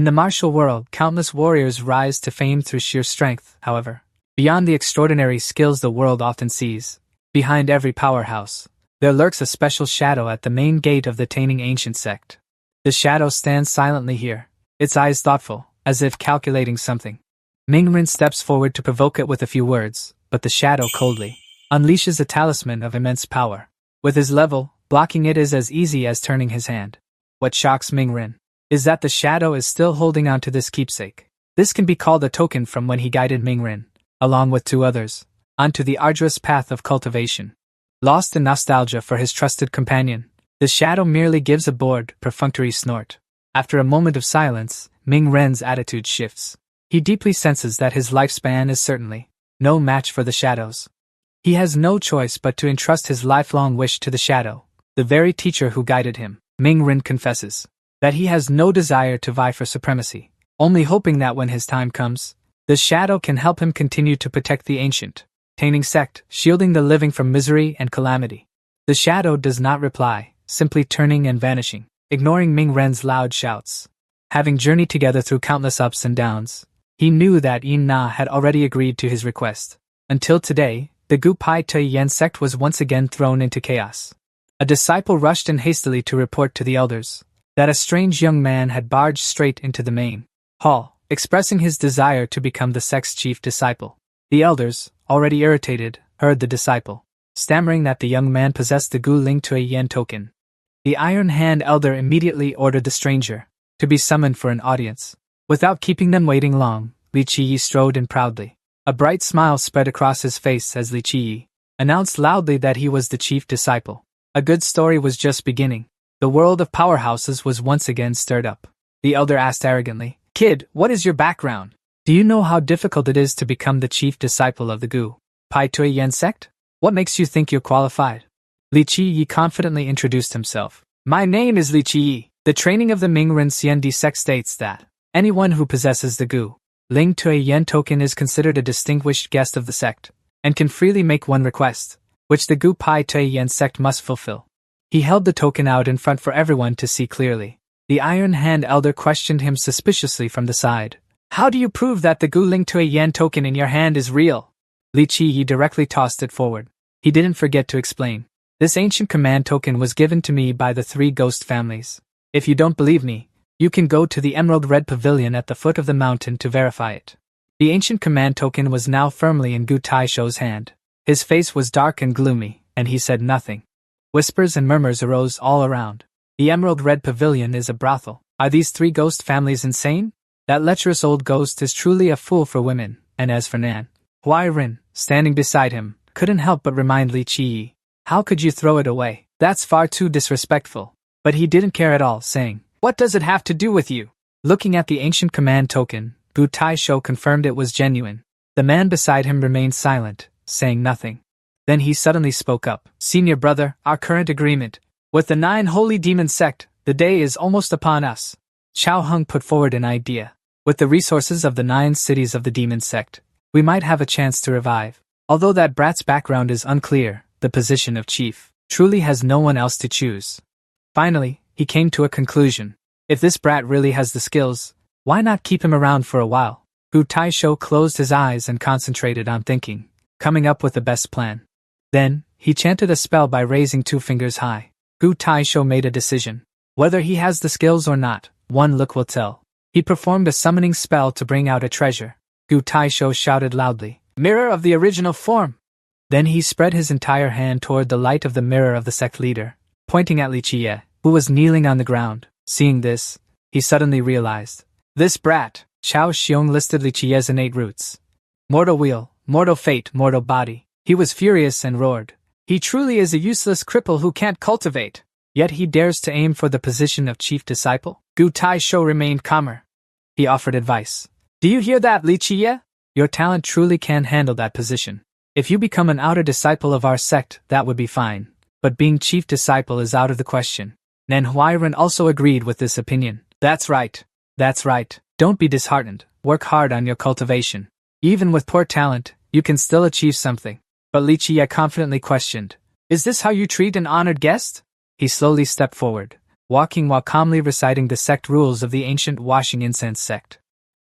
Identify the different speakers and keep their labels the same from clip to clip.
Speaker 1: In the martial world, countless warriors rise to fame through sheer strength, however. Beyond the extraordinary skills the world often sees, behind every powerhouse, there lurks a special shadow at the main gate of the reigning ancient sect. The shadow stands silently here, its eyes thoughtful, as if calculating something. Mingren steps forward to provoke it with a few words, but the shadow coldly unleashes a talisman of immense power. With his level, blocking it is as easy as turning his hand. What shocks Mingren is that the shadow is still holding on to this keepsake. This can be called a token from when he guided Mingren, along with two others, onto the arduous path of cultivation. Lost in nostalgia for his trusted companion, the shadow merely gives a bored, perfunctory snort. After a moment of silence, Mingren's attitude shifts. He deeply senses that his lifespan is certainly no match for the shadow's. He has no choice but to entrust his lifelong wish to the shadow, the very teacher who guided him. Mingren confesses that he has no desire to vie for supremacy, only hoping that when his time comes, the shadow can help him continue to protect the ancient, reigning sect, shielding the living from misery and calamity. The shadow does not reply, simply turning and vanishing, ignoring Mingren's loud shouts. Having journeyed together through countless ups and downs, he knew that Yin Na had already agreed to his request. Until today, the Gu Pai Te Yen sect was once again thrown into chaos. A disciple rushed in hastily to report to the elders that a strange young man had barged straight into the main hall, expressing his desire to become the sect's chief disciple. The elders, already irritated, heard the disciple stammering that the young man possessed the Gu Ling Tui Yen token. The Iron Hand elder immediately ordered the stranger to be summoned for an audience. Without keeping them waiting long, Li Qiyi strode in proudly. A bright smile spread across his face as Li Qiyi announced loudly that he was the chief disciple. A good story was just beginning. The world of powerhouses was once again stirred up. The elder asked arrogantly, "Kid, what is your background? Do you know how difficult it is to become the chief disciple of the Gu Pai Tui Yen sect? What makes you think you're qualified?" Li Qiyi confidently introduced himself. "My name is Li Qiyi. The training of the Mingren Xiandi sect states that anyone who possesses the Gu Ling Tui Yen token is considered a distinguished guest of the sect, and can freely make one request, which the Gu Pai Tui Yen sect must fulfill." He held the token out in front for everyone to see clearly. The Iron Hand elder questioned him suspiciously from the side. "How do you prove that the Gu Ling Tui Yen token in your hand is real?" Li Qiyi directly tossed it forward. He didn't forget to explain. "This ancient command token was given to me by the three ghost families. If you don't believe me, you can go to the Emerald Red Pavilion at the foot of the mountain to verify it." The ancient command token was now firmly in Gu Taisho's hand. His face was dark and gloomy, and he said nothing. Whispers and murmurs arose all around. The Emerald Red Pavilion is a brothel. Are these three ghost families insane? That lecherous old ghost is truly a fool for women, and as for Nan Huairen, standing beside him, couldn't help but remind Li Qiyi, "How could you throw it away? That's far too disrespectful." But he didn't care at all, saying, "What does it have to do with you?" Looking at the ancient command token, Gu Taisho confirmed it was genuine. The man beside him remained silent, saying nothing. Then he suddenly spoke up. "Senior brother, our current agreement with the 9 Holy Demon sect, the day is almost upon us." Chao Hung put forward an idea. "With the resources of the 9 cities of the demon sect, we might have a chance to revive. Although that brat's background is unclear, the position of chief truly has no one else to choose." Finally, he came to a conclusion. If this brat really has the skills, why not keep him around for a while? Gu Taisho closed his eyes and concentrated on thinking, coming up with the best plan. Then, he chanted a spell by raising 2 fingers high. Gu Taisho made a decision. Whether he has the skills or not, one look will tell. He performed a summoning spell to bring out a treasure. Gu Taisho shouted loudly, "Mirror of the original form!" Then he spread his entire hand toward the light of the mirror of the sect leader, pointing at Li Qiyi, who was kneeling on the ground. Seeing this, he suddenly realized. This brat, Chao Xiong, listed Li Qiyi's innate roots. Mortal wheel, mortal fate, mortal body. He was furious and roared. He truly is a useless cripple who can't cultivate. Yet he dares to aim for the position of chief disciple. Gu Taisho remained calmer. He offered advice. "Do you hear that, Li Qiyi? Your talent truly can handle that position. If you become an outer disciple of our sect, that would be fine. But being chief disciple is out of the question." Nan Huairen also agreed with this opinion. "That's right. That's right. Don't be disheartened. Work hard on your cultivation. Even with poor talent, you can still achieve something." But Li Qiyi confidently questioned, "Is this how you treat an honored guest?" He slowly stepped forward. walking while calmly reciting the sect rules of the ancient washing incense sect.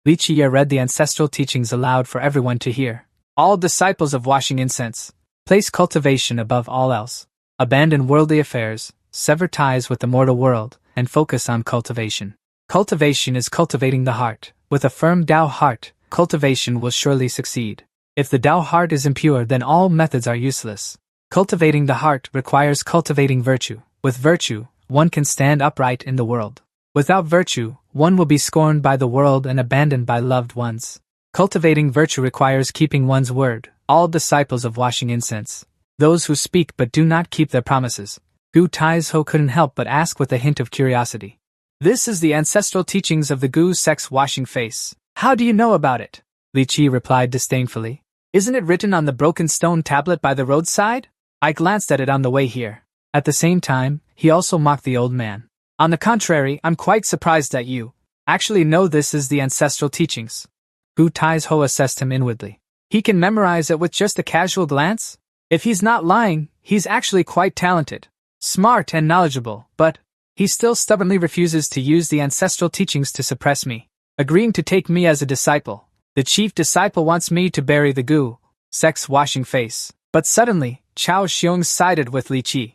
Speaker 1: Li Qiye read the ancestral teachings aloud for everyone to hear. All disciples of washing incense, place cultivation above all else. Abandon worldly affairs, sever ties with the mortal world, and focus on cultivation. Cultivation is cultivating the heart. With a firm Tao heart, cultivation will surely succeed. If the Tao heart is impure, then all methods are useless. Cultivating the heart requires cultivating virtue. With virtue, one can stand upright in the world. Without virtue, one will be scorned by the world and abandoned by loved ones. Cultivating virtue requires keeping one's word. All disciples of washing incense, those who speak but do not keep their promises. Gu Taizhou couldn't help but ask with a hint of curiosity. This is the ancestral teachings of the Gu sect's washing face. How do you know about it? Li Qi replied disdainfully. Isn't it written on the broken stone tablet by the roadside? I glanced at it on the way here. At the same time, he also mocked the old man. On the contrary, I'm quite surprised that you actually know this is the ancestral teachings. Gu Taizhou assessed him inwardly. He can memorize it with just a casual glance? If he's not lying, he's actually quite talented, smart and knowledgeable, but he still stubbornly refuses to use the ancestral teachings to suppress me, agreeing to take me as a disciple. The chief disciple wants me to bury the Gu sect's washing face. But suddenly, Chao Xiong sided with Li Qi.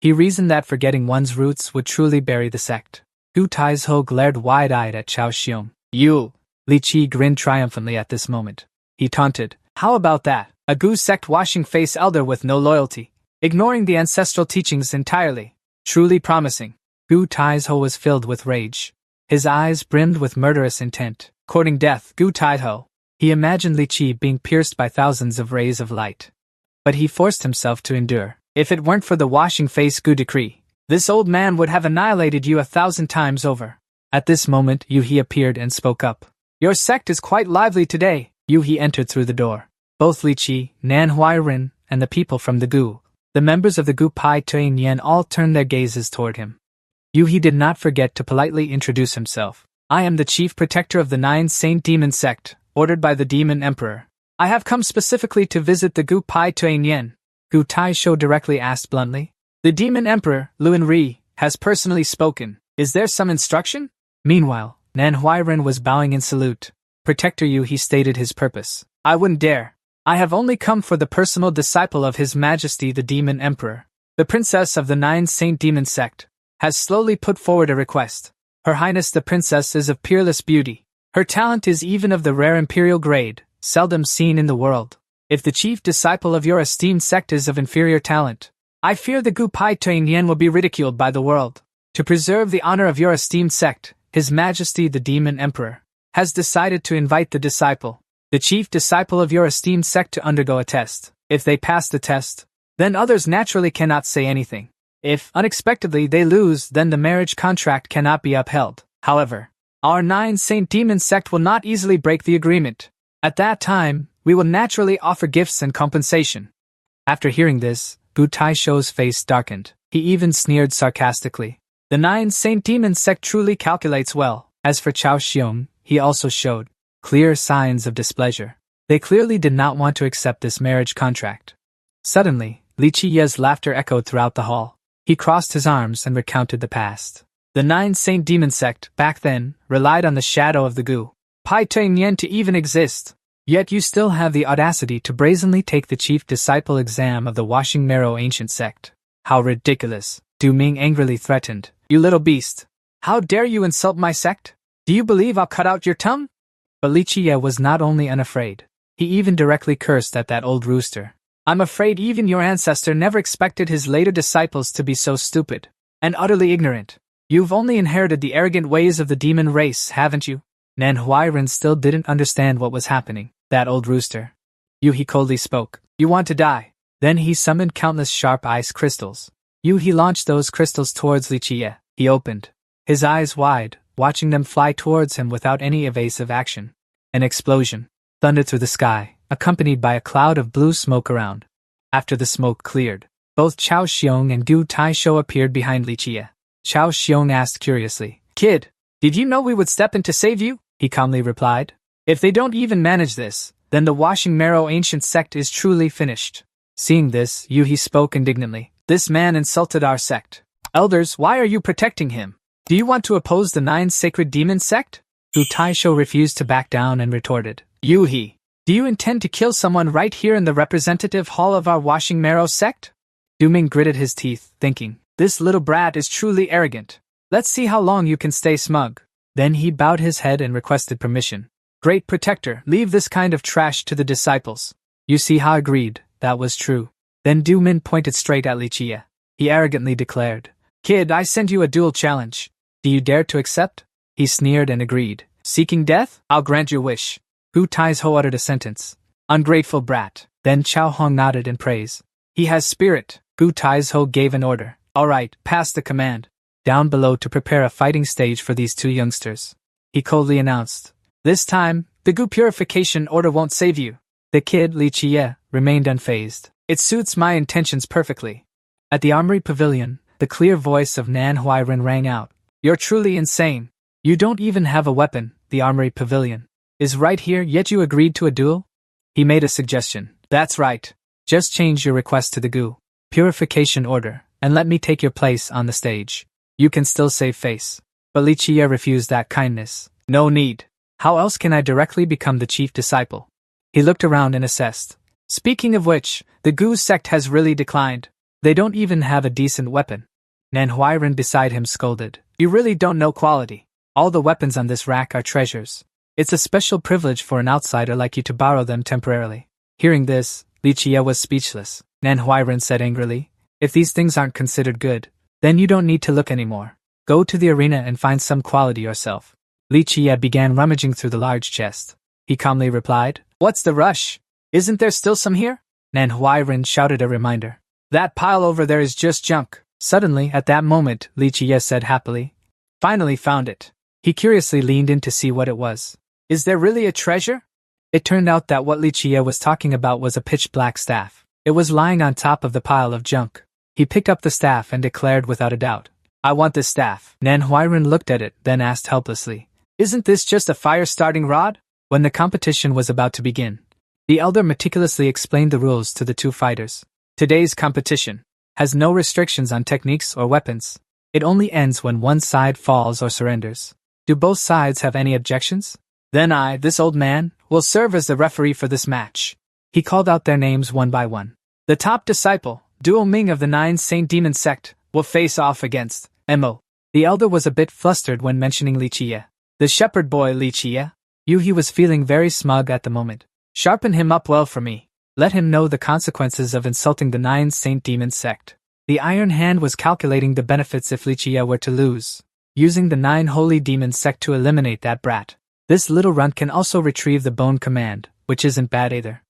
Speaker 1: He reasoned that forgetting one's roots would truly bury the sect. Gu Taizhou glared wide-eyed at Chao Xiong. You! Li Qi grinned triumphantly at this moment. He taunted, how about that? A Gu sect washing face elder with no loyalty, ignoring the ancestral teachings entirely. Truly promising. Gu Taizhou was filled with rage. His eyes brimmed with murderous intent. Courting death, Gu Taizhou. He imagined Li Qi being pierced by thousands of rays of light. But he forced himself to endure. If it weren't for the washing face Gu decree, this old man would have annihilated you 1,000 times over. At this moment, Yu He appeared and spoke up. Your sect is quite lively today. Yu He entered through the door. Both Li Qi, Manhwa Recap, and the people from the Gu, the members of the Gu Pai Tuan Yen, all turned their gazes toward him. Yu He did not forget to politely introduce himself. I am the chief protector of the 9 Saint Demon sect, ordered by the Demon Emperor. I have come specifically to visit the Gu Pai Tuan Yen. Gu Taizhou directly asked bluntly. The Demon Emperor, Luan Ri, has personally spoken. Is there some instruction? Meanwhile, Manhwa Recap was bowing in salute. Protector Yu He stated his purpose. I wouldn't dare. I have only come for the personal disciple of His Majesty the Demon Emperor. The princess of the 9 Saint Demon sect has slowly put forward a request. Her Highness the princess is of peerless beauty. Her talent is even of the rare imperial grade, seldom seen in the world. If the chief disciple of your esteemed sect is of inferior talent, I fear the Gu Pai Tuan Yen will be ridiculed by the world. To preserve the honor of your esteemed sect, His Majesty the Demon Emperor has decided to invite the disciple, the chief disciple of your esteemed sect, to undergo a test. If they pass the test, then others naturally cannot say anything. If, unexpectedly, they lose, then the marriage contract cannot be upheld. However, our 9 Saint Demon sect will not easily break the agreement. At that time, we will naturally offer gifts and compensation. After hearing this, Gu Taizhou's face darkened. He even sneered sarcastically. The 9 Saint Demon sect truly calculates well. As for Chao Xiong, he also showed clear signs of displeasure. They clearly did not want to accept this marriage contract. Suddenly, Li Qiye's laughter echoed throughout the hall. He crossed his arms and recounted the past. The 9 Saint Demon sect, back then, relied on the shadow of the Gu Pai Tuan Yen to even exist. Yet you still have the audacity to brazenly take the chief disciple exam of the Washing Marrow ancient sect. How ridiculous! Du Ming angrily threatened. You little beast! How dare you insult my sect? Do you believe I'll cut out your tongue? But Li Qiye was not only unafraid. He even directly cursed at that old rooster. I'm afraid even your ancestor never expected his later disciples to be so stupid and utterly ignorant. You've only inherited the arrogant ways of the demon race, haven't you? Manhwa Recap still didn't understand what was happening. That old rooster. Yu He coldly spoke. You want to die? Then he summoned countless sharp ice crystals. Yu He launched those crystals towards Li Qiye. He opened his eyes wide, watching them fly towards him without any evasive action. An explosion thundered through the sky, accompanied by a cloud of blue smoke around. After the smoke cleared, both Chao Xiong and Gu Taizhou appeared behind Li Qiye. Chao Xiong asked curiously, Kid, did you know we would step in to save you? He calmly replied. If they don't even manage this, then the Washing Marrow ancient sect is truly finished. Seeing this, Yu He spoke indignantly. This man insulted our sect. Elders, why are you protecting him? Do you want to oppose the 9 sacred demon sect? Gu Taisho refused to back down and retorted. He. Do you intend to kill someone right here in the representative hall of our washing marrow sect? Du Ming gritted his teeth, thinking, this little brat is truly arrogant. Let's see how long you can stay smug. Then he bowed his head and requested permission. Great protector, leave this kind of trash to the disciples. You see how agreed, that was true. Then Du Min pointed straight at Li Jie. He arrogantly declared, Kid, I send you a duel challenge. Do you dare to accept? He sneered and agreed. Seeking death? I'll grant your wish. Gu Taizhou uttered a sentence. Ungrateful brat. Then Chao Hong nodded in praise. He has spirit. Gu Taizhou gave an order. All right, pass the command. Down below to prepare a fighting stage for these 2 youngsters. He coldly announced. This time, the Gu purification order won't save you. The kid, Li Jie, remained unfazed. It suits my intentions perfectly. At the armory pavilion, the clear voice of Manhwa Recap rang out. You're truly insane. You don't even have a weapon. The armory pavilion is right here, yet you agreed to a duel? He made a suggestion. That's right. Just change your request to the Gu purification order, and let me take your place on the stage. You can still save face. But Li Jie refused that kindness. No need. How else can I directly become the chief disciple? He looked around and assessed. Speaking of which, the Gu sect has really declined. They don't even have a decent weapon. Manhwa Recap beside him scolded. You really don't know quality. All the weapons on this rack are treasures. It's a special privilege for an outsider like you to borrow them temporarily. Hearing this, Li Jie was speechless. Manhwa Recap said angrily, if these things aren't considered good, then you don't need to look anymore. Go to the arena and find some quality yourself. Li Jie began rummaging through the large chest. He calmly replied, What's the rush? Isn't there still some here? Manhwa Recap shouted a reminder. That pile over there is just junk. Suddenly, at that moment, Li Jie said happily. Finally found it. He curiously leaned in to see what it was. Is there really a treasure? It turned out that what Li Jie was talking about was a pitch-black staff. It was lying on top of the pile of junk. He picked up the staff and declared without a doubt, I want this staff. Manhwa Recap looked at it, then asked helplessly, Isn't this just a fire-starting rod? When the competition was about to begin, the elder meticulously explained the rules to the 2 fighters. Today's competition has no restrictions on techniques or weapons. It only ends when one side falls or surrenders. Do both sides have any objections? Then I, this old man, will serve as the referee for this match. He called out their names one by one. The top disciple, Duo Ming of the 9 Saint Demon sect, will face off against Mo. The elder was a bit flustered when mentioning Li Jie. The shepherd boy Li Jie. He was feeling very smug at the moment. Sharpen him up well for me. Let him know the consequences of insulting the 9 Saint Demon sect. The Iron Hand was calculating the benefits if Li Jie were to lose, using the 9 Holy Demon sect to eliminate that brat. This little runt can also retrieve the bone command, which isn't bad either.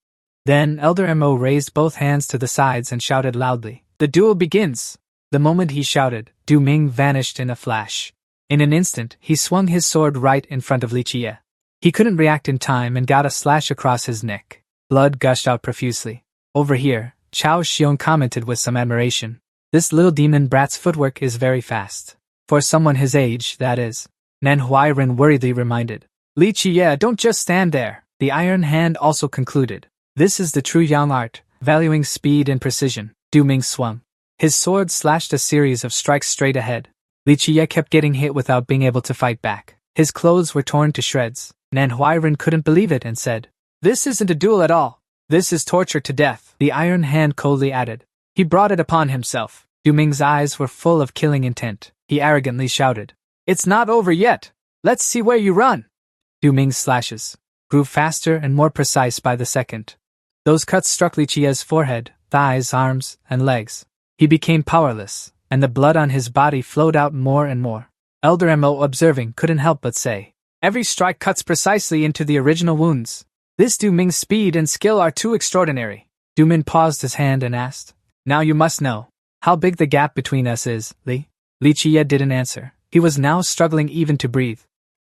Speaker 1: Then Elder Mo raised both hands to the sides and shouted loudly, The duel begins! The moment he shouted, Du Ming vanished in a flash. In an instant, he swung his sword right in front of Li Jie. He couldn't react in time and got a slash across his neck. Blood gushed out profusely. Over here, Chao Xiong commented with some admiration. This little demon brat's footwork is very fast. For someone his age, that is. Manhwa Recap worriedly reminded. Li Jie, don't just stand there. The Iron Hand also concluded. This is the true Yang art, valuing speed and precision. Du Ming swung. His sword slashed a series of strikes straight ahead. Li Jie kept getting hit without being able to fight back. His clothes were torn to shreds. Manhwa Recap couldn't believe it and said, This isn't a duel at all. This is torture to death. The Iron Hand coldly added. He brought it upon himself. Du Ming's eyes were full of killing intent. He arrogantly shouted, It's not over yet. Let's see where you run. Du Ming's slashes grew faster and more precise by the second. Those cuts struck Li Jie's forehead, thighs, arms, and legs. He became powerless, and the blood on his body flowed out more and more. Elder Mo, observing, couldn't help but say, Every strike cuts precisely into the original wounds. This Du Ming's speed and skill are too extraordinary. Du Ming paused his hand and asked, Now you must know how big the gap between us is, Li. Li Jie didn't answer. He was now struggling even to breathe.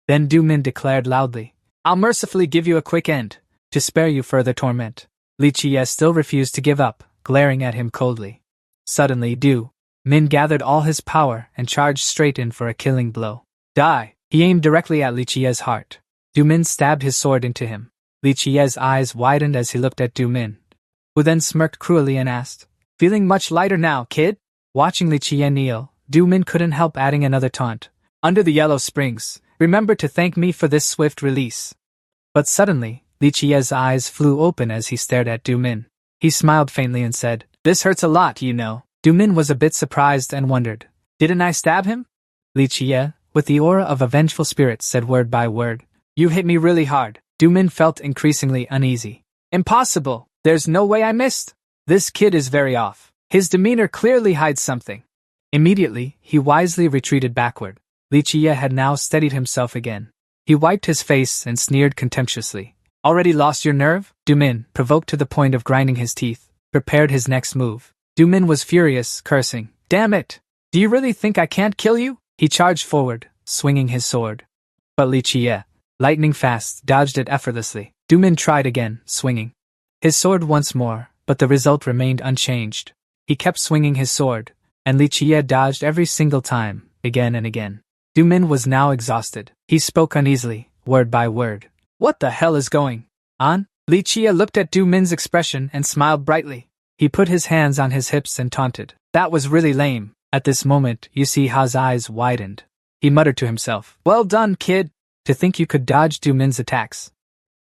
Speaker 1: Then Du Ming declared loudly, I'll mercifully give you a quick end, to spare you further torment. Li Jie still refused to give up, glaring at him coldly. Suddenly Du Ming gathered all his power and charged straight in for a killing blow. Die! He aimed directly at Li Jie's heart. Du Ming stabbed his sword into him. Li Jie's eyes widened as he looked at Du Ming, who then smirked cruelly and asked, Feeling much lighter now, kid? Watching Li Jie kneel, Du Min couldn't help adding another taunt. Under the yellow springs, remember to thank me for this swift release. But suddenly, Li Qiye's eyes flew open as he stared at Du Min. He smiled faintly and said, "This hurts a lot, you know." Du Min was a bit surprised and wondered, "Didn't I stab him?" Li Qiye, with the aura of a vengeful spirit, said word by word, "You hit me really hard." Du Min felt increasingly uneasy. "Impossible! There's no way I missed! This kid is very off. His demeanor clearly hides something." Immediately, he wisely retreated backward. Li Qiye had now steadied himself again. He wiped his face and sneered contemptuously. "Already lost your nerve?" Du Min, provoked to the point of grinding his teeth, prepared his next move. Du Min was furious, cursing, "Damn it! Do you really think I can't kill you?" He charged forward, swinging his sword. But Li Qiye, lightning fast, dodged it effortlessly. Du Min tried again, swinging his sword once more, but the result remained unchanged. He kept swinging his sword, and Li Qiye dodged every single time, again and again. Du Min was now exhausted. He spoke uneasily, word by word. "What the hell is going on?" Li Qiye looked at Du Min's expression and smiled brightly. He put his hands on his hips and taunted. "That was really lame." At this moment, Ha's eyes widened. He muttered to himself, "Well done, kid! To think you could dodge Du Min's attacks."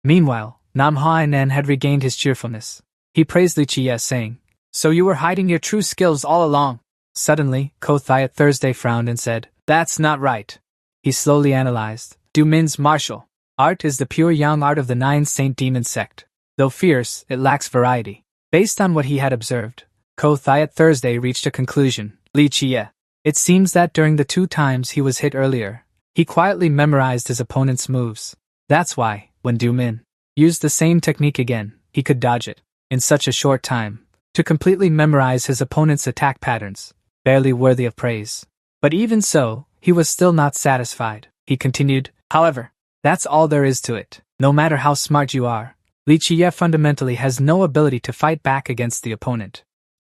Speaker 1: Meanwhile, Manhwa had regained his cheerfulness. He praised Li Qiye, saying, "So you were hiding your true skills all along." Suddenly, Thursday frowned and said, "That's not right." He slowly analyzed. Du Min's martial art is the pure yang art of the 9 Saint Demon sect. Though fierce, it lacks variety. Based on what he had observed, Thursday reached a conclusion. Li Qiye. It seems that during the 2 times he was hit earlier, he quietly memorized his opponent's moves. That's why, when Du Min used the same technique again, he could dodge it in such a short time. To completely memorize his opponent's attack patterns, barely worthy of praise. But even so, he was still not satisfied. He continued, "However, that's all there is to it. No matter how smart you are, Li Qiye fundamentally has no ability to fight back against the opponent."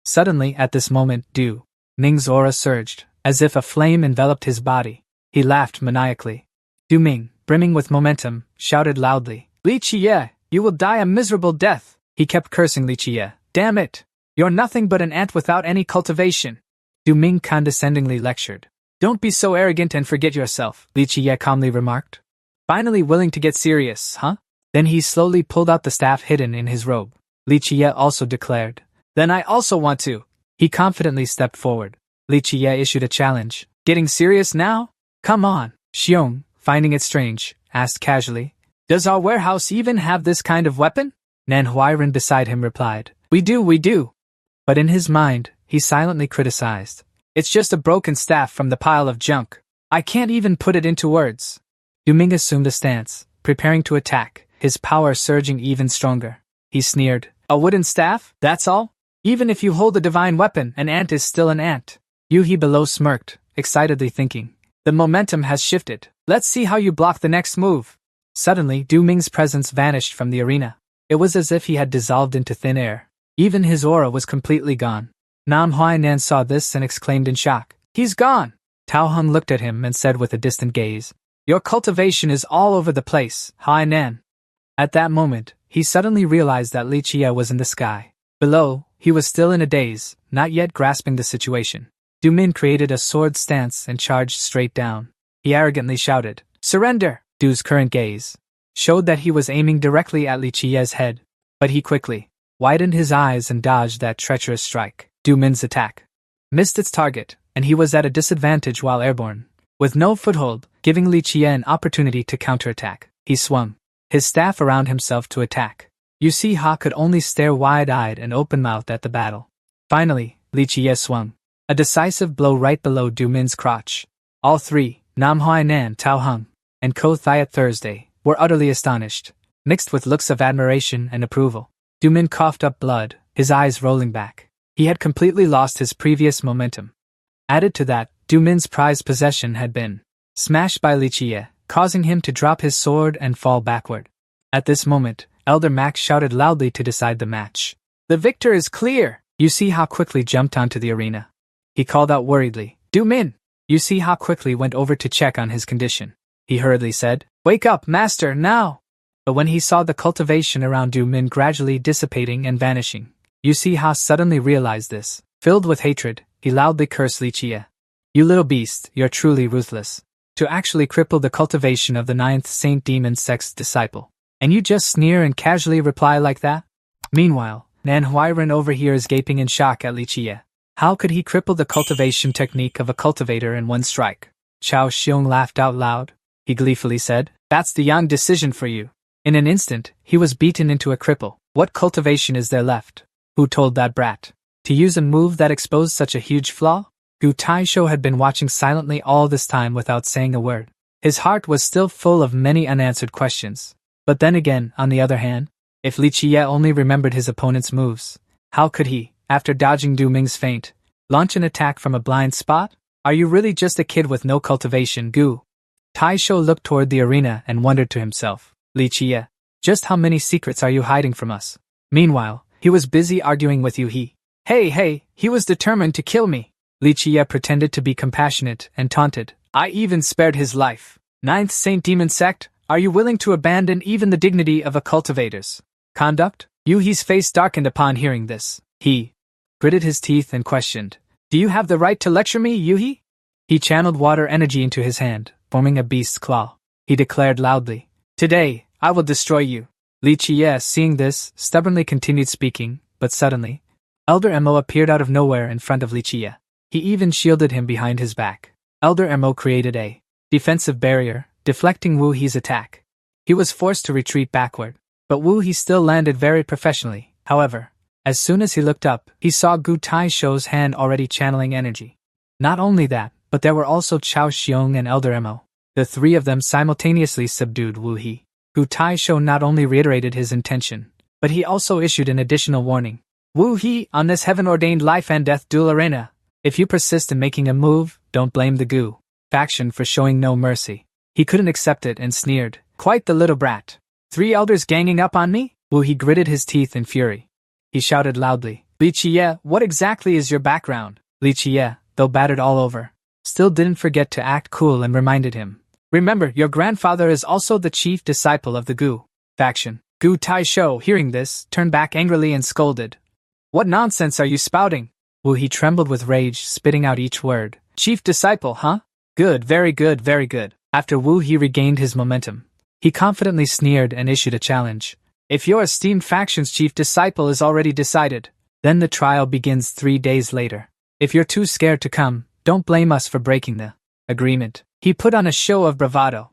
Speaker 1: Suddenly, at this moment, Du Ming's aura surged, as if a flame enveloped his body. He laughed maniacally. Du Ming, brimming with momentum, shouted loudly, "Li Qiye, you will die a miserable death." He kept cursing Li Qiye. "Damn it! You're nothing but an ant without any cultivation." Du Ming condescendingly lectured. "Don't be so arrogant and forget yourself," Li Qiye calmly remarked. "Finally willing to get serious, huh?" Then he slowly pulled out the staff hidden in his robe. Li Qiye also declared, "Then I also want to." He confidently stepped forward. Li Qiye issued a challenge. "Getting serious now? Come on." Xiong, finding it strange, asked casually, "Does our warehouse even have this kind of weapon?" Nan Huiren beside him replied, We do. But in his mind, he silently criticized. "It's just a broken staff from the pile of junk. I can't even put it into words." Du Ming assumed a stance, preparing to attack, his power surging even stronger. He sneered, "A wooden staff? That's all? Even if you hold a divine weapon, an ant is still an ant." He below smirked, excitedly thinking, "The momentum has shifted. Let's see how you block the next move." Suddenly, Du Ming's presence vanished from the arena. It was as if he had dissolved into thin air. Even his aura was completely gone. Nam Huainan saw this and exclaimed in shock, "He's gone!" Tao Hung looked at him and said with a distant gaze, "Your cultivation is all over the place, Huainan." At that moment, he suddenly realized that Li Qiye was in the sky. Below, he was still in a daze, not yet grasping the situation. Du Min created a sword stance and charged straight down. He arrogantly shouted, "Surrender!" Du's current gaze showed that he was aiming directly at Li Qiye's head, but he quickly widened his eyes and dodged that treacherous strike. Du Min's attack missed its target, and he was at a disadvantage while airborne. With no foothold, giving Li Qiye an opportunity to counterattack, he swung his staff around himself to attack. Ha could only stare wide-eyed and open-mouthed at the battle. Finally, Li Qiye swung a decisive blow right below Du Min's crotch. All three, Nam Huainan, Tao Hung, and Thursday, were utterly astonished, mixed with looks of admiration and approval. Du Min coughed up blood, his eyes rolling back. He had completely lost his previous momentum. Added to that, Du Min's prized possession had been smashed by Li Qiye, causing him to drop his sword and fall backward. At this moment, Elder Max shouted loudly to decide the match. "The victor is clear!" Ha quickly jumped onto the arena. He called out worriedly, "Du Min!" Ha quickly went over to check on his condition. He hurriedly said, "Wake up, master, now!" But when he saw the cultivation around Du Min gradually dissipating and vanishing, Ha suddenly realized this. Filled with hatred, he loudly cursed Li Qiye. You little beast, you're truly ruthless. To actually cripple the cultivation of the 9th Saint Demon Sect's disciple. And you just sneer and casually reply like that? Meanwhile, Manhwa overhears gaping in shock at Li Qiye. How could he cripple the cultivation technique of a cultivator in one strike? Chao Xiong laughed out loud. He gleefully said, "That's the Yang decision for you." In an instant, he was beaten into a cripple. What cultivation is there left? Who told that brat to use a move that exposed such a huge flaw? Gu Taisho had been watching silently all this time without saying a word. His heart was still full of many unanswered questions. But then again, on the other hand, if Li Qiye only remembered his opponent's moves, how could he, after dodging Du Ming's feint, launch an attack from a blind spot? Are you really just a kid with no cultivation, Gu? Taisho looked toward the arena and wondered to himself, Li Qiye, just how many secrets are you hiding from us? Meanwhile, he was busy arguing with Yu He. Hey, he was determined to kill me. Li Qiye pretended to be compassionate and taunted. I even spared his life. 9th Saint Demon Sect, are you willing to abandon even the dignity of a cultivator's conduct? Yu He's face darkened upon hearing this. He gritted his teeth and questioned, "Do you have the right to lecture me, Yu He?" He channeled water energy into his hand, forming a beast's claw. He declared loudly, "Today, I will destroy you." Li Qiye, seeing this, stubbornly continued speaking, but suddenly, Elder Mo appeared out of nowhere in front of Li Qiye. He even shielded him behind his back. Elder Mo created a defensive barrier, deflecting Wu He's attack. He was forced to retreat backward, but Wu He still landed very professionally. However, as soon as he looked up, he saw Gu Taisho's hand already channeling energy. Not only that, but there were also Chao Xiong and Elder Mo. The three of them simultaneously subdued Wu He. Gu Taisho not only reiterated his intention, but he also issued an additional warning. Wu He, on this heaven-ordained life and death duel arena, if you persist in making a move, don't blame the Gu faction for showing no mercy. He couldn't accept it and sneered, "Quite the little brat. 3 elders ganging up on me?" Wu He gritted his teeth in fury. He shouted loudly, "Li Qiye, what exactly is your background?" Li Qiye, though battered all over, still didn't forget to act cool and reminded him, "Remember, your grandfather is also the chief disciple of the Gu faction." Gu Taisho, hearing this, turned back angrily and scolded, "What nonsense are you spouting?" Wu He trembled with rage, spitting out each word. "Chief disciple, huh? Good, very good, very good." After Wu He regained his momentum, he confidently sneered and issued a challenge. "If your esteemed faction's chief disciple is already decided, then the trial begins 3 days later. If you're too scared to come, don't blame us for breaking the agreement." He put on a show of bravado.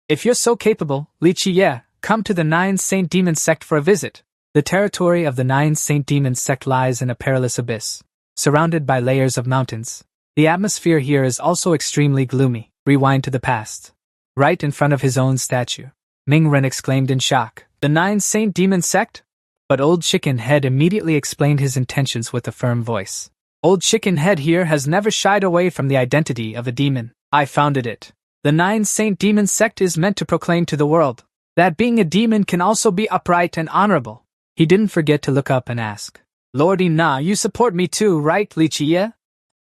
Speaker 1: "If you're so capable, Li Qiye, come to the 9 Saint Demon Sect for a visit." The territory of the 9 Saint Demon Sect lies in a perilous abyss, surrounded by layers of mountains. The atmosphere here is also extremely gloomy. Rewind to the past. Right in front of his own statue, Ming Ren exclaimed in shock, "The 9 Saint Demon Sect?" But Old Chicken Head immediately explained his intentions with a firm voice. "Old Chicken Head here has never shied away from the identity of a demon. I founded it. The 9 Saint Demon Sect is meant to proclaim to the world that being a demon can also be upright and honorable." He didn't forget to look up and ask, "Lord Ina, you support me too, right, Li Qiye?"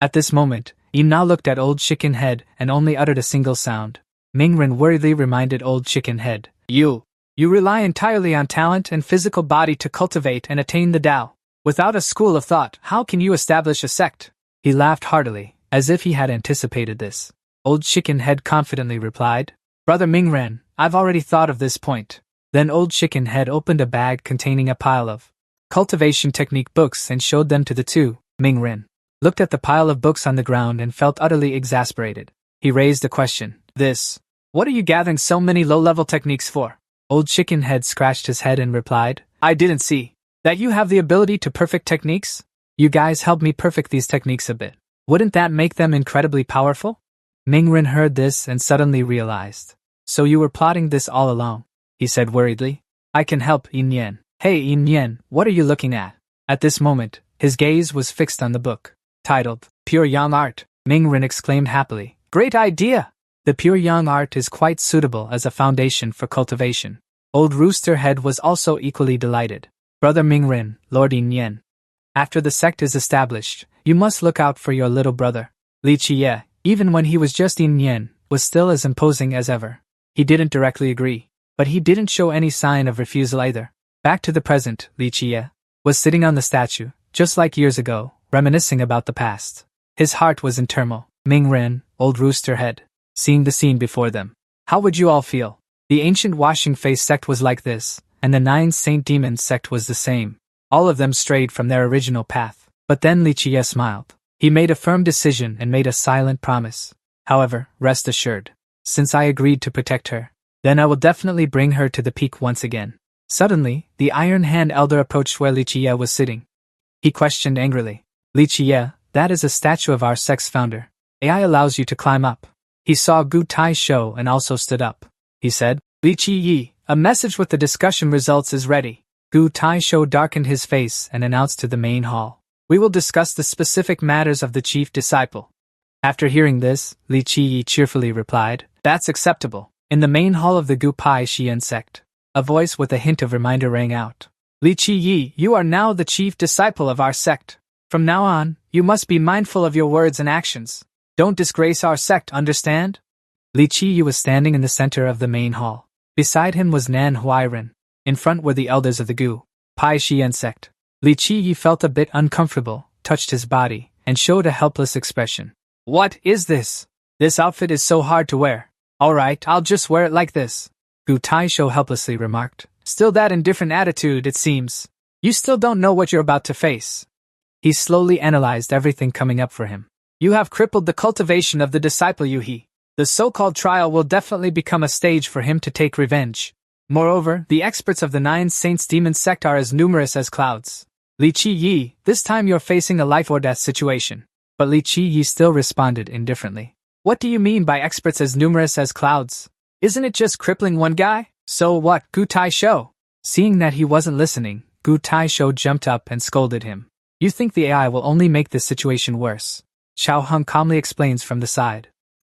Speaker 1: At this moment, Ina looked at Old Chicken Head and only uttered a single sound. Ming Ren worriedly reminded Old Chicken Head, You rely entirely on talent and physical body to cultivate and attain the Tao. Without a school of thought, how can you establish a sect?" He laughed heartily, as if he had anticipated this. Old Chicken Head confidently replied, "Brother Ming Ren, I've already thought of this point." Then Old Chicken Head opened a bag containing a pile of cultivation technique books and showed them to the two. Ming Ren looked at the pile of books on the ground and felt utterly exasperated. He raised a question. What are you gathering so many low-level techniques for?" Old Chicken Head scratched his head and replied, "I didn't see that you have the ability to perfect techniques. You guys help me perfect these techniques a bit. Wouldn't that make them incredibly powerful?" Ming Ren heard this and suddenly realized. "So you were plotting this all along," he said worriedly. "I can help, Yin Yan." "Hey Yin Yan, what are you looking at?" At this moment, his gaze was fixed on the book, titled, Pure Yang Art. Ming Ren exclaimed happily, "Great idea! The Pure Yang Art is quite suitable as a foundation for cultivation." Old Rooster Head was also equally delighted. "Brother Ming Ren, Lord Yin Yan, after the sect is established, you must look out for your little brother." Li Qiye, even when he was just Yin Yan, was still as imposing as ever. He didn't directly agree, but he didn't show any sign of refusal either. Back to the present, Li Qiye was sitting on the statue, just like years ago, reminiscing about the past. His heart was in turmoil. Ming Ren, Old Rooster Head. Seeing the scene before them. How would you all feel? The ancient Washing Face sect was like this, and the 9 Saint Demons sect was the same. All of them strayed from their original path. But then Li Qiye smiled. He made a firm decision and made a silent promise. However, rest assured, since I agreed to protect her, then I will definitely bring her to the peak once again. Suddenly, the Iron Hand Elder approached where Li Qiye was sitting. He questioned angrily. Li Qiye, that is a statue of our sect's founder. AI allows you to climb up. He saw Gu Tai show and also stood up. He said, Li Qiye, a message with the discussion results is ready. Gu Tai show darkened his face and announced to the main hall. We will discuss the specific matters of the chief disciple. After hearing this, Li Qiye cheerfully replied, That's acceptable. In the main hall of the Gu Pai Xian sect, a voice with a hint of reminder rang out. Li Qiye, you are now the chief disciple of our sect. From now on, you must be mindful of your words and actions. Don't disgrace our sect, understand? Li Qiye was standing in the center of the main hall. Beside him was Nan Huairen. In front were the elders of the Gu Pai Xian sect. Li Qiye felt a bit uncomfortable, touched his body, and showed a helpless expression. What is this? This outfit is so hard to wear. Alright, I'll just wear it like this. Gu Taisho helplessly remarked. Still that indifferent attitude, it seems. You still don't know what you're about to face. He slowly analyzed everything coming up for him. You have crippled the cultivation of the disciple Yuhi. The so-called trial will definitely become a stage for him to take revenge. Moreover, the experts of the 9 Saints Demon sect are as numerous as clouds. Li Qiye, this time you're facing a life or death situation. But Li Qiye still responded indifferently. What do you mean by experts as numerous as clouds? Isn't it just crippling one guy? So what, Gu Taisho? Seeing that he wasn't listening, Gu Taisho jumped up and scolded him. You think the AI will only make this situation worse. Xiao Hung calmly explains from the side.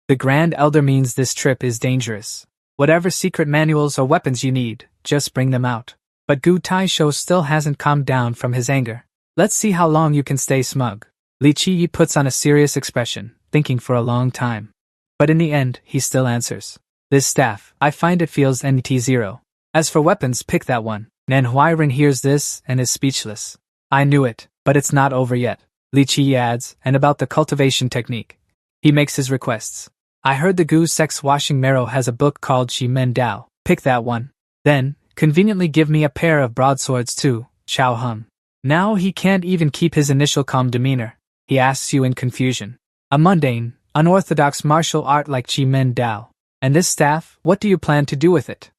Speaker 1: The Grand Elder means this trip is dangerous. Whatever secret manuals or weapons you need, just bring them out. But Gu Taisho still hasn't calmed down from his anger. Let's see how long you can stay smug. Li Qiye puts on a serious expression, thinking for a long time. But in the end, he still answers. This staff, I find it feels NT0. As for weapons, pick that one. Nan Huairen hears this and is speechless. I knew it, but it's not over yet. Li Qiye adds, and about the cultivation technique. He makes his requests. I heard the Gu Sect's washing marrow has a book called Shi Men Dao. Pick that one. Then, conveniently give me a pair of broadswords too, Xiao Hung. Now he can't even keep his initial calm demeanor. He asks you in confusion. A mundane, unorthodox martial art like Shi Men Dao. And this staff, what do you plan to do with it?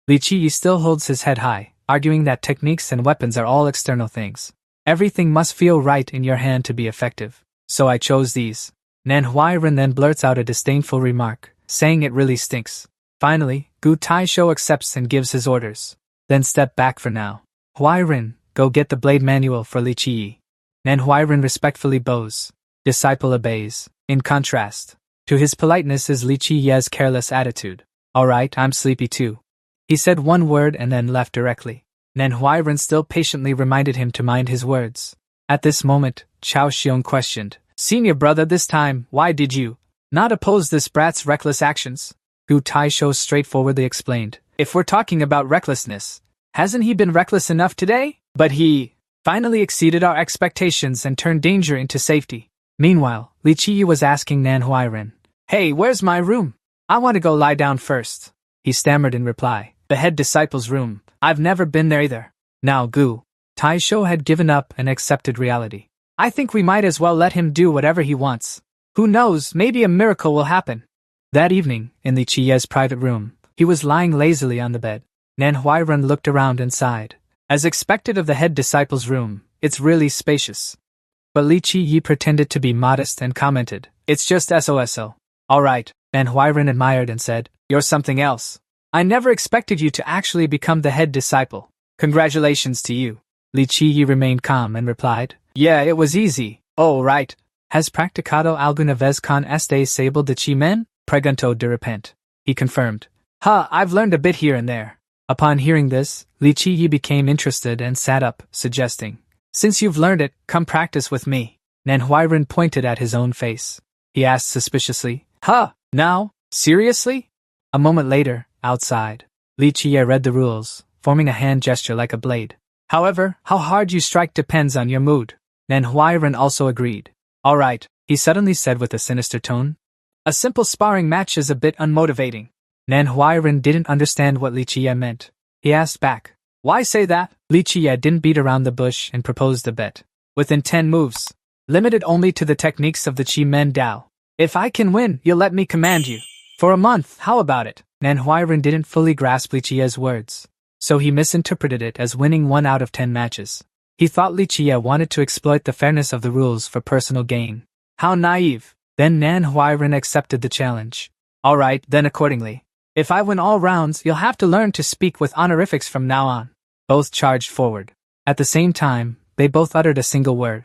Speaker 1: Li Qiye still holds his head high, arguing that techniques and weapons are all external things. Everything must feel right in your hand to be effective. So I chose these. Nan Huairen then blurts out a disdainful remark, saying it really stinks. Finally, Gu Taisho accepts and gives his orders. Then step back for now. Huairen, go get the blade manual for Li Qiye. Nan Huairen respectfully bows. Disciple obeys. In contrast to his politeness is Li Qiye's careless attitude. Alright, I'm sleepy too. He said one word and then left directly. Nan Huairen still patiently reminded him to mind his words. At this moment, Chao Xiong questioned, Senior brother, this time, why did you not oppose this brat's reckless actions? Gu Taisho straightforwardly explained, if we're talking about recklessness, hasn't he been reckless enough today? But he finally exceeded our expectations and turned danger into safety. Meanwhile, Li Qiye was asking Nan Huairen, Hey, where's my room? I want to go lie down first. He stammered in reply, the head disciple's room. I've never been there either. Now Gu Taisho had given up and accepted reality. I think we might as well let him do whatever he wants. Who knows, maybe a miracle will happen. That evening, in Li Qiye's private room, he was lying lazily on the bed. Nan Huairen looked around and sighed. As expected of the head disciple's room, it's really spacious. But Li Qiye pretended to be modest and commented, It's just SOSO. Alright, Nan Huairen admired and said, You're something else. I never expected you to actually become the head disciple. Congratulations to you. Li Qiye remained calm and replied, Yeah, it was easy. Oh, right. Has practicado alguna vez con este sable de Chimen? Preguntó de repente. He confirmed. I've learned a bit here and there. Upon hearing this, Li Qiye became interested and sat up, suggesting, Since you've learned it, come practice with me. Nan Huairen pointed at his own face. He asked suspiciously, Now? Seriously? A moment later, outside, Li Qiye read the rules, forming a hand gesture like a blade. However, how hard you strike depends on your mood. Nan Huairen also agreed. Alright, he suddenly said with a sinister tone. A simple sparring match is a bit unmotivating. Manhwa Recap didn't understand what Li Qiye meant. He asked back, why say that? Li Qiye didn't beat around the bush and proposed a bet. Within 10 moves. Limited only to the techniques of the Qi Men Dao. If I can win, you'll let me command you. For a month, how about it? Manhwa Recap didn't fully grasp Li Qiye's words, so he misinterpreted it as winning 1 out of 10 matches. He thought Li Qiye wanted to exploit the fairness of the rules for personal gain. How naive. Then Manhwa Recap accepted the challenge. Alright, then accordingly. If I win all rounds, you'll have to learn to speak with honorifics from now on. Both charged forward. At the same time, they both uttered a single word.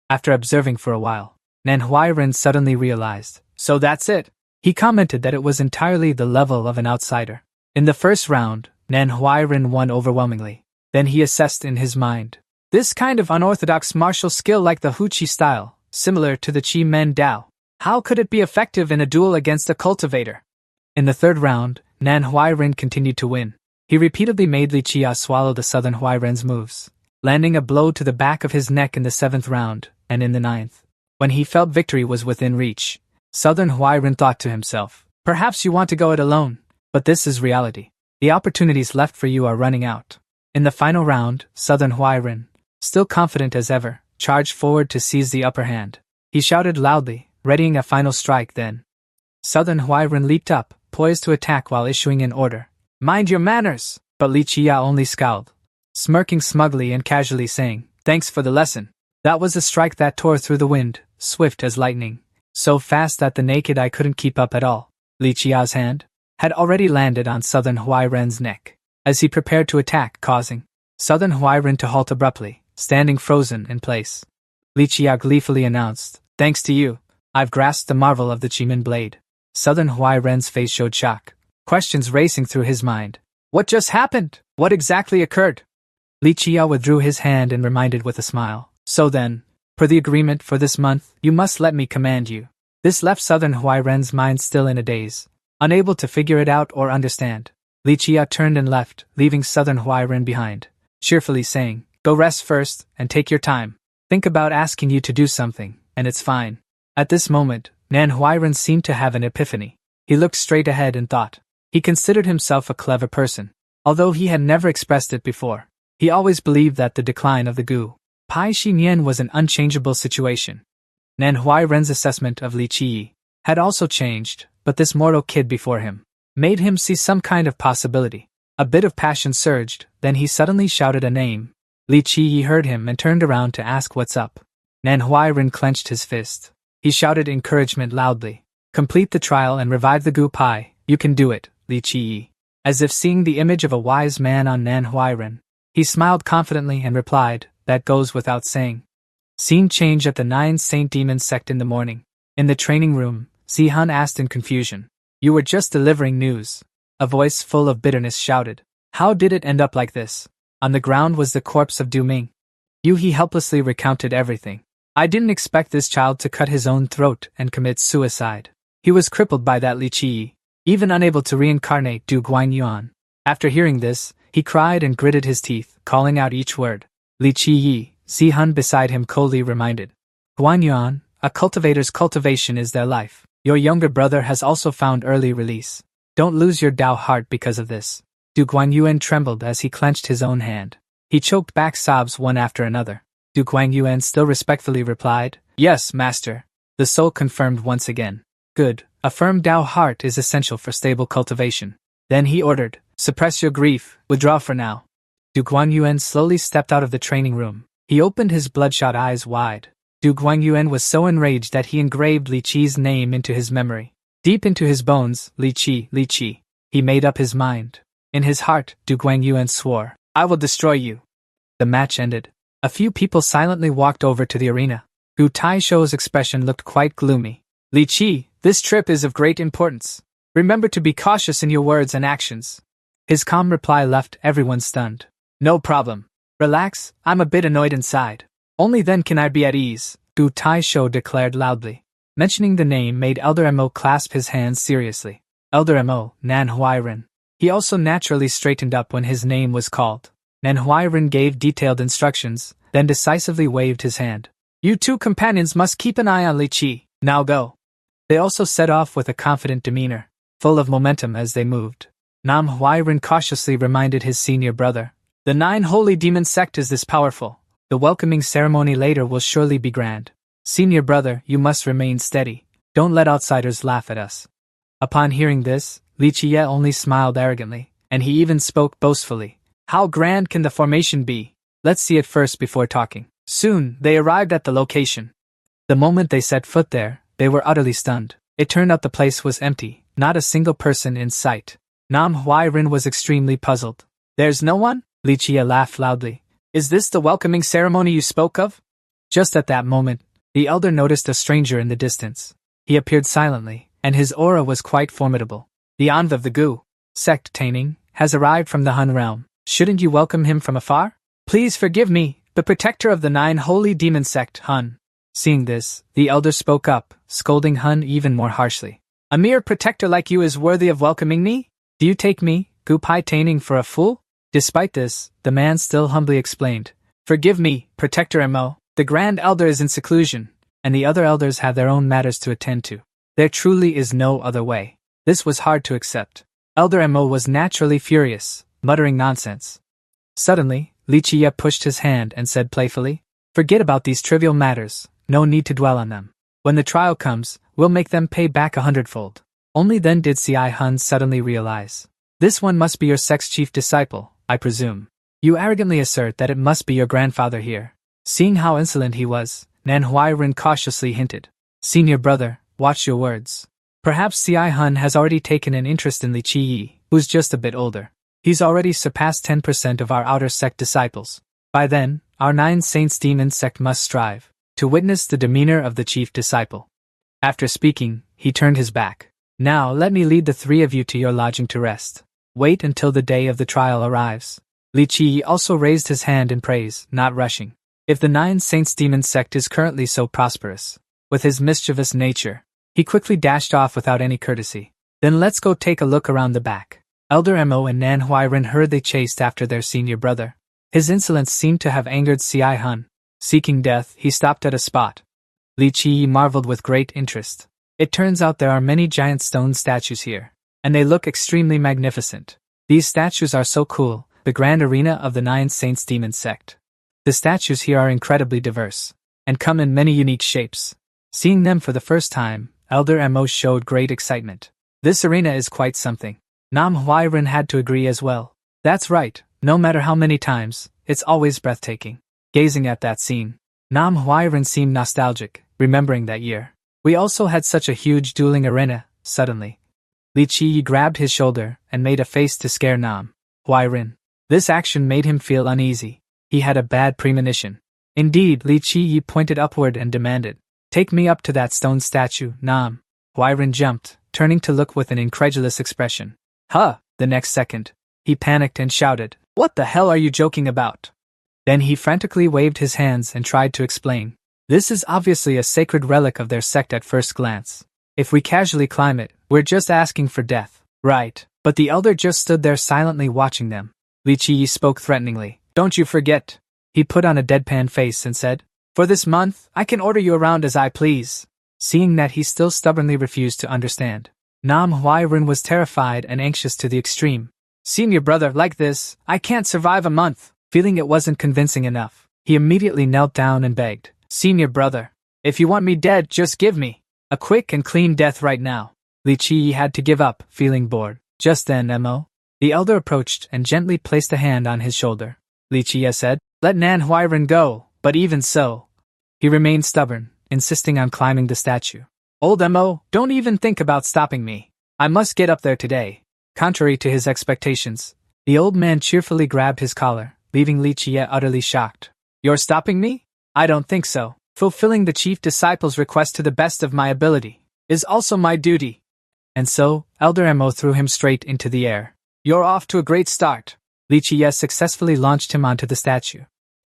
Speaker 1: After observing for a while, Manhwa Recap suddenly realized. So that's it. He commented that it was entirely the level of an outsider. In the first round, Manhwa Recap won overwhelmingly. Then he assessed in his mind. This kind of unorthodox martial skill like the Hu Qi style, similar to the Qi Men Dao. How could it be effective in a duel against a cultivator? In the third round, Manhwa Recap continued to win. He repeatedly made Li Qiye swallow the Southern Huairen's moves, landing a blow to the back of his neck in the 7th round, and in the 9th. When he felt victory was within reach, Southern Huairen thought to himself, perhaps you want to go it alone, but this is reality. The opportunities left for you are running out. In the final round, Southern Huairen, still confident as ever, charged forward to seize the upper hand. He shouted loudly, readying a final strike then. Southern Huairen leaped up, poised to attack while issuing an order. Mind your manners! But Li Qiye only scowled, smirking smugly and casually saying, thanks for the lesson. That was a strike that tore through the wind, swift as lightning, so fast that the naked eye couldn't keep up at all. Li Qiye's hand had already landed on Southern Huairen's neck, as he prepared to attack, causing Southern Huairen to halt abruptly, standing frozen in place. Li Qiye gleefully announced, thanks to you, I've grasped the marvel of the Qimen blade. Southern Huairen's face showed shock, questions racing through his mind. What just happened? What exactly occurred? Li Qiye withdrew his hand and reminded with a smile. So then, per the agreement for this month, you must let me command you. This left Southern Huairen's mind still in a daze, unable to figure it out or understand. Li Qiye turned and left, leaving Southern Huairen behind, cheerfully saying, go rest first, and take your time. Think about asking you to do something, and it's fine. At this moment, Manhwa Recap seemed to have an epiphany. He looked straight ahead and thought. He considered himself a clever person, although he had never expressed it before. He always believed that the decline of the Gu Pai Xinyan was an unchangeable situation. Manhwa Recap's assessment of Li Qiye had also changed, but this mortal kid before him made him see some kind of possibility. A bit of passion surged, then he suddenly shouted a name. Li Qiye heard him and turned around to ask what's up. Manhwa Recap clenched his fist. He shouted encouragement loudly. Complete the trial and revive the Gu Pai. You can do it, Li Qiye. As if seeing the image of a wise man on Manhwa Recap, he smiled confidently and replied, that goes without saying. Scene change at the 9 Saint Demon sect in the morning. In the training room, Zihan asked in confusion. You were just delivering news. A voice full of bitterness shouted. How did it end up like this? On the ground was the corpse of Du Ming. He helplessly recounted everything. I didn't expect this child to cut his own throat and commit suicide. He was crippled by that Li Qiye, even unable to reincarnate Du Guangyuan. After hearing this, he cried and gritted his teeth, calling out each word. Li Qiye, Zihan beside him coldly reminded. Guangyuan, a cultivator's cultivation is their life. Your younger brother has also found early release. Don't lose your Dao heart because of this. Du Guangyuan trembled as he clenched his own hand. He choked back sobs one after another. Du Guangyuan still respectfully replied, Yes, master. The soul confirmed once again. Good, a firm Dao heart is essential for stable cultivation. Then he ordered, Suppress your grief, withdraw for now. Du Guangyuan slowly stepped out of the training room. He opened his bloodshot eyes wide. Du Guangyuan was so enraged that he engraved Li Qi's name into his memory. Deep into his bones, Li Qi, Li Qi. He made up his mind. In his heart, Du Guangyuan swore, I will destroy you. The match ended. A few people silently walked over to the arena. Gu Taishou's expression looked quite gloomy. Li Qi, this trip is of great importance. Remember to be cautious in your words and actions. His calm reply left everyone stunned. No problem. Relax, I'm a bit annoyed inside. Only then can I be at ease, Gu Taishou declared loudly. Mentioning the name made Elder Mo clasp his hands seriously. Elder Mo, Manhwa Recap. He also naturally straightened up when his name was called. Manhwa Recap gave detailed instructions, then decisively waved his hand. You two companions must keep an eye on Li Qi. Now go. They also set off with a confident demeanor, full of momentum as they moved. Nam Hwairen cautiously reminded his senior brother. The 9 holy demon sect is this powerful. The welcoming ceremony later will surely be grand. Senior brother, you must remain steady. Don't let outsiders laugh at us. Upon hearing this, Li Qiye only smiled arrogantly, and he even spoke boastfully. How grand can the formation be? Let's see it first before talking. Soon, they arrived at the location. The moment they set foot there, they were utterly stunned. It turned out the place was empty, not a single person in sight. Nam Hwairen was extremely puzzled. There's no one? Li Qiye laughed loudly. Is this the welcoming ceremony you spoke of? Just at that moment, the elder noticed a stranger in the distance. He appeared silently, and his aura was quite formidable. The Anv of the Gu sect Taining has arrived from the Hun realm. Shouldn't you welcome him from afar? Please forgive me, the protector of the 9 holy demon sect Hun. Seeing this, the elder spoke up, scolding Hun even more harshly. A mere protector like you is worthy of welcoming me? Do you take me, Gu Pai Taining, for a fool? Despite this, the man still humbly explained. Forgive me, Protector Mo. The Grand Elder is in seclusion, and the other elders have their own matters to attend to. There truly is no other way. This was hard to accept. Elder Mo was naturally furious, muttering nonsense. Suddenly, Li Qiye pushed his hand and said playfully, Forget about these trivial matters, no need to dwell on them. When the trial comes, we'll make them pay back 100-fold. Only then did Ci Hun suddenly realize. This one must be your sect's chief disciple, I presume. You arrogantly assert that it must be your grandfather here. Seeing how insolent he was, Nan Hwairen cautiously hinted. Senior brother, watch your words. Perhaps Ci Hun has already taken an interest in Li Qiyi, who's just a bit older. He's already surpassed 10% of our outer sect disciples. By then, our 9 saints demon sect must strive to witness the demeanor of the chief disciple. After speaking, he turned his back. Now let me lead the 3 of you to your lodging to rest. Wait until the day of the trial arrives. Li Qiyi also raised his hand in praise, not rushing. If the 9 saints demon sect is currently so prosperous, with his mischievous nature, he quickly dashed off without any courtesy. Then let's go take a look around the back. Elder Mo and Nan Hwairen hurriedly chased after their senior brother. His insolence seemed to have angered Ci Hun. Seeking death, he stopped at a spot. Li Qiyi marveled with great interest. It turns out there are many giant stone statues here, and they look extremely magnificent. These statues are so cool, the grand arena of the 9 saints demon sect. The statues here are incredibly diverse, and come in many unique shapes. Seeing them for the first time, Elder Mo showed great excitement. This arena is quite something. Nam Hwairen had to agree as well. That's right, no matter how many times, it's always breathtaking. Gazing at that scene, Nam Hwairen seemed nostalgic, remembering that year. We also had such a huge dueling arena. Suddenly, Li Qiyi grabbed his shoulder and made a face to scare Nam Hwairen. This action made him feel uneasy. He had a bad premonition. Indeed, Li Qiyi pointed upward and demanded, Take me up to that stone statue, Nam. Hwairen jumped, turning to look with an incredulous expression. Huh! The next second, he panicked and shouted, What the hell are you joking about? Then he frantically waved his hands and tried to explain. This is obviously a sacred relic of their sect at first glance. If we casually climb it, we're just asking for death. Right. But the elder just stood there silently watching them. Li Qiyi spoke threateningly. Don't you forget. He put on a deadpan face and said, For this month, I can order you around as I please. Seeing that he still stubbornly refused to understand, Nam Hwairen was terrified and anxious to the extreme. Senior brother, like this, I can't survive a month. Feeling it wasn't convincing enough, he immediately knelt down and begged, Senior brother, if you want me dead, just give me a quick and clean death right now. Li Qiyi had to give up, feeling bored. Just then, Mo, the elder approached and gently placed a hand on his shoulder. Li Qiyi said, Let Nan Hwairen go, but even so, he remained stubborn, insisting on climbing the statue. Old Mo, don't even think about stopping me. I must get up there today. Contrary to his expectations, the old man cheerfully grabbed his collar, leaving Li Qiyi utterly shocked. You're stopping me? I don't think so. Fulfilling the chief disciple's request to the best of my ability is also my duty. And so, Elder Mo threw him straight into the air. You're off to a great start. Li Qiyi successfully launched him onto the statue.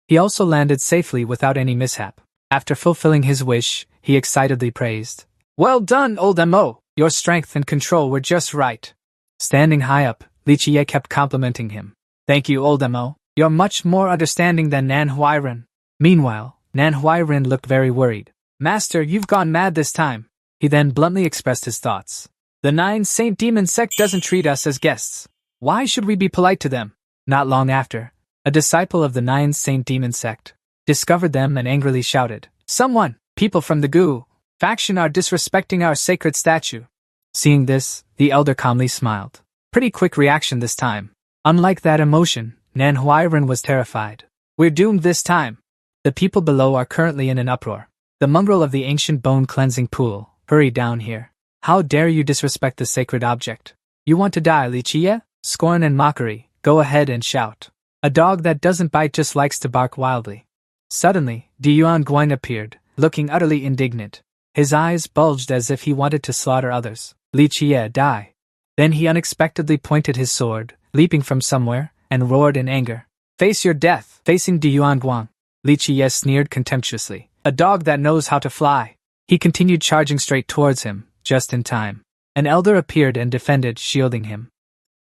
Speaker 1: He also landed safely without any mishap. After fulfilling his wish, he excitedly praised. Well done, old Mo. Your strength and control were just right. Standing high up, Li Qiyi kept complimenting him. Thank you, old Mo. You're much more understanding than Nan Hwairen. Meanwhile, Nan Hwairen looked very worried. Master, you've gone mad this time. He then bluntly expressed his thoughts. The 9 Saint Demon sect doesn't treat us as guests. Why should we be polite to them? Not long after, a disciple of the 9 Saint Demon sect discovered them and angrily shouted, "Someone, people from the Gu faction are disrespecting our sacred statue." Seeing this, the elder calmly smiled. Pretty quick reaction this time. Unlike that emotion, Manhwa was terrified. We're doomed this time. The people below are currently in an uproar. The mongrel of the ancient bone cleansing pool, hurry down here. How dare you disrespect the sacred object? You want to die, Li Qie? Scorn and mockery, go ahead and shout. A dog that doesn't bite just likes to bark wildly. Suddenly, Diyuan Guan appeared, looking utterly indignant. His eyes bulged as if he wanted to slaughter others. Li Qie, die. Then he unexpectedly pointed his sword, leaping from somewhere, and roared in anger. Face your death. Facing Diyuan Guan, Li Qie sneered contemptuously. A dog that knows how to fly. He continued charging straight towards him, just in time. An elder appeared and defended, shielding him.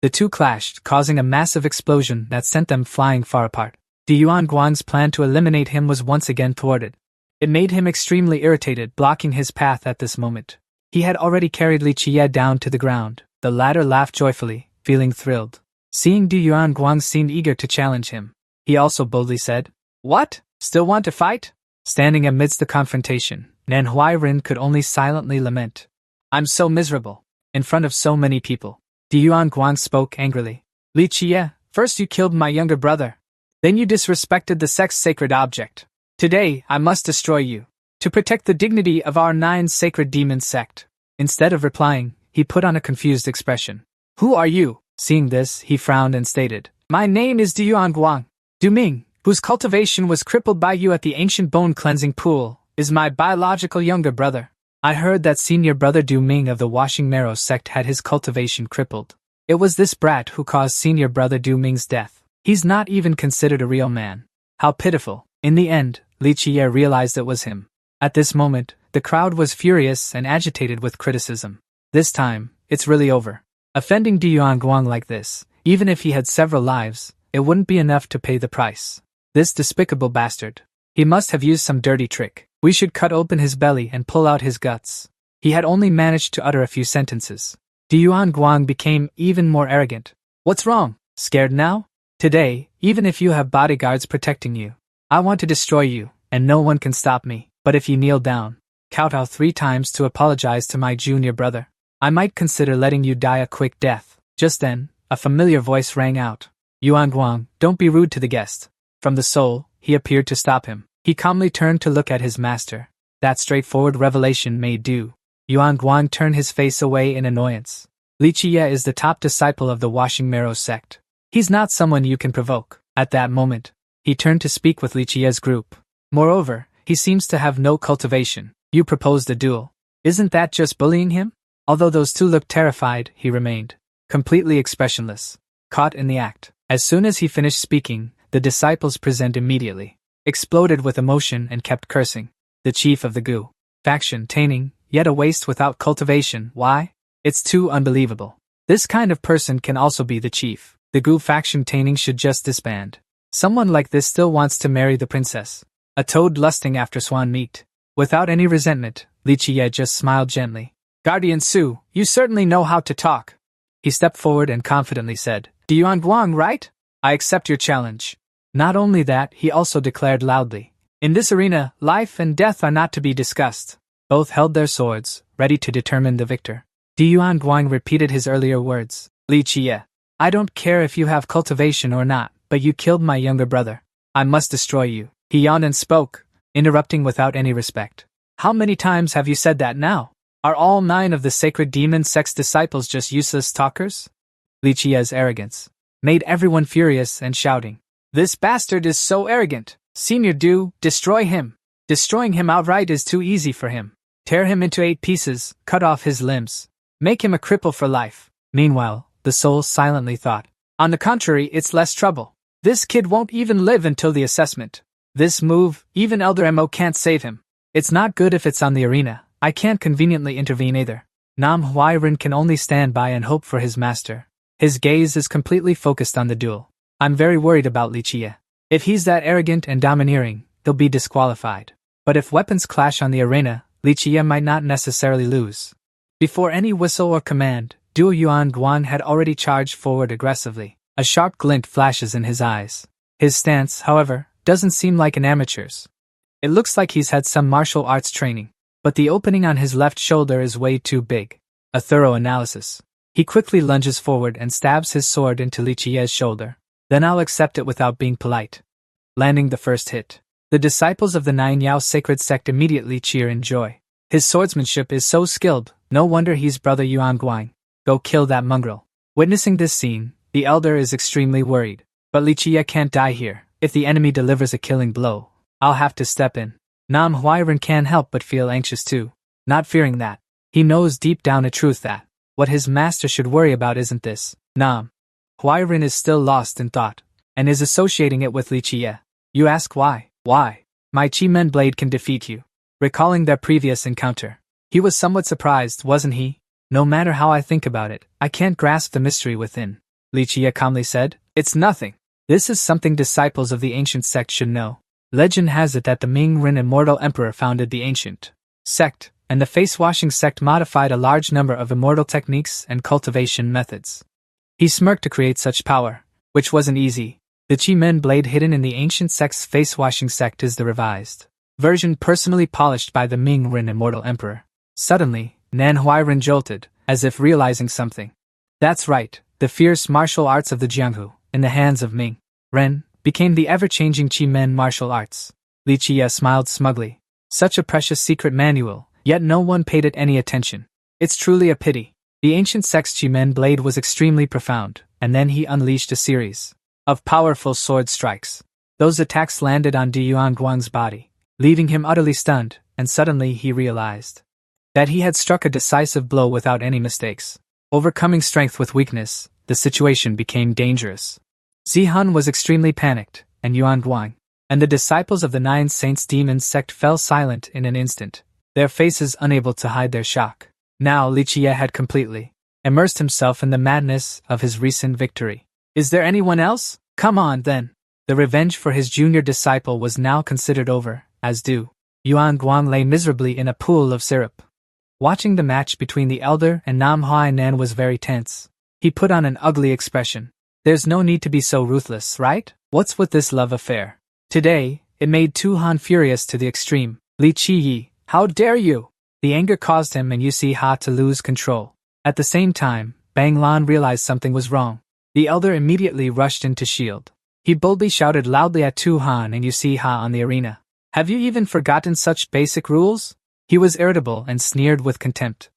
Speaker 1: The two clashed, causing a massive explosion that sent them flying far apart. Diyuan Guan's plan to eliminate him was once again thwarted. It made him extremely irritated, blocking his path at this moment. He had already carried Li Qie down to the ground. The latter laughed joyfully, feeling thrilled. Seeing Diyuan Guan seemed eager to challenge him, he also boldly said, "What? Still want to fight?" Standing amidst the confrontation, Manhwa could only silently lament. "I'm so miserable. In front of so many people." Diyuan Guan spoke angrily. "Li Qie, first you killed my younger brother. Then you disrespected the sect's sacred object. Today, I must destroy you, to protect the dignity of our 9 sacred demon sect." Instead of replying, he put on a confused expression. "Who are you?" Seeing this, he frowned and stated, "My name is Diyuan Guan. Du Ming, whose cultivation was crippled by you at the ancient bone cleansing pool, is my biological younger brother. I heard that senior brother Du Ming of the Washing Marrow sect had his cultivation crippled. It was this brat who caused senior brother Du Ming's death. He's not even considered a real man. How pitiful." In the end, Li Qie realized it was him. At this moment, the crowd was furious and agitated with criticism. This time, it's really over. Offending Diyuan Guan like this, even if he had several lives, it wouldn't be enough to pay the price. This despicable bastard. He must have used some dirty trick. We should cut open his belly and pull out his guts. He had only managed to utter a few sentences. Diyuan Guan became even more arrogant. "What's wrong? Scared now? Today, even if you have bodyguards protecting you, I want to destroy you, and no one can stop me. But if you kneel down, kowtow 3 times to apologize to my junior brother, I might consider letting you die a quick death." Just then, a familiar voice rang out. "Yuan Guang, don't be rude to the guest." From the soul, he appeared to stop him. He calmly turned to look at his master. That straightforward revelation made do. Yuan Guang turned his face away in annoyance. Li Qie is the top disciple of the Washing Marrow sect. He's not someone you can provoke. At that moment, he turned to speak with Li Qie's group. Moreover, he seems to have no cultivation. You proposed a duel. Isn't that just bullying him? Although those two looked terrified, he remained completely expressionless, caught in the act. As soon as he finished speaking, the disciples present immediately exploded with emotion and kept cursing. The chief of the Gu faction, Taining, yet a waste without cultivation. Why? It's too unbelievable. This kind of person can also be the chief. The Gu faction Taining should just disband. Someone like this still wants to marry the princess. A toad lusting after swan meat. Without any resentment, Li Qie just smiled gently. "Guardian Su, you certainly know how to talk." He stepped forward and confidently said, "Diyuan Guang, right? I accept your challenge." Not only that, he also declared loudly, "In this arena, life and death are not to be discussed." Both held their swords, ready to determine the victor. Diyuan Guang repeated his earlier words. "Li Qie, I don't care if you have cultivation or not, but you killed my younger brother. I must destroy you." He yawned and spoke, interrupting without any respect. "How many times have you said that now? Are all 9 of the sacred demon sect's disciples just useless talkers?" Li Qie's arrogance made everyone furious and shouting, "This bastard is so arrogant! Senior Du, destroy him! Destroying him outright is too easy for him. Tear him into 8 pieces, cut off his limbs. Make him a cripple for life." Meanwhile, the soul silently thought, "On the contrary, it's less trouble. This kid won't even live until the assessment. This move, even Elder Mo can't save him. It's not good if it's on the arena. I can't conveniently intervene either." Nam Huairen can only stand by and hope for his master. His gaze is completely focused on the duel. "I'm very worried about Li Qie. If he's that arrogant and domineering, they'll be disqualified. But if weapons clash on the arena, Li Qie might not necessarily lose. Before any whistle or command, Duo Yuan Guan had already charged forward aggressively. A sharp glint flashes in his eyes. His stance, however, doesn't seem like an amateur's. It looks like he's had some martial arts training, but the opening on his left shoulder is way too big. A thorough analysis. He quickly lunges forward and stabs his sword into Li Qie's shoulder. Then I'll accept it without being polite. Landing the first hit. The disciples of the Nine Yao sacred sect immediately cheer in joy. His swordsmanship is so skilled, no wonder he's brother Yuan Guang. Go kill that mongrel. Witnessing this scene, the elder is extremely worried. But Li Qie can't die here. If the enemy delivers a killing blow, I'll have to step in. Nam Huairen can't help but feel anxious too. Not fearing that. He knows deep down a truth that what his master should worry about isn't this. Nam Huairen is still lost in thought, and is associating it with Li Qie. You ask why? Why? My Chi Men blade can defeat you. Recalling their previous encounter, he was somewhat surprised, wasn't he? No matter how I think about it, I can't grasp the mystery within. Li Qie calmly said, it's nothing. This is something disciples of the ancient sect should know. Legend has it that the Ming Ren immortal emperor founded the ancient sect, and the face-washing sect modified a large number of immortal techniques and cultivation methods. He smirked to create such power, which wasn't easy. The Chi Men blade hidden in the ancient sect's face-washing sect is the revised version personally polished by the Ming Ren immortal emperor. Suddenly, Nan Huairen jolted, as if realizing something. That's right, the fierce martial arts of the Jianghu, in the hands of Ming Ren, became the ever-changing Chi Men martial arts. Li Qie smiled smugly. Such a precious secret manual, yet no one paid it any attention. It's truly a pity. The ancient sect's Chi Men blade was extremely profound, and then he unleashed a series of powerful sword strikes. Those attacks landed on Du Yuan Guang's body, leaving him utterly stunned, and suddenly he realized that he had struck a decisive blow without any mistakes. Overcoming strength with weakness, the situation became dangerous. Zihan was extremely panicked, and Yuan Guang, and the disciples of the Nine Saints Demon sect fell silent in an instant, their faces unable to hide their shock. Now Li Qie had completely immersed himself in the madness of his recent victory. Is there anyone else? Come on, then. The revenge for his junior disciple was now considered over, as Du Yuan Guang lay miserably in a pool of syrup. Watching the match between the elder and Nam Huairen was very tense. He put on an ugly expression. There's no need to be so ruthless, right? What's with this love affair? Today, it made Tu Han furious to the extreme. Li Qie, how dare you? The anger caused him and Yusi Ha to lose control. At the same time, Bang Lan realized something was wrong. The elder immediately rushed in to shield. He boldly shouted loudly at Tu Han and Yusi Ha on the arena. Have you even forgotten such basic rules? He was irritable and sneered with contempt.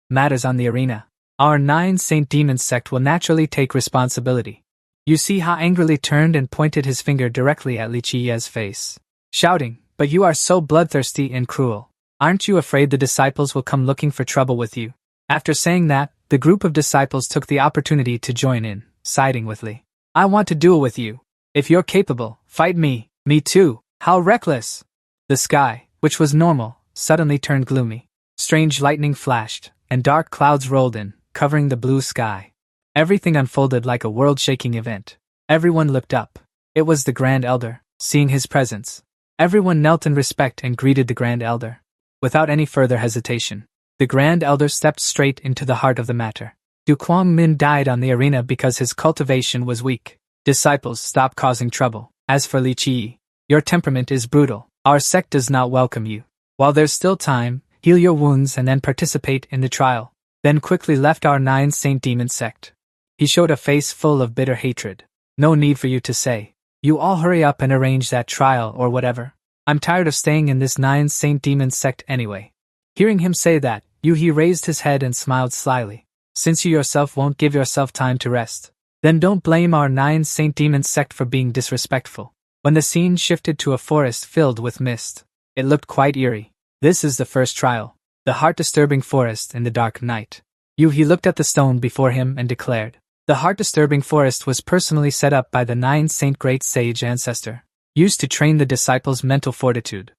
Speaker 1: Matters on the arena. Our Nine Saint Demon sect will naturally take responsibility. Yusi Ha angrily turned and pointed his finger directly at Li Qie's face, shouting, but you are so bloodthirsty and cruel. Aren't you afraid the disciples will come looking for trouble with you? After saying that, the group of disciples took the opportunity to join in, siding with Li. I want to duel with you. If you're capable, fight me. Me too. How reckless! The sky, which was normal, suddenly turned gloomy. Strange lightning flashed, and dark clouds rolled in, covering the blue sky. Everything unfolded like a world-shaking event. Everyone looked up. It was the Grand Elder. Seeing his presence, everyone knelt in respect and greeted the Grand Elder. Without any further hesitation, the Grand Elder stepped straight into the heart of the matter. Du Quang Min died on the arena because his cultivation was weak. Disciples, stop causing trouble. As for Li Qie, your temperament is brutal. Our sect does not welcome you. While there's still time, heal your wounds and then participate in the trial. Then quickly left our Nine Saint Demon sect. He showed a face full of bitter hatred. No need for you to say. You all hurry up and arrange that trial or whatever. I'm tired of staying in this Nine Saint Demon sect anyway. Hearing him say that, He raised his head and smiled slyly. Since you yourself won't give yourself time to rest, then don't blame our Nine Saint Demon sect for being disrespectful. When the scene shifted to a forest filled with mist, it looked quite eerie. This is the first trial. The heart-disturbing forest in the dark night. He looked at the stone before him and declared. The heart-disturbing forest was personally set up by the Nine Saint Great Sage Ancestor, used to train the disciples' mental fortitude.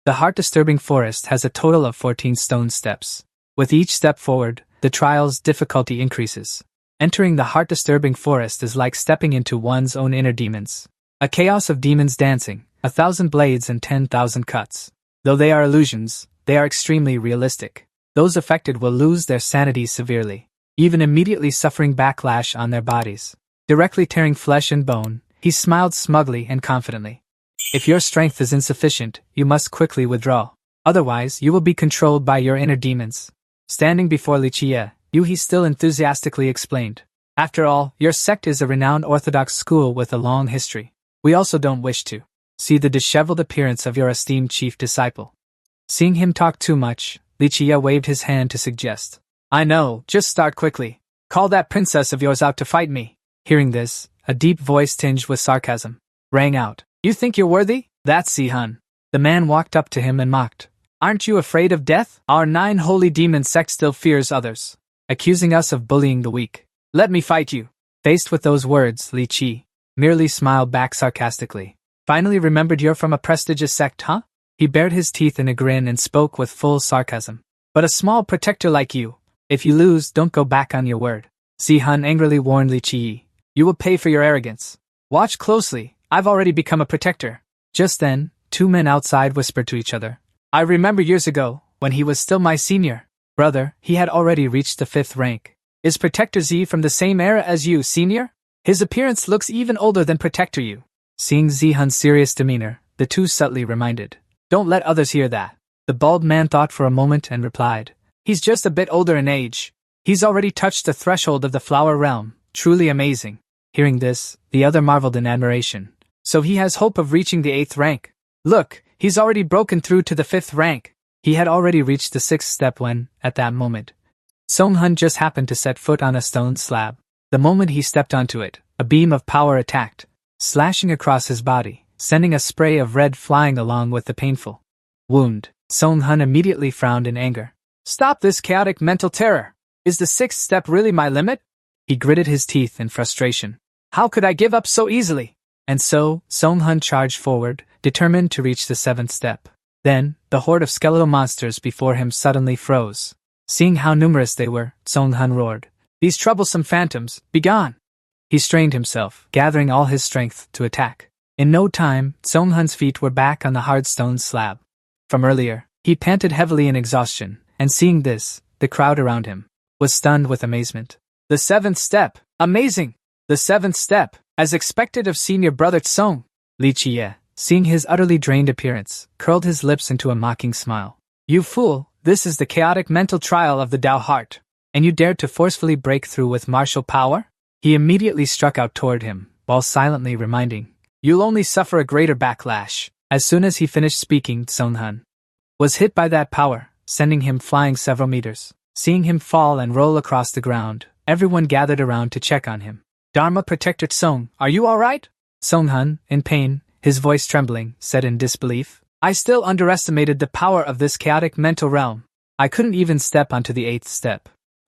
Speaker 1: The heart-disturbing forest has a total of 14 stone steps. With each step forward, the trial's difficulty increases. Entering the heart-disturbing forest is like stepping into one's own inner demons. A chaos of demons dancing, 1,000 blades and 10,000 cuts. Though they are illusions, they are extremely realistic. Those affected will lose their sanity severely, even immediately suffering backlash on their bodies, directly tearing flesh and bone. He smiled smugly and confidently. If your strength is insufficient, you must quickly withdraw. Otherwise, you will be controlled by your inner demons. Standing before Li Qie, he still enthusiastically explained. After all, your sect is a renowned orthodox school with a long history. We also don't wish to see the disheveled appearance of your esteemed chief disciple. Seeing him talk too much, Li Qie waved his hand to suggest. I know, just start quickly. Call that princess of yours out to fight me. Hearing this, a deep voice tinged with sarcasm rang out. You think you're worthy? That's Si-hun. The man walked up to him and mocked. Aren't you afraid of death? Our 9 holy demon sect still fears others, accusing us of bullying the weak. Let me fight you. Faced with those words, Li Qi merely smiled back sarcastically. Finally remembered you're from a prestigious sect, huh? He bared his teeth in a grin and spoke with full sarcasm. But a small protector like you. If you lose, don't go back on your word. Si-hun angrily warned Li Qi. You will pay for your arrogance. Watch closely, I've already become a protector. Just then, 2 men outside whispered to each other. I remember years ago, when he was still my senior brother, he had already reached the 5th rank. Is Protector Z from the same era as you, senior? His appearance looks even older than Protector Yu. Seeing Zi-hun's serious demeanor, the two subtly reminded. Don't let others hear that. The bald man thought for a moment and replied. He's just a bit older in age. He's already touched the threshold of the flower realm. Truly amazing. Hearing this, the other marveled in admiration. So he has hope of reaching the 8th rank. Look, he's already broken through to the 5th rank. He had already reached the 6th step when, at that moment, Song-hun just happened to set foot on a stone slab. The moment he stepped onto it, a beam of power attacked, slashing across his body, sending a spray of red flying along with the painful wound. Song-hun immediately frowned in anger. Stop this chaotic mental terror! Is the 6th step really my limit? He gritted his teeth in frustration. How could I give up so easily? And so, Song-hun charged forward, determined to reach the 7th step. Then, the horde of skeletal monsters before him suddenly froze. Seeing how numerous they were, Song-hun roared. These troublesome phantoms, begone! He strained himself, gathering all his strength to attack. In no time, Song-hun's feet were back on the hard stone slab. From earlier, he panted heavily in exhaustion, and seeing this, the crowd around him was stunned with amazement. The 7th step! Amazing! The 7th step, as expected of senior brother Song. Li Qie, seeing his utterly drained appearance, curled his lips into a mocking smile. You fool, this is the chaotic mental trial of the Tao heart, and you dared to forcefully break through with martial power? He immediately struck out toward him, while silently reminding, you'll only suffer a greater backlash. As soon as he finished speaking, Song-hun was hit by that power, sending him flying several meters. Seeing him fall and roll across the ground, everyone gathered around to check on him. Dharma Protector Song, are you alright? Song-hun, in pain, his voice trembling, said in disbelief. I still underestimated the power of this chaotic mental realm. I couldn't even step onto the 8th step.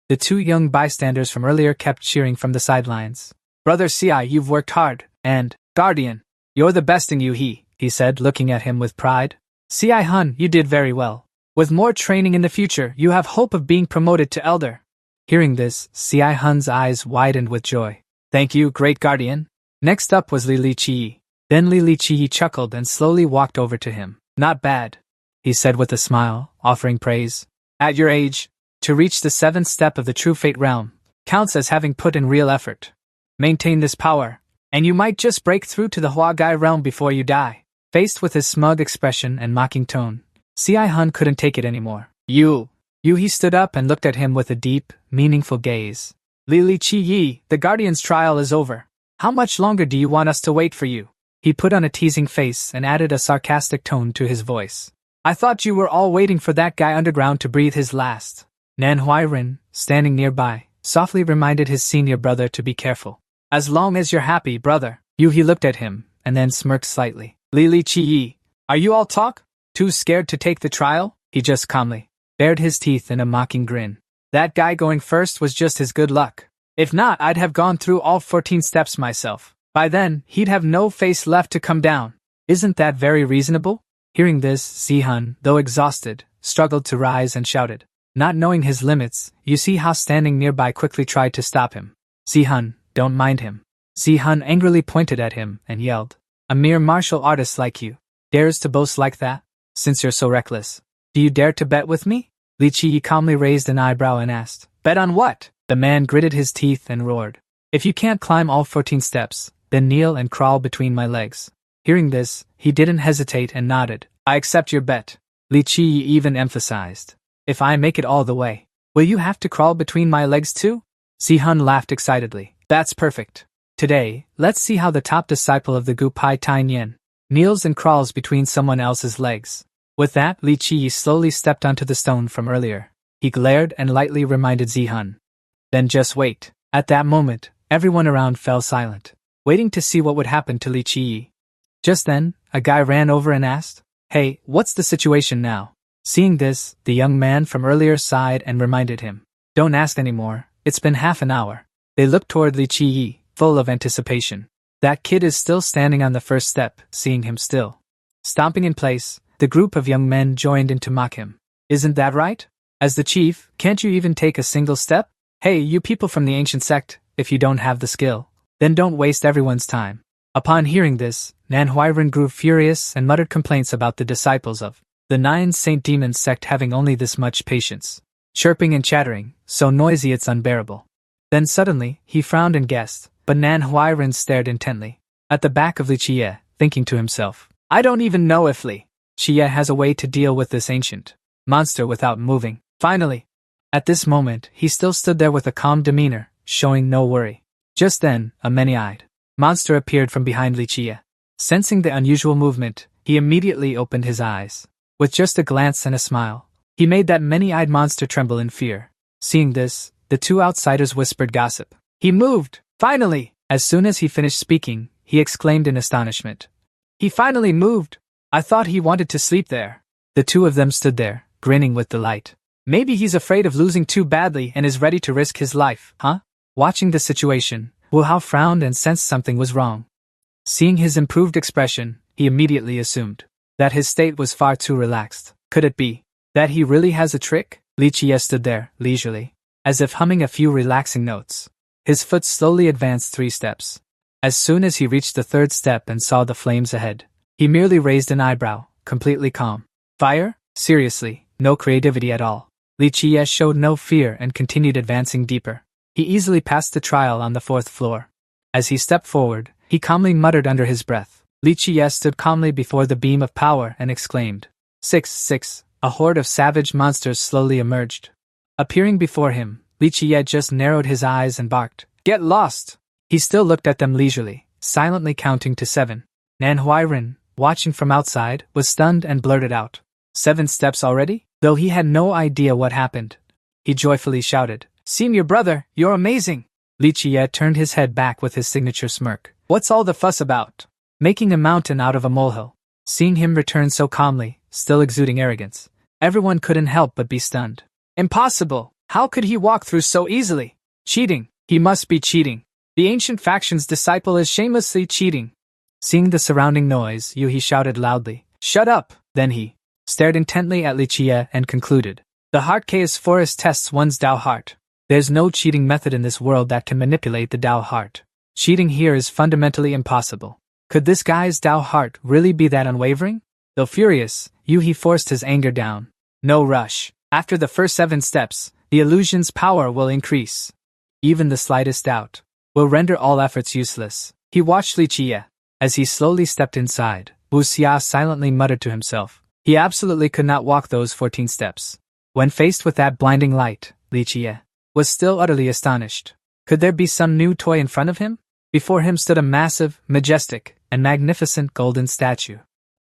Speaker 1: The 2 young bystanders from earlier kept cheering from the sidelines. Brother Ci, you've worked hard, and, Guardian, you're the best in Yu he said, looking at him with pride. Ci-hun, you did very well. With more training in the future, you have hope of being promoted to Elder. Hearing this, Ci-hun's eyes widened with joy. Thank you, great guardian. Next up was Li Qi. Then Li Qi chuckled and slowly walked over to him. Not bad, he said with a smile, offering praise. At your age, to reach the 7th step of the true fate realm, counts as having put in real effort. Maintain this power, and you might just break through to the Huagai realm before you die. Faced with his smug expression and mocking tone, Ci-hun couldn't take it anymore. He stood up and looked at him with a deep, meaningful gaze. Li Qi, the Guardian's trial is over. How much longer do you want us to wait for you? He put on a teasing face and added a sarcastic tone to his voice. I thought you were all waiting for that guy underground to breathe his last. Manhwa Recap, standing nearby, softly reminded his senior brother to be careful. As long as you're happy, brother. He looked at him, and then smirked slightly. Li Qi, are you all talk? Too scared to take the trial? He just calmly bared his teeth in a mocking grin. That guy going first was just his good luck. If not, I'd have gone through all 14 steps myself. By then, he'd have no face left to come down. Isn't that very reasonable? Hearing this, Si-hun, though exhausted, struggled to rise and shouted. Not knowing his limits, you see how standing nearby quickly tried to stop him. Si-hun, don't mind him. Si-hun angrily pointed at him and yelled. A mere martial artist like you dares to boast like that? Since you're so reckless, Do you dare to bet with me? Li Qiyi calmly raised an eyebrow and asked. Bet on what? The man gritted his teeth and roared. If you can't climb all 14 steps, then kneel and crawl between my legs. Hearing this, he didn't hesitate and nodded. I accept your bet. Li Qiyi even emphasized. If I make it all the way, will you have to crawl between my legs too? Zihun laughed excitedly. That's perfect. Today, let's see how the top disciple of the Gu Pai Tainyan kneels and crawls between someone else's legs. With that, Li Qiyi slowly stepped onto the stone from earlier. He glared and lightly reminded Zihun. Then just wait. At that moment, everyone around fell silent, waiting to see what would happen to Li Qiyi. Just then, a guy ran over and asked, Hey, what's the situation now? Seeing this, the young man from earlier sighed and reminded him. Don't ask anymore, it's been half an hour. They looked toward Li Qiyi, full of anticipation. That kid is still standing on the first step, seeing him still stomping in place, the group of young men joined in to mock him. Isn't that right? As the chief, can't you even take a single step? Hey, you people from the ancient sect, if you don't have the skill, then don't waste everyone's time. Upon hearing this, Manhwa grew furious and muttered complaints about the disciples of the 9 Saint Demon sect having only this much patience. Chirping and chattering, so noisy it's unbearable. Then suddenly, he frowned and guessed, but Manhwa stared intently at the back of Li Qiyi, thinking to himself, I don't even know if Li Qiyi has a way to deal with this ancient monster without moving. Finally, at this moment, he still stood there with a calm demeanor, showing no worry. Just then, a many-eyed monster appeared from behind Li Qiyi. Sensing the unusual movement, he immediately opened his eyes. With just a glance and a smile, he made that many-eyed monster tremble in fear. Seeing this, the two outsiders whispered gossip. He moved! Finally! As soon as he finished speaking, he exclaimed in astonishment. He finally moved! I thought he wanted to sleep there. The two of them stood there, grinning with delight. Maybe he's afraid of losing too badly and is ready to risk his life, huh? Watching the situation, Wu Hao frowned and sensed something was wrong. Seeing his improved expression, he immediately assumed that his state was far too relaxed. Could it be that he really has a trick? Li Qiyi stood there, leisurely, as if humming a few relaxing notes. His foot slowly advanced 3 steps. As soon as he reached the 3rd step and saw the flames ahead, he merely raised an eyebrow, completely calm. Fire? Seriously, no creativity at all. Li Qiyi showed no fear and continued advancing deeper. He easily passed the trial on the 4th floor. As he stepped forward, he calmly muttered under his breath. Li Qiyi stood calmly before the beam of power and exclaimed, 6. A horde of savage monsters slowly emerged. Appearing before him, Li Qiyi just narrowed his eyes and barked, Get lost! He still looked at them leisurely, silently counting to 7. Manhwa, watching from outside, was stunned and blurted out, 7 steps already? Though he had no idea what happened, he joyfully shouted, Senior brother, you're amazing! Li Qiyi turned his head back with his signature smirk. What's all the fuss about? Making a mountain out of a molehill. Seeing him return so calmly, still exuding arrogance, everyone couldn't help but be stunned. Impossible! How could he walk through so easily? Cheating! He must be cheating! The ancient faction's disciple is shamelessly cheating! Seeing the surrounding noise, Yu He shouted loudly, Shut up! Then he stared intently at Li Qiyi and concluded, The heart chaos forest tests one's Dao heart. There's no cheating method in this world that can manipulate the Dao heart. Cheating here is fundamentally impossible. Could this guy's Dao heart really be that unwavering? Though furious, Yu He forced his anger down. No rush. After the first 7 steps, the illusion's power will increase. Even the slightest doubt will render all efforts useless. He watched Li Qiyi. As he slowly stepped inside, Wu Xia silently muttered to himself. He absolutely could not walk those 14 steps. When faced with that blinding light, Li Qiyi was still utterly astonished. Could there be some new toy in front of him? Before him stood a massive, majestic, and magnificent golden statue.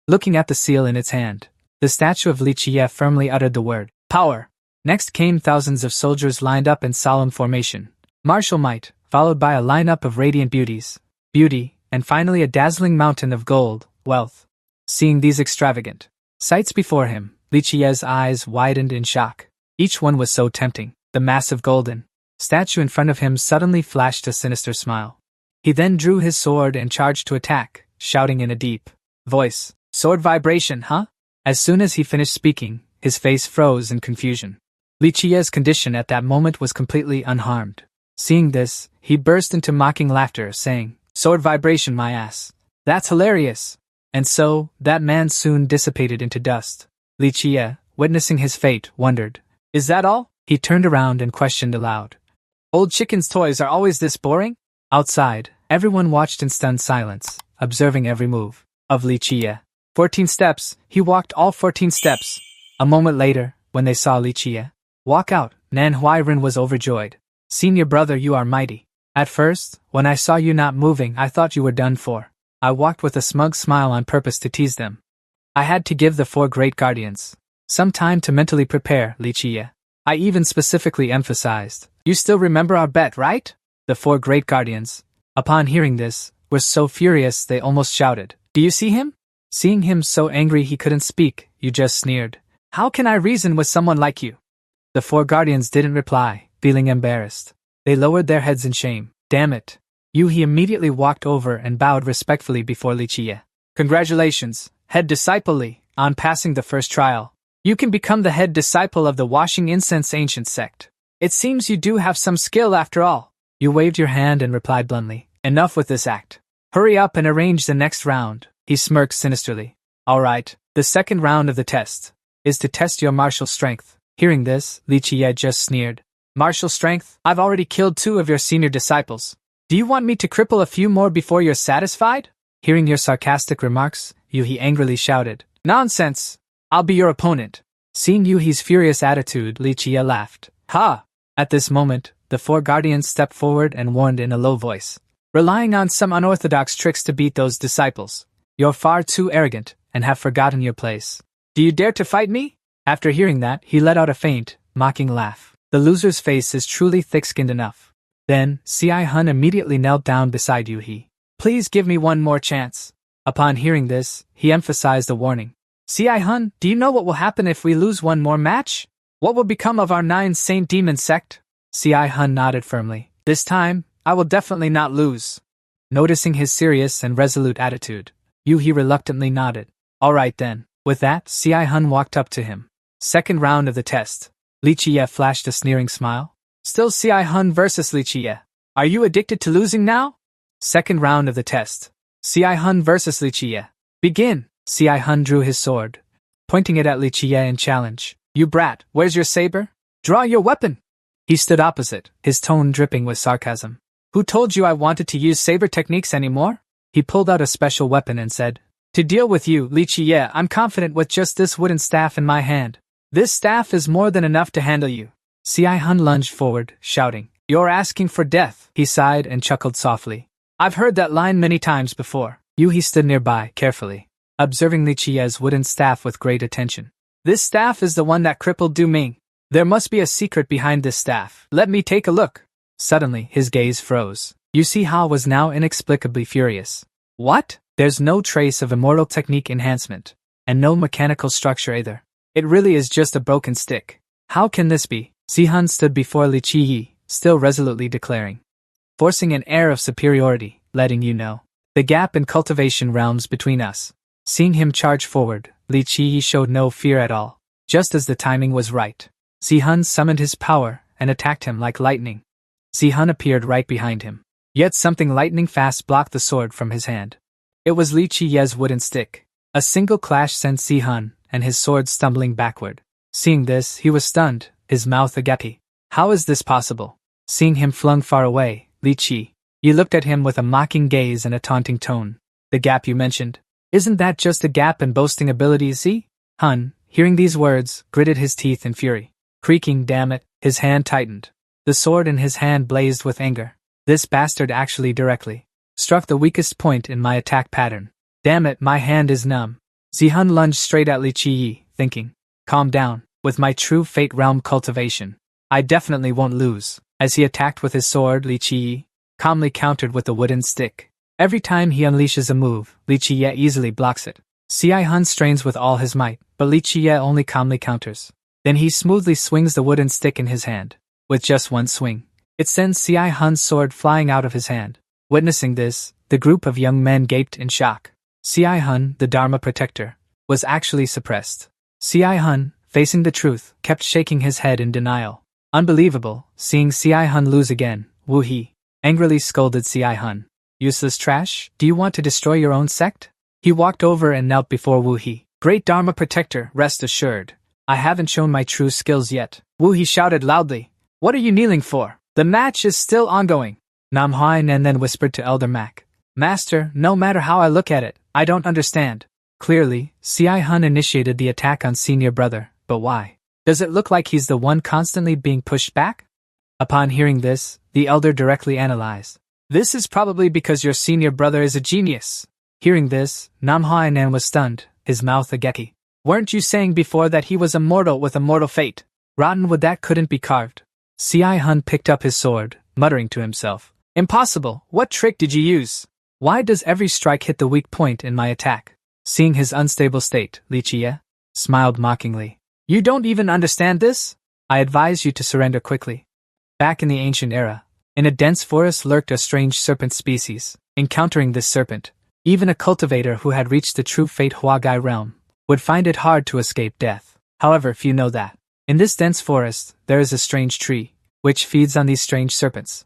Speaker 1: Looking at the seal in its hand, the statue of Li Qiyi firmly uttered the word, Power! Next came thousands of soldiers lined up in solemn formation. Martial might, followed by a lineup of radiant beauty, and finally a dazzling mountain of gold, wealth. Seeing these extravagant sights before him, Li Qiyi's eyes widened in shock. Each one was so tempting. The massive golden statue in front of him suddenly flashed a sinister smile. He then drew his sword and charged to attack, shouting in a deep voice, Sword vibration, huh? As soon as he finished speaking, his face froze in confusion. Li Qiyi's condition at that moment was completely unharmed. Seeing this, he burst into mocking laughter, saying, Sword vibration, my ass. That's hilarious. And so, that man soon dissipated into dust. Li Qiyi, witnessing his fate, wondered. Is that all? He turned around and questioned aloud. Old chicken's toys are always this boring? Outside, everyone watched in stunned silence, observing every move of Li Qie. 14 steps, he walked all 14 steps. A moment later, when they saw Li Qie walk out, Manhwa Recap was overjoyed. Senior brother, you are mighty. At first, when I saw you not moving, I thought you were done for. I walked with a smug smile on purpose to tease them. I had to give the 4 great guardians some time to mentally prepare, Li Qie. I even specifically emphasized, you still remember our bet, right? The 4 great guardians, upon hearing this, were so furious they almost shouted. Do you see him? Seeing him so angry he couldn't speak, you just sneered. How can I reason with someone like you? The 4 guardians didn't reply, feeling embarrassed. They lowered their heads in shame. Damn it. He immediately walked over and bowed respectfully before Li Qie. Congratulations, head disciple Li, on passing the first trial. You can become the head disciple of the Washing Incense Ancient Sect. It seems you do have some skill after all. You waved your hand and replied bluntly. Enough with this act. Hurry up and arrange the next round. He smirked sinisterly. Alright, the second round of the test is to test your martial strength. Hearing this, Li Qie just sneered. Martial strength? I've already killed 2 of your senior disciples. Do you want me to cripple a few more before you're satisfied? Hearing your sarcastic remarks, He angrily shouted. Nonsense! I'll be your opponent. Seeing Yuhi's furious attitude, Li Qie laughed. Ha! At this moment, the 4 guardians stepped forward and warned in a low voice. Relying on some unorthodox tricks to beat those disciples. You're far too arrogant, and have forgotten your place. Do you dare to fight me? After hearing that, he let out a faint, mocking laugh. The loser's face is truly thick-skinned enough. Then, Cai Hun immediately knelt down beside Yuhi. Please give me one more chance. Upon hearing this, he emphasized a warning. Cai Hun, do you know what will happen if we lose one more match? What will become of our 9 Saint Demon sect? Cai Hun nodded firmly. This time, I will definitely not lose. Noticing his serious and resolute attitude, Yuhi reluctantly nodded. Alright then. With that, Cai Hun walked up to him. Second round of the test. Li Qie flashed a sneering smile. Still Cai Hun versus Li Qie. Are you addicted to losing now? Second round of the test. Cai Hun versus Li Qie. Begin! Cai Hun drew his sword, pointing it at Li Qie in challenge. You brat, where's your saber? Draw your weapon! He stood opposite, his tone dripping with sarcasm. Who told you I wanted to use saber techniques anymore? He pulled out a special weapon and said, To deal with you, Li Qie, I'm confident with just this wooden staff in my hand. This staff is more than enough to handle you. Cai Hun lunged forward, shouting, You're asking for death. He sighed and chuckled softly. I've heard that line many times before. Yuhi stood nearby, carefully, observing Li Qie's wooden staff with great attention. This staff is the one that crippled Du Ming. There must be a secret behind this staff. Let me take a look. Suddenly, his gaze froze. Yu Sihao was now inexplicably furious. What? There's no trace of immortal technique enhancement, and no mechanical structure either. It really is just a broken stick. How can this be? Sihun stood before Li Qie, still resolutely declaring, forcing an air of superiority, letting you know the gap in cultivation realms between us. Seeing him charge forward, Li Qie showed no fear at all. Just as the timing was right, Sihun summoned his power and attacked him like lightning. Sihun appeared right behind him. Yet something lightning fast blocked the sword from his hand. It was Li Qie's wooden stick. A single clash sent Sihun and his sword stumbling backward. Seeing this, he was stunned, his mouth agape. How is this possible? Seeing him flung far away, Li Qie looked at him with a mocking gaze and a taunting tone. The gap you mentioned. Isn't that just a gap in boasting abilities? Hun, hearing these words, gritted his teeth in fury. Creaking, damn it, his hand tightened. The sword in his hand blazed with anger. This bastard actually directly struck the weakest point in my attack pattern. Damn it, my hand is numb. Zihun lunged straight at Li Qie, thinking, calm down, with my true fate realm cultivation, I definitely won't lose. As he attacked with his sword, Li Qie calmly countered with the wooden stick. Every time he unleashes a move, Li Qie easily blocks it. Cai Hun strains with all his might, but Li Qie only calmly counters. Then he smoothly swings the wooden stick in his hand. With just one swing, it sends Cai Hun's sword flying out of his hand. Witnessing this, the group of young men gaped in shock. Cai Hun, the Dharma protector, was actually suppressed. Cai Hun, facing the truth, kept shaking his head in denial. Unbelievable, seeing Cai Hun lose again, Wu He angrily scolded Cai Hun. Useless trash, do you want to destroy your own sect? He walked over and knelt before Wu He. Great Dharma protector, rest assured, I haven't shown my true skills yet. Wu He shouted loudly. What are you kneeling for? The match is still ongoing. Namhwa Nen then whispered to Elder Mac. Master, no matter how I look at it, I don't understand. Clearly, Si Hun initiated the attack on senior brother, but why? Does it look like he's the one constantly being pushed back? Upon hearing this, the elder directly analyzed. This is probably because your senior brother is a genius. Hearing this, Namhwa Nen was stunned, his mouth ageki. Weren't you saying before that he was a mortal with a mortal fate? Rotten would that couldn't be carved. Si Hun picked up his sword, muttering to himself. Impossible, what trick did you use? Why does every strike hit the weak point in my attack? Seeing his unstable state, Li Jie smiled mockingly. You don't even understand this? I advise you to surrender quickly. Back in the ancient era, in a dense forest lurked a strange serpent species. Encountering this serpent, even a cultivator who had reached the true fate Huagai realm would find it hard to escape death. However, few know that. In this dense forest, there is a strange tree, which feeds on these strange serpents.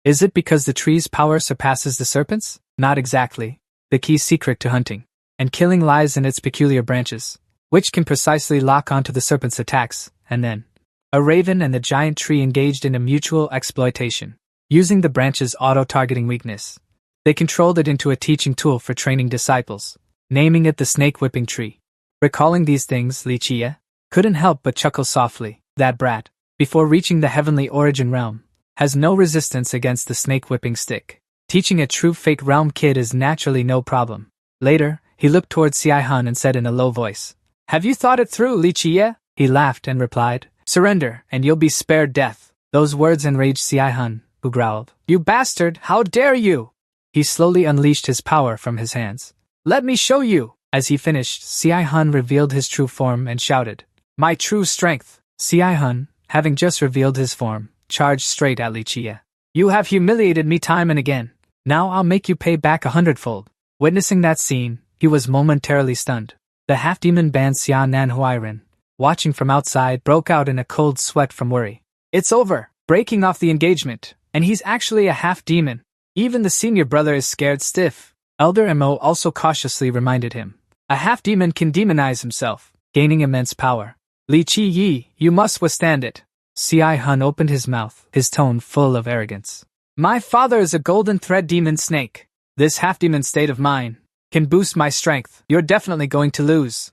Speaker 1: Is it because the tree's power surpasses the serpent's? Not exactly. The key secret to hunting and killing lies in its peculiar branches, which can precisely lock onto the serpent's attacks, and then a raven and the giant tree engaged in a mutual exploitation. Using the branch's auto-targeting weakness, they controlled it into a teaching tool for training disciples, naming it the snake-whipping tree. Recalling these things, Li Jie couldn't help but chuckle softly. That brat, before reaching the heavenly origin realm, has no resistance against the snake-whipping stick. Teaching a true fate realm kid is naturally no problem. Later, he looked towards Si Hun and said in a low voice, Have you thought it through, Li Jie? He laughed and replied, Surrender, and you'll be spared death. Those words enraged Si Hun, who growled, You bastard, how dare you! He slowly unleashed his power from his hands. Let me show you! As he finished, Si Hun revealed his true form and shouted, My true strength! Si Hun, having just revealed his form, charged straight at Li Jie. You have humiliated me time and again. Now I'll make you pay back 100-fold. Witnessing that scene, he was momentarily stunned. The half-demon band Xia Nan Huairen, watching from outside, broke out in a cold sweat from worry. It's over, breaking off the engagement, and he's actually a half-demon. Even the senior brother is scared stiff. Elder Mo also cautiously reminded him. A half-demon can demonize himself, gaining immense power. Li Qi, you must withstand it. Si Hun opened his mouth, his tone full of arrogance. My father is a golden thread demon snake. This half-demon state of mine can boost my strength. You're definitely going to lose.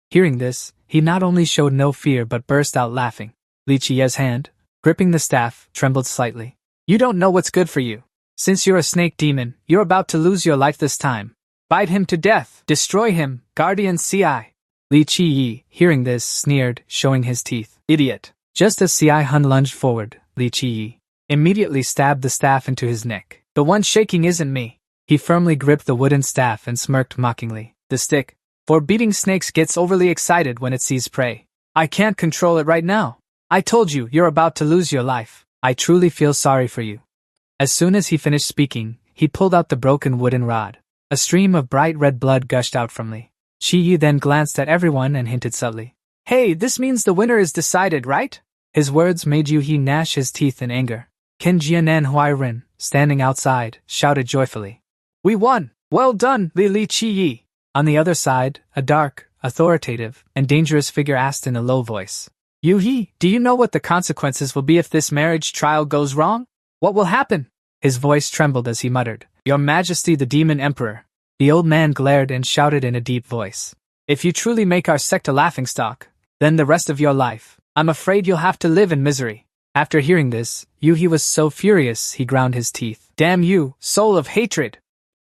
Speaker 1: Hearing this, he not only showed no fear but burst out laughing. Li Jie's hand, gripping the staff, trembled slightly. You don't know what's good for you. Since you're a snake demon, you're about to lose your life this time. Bite him to death. Destroy him, Guardian Ci. Li Qi, hearing this, sneered, showing his teeth. Idiot. Just as Si Hun lunged forward, Li Qi immediately stabbed the staff into his neck. The one shaking isn't me. He firmly gripped the wooden staff and smirked mockingly. The stick, for beating snakes, gets overly excited when it sees prey. I can't control it right now. I told you, you're about to lose your life. I truly feel sorry for you. As soon as he finished speaking, he pulled out the broken wooden rod. A stream of bright red blood gushed out from Li Qi, then glanced at everyone and hinted subtly. Hey, this means the winner is decided, right? His words made Yu He gnash his teeth in anger. Ken Jianan Huairen, standing outside, shouted joyfully. We won! Well done, Li Qi! On the other side, a dark, authoritative, and dangerous figure asked in a low voice. Yu He, do you know what the consequences will be if this marriage trial goes wrong? What will happen? His voice trembled as he muttered. Your Majesty the Demon Emperor. The old man glared and shouted in a deep voice. If you truly make our sect a laughingstock, then the rest of your life, I'm afraid you'll have to live in misery. After hearing this, Yu He was so furious he ground his teeth. Damn you, soul of hatred!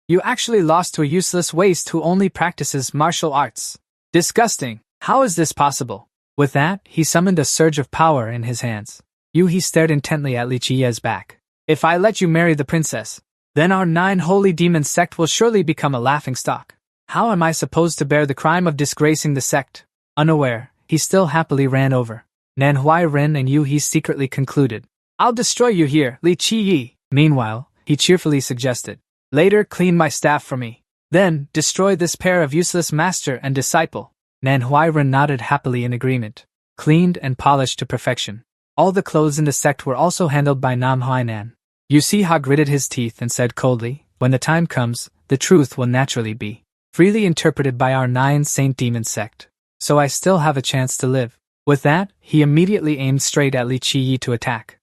Speaker 1: You actually lost to a useless waste who only practices martial arts. Disgusting! How is this possible? With that, he summoned a surge of power in his hands. Yu He stared intently at Li Jie's back. If I let you marry the princess, then our 9 holy demon sect will surely become a laughingstock. How am I supposed to bear the crime of disgracing the sect? Unaware, he still happily ran over. Nan Huairen and Yu He secretly concluded. I'll destroy you here, Li Qi. Meanwhile, he cheerfully suggested. Later, clean my staff for me. Then, destroy this pair of useless master and disciple. Nan Huairen nodded happily in agreement. Cleaned and polished to perfection. All the clothes in the sect were also handled by Nam Huainan. Yu Ha gritted his teeth and said coldly, when the time comes, the truth will naturally be freely interpreted by our 9 saint demon sect. So I still have a chance to live. With that, he immediately aimed straight at Li Qiyi to attack.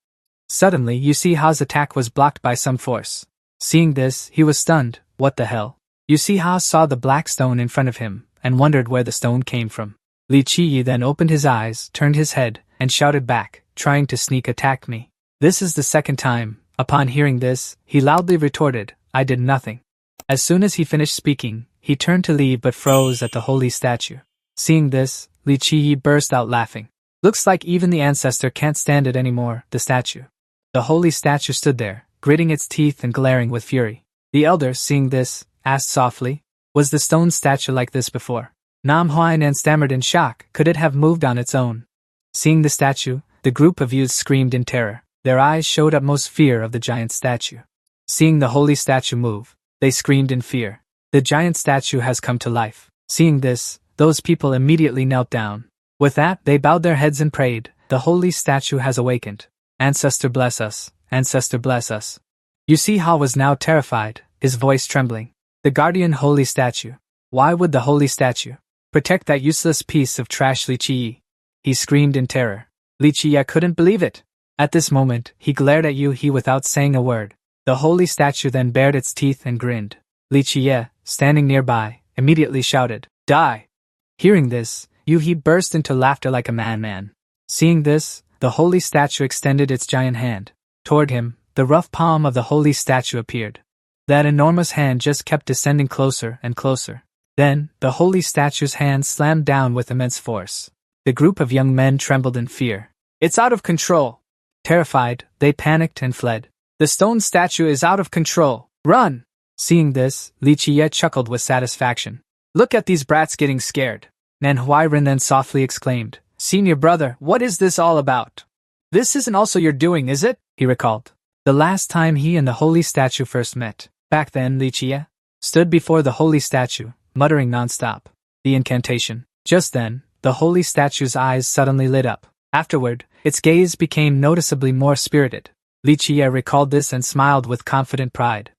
Speaker 1: Suddenly, Yu Ha's attack was blocked by some force. Seeing this, he was stunned. What the hell? Yu Ha saw the black stone in front of him, and wondered where the stone came from. Li Qiyi then opened his eyes, turned his head, and shouted back, trying to sneak attack me. This is the second time. Upon hearing this, he loudly retorted, I did nothing. As soon as he finished speaking, he turned to leave but froze at the holy statue. Seeing this, Li Qiyi burst out laughing. Looks like even the ancestor can't stand it anymore, the statue. The holy statue stood there, gritting its teeth and glaring with fury. The elder, seeing this, asked softly, was the stone statue like this before? Nam Hwainan stammered in shock, could it have moved on its own? Seeing the statue, the group of youths screamed in terror. Their eyes showed utmost fear of the giant statue. Seeing the holy statue move, they screamed in fear. The giant statue has come to life. Seeing this, those people immediately knelt down. With that, they bowed their heads and prayed, the holy statue has awakened. Ancestor bless us, ancestor bless us. Yu Ha was now terrified, his voice trembling. The guardian holy statue. Why would the holy statue protect that useless piece of trash Li Qiyi? He screamed in terror. Li Qiyi couldn't believe it. At this moment, he glared at Yu without saying a word. The holy statue then bared its teeth and grinned. Li Qiyi, standing nearby, immediately shouted, Die! Hearing this, Yu burst into laughter like a madman. Seeing this, the holy statue extended its giant hand. Toward him, the rough palm of the holy statue appeared. That enormous hand just kept descending closer and closer. Then, the holy statue's hand slammed down with immense force. The group of young men trembled in fear. It's out of control! Terrified, they panicked and fled. The stone statue is out of control. Run! Seeing this, Li Qiyi chuckled with satisfaction. Look at these brats getting scared. Nan Huairen then softly exclaimed, Senior brother, what is this all about? This isn't also your doing, is it? He recalled. The last time he and the holy statue first met. Back then, Li Qiyi stood before the holy statue, muttering non-stop. The incantation. Just then, the holy statue's eyes suddenly lit up. Afterward, its gaze became noticeably more spirited. Li Qiyi recalled this and smiled with confident pride.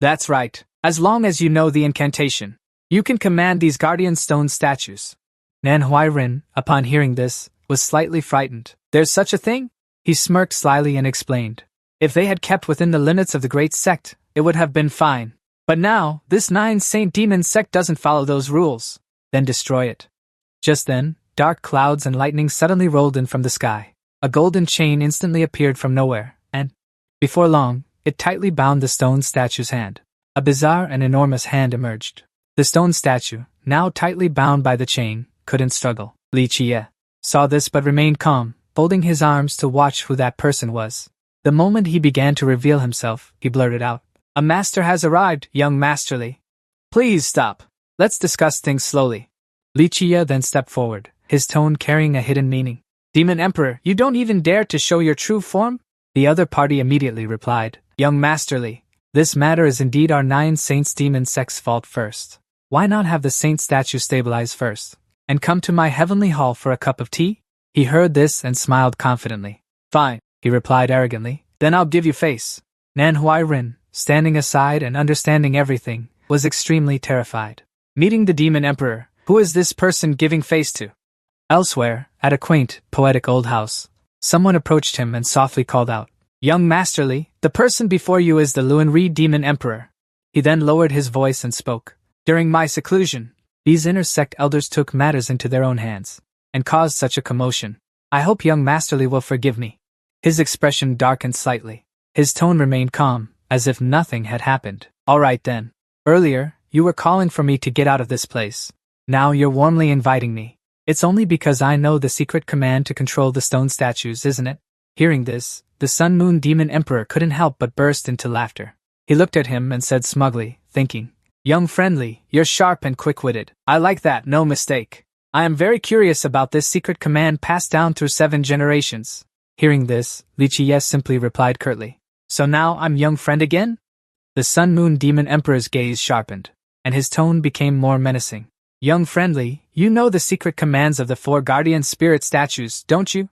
Speaker 1: That's right. As long as you know the incantation, you can command these guardian stone statues. Nan Huairen, upon hearing this, was slightly frightened. There's such a thing? He smirked slyly and explained. If they had kept within the limits of the great sect, it would have been fine. But now, this 9-saint demon sect doesn't follow those rules. Then destroy it. Just then, dark clouds and lightning suddenly rolled in from the sky. A golden chain instantly appeared from nowhere, and, before long, it tightly bound the stone statue's hand. A bizarre and enormous hand emerged. The stone statue, now tightly bound by the chain, couldn't struggle. Li Qiyi saw this but remained calm, folding his arms to watch who that person was. The moment he began to reveal himself, he blurted out, A master has arrived, young masterly. Please stop. Let's discuss things slowly. Li Qiyi then stepped forward, his tone carrying a hidden meaning. Demon Emperor, you don't even dare to show your true form? The other party immediately replied, Young masterly, this matter is indeed our 9 saints demon sect's fault first. Why not have the saint statue stabilize first, and come to my heavenly hall for a cup of tea? He heard this and smiled confidently. Fine, he replied arrogantly, then I'll give you face. Nan Huairen, standing aside and understanding everything, was extremely terrified. Meeting the demon emperor, who is this person giving face to? Elsewhere, at a quaint, poetic old house, someone approached him and softly called out, Young masterly, the person before you is the Luanri demon emperor. He then lowered his voice and spoke. During my seclusion, these inner sect elders took matters into their own hands, and caused such a commotion. I hope young masterly will forgive me. His expression darkened slightly. His tone remained calm, as if nothing had happened. All right then. Earlier, you were calling for me to get out of this place. Now you're warmly inviting me. It's only because I know the secret command to control the stone statues, isn't it? Hearing this, the Sun Moon Demon Emperor couldn't help but burst into laughter. He looked at him and said smugly, thinking, Young friendly, you're sharp and quick-witted. I like that, no mistake. I am very curious about this secret command passed down through 7 generations. Hearing this, Li Qiyi simply replied curtly, So now I'm young friend again? The Sun Moon Demon Emperor's gaze sharpened, and his tone became more menacing. Young friendly, you know the secret commands of the 4 guardian spirit statues, don't you?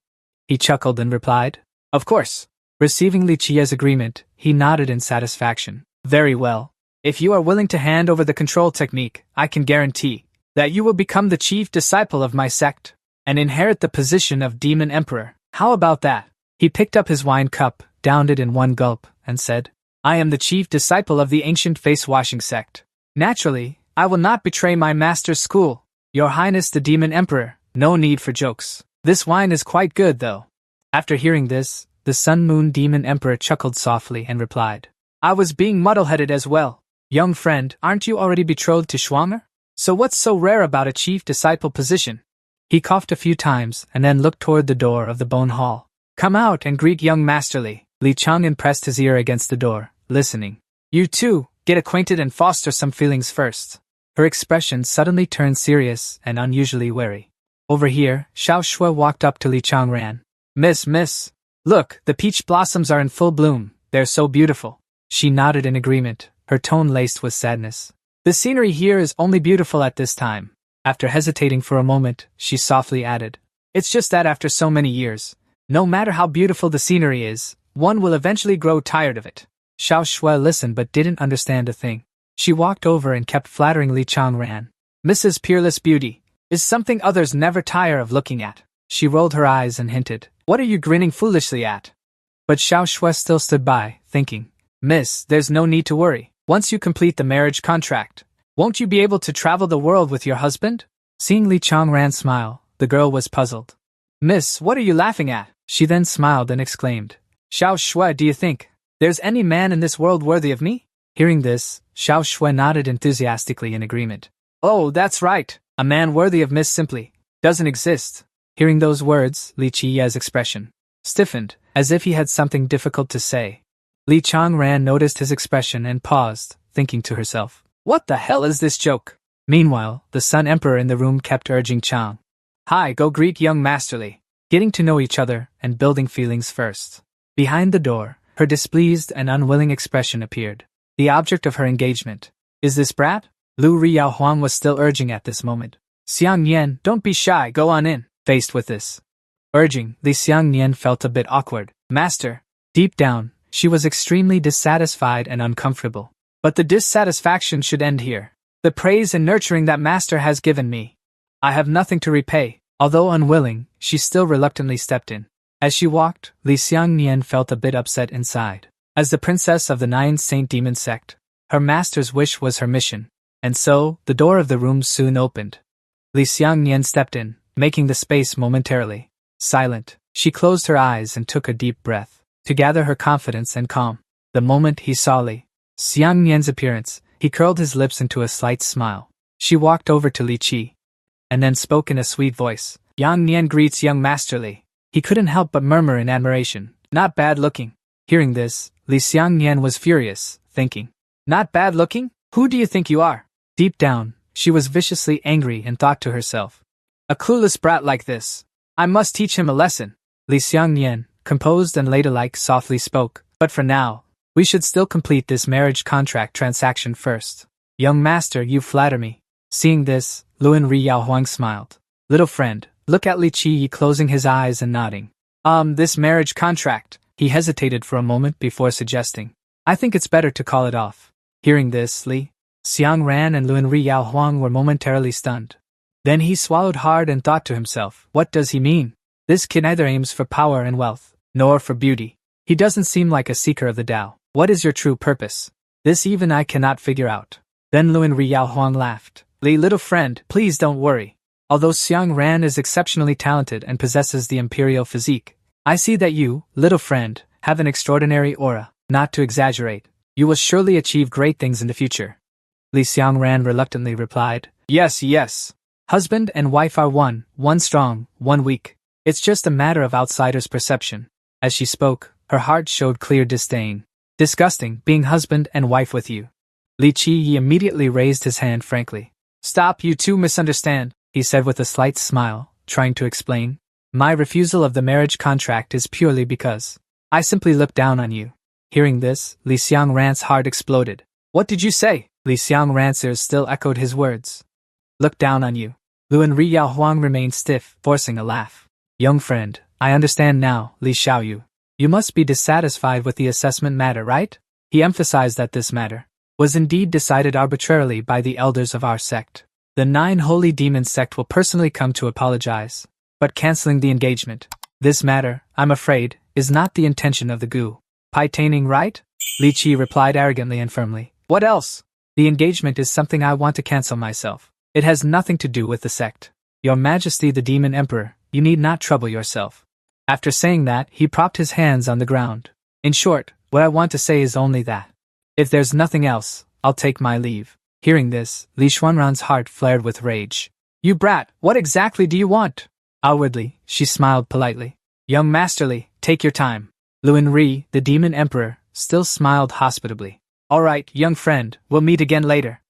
Speaker 1: He chuckled and replied, Of course. Receiving Li Qiyi's agreement, he nodded in satisfaction. Very well. If you are willing to hand over the control technique, I can guarantee that you will become the chief disciple of my sect. and inherit the position of Demon Emperor. How about that? He picked up his wine cup, downed it in one gulp, and said, I am the chief disciple of the ancient face-washing sect. Naturally, I will not betray my master's school. Your Highness the Demon Emperor, no need for jokes. This wine is quite good, though. After hearing this, the Sun Moon Demon Emperor chuckled softly and replied, I was being muddle-headed as well. Young friend, aren't you already betrothed to Schwanger? So what's so rare about a chief disciple position? He coughed a few times and then looked toward the door of the bone hall. Come out and greet young Master Li. Li Changyan pressed his ear against the door, listening. You two, get acquainted and foster some feelings first. Her expression suddenly turned serious and unusually wary. Over here, Xiao Shui walked up to Li Changran. Miss, look, the peach blossoms are in full bloom. They're so beautiful. She nodded in agreement, her tone laced with sadness. The scenery here is only beautiful at this time. After hesitating for a moment, she softly added, It's just that after so many years, no matter how beautiful the scenery is, one will eventually grow tired of it. Xiao Shui listened but didn't understand a thing. She walked over and kept flattering Li Changran. Mrs. Peerless Beauty is something others never tire of looking at. She rolled her eyes and hinted, What are you grinning foolishly at? But Xiao Shui still stood by, thinking, Miss, there's no need to worry. Once you complete the marriage contract, won't you be able to travel the world with your husband? Seeing Li Changran smile, the girl was puzzled. Miss, what are you laughing at? She then smiled and exclaimed, Xiao Shui, do you think there's any man in this world worthy of me? Hearing this, Xiao Shui nodded enthusiastically in agreement. Oh, that's right. A man worthy of Miss simply doesn't exist. Hearing those words, Li Qiya's expression stiffened, as if he had something difficult to say. Li Changran noticed his expression and paused, thinking to herself, What the hell is this joke? Meanwhile, the Sun Emperor in the room kept urging Chang. Hi, go greet young Master Li. Getting to know each other and building feelings first. Behind the door, her displeased and unwilling expression appeared. The object of her engagement. Is this brat? Lu Riyao Huang was still urging at this moment. Xiang Nian, don't be shy, go on in. Faced with this urging, Li Xiang Nian felt a bit awkward. Master. Deep down, she was extremely dissatisfied and uncomfortable. But the dissatisfaction should end here. The praise and nurturing that Master has given me, I have nothing to repay. Although unwilling, she still reluctantly stepped in. As she walked, Li Xiang Nian felt a bit upset inside. As the princess of the Nine Saint Demon sect, her master's wish was her mission. And so, the door of the room soon opened. Li Xiang Nian stepped in, making the space momentarily silent. She closed her eyes and took a deep breath to gather her confidence and calm. The moment he saw Li Xiang Nian's appearance, he curled his lips into a slight smile. She walked over to Li Qi and then spoke in a sweet voice. Yang Nian greets young Master Li. He couldn't help but murmur in admiration. Not bad looking. Hearing this, Li Xiang Nian was furious, thinking, Not bad looking? Who do you think you are? Deep down, she was viciously angry and thought to herself, A clueless brat like this. I must teach him a lesson. Li Xiang Nian, composed and ladylike, softly spoke, But for now, we should still complete this marriage contract transaction first. Young master, you flatter me. Seeing this, Luan Riyao Huang smiled. Little friend, look at Li Qi closing his eyes and nodding. This marriage contract. He hesitated for a moment before suggesting. I think it's better to call it off. Hearing this, Li Xiangran and Luan Riyao Huang were momentarily stunned. Then he swallowed hard and thought to himself, what does he mean? This kid neither aims for power and wealth, nor for beauty. He doesn't seem like a seeker of the Tao. What is your true purpose? This even I cannot figure out. Then Luan Riyao Huang laughed. Li, little friend, please don't worry. Although Xiang Ran is exceptionally talented and possesses the imperial physique, I see that you, little friend, have an extraordinary aura. Not to exaggerate, you will surely achieve great things in the future. Li Xiangran reluctantly replied, Yes. Husband and wife are one strong, one weak. It's just a matter of outsiders' perception. As she spoke, her heart showed clear disdain. Disgusting, being husband and wife with you. Li Qi immediately raised his hand frankly. Stop, you two misunderstand, he said with a slight smile, trying to explain. My refusal of the marriage contract is purely because I simply look down on you. Hearing this, Li Xiangran's heart exploded. What did you say? Li Xiangran's ears still echoed his words. Look down on you. Luan Riyao Huang remained stiff, forcing a laugh. Young friend, I understand now, Li Xiaoyu. You must be dissatisfied with the assessment matter, right? He emphasized that this matter was indeed decided arbitrarily by the elders of our sect. The 9 Holy Demon sect will personally come to apologize. but canceling the engagement. This matter, I'm afraid, is not the intention of the gu. Paitaining, right? Li Qi replied arrogantly and firmly. What else? The engagement is something I want to cancel myself. It has nothing to do with the sect. Your Majesty the Demon Emperor, you need not trouble yourself. After saying that, he propped his hands on the ground. In short, what I want to say is only that. If there's nothing else, I'll take my leave. Hearing this, Li Xuanran's heart flared with rage. You brat, what exactly do you want? Outwardly, she smiled politely. Young Masterly, take your time. Luin Ri, the Demon Emperor, still smiled hospitably. Alright, young friend, we'll meet again later.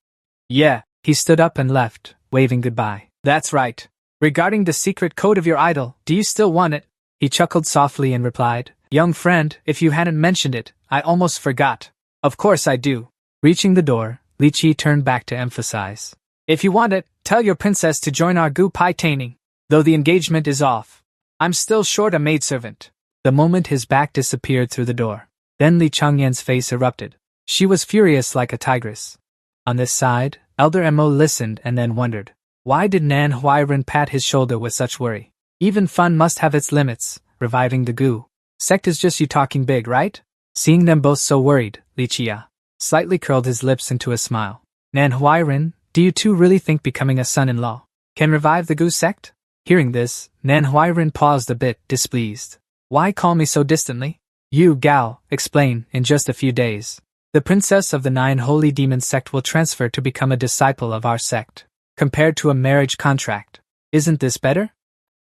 Speaker 1: Yeah, he stood up and left, waving goodbye. That's right. Regarding the secret code of your idol, do you still want it? He chuckled softly and replied, Young friend, if you hadn't mentioned it, I almost forgot. Of course I do. Reaching the door, Li Qi turned back to emphasize. If you want it, tell your princess to join our gu pai taining. Though the engagement is off, I'm still short a maidservant. The moment his back disappeared through the door, then Li Changyan's face erupted. She was furious like a tigress. On this side, Elder Mo listened and then wondered. Why did Nan Huairen pat his shoulder with such worry? Even fun must have its limits, reviving the gu. Sect is just you talking big, right? Seeing them both so worried, Li Qia slightly curled his lips into a smile. Nan Huairen, do you two really think becoming a son-in-law can revive the gu sect? Hearing this, Nan Huairen paused a bit, displeased. Why call me so distantly? You, Gao, explain, in just a few days. The princess of the 9 holy demon sect will transfer to become a disciple of our sect. Compared to a marriage contract. Isn't this better?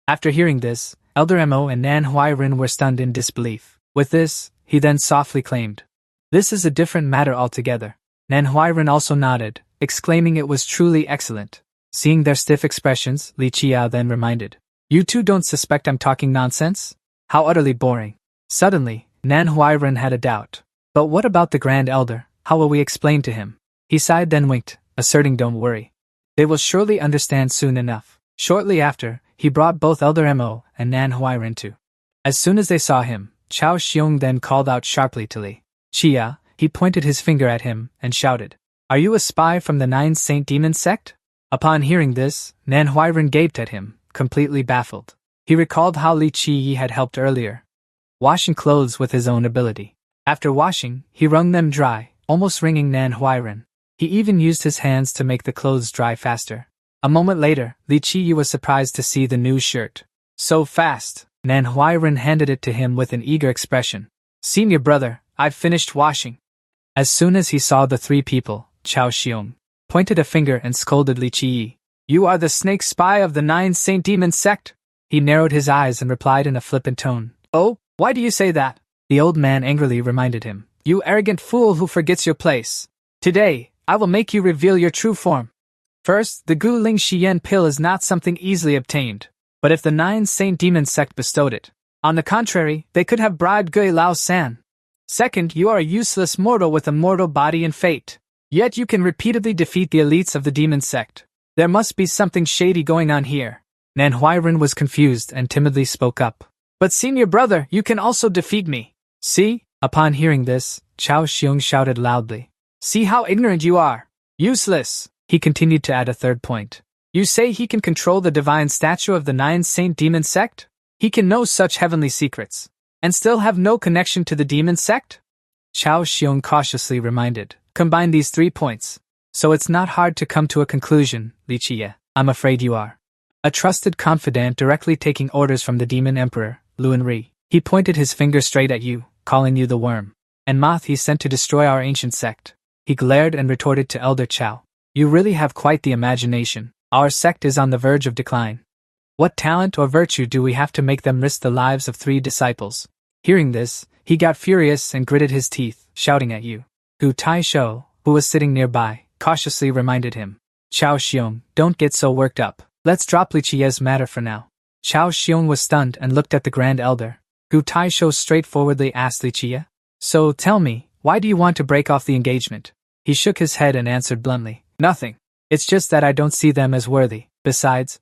Speaker 1: After hearing this, Elder Mo and Nan Huairen were stunned in disbelief. With this, he then softly claimed. This is a different matter altogether. Nan Huairen also nodded, exclaiming it was truly excellent. Seeing their stiff expressions, Li Qia then reminded. You two don't suspect I'm talking nonsense? How utterly boring. Suddenly, Nan Huairen had a doubt. But what about the Grand Elder? How will we explain to him? He sighed then winked, asserting don't worry. They will surely understand soon enough. Shortly after, he brought both Elder Mo and Nan Huairen to. As soon as they saw him, Chao Xiong then called out sharply to Li Qia. He pointed his finger at him and shouted, Are you a spy from the 9 Saint Demon sect? Upon hearing this, Nan Huairen gaped at him, completely baffled. He recalled how Li Qi had helped earlier, washing clothes with his own ability. After washing, he wrung them dry, almost wringing Nan Huairen. He even used his hands to make the clothes dry faster. A moment later, Li Qi was surprised to see the new shirt. So fast! Nan Huairen handed it to him with an eager expression. Senior brother, I've finished washing. As soon as he saw the 3 people, Chao Xiong pointed a finger and scolded Li Qi. You are the snake spy of the 9 Saint Demon sect? He narrowed his eyes and replied in a flippant tone. Oh, why do you say that? The old man angrily reminded him. You arrogant fool who forgets your place. Today, I will make you reveal your true form. First, the Gu Ling Xian pill is not something easily obtained. But if the 9 Saint Demon sect bestowed it, on the contrary, they could have bribed Gui Lao San. Second, you are a useless mortal with a mortal body and fate. Yet you can repeatedly defeat the elites of the demon sect. There must be something shady going on here. Nan Huairen was confused and timidly spoke up. But senior brother, you can also defeat me. See? Upon hearing this, Chao Xiong shouted loudly. See how ignorant you are. Useless. He continued to add a third point. You say he can control the divine statue of the 9 Saint Demon sect? He can know such heavenly secrets, and still have no connection to the demon sect? Chao Xiong cautiously reminded. Combine these 3 points. So it's not hard to come to a conclusion, Li Qie. I'm afraid you are a trusted confidant directly taking orders from the demon emperor, Luin Ri. He pointed his finger straight at you, calling you the worm. And moth he sent to destroy our ancient sect. He glared and retorted to Elder Chao. You really have quite the imagination. Our sect is on the verge of decline. What talent or virtue do we have to make them risk the lives of 3 disciples? Hearing this, he got furious and gritted his teeth, shouting at you. Gu Taishou, who was sitting nearby, cautiously reminded him. Chao Xiong, don't get so worked up. Let's drop Li Qie's matter for now. Chao Xiong was stunned and looked at the Grand Elder. Gu Taishou straightforwardly asked Li Qie. So tell me, why do you want to break off the engagement? He shook his head and answered bluntly. Nothing. It's just that I don't see them as worthy. Besides,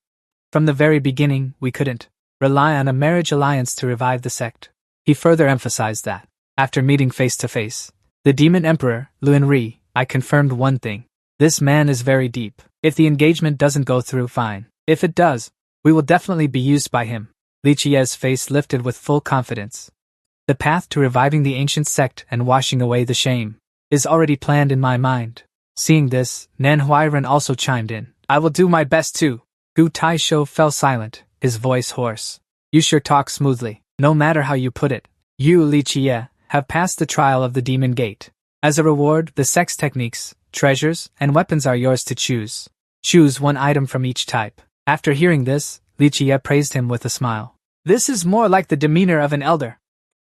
Speaker 1: from the very beginning, we couldn't rely on a marriage alliance to revive the sect. He further emphasized that, after meeting face to face, the demon emperor, Luin Ri, I confirmed one thing. This man is very deep. If the engagement doesn't go through, fine. If it does, We will definitely be used by him. Li Qiye's face lifted with full confidence. The path to reviving the ancient sect and washing away the shame is already planned in my mind. Seeing this, Nan Huairen also chimed in. I will do my best too. Gu Taisho fell silent, his voice hoarse. You sure talk smoothly. No matter how you put it, you, Li Qiye, have passed the trial of the Demon Gate. As a reward, the sect's techniques, treasures, and weapons are yours to choose. Choose one item from each type. After hearing this, Li Qiye praised him with a smile. This is more like the demeanor of an elder.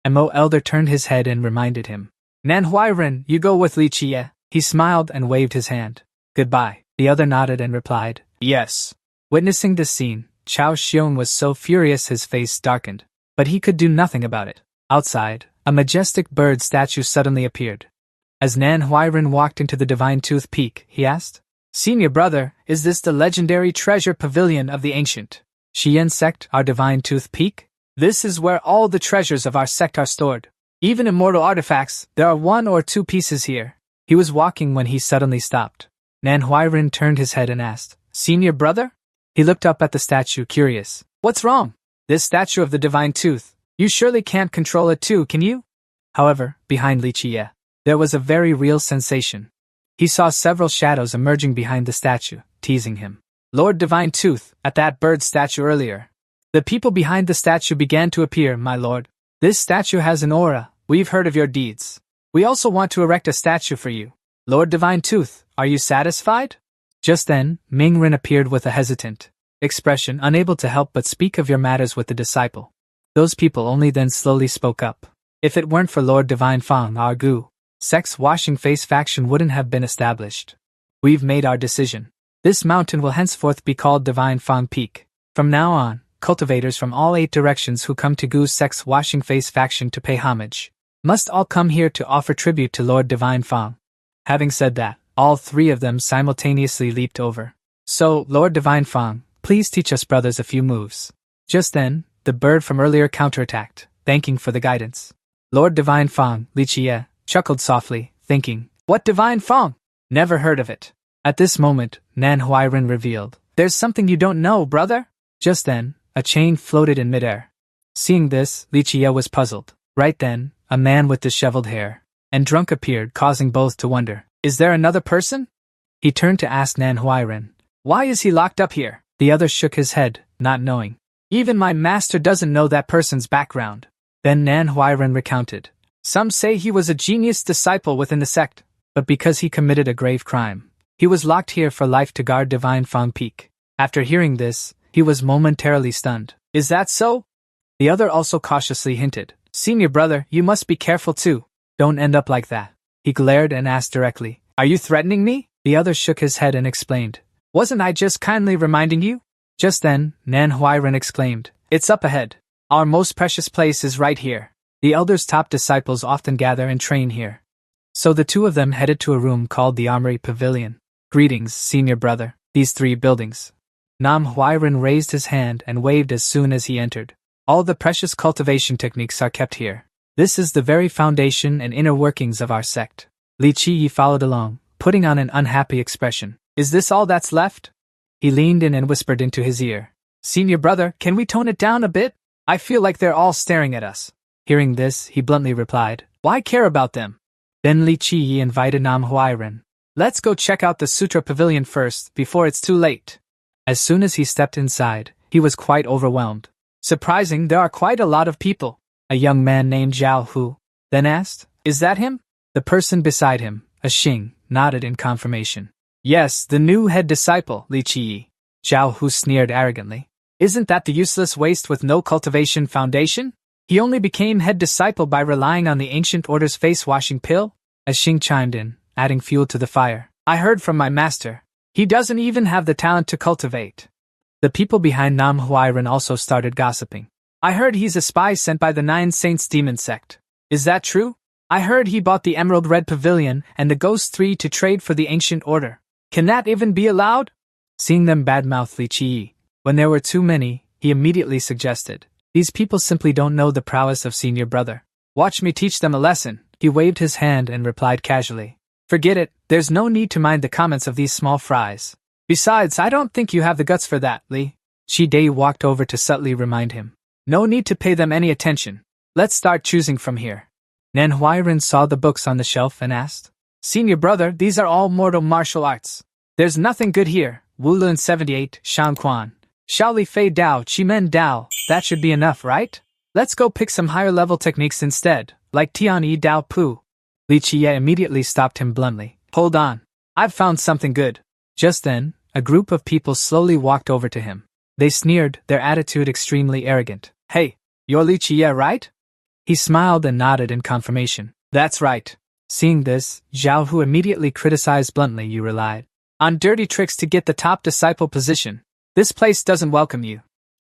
Speaker 1: Mo elder turned his head and reminded him. Nan Huairen, you go with Li Qiye. He smiled and waved his hand. Goodbye. The other nodded and replied, yes. Witnessing this scene, Chao Xiong was so furious his face darkened. But he could do nothing about it. Outside, a majestic bird statue suddenly appeared. As Nan Huairen walked into the Divine Tooth Peak, he asked, Senior brother, is this the legendary treasure pavilion of the ancient Xian sect, our Divine Tooth Peak? This is where all the treasures of our sect are stored. Even immortal artifacts, there are 1 or 2 pieces here. He was walking when he suddenly stopped. Nan Huairen turned his head and asked, Senior brother? He looked up at the statue, curious. What's wrong? This statue of the Divine Tooth. You surely can't control it too, can you? However, behind Li Qiye, there was a very real sensation. He saw several shadows emerging behind the statue, teasing him. Lord Divine Tooth, at that bird statue earlier. The people behind the statue began to appear, my lord. This statue has an aura. We've heard of your deeds. We also want to erect a statue for you. Lord Divine Tooth, are you satisfied? Just then, Mingren appeared with a hesitant expression, unable to help but speak of your matters with the disciple. Those people only then slowly spoke up. If it weren't for Lord Divine Fang, our Gu sect's washing face faction wouldn't have been established. We've made our decision. This mountain will henceforth be called Divine Fang Peak. From now on, cultivators from all 8 directions who come to Gu sect's washing face faction to pay homage must all come here to offer tribute to Lord Divine Fang. Having said that, all 3 of them simultaneously leaped over. So, Lord Divine Fang, please teach us brothers a few moves. Just then, the bird from earlier counterattacked, thanking for the guidance. Lord Divine Fang, Li Qiye, chuckled softly, thinking, what Divine Fang? Never heard of it. At this moment, Nan Huairen revealed, there's something you don't know, brother. Just then, a chain floated in midair. Seeing this, Li Qiye was puzzled. Right then, a man with disheveled hair and drunk appeared, causing both to wonder, is there another person? He turned to ask Nan Huairen, why is he locked up here? The other shook his head, not knowing. Even my master doesn't know that person's background. Then Nan Huairen recounted. Some say he was a genius disciple within the sect, but because he committed a grave crime, he was locked here for life to guard Divine Fang Peak. After hearing this, he was momentarily stunned. Is that so? The other also cautiously hinted. Senior brother, you must be careful too. Don't end up like that. He glared and asked directly, are you threatening me? The other shook his head and explained. Wasn't I just kindly reminding you? Just then, Nan Huairen exclaimed, it's up ahead. Our most precious place is right here. The elder's top disciples often gather and train here. So the 2 of them headed to a room called the Armory Pavilion. Greetings, senior brother. These 3 buildings. Nam Huairen raised his hand and waved as soon as he entered. All the precious cultivation techniques are kept here. This is the very foundation and inner workings of our sect. Li Qiye followed along, putting on an unhappy expression. Is this all that's left? He leaned in and whispered into his ear. Senior brother, can we tone it down a bit? I feel like they're all staring at us. Hearing this, he bluntly replied, why care about them? Then Li Qiye invited Nam Huairen. Let's go check out the Sutra Pavilion first, before it's too late. As soon as he stepped inside, he was quite overwhelmed. Surprising, there are quite a lot of people. A young man named Zhao Hu then asked, is that him? The person beside him, a Xing, nodded in confirmation. Yes, the new head disciple, Li Qiye. Zhao Hu sneered arrogantly. Isn't that the useless waste with no cultivation foundation? He only became head disciple by relying on the ancient order's face-washing pill? As Xing chimed in, adding fuel to the fire. I heard from my master. He doesn't even have the talent to cultivate. The people behind Nam Huairen also started gossiping. I heard he's a spy sent by the 9 Saints Demon Sect. Is that true? I heard he bought the Emerald Red Pavilion and the Ghost 3 to trade for the Ancient Order. Can that even be allowed? Seeing them badmouth Li Qiye, when there were too many, he immediately suggested. These people simply don't know the prowess of senior brother. Watch me teach them a lesson. He waved his hand and replied casually. Forget it, there's no need to mind the comments of these small fries. Besides, I don't think you have the guts for that, Li. Shi Dai walked over to subtly remind him. No need to pay them any attention. Let's start choosing from here. Nan Huairen saw the books on the shelf and asked. Senior brother, these are all mortal martial arts. There's nothing good here. Wulun 78, Shan Quan. Shaoli Fei Dao, Chimen Dao, that should be enough, right? Let's go pick some higher level techniques instead, like Tian Yi Dao Pu. Li Qiye immediately stopped him bluntly. Hold on. I've found something good. Just then, a group of people slowly walked over to him. They sneered, their attitude extremely arrogant. Hey, you're Li Qiye, right? He smiled and nodded in confirmation. That's right. Seeing this, Zhao Hu immediately criticized bluntly. You relied on dirty tricks to get the top disciple position. This place doesn't welcome you.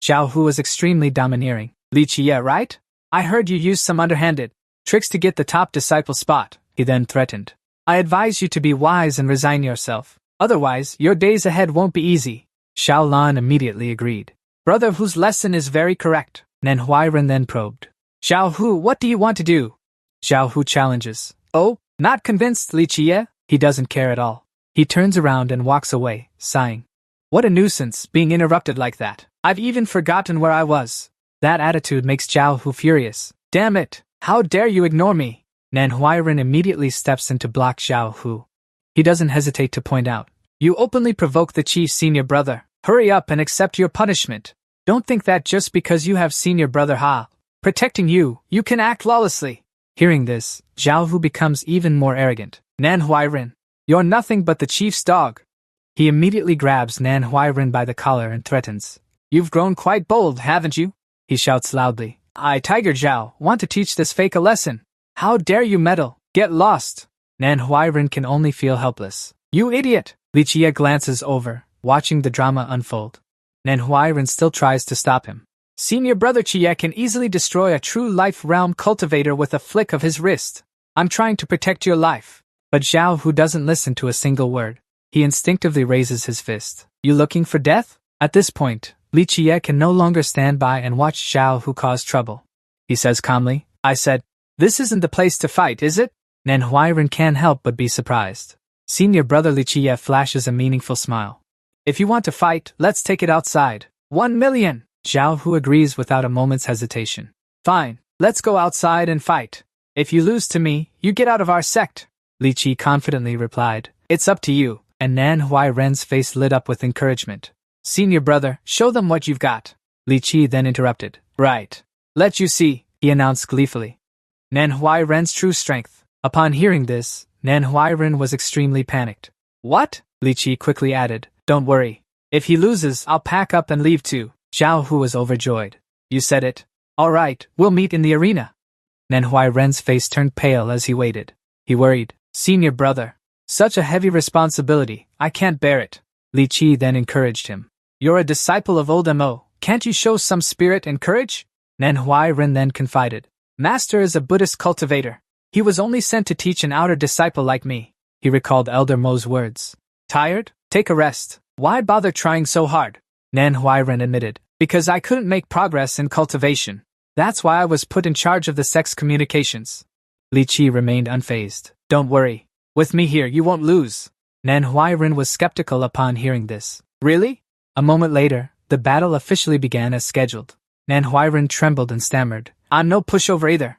Speaker 1: Zhao Hu was extremely domineering. Li Qiye, right? I heard you used some underhanded tricks to get the top disciple spot, he then threatened. I advise you to be wise and resign yourself. Otherwise, your days ahead won't be easy. Xiao Lan immediately agreed. Brother Hu's lesson is very correct. Nan Huairen then probed. Xiao Hu, what do you want to do? Xiao Hu challenges. Oh, not convinced, Li Qiye? He doesn't care at all. He turns around and walks away, sighing. What a nuisance, being interrupted like that. I've even forgotten where I was. That attitude makes Zhao Hu furious. Damn it, how dare you ignore me? Nan Huairen immediately steps in to block Zhao Hu. He doesn't hesitate to point out. You openly provoke the chief's senior brother. Hurry up and accept your punishment. Don't think that just because you have senior brother Ha protecting you, you can act lawlessly. Hearing this, Zhao Hu becomes even more arrogant. Nan Huairen, you're nothing but the chief's dog. He immediately grabs Nan Huairen by the collar and threatens. You've grown quite bold, haven't you? He shouts loudly. I, Tiger Zhao, want to teach this fake a lesson. How dare you meddle? Get lost. Nan Huairen can only feel helpless. You idiot! Li Qiye glances over, watching the drama unfold. Nan Huairen still tries to stop him. Senior brother Qiye can easily destroy a true life realm cultivator with a flick of his wrist. I'm trying to protect your life. But Zhao Hu doesn't listen to a single word. He instinctively raises his fist. You looking for death? At this point, Li Qiye can no longer stand by and watch Zhao Hu cause trouble. He says calmly, I said, this isn't the place to fight, is it? Nan Huairen can't help but be surprised. Senior brother Li Qiye flashes a meaningful smile. If you want to fight, let's take it outside. 1 million! Zhao Hu agrees without a moment's hesitation. Fine, let's go outside and fight. If you lose to me, you get out of our sect. Li Qi confidently replied. It's up to you. And Nan Huairen's face lit up with encouragement. Senior brother, show them what you've got. Li Qi then interrupted. Right. Let you see, he announced gleefully. Nan Huairen's true strength. Upon hearing this, Nan Huairen was extremely panicked. What? Li Qi quickly added. Don't worry. If he loses, I'll pack up and leave too. Zhao Hu was overjoyed. You said it. All right, we'll meet in the arena. Nan Huairen's face turned pale as he waited. He worried. Senior brother. Such a heavy responsibility, I can't bear it. Li Qi then encouraged him. You're a disciple of old Mo, can't you show some spirit and courage? Nan Huairen then confided. Master is a Buddhist cultivator. He was only sent to teach an outer disciple like me. He recalled Elder Mo's words. Tired? Take a rest. Why bother trying so hard? Nan Huairen admitted. Because I couldn't make progress in cultivation. That's why I was put in charge of the sect's communications. Li Qi remained unfazed. Don't worry. With me here, you won't lose. Nan Huairen was skeptical upon hearing this. Really? A moment later, the battle officially began as scheduled. Nan Huairen trembled and stammered. I'm no pushover either.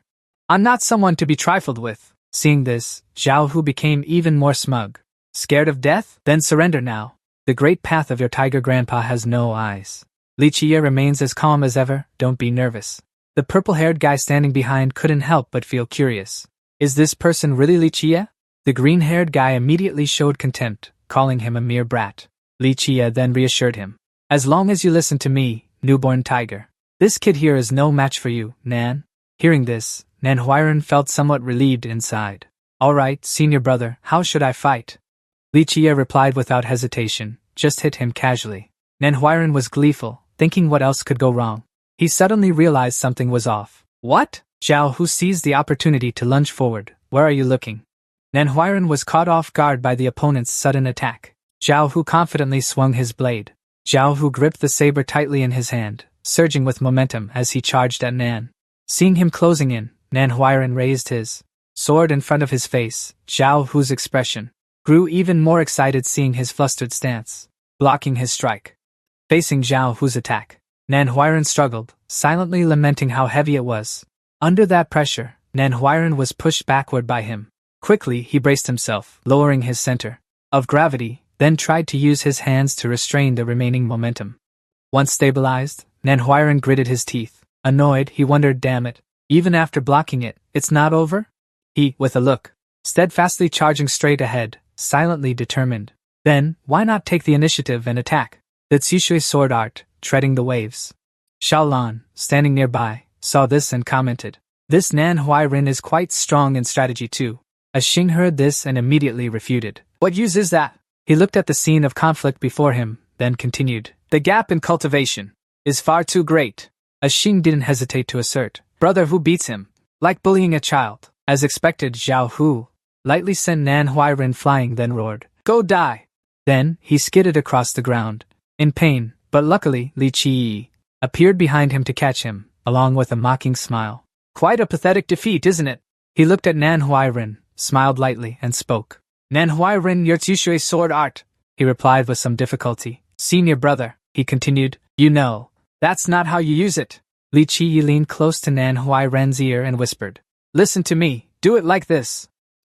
Speaker 1: I'm not someone to be trifled with. Seeing this, Zhao Hu became even more smug. Scared of death? Then surrender now. The great path of your tiger grandpa has no eyes. Li Qiye remains as calm as ever. Don't be nervous. The purple-haired guy standing behind couldn't help but feel curious. Is this person really Li Qiye? The green-haired guy immediately showed contempt, calling him a mere brat. Li Qiye then reassured him. As long as you listen to me, newborn tiger. This kid here is no match for you, Nan. Hearing this, Nan Huairen felt somewhat relieved inside. All right, senior brother, how should I fight? Li Qiye replied without hesitation, just hit him casually. Nan Huairen was gleeful, thinking what else could go wrong. He suddenly realized something was off. What? Zhao Hu seized the opportunity to lunge forward. Where are you looking? Nan Huairen was caught off guard by the opponent's sudden attack. Zhao Hu confidently swung his blade. Zhao Hu gripped the saber tightly in his hand, surging with momentum as he charged at Nan. Seeing him closing in, Nan Huairen raised his sword in front of his face. Zhao Hu's expression grew even more excited seeing his flustered stance, blocking his strike. facing Zhao Hu's attack. Nan Huairan struggled, silently lamenting how heavy it was. Under that pressure, Nan Huairan was pushed backward by him. Quickly, he braced himself, lowering his center of gravity, then tried to use his hands to restrain the remaining momentum. Once stabilized, Nan Huairan gritted his teeth. Annoyed, he wondered, damn it, even after blocking it, it's not over? He, with a look, steadfastly charging straight ahead, silently determined. Then, why not take the initiative and attack? The Tsushui sword art, treading the waves. Xiaolan, standing nearby, saw this and commented, "This Nan Huairan is quite strong in strategy too." A Xing heard this and immediately refuted. "What use is that?" He looked at the scene of conflict before him, then continued, "The gap in cultivation is far too great." A Xing didn't hesitate to assert, "Brother Hu beats him, like bullying a child." As expected, Zhao Hu lightly sent Nan Huairan flying, then roared, "Go die!" Then, he skidded across the ground, in pain, but luckily, Li Qi appeared behind him to catch him, along with a mocking smile. "Quite a pathetic defeat, isn't it?" He looked at Nan Huairan, smiled lightly, and spoke. "Nan Huairan, your Tsushui sword art," he replied with some difficulty. "Senior brother," he continued, "you know, that's not how you use it." Li Qi leaned close to Nan Huairan's ear and whispered, "Listen to me, do it like this."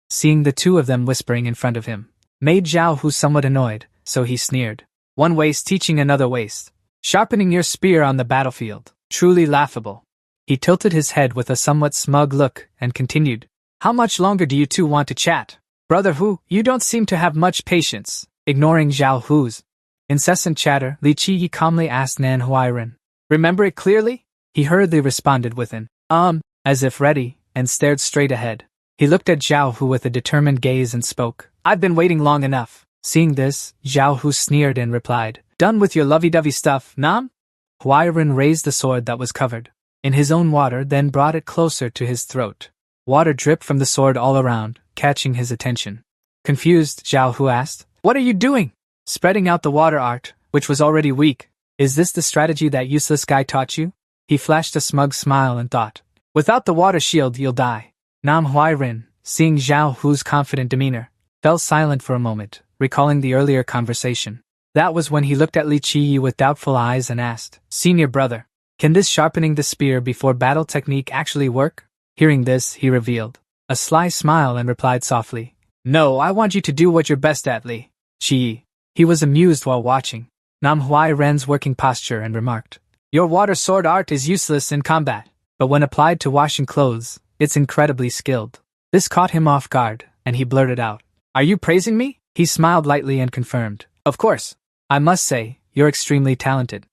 Speaker 1: Seeing the two of them whispering in front of him made Zhao Hu somewhat annoyed, so he sneered. "One waste teaching another waste. Sharpening your spear on the battlefield. Truly laughable." He tilted his head with a somewhat smug look and continued, "How much longer do you two want to chat? Brother Hu, you don't seem to have much patience." Ignoring Zhao Hu's incessant chatter, Li Qi calmly asked Nan Huairan, "Remember it clearly?" He hurriedly responded with an as if ready, and stared straight ahead. He looked at Zhao Hu with a determined gaze and spoke, "I've been waiting long enough." Seeing this, Zhao Hu sneered and replied, "Done with your lovey-dovey stuff, Nam?" Huairan raised the sword that was covered in his own water, then brought it closer to his throat. Water dripped from the sword all around, catching his attention. Confused, Zhao Hu asked, "What are you doing?" "Spreading out the water art, which was already weak." "Is this the strategy that useless guy taught you?" He flashed a smug smile and thought, "Without the water shield, you'll die." Nam Huairan, seeing Zhao Hu's confident demeanor, fell silent for a moment, recalling the earlier conversation. That was when he looked at Li Qi with doubtful eyes and asked, "Senior brother, can this sharpening the spear before battle technique actually work?" Hearing this, he revealed a sly smile and replied softly, "No, I want you to do what you're best at, Li Qi." He was amused while watching Nam Huairan's working posture and remarked, "Your water sword art is useless in combat, but when applied to washing clothes, it's incredibly skilled." This caught him off guard, and he blurted out, "Are you praising me?" He smiled lightly and confirmed, "Of course. I must say, you're extremely talented."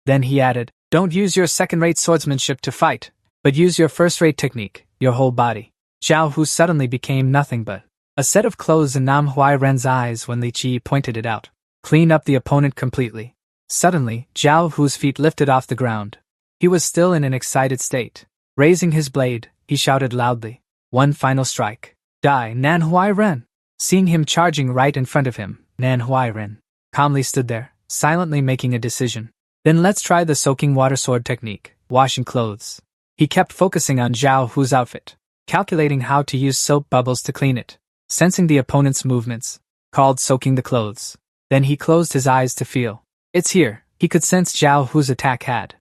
Speaker 1: Then he added, "Don't use your second-rate swordsmanship to fight, but use your first-rate technique, your whole body." Zhao Hu suddenly became nothing but a set of clothes in Nam Huairan's eyes when Li Qi pointed it out. Clean up the opponent completely. Suddenly, Zhao Hu's feet lifted off the ground. He was still in an excited state. Raising his blade, he shouted loudly, "One final strike. Die, Nan Huairan!" Seeing him charging right in front of him, Nan Huairan calmly stood there, silently making a decision. "Then let's try the soaking water sword technique, washing clothes." He kept focusing on Zhao Hu's outfit, calculating how to use soap bubbles to clean it, sensing the opponent's movements, called soaking the clothes. Then he closed his eyes to feel. It's here. He could sense Zhao Hu's attack had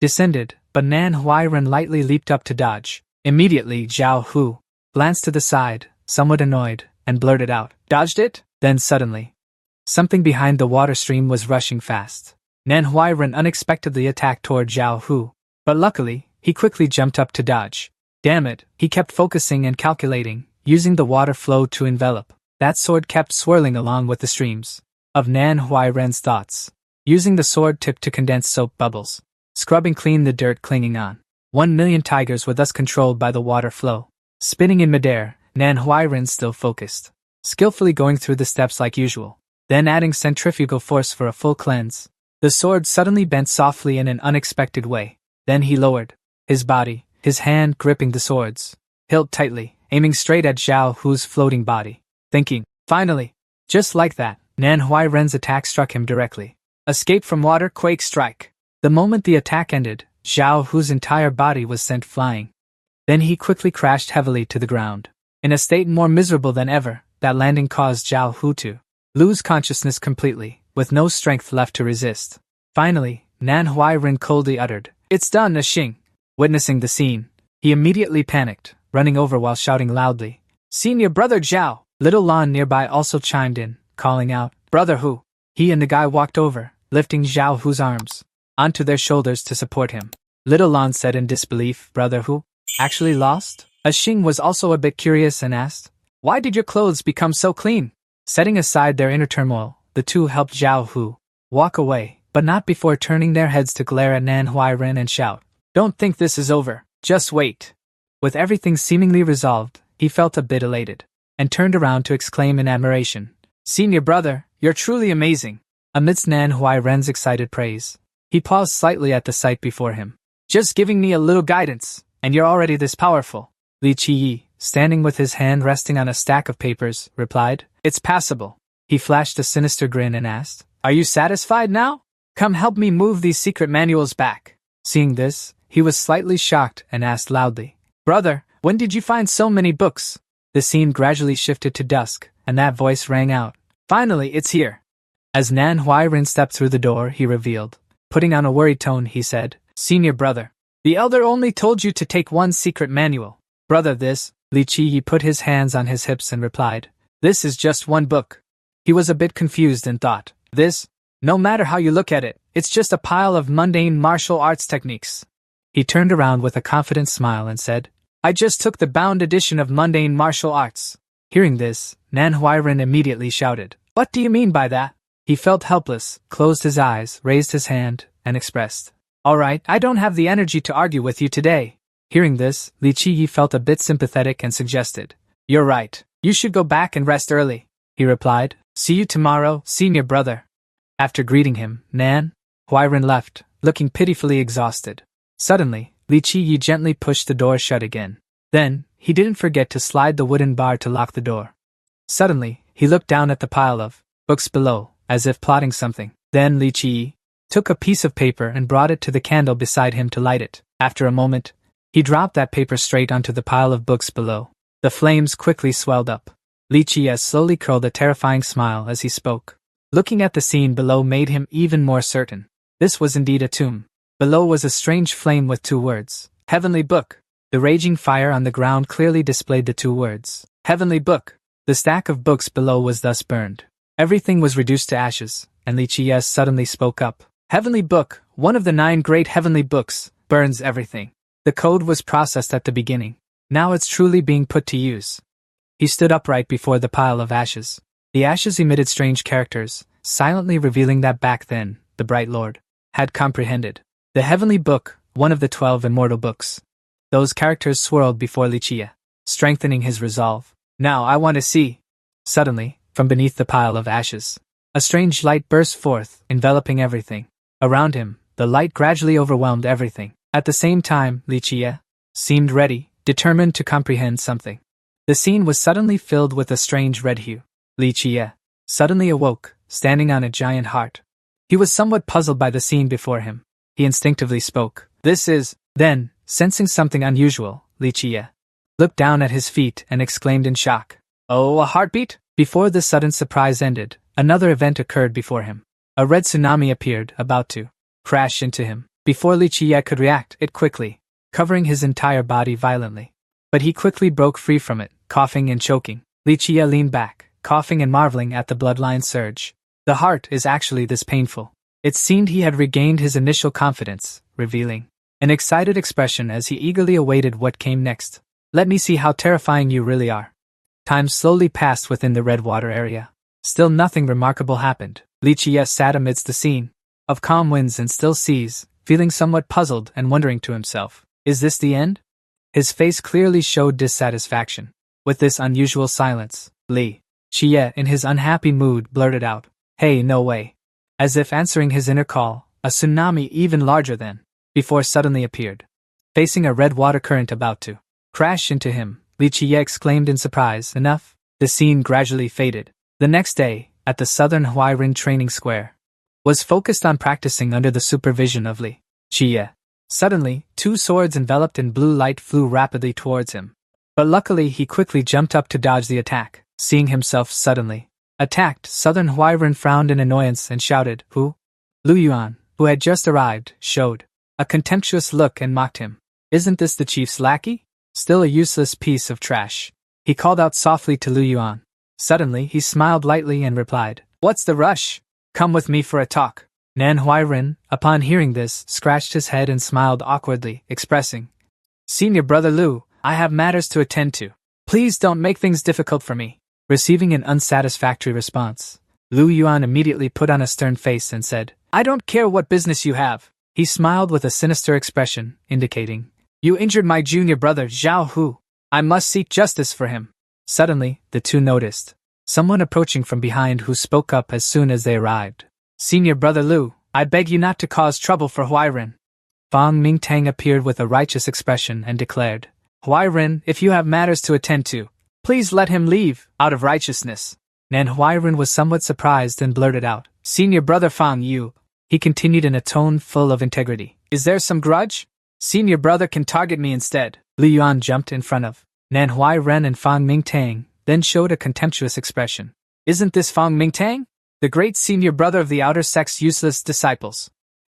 Speaker 1: descended, but Nan Huairan lightly leaped up to dodge. Immediately, Zhao Hu glanced to the side, somewhat annoyed, and blurted out, "Dodged it?" Then suddenly, something behind the water stream was rushing fast. Nan Huairan unexpectedly attacked toward Zhao Hu, but luckily, he quickly jumped up to dodge. Damn it, he kept focusing and calculating, using the water flow to envelop. That sword kept swirling along with the streams of Nan Huairan's thoughts, using the sword tip to condense soap bubbles, scrubbing clean the dirt clinging on. 1,000,000 tigers were thus controlled by the water flow. Spinning in midair, Nan Huairan still focused, skillfully going through the steps like usual, then adding centrifugal force for a full cleanse. The sword suddenly bent softly in an unexpected way. Then he lowered his body, his hand gripping the sword's hilt tightly, aiming straight at Zhao Hu's floating body. Thinking, finally, just like that, Nan Huairan's attack struck him directly. Escape from water, quake strike. The moment the attack ended, Zhao Hu's entire body was sent flying. Then he quickly crashed heavily to the ground. In a state more miserable than ever, that landing caused Zhao Hu to lose consciousness completely, with no strength left to resist. Finally, Nan Huairen coldly uttered, "It's done, Xing." Witnessing the scene, he immediately panicked, running over while shouting loudly, "Senior brother Zhao!" Little Lon nearby also chimed in, calling out, "Brother Hu!" He and the guy walked over, lifting Zhao Hu's arms onto their shoulders to support him. Little Lon said in disbelief, "Brother Hu? Actually lost?" Xing was also a bit curious and asked, "Why did your clothes become so clean?" Setting aside their inner turmoil, the two helped Zhao Hu walk away, but not before turning their heads to glare at Nan Huairen and shout, "Don't think this is over, just wait." With everything seemingly resolved, he felt a bit elated, and turned around to exclaim in admiration, "Senior brother, you're truly amazing." Amidst Nan Huairen's excited praise, he paused slightly at the sight before him. "Just giving me a little guidance, and you're already this powerful." Li Qiyi, standing with his hand resting on a stack of papers, replied, "It's passable." He flashed a sinister grin and asked, "Are you satisfied now? Come help me move these secret manuals back." Seeing this, he was slightly shocked and asked loudly, "Brother, when did you find so many books?" The scene gradually shifted to dusk, and that voice rang out, "Finally, it's here." As Nan Huairen stepped through the door, he revealed. Putting on a worried tone, he said, "Senior brother, the elder only told you to take one secret manual." "Brother, this," Li Qiyi put his hands on his hips and replied, "This is just one book." He was a bit confused and thought, "This? No matter how you look at it, it's just a pile of mundane martial arts techniques." He turned around with a confident smile and said, "I just took the bound edition of mundane martial arts." Hearing this, Nan Huairen immediately shouted, "What do you mean by that?" He felt helpless, closed his eyes, raised his hand, and expressed, "All right, I don't have the energy to argue with you today." Hearing this, Li Qiyi felt a bit sympathetic and suggested, "You're right, you should go back and rest early." He replied, "See you tomorrow, senior brother." After greeting him, Nan Huairen left, looking pitifully exhausted. Suddenly, Li Qiyi gently pushed the door shut again. Then, he didn't forget to slide the wooden bar to lock the door. Suddenly, he looked down at the pile of books below, as if plotting something. Then Li Qiyi took a piece of paper and brought it to the candle beside him to light it. After a moment, he dropped that paper straight onto the pile of books below. The flames quickly swelled up. Li Qiyi slowly curled a terrifying smile as he spoke. Looking at the scene below made him even more certain. This was indeed a tomb. Below was a strange flame with two words, "Heavenly Book." The raging fire on the ground clearly displayed the two words, "Heavenly Book." The stack of books below was thus burned. Everything was reduced to ashes, and Li Qiyi suddenly spoke up. "Heavenly Book, one of the 9 great heavenly books, burns everything." The code was processed at the beginning. Now it's truly being put to use. He stood upright before the pile of ashes. The ashes emitted strange characters, silently revealing that back then, the Bright Lord had comprehended. The Heavenly Book, one of the 12 immortal books. Those characters swirled before Li Qiyi, strengthening his resolve. "Now I want to see." Suddenly, from beneath the pile of ashes, a strange light burst forth, enveloping everything. Around him, the light gradually overwhelmed everything. At the same time, Li Qiyi seemed ready, determined to comprehend something. The scene was suddenly filled with a strange red hue. Li Qiyi suddenly awoke, standing on a giant heart. He was somewhat puzzled by the scene before him. He instinctively spoke, "This is..." Then, sensing something unusual, Li Qiyi looked down at his feet and exclaimed in shock, "Oh, a heartbeat?" Before this sudden surprise ended, another event occurred before him. A red tsunami appeared, about to crash into him. Before Li Qiyi could react, it quickly covering his entire body violently. But he quickly broke free from it, coughing and choking. Li Qiyi leaned back, coughing and marveling at the bloodline surge. The heart is actually this painful. It seemed he had regained his initial confidence, revealing an excited expression as he eagerly awaited what came next. "Let me see how terrifying you really are." Time slowly passed within the red water area. Still nothing remarkable happened. Li Qiyi sat amidst the scene of calm winds and still seas, feeling somewhat puzzled and wondering to himself, "Is this the end?" His face clearly showed dissatisfaction. With this unusual silence, Li Qiyi, in his unhappy mood, blurted out, "Hey, no way." As if answering his inner call, a tsunami even larger than before suddenly appeared. Facing a red water current about to crash into him, Li Qiyi exclaimed in surprise, "Enough." The scene gradually faded. The next day, at the Southern Huairen Training Square, was focused on practicing under the supervision of Li Qiyi. Suddenly, 2 swords enveloped in blue light flew rapidly towards him. But luckily he quickly jumped up to dodge the attack. Seeing himself suddenly attacked, Southern Huairen frowned in annoyance and shouted, "Who?" "Lu Yuan, who had just arrived, showed a contemptuous look and mocked him. Isn't this the chief's lackey? Still a useless piece of trash. He called out softly to Lu Yuan. Suddenly he smiled lightly and replied, What's the rush? Come with me for a talk. Manhwa Recap, upon hearing this, scratched his head and smiled awkwardly, expressing, Senior brother Lu, I have matters to attend to. Please don't make things difficult for me. Receiving an unsatisfactory response, Lu Yuan immediately put on a stern face and said, I don't care what business you have. He smiled with a sinister expression, indicating, You injured my junior brother Zhao Hu. I must seek justice for him. Suddenly, the two noticed someone approaching from behind who spoke up as soon as they arrived. Senior brother Lu, I beg you not to cause trouble for Huairen. Fang Mingtang appeared with a righteous expression and declared, Huairen, if you have matters to attend to, please let him leave, out of righteousness. Huairen was somewhat surprised and blurted out, Senior brother Fang Yu. He continued in a tone full of integrity. Is there some grudge? Senior brother can target me instead. Lu Yuan jumped in front of Huairen and Fang Mingtang, then showed a contemptuous expression. Isn't this Fang Mingtang? The great senior brother of the outer sect's useless disciples.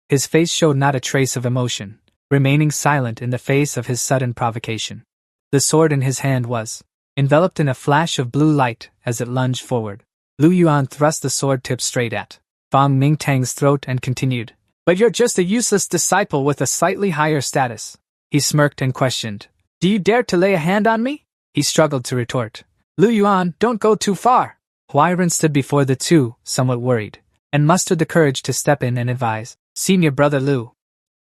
Speaker 1: His face showed not a trace of emotion, remaining silent in the face of his sudden provocation. The sword in his hand was enveloped in a flash of blue light as it lunged forward. Lu Yuan thrust the sword tip straight at Fang Mingtang's throat and continued, But you're just a useless disciple with a slightly higher status. He smirked and questioned, Do you dare to lay a hand on me? He struggled to retort, Lu Yuan, don't go too far. Huairen stood before the two, somewhat worried, and mustered the courage to step in and advise, Senior brother Lu.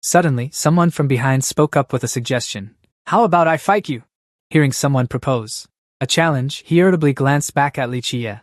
Speaker 1: Suddenly, someone from behind spoke up with a suggestion. How about I fight you? Hearing someone propose a challenge, he irritably glanced back at Li Qie,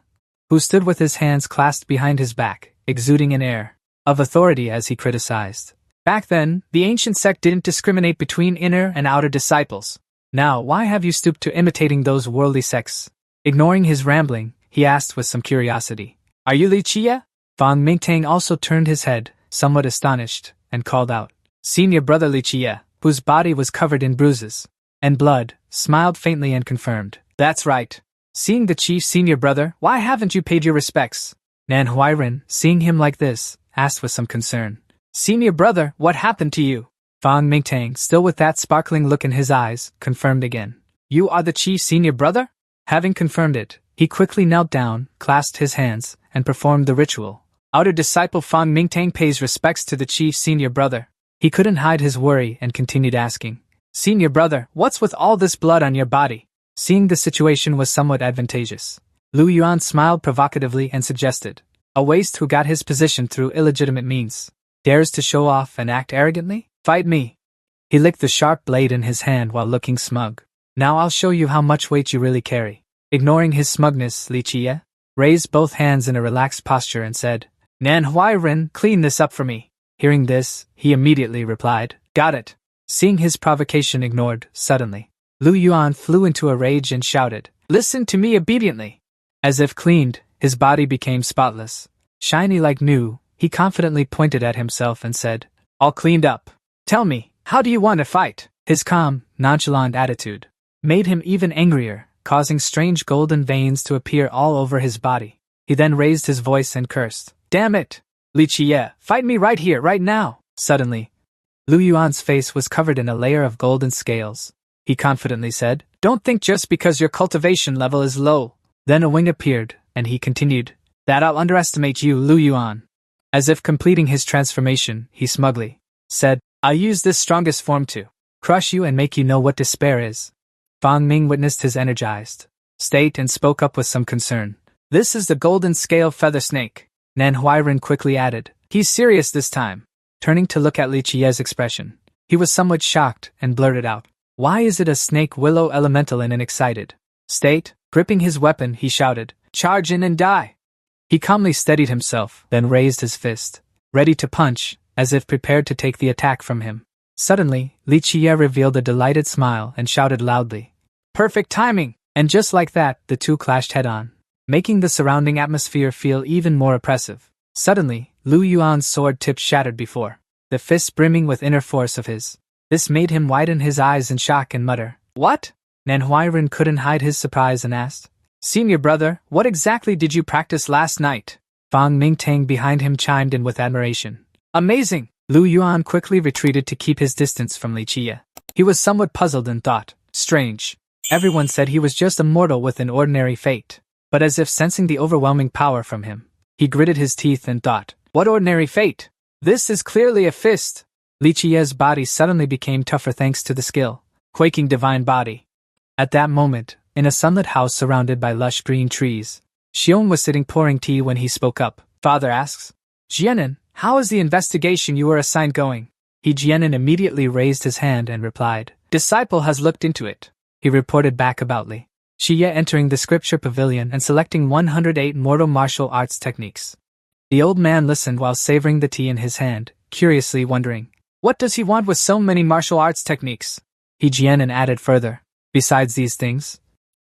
Speaker 1: who stood with his hands clasped behind his back, exuding an air of authority as he criticized. Back then, the ancient sect didn't discriminate between inner and outer disciples. Now, why have you stooped to imitating those worldly sects? Ignoring his rambling, he asked with some curiosity, Are you Li Qie? Fang Mingtang also turned his head, somewhat astonished, and called out, Senior brother Li Qie, whose body was covered in bruises and blood, smiled faintly and confirmed, That's right. Seeing the chief senior brother, why haven't you paid your respects? Huairen, seeing him like this, asked with some concern, Senior brother, what happened to you? Fang Mingtang, still with that sparkling look in his eyes, confirmed again, You are the chief senior brother? Having confirmed it, he quickly knelt down, clasped his hands, and performed the ritual. Outer disciple Fang Mingtang pays respects to the chief senior brother. He couldn't hide his worry and continued asking, Senior brother, what's with all this blood on your body? Seeing the situation was somewhat advantageous, Lu Yuan smiled provocatively and suggested, A waste who got his position through illegitimate means dares to show off and act arrogantly? Fight me. He licked the sharp blade in his hand while looking smug. Now I'll show you how much weight you really carry. Ignoring his smugness, Li Qie raised both hands in a relaxed posture and said, Huairen, clean this up for me. Hearing this, he immediately replied, Got it. Seeing his provocation ignored, suddenly, Lu Yuan flew into a rage and shouted, Listen to me obediently. As if cleaned, his body became spotless. Shiny like new, he confidently pointed at himself and said, All cleaned up. Tell me, how do you want to fight? His calm, nonchalant attitude made him even angrier, causing strange golden veins to appear all over his body. He then raised his voice and cursed, Damn it! Li Qie, fight me right here, right now! Suddenly, Lu Yuan's face was covered in a layer of golden scales. He confidently said, Don't think just because your cultivation level is low. Then a wing appeared, and he continued, That I'll underestimate you, Lu Yuan. As if completing his transformation, he smugly said, I'll use this strongest form to crush you and make you know what despair is. Fang Ming witnessed his energized state and spoke up with some concern. This is the golden scale feather snake. Huairen quickly added, He's serious this time. Turning to look at Li Qie's expression, he was somewhat shocked and blurted out, Why is it a snake willow elemental in an excited state? Gripping his weapon, he shouted, Charge in and die. He calmly steadied himself, then raised his fist, ready to punch, as if prepared to take the attack from him. Suddenly, Li Qie revealed a delighted smile and shouted loudly, Perfect timing! And just like that, the two clashed head-on, making the surrounding atmosphere feel even more oppressive. Suddenly, Lu Yuan's sword tip shattered before the fist brimming with inner force of his. This made him widen his eyes in shock and mutter, What? Huairen couldn't hide his surprise and asked, Senior brother, what exactly did you practice last night? Fang Mingtang behind him chimed in with admiration. Amazing! Lu Yuan quickly retreated to keep his distance from Li Qie. He was somewhat puzzled and thought, strange. Everyone said he was just a mortal with an ordinary fate. But as if sensing the overwhelming power from him, he gritted his teeth and thought, what ordinary fate? This is clearly a fist. Li Qie's body suddenly became tougher thanks to the skill, quaking divine body. At that moment, in a sunlit house surrounded by lush green trees, Xiong was sitting pouring tea when he spoke up. Father asks, Jianan, how is the investigation you were assigned going? Jianan immediately raised his hand and replied, Disciple has looked into it. He reported back aboutly. Xie entering the scripture pavilion and selecting 108 mortal martial arts techniques. The old man listened while savoring the tea in his hand, curiously wondering, what does he want with so many martial arts techniques? Jianan added further, besides these things.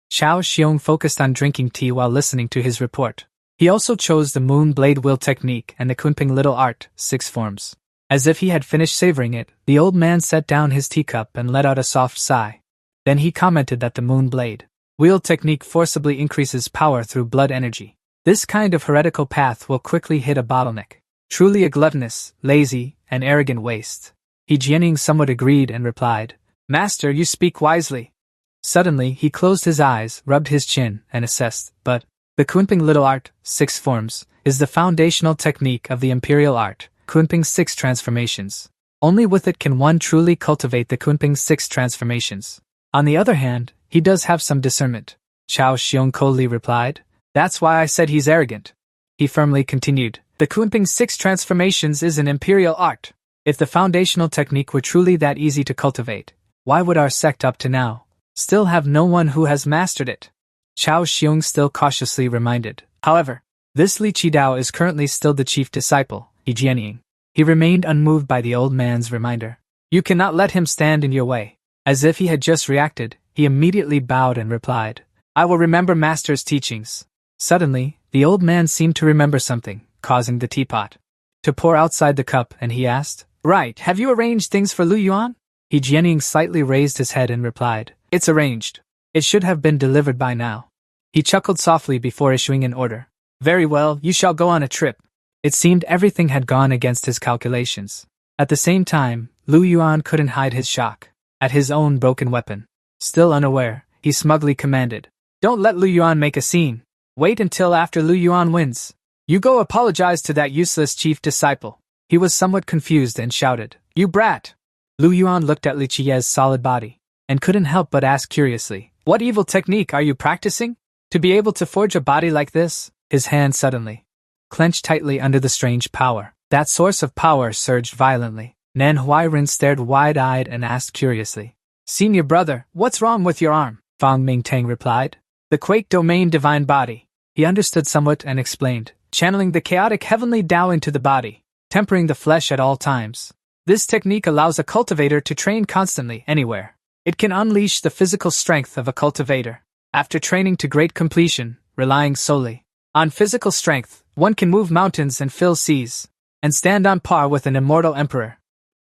Speaker 1: Chao Xiong focused on drinking tea while listening to his report. He also chose the Moon Blade Will technique and the Kunping Little Art, 6 forms. As if he had finished savoring it, the old man set down his teacup and let out a soft sigh. Then he commented that the Moon Blade Wheel technique forcibly increases power through blood energy. This kind of heretical path will quickly hit a bottleneck. Truly a gluttonous, lazy, and arrogant waste. Jianing somewhat agreed and replied, Master, you speak wisely. Suddenly he closed his eyes, rubbed his chin, and assessed, but the Kunping Little Art, 6 forms, is the foundational technique of the imperial art, Kunping 6 transformations. Only with it can one truly cultivate the Kunping 6 transformations. On the other hand, he does have some discernment. Chao Xiong coldly replied, That's why I said he's arrogant. He firmly continued, The Kunping 6 transformations is an imperial art. If the foundational technique were truly that easy to cultivate, why would our sect up to now still have no one who has mastered it? Chao Xiong still cautiously reminded. However, this Li Qidao is currently still the chief disciple, Jianing. He remained unmoved by the old man's reminder. You cannot let him stand in your way. As if he had just reacted, he immediately bowed and replied, I will remember Master's teachings. Suddenly, the old man seemed to remember something, causing the teapot to pour outside the cup, and he asked, Right, have you arranged things for Lu Yuan? Jianing slightly raised his head and replied, It's arranged. It should have been delivered by now. He chuckled softly before issuing an order. Very well, you shall go on a trip. It seemed everything had gone against his calculations. At the same time, Lu Yuan couldn't hide his shock at his own broken weapon. Still unaware, he smugly commanded, Don't let Lu Yuan make a scene. Wait until after Lu Yuan wins. You go apologize to that useless chief disciple. He was somewhat confused and shouted, You brat! Lu Yuan looked at Li Qie's solid body and couldn't help but ask curiously, What evil technique are you practicing? To be able to forge a body like this? His hand suddenly clenched tightly under the strange power. That source of power surged violently. Nan Huairen stared wide-eyed and asked curiously, Senior brother, what's wrong with your arm? Fang Mingtang replied, The Quake Domain Divine Body. He understood somewhat and explained, channeling the chaotic heavenly Tao into the body, tempering the flesh at all times. This technique allows a cultivator to train constantly, anywhere. It can unleash the physical strength of a cultivator. After training to great completion, relying solely on physical strength, one can move mountains and fill seas, and stand on par with an immortal emperor.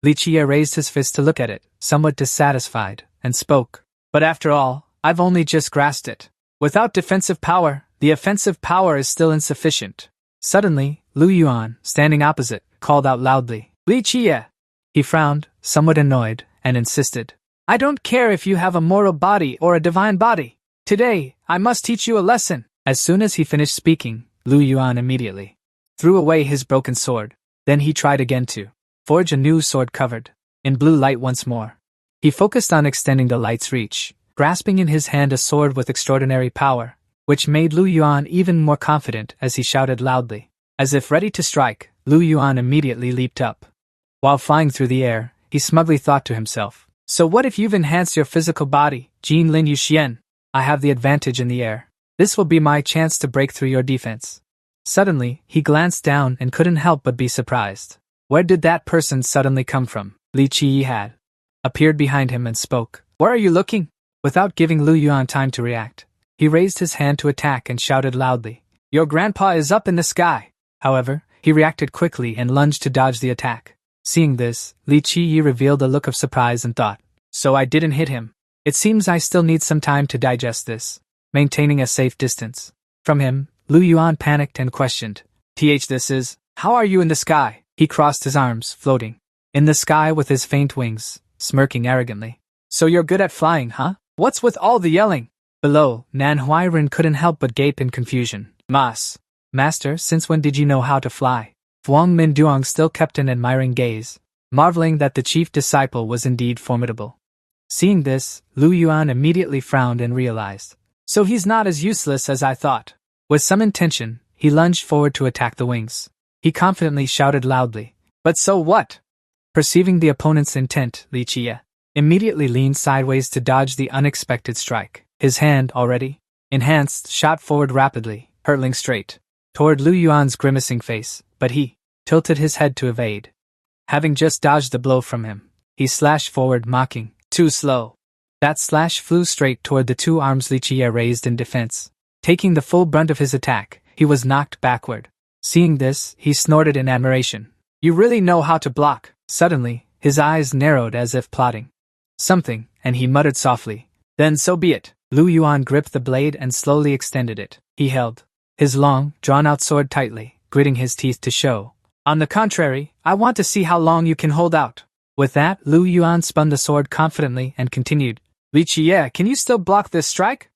Speaker 1: Li Qie raised his fist to look at it, somewhat dissatisfied, and spoke. But after all, I've only just grasped it. Without defensive power, the offensive power is still insufficient. Suddenly, Lu Yuan, standing opposite, called out loudly, Li Qie! He frowned, somewhat annoyed, and insisted, I don't care if you have a mortal body or a divine body. Today, I must teach you a lesson. As soon as he finished speaking, Lu Yuan immediately threw away his broken sword. Then he tried again to forge a new sword covered in blue light once more. He focused on extending the light's reach, grasping in his hand a sword with extraordinary power, which made Lu Yuan even more confident as he shouted loudly. As if ready to strike, Lu Yuan immediately leaped up. While flying through the air, he smugly thought to himself, So what if you've enhanced your physical body, Jin Lin Yuxian? I have the advantage in the air. This will be my chance to break through your defense. Suddenly, he glanced down and couldn't help but be surprised. Where did that person suddenly come from? Li Qie had appeared behind him and spoke. Where are you looking? Without giving Lu Yuan time to react, he raised his hand to attack and shouted loudly, Your grandpa is up in the sky. However, he reacted quickly and lunged to dodge the attack. Seeing this, Li Qie revealed a look of surprise and thought, So I didn't hit him. It seems I still need some time to digest this. Maintaining a safe distance from him, Lu Yuan panicked and questioned, This is, how are you in the sky? He crossed his arms, floating in the sky with his faint wings, smirking arrogantly. So you're good at flying, huh? What's with all the yelling? Below, Manhwa Recap couldn't help but gape in confusion. Master, since when did you know how to fly? Fuang Minduang still kept an admiring gaze, marveling that the chief disciple was indeed formidable. Seeing this, Lu Yuan immediately frowned and realized. So he's not as useless as I thought. With some intention, he lunged forward to attack the wings. He confidently shouted loudly, "But so what?" Perceiving the opponent's intent, Li Qie immediately leaned sideways to dodge the unexpected strike. His hand, already enhanced, shot forward rapidly, hurtling straight toward Lu Yuan's grimacing face, but he tilted his head to evade. Having just dodged the blow from him, he slashed forward, mocking, "Too slow." That slash flew straight toward the two arms Li Qie raised in defense. Taking the full brunt of his attack, he was knocked backward. Seeing this, he snorted in admiration. "You really know how to block." Suddenly, his eyes narrowed as if plotting something, and he muttered softly, "Then so be it." Lu Yuan gripped the blade and slowly extended it. He held his long, drawn-out sword tightly, gritting his teeth to show. "On the contrary, I want to see how long you can hold out." With that, Lu Yuan spun the sword confidently and continued, "Li Qie, can you still block this strike?"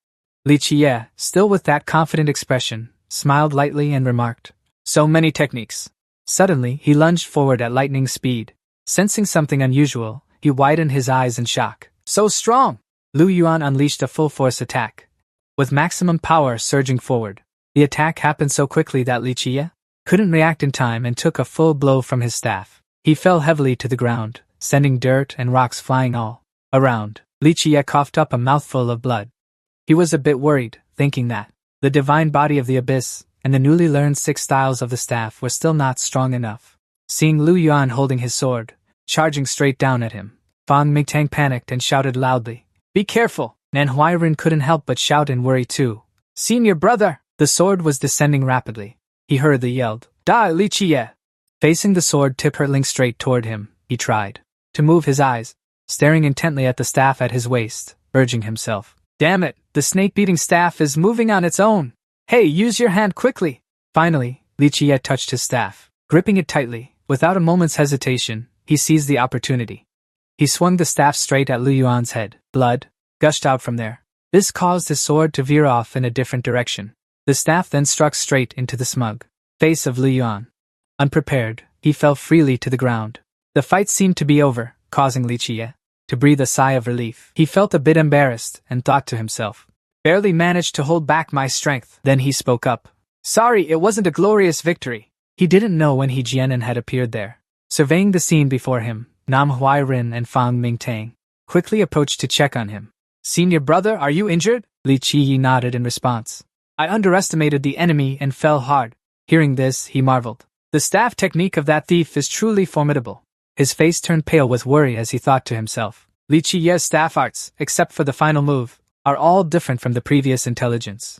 Speaker 1: Li Qie, still with that confident expression, smiled lightly and remarked, "So many techniques." Suddenly, he lunged forward at lightning speed. Sensing something unusual, he widened his eyes in shock. "So strong!" Lu Yuan unleashed a full-force attack, with maximum power surging forward. The attack happened so quickly that Li Qie couldn't react in time and took a full blow from his staff. He fell heavily to the ground, sending dirt and rocks flying all around. Li Qie coughed up a mouthful of blood. He was a bit worried, thinking that the divine body of the abyss and the newly learned 6 styles of the staff were still not strong enough. Seeing Lu Yuan holding his sword, charging straight down at him, Fang Mingtang panicked and shouted loudly, "Be careful!" Manhwa Recap couldn't help but shout in worry too. "Senior brother!" The sword was descending rapidly. He hurriedly yelled, "Die, Li Qie!" Facing the sword tip hurtling straight toward him, he tried to move his eyes, staring intently at the staff at his waist, urging himself, "Damn it, the snake-beating staff is moving on its own! Hey, use your hand quickly!" Finally, Li Qie touched his staff, gripping it tightly. Without a moment's hesitation, he seized the opportunity. He swung the staff straight at Lu Yuan's head. Blood gushed out from there. This caused his sword to veer off in a different direction. The staff then struck straight into the smug face of Lu Yuan. Unprepared, he fell freely to the ground. The fight seemed to be over, causing Li Qie to breathe a sigh of relief. He felt a bit embarrassed and thought to himself, "Barely managed to hold back my strength." Then he spoke up. "Sorry, it wasn't a glorious victory." He didn't know when He Jianan had appeared there. Surveying the scene before him, Manhwa Recap and Fang Mingtang quickly approached to check on him. "Senior brother, are you injured?" Li Qie nodded in response. "I underestimated the enemy and fell hard." Hearing this, he marveled. The staff technique of that thief is truly formidable. His face turned pale with worry as he thought to himself, Li Qie's staff arts, except for the final move, are all different from the previous intelligence.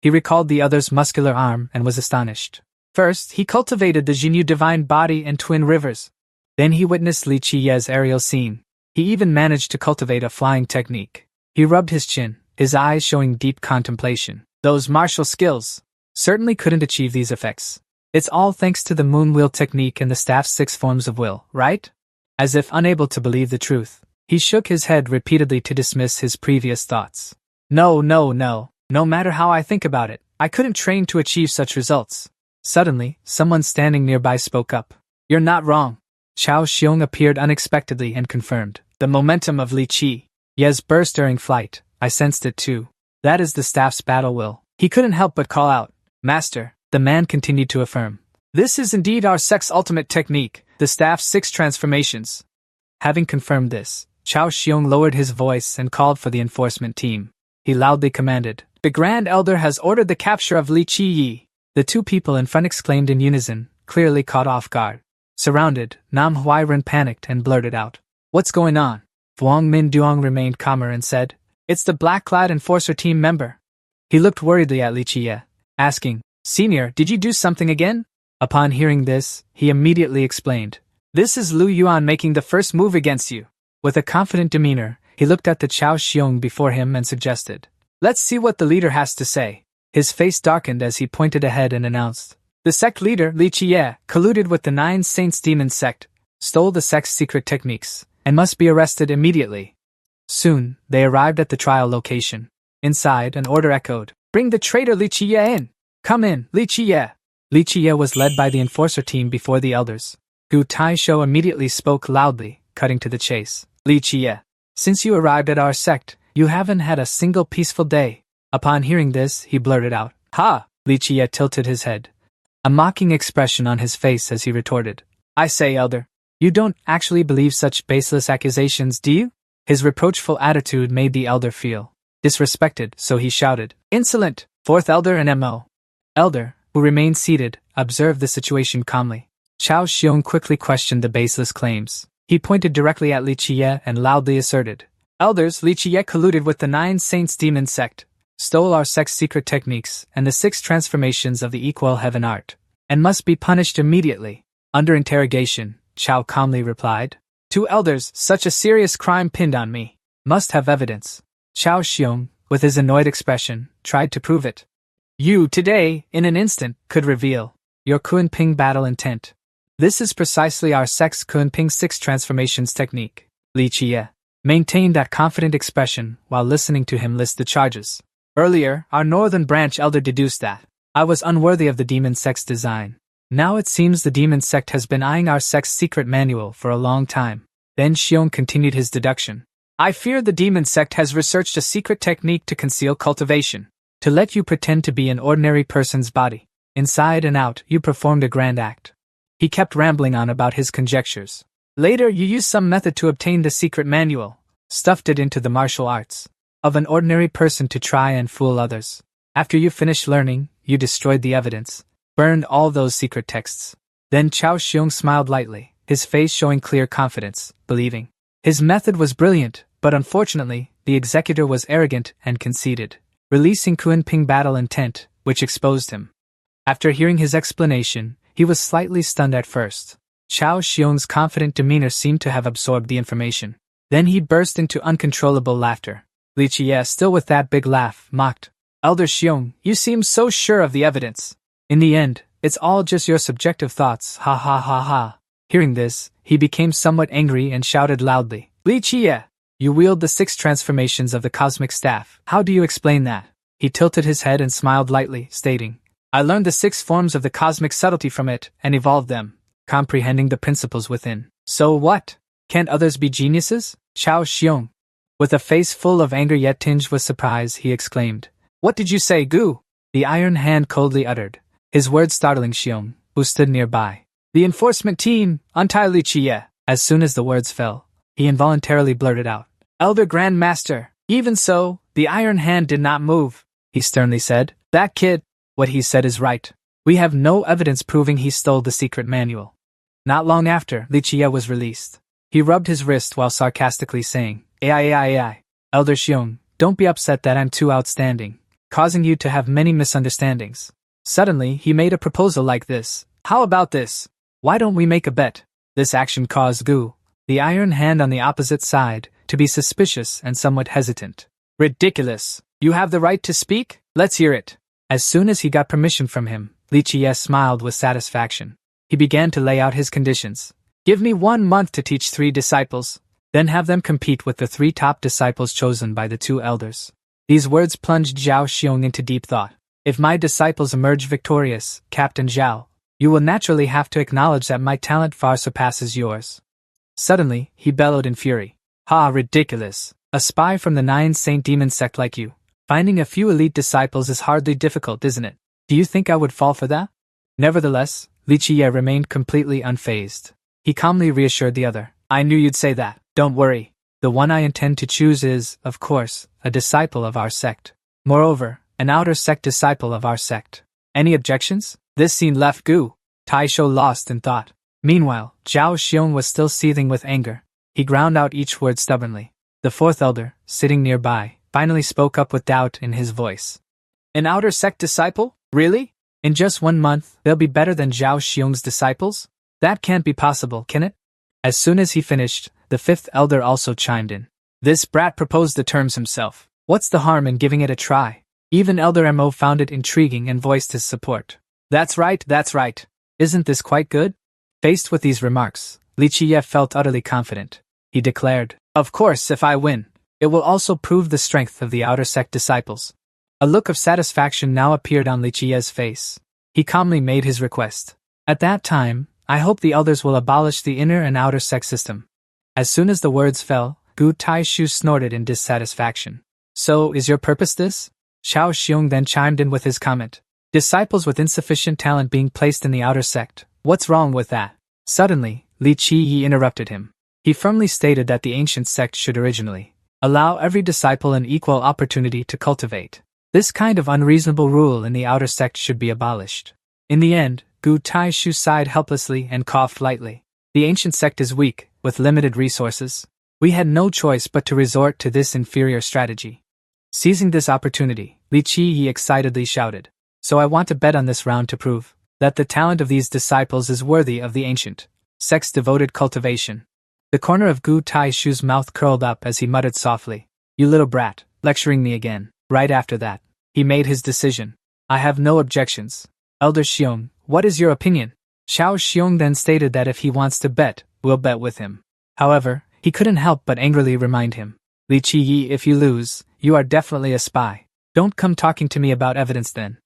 Speaker 1: He recalled the other's muscular arm and was astonished. First, he cultivated the Jinyu divine body and twin rivers. Then he witnessed Li Qie's aerial scene. He even managed to cultivate a flying technique. He rubbed his chin, his eyes showing deep contemplation. Those martial skills certainly couldn't achieve these effects. It's all thanks to the moon wheel technique and the staff's 6 forms of will, right? As if unable to believe the truth, he shook his head repeatedly to dismiss his previous thoughts. No matter how I think about it, I couldn't train to achieve such results. Suddenly, someone standing nearby spoke up. "You're not wrong." Chao Xiong appeared unexpectedly and confirmed. "The momentum of Li Qie's burst during flight, I sensed it too. That is the staff's battle will." He couldn't help but call out, "Master," the man continued to affirm. "This is indeed our sect's ultimate technique, the staff's 6 transformations." Having confirmed this, Chao Xiong lowered his voice and called for the enforcement team. He loudly commanded, "The Grand Elder has ordered the capture of Li Qie." The 2 people in front exclaimed in unison, clearly caught off guard. Surrounded, Manhwa Recap panicked and blurted out, "What's going on?" Fuang Minduang remained calmer and said, "It's the black-clad enforcer team member." He looked worriedly at Li Qie, asking, "Senior, did you do something again?" Upon hearing this, he immediately explained, "This is Lu Yuan making the first move against you." With a confident demeanor, he looked at the Chao Xiong before him and suggested, "Let's see what the leader has to say." His face darkened as he pointed ahead and announced, The sect leader, Li Qiye, colluded with the Nine Saints demon sect, stole the sect's secret techniques, and must be arrested immediately. Soon, they arrived at the trial location. Inside, an order echoed, "Bring the traitor Li Qiye in! Come in, Li Qiye!" Li Qiye was led by the enforcer team before the elders. Gu Taisho immediately spoke loudly, cutting to the chase. "Li Qiye, since you arrived at our sect, you haven't had a single peaceful day." Upon hearing this, he blurted out, "Ha!" Li Qiye tilted his head, a mocking expression on his face as he retorted, "I say, elder, you don't actually believe such baseless accusations, do you?" His reproachful attitude made the elder feel disrespected, so he shouted, "Insolent!" Fourth elder and Mo. Elder, who remained seated, observed the situation calmly. Chao Xiong quickly questioned the baseless claims. He pointed directly at Li Qiye and loudly asserted, "Elders, Li Qiye colluded with the Nine Saints demon sect, stole our sect's secret techniques and the 6 transformations of the equal heaven art, and must be punished immediately." Under interrogation, Chao calmly replied, "Two elders, such a serious crime pinned on me. Must have evidence." Chao Xiong, with his annoyed expression, tried to prove it. "You, today, in an instant, could reveal your Kunping battle intent. This is precisely our sect's Kunping 6 transformations technique." Li Qiye maintained that confident expression while listening to him list the charges. "Earlier, our northern branch elder deduced that I was unworthy of the demon sect's design. Now it seems the demon sect has been eyeing our sect's secret manual for a long time." Then Xiong continued his deduction. "I fear the demon sect has researched a secret technique to conceal cultivation, to let you pretend to be an ordinary person's body. Inside and out, you performed a grand act." He kept rambling on about his conjectures. "Later, you used some method to obtain the secret manual, stuffed it into the martial arts of an ordinary person to try and fool others. After you finished learning, you destroyed the evidence, burned all those secret texts." Then Chao Xiong smiled lightly, his face showing clear confidence, believing his method was brilliant, but unfortunately, the executor was arrogant and conceited, releasing Kunping battle intent, which exposed him. After hearing his explanation, he was slightly stunned at first. Chao Xiong's confident demeanor seemed to have absorbed the information. Then he burst into uncontrollable laughter. Li Qiye, still with that big laugh, mocked, "Elder Xiong, you seem so sure of the evidence. In the end, it's all just your subjective thoughts, ha ha ha ha." Hearing this, he became somewhat angry and shouted loudly, "Li Qiye, you wield the 6 transformations of the cosmic staff. How do you explain that?" He tilted his head and smiled lightly, stating, "I learned the 6 forms of the cosmic subtlety from it and evolved them, comprehending the principles within. So what? Can't others be geniuses?" Chao Xiong, with a face full of anger yet tinged with surprise, he exclaimed, "What did you say, Gu?" The iron hand coldly uttered, his words startling Xiong, who stood nearby. "The enforcement team, untie Li Qiye." As soon as the words fell, he involuntarily blurted out, "Elder Grand Master." Even so, the iron hand did not move. He sternly said, "That kid, what he said is right. We have no evidence proving he stole the secret manual." Not long after, Li Qiye was released. He rubbed his wrist while sarcastically saying, "Ai, Elder Xiong, don't be upset that I'm too outstanding, causing you to have many misunderstandings." Suddenly, he made a proposal like this, "How about this? Why don't we make a bet?" This action caused Gu, the iron hand on the opposite side, to be suspicious and somewhat hesitant. "Ridiculous! You have the right to speak? Let's hear it." As soon as he got permission from him, Li Qiye smiled with satisfaction. He began to lay out his conditions. "Give me 1 month to teach 3 disciples, then have them compete with the 3 top disciples chosen by the 2 elders." These words plunged Zhao Xiong into deep thought. "If my disciples emerge victorious, Captain Zhao, you will naturally have to acknowledge that my talent far surpasses yours." Suddenly, he bellowed in fury, "Ha, ridiculous! A spy from the 9 Saint Demon sect like you. Finding a few elite disciples is hardly difficult, isn't it? Do you think I would fall for that?" Nevertheless, Li Qiye remained completely unfazed. He calmly reassured the other, "I knew you'd say that. Don't worry. The one I intend to choose is, of course, a disciple of our sect. Moreover, an outer sect disciple of our sect. Any objections?" This scene left Gu Taisho lost in thought. Meanwhile, Zhao Xiong was still seething with anger. He ground out each word stubbornly. The 4th elder, sitting nearby, finally spoke up with doubt in his voice. "An outer sect disciple? Really? In just 1 month, they'll be better than Zhao Xiong's disciples? That can't be possible, can it?" As soon as he finished, the 5th elder also chimed in. "This brat proposed the terms himself. What's the harm in giving it a try?" Even Elder Mo found it intriguing and voiced his support. That's right, that's right. Isn't this quite good? Faced with these remarks, Li Qiye felt utterly confident. He declared, of course, if I win, it will also prove the strength of the outer sect disciples. A look of satisfaction now appeared on Li Qiye's face. He calmly made his request. At that time, I hope the elders will abolish the inner and outer sect system. As soon as the words fell, Gu Taishu snorted in dissatisfaction. So, is your purpose this? Xiao Xiong then chimed in with his comment. Disciples with insufficient talent being placed in the outer sect. What's wrong with that? Suddenly, Li Qiyi interrupted him. He firmly stated that the ancient sect should originally allow every disciple an equal opportunity to cultivate. This kind of unreasonable rule in the outer sect should be abolished. In the end, Gu Taishu sighed helplessly and coughed lightly. The ancient sect is weak, with limited resources. We had no choice but to resort to this inferior strategy. Seizing this opportunity, Li Qiyi excitedly shouted. So I want to bet on this round to prove that the talent of these disciples is worthy of the ancient sect's devoted cultivation. The corner of Gu Taishu's mouth curled up as he muttered softly, You little brat, lecturing me again. Right after that, he made his decision. I have no objections. Elder Xiong, what is your opinion? Xiao Xiong then stated that if he wants to bet, we'll bet with him. However, he couldn't help but angrily remind him. Li Qiyi, if you lose, you are definitely a spy. Don't come talking to me about evidence then.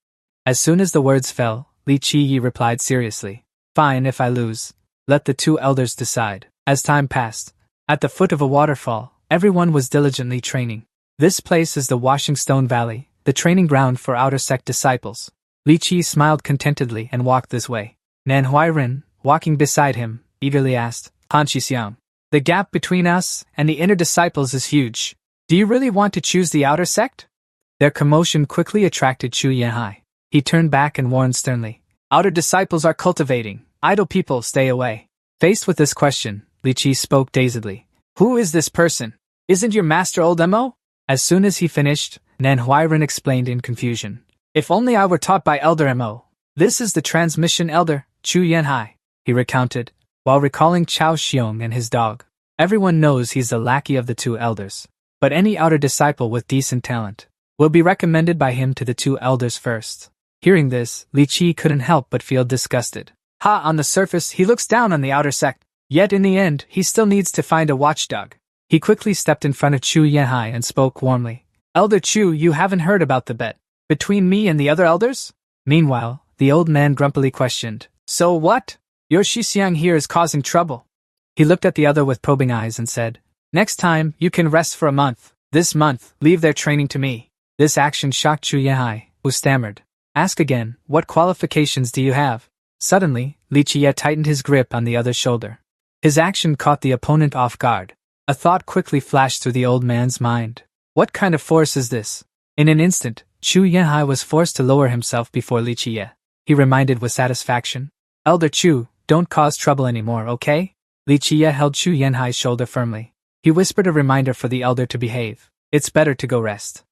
Speaker 1: As soon as the words fell, Li Qiyi replied seriously. Fine if I lose. Let the two elders decide. As time passed, at the foot of a waterfall, everyone was diligently training. This place is the Washing Stone Valley, the training ground for outer sect disciples. Li Qi smiled contentedly and walked this way. Nan Huairen, walking beside him, eagerly asked, Han Xixiang, the gap between us and the inner disciples is huge. Do you really want to choose the outer sect? Their commotion quickly attracted Chu Yanhai. He turned back and warned sternly. Outer disciples are cultivating. Idle people stay away. Faced with this question, Li Qi spoke dazedly. Who is this person? Isn't your master old Mo? As soon as he finished, Nan Huairen explained in confusion. If only I were taught by Elder Mo. This is the transmission elder, Chu Yanhai, he recounted, while recalling Chao Xiong and his dog. Everyone knows he's the lackey of the two elders. But any outer disciple with decent talent will be recommended by him to the two elders first. Hearing this, Li Qi couldn't help but feel disgusted. On the surface he looks down on the outer sect, yet in the end he still needs to find a watchdog. He quickly stepped in front of Chu Yanhai and spoke warmly. Elder Chu, you haven't heard about the bet between me and the other elders? Meanwhile, the old man grumpily questioned. So what? Your Xixiang here is causing trouble. He looked at the other with probing eyes and said, Next time, you can rest for a month. This month, leave their training to me. This action shocked Chu Yanhai, who stammered. Ask again, what qualifications do you have? Suddenly, Li Qiye tightened his grip on the other's shoulder. His action caught the opponent off guard. A thought quickly flashed through the old man's mind. What kind of force is this? In an instant, Chu Yanhai was forced to lower himself before Li Qiye. He reminded with satisfaction. Elder Chu, don't cause trouble anymore, okay? Li Qiye held Chu Yanhai's shoulder firmly. He whispered a reminder for the elder to behave. It's better to go rest.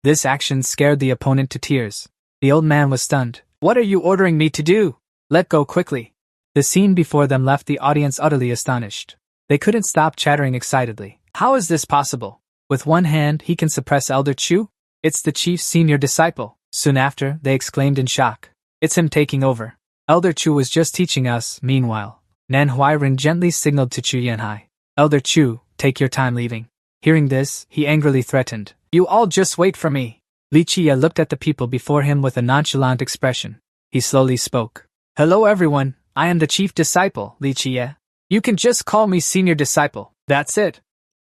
Speaker 1: This action scared the opponent to tears. The old man was stunned. What are you ordering me to do? Let go quickly. The scene before them left the audience utterly astonished. They couldn't stop chattering excitedly. How is this possible? With one hand he can suppress Elder Chu? It's the chief's senior disciple. Soon after, they exclaimed in shock. It's him taking over. Elder Chu was just teaching us. Meanwhile, Nan Huairen gently signaled to Chu Yanhai. Elder Chu, take your time leaving. Hearing this, he angrily threatened. You all just wait for me. Li Qiye looked at the people before him with a nonchalant expression. He slowly spoke. Hello everyone, I am the chief disciple, Li Qiye. You can just call me senior disciple, that's it.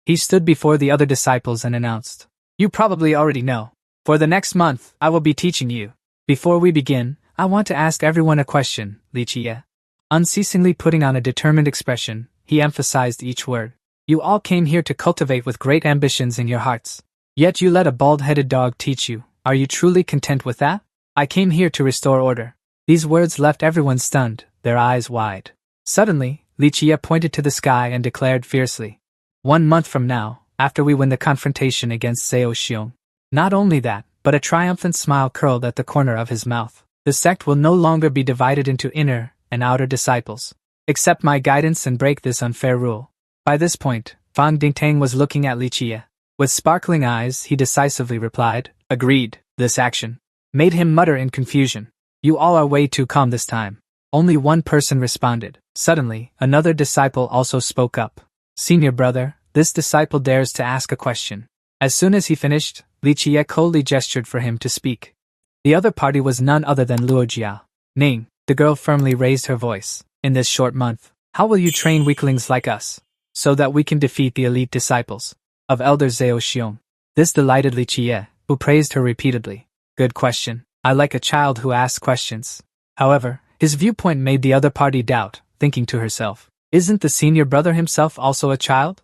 Speaker 1: He stood before the other disciples and announced. You probably already know. For the next month, I will be teaching you. Before we begin, I want to ask everyone a question, Li Qiye. Unceasingly putting on a determined expression, he emphasized each word. You all came here to cultivate with great ambitions in your hearts. Yet you let a bald-headed dog teach you. Are you truly content with that? I came here to restore order. These words left everyone stunned, their eyes wide. Suddenly, Li Qiye pointed to the sky and declared fiercely. 1 month from now, after we win the confrontation against Seo Xiong. Not only that, but a triumphant smile curled at the corner of his mouth. The sect will no longer be divided into inner and outer disciples. Accept my guidance and break this unfair rule. By this point, Fang Dingtang was looking at Li Qiye. With sparkling eyes, he decisively replied, Agreed. This action made him mutter in confusion. You all are way too calm this time. Only one person responded. Suddenly, another disciple also spoke up. Senior brother, this disciple dares to ask a question. As soon as he finished, Li Jie coldly gestured for him to speak. The other party was none other than Luo Jia. Ning, the girl firmly raised her voice. In this short month, how will you train weaklings like us, so that we can defeat the elite disciples of Elder Zhao Xiong? This delighted Li Jie, who praised her repeatedly. Good question. I like a child who asks questions. However, his viewpoint made the other party doubt, thinking to herself, isn't the senior brother himself also a child?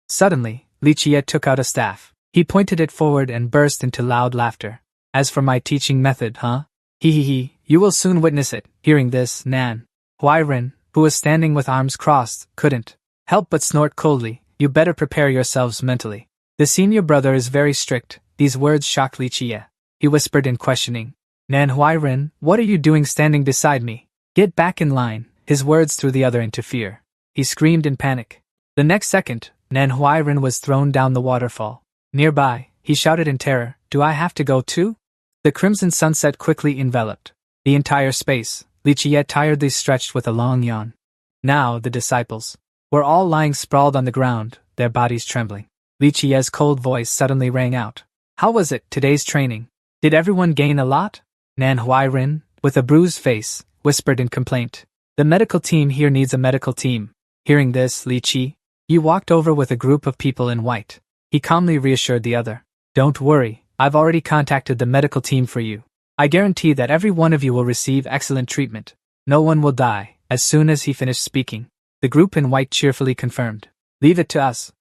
Speaker 1: Suddenly, Li Jie took out a staff. He pointed it forward and burst into loud laughter. As for my teaching method, huh? He, you will soon witness it. Hearing this, Nan Huairen, who was standing with arms crossed, couldn't help but snort coldly. You better prepare yourselves mentally. The senior brother is very strict. These words shocked Li Jie. He whispered in questioning. Nan Huairen, what are you doing standing beside me? Get back in line. His words threw the other into fear. He screamed in panic. The next second, Nan Huairen was thrown down the waterfall. Nearby, he shouted in terror, do I have to go too? The crimson sunset quickly enveloped the entire space. Li Jie tiredly stretched with a long yawn. Now the disciples were all lying sprawled on the ground, their bodies trembling. Li Jie's cold voice suddenly rang out. How was it, today's training? Did everyone gain a lot? Nan Huairen, with a bruised face, whispered in complaint. The medical team here needs a medical team. Hearing this, Li Jie walked over with a group of people in white. He calmly reassured the other. Don't worry, I've already contacted the medical team for you. I guarantee that every one of you will receive excellent treatment. No one will die. As soon as he finished speaking, the group in white cheerfully confirmed. Leave it to us.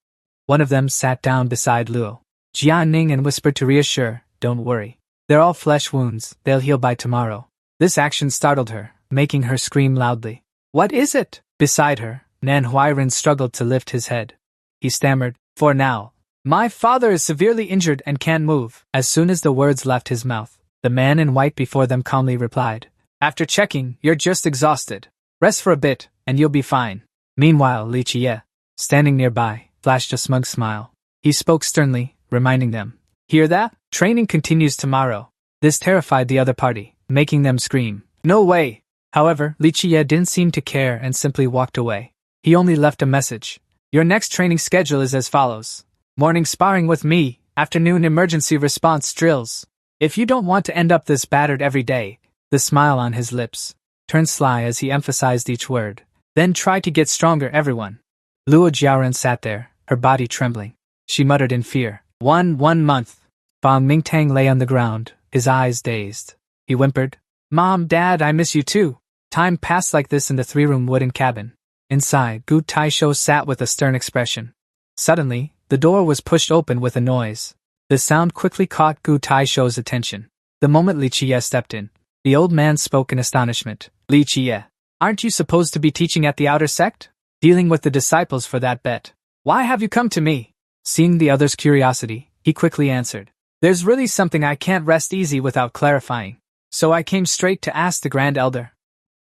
Speaker 1: One of them sat down beside Luo Jianing and whispered to reassure, don't worry. They're all flesh wounds, they'll heal by tomorrow. This action startled her, making her scream loudly. What is it? Beside her, Nan Huairen struggled to lift his head. He stammered, for now. My father is severely injured and can't move. As soon as the words left his mouth, the man in white before them calmly replied. After checking, you're just exhausted. Rest for a bit, and you'll be fine. Meanwhile, Li Jie, standing nearby, flashed a smug smile. He spoke sternly, reminding them. Hear that? Training continues tomorrow. This terrified the other party, making them scream. No way! However, Li Jie didn't seem to care and simply walked away. He only left a message. Your next training schedule is as follows. Morning sparring with me, afternoon emergency response drills. If you don't want to end up this battered every day, the smile on his lips turned sly as he emphasized each word. Then try to get stronger, everyone. Luo Jiaoren sat there, her body trembling. She muttered in fear. One month. Fang Mingtang lay on the ground, his eyes dazed. He whimpered. Mom, Dad, I miss you too. Time passed like this in the three-room wooden cabin. Inside, Gu Taisho sat with a stern expression. Suddenly, the door was pushed open with a noise. The sound quickly caught Gu Taisho's attention. The moment Li Jie stepped in, the old man spoke in astonishment. Li Jie, aren't you supposed to be teaching at the outer sect? Dealing with the disciples for that bet. Why have you come to me? Seeing the other's curiosity, he quickly answered. There's really something I can't rest easy without clarifying. So I came straight to ask the Grand Elder.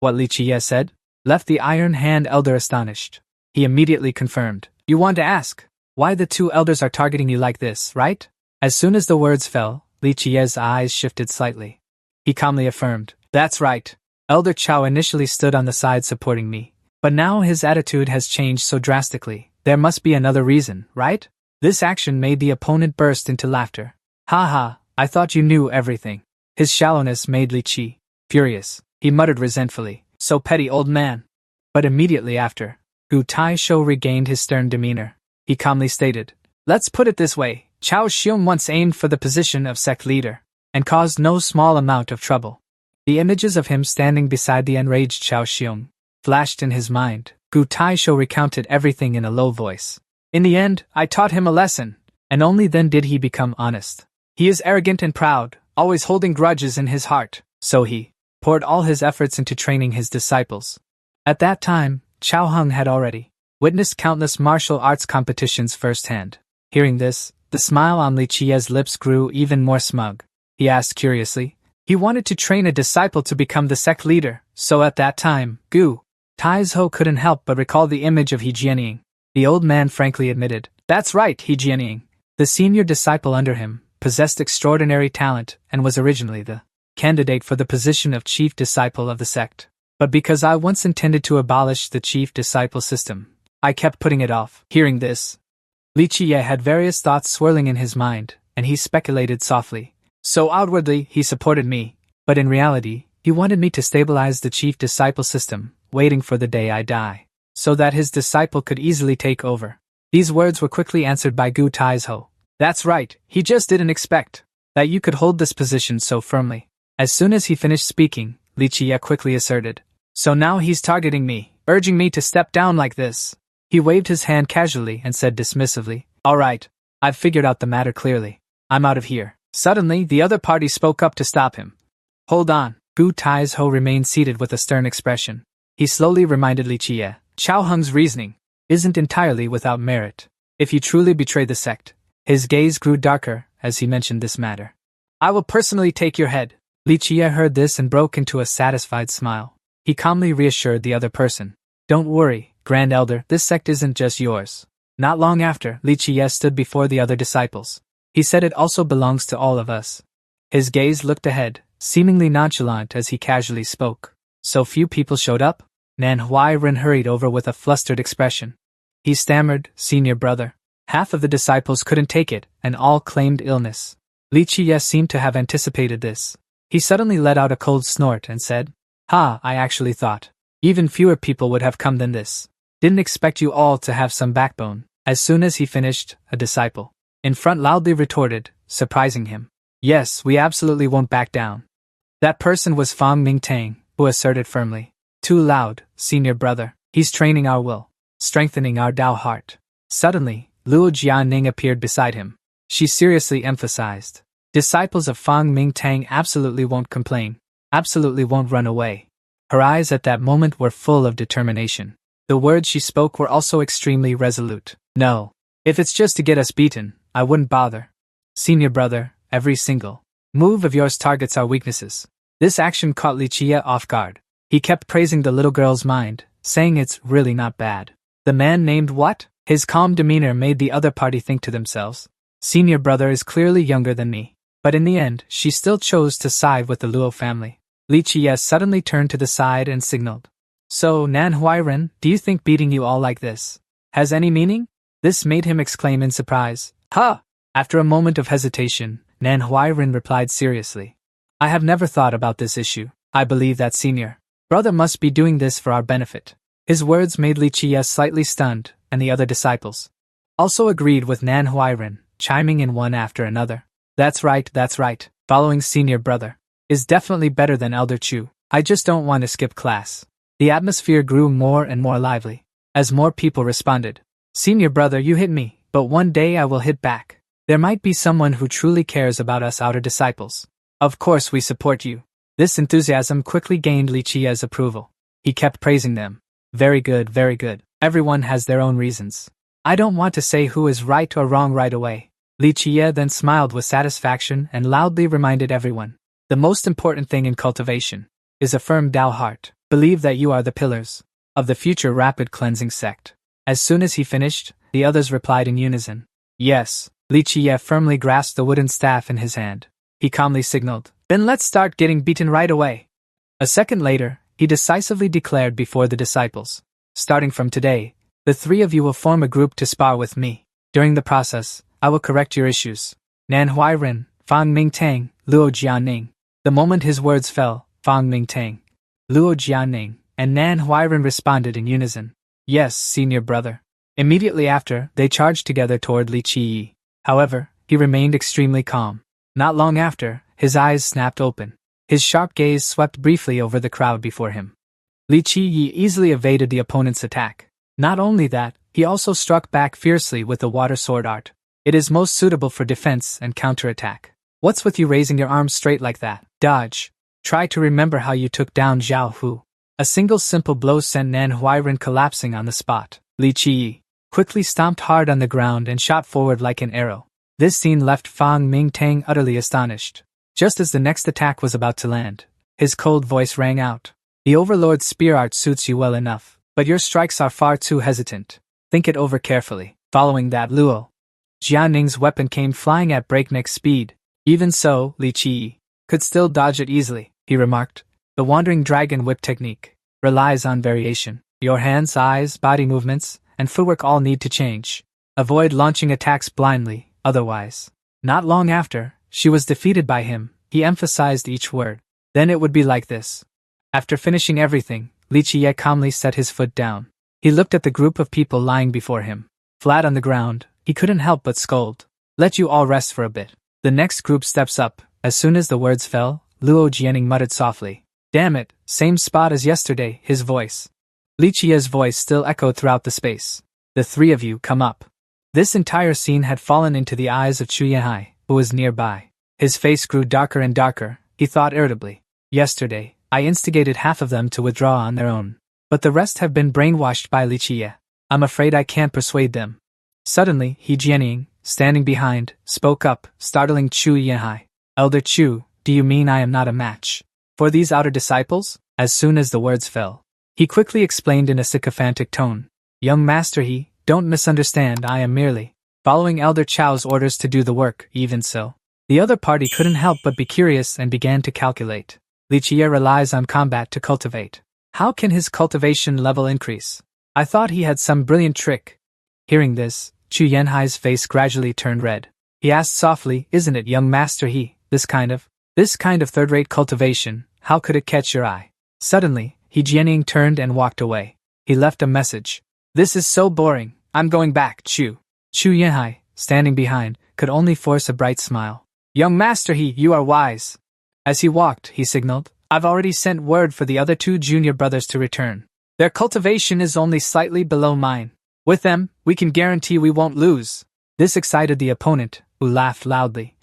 Speaker 1: What Li Jie said left the Iron Hand Elder astonished. He immediately confirmed. You want to ask why the two elders are targeting you like this, right? As soon as the words fell, Li Jie's eyes shifted slightly. He calmly affirmed. That's right. Elder Chao initially stood on the side supporting me, but now his attitude has changed so drastically. There must be another reason, right? This action made the opponent burst into laughter. Ha, I thought you knew everything. His shallowness made Li Jie furious. He muttered resentfully, so petty, old man. But immediately after, Gu Taisho regained his stern demeanor. He calmly stated, let's put it this way, Chao Xiong once aimed for the position of sect leader, and caused no small amount of trouble. The images of him standing beside the enraged Chao Xiong flashed in his mind. Gu Taisho recounted everything in a low voice. In the end, I taught him a lesson, and only then did he become honest. He is arrogant and proud, always holding grudges in his heart, so he poured all his efforts into training his disciples. At that time, Chao Hung had already witnessed countless martial arts competitions firsthand. Hearing this, the smile on Li Jie's lips grew even more smug. He asked curiously. He wanted to train a disciple to become the sect leader, so at that time, Gu Taisho couldn't help but recall the image of He Jianying. The old man frankly admitted, that's right, He Jianying. The senior disciple under him possessed extraordinary talent and was originally the candidate for the position of chief disciple of the sect. But because I once intended to abolish the chief disciple system, I kept putting it off. Hearing this, Li Qiye had various thoughts swirling in his mind, and he speculated softly. So outwardly, he supported me, but in reality, he wanted me to stabilize the chief disciple system, waiting for the day I die, so that his disciple could easily take over. These words were quickly answered by Gu Taizhou. That's right, he just didn't expect that you could hold this position so firmly. As soon as he finished speaking, Li Qiye quickly asserted. So now he's targeting me, urging me to step down like this. He waved his hand casually and said dismissively, All right, I've figured out the matter clearly. I'm out of here. Suddenly, the other party spoke up to stop him. Hold on. Gu Taizhou remained seated with a stern expression. He slowly reminded Li Qiye, Chao Heng's reasoning isn't entirely without merit. If you truly betray the sect, his gaze grew darker as he mentioned this matter. I will personally take your head. Li Qiye heard this and broke into a satisfied smile. He calmly reassured the other person. Don't worry, Grand Elder, this sect isn't just yours. Not long after, Li Qiye stood before the other disciples. He said it also belongs to all of us. His gaze looked ahead, seemingly nonchalant as he casually spoke. So few people showed up? Manhwa Recap hurried over with a flustered expression. He stammered, Senior brother. Half of the disciples couldn't take it, and all claimed illness. Li Qiye seemed to have anticipated this. He suddenly let out a cold snort and said, I actually thought even fewer people would have come than this. Didn't expect you all to have some backbone. As soon as he finished, a disciple in front loudly retorted, surprising him. Yes, we absolutely won't back down. That person was Fang Mingtang, who asserted firmly. Too loud, Senior brother. He's training our will, strengthening our Dao heart. Suddenly, Luo Jianing appeared beside him. She seriously emphasized. Disciples of Fang Mingtang absolutely won't complain, absolutely won't run away. Her eyes at that moment were full of determination. The words she spoke were also extremely resolute. No. If it's just to get us beaten, I wouldn't bother. Senior brother, every single move of yours targets our weaknesses. This action caught Li Qiye off guard. He kept praising the little girl's mind, saying it's really not bad. The man named what? His calm demeanor made the other party think to themselves. Senior brother is clearly younger than me. But in the end, she still chose to side with the Luo family. Li Qiye suddenly turned to the side and signaled. So, Manhwa Recap, do you think beating you all like this has any meaning? This made him exclaim in surprise. After a moment of hesitation, Manhwa Recap replied seriously. I have never thought about this issue. I believe that Senior brother must be doing this for our benefit. His words made Li Qiye slightly stunned, and the other disciples also agreed with Manhwa Recap, chiming in one after another. That's right, following Senior brother is definitely better than Elder Chu. I just don't want to skip class. The atmosphere grew more and more lively as more people responded. Senior brother, you hit me, but one day I will hit back. There might be someone who truly cares about us outer disciples. Of course we support you. This enthusiasm quickly gained Li Qiye's approval. He kept praising them. Very good, very good. Everyone has their own reasons. I don't want to say who is right or wrong right away. Li Qiye then smiled with satisfaction and loudly reminded everyone. The most important thing in cultivation is a firm Dao heart. Believe that you are the pillars of the future rapid cleansing sect. As soon as he finished, the others replied in unison. Yes. Li Qiye firmly grasped the wooden staff in his hand. He calmly signaled. Then let's start getting beaten right away. A second later, he decisively declared before the disciples. Starting from today, the three of you will form a group to spar with me. During the process, I will correct your issues. Manhwa Recap, Fang Mingtang, Luo Jianing. The moment his words fell, Fang Mingtang, Luo Jianing, and Manhwa Recap responded in unison. Yes, Senior brother. Immediately after, they charged together toward Li Qiye. However, he remained extremely calm. Not long after, his eyes snapped open. His sharp gaze swept briefly over the crowd before him. Li Qiye easily evaded the opponent's attack. Not only that, he also struck back fiercely with the water sword art. It is most suitable for defense and counterattack. What's with you raising your arms straight like that? Dodge. Try to remember how you took down Zhao Hu. A single simple blow sent Manhwa Recap collapsing on the spot. Li Qiye quickly stomped hard on the ground and shot forward like an arrow. This scene left Fang Mingtang utterly astonished. Just as the next attack was about to land, his cold voice rang out. The Overlord's spear art suits you well enough, but your strikes are far too hesitant. Think it over carefully. Following that, Luo Jianing's weapon came flying at breakneck speed. Even so, Li Qiye could still dodge it easily, he remarked. The wandering dragon whip technique relies on variation. Your hands, eyes, body movements, and footwork all need to change. Avoid launching attacks blindly, otherwise. Not long after, she was defeated by him. He emphasized each word. Then it would be like this. After finishing everything, Li Qiye calmly set his foot down. He looked at the group of people lying before him. Flat on the ground, he couldn't help but scold. Let you all rest for a bit. The next group steps up. As soon as the words fell, Luo Jianing muttered softly. Damn it, same spot as yesterday, his voice. Li Qiye's voice still echoed throughout the space. The three of you come up. This entire scene had fallen into the eyes of Chu Yanhai, who was nearby. His face grew darker and darker, he thought irritably. Yesterday, I instigated half of them to withdraw on their own. But the rest have been brainwashed by Li Qiye. I'm afraid I can't persuade them. Suddenly, He Jianing, standing behind, spoke up, startling Chu Yanhai. Elder Chu, do you mean I am not a match for these outer disciples? As soon as the words fell, he quickly explained in a sycophantic tone. Young Master He, don't misunderstand, I am merely following Elder Chao's orders to do the work. Even so, the other party couldn't help but be curious and began to calculate. Li Qiye relies on combat to cultivate. How can his cultivation level increase? I thought he had some brilliant trick. Hearing this, Chu Yanhai's face gradually turned red. He asked softly, isn't it, young Master He, this kind of third-rate cultivation, how could it catch your eye? Suddenly, He Jianing turned and walked away. He left a message. This is so boring, I'm going back, Chu. Chu Yanhai, standing behind, could only force a bright smile. Young Master He, you are wise. As he walked, he signaled, I've already sent word for the other two junior brothers to return. Their cultivation is only slightly below mine. With them, we can guarantee we won't lose. This excited the opponent, who laughed loudly.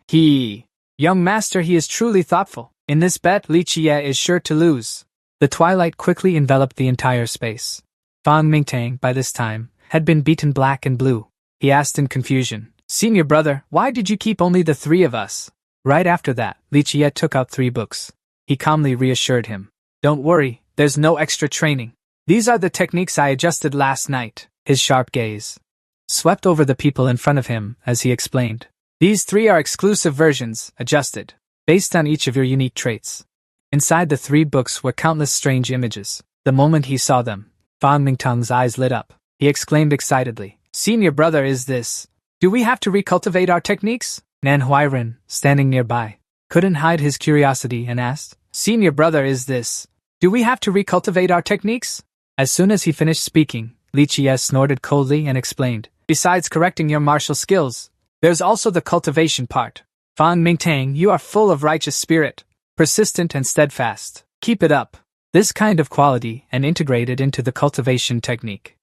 Speaker 1: Young Master He is truly thoughtful. In this bet, Li Qiye is sure to lose. The twilight quickly enveloped the entire space. Fang Mingtang, by this time, had been beaten black and blue. He asked in confusion, Senior brother, why did you keep only the three of us? Right after that, Li Qiye took out 3 books. He calmly reassured him. Don't worry, there's no extra training. These are the techniques I adjusted last night. His sharp gaze swept over the people in front of him as he explained. These 3 are exclusive versions, adjusted, based on each of your unique traits. Inside the 3 books were countless strange images. The moment he saw them, Fang Mingtang's eyes lit up. He exclaimed excitedly, Senior brother, is this? Do we have to recultivate our techniques? Manhwa Recap, standing nearby, couldn't hide his curiosity and asked, Senior brother, is this? Do we have to recultivate our techniques? As soon as he finished speaking, Li Qiye snorted coldly and explained, besides correcting your martial skills, there's also the cultivation part. Fang Mingtang, you are full of righteous spirit, persistent and steadfast. Keep it up. This kind of quality and integrate it into the cultivation technique.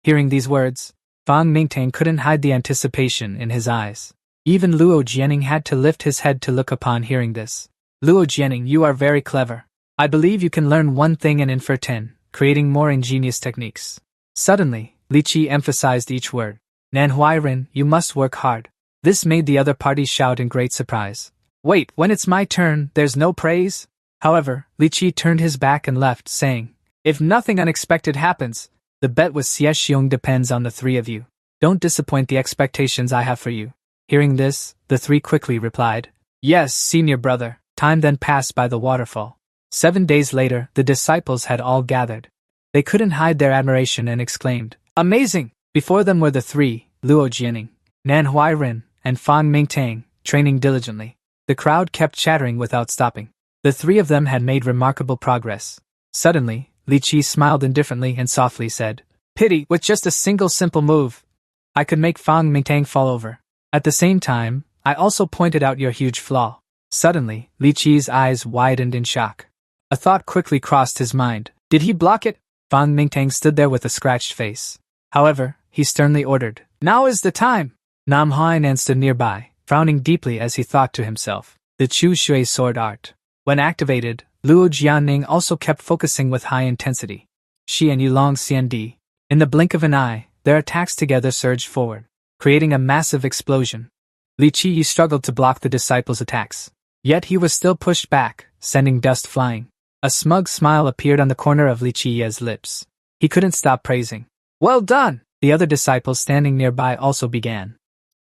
Speaker 1: Hearing these words, Fang Mingtang couldn't hide the anticipation in his eyes. Even Luo Jianing had to lift his head to look upon hearing this. Luo Jianing, you are very clever. I believe you can learn 1 thing and infer 10, creating more ingenious techniques. Suddenly, Li Qi emphasized each word. Manhwa Recap, you must work hard. This made the other party shout in great surprise. Wait, when it's my turn, there's no praise? However, Li Qi turned his back and left, saying, if nothing unexpected happens, the bet with Xie Xiong depends on the 3 of you. Don't disappoint the expectations I have for you. Hearing this, the 3 quickly replied, yes, senior brother. Time then passed by the waterfall. 7 days later, the disciples had all gathered. They couldn't hide their admiration and exclaimed, amazing! Before them were the 3, Luo Jianing, Manhwa Recap, and Fang Mingtang, training diligently. The crowd kept chattering without stopping. The 3 of them had made remarkable progress. Suddenly, Li Qi smiled indifferently and softly said, pity, with just a single simple move, I could make Fang Mingtang fall over. At the same time, I also pointed out your huge flaw. Suddenly, Li Qi's eyes widened in shock. A thought quickly crossed his mind. Did he block it? Fang Mingtang stood there with a scratched face. However, he sternly ordered, now is the time! Nam Hainan stood nearby, frowning deeply as he thought to himself. The Chu Shui sword art. When activated, Luo Jianing also kept focusing with high intensity. Shi and Yulong Xiandi. In the blink of an eye, their attacks together surged forward, creating a massive explosion. Li Qi struggled to block the disciples' attacks. Yet he was still pushed back, sending dust flying. A smug smile appeared on the corner of Li Qi's lips. He couldn't stop praising. Well done! The other disciples standing nearby also began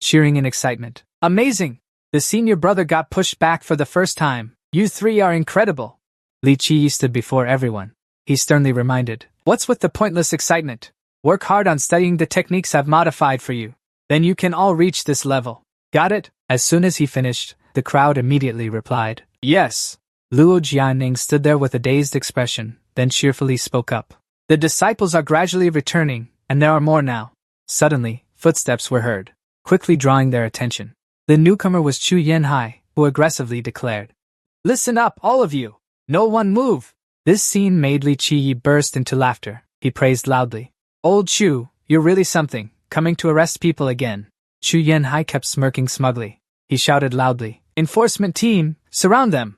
Speaker 1: cheering in excitement. Amazing! The senior brother got pushed back for the first time. You three are incredible. Li Qiyi stood before everyone. He sternly reminded, what's with the pointless excitement? Work hard on studying the techniques I've modified for you. Then you can all reach this level. Got it? As soon as he finished, the crowd immediately replied, yes. Luo Jianing stood there with a dazed expression, then cheerfully spoke up. The disciples are gradually returning, and there are more now. Suddenly, footsteps were heard, quickly drawing their attention. The newcomer was Chu Yanhai, who aggressively declared, listen up, all of you! No one move! This scene made Li Qiyi burst into laughter. He praised loudly. Old Chu, you're really something, coming to arrest people again. Chu Yanhai kept smirking smugly. He shouted loudly, enforcement team, surround them!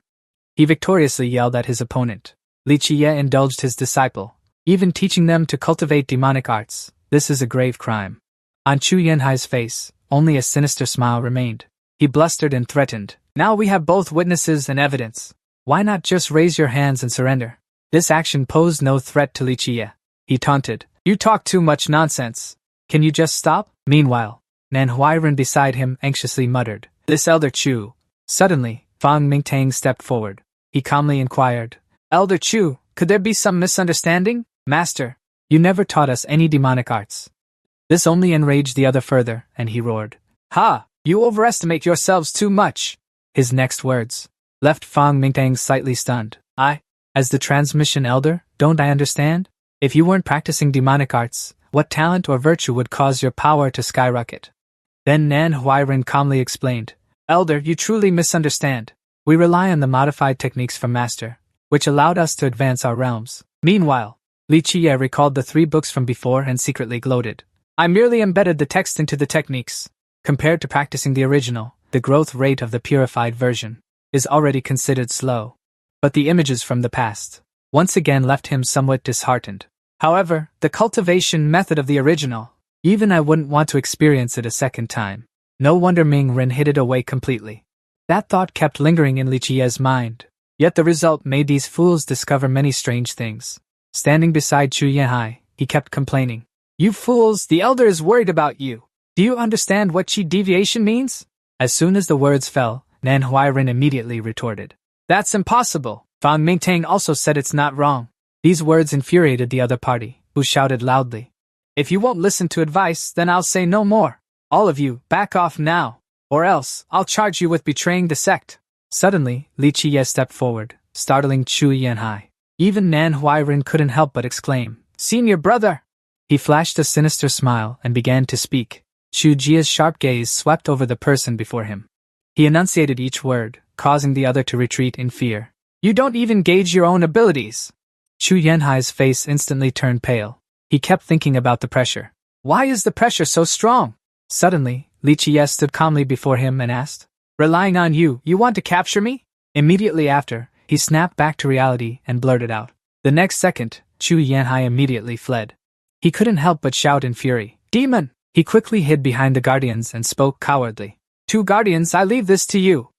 Speaker 1: He victoriously yelled at his opponent. Li Qiyi indulged his disciple, even teaching them to cultivate demonic arts. This is a grave crime. On Chu Yanhai's face, only a sinister smile remained. He blustered and threatened, now we have both witnesses and evidence. Why not just raise your hands and surrender? This action posed no threat to Li Qiyi. He taunted, you talk too much nonsense. Can you just stop? Meanwhile, Manhwa Recap beside him anxiously muttered, this Elder Chu. Suddenly, Fang Mingtang stepped forward. He calmly inquired, Elder Chu, could there be some misunderstanding? Master, you never taught us any demonic arts. This only enraged the other further, and he roared, ha! You overestimate yourselves too much. His next words left Fang Mingtang slightly stunned. As the transmission elder, don't I understand? If you weren't practicing demonic arts, what talent or virtue would cause your power to skyrocket? Then Manhwa Recap calmly explained, Elder, you truly misunderstand. We rely on the modified techniques from Master, which allowed us to advance our realms. Meanwhile, Li Qiyi recalled the 3 books from before and secretly gloated. I merely embedded the text into the techniques. Compared to practicing the original, the growth rate of the purified version is already considered slow. But the images from the past once again left him somewhat disheartened. However, the cultivation method of the original, even I wouldn't want to experience it a second time. No wonder Ming Ren hid it away completely. That thought kept lingering in Li Qiyi's mind. Yet the result made these fools discover many strange things. Standing beside Chu Yanhai, he kept complaining. You fools, the elder is worried about you. Do you understand what chi deviation means? As soon as the words fell, Manhwa Recap immediately retorted. That's impossible. Fang Mingtang also said it's not wrong. These words infuriated the other party, who shouted loudly. If you won't listen to advice, then I'll say no more. All of you, back off now. Or else, I'll charge you with betraying the sect. Suddenly, Li Qiyi stepped forward, startling Chu Yanhai. Even Manhwa Recap couldn't help but exclaim, Senior brother! He flashed a sinister smile and began to speak. Chu Jia's sharp gaze swept over the person before him. He enunciated each word, causing the other to retreat in fear. You don't even gauge your own abilities. Chu Yanhai's face instantly turned pale. He kept thinking about the pressure. Why is the pressure so strong? Suddenly, Li Qiyi stood calmly before him and asked, Relying on you, you want to capture me? Immediately after, he snapped back to reality and blurted out. The next second, Chu Yanhai immediately fled. He couldn't help but shout in fury, Demon! He quickly hid behind the guardians and spoke cowardly. 2 guardians, I leave this to you.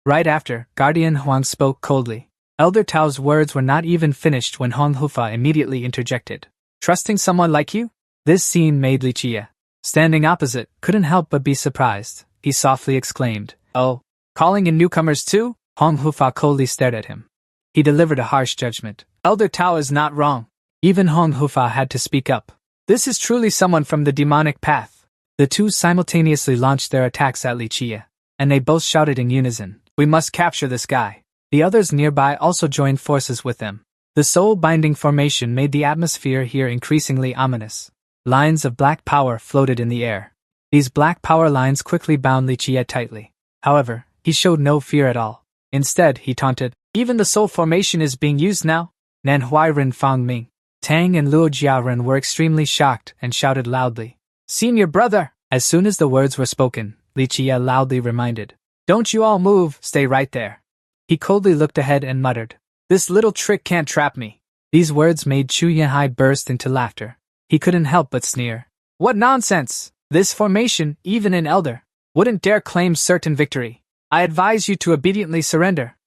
Speaker 1: Right after, Guardian Huang spoke coldly. Elder Tao's words were not even finished when Hong Hufa immediately interjected. Trusting someone like you? This scene made Li Qiyi, standing opposite, couldn't help but be surprised. He softly exclaimed, Oh, calling in newcomers too? Hong Hufa coldly stared at him. He delivered a harsh judgment. Elder Tao is not wrong. Even Hong Hufa had to speak up. This is truly someone from the demonic path. The two simultaneously launched their attacks at Li Qiyi, and they both shouted in unison, We must capture this guy. The others nearby also joined forces with them. The soul-binding formation made the atmosphere here increasingly ominous. Lines of black power floated in the air. These black power lines quickly bound Li Qiyi tightly. However, he showed no fear at all. Instead, he taunted, Even the soul formation is being used now? Manhwa Recap, Fang Ming, Tang and Luo Jiaren were extremely shocked and shouted loudly, Senior brother! As soon as the words were spoken, Li Qiyi loudly reminded, Don't you all move, stay right there. He coldly looked ahead and muttered, This little trick can't trap me. These words made Chu Yanhai burst into laughter. He couldn't help but sneer. What nonsense! This formation, even an elder, wouldn't dare claim certain victory. I advise you to obediently surrender.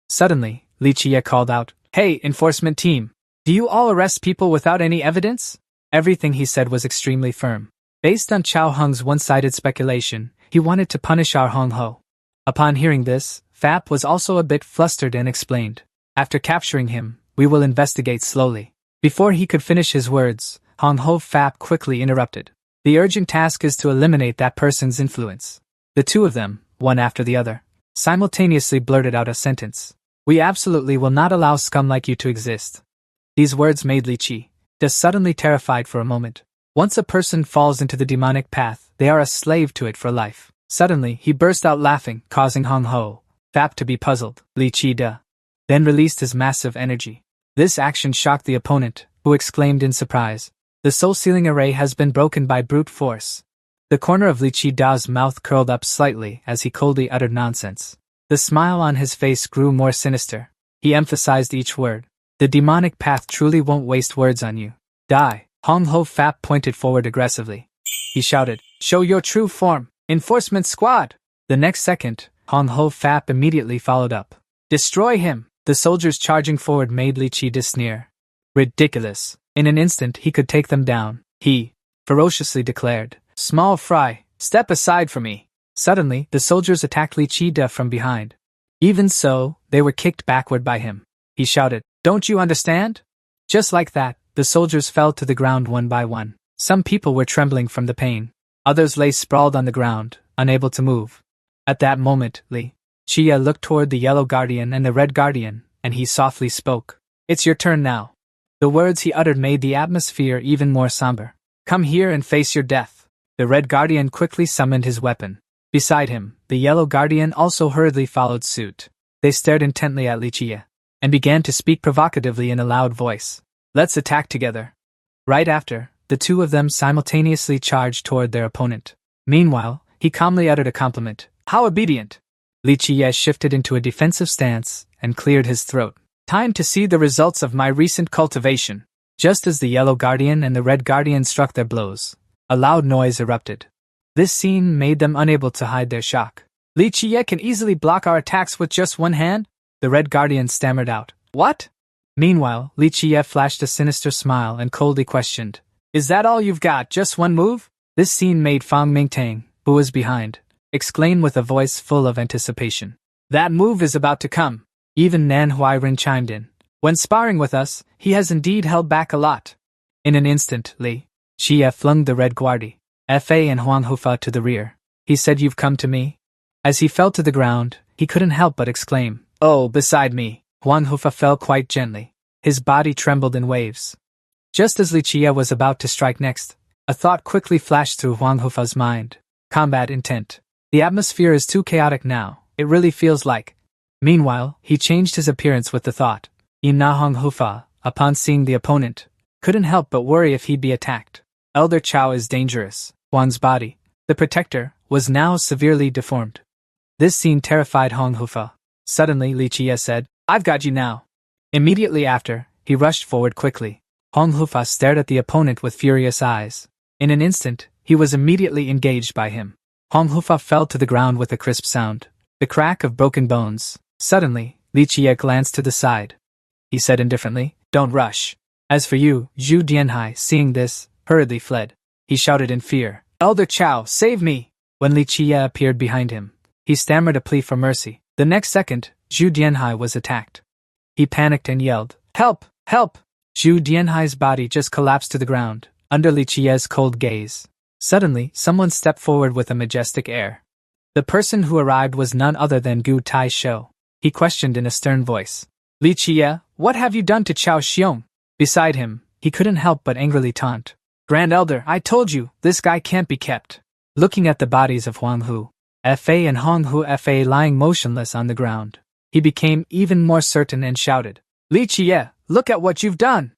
Speaker 1: Suddenly, Li Qiyi called out, Hey, enforcement team! Do you all arrest people without any evidence? Everything he said was extremely firm. Based on Chao Hung's one-sided speculation, he wanted to punish our Hong Ho. Upon hearing this, Fap was also a bit flustered and explained. After capturing him, we will investigate slowly. Before he could finish his words, Hong Ho Fap quickly interrupted. The urgent task is to eliminate that person's influence. The two of them, one after the other, simultaneously blurted out a sentence. We absolutely will not allow scum like you to exist. These words made Li Qi just suddenly terrified for a moment. Once a person falls into the demonic path, they are a slave to it for life. Suddenly, he burst out laughing, causing Hong Ho Fap to be puzzled. Li Qi then released his massive energy. This action shocked the opponent, who exclaimed in surprise. The soul-sealing array has been broken by brute force. The corner of Li Qi's mouth curled up slightly as he coldly uttered nonsense. The smile on his face grew more sinister. He emphasized each word. The demonic path truly won't waste words on you. Die. Hong Ho Fap pointed forward aggressively. He shouted, "Show your true form, enforcement squad!" The next second, Hong Ho Fap immediately followed up. "Destroy him!" The soldiers charging forward made Li Qi sneer. Ridiculous. In an instant he could take them down. He ferociously declared, "Small fry, step aside for me." Suddenly, the soldiers attacked Li Qi from behind. Even so, they were kicked backward by him. He shouted, "Don't you understand?" Just like that, the soldiers fell to the ground one by one. Some people were trembling from the pain. Others lay sprawled on the ground, unable to move. At that moment, Li Qi looked toward the Yellow Guardian and the Red Guardian, and he softly spoke. "It's your turn now." The words he uttered made the atmosphere even more somber. "Come here and face your death." The Red Guardian quickly summoned his weapon. Beside him, the Yellow Guardian also hurriedly followed suit. They stared intently at Li Qi and began to speak provocatively in a loud voice. "Let's attack together." Right after, the two of them simultaneously charged toward their opponent. Meanwhile, he calmly uttered a compliment. "How obedient!" Li Qi shifted into a defensive stance and cleared his throat. "Time to see the results of my recent cultivation." Just as the Yellow Guardian and the Red Guardian struck their blows, a loud noise erupted. This scene made them unable to hide their shock. "Li Qi can easily block our attacks with just one hand?" The Red Guardian stammered out. "What?" Meanwhile, Li Qi flashed a sinister smile and coldly questioned, "Is that all you've got, just one move?" This scene made Fang Mingtang, who was behind, exclaim with a voice full of anticipation. "That move is about to come." Even Nan Huairen chimed in. "When sparring with us, he has indeed held back a lot." In an instant, Li Qi flung the Red Guardi, Fa and Huang Hufa to the rear. He said, "You've come to me?" As he fell to the ground, he couldn't help but exclaim, "Oh, beside me." Huang Hufa fell quite gently. His body trembled in waves. Just as Li Qi was about to strike next, a thought quickly flashed through Huang Hufa's mind. Combat intent. The atmosphere is too chaotic now, it really feels like. Meanwhile, he changed his appearance with the thought. Hong Hufa, upon seeing the opponent, couldn't help but worry if he'd be attacked. Elder Chao is dangerous. Huang's body, the protector, was now severely deformed. This scene terrified Hong Hufa. Suddenly, Li Qi said, "I've got you now." Immediately after, he rushed forward quickly. Hong Hufa stared at the opponent with furious eyes. In an instant, he was immediately engaged by him. Hong Hufa fell to the ground with a crisp sound. The crack of broken bones. Suddenly, Li Qi glanced to the side. He said indifferently, "Don't rush." As for you, Zhu Dianhai, seeing this, hurriedly fled. He shouted in fear, "Elder Chao, save me!" When Li Qi appeared behind him, he stammered a plea for mercy. The next second, Zhu Dianhai was attacked. He panicked and yelled, "Help! Help!" Zhu Dianhai's body just collapsed to the ground, under Li Qi's cold gaze. Suddenly, someone stepped forward with a majestic air. The person who arrived was none other than Gu Tai Shou. He questioned in a stern voice, "Li Qi, what have you done to Chao Xiong?" Beside him, he couldn't help but angrily taunt, "Grand Elder, I told you, this guy can't be kept." Looking at the bodies of Huang Hu, Fa and Hong Hu Fa lying motionless on the ground, he became even more certain and shouted, "Li Qi, look at what you've done!"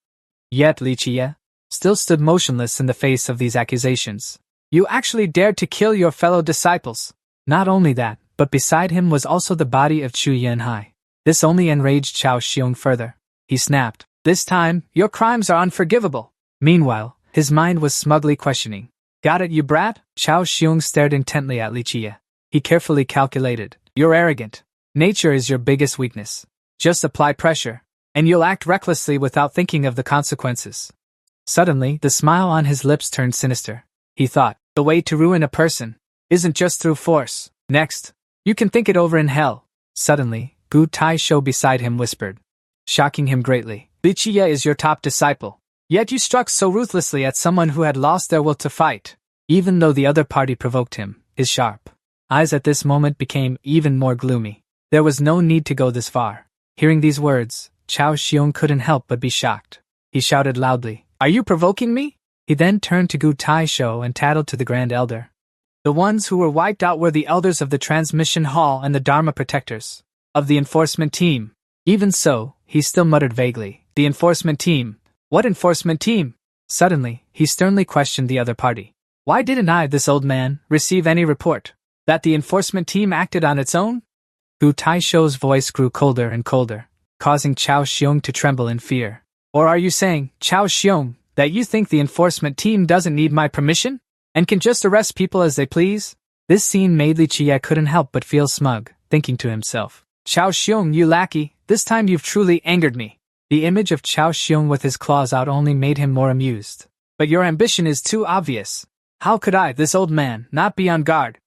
Speaker 1: Yet Li Qi still stood motionless in the face of these accusations. "You actually dared to kill your fellow disciples." Not only that, but beside him was also the body of Chu Yanhai. This only enraged Chao Xiong further. He snapped, "This time, your crimes are unforgivable." Meanwhile, his mind was smugly questioning, "Got it, you brat?" Chao Xiong stared intently at Li Qi. He carefully calculated, "You're arrogant. Nature is your biggest weakness. Just apply pressure, and you'll act recklessly without thinking of the consequences." Suddenly, the smile on his lips turned sinister. He thought, "The way to ruin a person isn't just through force. Next, you can think it over in hell." Suddenly, Gu Taisho beside him whispered, shocking him greatly. Li Qiye is your top disciple. Yet you struck so ruthlessly at someone who had lost their will to fight. Even though the other party provoked him, his sharp eyes at this moment became even more gloomy. There was no need to go this far. Hearing these words, Chao Xiong couldn't help but be shocked. He shouted loudly, "Are you provoking me?" He then turned to Gu Taisho and tattled to the Grand Elder. The ones who were wiped out were the elders of the Transmission Hall and the Dharma Protectors of the enforcement team. Even so, he still muttered vaguely, "The enforcement team? What enforcement team?" Suddenly, he sternly questioned the other party. "Why didn't I, this old man, receive any report that the enforcement team acted on its own?" Gu Taisho's voice grew colder and colder, causing Chao Xiong to tremble in fear. "Or are you saying, Chao Xiong, that you think the enforcement team doesn't need my permission and can just arrest people as they please?" This scene made Li Qiye couldn't help but feel smug, thinking to himself, "Chao Xiong, you lackey, this time you've truly angered me." The image of Chao Xiong with his claws out only made him more amused. "But your ambition is too obvious. How could I, this old man, not be on guard?"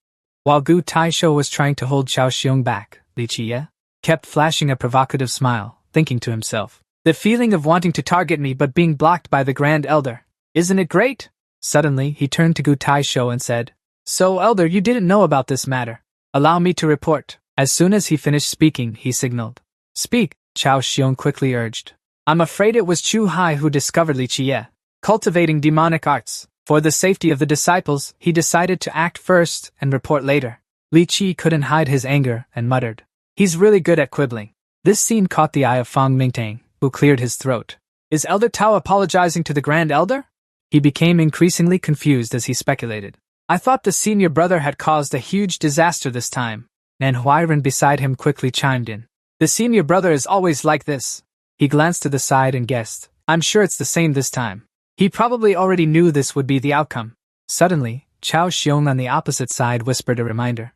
Speaker 1: While Gu Taisho was trying to hold Chao Xiong back, Li Qiye kept flashing a provocative smile, thinking to himself, "The feeling of wanting to target me but being blocked by the Grand Elder. Isn't it great?" Suddenly, he turned to Gu Taisho and said, "So, Elder, you didn't know about this matter. Allow me to report." As soon as he finished speaking, he signaled. "Speak," Chao Xiong quickly urged. "I'm afraid it was Chu Hai who discovered Li Qiye cultivating demonic arts. For the safety of the disciples, he decided to act first and report later." Li Qi couldn't hide his anger and muttered, "He's really good at quibbling." This scene caught the eye of Fang Mingtang, who cleared his throat. "Is Elder Tao apologizing to the Grand Elder?" He became increasingly confused as he speculated. "I thought the senior brother had caused a huge disaster this time." Manhwa Recap beside him quickly chimed in. "The senior brother is always like this." He glanced to the side and guessed, "I'm sure it's the same this time." He probably already knew this would be the outcome. Suddenly, Chao Xiong on the opposite side whispered a reminder.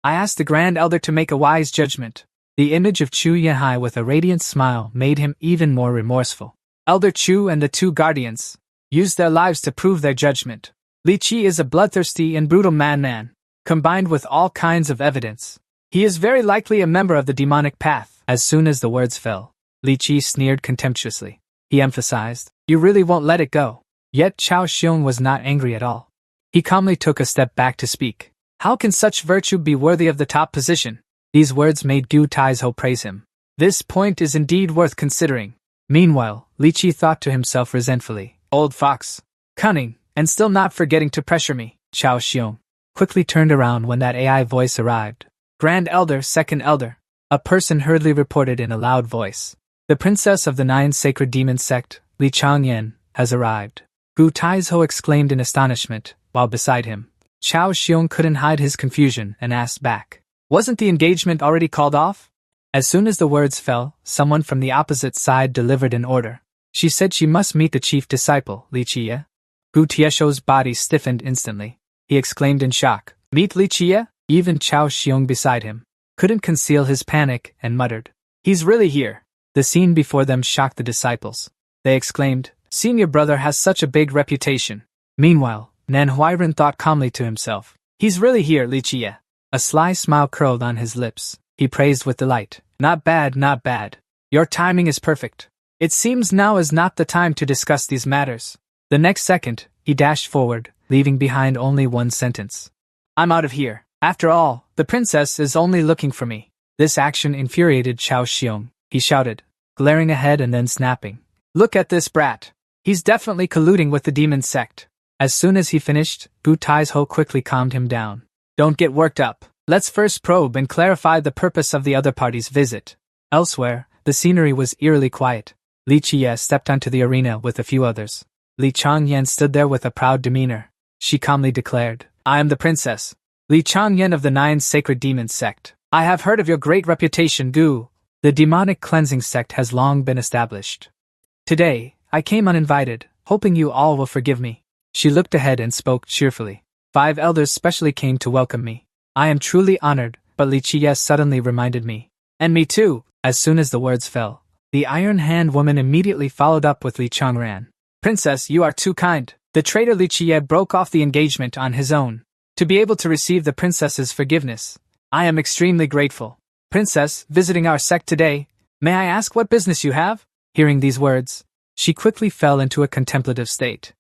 Speaker 1: "I asked the Grand Elder to make a wise judgment." The image of Chu Yehai with a radiant smile made him even more remorseful. Elder Chu and the two guardians used their lives to prove their judgment. Li Qi is a bloodthirsty and brutal madman, combined with all kinds of evidence. He is very likely a member of the demonic path. As soon as the words fell, Li Qi sneered contemptuously. He emphasized, "You really won't let it go." Yet Chao Xiong was not angry at all. He calmly took a step back to speak. "How can such virtue be worthy of the top position?" These words made Gu Taisho praise him. "This point is indeed worth considering." Meanwhile, Li Qi thought to himself resentfully, "Old fox. Cunning, and still not forgetting to pressure me." Chao Xiong quickly turned around when that AI voice arrived. "Grand Elder, Second Elder," a person hurriedly reported in a loud voice. "The princess of the 9 sacred demon sect, Li Changyan, has arrived." Gu Taisho exclaimed in astonishment, while beside him, Chao Xiong couldn't hide his confusion and asked back, "Wasn't the engagement already called off?" As soon as the words fell, someone from the opposite side delivered an order. She said she must meet the chief disciple, Li Qiye. Gu Taisho's body stiffened instantly. He exclaimed in shock, "Meet Li Qiye?" Even Chao Xiong beside him couldn't conceal his panic and muttered, "He's really here." The scene before them shocked the disciples. They exclaimed, "Senior brother has such a big reputation." Meanwhile, Manhwa Recap thought calmly to himself, "He's really here, Li Qiye." A sly smile curled on his lips. He praised with delight, "Not bad, not bad. Your timing is perfect. It seems now is not the time to discuss these matters." The next second, he dashed forward, leaving behind only one sentence. "I'm out of here. After all, the princess is only looking for me." This action infuriated Chao Xiong. He shouted, glaring ahead and then snapping, "Look at this brat. He's definitely colluding with the demon sect." As soon as he finished, Gu Taisho quickly calmed him down. "Don't get worked up. Let's first probe and clarify the purpose of the other party's visit." Elsewhere, the scenery was eerily quiet. Li Qiye stepped onto the arena with a few others. Li Changyan stood there with a proud demeanor. She calmly declared, "I am the princess, Li Changyan of the 9 sacred demon sect. I have heard of your great reputation, Gu. The demonic cleansing sect has long been established. Today, I came uninvited, hoping you all will forgive me." She looked ahead and spoke cheerfully. 5 elders specially came to welcome me. I am truly honored, but Li Qiye suddenly reminded me. "And me too." As soon as the words fell, the Iron Hand woman immediately followed up with Li Changran. "Princess, you are too kind." The traitor Li Qiye broke off the engagement on his own to be able to receive the princess's forgiveness. "I am extremely grateful." Princess, visiting our sect today. May I ask what business you have? Hearing these words, she quickly fell into a contemplative state.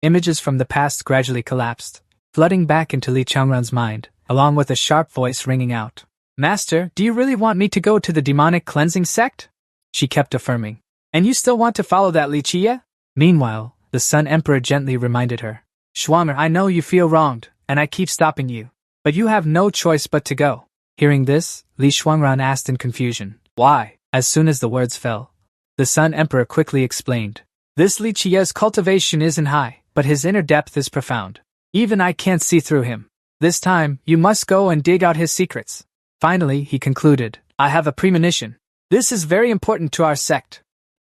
Speaker 1: Images from the past gradually collapsed, flooding back into Li Changran's mind, along with a sharp voice ringing out. Master, do you really want me to go to the demonic cleansing sect? She kept affirming. And you still want to follow that Li Chia? Meanwhile, the Sun Emperor gently reminded her. Xuan'er, I know you feel wronged, and I keep stopping you. But you have no choice but to go. Hearing this, Li Xuanran asked in confusion. Why? As soon as the words fell, the Sun Emperor quickly explained. This Li Chia's cultivation isn't high, but his inner depth is profound. Even I can't see through him. This time, you must go and dig out his secrets. Finally, he concluded, I have a premonition. This is very important to our sect.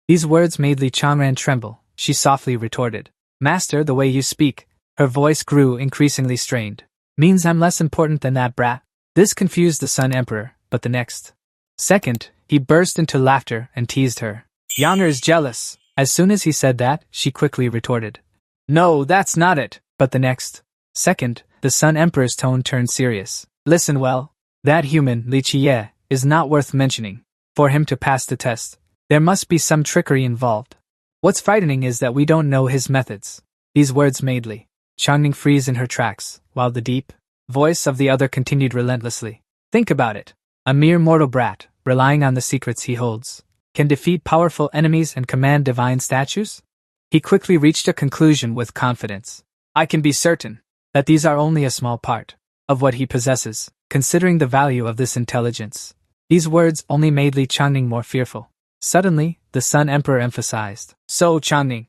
Speaker 1: These words made Li Changran tremble. She softly retorted. Master, the way you speak. Her voice grew increasingly strained. Means I'm less important than that brat? This confused the Sun Emperor, but the next second, he burst into laughter and teased her. Younger is jealous. As soon as he said that, she quickly retorted. No, that's not it. But the next second, the Sun Emperor's tone turned serious. Listen well. That human, Li Chia, is not worth mentioning. For him to pass the test, there must be some trickery involved. What's frightening is that we don't know his methods. These words made Li Changning freeze in her tracks, while the deep voice of the other continued relentlessly. Think about it. A mere mortal brat, relying on the secrets he holds, can defeat powerful enemies and command divine statues? He quickly reached a conclusion with confidence. I can be certain that these are only a small part of what he possesses, considering the value of this intelligence. These words only made Li Changning more fearful. Suddenly, the Sun Emperor emphasized. So, Changning,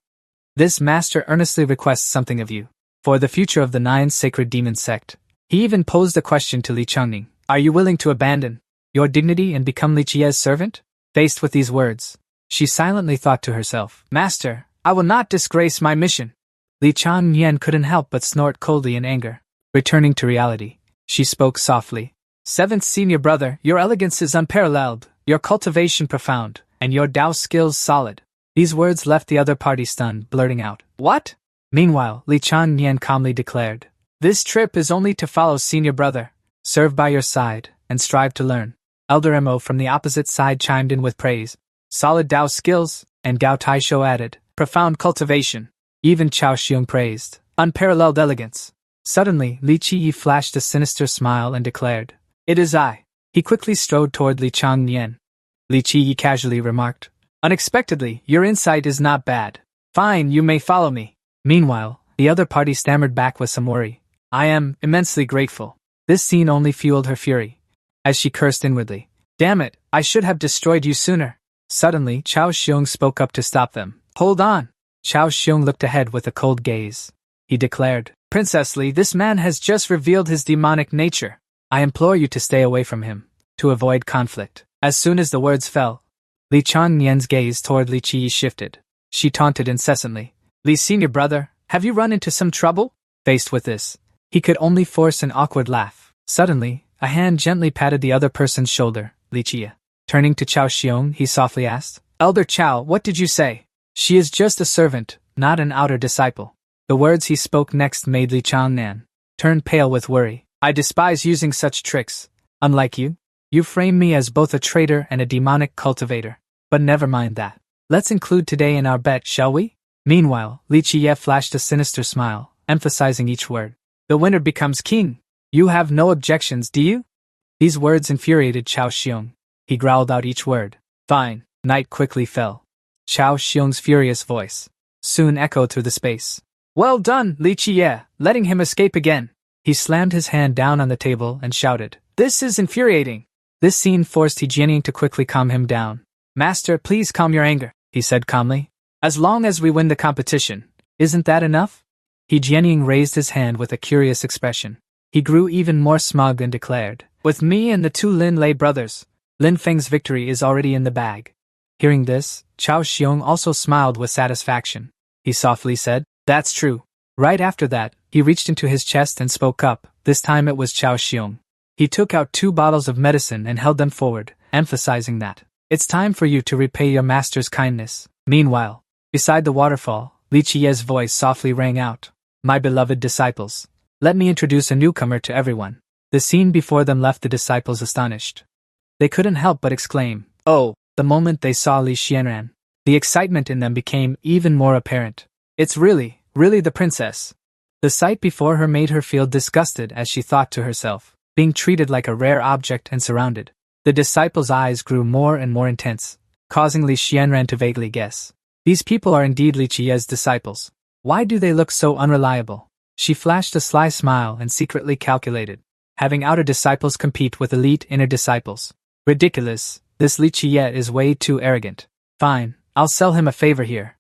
Speaker 1: this master earnestly requests something of you. For the future of the 9 sacred demon sect. He even posed a question to Li Changning. Are you willing to abandon your dignity and become Li Chia's servant? Faced with these words, she silently thought to herself, Master, I will not disgrace my mission. Li Changyan couldn't help but snort coldly in anger. Returning to reality, she spoke softly. 7th senior brother, your elegance is unparalleled, your cultivation profound, and your Dao skills solid. These words left the other party stunned, blurting out, What? Meanwhile, Li Changyan calmly declared, This trip is only to follow senior brother, serve by your side, and strive to learn. Elder Mo from the opposite side chimed in with praise. Solid Dao skills, and Gao Taisho added, profound cultivation. Even Chao Xiong praised, unparalleled elegance. Suddenly, Li Qiyi flashed a sinister smile and declared, It is I. He quickly strode toward Li Changyan. Li Qiyi casually remarked, Unexpectedly, your insight is not bad. Fine, you may follow me. Meanwhile, the other party stammered back with some worry. I am immensely grateful. This scene only fueled her fury, as she cursed inwardly. Damn it, I should have destroyed you sooner. Suddenly, Chao Xiong spoke up to stop them. Hold on. Chao Xiong looked ahead with a cold gaze. He declared, Princess Li, this man has just revealed his demonic nature. I implore you to stay away from him, to avoid conflict. As soon as the words fell, Li Changyan's gaze toward Li Qiyi shifted. She taunted incessantly. Li senior brother, have you run into some trouble? Faced with this, he could only force an awkward laugh. Suddenly, a hand gently patted the other person's shoulder. Li Chia. Turning to Chao Xiong, he softly asked, Elder Chao, what did you say? She is just a servant, not an outer disciple. The words he spoke next made Li Changnan turn pale with worry. I despise using such tricks. Unlike you, you frame me as both a traitor and a demonic cultivator. But never mind that. Let's include today in our bet, shall we? Meanwhile, Li Qiye flashed a sinister smile, emphasizing each word. The winner becomes king. You have no objections, do you? These words infuriated Chao Xiong. He growled out each word. Fine. Night quickly fell. Chao Xiong's furious voice soon echoed through the space. Well done, Li Qiye, letting him escape again. He slammed his hand down on the table and shouted, This is infuriating. This scene forced He Jianying to quickly calm him down. Master, please calm your anger, he said calmly. As long as we win the competition, isn't that enough? He Jianying raised his hand with a curious expression. He grew even more smug and declared, With me and the 2 Lin Lei brothers, Lin Feng's victory is already in the bag. Hearing this, Chao Xiong also smiled with satisfaction. He softly said, That's true. Right after that, he reached into his chest and spoke up. This time it was Chao Xiong. He took out 2 bottles of medicine and held them forward, emphasizing that, It's time for you to repay your master's kindness. Meanwhile, beside the waterfall, Li Qiye's voice softly rang out. My beloved disciples, let me introduce a newcomer to everyone. The scene before them left the disciples astonished. They couldn't help but exclaim, "Oh!" the moment they saw Li Xianran. The excitement in them became even more apparent. It's really the princess. The sight before her made her feel disgusted as she thought to herself, being treated like a rare object and surrounded. The disciples' eyes grew more and more intense, causing Li Xianran to vaguely guess. These people are indeed Li Qiye's disciples. Why do they look so unreliable? She flashed a sly smile and secretly calculated. Having outer disciples compete with elite inner disciples. Ridiculous, this Li Qiye is way too arrogant. Fine, I'll sell him a favor here.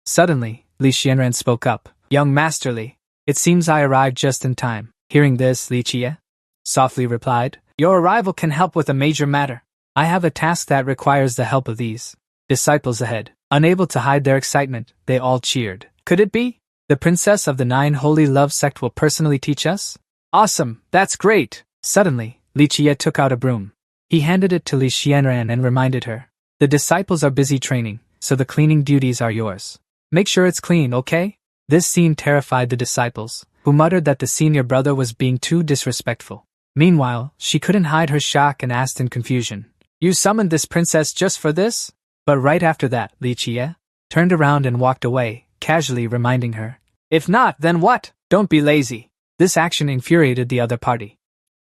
Speaker 1: Suddenly, Li Xianran spoke up. Young Master Li, it seems I arrived just in time. Hearing this, Li Qiye softly replied, your arrival can help with a major matter. I have a task that requires the help of these disciples ahead. Unable to hide their excitement, they all cheered. Could it be? The princess of the 9 Holy Love Sect will personally teach us? Awesome, that's great! Suddenly, Li Qiye took out a broom. He handed it to Li Xianran and reminded her. The disciples are busy training, so the cleaning duties are yours. Make sure it's clean, okay? This scene terrified the disciples, who muttered that the senior brother was being too disrespectful. Meanwhile, she couldn't hide her shock and asked in confusion. You summoned this princess just for this? But right after that, Li Qiye turned around and walked away, casually reminding her. If not, then what? Don't be lazy. This action infuriated the other party.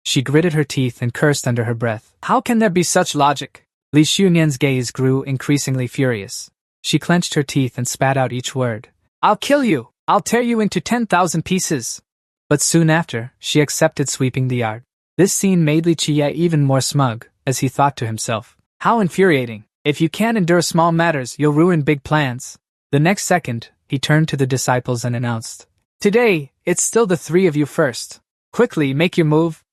Speaker 1: She gritted her teeth and cursed under her breath. How can there be such logic? Li Xunyan's gaze grew increasingly furious. She clenched her teeth and spat out each word. I'll kill you! I'll tear you into 10,000 pieces! But soon after, she accepted sweeping the yard. This scene made Li Qiye even more smug, as he thought to himself. How infuriating! If you can't endure small matters, you'll ruin big plans. The next second, he turned to the disciples and announced. Today, it's still the 3 of you first. Quickly, make your move.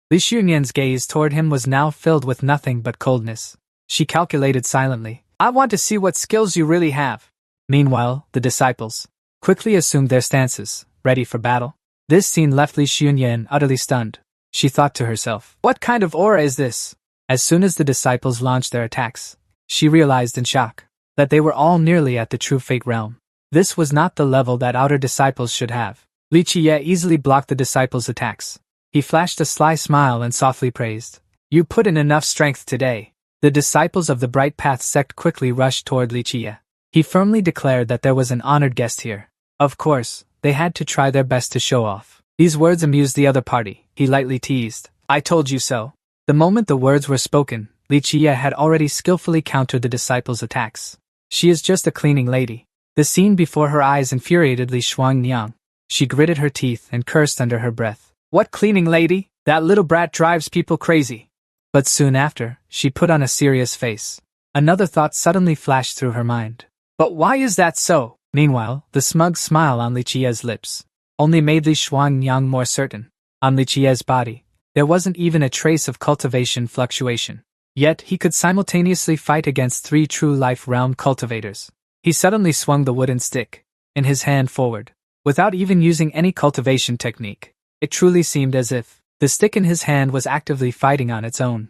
Speaker 1: Li Xunyan's gaze toward him was now filled with nothing but coldness. She calculated silently. I want to see what skills you really have. Meanwhile, the disciples quickly assumed their stances, ready for battle. This scene left Li Xunyan utterly stunned. She thought to herself, what kind of aura is this? As soon as the disciples launched their attacks, she realized in shock that they were all nearly at the true fake realm. This was not the level that outer disciples should have. Li Qiye easily blocked the disciples' attacks. He flashed a sly smile and softly praised. You put in enough strength today. The disciples of the Bright Path sect quickly rushed toward Li Qiye. He firmly declared that there was an honored guest here. Of course, they had to try their best to show off. These words amused the other party. He lightly teased. I told you so. The moment the words were spoken, Li Qiye had already skillfully countered the disciples' attacks. She is just a cleaning lady. The scene before her eyes infuriated Li Shuangniang. She gritted her teeth and cursed under her breath. What cleaning lady? That little brat drives people crazy. But soon after, she put on a serious face. Another thought suddenly flashed through her mind. But why is that so? Meanwhile, the smug smile on Li Qiye's lips only made Li Shuangniang more certain. On Li Qiye's body, there wasn't even a trace of cultivation fluctuation. Yet, he could simultaneously fight against 3 true life realm cultivators. He suddenly swung the wooden stick in his hand forward, without even using any cultivation technique. It truly seemed as if the stick in his hand was actively fighting on its own.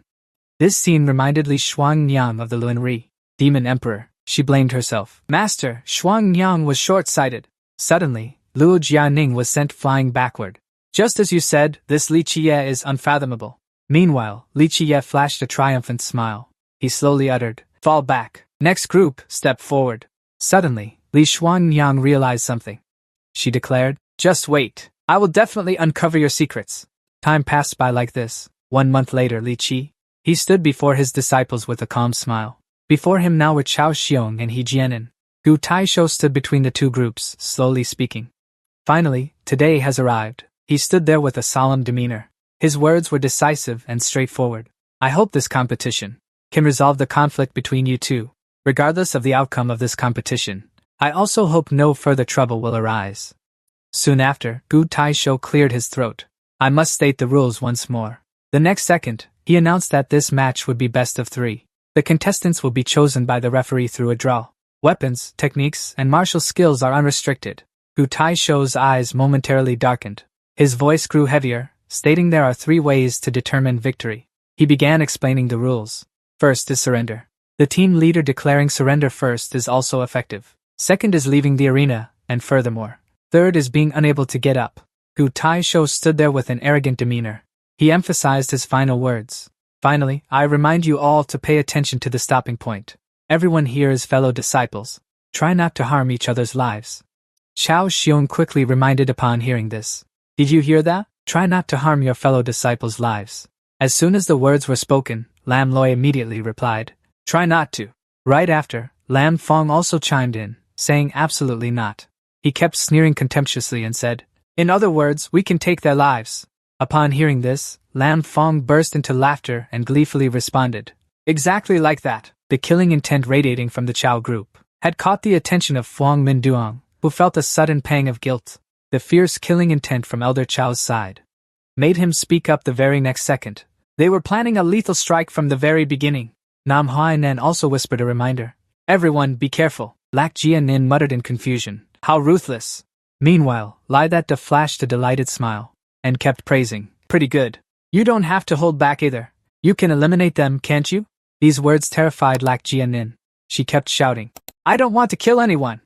Speaker 1: This scene reminded Li Shuangniang of the Luanri demon emperor. She blamed herself. Master, Shuangniang was short-sighted. Suddenly, Luo Jianing was sent flying backward. Just as you said, this Li Qiye is unfathomable. Meanwhile, Li Qiye flashed a triumphant smile. He slowly uttered, fall back. Next group, step forward. Suddenly, Li Shuangniang realized something. She declared, just wait. I will definitely uncover your secrets. Time passed by like this. 1 month later, Li Qi. He stood before his disciples with a calm smile. Before him now were Chao Xiong and He Jianin. Gu Taishou stood between the 2 groups, slowly speaking. Finally, today has arrived. He stood there with a solemn demeanor. His words were decisive and straightforward. I hope this competition can resolve the conflict between you two. Regardless of the outcome of this competition, I also hope no further trouble will arise. Soon after, Gu Taishou cleared his throat. I must state the rules once more. The next second, he announced that this match would be best of 3. The contestants will be chosen by the referee through a draw. Weapons, techniques, and martial skills are unrestricted. Gu Taishou's eyes momentarily darkened. His voice grew heavier, stating there are 3 ways to determine victory. He began explaining the rules. First is surrender. The team leader declaring surrender first is also effective. Second is leaving the arena, and furthermore. Third is being unable to get up. Gu Taishou stood there with an arrogant demeanor. He emphasized his final words. Finally, I remind you all to pay attention to the stopping point. Everyone here is fellow disciples. Try not to harm each other's lives. Chao Xiong quickly reminded upon hearing this. Did you hear that? Try not to harm your fellow disciples' lives. As soon as the words were spoken, Lam Loi immediately replied, Try not to. Right after, Lam Fong also chimed in, saying absolutely not. He kept sneering contemptuously and said, In other words, we can take their lives. Upon hearing this, Lam Fong burst into laughter and gleefully responded, Exactly like that. The killing intent radiating from the Chao group had caught the attention of Fuang Minduang, who felt a sudden pang of guilt. The fierce killing intent from Elder Chao's side made him speak up the very next second. They were planning a lethal strike from the very beginning. Nam Hainan also whispered a reminder. Everyone, be careful. Lak Jianin muttered in confusion. How ruthless. Meanwhile, Lai That flashed a delighted smile and kept praising. Pretty good. You don't have to hold back either. You can eliminate them, can't you? These words terrified Lak Jianin. She kept shouting, I don't want to kill anyone.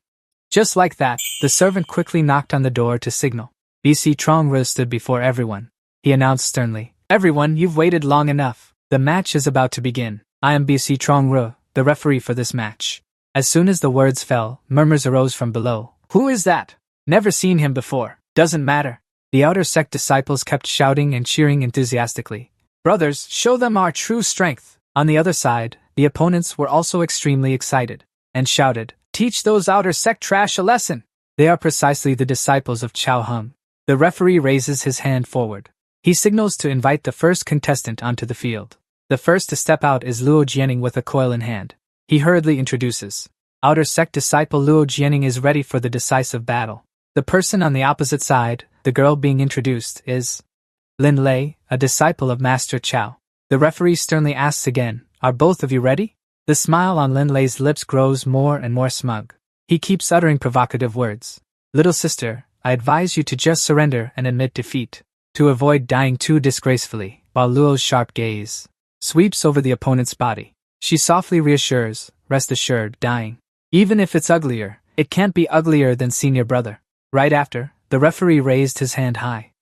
Speaker 1: Just like that, the servant quickly knocked on the door to signal. BC Trong stood before everyone. He announced sternly, Everyone, you've waited long enough. The match is about to begin. I am BC Trong, the referee for this match. As soon as the words fell, murmurs arose from below. Who is that? Never seen him before. Doesn't matter. The outer sect disciples kept shouting and cheering enthusiastically. Brothers, show them our true strength. On the other side, the opponents were also extremely excited and shouted, Teach those outer sect trash a lesson. They are precisely the disciples of Chao Hung. The referee raises his hand forward. He signals to invite the first contestant onto the field. The first to step out is Luo Jianing with a coil in hand. He hurriedly introduces. Outer sect disciple Luo Jianing is ready for the decisive battle. The person on the opposite side, the girl being introduced, is Lin Lei, a disciple of Master Chao. The referee sternly asks again, Are both of you ready? The smile on Lin Lei's lips grows more and more smug. He keeps uttering provocative words. Little sister, I advise you to just surrender and admit defeat, to avoid dying too disgracefully, while Luo's sharp gaze sweeps over the opponent's body. She softly reassures, rest assured, dying. Even if it's uglier, it can't be uglier than senior brother. Right after, the referee raised his hand high.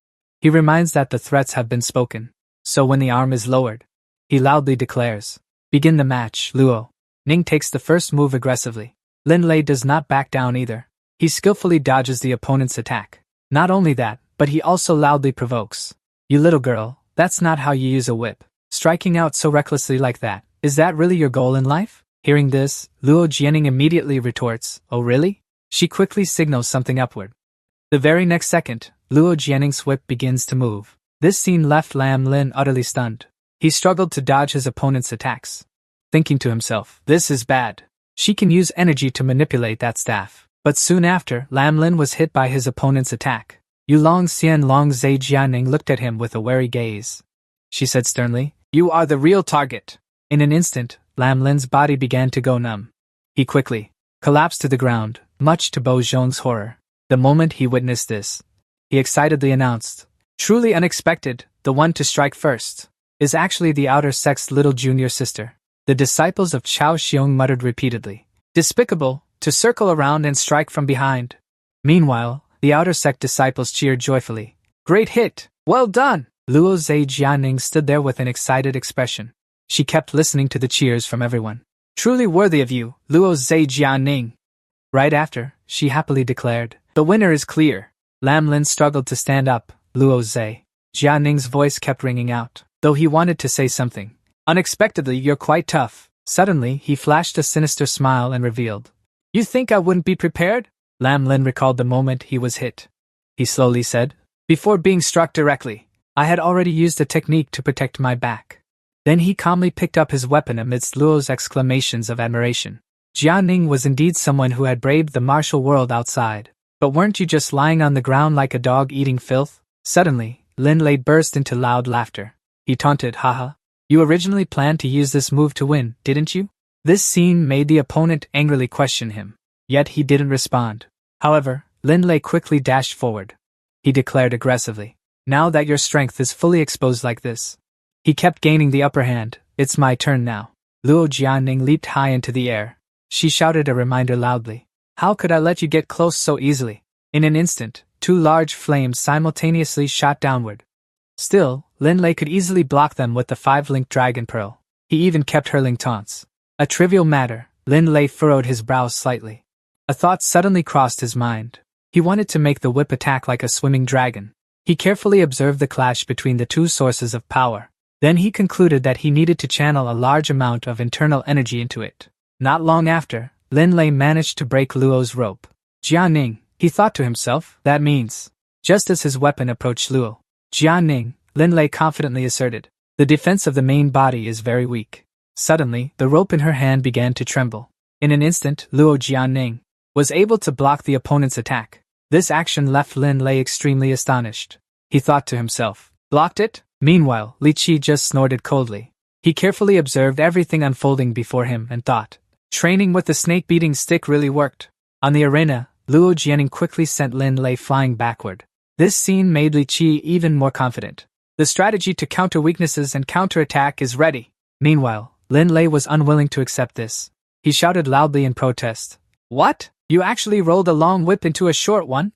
Speaker 1: He reminds that the threats have been spoken. So when the arm is lowered, he loudly declares, Begin the match, Luo. Ning takes the first move aggressively. Lin Lei does not back down either. He skillfully dodges the opponent's attack. Not only that, but he also loudly provokes. You little girl, that's not how you use a whip. Striking out so recklessly like that, is that really your goal in life? Hearing this, Luo Jianing immediately retorts, Oh really? She quickly signals something upward. The very next second, Luo Jianing's whip begins to move. This scene left Lam Lin utterly stunned. He struggled to dodge his opponent's attacks, thinking to himself, This is bad. She can use energy to manipulate that staff. But soon after, Lam Lin was hit by his opponent's attack. Yulong Xian Long Zhe Jianing looked at him with a wary gaze. She said sternly, You are the real target. In an instant, Lam Lin's body began to go numb. He quickly collapsed to the ground, much to Bo Zhong's horror. The moment he witnessed this, he excitedly announced, Truly unexpected, the one to strike first is actually the outer sect's little junior sister. The disciples of Chao Xiong muttered repeatedly, Despicable, to circle around and strike from behind. Meanwhile, the outer sect disciples cheered joyfully. Great hit! Well done! Luo Zhe Jianing stood there with an excited expression. She kept listening to the cheers from everyone. Truly worthy of you, Luo Zhe Jianing. Right after, she happily declared, The winner is clear. Lam Lin struggled to stand up. Luo Zhe Jianing's voice kept ringing out, though he wanted to say something. Unexpectedly, you're quite tough. Suddenly, he flashed a sinister smile and revealed, You think I wouldn't be prepared? Lam Lin recalled the moment he was hit. He slowly said, Before being struck directly, I had already used a technique to protect my back. Then he calmly picked up his weapon amidst Luo's exclamations of admiration. Jianing was indeed someone who had braved the martial world outside. But weren't you just lying on the ground like a dog eating filth? Suddenly, Lin Lei burst into loud laughter. He taunted, Haha. You originally planned to use this move to win, didn't you? This scene made the opponent angrily question him. Yet he didn't respond. However, Lin Lei quickly dashed forward. He declared aggressively, Now that your strength is fully exposed like this. He kept gaining the upper hand. It's my turn now. Luo Jianing leaped high into the air. She shouted a reminder loudly. How could I let you get close so easily? In an instant, two large flames simultaneously shot downward. Still, Lin Lei could easily block them with the 5-link dragon pearl. He even kept hurling taunts. A trivial matter, Lin Lei furrowed his brows slightly. A thought suddenly crossed his mind. He wanted to make the whip attack like a swimming dragon. He carefully observed the clash between the two sources of power. Then he concluded that he needed to channel a large amount of internal energy into it. Not long after, Lin Lei managed to break Luo's rope. Jianing, he thought to himself, that means. Just as his weapon approached Luo. Jianing, Lin Lei confidently asserted. The defense of the main body is very weak. Suddenly, the rope in her hand began to tremble. In an instant, Luo Jianing was able to block the opponent's attack. This action left Lin Lei extremely astonished. He thought to himself, blocked it? Meanwhile, Li Qi just snorted coldly. He carefully observed everything unfolding before him and thought, training with the snake-beating stick really worked. On the arena, Luo Jianing quickly sent Lin Lei flying backward. This scene made Li Qi even more confident. The strategy to counter weaknesses and counterattack is ready. Meanwhile, Lin Lei was unwilling to accept this. He shouted loudly in protest. What? You actually rolled a long whip into a short one?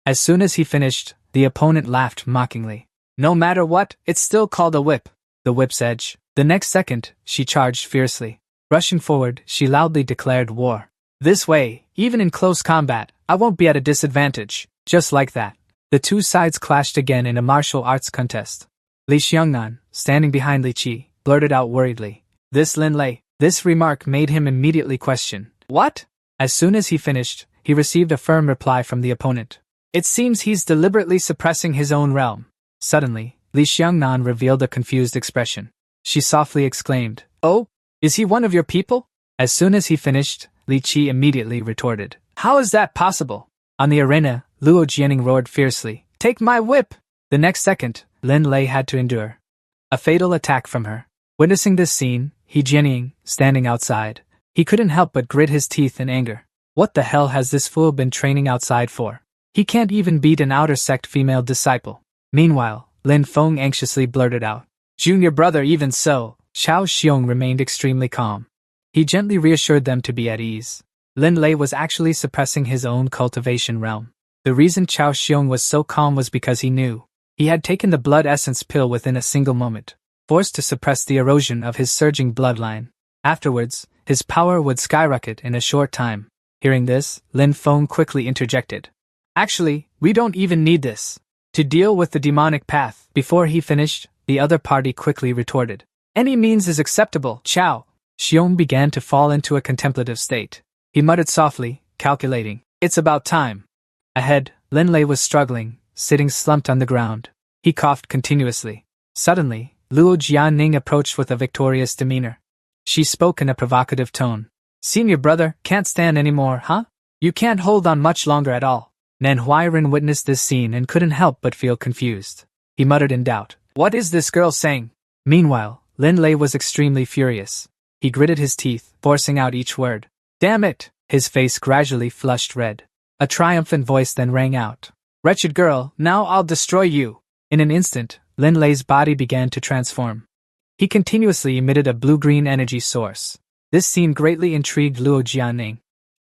Speaker 1: As soon as he finished, the opponent laughed mockingly. No matter what, it's still called a whip. The whip's edge. The next second, she charged fiercely. Rushing forward, she loudly declared war. This way, even in close combat, I won't be at a disadvantage. Just like that. The two sides clashed again in a martial arts contest. Li Xiangnan, standing behind Li Qi, blurted out worriedly. This Lin Lei. This remark made him immediately question. What? As soon as he finished, he received a firm reply from the opponent. It seems he's deliberately suppressing his own realm. Suddenly, Li Xiangnan revealed a confused expression. She softly exclaimed, Oh, is he one of your people? As soon as he finished, Li Qi immediately retorted. How is that possible? On the arena, Luo Jianing roared fiercely. Take my whip! The next second, Lin Lei had to endure a fatal attack from her. Witnessing this scene, Jianing, standing outside, he couldn't help but grit his teeth in anger. What the hell has this fool been training outside for? He can't even beat an outer sect female disciple. Meanwhile, Lin Feng anxiously blurted out. Junior brother, even so, Xiao Xiong remained extremely calm. He gently reassured them to be at ease. Lin Lei was actually suppressing his own cultivation realm. The reason Xiao Xiong was so calm was because he knew. He had taken the blood essence pill within a single moment, forced to suppress the erosion of his surging bloodline. Afterwards, his power would skyrocket in a short time. Hearing this, Lin Feng quickly interjected. Actually, we don't even need this. To deal with the demonic path. Before he finished, the other party quickly retorted. Any means is acceptable, Xiao. Xiong began to fall into a contemplative state. He muttered softly, calculating. It's about time. Ahead, Lin Lei was struggling, sitting slumped on the ground. He coughed continuously. Suddenly, Luo Jianing approached with a victorious demeanor. She spoke in a provocative tone. Senior brother, can't stand anymore, huh? You can't hold on much longer at all. Manhwa Recap witnessed this scene and couldn't help but feel confused. He muttered in doubt. What is this girl saying? Meanwhile, Lin Lei was extremely furious. He gritted his teeth, forcing out each word. Damn it! His face gradually flushed red. A triumphant voice then rang out. Wretched girl, now I'll destroy you. In an instant, Lin Lei's body began to transform. He continuously emitted a blue-green energy source. This scene greatly intrigued Luo Jianing.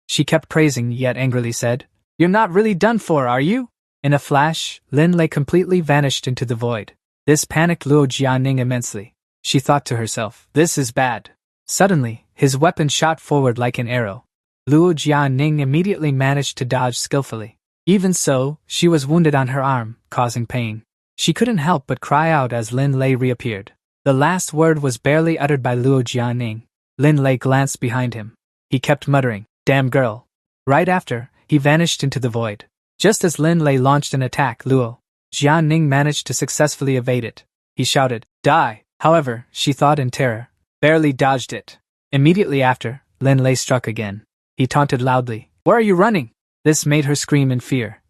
Speaker 1: She kept praising yet angrily said, You're not really done for, are you? In a flash, Lin Lei completely vanished into the void. This panicked Luo Jianing immensely. She thought to herself, this is bad. Suddenly, his weapon shot forward like an arrow. Luo Jianing immediately managed to dodge skillfully. Even so, she was wounded on her arm, causing pain. She couldn't help but cry out as Lin Lei reappeared. The last word was barely uttered by Luo Jianing. Lin Lei glanced behind him. He kept muttering, Damn girl. Right after, he vanished into the void. Just as Lin Lei launched an attack, Luo Jianing managed to successfully evade it. He shouted, Die! However, she thought in terror. Barely dodged it. Immediately after, Lin Lei struck again. He taunted loudly, Where are you running? This made her scream in fear.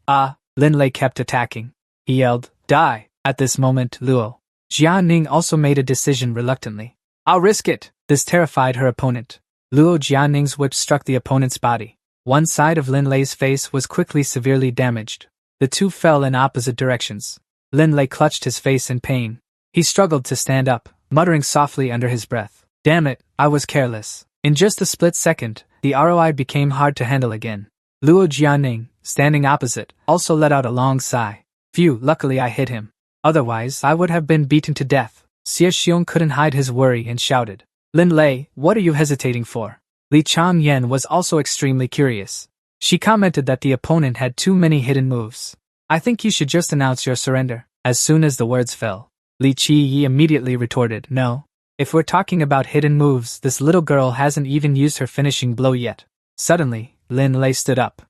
Speaker 1: Lin Lei kept attacking. He yelled, Die! At this moment, Luo Jianing also made a decision reluctantly. I'll risk it. This terrified her opponent. Luo Jianing's whip struck the opponent's body. One side of Lin Lei's face was quickly severely damaged. The two fell in opposite directions. Lin Lei clutched his face in pain. He struggled to stand up, muttering softly under his breath. Damn it, I was careless. In just a split second, the ROI became hard to handle again. Luo Jianing, standing opposite, also let out a long sigh. Phew, luckily I hit him. Otherwise, I would have been beaten to death. Xie Xiong couldn't hide his worry and shouted. Lin Lei, what are you hesitating for? Li Changyan was also extremely curious. She commented that the opponent had too many hidden moves. I think you should just announce your surrender. As soon as the words fell, Li Qi immediately retorted, no. If we're talking about hidden moves, this little girl hasn't even used her finishing blow yet. Suddenly, Lin Lei stood up.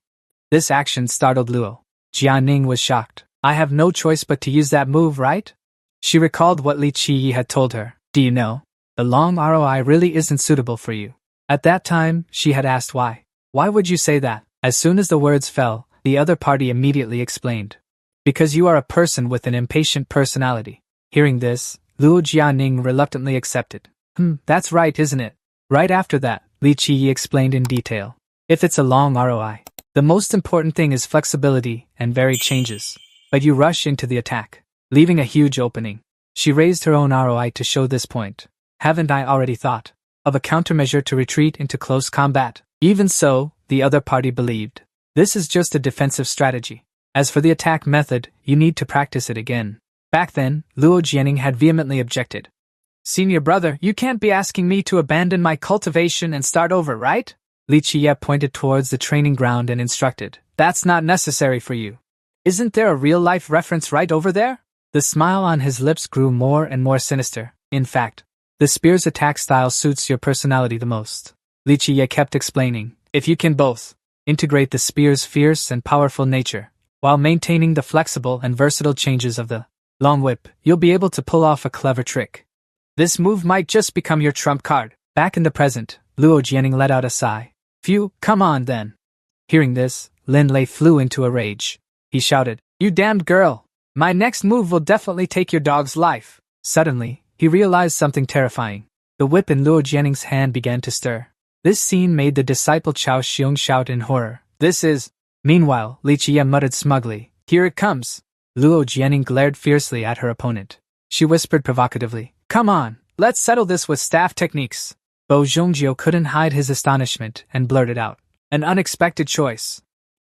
Speaker 1: This action startled Luo. Jianing was shocked. I have no choice but to use that move, right? She recalled what Li Qi had told her. Do you know? The long ROI really isn't suitable for you. At that time, she had asked why. Why would you say that? As soon as the words fell, the other party immediately explained. Because you are a person with an impatient personality. Hearing this, Luo Jianing reluctantly accepted. That's right, isn't it? Right after that, Li Qi explained in detail. If it's a long ROI, the most important thing is flexibility and varied changes. But you rush into the attack, leaving a huge opening. She raised her own ROI to show this point. Haven't I already thought of a countermeasure to retreat into close combat? Even so, the other party believed. This is just a defensive strategy. As for the attack method, you need to practice it again. Back then, Luo Jianing had vehemently objected. Senior brother, you can't be asking me to abandon my cultivation and start over, right? Li Qiye pointed towards the training ground and instructed. That's not necessary for you. Isn't there a real-life reference right over there? The smile on his lips grew more and more sinister. In fact, the spear's attack style suits your personality the most. Li Qiye kept explaining. If you can both integrate the spear's fierce and powerful nature, while maintaining the flexible and versatile changes of the long whip, you'll be able to pull off a clever trick. This move might just become your trump card. Back in the present, Luo Jianing let out a sigh. Phew, come on then. Hearing this, Lin Lei flew into a rage. He shouted, You damned girl! My next move will definitely take your dog's life. Suddenly, he realized something terrifying. The whip in Luo Jianing's hand began to stir. This scene made the disciple Chao Xiong shout in horror. This is... Meanwhile, Li Qiye muttered smugly. Here it comes. Luo Jianing glared fiercely at her opponent. She whispered provocatively. Come on, let's settle this with staff techniques. Bo Zhongjiu couldn't hide his astonishment and blurted out. An unexpected choice.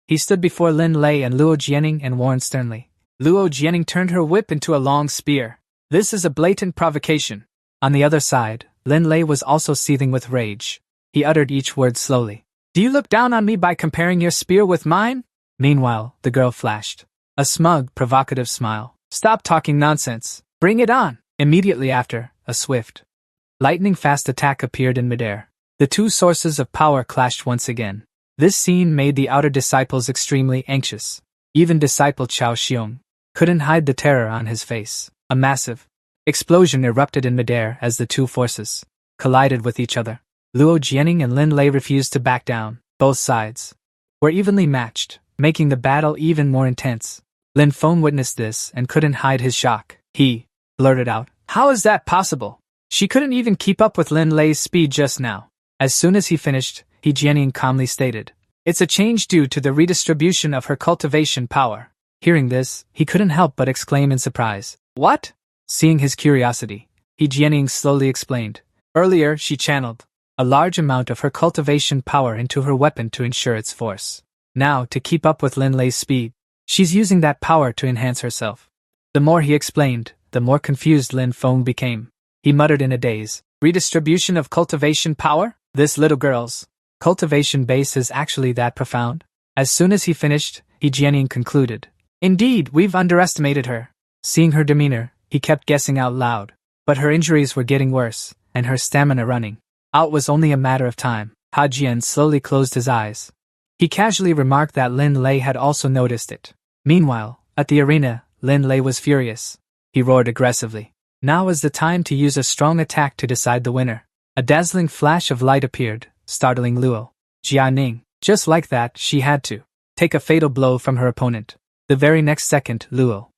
Speaker 1: He stood before Lin Lei and Luo Jianing and warned sternly. Luo Jianing turned her whip into a long spear. This is a blatant provocation. On the other side, Lin Lei was also seething with rage. He uttered each word slowly. Do you look down on me by comparing your spear with mine? Meanwhile, the girl flashed a smug, provocative smile. Stop talking nonsense. Bring it on. Immediately after, a swift, lightning-fast attack appeared in midair. The two sources of power clashed once again. This scene made the outer disciples extremely anxious. Even disciple Chao Xiong couldn't hide the terror on his face. A massive explosion erupted in midair as the two forces collided with each other. Luo Jianing and Lin Lei refused to back down. Both sides were evenly matched, making the battle even more intense. Lin Feng witnessed this and couldn't hide his shock. He blurted out, How is that possible? She couldn't even keep up with Lin Lei's speed just now. As soon as he finished, He Jianing calmly stated, It's a change due to the redistribution of her cultivation power. Hearing this, he couldn't help but exclaim in surprise. What? Seeing his curiosity, He Jianing slowly explained. Earlier, she channeled a large amount of her cultivation power into her weapon to ensure its force. Now, to keep up with Lin Lei's speed, she's using that power to enhance herself. The more he explained, the more confused Lin Feng became. He muttered in a daze, Redistribution of cultivation power? This little girl's cultivation base is actually that profound? As soon as he finished, He Jianing concluded. Indeed, we've underestimated her. Seeing her demeanor, he kept guessing out loud. But her injuries were getting worse, and her stamina running out was only a matter of time. Ha Jian slowly closed his eyes. He casually remarked that Lin Lei had also noticed it. Meanwhile, at the arena, Lin Lei was furious. He roared aggressively. Now is the time to use a strong attack to decide the winner. A dazzling flash of light appeared, startling Luo Jianing. Just like that, she had to take a fatal blow from her opponent. The very next second, Luo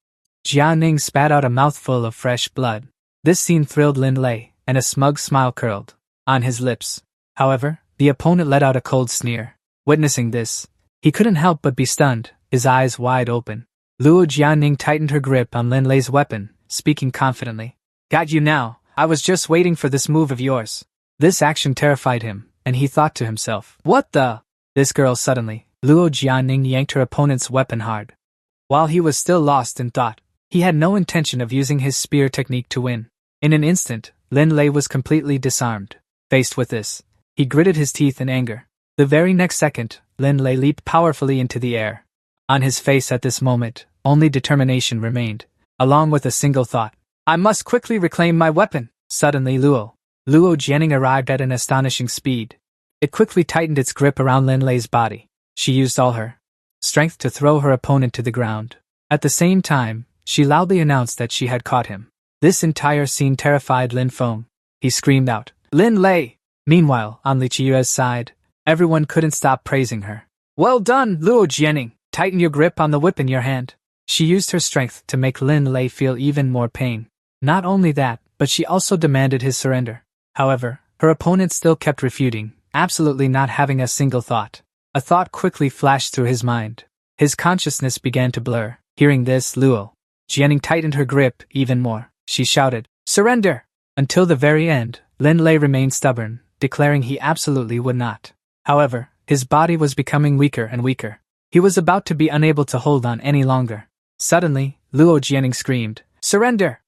Speaker 1: Jianing spat out a mouthful of fresh blood. This scene thrilled Lin Lei, and a smug smile curled on his lips. However, the opponent let out a cold sneer. Witnessing this, he couldn't help but be stunned, his eyes wide open. Luo Jianing tightened her grip on Lin Lei's weapon, speaking confidently. Got you now, I was just waiting for this move of yours. This action terrified him, and he thought to himself, What the? This girl suddenly, Luo Jianing yanked her opponent's weapon hard. While he was still lost in thought, He had no intention of using his spear technique to win. In an instant, Lin Lei was completely disarmed. Faced with this, he gritted his teeth in anger. The very next second, Lin Lei leaped powerfully into the air. On his face at this moment, only determination remained, along with a single thought. I must quickly reclaim my weapon. Suddenly Luo Jianing arrived at an astonishing speed. It quickly tightened its grip around Lin Lei's body. She used all her strength to throw her opponent to the ground. At the same time, she loudly announced that she had caught him. This entire scene terrified Lin Feng. He screamed out, Lin Lei! Meanwhile, on Li Qiyue's side, everyone couldn't stop praising her. Well done, Luo Jianing! Tighten your grip on the whip in your hand. She used her strength to make Lin Lei feel even more pain. Not only that, but she also demanded his surrender. However, her opponent still kept refuting, absolutely not having a single thought. A thought quickly flashed through his mind. His consciousness began to blur. Hearing this, Luo Jianing tightened her grip even more. She shouted, Surrender! Until the very end, Lin Lei remained stubborn, declaring he absolutely would not. However, his body was becoming weaker and weaker. He was about to be unable to hold on any longer. Suddenly, Luo Jianing screamed, Surrender!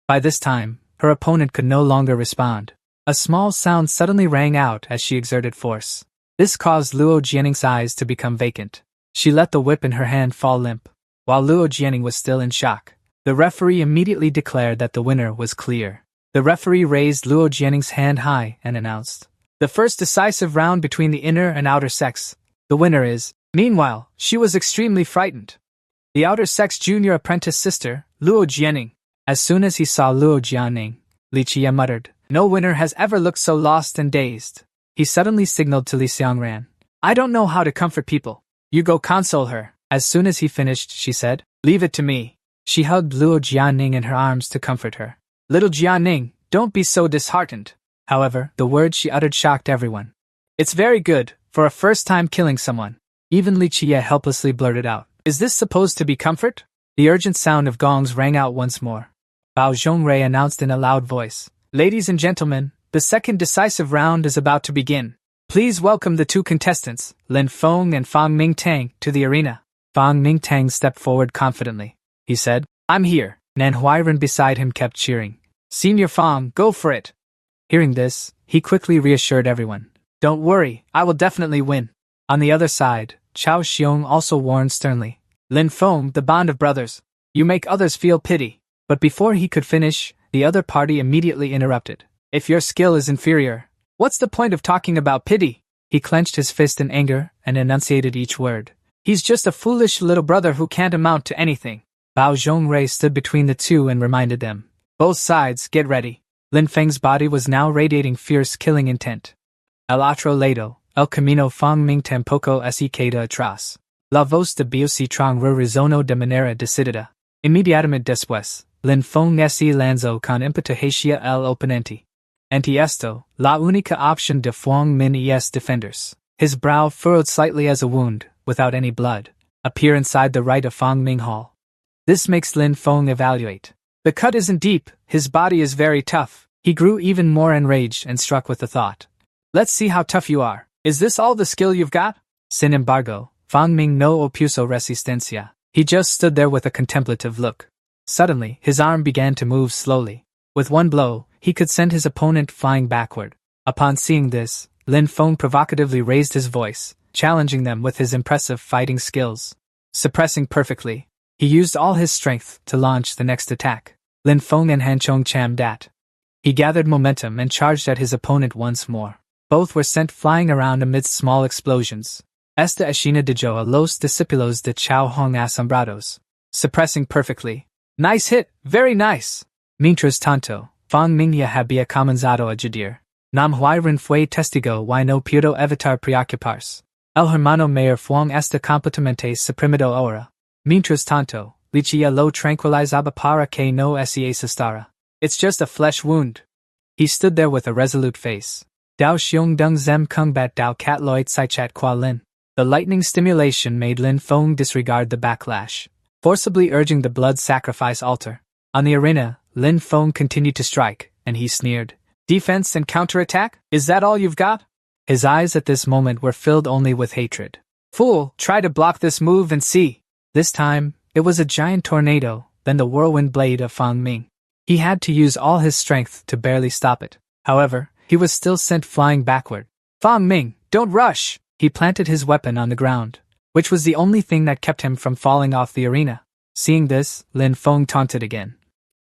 Speaker 1: By this time, her opponent could no longer respond. A small sound suddenly rang out as she exerted force. This caused Luo Jianing's eyes to become vacant. She let the whip in her hand fall limp. While Luo Jianing was still in shock, the referee immediately declared that the winner was clear. The referee raised Luo Jianing's hand high and announced, the first decisive round between the inner and outer sex. The winner is. Meanwhile, she was extremely frightened. The outer sex junior apprentice sister, Luo Jianing. As soon as he saw Luo Jianing, Li Qiyue muttered, no winner has ever looked so lost and dazed. He suddenly signaled to Li Xiangran. I don't know how to comfort people. You go console her. As soon as he finished, she said, leave it to me. She hugged Luo Jianing in her arms to comfort her. Little Jianing, don't be so disheartened. However, the words she uttered shocked everyone. It's very good, for a first time killing someone. Even Li Qiyue helplessly blurted out, is this supposed to be comfort? The urgent sound of gongs rang out once more. Bao Zhongrui announced in a loud voice, ladies and gentlemen, the second decisive round is about to begin. Please welcome the two contestants, Lin Feng and Fang Mingtang, to the arena. Fang Mingtang stepped forward confidently. He said, I'm here. Nan Huiren beside him kept cheering. Senior Fang, go for it. Hearing this, he quickly reassured everyone. Don't worry, I will definitely win. On the other side, Chao Xiong also warned sternly. Lin Feng, the bond of brothers. You make others feel pity. But before he could finish, the other party immediately interrupted. If your skill is inferior, what's the point of talking about pity? He clenched his fist in anger and enunciated each word. He's just a foolish little brother who can't amount to anything. Bao Zhongrui stood between the two and reminded them. Both sides, get ready. Lin Feng's body was now radiating fierce killing intent. El otro lado, el camino Fang Ming tampoco se queda atrás. La voz de Bios Trong rezono de manera decidida. Inmediatamente después, Lin Feng se lanzó con impetu hacia el oponente. Ante esto, la única opción de Fang Min es defenders. His brow furrowed slightly as a wound, without any blood, appear inside the right of Fang Ming Hall. This makes Lin Feng evaluate. The cut isn't deep, his body is very tough. He grew even more enraged and struck with the thought. Let's see how tough you are. Is this all the skill you've got? Sin embargo, Fang Ming no opuso resistencia. He just stood there with a contemplative look. Suddenly, his arm began to move slowly. With one blow, he could send his opponent flying backward. Upon seeing this, Lin Feng provocatively raised his voice, challenging them with his impressive fighting skills. Suppressing perfectly, he used all his strength to launch the next attack. Lin Feng and Hanchong Cham dat. He gathered momentum and charged at his opponent once more. Both were sent flying around amidst small explosions. Esta escena de a los discípulos de Chao Hong asombrados. Suppressing perfectly. Nice hit, very nice. Mientras tanto, Fang Ming ya había comenzado a judir. Nam Huiren fue testigo y no pudo evitar preocuparse. El hermano mayor Fuang está completamente suprimido ahora. Mientras tanto, Li Qiyue lo tranquilizaba para que no se asustara. It's just a flesh wound. He stood there with a resolute face. Dao xiong dung zem kung bat dao cat loit sai chat qua lin. The lightning stimulation made Lin Feng disregard the backlash, forcibly urging the blood sacrifice altar. On the arena, Lin Feng continued to strike, and he sneered. Defense and counterattack? Is that all you've got? His eyes at this moment were filled only with hatred. Fool, try to block this move and see. This time, it was a giant tornado, then the whirlwind blade of Fang Ming. He had to use all his strength to barely stop it. However, he was still sent flying backward. Fang Ming, don't rush! He planted his weapon on the ground, which was the only thing that kept him from falling off the arena. Seeing this, Lin Feng taunted again.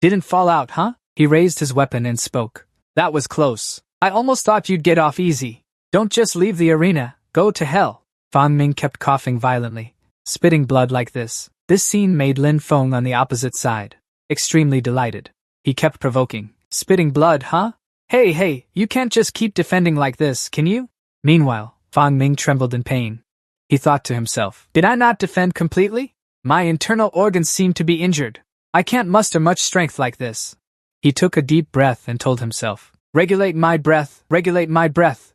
Speaker 1: Didn't fall out, huh? He raised his weapon and spoke. That was close. I almost thought you'd get off easy. Don't just leave the arena, go to hell. Fang Ming kept coughing violently, spitting blood like this. This scene made Lin Feng on the opposite side extremely delighted. He kept provoking. Spitting blood, huh? Hey, you can't just keep defending like this, can you? Meanwhile, Fang Ming trembled in pain. He thought to himself, did I not defend completely? My internal organs seem to be injured. I can't muster much strength like this. He took a deep breath and told himself, regulate my breath,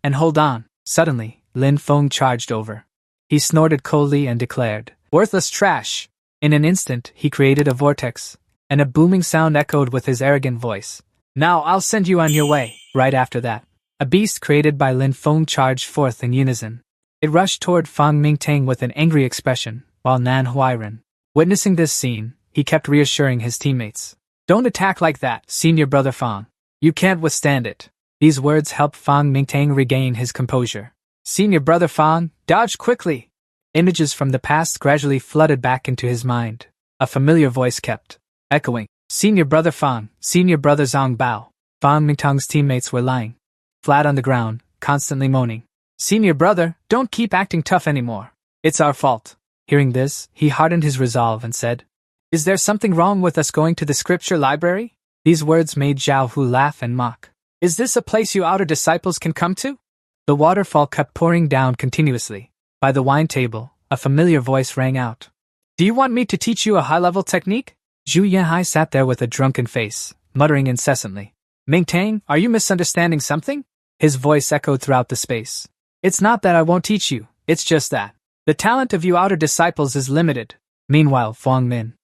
Speaker 1: and hold on. Suddenly, Lin Feng charged over. He snorted coldly and declared, worthless trash. In an instant, he created a vortex, and a booming sound echoed with his arrogant voice. Now I'll send you on your way. Right after that, a beast created by Lin Feng charged forth in unison. It rushed toward Fang Mingtang with an angry expression, while Nan Huairen, witnessing this scene, he kept reassuring his teammates. Don't attack like that, senior brother Fang. You can't withstand it. These words helped Fang Mingtang regain his composure. Senior brother Fang, dodge quickly. Images from the past gradually flooded back into his mind. A familiar voice kept echoing. Senior brother Fang, senior brother Zhang Bao. Fang Mingtang's teammates were lying flat on the ground, constantly moaning. Senior brother, don't keep acting tough anymore. It's our fault. Hearing this, he hardened his resolve and said, is there something wrong with us going to the scripture library? These words made Zhao Hu laugh and mock. Is this a place you outer disciples can come to? The waterfall kept pouring down continuously. By the wine table, a familiar voice rang out. Do you want me to teach you a high-level technique? Zhu Yanhai sat there with a drunken face, muttering incessantly. Mingtang, are you misunderstanding something? His voice echoed throughout the space. It's not that I won't teach you, it's just that the talent of you outer disciples is limited. Meanwhile, Fang Min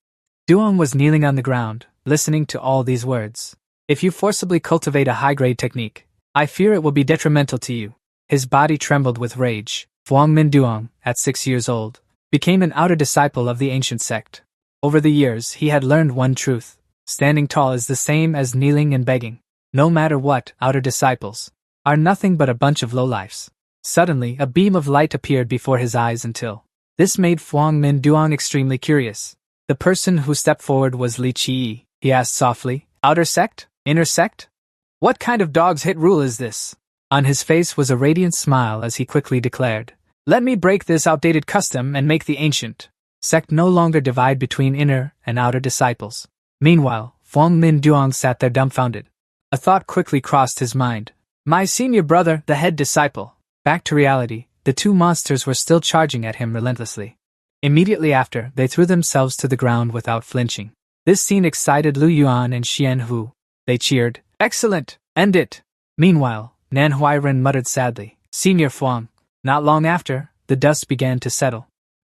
Speaker 1: Duong was kneeling on the ground, listening to all these words. If you forcibly cultivate a high-grade technique, I fear it will be detrimental to you. His body trembled with rage. Fang Min Duong, at 6 years old, became an outer disciple of the ancient sect. Over the years, he had learned one truth. Standing tall is the same as kneeling and begging. No matter what, outer disciples are nothing but a bunch of lowlifes. Suddenly, a beam of light appeared before his eyes until this made Fang Min Duong extremely curious. The person who stepped forward was Li Qi. He asked softly, outer sect? Inner sect? What kind of dog's hit rule is this? On his face was a radiant smile as he quickly declared, let me break this outdated custom and make the ancient sect no longer divide between inner and outer disciples. Meanwhile, Fang Min Duong sat there dumbfounded. A thought quickly crossed his mind. My senior brother, the head disciple. Back to reality, the two monsters were still charging at him relentlessly. Immediately after, they threw themselves to the ground without flinching. This scene excited Lu Yuan and Xian Hu. They cheered, excellent, end it. Meanwhile, Nan Huairen muttered sadly, Senior Fang. Not long after, the dust began to settle.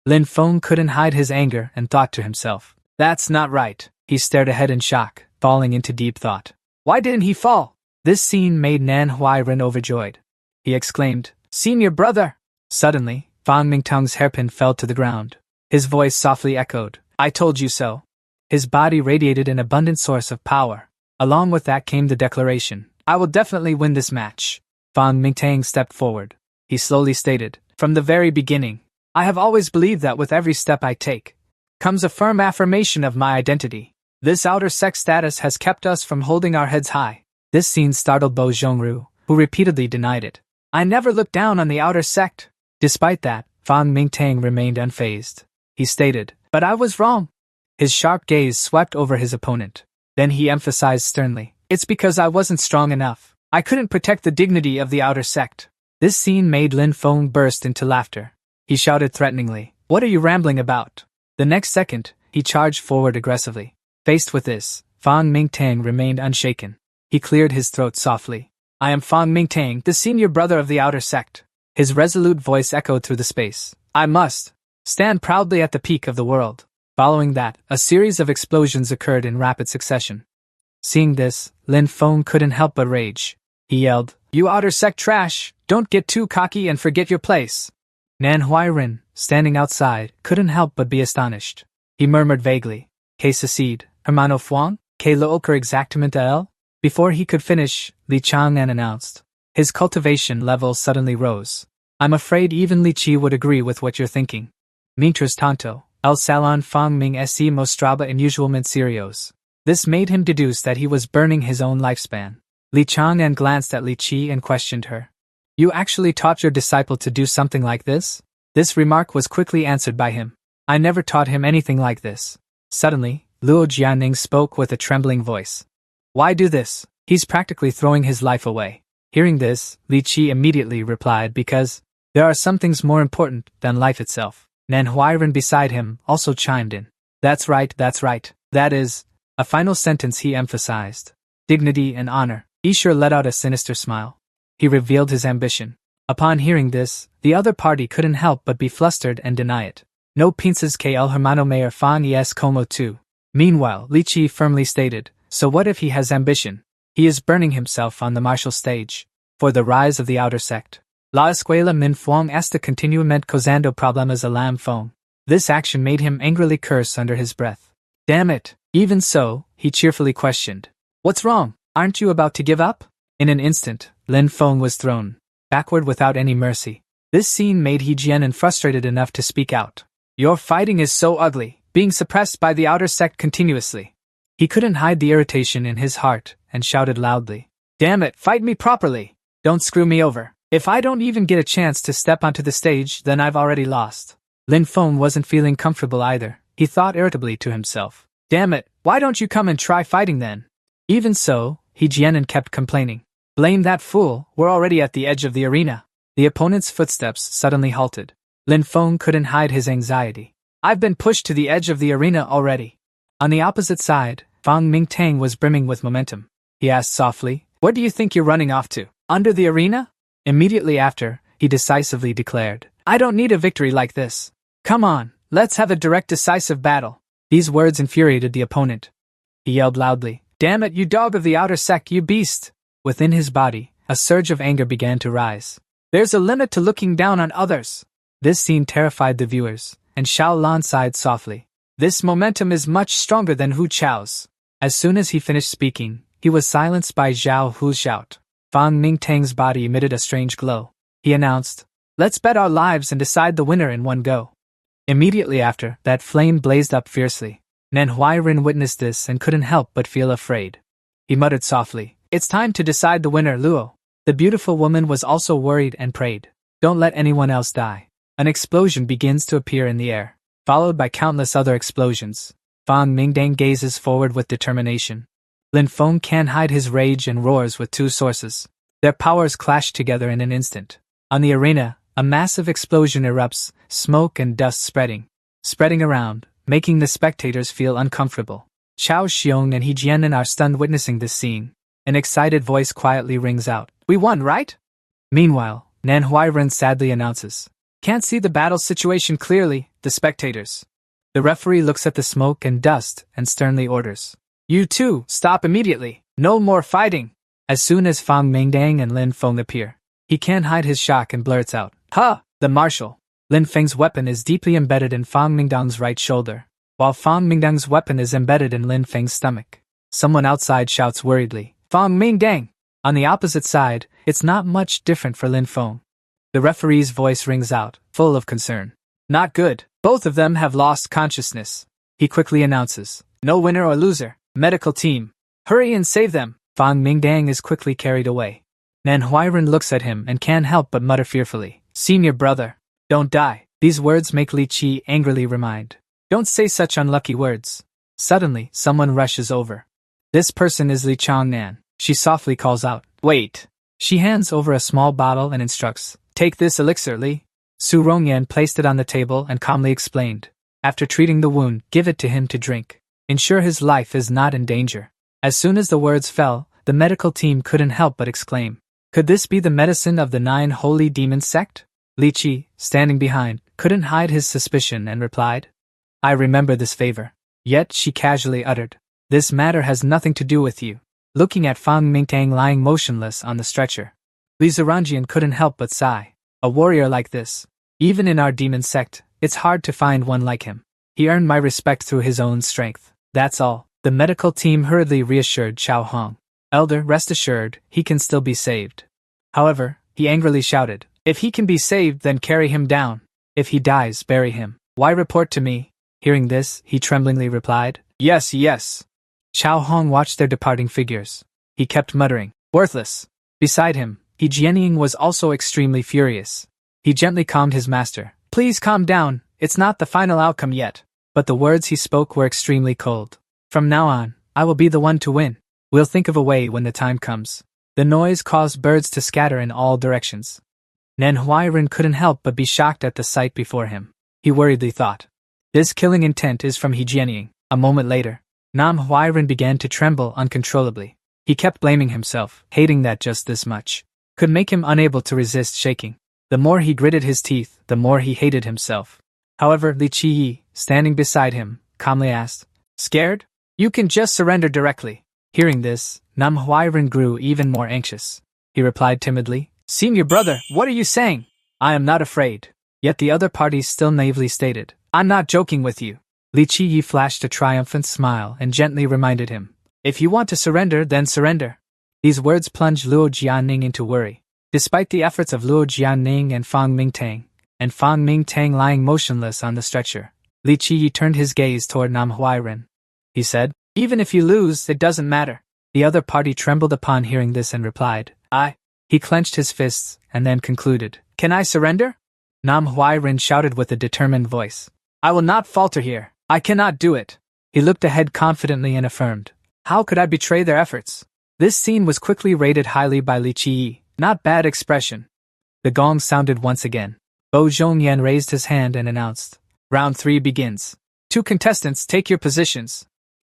Speaker 1: Lin Feng couldn't hide his anger and thought to himself, that's not right. He stared ahead in shock, falling into deep thought. Why didn't he fall? This scene made Nan Huairen overjoyed. He exclaimed, Senior brother! Suddenly, Fang Mingtang's hairpin fell to the ground. His voice softly echoed, I told you so. His body radiated an abundant source of power. Along with that came the declaration, I will definitely win this match. Fang Mingtang stepped forward. He slowly stated, from the very beginning, I have always believed that with every step I take, comes a firm affirmation of my identity. This outer sect status has kept us from holding our heads high. This scene startled Bo Zhongru, who repeatedly denied it. I never looked down on the outer sect. Despite that, Fang Mingtang remained unfazed. He stated, but I was wrong. His sharp gaze swept over his opponent. Then he emphasized sternly, it's because I wasn't strong enough. I couldn't protect the dignity of the outer sect. This scene made Lin Feng burst into laughter. He shouted threateningly, what are you rambling about? The next second, he charged forward aggressively. Faced with this, Fang Mingtang remained unshaken. He cleared his throat softly. I am Fang Mingtang, the senior brother of the outer sect. His resolute voice echoed through the space. I must stand proudly at the peak of the world. Following that, a series of explosions occurred in rapid succession. Seeing this, Lin Feng couldn't help but rage. He yelled, you outer sect trash, don't get too cocky and forget your place. Nan Huairen, standing outside, couldn't help but be astonished. He murmured vaguely, Que sucede, hermano Fuang? Que lo ocurre exactamente a él? Before he could finish, Li Chang'an announced. His cultivation level suddenly rose. I'm afraid even Li Qi would agree with what you're thinking. Mientras tanto, el salón Fang Ming se mostraba inusualmente serios. This made him deduce that he was burning his own lifespan. Li Chang'an glanced at Li Qi and questioned her. You actually taught your disciple to do something like this? This remark was quickly answered by him. I never taught him anything like this. Suddenly, Luo Jianing spoke with a trembling voice. Why do this? He's practically throwing his life away. Hearing this, Li Qi immediately replied because there are some things more important than life itself. Nan Huairen beside him also chimed in. That's right. That is, a final sentence he emphasized. Dignity and honor. Isher let out a sinister smile. He revealed his ambition. Upon hearing this, the other party couldn't help but be flustered and deny it. No piensas que el hermano mayor Fang es como tú. Meanwhile, Li Qi firmly stated, so what if he has ambition? He is burning himself on the martial stage. For the rise of the outer sect. La escuela min Fuang está continuamente causando problemas a lam Fong. This action made him angrily curse under his breath. Damn it! Even so, he cheerfully questioned. What's wrong? Aren't you about to give up? In an instant, Lin Feng was thrown backward without any mercy. This scene made He Jianan frustrated enough to speak out. Your fighting is so ugly, being suppressed by the outer sect continuously. He couldn't hide the irritation in his heart, and shouted loudly. Damn it, fight me properly! Don't screw me over. If I don't even get a chance to step onto the stage, then I've already lost. Lin Feng wasn't feeling comfortable either. He thought irritably to himself. Damn it, why don't you come and try fighting then? Even so, He Jianan kept complaining. Blame that fool, we're already at the edge of the arena. The opponent's footsteps suddenly halted. Lin Feng couldn't hide his anxiety. I've been pushed to the edge of the arena already. On the opposite side, Fang Mingtang was brimming with momentum. He asked softly, Where do you think you're running off to? Under the arena? Immediately after, he decisively declared, I don't need a victory like this. Come on, let's have a direct decisive battle. These words infuriated the opponent. He yelled loudly, Damn it, you dog of the outer sect, you beast! Within his body, a surge of anger began to rise. There's a limit to looking down on others. This scene terrified the viewers, and Xiao Lan sighed softly. This momentum is much stronger than Hu Chao's. As soon as he finished speaking, he was silenced by Zhao Hu's shout. Fang Mingtang's body emitted a strange glow. He announced, Let's bet our lives and decide the winner in one go. Immediately after, that flame blazed up fiercely. Nan Huairen witnessed this and couldn't help but feel afraid. He muttered softly, It's time to decide the winner, Luo. The beautiful woman was also worried and prayed. Don't let anyone else die. An explosion begins to appear in the air, followed by countless other explosions. Fang Mingdang gazes forward with determination. Lin Feng can't hide his rage and roars with two sources. Their powers clash together in an instant. On the arena, a massive explosion erupts, smoke and dust spreading around, making the spectators feel uncomfortable. Chao Xiong and He Jianan are stunned witnessing this scene. An excited voice quietly rings out, We won, right? Meanwhile, Nan Huairen sadly announces, Can't see the battle situation clearly, the spectators. The referee looks at the smoke and dust and sternly orders, You two, stop immediately. No more fighting. As soon as Fang Mingdang and Lin Feng appear, he can't hide his shock and blurts out, Ha! The marshal. Lin Feng's weapon is deeply embedded in Fang Mingdang's right shoulder, while Fang Mingdang's weapon is embedded in Lin Feng's stomach. Someone outside shouts worriedly, Fang Mingdang! On the opposite side, it's not much different for Lin Feng. The referee's voice rings out, full of concern. Not good. Both of them have lost consciousness. He quickly announces, No winner or loser. Medical team. Hurry and save them. Fang Mingdang is quickly carried away. Nan Huairen looks at him and can't help but mutter fearfully, Senior brother. Don't die. These words make Li Qi angrily remind. Don't say such unlucky words. Suddenly, someone rushes over. This person is Li Changnan. She softly calls out, Wait. She hands over a small bottle and instructs, Take this elixir, Li. Su Rongyan placed it on the table and calmly explained. After treating the wound, give it to him to drink. Ensure his life is not in danger. As soon as the words fell, the medical team couldn't help but exclaim, Could this be the medicine of the 9 holy demon sect? Li Qi, standing behind, couldn't hide his suspicion and replied, I remember this favor. Yet she casually uttered, This matter has nothing to do with you. Looking at Fang Mingtang lying motionless on the stretcher, Li Ziranjian couldn't help but sigh. A warrior like this. Even in our demon sect, it's hard to find one like him. He earned my respect through his own strength. That's all. The medical team hurriedly reassured Xiao Hong. Elder, rest assured, he can still be saved. However, he angrily shouted, if he can be saved, then carry him down. If he dies, bury him. Why report to me? Hearing this, he tremblingly replied, yes, yes. Xiao Hong watched their departing figures. He kept muttering, worthless. Beside him, He Jianying was also extremely furious. He gently calmed his master. Please calm down, it's not the final outcome yet. But the words he spoke were extremely cold. From now on, I will be the one to win. We'll think of a way when the time comes. The noise caused birds to scatter in all directions. Manhwa Recap couldn't help but be shocked at the sight before him. He worriedly thought, this killing intent is from He Jianying. A moment later, Manhwa Recap began to tremble uncontrollably. He kept blaming himself, hating that just this much could make him unable to resist shaking. The more he gritted his teeth, the more he hated himself. However, Li Qiyi, standing beside him, calmly asked, scared? You can just surrender directly. Hearing this, Manhwa Recap grew even more anxious. He replied timidly, Senior brother, what are you saying? I am not afraid. Yet the other party still naively stated, I'm not joking with you. Li Qiyi flashed a triumphant smile and gently reminded him, if you want to surrender, then surrender. These words plunged Luo Jianying into worry. Despite the efforts of Luo Jianying and Fang Mingtang lying motionless on the stretcher, Li Qiyi turned his gaze toward Manhwa Recap. He said, even if you lose, it doesn't matter. The other party trembled upon hearing this and replied, He clenched his fists and then concluded, can I surrender? Manhwa Recap shouted with a determined voice, I will not falter here. I cannot do it. He looked ahead confidently and affirmed, how could I betray their efforts? This scene was quickly rated highly by Li Qiyi. Not bad expression. The gong sounded once again. Bo Zhongyan raised his hand and announced, Round 3 begins. 2 contestants, take your positions.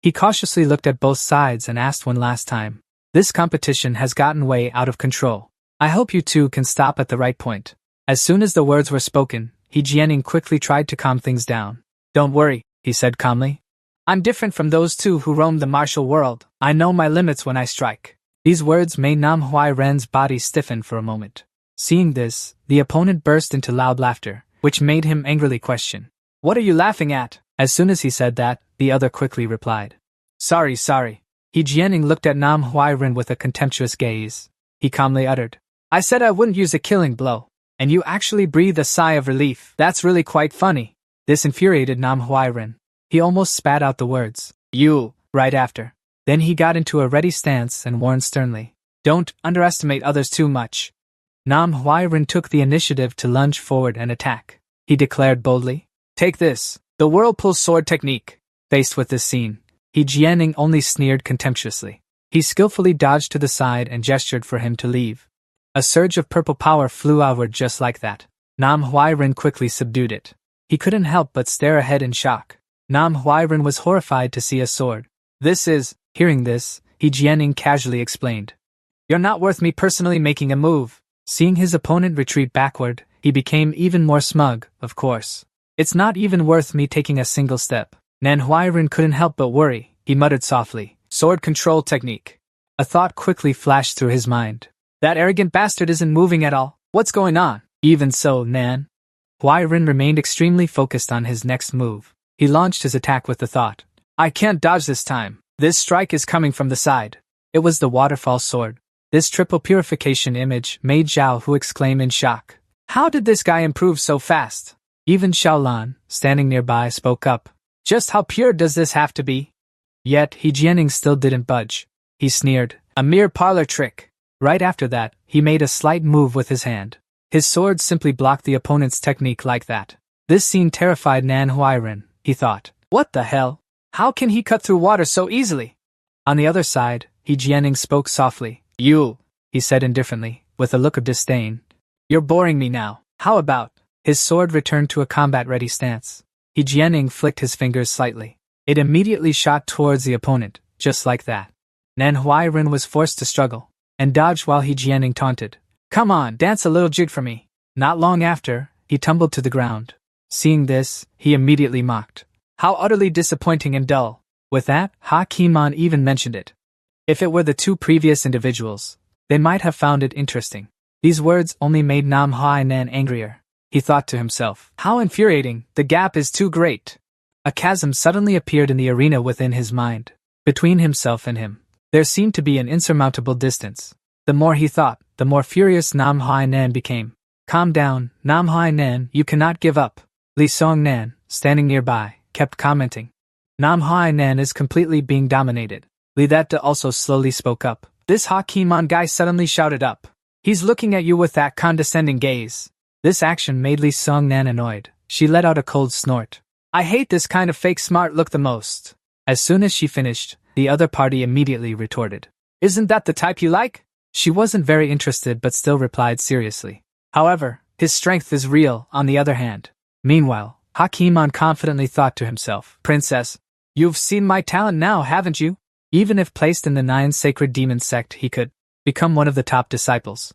Speaker 1: He cautiously looked at both sides and asked one last time, this competition has gotten way out of control. I hope you two can stop at the right point. As soon as the words were spoken, He Jianying quickly tried to calm things down. Don't worry, he said calmly. I'm different from those two who roam the martial world. I know my limits when I strike. These words made Manhwa Recap's body stiffen for a moment. Seeing this, the opponent burst into loud laughter, which made him angrily question, what are you laughing at? As soon as he said that, the other quickly replied, Sorry. He Jianying looked at Manhwa Recap with a contemptuous gaze. He calmly uttered, I said I wouldn't use a killing blow. And you actually breathed a sigh of relief. That's really quite funny. This infuriated Manhwa Recap. He almost spat out the words, you, right after. Then he got into a ready stance and warned sternly, don't underestimate others too much. Manhwa Recap took the initiative to lunge forward and attack. He declared boldly, take this, the whirlpool sword technique. Faced with this scene, He Jianying only sneered contemptuously. He skillfully dodged to the side and gestured for him to leave. A surge of purple power flew outward just like that. Manhwa Recap quickly subdued it. He couldn't help but stare ahead in shock. Manhwa Recap was horrified to see a sword. This is, hearing this, He Jianying casually explained, you're not worth me personally making a move. Seeing his opponent retreat backward, he became even more smug, of course. It's not even worth me taking a single step. Manhwa Recap couldn't help but worry. He muttered softly, sword control technique. A thought quickly flashed through his mind. That arrogant bastard isn't moving at all. What's going on? Even so, Manhwa Recap remained extremely focused on his next move. He launched his attack with the thought, I can't dodge this time. This strike is coming from the side. It was the waterfall sword. This triple purification image made Zhao Hu exclaim in shock. How did this guy improve so fast? Even Xiaolan, standing nearby, spoke up. Just how pure does this have to be? Yet, He Jianying still didn't budge. He sneered, a mere parlor trick. Right after that, he made a slight move with his hand. His sword simply blocked the opponent's technique like that. This scene terrified Manhwa Recap. He thought, what the hell? How can he cut through water so easily? On the other side, He Jianying spoke softly. You, he said indifferently, with a look of disdain. You're boring me now. How about? His sword returned to a combat-ready stance. He Jianying flicked his fingers slightly. It immediately shot towards the opponent, just like that. Manhwa Recap was forced to struggle and dodge while He Jianying taunted. Come on, dance a little jig for me. Not long after, he tumbled to the ground. Seeing this, he immediately mocked. How utterly disappointing and dull. With that, Hakiman even mentioned it. If it were the two previous individuals, they might have found it interesting. These words only made Manhwa Recap angrier. He thought to himself, how infuriating, the gap is too great. A chasm suddenly appeared in the arena within his mind. Between himself and him, there seemed to be an insurmountable distance. The more he thought, the more furious Nam Hai Nan became. Calm down, Nam Hai Nan, you cannot give up. Li Song Nan, standing nearby, kept commenting. Nam Hai Nan is completely being dominated. Li That also slowly spoke up. This Hakimon guy suddenly shouted up. He's looking at you with that condescending gaze. This action made Li Song Nan annoyed. She let out a cold snort. I hate this kind of fake smart look the most. As soon as she finished, the other party immediately retorted. Isn't that the type you like? She wasn't very interested but still replied seriously. However, his strength is real, on the other hand. Meanwhile, Hakimon confidently thought to himself, Princess, you've seen my talent now, haven't you? Even if placed in the 9 sacred demon sect, he could become one of the top disciples.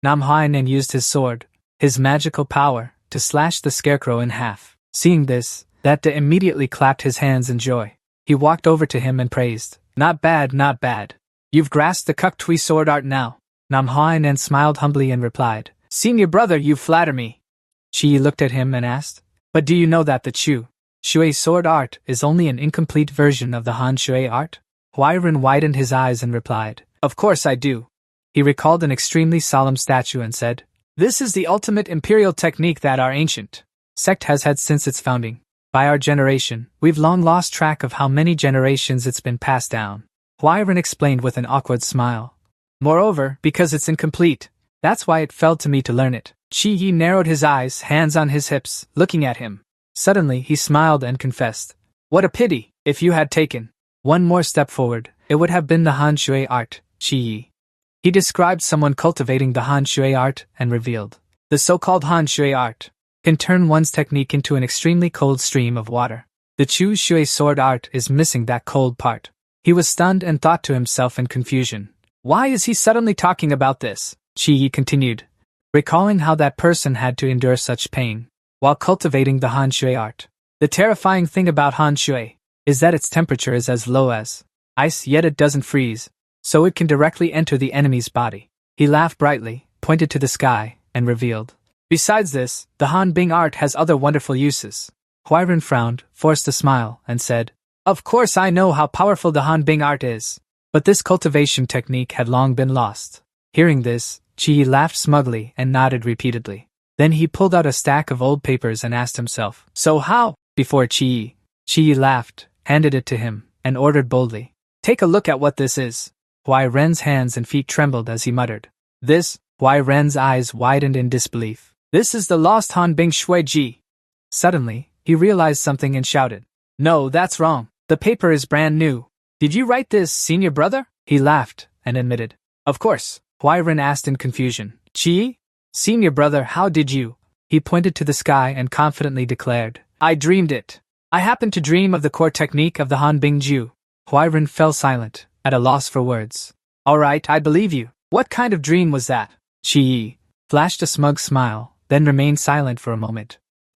Speaker 1: Nam Hai Nan used his sword, his magical power, to slash the scarecrow in half. Seeing this, That immediately clapped his hands in joy. He walked over to him and praised. Not bad, not bad. You've grasped the Kuk Tui sword art now. Nam Hai Nan smiled humbly and replied, Senior brother, you flatter me. Chi looked at him and asked, But do you know that the Chu Shui sword art is only an incomplete version of the Han Shui art? Huairen widened his eyes and replied, Of course I do. He recalled an extremely solemn statue and said, This is the ultimate imperial technique that our ancient sect has had since its founding. By our generation, we've long lost track of how many generations it's been passed down. Huairen explained with an awkward smile. Moreover, because it's incomplete, that's why it fell to me to learn it. Chi Yi narrowed his eyes, hands on his hips, looking at him. Suddenly he smiled and confessed, What a pity, if you had taken one more step forward, it would have been the Han Shui art, Chi Yi. He described someone cultivating the Han Shui art and revealed, The so-called Han Shui art can turn one's technique into an extremely cold stream of water. The Chu Shui sword art is missing that cold part. He was stunned and thought to himself in confusion, Why is he suddenly talking about this? Chi Yi continued, recalling how that person had to endure such pain while cultivating the Han Shui art. The terrifying thing about Han Shui is that its temperature is as low as ice, yet it doesn't freeze, so it can directly enter the enemy's body. He laughed brightly, pointed to the sky, and revealed, Besides this, the Han Bing art has other wonderful uses. Huairen frowned, forced a smile, and said, Of course I know how powerful the Han Bing art is, but this cultivation technique had long been lost. Hearing this, Chi Yi laughed smugly and nodded repeatedly. Then he pulled out a stack of old papers and asked himself, So how? Before Chi Yi laughed, handed it to him, and ordered boldly, Take a look at what this is. Huairen's hands and feet trembled as he muttered. This? Huairen's eyes widened in disbelief. This is the lost Han Bing Shui Ji. Suddenly, he realized something and shouted, No, that's wrong. The paper is brand new. Did you write this, senior brother? He laughed and admitted, Of course. Huairen asked in confusion, Chi? Senior brother, how did you? He pointed to the sky and confidently declared, I dreamed it. I happened to dream of the core technique of the Han Bing Ju. Huairen fell silent, at a loss for words. Alright, I believe you. What kind of dream was that? Chi Yi flashed a smug smile, then remained silent for a moment.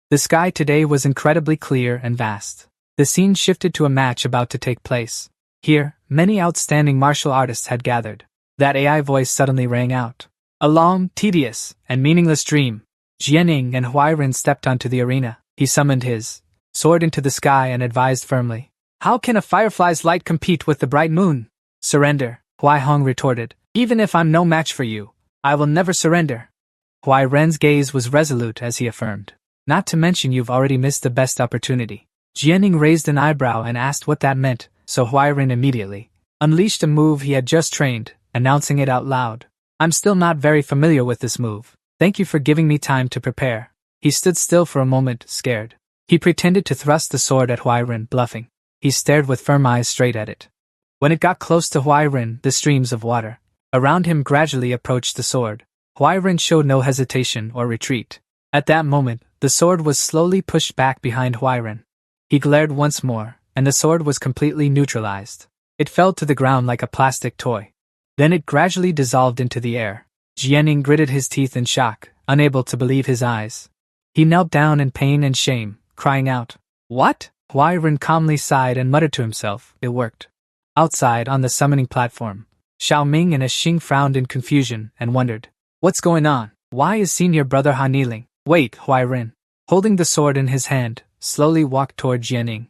Speaker 1: The sky today was incredibly clear and vast. The scene shifted to a match about to take place. Here, many outstanding martial artists had gathered. That AI voice suddenly rang out. A long, tedious, and meaningless dream. Jianing and Huairen stepped onto the arena. He summoned his sword into the sky and advised firmly. How can a firefly's light compete with the bright moon? Surrender, Huaihong retorted. Even if I'm no match for you, I will never surrender. Huairen's gaze was resolute as he affirmed. Not to mention you've already missed the best opportunity. Jianing raised an eyebrow and asked what that meant, so Huairen immediately unleashed a move he had just trained, announcing it out loud. I'm still not very familiar with this move. Thank you for giving me time to prepare. He stood still for a moment, scared. He pretended to thrust the sword at Huairen, bluffing. He stared with firm eyes straight at it. When it got close to Huairen, the streams of water around him gradually approached the sword. Huairen showed no hesitation or retreat. At that moment, the sword was slowly pushed back behind Huairen. He glared once more, and the sword was completely neutralized. It fell to the ground like a plastic toy. Then it gradually dissolved into the air. Jianing gritted his teeth in shock, unable to believe his eyes. He knelt down in pain and shame, crying out, What? Huairen calmly sighed and muttered to himself, It worked. Outside, on the summoning platform, Xiaoming and Xing frowned in confusion and wondered, What's going on? Why is senior brother Han kneeling? Wait, Huairen. Holding the sword in his hand, slowly walked toward Jianing.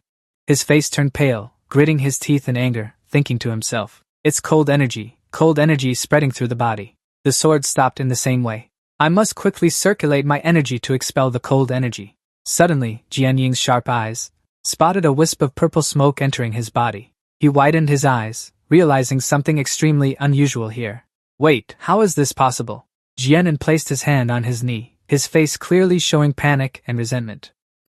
Speaker 1: His face turned pale, gritting his teeth in anger, thinking to himself, "It's cold energy spreading through the body." The sword stopped in the same way. "I must quickly circulate my energy to expel the cold energy." Suddenly, Jianying's sharp eyes spotted a wisp of purple smoke entering his body. He widened his eyes, realizing something extremely unusual here. "Wait, how is this possible?" Jianin placed his hand on his knee, his face clearly showing panic and resentment.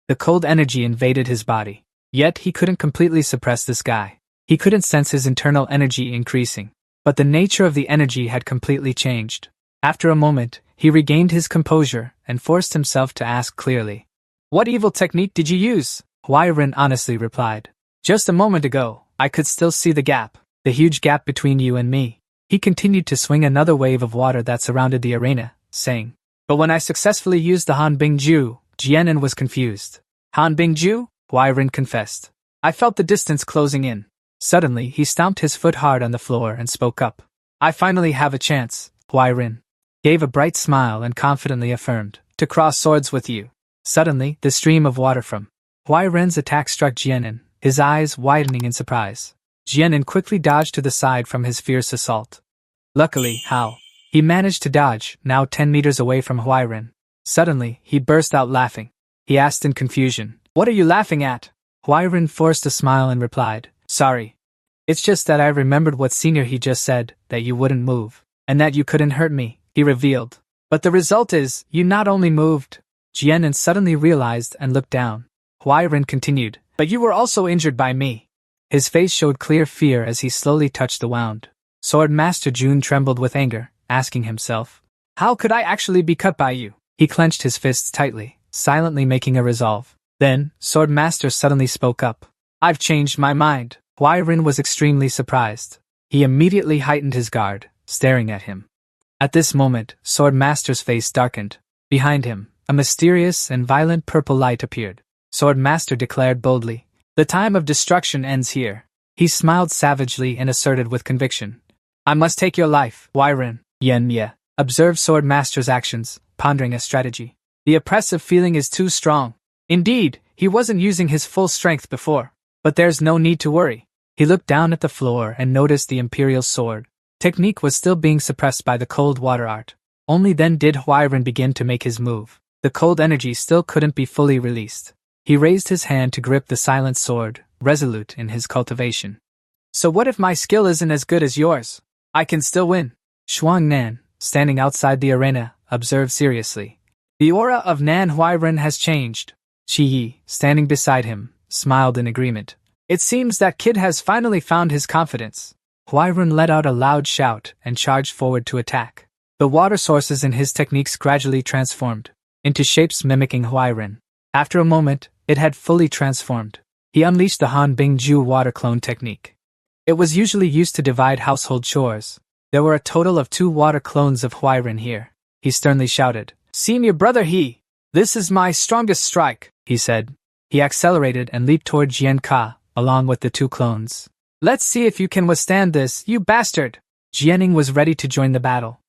Speaker 1: The cold energy invaded his body. Yet he couldn't completely suppress this guy. He couldn't sense his internal energy increasing. But the nature of the energy had completely changed. After a moment, he regained his composure and forced himself to ask clearly, "What evil technique did you use?" Huairen honestly replied, "Just a moment ago, I could still see the huge gap between you and me." He continued to swing another wave of water that surrounded the arena, saying, "But when I successfully used the Han Bingju," Jianin was confused. "Han Bingju?" Huairen confessed. "I felt the distance closing in." Suddenly, he stomped his foot hard on the floor and spoke up. "I finally have a chance," Huairen gave a bright smile and confidently affirmed, "to cross swords with you." Suddenly, the stream of water from Huairen's attack struck Jianin, his eyes widening in surprise. Jianin quickly dodged to the side from his fierce assault. Luckily, he managed to dodge, now 10 meters away from Huairen. Suddenly, he burst out laughing. He asked in confusion, "What are you laughing at?" Huairen forced a smile and replied, "Sorry. It's just that I remembered what Senior he just said, that you wouldn't move, and that you couldn't hurt me," he revealed. "But the result is, you not only moved." Jianin suddenly realized and looked down. Huairen continued, "But you were also injured by me." His face showed clear fear as he slowly touched the wound. Sword Master Jun trembled with anger, asking himself, "How could I actually be cut by you?" He clenched his fists tightly, silently making a resolve. Then, Sword Master suddenly spoke up. "I've changed my mind." Huairen was extremely surprised. He immediately heightened his guard, staring at him. At this moment, Sword Master's face darkened. Behind him, a mysterious and violent purple light appeared. Sword Master declared boldly, "The time of destruction ends here." He smiled savagely and asserted with conviction, "I must take your life." Huairen observed Sword Master's actions, pondering a strategy. The oppressive feeling is too strong. Indeed, he wasn't using his full strength before. But there's no need to worry. He looked down at the floor and noticed the Imperial sword. Technique was still being suppressed by the cold water art. Only then did Huairen begin to make his move. The cold energy still couldn't be fully released. He raised his hand to grip the silent sword, resolute in his cultivation. "So what if my skill isn't as good as yours? I can still win." Shuang Nan, standing outside the arena, observed seriously. The aura of Nan Huairen has changed. Qi Yi, standing beside him, smiled in agreement. "It seems that kid has finally found his confidence." Huairen let out a loud shout and charged forward to attack. The water sources in his techniques gradually transformed into shapes mimicking Huairen. After a moment, it had fully transformed. He unleashed the Han Bingju water clone technique. It was usually used to divide household chores. There were a total of 2 water clones of Huairen here. He sternly shouted, "Senior brother this is my strongest strike," he said. He accelerated and leaped toward Jian Ka, along with the 2 clones. "Let's see if you can withstand this, you bastard!" Jianing was ready to join the battle.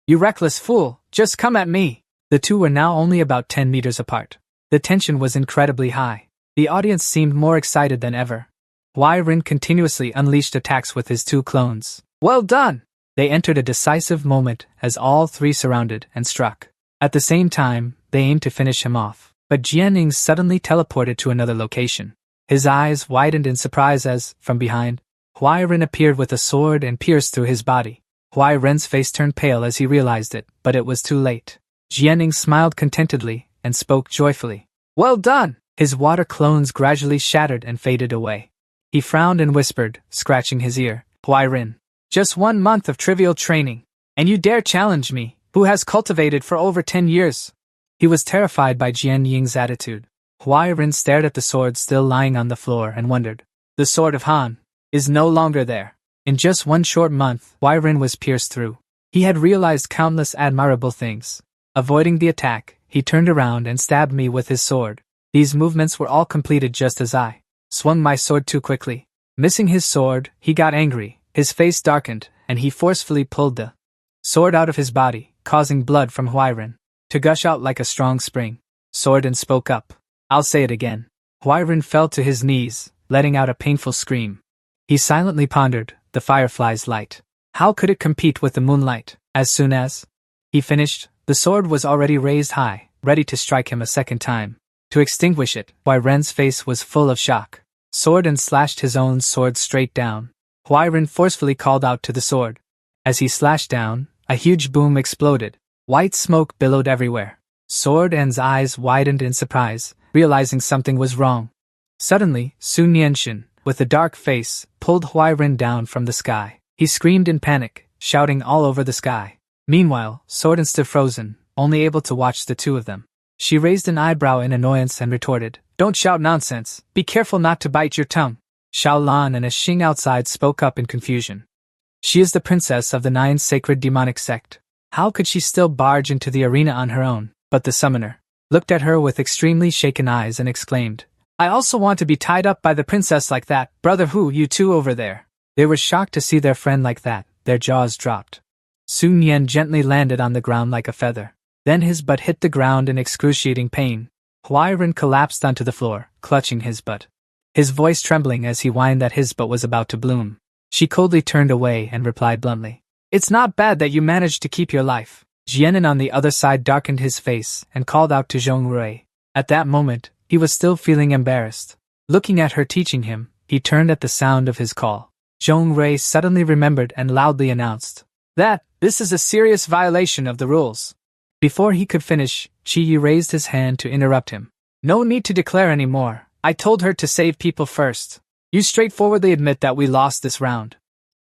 Speaker 1: "You reckless fool, just come at me!" The two were now only about 10 meters apart. The tension was incredibly high. The audience seemed more excited than ever. Huairen continuously unleashed attacks with his 2 clones. "Well done!" They entered a decisive moment as all 3 surrounded and struck. At the same time, they aimed to finish him off. But Jianing suddenly teleported to another location. His eyes widened in surprise as, from behind, Huairen appeared with a sword and pierced through his body. Huairen's face turned pale as he realized it, but it was too late. Jianing smiled contentedly and spoke joyfully. "Well done!" His water clones gradually shattered and faded away. He frowned and whispered, scratching his ear, "Huairen, just 1 month of trivial training, and you dare challenge me, who has cultivated for over 10 years. He was terrified by Jian Ying's attitude. Huairen stared at the sword still lying on the floor and wondered. The sword of Han is no longer there. In just 1 short month, Huairen was pierced through. He had realized countless admirable things. Avoiding the attack, he turned around and stabbed me with his sword. These movements were all completed just as I swung my sword too quickly. Missing his sword, he got angry, his face darkened, and he forcefully pulled the sword out of his body, causing blood from Huairen to gush out like a strong spring. Sword and spoke up. I'll say it again. Huairen fell to his knees, letting out a painful scream. He silently pondered the firefly's light. How could it compete with the moonlight? As soon as he finished, the sword was already raised high, ready to strike him a second time. To extinguish it, Huairen's face was full of shock. Sword and slashed his own sword straight down. Huairen forcefully called out to the sword. As he slashed down, a huge boom exploded. White smoke billowed everywhere. Sword End's eyes widened in surprise, realizing something was wrong. Suddenly, Sun Yenshin, with a dark face, pulled Huairen down from the sky. He screamed in panic, shouting all over the sky. Meanwhile, Sword End stood frozen, only able to watch the two of them. She raised an eyebrow in annoyance and retorted, "Don't shout nonsense, be careful not to bite your tongue." Xiaolan and a Xing outside spoke up in confusion. She is the princess of the 9 sacred demonic sect. How could she still barge into the arena on her own? But the summoner looked at her with extremely shaken eyes and exclaimed, "I also want to be tied up by the princess like that, brother Hu, you two over there." They were shocked to see their friend like that, their jaws dropped. Sun Yan gently landed on the ground like a feather. Then his butt hit the ground in excruciating pain. Huairen collapsed onto the floor, clutching his butt. His voice trembling as he whined that his butt was about to bloom. She coldly turned away and replied bluntly, "It's not bad that you managed to keep your life." Jianan on the other side darkened his face and called out to Zhong Rui. At that moment, he was still feeling embarrassed. Looking at her teaching him, he turned at the sound of his call. Zhong Rui suddenly remembered and loudly announced, "This is a serious violation of the rules." Before he could finish, Qi Yi raised his hand to interrupt him. "No need to declare any more. I told her to save people first. You straightforwardly admit that we lost this round."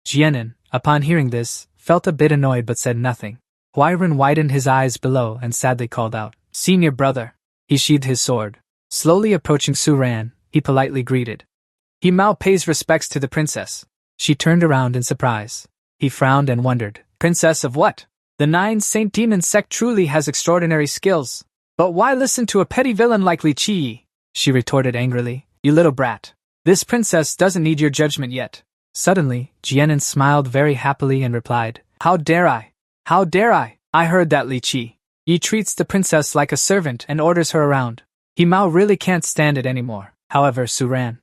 Speaker 1: Jianan, upon hearing this, felt a bit annoyed but said nothing. Huairen widened his eyes below and sadly called out, "Senior brother." He sheathed his sword. Slowly approaching Su Ran, he politely greeted. "He Mao pays respects to the princess." She turned around in surprise. He frowned and wondered, "Princess of what? The 9 Saint Demon sect truly has extraordinary skills. But why listen to a petty villain like Li Qi?" She retorted angrily, "You little brat. This princess doesn't need your judgment yet." Suddenly, Jianan smiled very happily and replied, "How dare I? How dare I? I heard that Li Qi Yi treats the princess like a servant and orders her around. He Mao really can't stand it anymore." However, Su Ran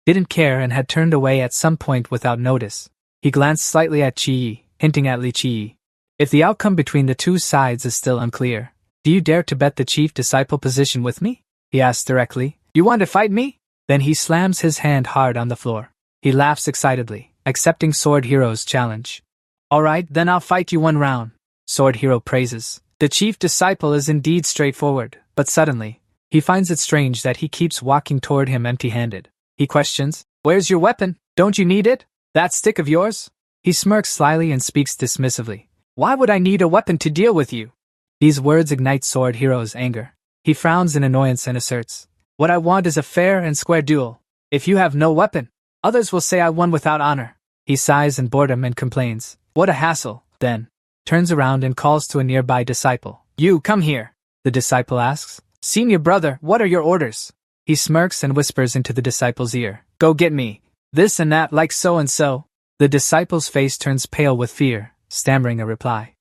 Speaker 1: didn't care and had turned away at some point without notice. He glanced slightly at Qi Yi, hinting at Li Qi Yi. "If the outcome between the two sides is still unclear, do you dare to bet the chief disciple position with me?" he asked directly. "You want to fight me?" Then he slams his hand hard on the floor. He laughs excitedly, accepting Sword Hero's challenge. "Alright, then I'll fight you one round." Sword Hero praises. The chief disciple is indeed straightforward, but suddenly, he finds it strange that he keeps walking toward him empty-handed. He questions, "Where's your weapon? Don't you need it? That stick of yours?" He smirks slyly and speaks dismissively. "Why would I need a weapon to deal with you?" These words ignite Sword Hero's anger. He frowns in annoyance and asserts, "What I want is a fair and square duel. If you have no weapon, others will say I won without honor." He sighs in boredom and complains, "What a hassle," then turns around and calls to a nearby disciple. "You, come here." The disciple asks, "Senior brother, what are your orders?" He smirks and whispers into the disciple's ear, "Go get me this and that like so and so." The disciple's face turns pale with fear, stammering a reply.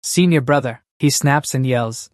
Speaker 1: Senior brother," he snaps and yells.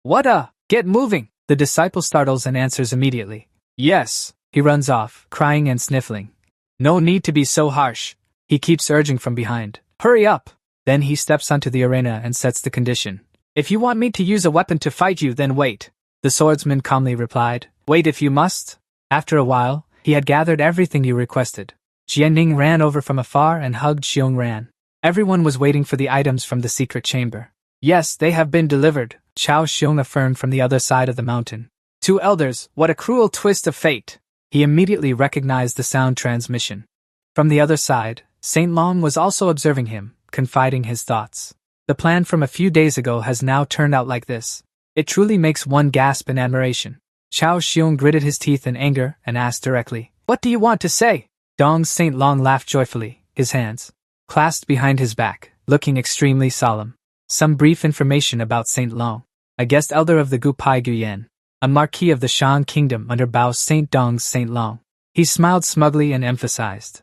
Speaker 1: "What get moving." The disciple startles and answers immediately. "Yes." He runs off, crying and sniffling. "No need to be so harsh." He keeps urging from behind, "Hurry up." Then he steps onto the arena and sets the condition. "If you want me to use a weapon to fight you, then wait." The swordsman calmly replied, "Wait if you must." After a while, he had gathered everything you requested. Jianing ran over from afar and hugged Xiong Ran. Everyone was waiting for the items from the secret chamber. "Yes, they have been delivered," Chao Xiong affirmed from the other side of the mountain. "Two elders, what a cruel twist of fate." He immediately recognized the sound transmission. From the other side, Saint Long was also observing him, confiding his thoughts. The plan from a few days ago has now turned out like this. It truly makes one gasp in admiration. Chao Xiong gritted his teeth in anger and asked directly, "What do you want to say?" Dong Saint Long laughed joyfully, his hands clasped behind his back, looking extremely solemn. Some brief information about Saint Long. A guest elder of the Gupai Guyan, a marquis of the Shan kingdom under Bao Saint Dong's Saint Long. He smiled smugly and emphasized,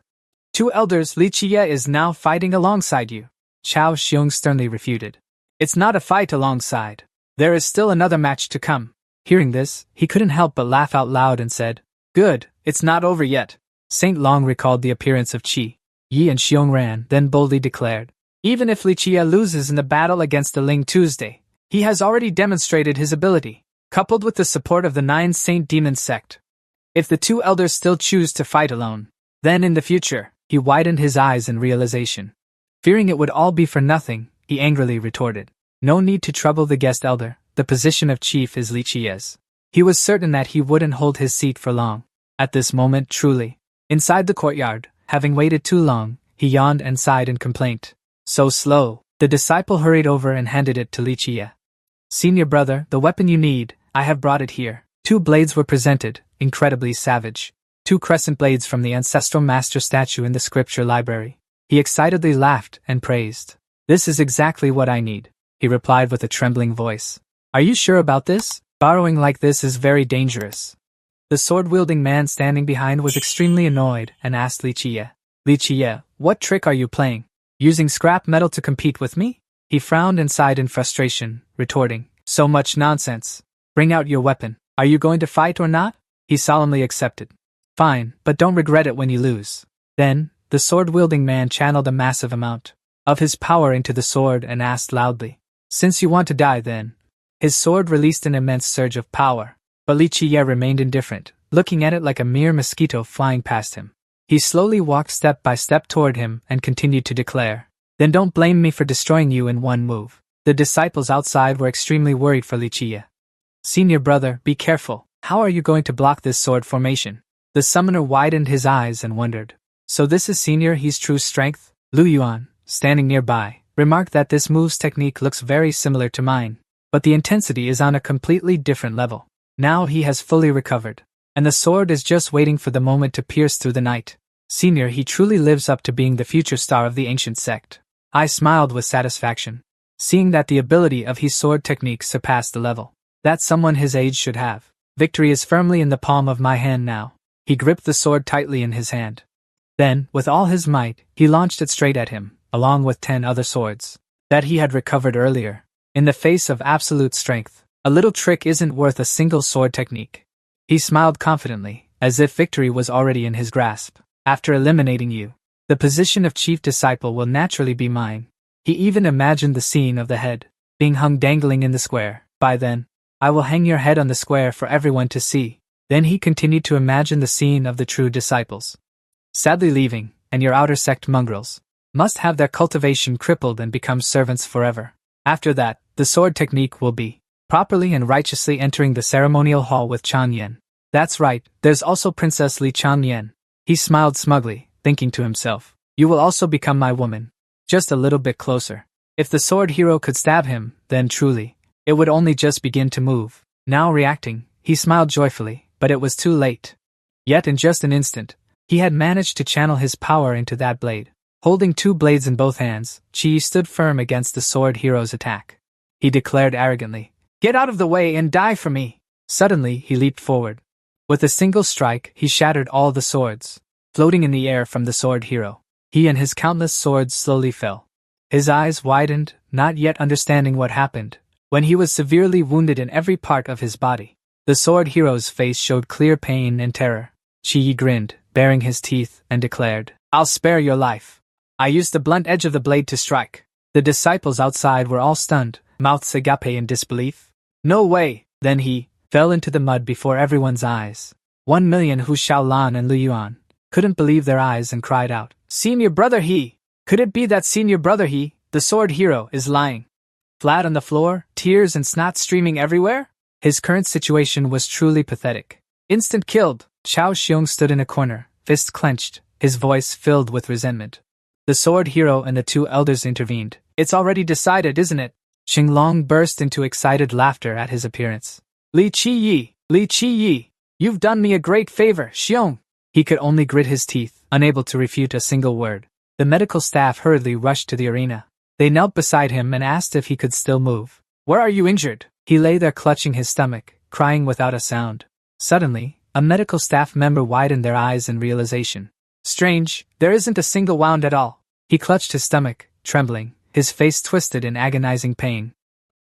Speaker 1: "Two elders, Li Qie is now fighting alongside you." Chao Xiong sternly refuted. "It's not a fight alongside. There is still another match to come." Hearing this, he couldn't help but laugh out loud and said, "Good, it's not over yet." Saint Long recalled the appearance of Qi Yi and Xiong Ran, then boldly declared, "Even if Li Qie loses in the battle against the Ling Tuesday, he has already demonstrated his ability, coupled with the support of the 9 Saint Demon sect. If the 2 elders still choose to fight alone, then in the future," he widened his eyes in realization. Fearing it would all be for nothing, he angrily retorted, "No need to trouble the guest elder, the position of chief is Li Qie's." He was certain that he wouldn't hold his seat for long. At this moment, truly. Inside the courtyard, having waited too long, he yawned and sighed in complaint. "So slow." The disciple hurried over and handed it to Li Qie. "Senior brother, the weapon you need, I have brought it here." 2 blades were presented, incredibly savage. 2 crescent blades from the ancestral master statue in the scripture library. He excitedly laughed and praised. "This is exactly what I need," he replied with a trembling voice. "Are you sure about this? Borrowing like this is very dangerous." The sword-wielding man standing behind was extremely annoyed and asked Li Qie, "Li Qie, what trick are you playing? Using scrap metal to compete with me?" He frowned and sighed in frustration, retorting, "So much nonsense. Bring out your weapon. Are you going to fight or not?" He solemnly accepted. "Fine, but don't regret it when you lose." Then, the sword-wielding man channeled a massive amount of his power into the sword and asked loudly, "Since you want to die then?" His sword released an immense surge of power, but Li Qie remained indifferent, looking at it like a mere mosquito flying past him. He slowly walked step by step toward him and continued to declare, "Then don't blame me for destroying you in one move." The disciples outside were extremely worried for Li Qie. "Senior brother, be careful. How are you going to block this sword formation?" The summoner widened his eyes and wondered. "So this is Senior He's true strength?" Lu Yuan, standing nearby, remarked that this move's technique looks very similar to mine, but the intensity is on a completely different level. Now he has fully recovered, and the sword is just waiting for the moment to pierce through the night. Senior, he truly lives up to being the future star of the ancient sect. I smiled with satisfaction, seeing that the ability of his sword technique surpassed the level that someone his age should have. Victory is firmly in the palm of my hand now. He gripped the sword tightly in his hand. Then, with all his might, he launched it straight at him, along with 10 other swords that he had recovered earlier. In the face of absolute strength, a little trick isn't worth a single sword technique. He smiled confidently, as if victory was already in his grasp. "After eliminating you, the position of chief disciple will naturally be mine." He even imagined the scene of the head being hung dangling in the square. "By then, I will hang your head on the square for everyone to see." Then he continued to imagine the scene of the true disciples sadly leaving, and your outer sect mongrels must have their cultivation crippled and become servants forever. After that, the sword technique will be properly and righteously entering the ceremonial hall with Chang Yen. That's right, there's also Princess Li Chang Yen. He smiled smugly, thinking to himself, "You will also become my woman. Just a little bit closer." If the sword hero could stab him, then truly, it would only just begin to move. Now reacting, he smiled joyfully, but it was too late. Yet in just an instant, he had managed to channel his power into that blade. Holding 2 blades in both hands, Qi stood firm against the sword hero's attack. He declared arrogantly, "Get out of the way and die for me!" Suddenly, he leaped forward. With a single strike, he shattered all the swords floating in the air from the sword hero. He and his countless swords slowly fell. His eyes widened, not yet understanding what happened, when he was severely wounded in every part of his body. The sword hero's face showed clear pain and terror. Qi grinned, baring his teeth, and declared, "I'll spare your life." I used the blunt edge of the blade to strike. The disciples outside were all stunned, mouths agape in disbelief. "No way!" Then he fell into the mud before everyone's eyes. 1,000,000 Hu Xiaolan and Lu Yuan couldn't believe their eyes and cried out, "Senior brother he! Could it be that senior brother he, the sword hero, is lying flat on the floor, tears and snot streaming everywhere?" His current situation was truly pathetic. Instant killed. Chao Xiong stood in a corner, fists clenched, his voice filled with resentment. The sword hero and the 2 elders intervened. "It's already decided, isn't it?" Xinglong burst into excited laughter at his appearance. Li Qi, you've done me a great favor, Xiong." He could only grit his teeth, unable to refute a single word. The medical staff hurriedly rushed to the arena. They knelt beside him and asked if he could still move. "Where are you injured?" He lay there clutching his stomach, crying without a sound. Suddenly, a medical staff member widened their eyes in realization. "Strange, there isn't a single wound at all." He clutched his stomach, trembling, his face twisted in agonizing pain.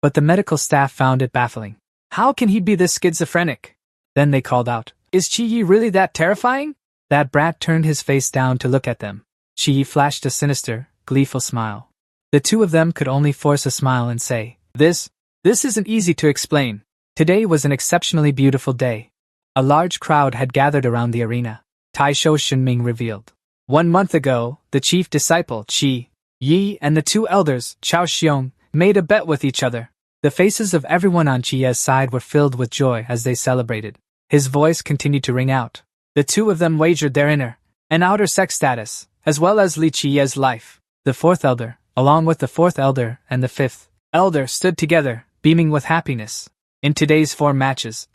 Speaker 1: But the medical staff found it baffling. How can he be this schizophrenic? Then they called out, Is Chi-Yi really that terrifying? That brat turned his face down to look at them. Chi-Yi flashed a sinister, gleeful smile. The two of them could only force a smile and say, This isn't easy to explain. Today was an exceptionally beautiful day. A large crowd had gathered around the arena. Taisho Shinming revealed. 1 month ago, the chief disciple, Chi-Yi, and the two elders, Chao Xiong, made a bet with each other. The faces of everyone on Chi-Ye's side were filled with joy as they celebrated. His voice continued to ring out. The two of them wagered their inner and outer sex status, as well as Li Chi-Ye's life. The fourth elder, along with the fourth elder and the fifth elder, stood together, beaming with happiness. In today's 4 matches,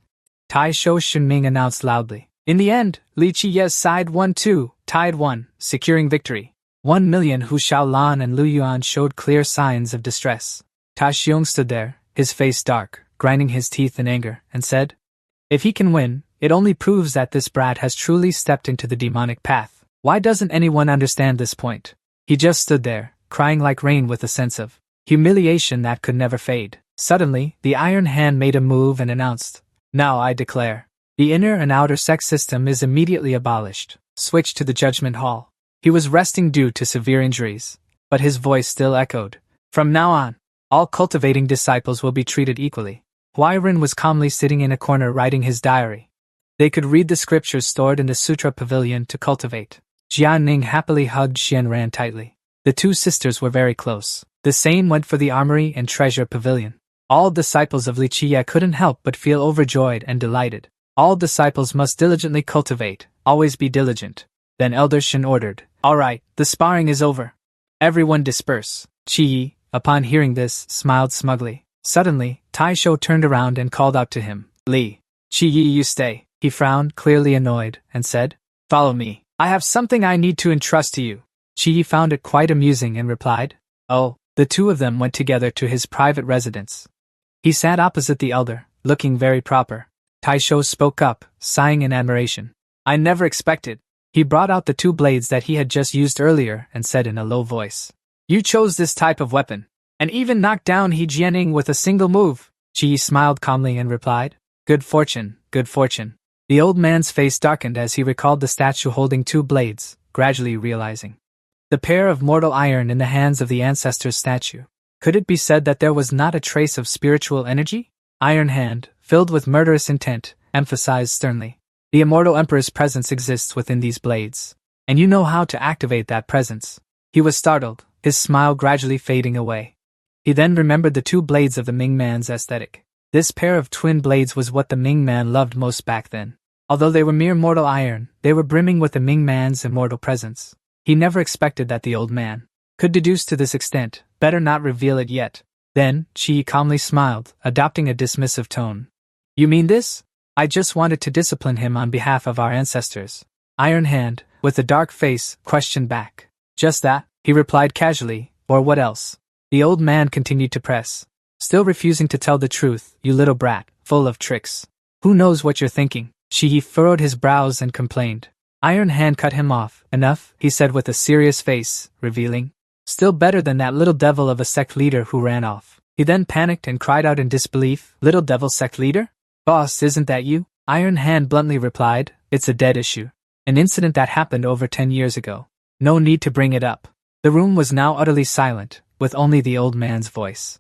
Speaker 1: Taisho Shinming announced loudly. In the end, Li Chi-Ye's side won 2, tied 1, securing victory. 1 million Hu Xiaolan and Lu Yuan showed clear signs of distress. Ta Xiong stood there, his face dark, grinding his teeth in anger, and said, If he can win, it only proves that this brat has truly stepped into the demonic path. Why doesn't anyone understand this point? He just stood there, crying like rain with a sense of humiliation that could never fade. Suddenly, the Iron Hand made a move and announced, Now I declare, the inner and outer sex system is immediately abolished. Switch to the Judgment Hall. He was resting due to severe injuries, but his voice still echoed. From now on, all cultivating disciples will be treated equally. Huairen was calmly sitting in a corner writing his diary. They could read the scriptures stored in the Sutra Pavilion to cultivate. Jianing happily hugged Xianran tightly. The two sisters were very close. The same went for the Armory and Treasure Pavilion. All disciples of Li Chiye couldn't help but feel overjoyed and delighted. All disciples must diligently cultivate, always be diligent. Then Elder Shin ordered, All right, the sparring is over. Everyone disperse. Chi-Yi, upon hearing this, smiled smugly. Suddenly, Taisho turned around and called out to him, Li. Chi-Yi, you stay. He frowned, clearly annoyed, and said, Follow me. I have something I need to entrust to you. Chi-Yi found it quite amusing and replied, Oh. The two of them went together to his private residence. He sat opposite the elder, looking very proper. Taisho spoke up, sighing in admiration. I never expected. He brought out the 2 blades that he had just used earlier and said in a low voice, You chose this type of weapon, and even knocked down He Jianing with a single move. Chi smiled calmly and replied, Good fortune, good fortune. The old man's face darkened as he recalled the statue holding 2 blades, gradually realizing the pair of mortal iron in the hands of the ancestor's statue. Could it be said that there was not a trace of spiritual energy? Iron Hand, filled with murderous intent, emphasized sternly. The immortal emperor's presence exists within these blades, and you know how to activate that presence. He was startled, his smile gradually fading away. He then remembered the 2 blades of the Ming man's aesthetic. This pair of twin blades was what the Ming man loved most back then. Although they were mere mortal iron, they were brimming with the Ming man's immortal presence. He never expected that the old man could deduce to this extent. Better not reveal it yet. Then, Chi calmly smiled, adopting a dismissive tone. You mean this? I just wanted to discipline him on behalf of our ancestors. Iron Hand, with a dark face, questioned back. Just that, he replied casually, or what else? The old man continued to press. Still refusing to tell the truth, you little brat, full of tricks. Who knows what you're thinking? Chi furrowed his brows and complained. Iron Hand cut him off. Enough, he said with a serious face, revealing. Still better than that little devil of a sect leader who ran off. He then panicked and cried out in disbelief, Little devil sect leader? Boss, isn't that you? Iron Hand bluntly replied, It's a dead issue. An incident that happened over 10 years ago. No need to bring it up. The room was now utterly silent, with only the old man's voice.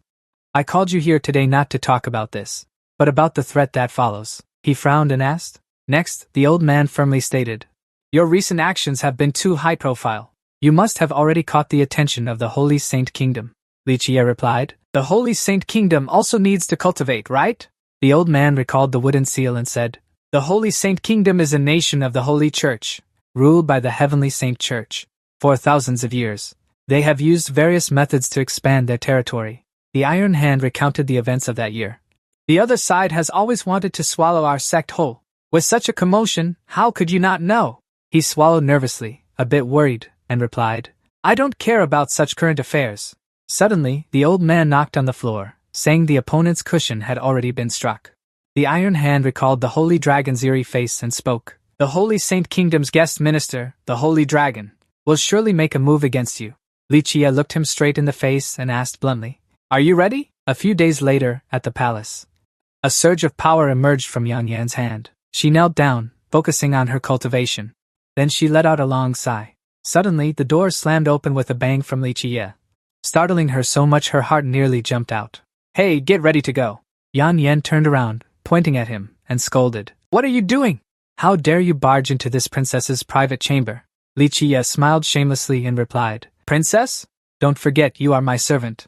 Speaker 1: I called you here today not to talk about this, but about the threat that follows. He frowned and asked. Next, the old man firmly stated, Your recent actions have been too high profile. You must have already caught the attention of the Holy Saint Kingdom. Li Chiye replied, The Holy Saint Kingdom also needs to cultivate, right? The old man recalled the wooden seal and said, The Holy Saint Kingdom is a nation of the Holy Church, ruled by the Heavenly Saint Church. For thousands of years, they have used various methods to expand their territory. The Iron Hand recounted the events of that year. The other side has always wanted to swallow our sect whole. With such a commotion, how could you not know? He swallowed nervously, a bit worried, and replied, I don't care about such current affairs. Suddenly, the old man knocked on the floor, saying the opponent's cushion had already been struck. The Iron Hand recalled the Holy Dragon's eerie face and spoke. The Holy Saint Kingdom's guest minister, the Holy Dragon, will surely make a move against you. Li Chiye looked him straight in the face and asked bluntly, Are you ready? A few days later, at the palace. A surge of power emerged from Yang Yan's hand. She knelt down, focusing on her cultivation. Then she let out a long sigh. Suddenly, the door slammed open with a bang from Li Qiye, startling her so much her heart nearly jumped out. "Hey, get ready to go." Yang Yan turned around, pointing at him, and scolded. "What are you doing? How dare you barge into this princess's private chamber?" Li Qiye smiled shamelessly and replied, "Princess? Don't forget you are my servant."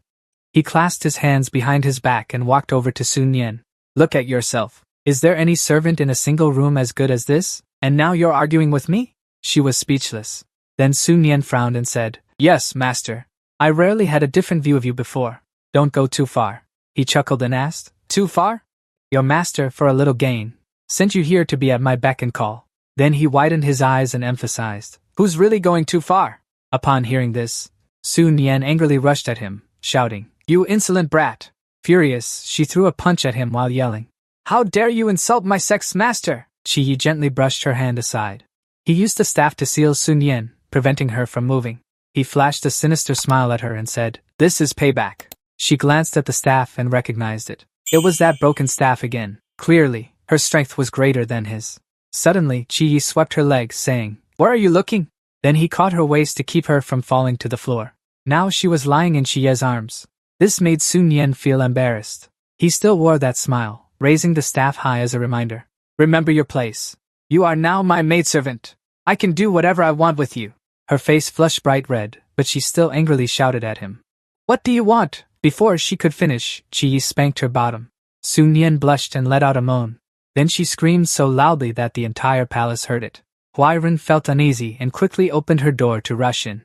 Speaker 1: He clasped his hands behind his back and walked over to Sun Yan. "Look at yourself. Is there any servant in a single room as good as this? And now you're arguing with me?" She was speechless. Then Sun Yan frowned and said, "Yes, master. I rarely had a different view of you before. Don't go too far." He chuckled and asked, "Too far?" "Your master, for a little gain, sent you here to be at my beck and call." Then he widened his eyes and emphasized, "Who's really going too far?" Upon hearing this, Sun Yan angrily rushed at him, shouting, "You insolent brat!" Furious, she threw a punch at him while yelling, "How dare you insult my sex master!" Qi Yi gently brushed her hand aside. He used the staff to seal Sun Yan, preventing her from moving. He flashed a sinister smile at her and said, "This is payback." She glanced at the staff and recognized it. It was that broken staff again. Clearly, her strength was greater than his. Suddenly, Qi Yi swept her legs, saying, "Where are you looking?" Then he caught her waist to keep her from falling to the floor. Now she was lying in Qi Ye's arms. This made Sun Yan feel embarrassed. He still wore that smile, raising the staff high as a reminder. "Remember your place. You are now my maidservant. I can do whatever I want with you." Her face flushed bright red, but she still angrily shouted at him, "What do you want?" Before she could finish, Qi Yi spanked her bottom. Sun Yan blushed and let out a moan. Then she screamed so loudly that the entire palace heard it. Huairen felt uneasy and quickly opened her door to rush in.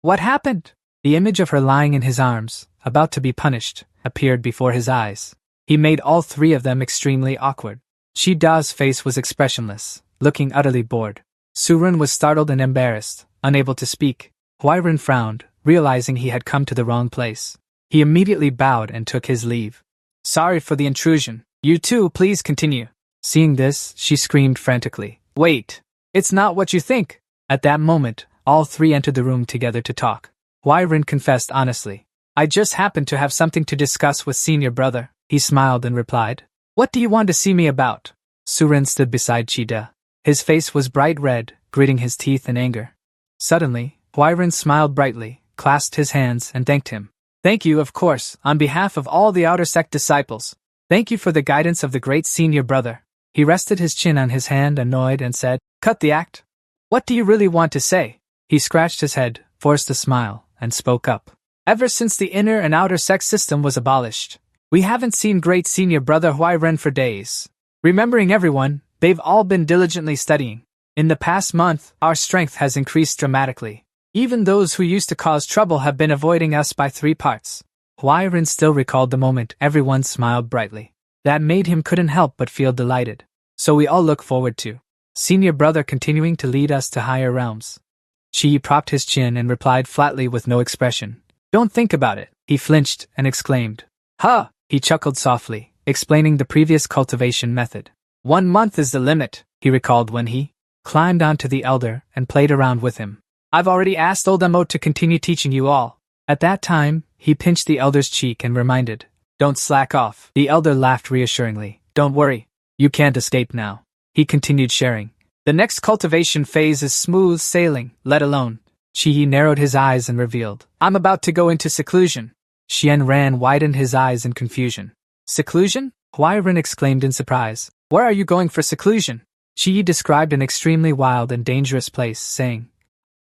Speaker 1: "What happened?" The image of her lying in his arms, about to be punished, appeared before his eyes. He made all three of them extremely awkward. Shi Da's face was expressionless, looking utterly bored. Suren was startled and embarrassed, unable to speak. Huairen frowned, realizing he had come to the wrong place. He immediately bowed and took his leave. "Sorry for the intrusion. You two, please continue." Seeing this, she screamed frantically, "Wait! It's not what you think!" At that moment, all three entered the room together to talk. Huairen confessed honestly, "I just happened to have something to discuss with senior brother." He smiled and replied, "What do you want to see me about?" Suren stood beside Qida. His face was bright red, gritting his teeth in anger. Suddenly, Huairen smiled brightly, clasped his hands, and thanked him. "Thank you, of course, on behalf of all the outer sect disciples. Thank you for the guidance of the great senior brother." He rested his chin on his hand, annoyed, and said, "Cut the act. What do you really want to say?" He scratched his head, forced a smile, and spoke up. "Ever since the inner and outer sect system was abolished, we haven't seen great senior brother Huairen for days. Remembering everyone, they've all been diligently studying. In the past month, our strength has increased dramatically. Even those who used to cause trouble have been avoiding us by 3 parts. Huairen still recalled the moment everyone smiled brightly. That made him couldn't help but feel delighted. So we all look forward to senior brother continuing to lead us to higher realms. Qi propped his chin and replied flatly with no expression. "Don't think about it." He flinched and exclaimed, "Huh!" He chuckled softly, explaining the previous cultivation method. 1 month is the limit, he recalled when he climbed onto the elder and played around with him. "I've already asked old Emo to continue teaching you all." At that time, he pinched the elder's cheek and reminded, "Don't slack off." The elder laughed reassuringly. "Don't worry. You can't escape now." He continued sharing. "The next cultivation phase is smooth sailing, let alone." Qi narrowed his eyes and revealed, "I'm about to go into seclusion." Xian Ran widened his eyes in confusion. "Seclusion?" Huairen exclaimed in surprise. "Where are you going for seclusion?" Qi described an extremely wild and dangerous place, saying,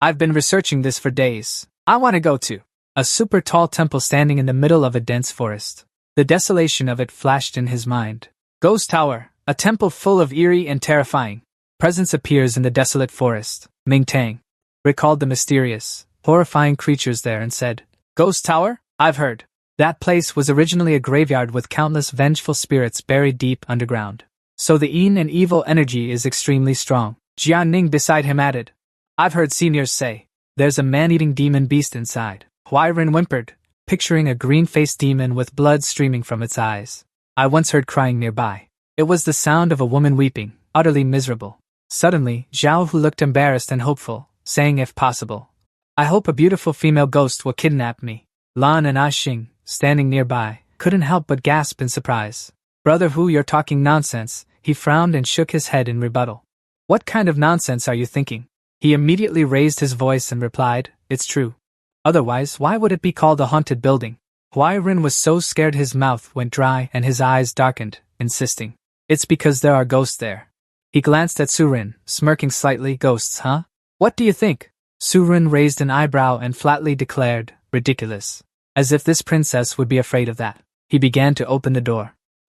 Speaker 1: "I've been researching this for days. I want to go to a super tall temple standing in the middle of a dense forest." The desolation of it flashed in his mind. "Ghost Tower, a temple full of eerie and terrifying presence appears in the desolate forest." Ming Tang recalled the mysterious, horrifying creatures there and said, "Ghost Tower? I've heard. That place was originally a graveyard with countless vengeful spirits buried deep underground. So the yin and evil energy is extremely strong." Jian Ning beside him added, "I've heard seniors say there's a man-eating demon beast inside." Huairen whimpered, picturing a green-faced demon with blood streaming from its eyes. "I once heard crying nearby. It was the sound of a woman weeping, utterly miserable." Suddenly, Zhao Hu looked embarrassed and hopeful, saying if possible, "I hope a beautiful female ghost will kidnap me." Lan and Ah Xing, standing nearby, couldn't help but gasp in surprise. Brother Hu, you're talking nonsense. He frowned and shook his head in rebuttal. What kind of nonsense are you thinking? He immediately raised his voice and replied, it's true. Otherwise, why would it be called a haunted building? Huairen was so scared his mouth went dry and his eyes darkened, insisting, it's because there are ghosts there. He glanced at Surin, smirking slightly. Ghosts, huh? What do you think? Surin raised an eyebrow and flatly declared, ridiculous. As if this princess would be afraid of that. He began to open the door.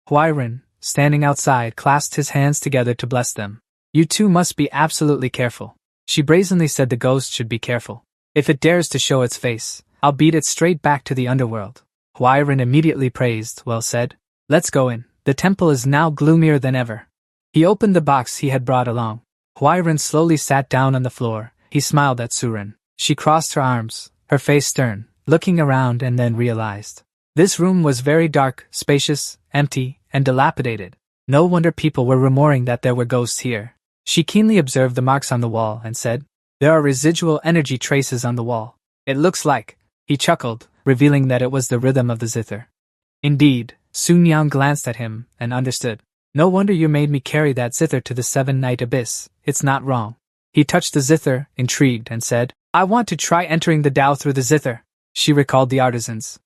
Speaker 1: Huairen, standing outside, clasped his hands together to bless them. You two must be absolutely careful. She brazenly said the ghost should be careful. If it dares to show its face, I'll beat it straight back to the underworld. Huairen immediately praised, well said. Let's go in. The temple is now gloomier than ever. He opened the box he had brought along. Huairen slowly sat down on the floor. He smiled at Surin. She crossed her arms, her face stern, looking around, and then realized. This room was very dark, spacious, empty, and dilapidated. No wonder people were rumoring that there were ghosts here. She keenly observed the marks on the wall and said, there are residual energy traces on the wall. It looks like, he chuckled, revealing that it was the rhythm of the zither. Indeed, Sun Yang glanced at him and understood. No wonder you made me carry that zither to the seven-night abyss. It's not wrong. He touched the zither, intrigued, and said, I want to try entering the Tao through the zither. She recalled the artisans.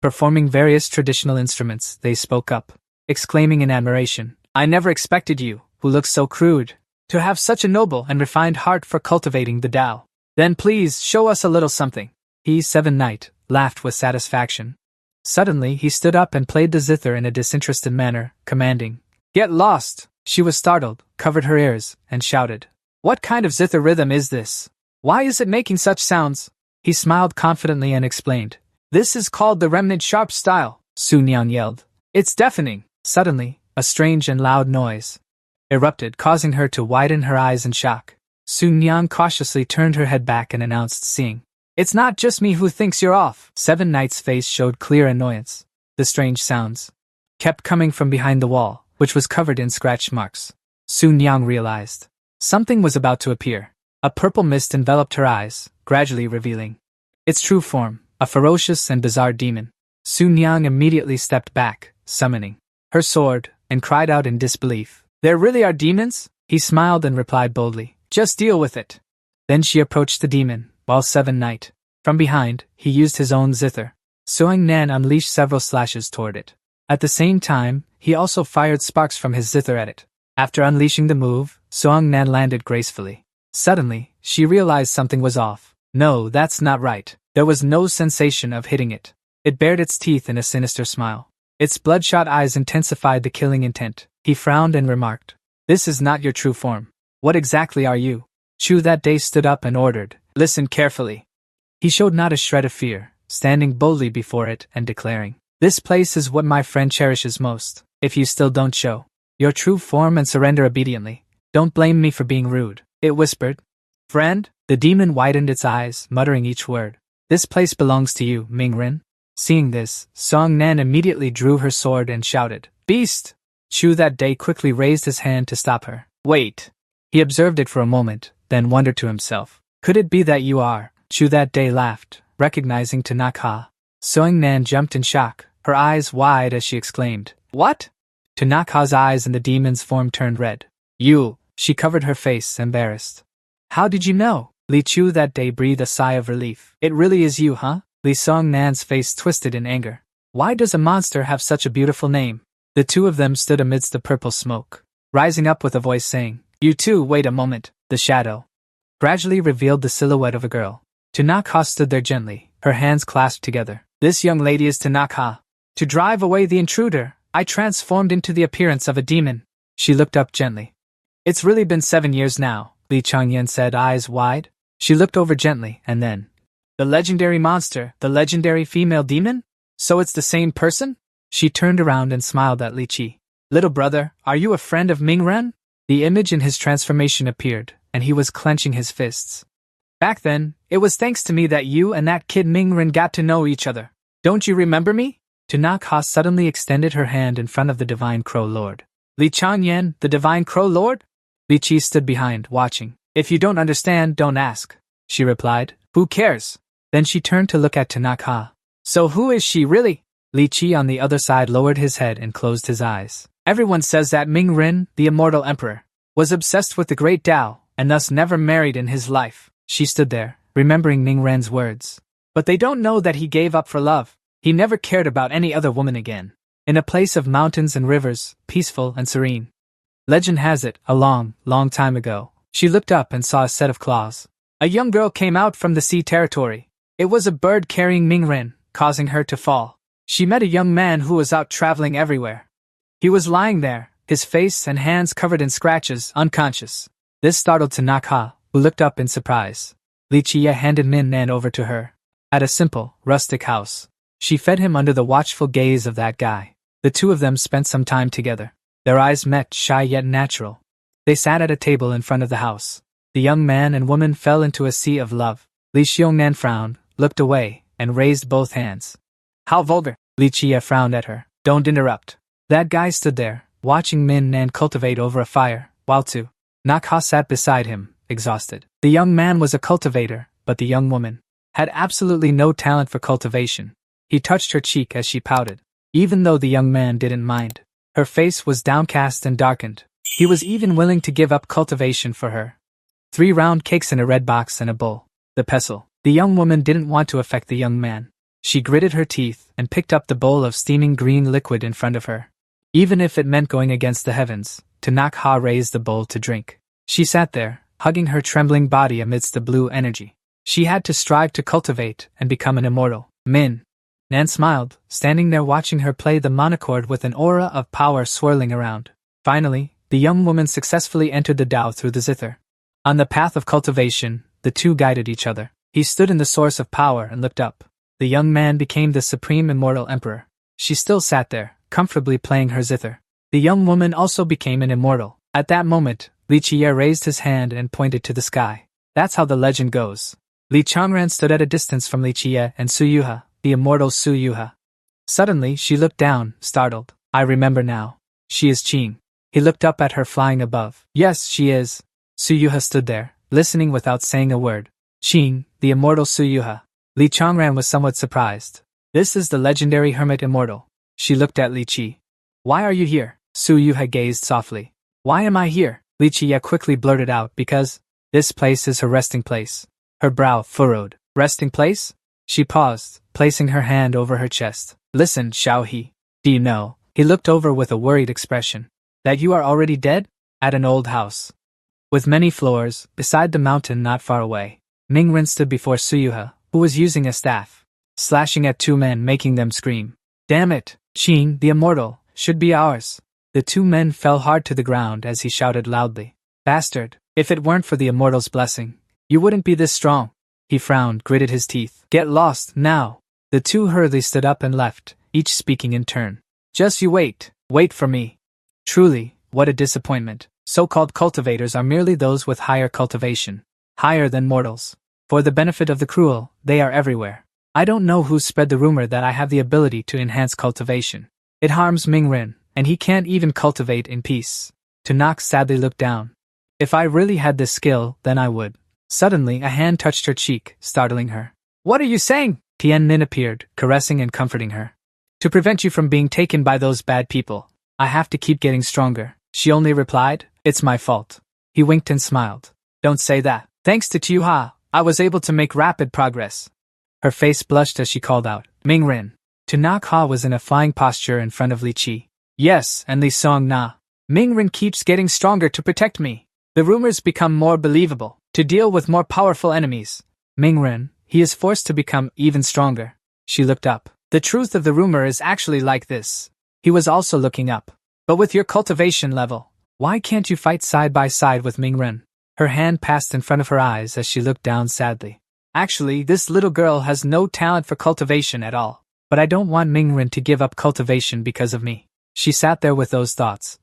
Speaker 1: Performing various traditional instruments, they spoke up, exclaiming in admiration, I never expected you, who looks so crude, to have such a noble and refined heart for cultivating the Tao. Then please show us a little something. He, Seven Knight, laughed with satisfaction. Suddenly he stood up and played the zither in a disinterested manner, commanding, Get lost! She was startled, covered her ears, and shouted, What kind of zither rhythm is this? Why is it making such sounds? He smiled confidently and explained, This is called the remnant sharp style, Sun Yang yelled. It's deafening. Suddenly, a strange and loud noise erupted, causing her to widen her eyes in shock. Sun Yang cautiously turned her head back and announced, seeing, It's not just me who thinks you're off. Seven Knight's face showed clear annoyance. The strange sounds kept coming from behind the wall, which was covered in scratch marks. Sun Yang realized something was about to appear. A purple mist enveloped her eyes, gradually revealing its true form, a ferocious and bizarre demon. Sun Yang immediately stepped back, summoning her sword, and cried out in disbelief. There really are demons? He smiled and replied boldly, Just deal with it. Then she approached the demon, while Seven Knight, from behind, he used his own zither. Suang Nan unleashed several slashes toward it. At the same time, he also fired sparks from his zither at it. After unleashing the move, Suang Nan landed gracefully. Suddenly, she realized something was off. No, that's not right. There was no sensation of hitting it. It bared its teeth in a sinister smile. Its bloodshot eyes intensified the killing intent. He frowned and remarked, This is not your true form. What exactly are you? Chu that day stood up and ordered, Listen carefully. He showed not a shred of fear, standing boldly before it and declaring, This place is what my friend cherishes most. If you still don't show your true form and surrender obediently, don't blame me for being rude. It whispered. Friend? The demon widened its eyes, muttering each word. This place belongs to you, Mingren. Seeing this, Song Nan immediately drew her sword and shouted, Beast! Chu that day quickly raised his hand to stop her. Wait! He observed it for a moment, then wondered to himself. Could it be that you are? Chu that day laughed, recognizing Tanaka. Song Nan jumped in shock, her eyes wide as she exclaimed, What? Tanaka's eyes and the demon's form turned red. You! She covered her face, embarrassed. How did you know? Li Chu that day breathed a sigh of relief. It really is you, huh? Li Song Nan's face twisted in anger. Why does a monster have such a beautiful name? The two of them stood amidst the purple smoke, rising up with a voice saying, You two, wait a moment. The shadow gradually revealed the silhouette of a girl. Tanaka stood there gently, her hands clasped together. This young lady is Tanaka. To drive away the intruder, I transformed into the appearance of a demon. She looked up gently. It's really been 7 years now, Li Changyan said, eyes wide. She looked over gently, and then, The legendary monster, the legendary female demon? So it's the same person? She turned around and smiled at Li Chi. Little brother, are you a friend of Mingren? The image in his transformation appeared, and he was clenching his fists. Back then, it was thanks to me that you and that kid Mingren got to know each other. Don't you remember me? Tanaka suddenly extended her hand in front of the Divine Crow Lord. Li Changyan, the Divine Crow Lord? Li Chi stood behind, watching. If you don't understand, don't ask, she replied. Who cares? Then she turned to look at Tanaka. So who is she really? Li Qi on the other side lowered his head and closed his eyes. Everyone says that Ming Ren, the immortal emperor, was obsessed with the great Tao, and thus never married in his life. She stood there, remembering Ming Ren's words. But they don't know that he gave up for love. He never cared about any other woman again. In a place of mountains and rivers, peaceful and serene. Legend has it, a long, long time ago, she looked up and saw a set of claws. A young girl came out from the sea territory. It was a bird carrying Ming Ren, causing her to fall. She met a young man who was out traveling everywhere. He was lying there, his face and hands covered in scratches, unconscious. This startled Tanaka, who looked up in surprise. Li Qi handed Min Nan over to her. At a simple, rustic house. She fed him under the watchful gaze of that guy. The two of them spent some time together. Their eyes met, shy yet natural. They sat at a table in front of the house. The young man and woman fell into a sea of love. Li Xiongnan frowned, looked away, and raised both hands. How vulgar! Li Qi frowned at her. Don't interrupt. That guy stood there, watching Min Nan cultivate over a fire, while Nakha sat beside him, exhausted. The young man was a cultivator, but the young woman had absolutely no talent for cultivation. He touched her cheek as she pouted. Even though the young man didn't mind. Her face was downcast and darkened. He was even willing to give up cultivation for her. 3 round cakes in a red box and a bowl. The pestle. The young woman didn't want to affect the young man. She gritted her teeth and picked up the bowl of steaming green liquid in front of her. Even if it meant going against the heavens, Tanaka raised the bowl to drink. She sat there, hugging her trembling body amidst the blue energy. She had to strive to cultivate and become an immortal. Min Nan smiled, standing there watching her play the monochord with an aura of power swirling around. Finally, the young woman successfully entered the Tao through the zither. On the path of cultivation, the two guided each other. He stood in the source of power and looked up. The young man became the supreme immortal emperor. She still sat there, comfortably playing her zither. The young woman also became an immortal. At that moment, Li Qiye raised his hand and pointed to the sky. That's how the legend goes. Li Changran stood at a distance from Li Qiye and Su Yuha, the immortal Su Yuha. Suddenly, she looked down, startled. I remember now. She is Qing. He looked up at her flying above. Yes, she is. Su Yuha stood there, listening without saying a word. Qing, the immortal Su Yuha. Li Changran was somewhat surprised. This is the legendary hermit immortal. She looked at Li Qi. Why are you here? Su Yuha gazed softly. Why am I here? Li Qiye quickly blurted out because this place is her resting place. Her brow furrowed. Resting place? She paused, placing her hand over her chest. Listen, Xiao He. Do you know? He looked over with a worried expression. That you are already dead? At an old house. With many floors, beside the mountain not far away. Ming Ren stood before Su Yuha, who was using a staff. Slashing at 2 men, making them scream. Damn it! Qing, the immortal, should be ours. The 2 men fell hard to the ground as he shouted loudly. Bastard, if it weren't for the immortal's blessing, you wouldn't be this strong. He frowned, gritted his teeth. Get lost, now. The 2 hurriedly stood up and left, each speaking in turn. Just you wait. Wait for me. Truly, what a disappointment. So-called cultivators are merely those with higher cultivation. Higher than mortals. For the benefit of the cruel, they are everywhere. I don't know who spread the rumor that I have the ability to enhance cultivation. It harms Ming Ren, and he can't even cultivate in peace. Tunak sadly looked down. If I really had this skill, then I would. Suddenly, a hand touched her cheek, startling her. What are you saying? Tian Nin appeared, caressing and comforting her. To prevent you from being taken by those bad people, I have to keep getting stronger. She only replied, it's my fault. He winked and smiled. Don't say that. Thanks to Tuha, I was able to make rapid progress. Her face blushed as she called out, Ming Ren. Tunak Ha was in a flying posture in front of Li Qi. Yes, and Li Song Na. Ming Ren keeps getting stronger to protect me. The rumors become more believable. To deal with more powerful enemies. Ming Ren, he is forced to become even stronger. She looked up. The truth of the rumor is actually like this. He was also looking up. But with your cultivation level, why can't you fight side by side with Ming Ren? Her hand passed in front of her eyes as she looked down sadly. Actually, this little girl has no talent for cultivation at all. But I don't want Ming Ren to give up cultivation because of me. She sat there with those thoughts.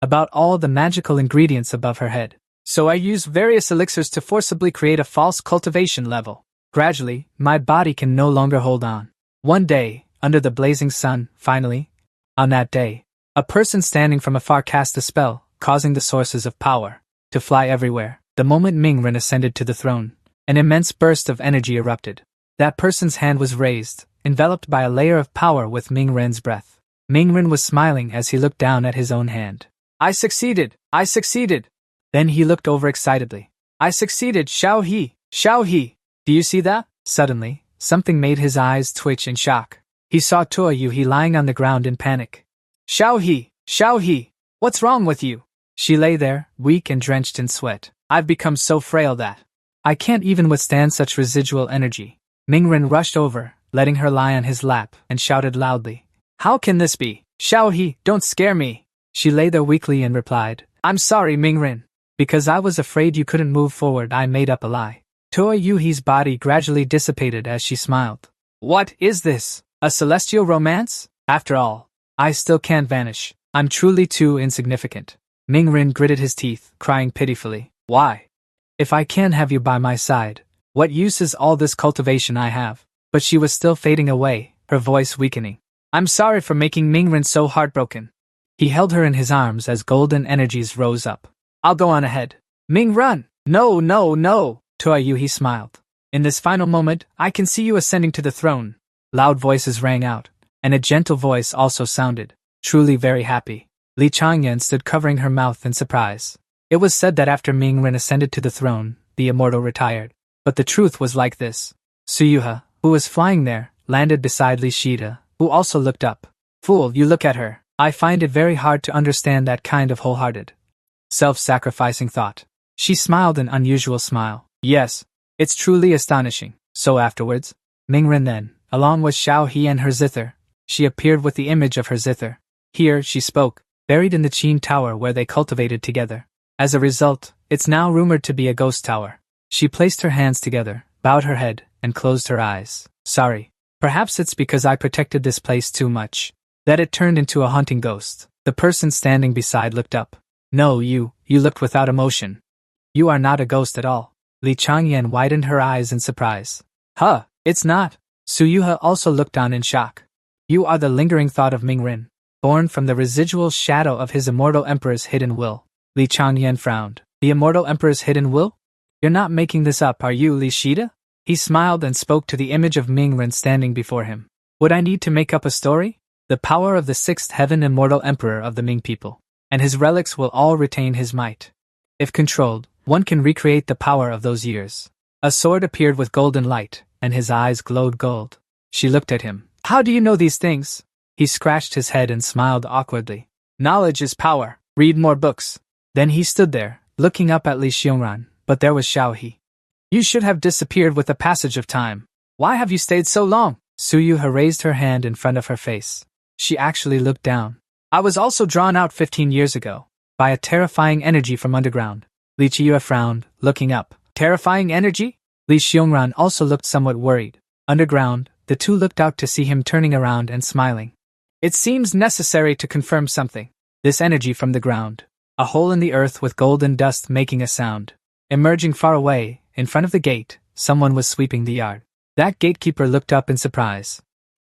Speaker 1: About all the magical ingredients above her head. So I used various elixirs to forcibly create a false cultivation level. Gradually, my body can no longer hold on. One day, under the blazing sun, finally, on that day, a person standing from afar cast a spell, causing the sources of power to fly everywhere. The moment Ming Ren ascended to the throne, an immense burst of energy erupted. That person's hand was raised, enveloped by a layer of power with Ming Ren's breath. Ming Ren was smiling as he looked down at his own hand. I succeeded! I succeeded! Then he looked over excitedly. I succeeded, Xiao He! Xiao He! Do you see that? Suddenly, something made his eyes twitch in shock. He saw Tuo Yuhi lying on the ground in panic. Xiao He! Xiao He! What's wrong with you? She lay there, weak and drenched in sweat. I've become so frail that I can't even withstand such residual energy. Ming Ren rushed over, letting her lie on his lap, and shouted loudly. How can this be? Xiao He, don't scare me! She lay there weakly and replied, I'm sorry, Ming Ren. Because I was afraid you couldn't move forward, I made up a lie. Tuo Yuhi's body gradually dissipated as she smiled. What is this? A celestial romance? After all, I still can't vanish. I'm truly too insignificant. Ming Ren gritted his teeth, crying pitifully. Why? If I can't have you by my side, what use is all this cultivation I have? But she was still fading away, her voice weakening. I'm sorry for making Ming Ren so heartbroken. He held her in his arms as golden energies rose up. I'll go on ahead. Ming run! No, no, no! Tuo Yuhi smiled. In this final moment, I can see you ascending to the throne. Loud voices rang out, and a gentle voice also sounded. Truly very happy. Li Changyan stood covering her mouth in surprise. It was said that after Ming Ren ascended to the throne, the immortal retired. But the truth was like this. Suyuha, who was flying there, landed beside Li Shida, who also looked up. Fool, you look at her. I find it very hard to understand that kind of wholehearted, self-sacrificing thought. She smiled an unusual smile. Yes, it's truly astonishing. So afterwards, Ming Ren then, along with Xiao He and her zither, she appeared with the image of her zither. Here, she spoke, buried in the Qin Tower where they cultivated together. As a result, it's now rumored to be a ghost tower. She placed her hands together, bowed her head, and closed her eyes. Sorry. Perhaps it's because I protected this place too much, that it turned into a haunting ghost. The person standing beside looked up. No, you looked without emotion. You are not a ghost at all. Li Changyan widened her eyes in surprise. Huh, it's not. Suyuha also looked on in shock. You are the lingering thought of Ming Ren, born from the residual shadow of his immortal emperor's hidden will. Li Changyan frowned. The immortal emperor's hidden will? You're not making this up, are you, Li Shida? He smiled and spoke to the image of Ming Ren standing before him. Would I need to make up a story? The power of the sixth heaven immortal emperor of the Ming people, and his relics will all retain his might. If controlled, one can recreate the power of those years. A sword appeared with golden light, and his eyes glowed gold. She looked at him. How do you know these things? He scratched his head and smiled awkwardly. Knowledge is power. Read more books. Then he stood there, looking up at Li Xiongran, but there was Xiao He. You should have disappeared with the passage of time. Why have you stayed so long? Suyuha raised her hand in front of her face. She actually looked down. I was also drawn out 15 years ago, by a terrifying energy from underground. Li Chiyue frowned, looking up. Terrifying energy? Li Xiongran also looked somewhat worried. Underground, the two looked out to see him turning around and smiling. It seems necessary to confirm something. This energy from the ground. A hole in the earth with golden dust making a sound. Emerging far away, in front of the gate, someone was sweeping the yard. That gatekeeper looked up in surprise.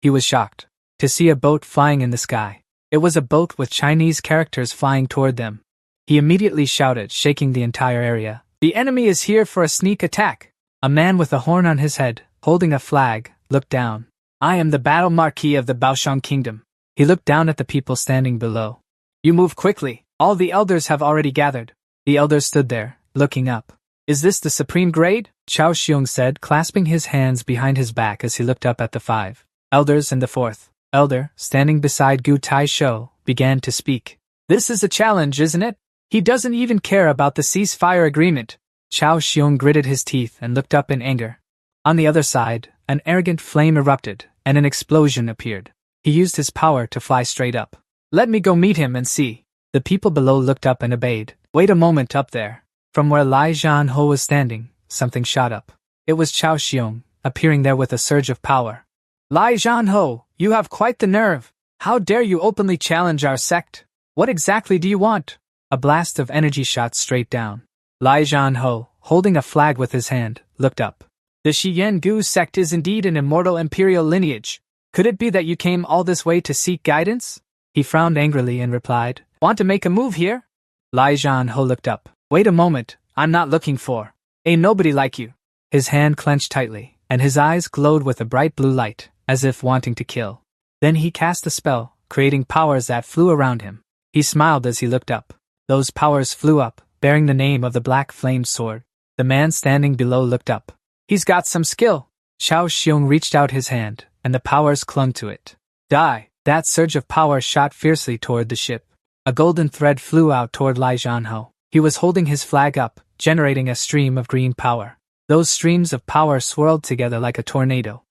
Speaker 1: He was shocked to see a boat flying in the sky. It was a boat with Chinese characters flying toward them. He immediately shouted, shaking the entire area. The enemy is here for a sneak attack. A man with a horn on his head, holding a flag, looked down. I am the battle marquis of the Baoshang kingdom. He looked down at the people standing below. You move quickly. All the elders have already gathered. The elders stood there, looking up. Is this the supreme grade? Chao Xiong said, clasping his hands behind his back as he looked up at the 5 elders and the 4th elder, standing beside Gu Tai Shou, began to speak. This is a challenge, isn't it? He doesn't even care about the ceasefire agreement. Chao Xiong gritted his teeth and looked up in anger. On the other side, an arrogant flame erupted, and an explosion appeared. He used his power to fly straight up. Let me go meet him and see. The people below looked up and obeyed. Wait a moment up there. From where Lai Zhanho was standing, something shot up. It was Chao Xiong, appearing there with a surge of power. Lai Zhanho, you have quite the nerve. How dare you openly challenge our sect? What exactly do you want? A blast of energy shot straight down. Lai Zhanho, holding a flag with his hand, looked up. The Shiyan Gu sect is indeed an immortal imperial lineage. Could it be that you came all this way to seek guidance? He frowned angrily and replied, Want to make a move here? Lai Zhanho looked up. Wait a moment, I'm not looking for. Ain't nobody like you. His hand clenched tightly, and his eyes glowed with a bright blue light, as if wanting to kill. Then he cast a spell, creating powers that flew around him. He smiled as he looked up. Those powers flew up, bearing the name of the Black Flame Sword. The man standing below looked up. He's got some skill. Xiao Xiong reached out his hand, and the powers clung to it. Die! That surge of power shot fiercely toward the ship. A golden thread flew out toward Lai Zhanhou. He was holding his flag up, generating a stream of green power. Those streams of power swirled together like a tornado.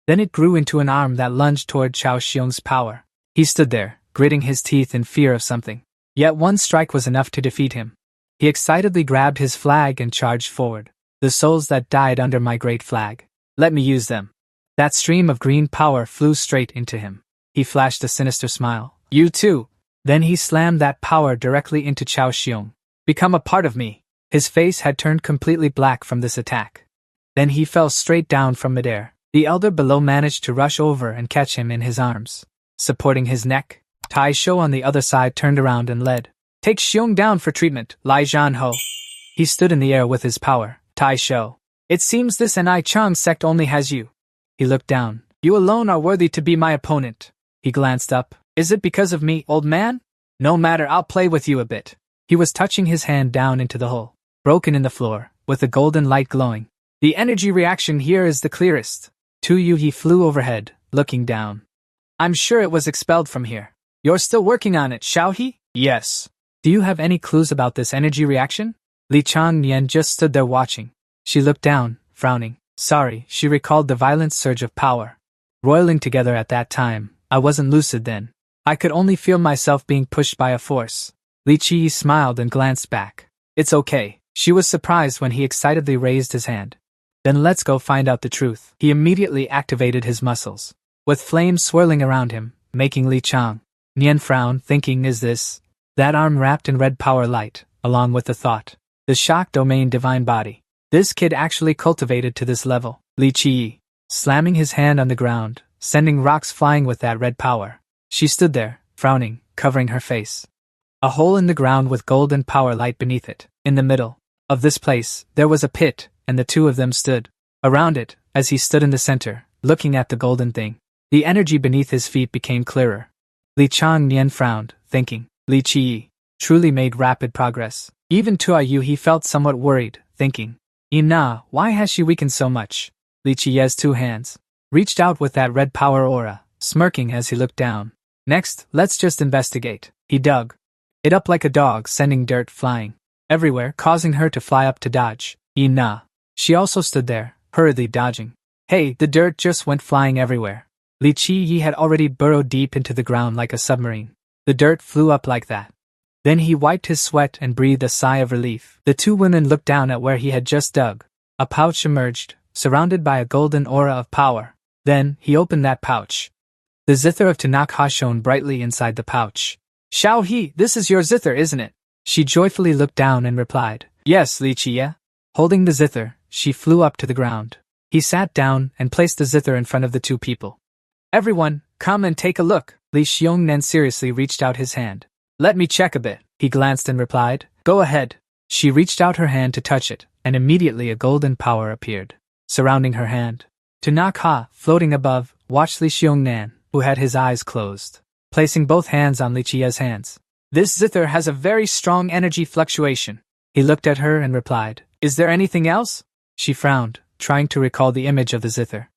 Speaker 1: Then it grew into an arm that lunged toward Xiao Xiong's power. He stood there, gritting his teeth in fear of something. Yet one strike was enough to defeat him. He excitedly grabbed his flag and charged forward. The souls that died under my great flag. Let me use them. That stream of green power flew straight into him. He flashed a sinister smile. You too. Then he slammed that power directly into Xiao Xiong. Become a part of me. His face had turned completely black from this attack. Then he fell straight down from midair. The elder below managed to rush over and catch him in his arms. Supporting his neck, Tai Shou on the other side turned around and led. Take Xiong down for treatment, Lai Zhanhou. He stood in the air with his power. Tai Shou. It seems this Anai Chang sect only has you. He looked down. You alone are worthy to be my opponent. He glanced up. Is it because of me, old man? No matter, I'll play with you a bit. He was touching his hand down into the hole, broken in the floor, with the golden light glowing. The energy reaction here is the clearest. He flew overhead, looking down. I'm sure it was expelled from here. You're still working on it, Xiaohe? Yes. Do you have any clues about this energy reaction? Li Changnian just stood there watching. She looked down, frowning. Sorry, she recalled the violent surge of power. Roiling together at that time, I wasn't lucid then. I could only feel myself being pushed by a force. Li Qi smiled and glanced back. It's okay. She was surprised when he excitedly raised his hand. Then let's go find out the truth. He immediately activated his muscles, with flames swirling around him, making Li Chang Nian frown, thinking, is this? That arm wrapped in red power light, along with the thought. The shock domain divine body. This kid actually cultivated to this level. Li Qi, slamming his hand on the ground, sending rocks flying with that red power. She stood there, frowning, covering her face. A hole in the ground with golden power light beneath it. In the middle of this place, there was a pit, and the two of them stood around it. As he stood in the center, looking at the golden thing, the energy beneath his feet became clearer. Li Changnian frowned, thinking, Li Qi truly made rapid progress. Even Tuayu he felt somewhat worried, thinking, Ina, why has she weakened so much? Li Qi's two hands reached out with that red power aura, smirking as he looked down. Next, let's just investigate. He dug it up like a dog, sending dirt flying everywhere, causing her to fly up to dodge. Ina. She also stood there, hurriedly dodging. Hey, the dirt just went flying everywhere. Li Qi had already burrowed deep into the ground like a submarine. The dirt flew up like that. Then he wiped his sweat and breathed a sigh of relief. The two women looked down at where he had just dug. A pouch emerged, surrounded by a golden aura of power. Then, he opened that pouch. The zither of Tanakha shone brightly inside the pouch. Xiaohe, this is your zither, isn't it? She joyfully looked down and replied, Yes, Li Qi. Holding the zither, she flew up to the ground. He sat down and placed the zither in front of the two people. Everyone, come and take a look. Li Xiongnan seriously reached out his hand. Let me check a bit. He glanced and replied, Go ahead. She reached out her hand to touch it, and immediately a golden power appeared, surrounding her hand. Tanakha, floating above, watched Li Xiongnan, who had his eyes closed, placing both hands on Li Qi's hands. This zither has a very strong energy fluctuation. He looked at her and replied, Is there anything else? She frowned, trying to recall the image of the zither.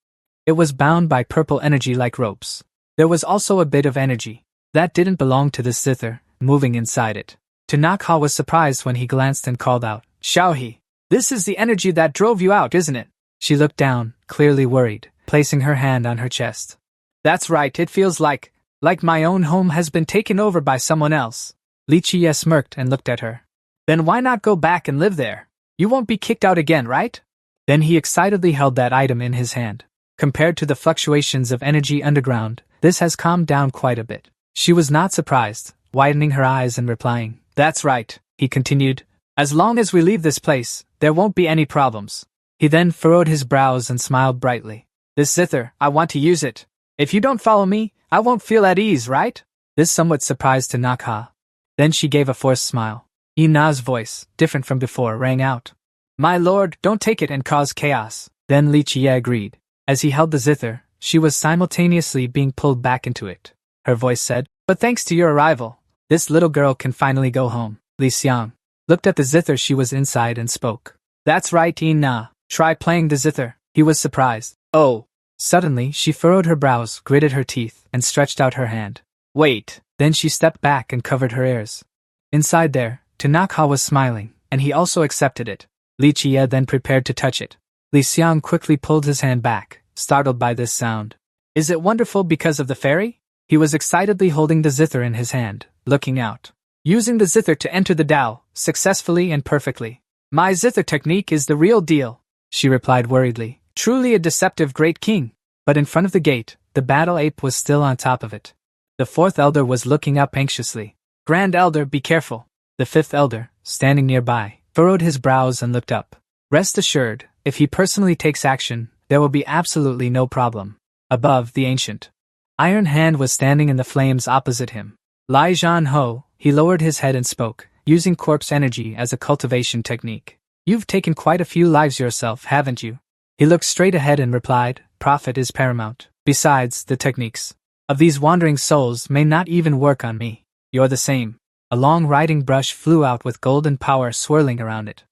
Speaker 1: It was bound by purple energy like ropes. There was also a bit of energy that didn't belong to this zither, moving inside it. Tanakha was surprised when he glanced and called out, Xiaohe, this is the energy that drove you out, isn't it? She looked down, clearly worried, placing her hand on her chest. That's right, it feels like my own home has been taken over by someone else. Li Qi smirked and looked at her. Then why not go back and live there? You won't be kicked out again, right? Then he excitedly held that item in his hand. Compared to the fluctuations of energy underground, this has calmed down quite a bit. She was not surprised, widening her eyes and replying, That's right, he continued. As long as we leave this place, there won't be any problems. He then furrowed his brows and smiled brightly. This zither, I want to use it. If you don't follow me, I won't feel at ease, right? This somewhat surprised Tanakha. Then she gave a forced smile. Ina's voice, different from before, rang out. My lord, don't take it and cause chaos. Then Li Qi agreed. As he held the zither, she was simultaneously being pulled back into it. Her voice said, "But thanks to your arrival, this little girl can finally go home." Li Xiang looked at the zither she was inside and spoke. "That's right, Ina. Try playing the zither." He was surprised. "Oh." Suddenly, she furrowed her brows, gritted her teeth, and stretched out her hand. "Wait." Then she stepped back and covered her ears. Inside there, Tanaka was smiling, and he also accepted it. Li Chia then prepared to touch it. Li Xiang quickly pulled his hand back, startled by this sound. "Is it wonderful because of the fairy?" He was excitedly holding the zither in his hand, looking out. "Using the zither to enter the Tao, successfully and perfectly. My zither technique is the real deal," she replied worriedly. "Truly a deceptive great king." But in front of the gate, the battle ape was still on top of it. The fourth elder was looking up anxiously. "Grand elder, be careful." The fifth elder, standing nearby, furrowed his brows and looked up. "Rest assured, if he personally takes action, there will be absolutely no problem." Above, the ancient Iron Hand was standing in the flames opposite him. Lai Zhan Ho, he lowered his head and spoke, using corpse energy as a cultivation technique. "You've taken quite a few lives yourself, haven't you?" He looked straight ahead and replied, "Profit is paramount. Besides, the techniques of these wandering souls may not even work on me. You're the same." A long riding brush flew out with golden power swirling around it.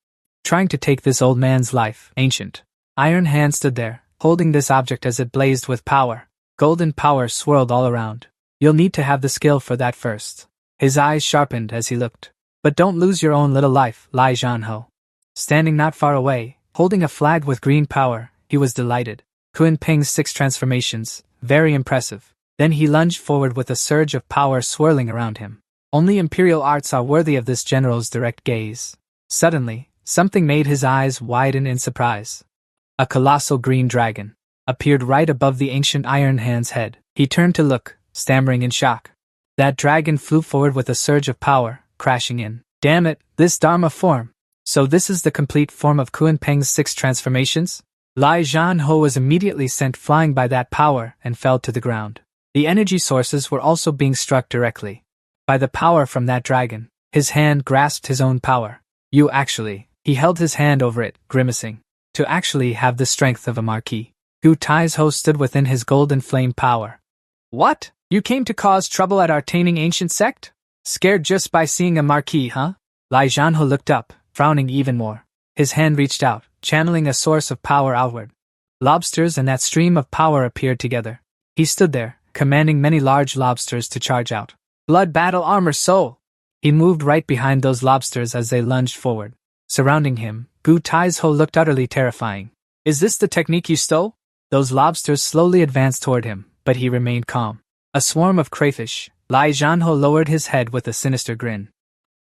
Speaker 1: Trying to take this old man's life, ancient Iron Hand stood there, holding this object as it blazed with power. Golden power swirled all around. "You'll need to have the skill for that first." His eyes sharpened as he looked. "But don't lose your own little life, Lai Zhan Ho." Standing not far away, holding a flag with green power, he was delighted. Kun Peng's 6 transformations, very impressive. Then he lunged forward with a surge of power swirling around him. Only imperial arts are worthy of this general's direct gaze. Suddenly, something made his eyes widen in surprise. A colossal green dragon appeared right above the ancient Iron Hand's head. He turned to look, stammering in shock. That dragon flew forward with a surge of power, crashing in. "Damn it, this Dharma form. So this is the complete form of Kun Peng's 6 transformations?" Lai Zhan Ho was immediately sent flying by that power and fell to the ground. The energy sources were also being struck directly by the power from that dragon. His hand grasped his own power. He held his hand over it, grimacing. To actually have the strength of a marquis. Gu Tai's host stood within his golden flame power. "What? You came to cause trouble at our taining ancient sect? Scared just by seeing a marquis, huh?" Lai Zhanho looked up, frowning even more. His hand reached out, channeling a source of power outward. Lobsters and that stream of power appeared together. He stood there, commanding many large lobsters to charge out. "Blood battle armor soul!" He moved right behind those lobsters as they lunged forward. Surrounding him, Gu Tai's Ho looked utterly terrifying. "Is this the technique you stole?" Those lobsters slowly advanced toward him, but he remained calm. A swarm of crayfish. Lai Zhanho lowered his head with a sinister grin.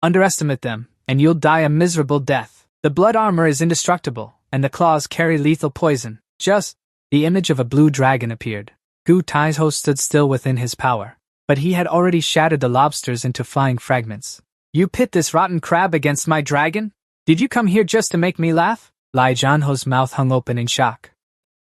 Speaker 1: "Underestimate them, and you'll die a miserable death. The blood armor is indestructible, and the claws carry lethal poison. Just..." The image of a blue dragon appeared. Gu Tai's Ho stood still within his power, but he had already shattered the lobsters into flying fragments. "You pit this rotten crab against my dragon? Did you come here just to make me laugh?" Lai Zhanho's mouth hung open in shock.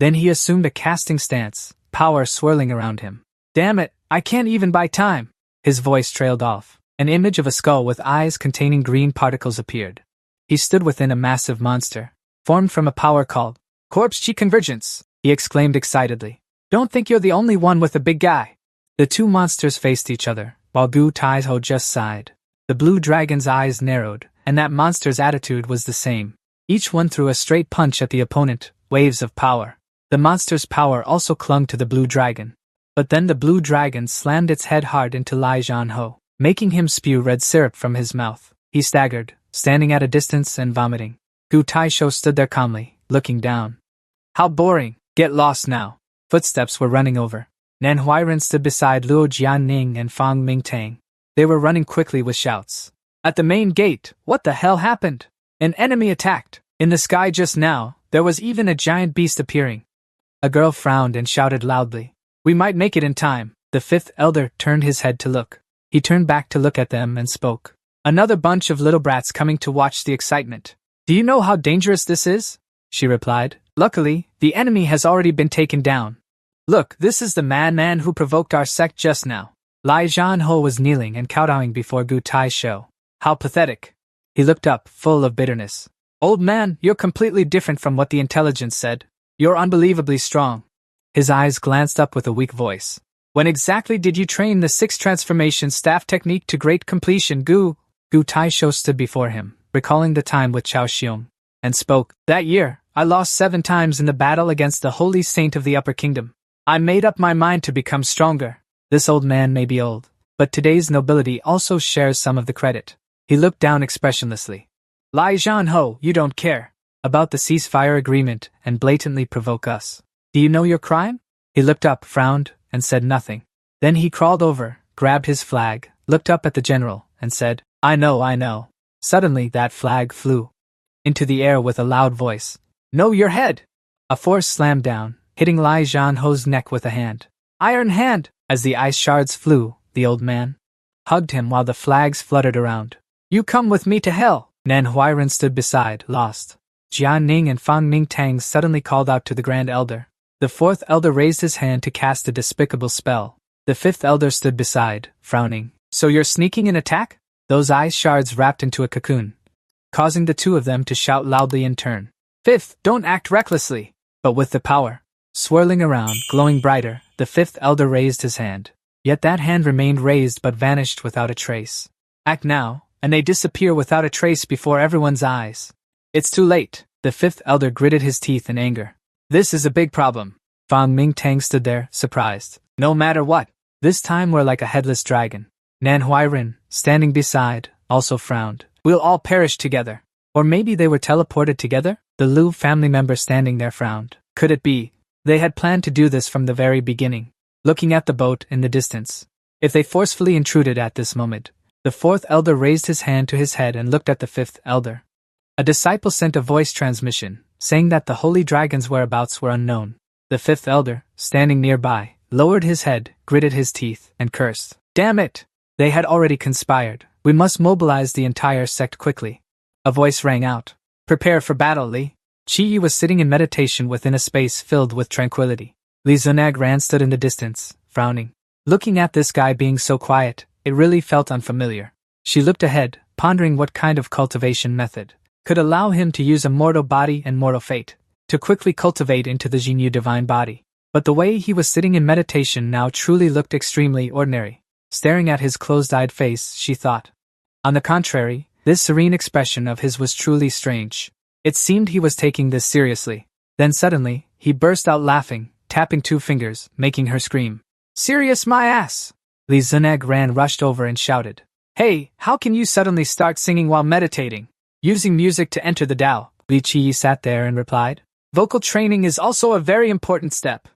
Speaker 1: Then he assumed a casting stance, power swirling around him. "Damn it, I can't even buy time." His voice trailed off. An image of a skull with eyes containing green particles appeared. He stood within a massive monster, formed from a power called Corpse Chi Convergence. He exclaimed excitedly. "Don't think you're the only one with a big guy." The two monsters faced each other, while Gu Taiho just sighed. The blue dragon's eyes narrowed, and that monster's attitude was the same. Each one threw a straight punch at the opponent, waves of power. The monster's power also clung to the blue dragon. But then the blue dragon slammed its head hard into Lai Zhanho, making him spew red syrup from his mouth. He staggered, standing at a distance and vomiting. Gu Taisho stood there calmly, looking down. "How boring. Get lost now." Footsteps were running over. Nan Huairen stood beside Luo Jianning and Fang Mingtang. They were running quickly with shouts. "At the main gate, what the hell happened? An enemy attacked. In the sky just now, there was even a giant beast appearing." A girl frowned and shouted loudly. "We might make it in time." The fifth elder turned his head to look. He turned back to look at them and spoke. "Another bunch of little brats coming to watch the excitement. Do you know how dangerous this is?" She replied. "Luckily, the enemy has already been taken down. Look, this is the madman who provoked our sect just now." Lai Zhanho was kneeling and kowtowing before Gu Taisho. "How pathetic." He looked up, full of bitterness. "Old man, you're completely different from what the intelligence said. You're unbelievably strong." His eyes glanced up with a weak voice. When exactly did you train the 6 transformation staff technique to great completion? Gu Taisho stood before him, recalling the time with Chao Xiong, and spoke. That year, I lost 7 times in the battle against the holy saint of the upper kingdom. I made up my mind to become stronger. This old man may be old, but today's nobility also shares some of the credit. He looked down expressionlessly. Lai Zhanho, you don't care about the ceasefire agreement and blatantly provoke us. Do you know your crime? He looked up, frowned, and said nothing. Then he crawled over, grabbed his flag, looked up at the general, and said, I know. Suddenly that flag flew into the air with a loud voice. No, your head! A force slammed down, hitting Lai Zhanho's neck with a hand. Iron hand! As the ice shards flew, the old man hugged him while the flags fluttered around. You come with me to hell! Nan Huairen stood beside, lost. Jian Ning and Fang Mingtang suddenly called out to the Grand Elder. The 4th elder raised his hand to cast a despicable spell. The 5th elder stood beside, frowning. So you're sneaking an attack? Those ice shards wrapped into a cocoon, causing the 2 of them to shout loudly in turn. 5th, don't act recklessly. But with the power swirling around, glowing brighter, the 5th elder raised his hand. Yet that hand remained raised but vanished without a trace. Act now, and they disappear without a trace before everyone's eyes. It's too late. The 5th elder gritted his teeth in anger. This is a big problem. Fang Mingtang stood there, surprised. No matter what, this time we're like a headless dragon. Nan Huairen, standing beside, also frowned. We'll all perish together. Or maybe they were teleported together? The Liu family member standing there frowned. Could it be? They had planned to do this from the very beginning. Looking at the boat in the distance. If they forcefully intruded at this moment, the 4th elder raised his hand to his head and looked at the 5th elder. A disciple sent a voice transmission, saying that the holy dragon's whereabouts were unknown. The 5th elder, standing nearby, lowered his head, gritted his teeth, and cursed. Damn it! They had already conspired. We must mobilize the entire sect quickly. A voice rang out. Prepare for battle, Li. Qi was sitting in meditation within a space filled with tranquility. Li Zunag stood in the distance, frowning. Looking at this guy being so quiet, it really felt unfamiliar. She looked ahead, pondering what kind of cultivation method could allow him to use a mortal body and mortal fate to quickly cultivate into the Jinyu divine body. But the way he was sitting in meditation now truly looked extremely ordinary. Staring at his closed-eyed face, she thought. On the contrary, this serene expression of his was truly strange. It seemed he was taking this seriously. Then suddenly, he burst out laughing, tapping 2 fingers, making her scream. Serious my ass! Li Zunag rushed over and shouted. Hey, how can you suddenly start singing while meditating? Using music to enter the Tao. Li Qi sat there and replied. Vocal training is also a very important step.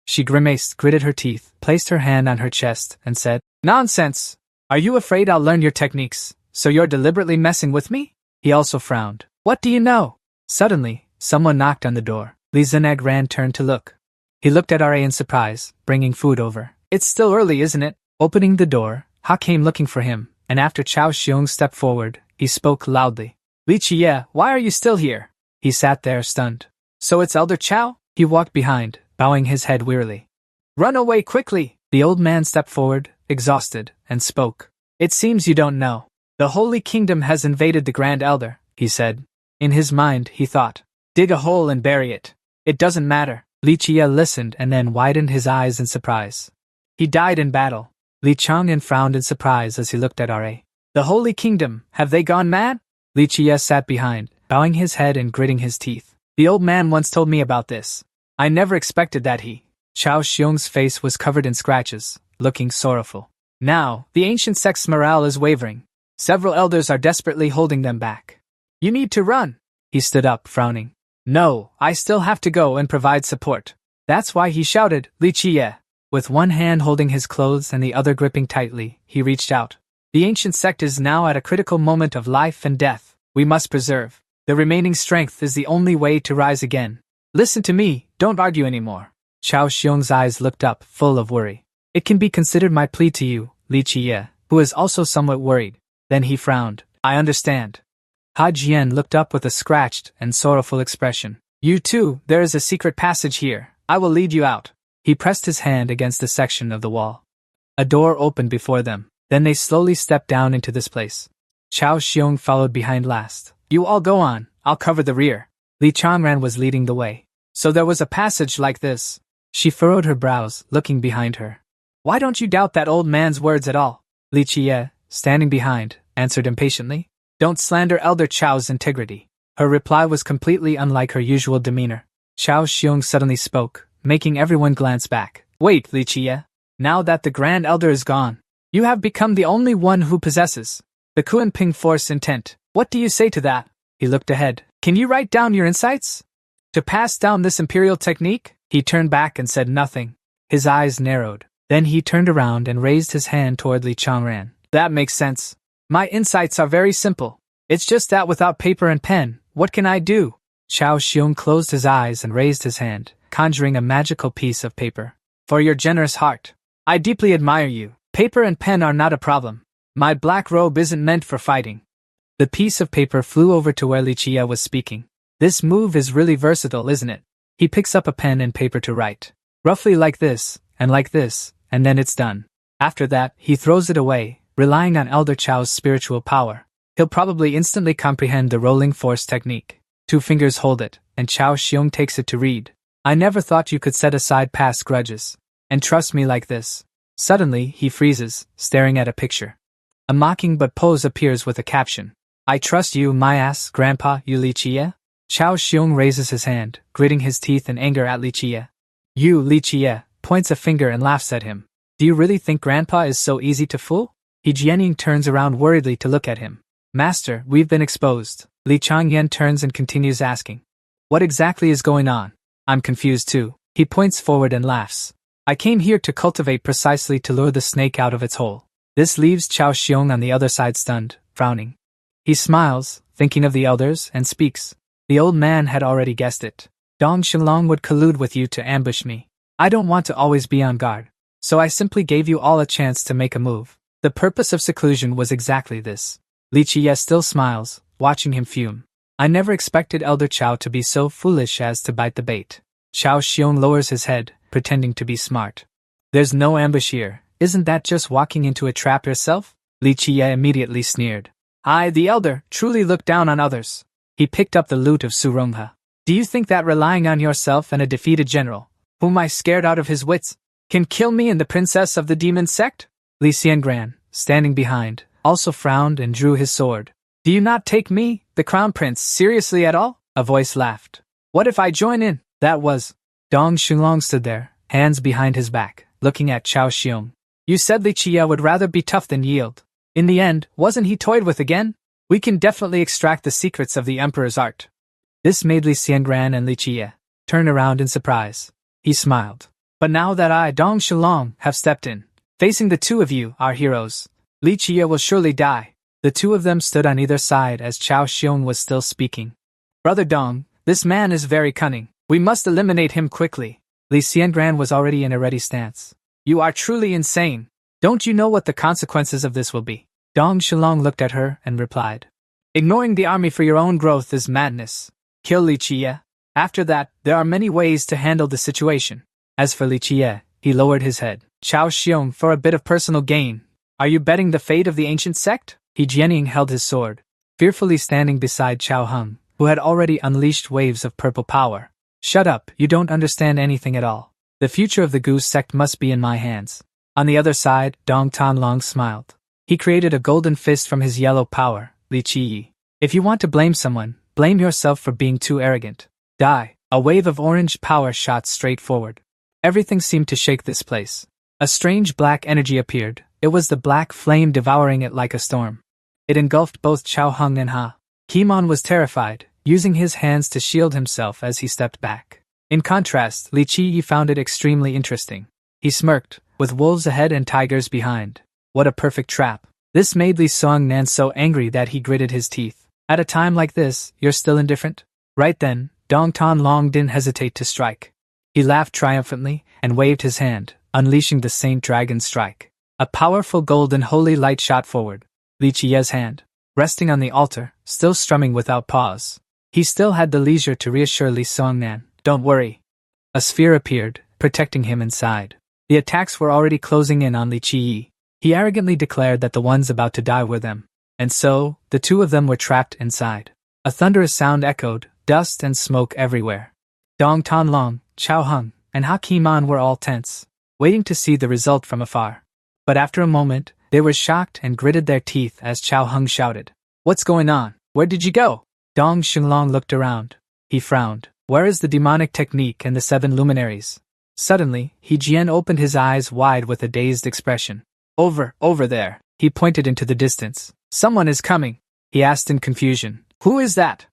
Speaker 1: She grimaced, gritted her teeth, placed her hand on her chest, and said, Nonsense! Are you afraid I'll learn your techniques, so you're deliberately messing with me? He also frowned. What do you know? Suddenly, someone knocked on the door. Li Zunag turned to look. He looked at Ra in surprise, bringing food over. It's still early, isn't it? Opening the door, Ha came looking for him, and after Chao Xiong stepped forward, he spoke loudly. Li Qie, why are you still here? He sat there stunned. So it's Elder Chao? He walked behind, bowing his head wearily. Run away quickly! The old man stepped forward, exhausted, and spoke. It seems you don't know. The Holy Kingdom has invaded the Grand Elder, he said. In his mind, he thought. Dig a hole and bury it. It doesn't matter. Li Qie listened and then widened his eyes in surprise. He died in battle. Li Chang'an frowned in surprise as he looked at Ra. The Holy Kingdom, have they gone mad? Li Qie sat behind, bowing his head and gritting his teeth. The old man once told me about this. I never expected that he. Chao Xiong's face was covered in scratches, looking sorrowful. Now, the ancient sect's morale is wavering. Several elders are desperately holding them back. You need to run. He stood up, frowning. No, I still have to go and provide support. That's why he shouted, Li Qie. With one hand holding his clothes and the other gripping tightly, he reached out. The ancient sect is now at a critical moment of life and death. We must preserve. The remaining strength is the only way to rise again. Listen to me, don't argue anymore. Chao Xiong's eyes looked up, full of worry. It can be considered my plea to you, Li Qie, who is also somewhat worried. Then he frowned. I understand. Ha Jian looked up with a scratched and sorrowful expression. You too, there is a secret passage here. I will lead you out. He pressed his hand against a section of the wall. A door opened before them. Then they slowly stepped down into this place. Chao Xiong followed behind last. You all go on, I'll cover the rear. Li Chang'an was leading the way. So there was a passage like this. She furrowed her brows, looking behind her. Why don't you doubt that old man's words at all? Li Jie, standing behind, answered impatiently. Don't slander Elder Chao's integrity. Her reply was completely unlike her usual demeanor. Chao Xiong suddenly spoke, making everyone glance back. Wait, Li Jie. Now that the Grand Elder is gone, you have become the only one who possesses the Kuan-Ping Force intent. What do you say to that? He looked ahead. Can you write down your insights? To pass down this imperial technique? He turned back and said nothing. His eyes narrowed. Then he turned around and raised his hand toward Li Changran. That makes sense. My insights are very simple. It's just that without paper and pen, what can I do? Chao Xiong closed his eyes and raised his hand, conjuring a magical piece of paper. For your generous heart. I deeply admire you. Paper and pen are not a problem. My black robe isn't meant for fighting. The piece of paper flew over to where Li Jie was speaking. This move is really versatile, isn't it? He picks up a pen and paper to write. Roughly like this, and then it's done. After that, he throws it away, relying on Elder Chao's spiritual power. He'll probably instantly comprehend the rolling force technique. 2 fingers hold it, and Chao Xiong takes it to read. I never thought you could set aside past grudges and trust me like this. Suddenly, he freezes, staring at a picture. A mocking but pose appears with a caption. I trust you, my ass, Grandpa, you Li Jie? Chao Xiong raises his hand, gritting his teeth in anger at Li Jie. You, Li Jie, points a finger and laughs at him. Do you really think Grandpa is so easy to fool? He Jianying turns around worriedly to look at him. Master, we've been exposed. Li Changyan turns and continues asking. What exactly is going on? I'm confused too. He points forward and laughs. I came here to cultivate precisely to lure the snake out of its hole. This leaves Chao Xiong on the other side stunned, frowning. He smiles, thinking of the elders, and speaks. The old man had already guessed it. Dong Shilong would collude with you to ambush me. I don't want to always be on guard, so I simply gave you all a chance to make a move. The purpose of seclusion was exactly this. Li Jie still smiles, watching him fume. I never expected Elder Chao to be so foolish as to bite the bait. Chao Xiong lowers his head, pretending to be smart. There's no ambush here. Isn't that just walking into a trap yourself? Li Jie immediately sneered. I, the elder, truly look down on others. He picked up the lute of Su Ronghe. Do you think that relying on yourself and a defeated general, whom I scared out of his wits, can kill me and the princess of the demon sect? Li Xiangran, standing behind, also frowned and drew his sword. Do you not take me, the crown prince, seriously at all? A voice laughed. What if I join in? That was. Dong Shunlong stood there, hands behind his back, looking at Chao Xiong. You said Li Jie would rather be tough than yield. In the end, wasn't he toyed with again? We can definitely extract the secrets of the Emperor's art. This made Li Xiangran and Li Jie turn around in surprise. He smiled. But now that I, Dong Shilong, have stepped in, facing the two of you, our heroes, Li Jie will surely die. The two of them stood on either side as Chao Xiong was still speaking. Brother Dong, this man is very cunning. We must eliminate him quickly. Li Xiangran was already in a ready stance. You are truly insane. Don't you know what the consequences of this will be? Dong Shilong looked at her and replied. Ignoring the army for your own growth is madness. Kill Li Jie. After that, there are many ways to handle the situation. As for Li Jie, he lowered his head. Chao Xiong, for a bit of personal gain. Are you betting the fate of the ancient sect? He Jianying held his sword, fearfully standing beside Chao Hung, who had already unleashed waves of purple power. Shut up, you don't understand anything at all. The future of the Goose sect must be in my hands. On the other side, Dong Tanlong smiled. He created a golden fist from his yellow power, Li Qi. If you want to blame someone, blame yourself for being too arrogant. Die. A wave of orange power shot straight forward. Everything seemed to shake this place. A strange black energy appeared. It was the black flame devouring it like a storm. It engulfed both Chao Hung and Ha. Kimon was terrified, using his hands to shield himself as he stepped back. In contrast, Li Qi found it extremely interesting. He smirked, with wolves ahead and tigers behind. What a perfect trap. This made Li Songnan so angry that he gritted his teeth. At a time like this, you're still indifferent? Right then, Dong Tan Long didn't hesitate to strike. He laughed triumphantly and waved his hand, unleashing the Saint Dragon Strike. A powerful golden holy light shot forward. Li Jie's hand, resting on the altar, still strumming without pause. He still had the leisure to reassure Li Songnan. Don't worry. A sphere appeared, protecting him inside. The attacks were already closing in on Li Qi. He arrogantly declared that the ones about to die were them. And so, the two of them were trapped inside. A thunderous sound echoed, dust and smoke everywhere. Dong Tan Long, Chao Hung, and Hakiman were all tense, waiting to see the result from afar. But after a moment, they were shocked and gritted their teeth as Chao Hung shouted, "What's going on? Where did you go?" Dong Xinglong looked around. He frowned. "Where is the demonic technique and the 7 luminaries?" Suddenly, He Jian opened his eyes wide with a dazed expression. Over there." He pointed into the distance. "Someone is coming," he asked in confusion. "Who is that?"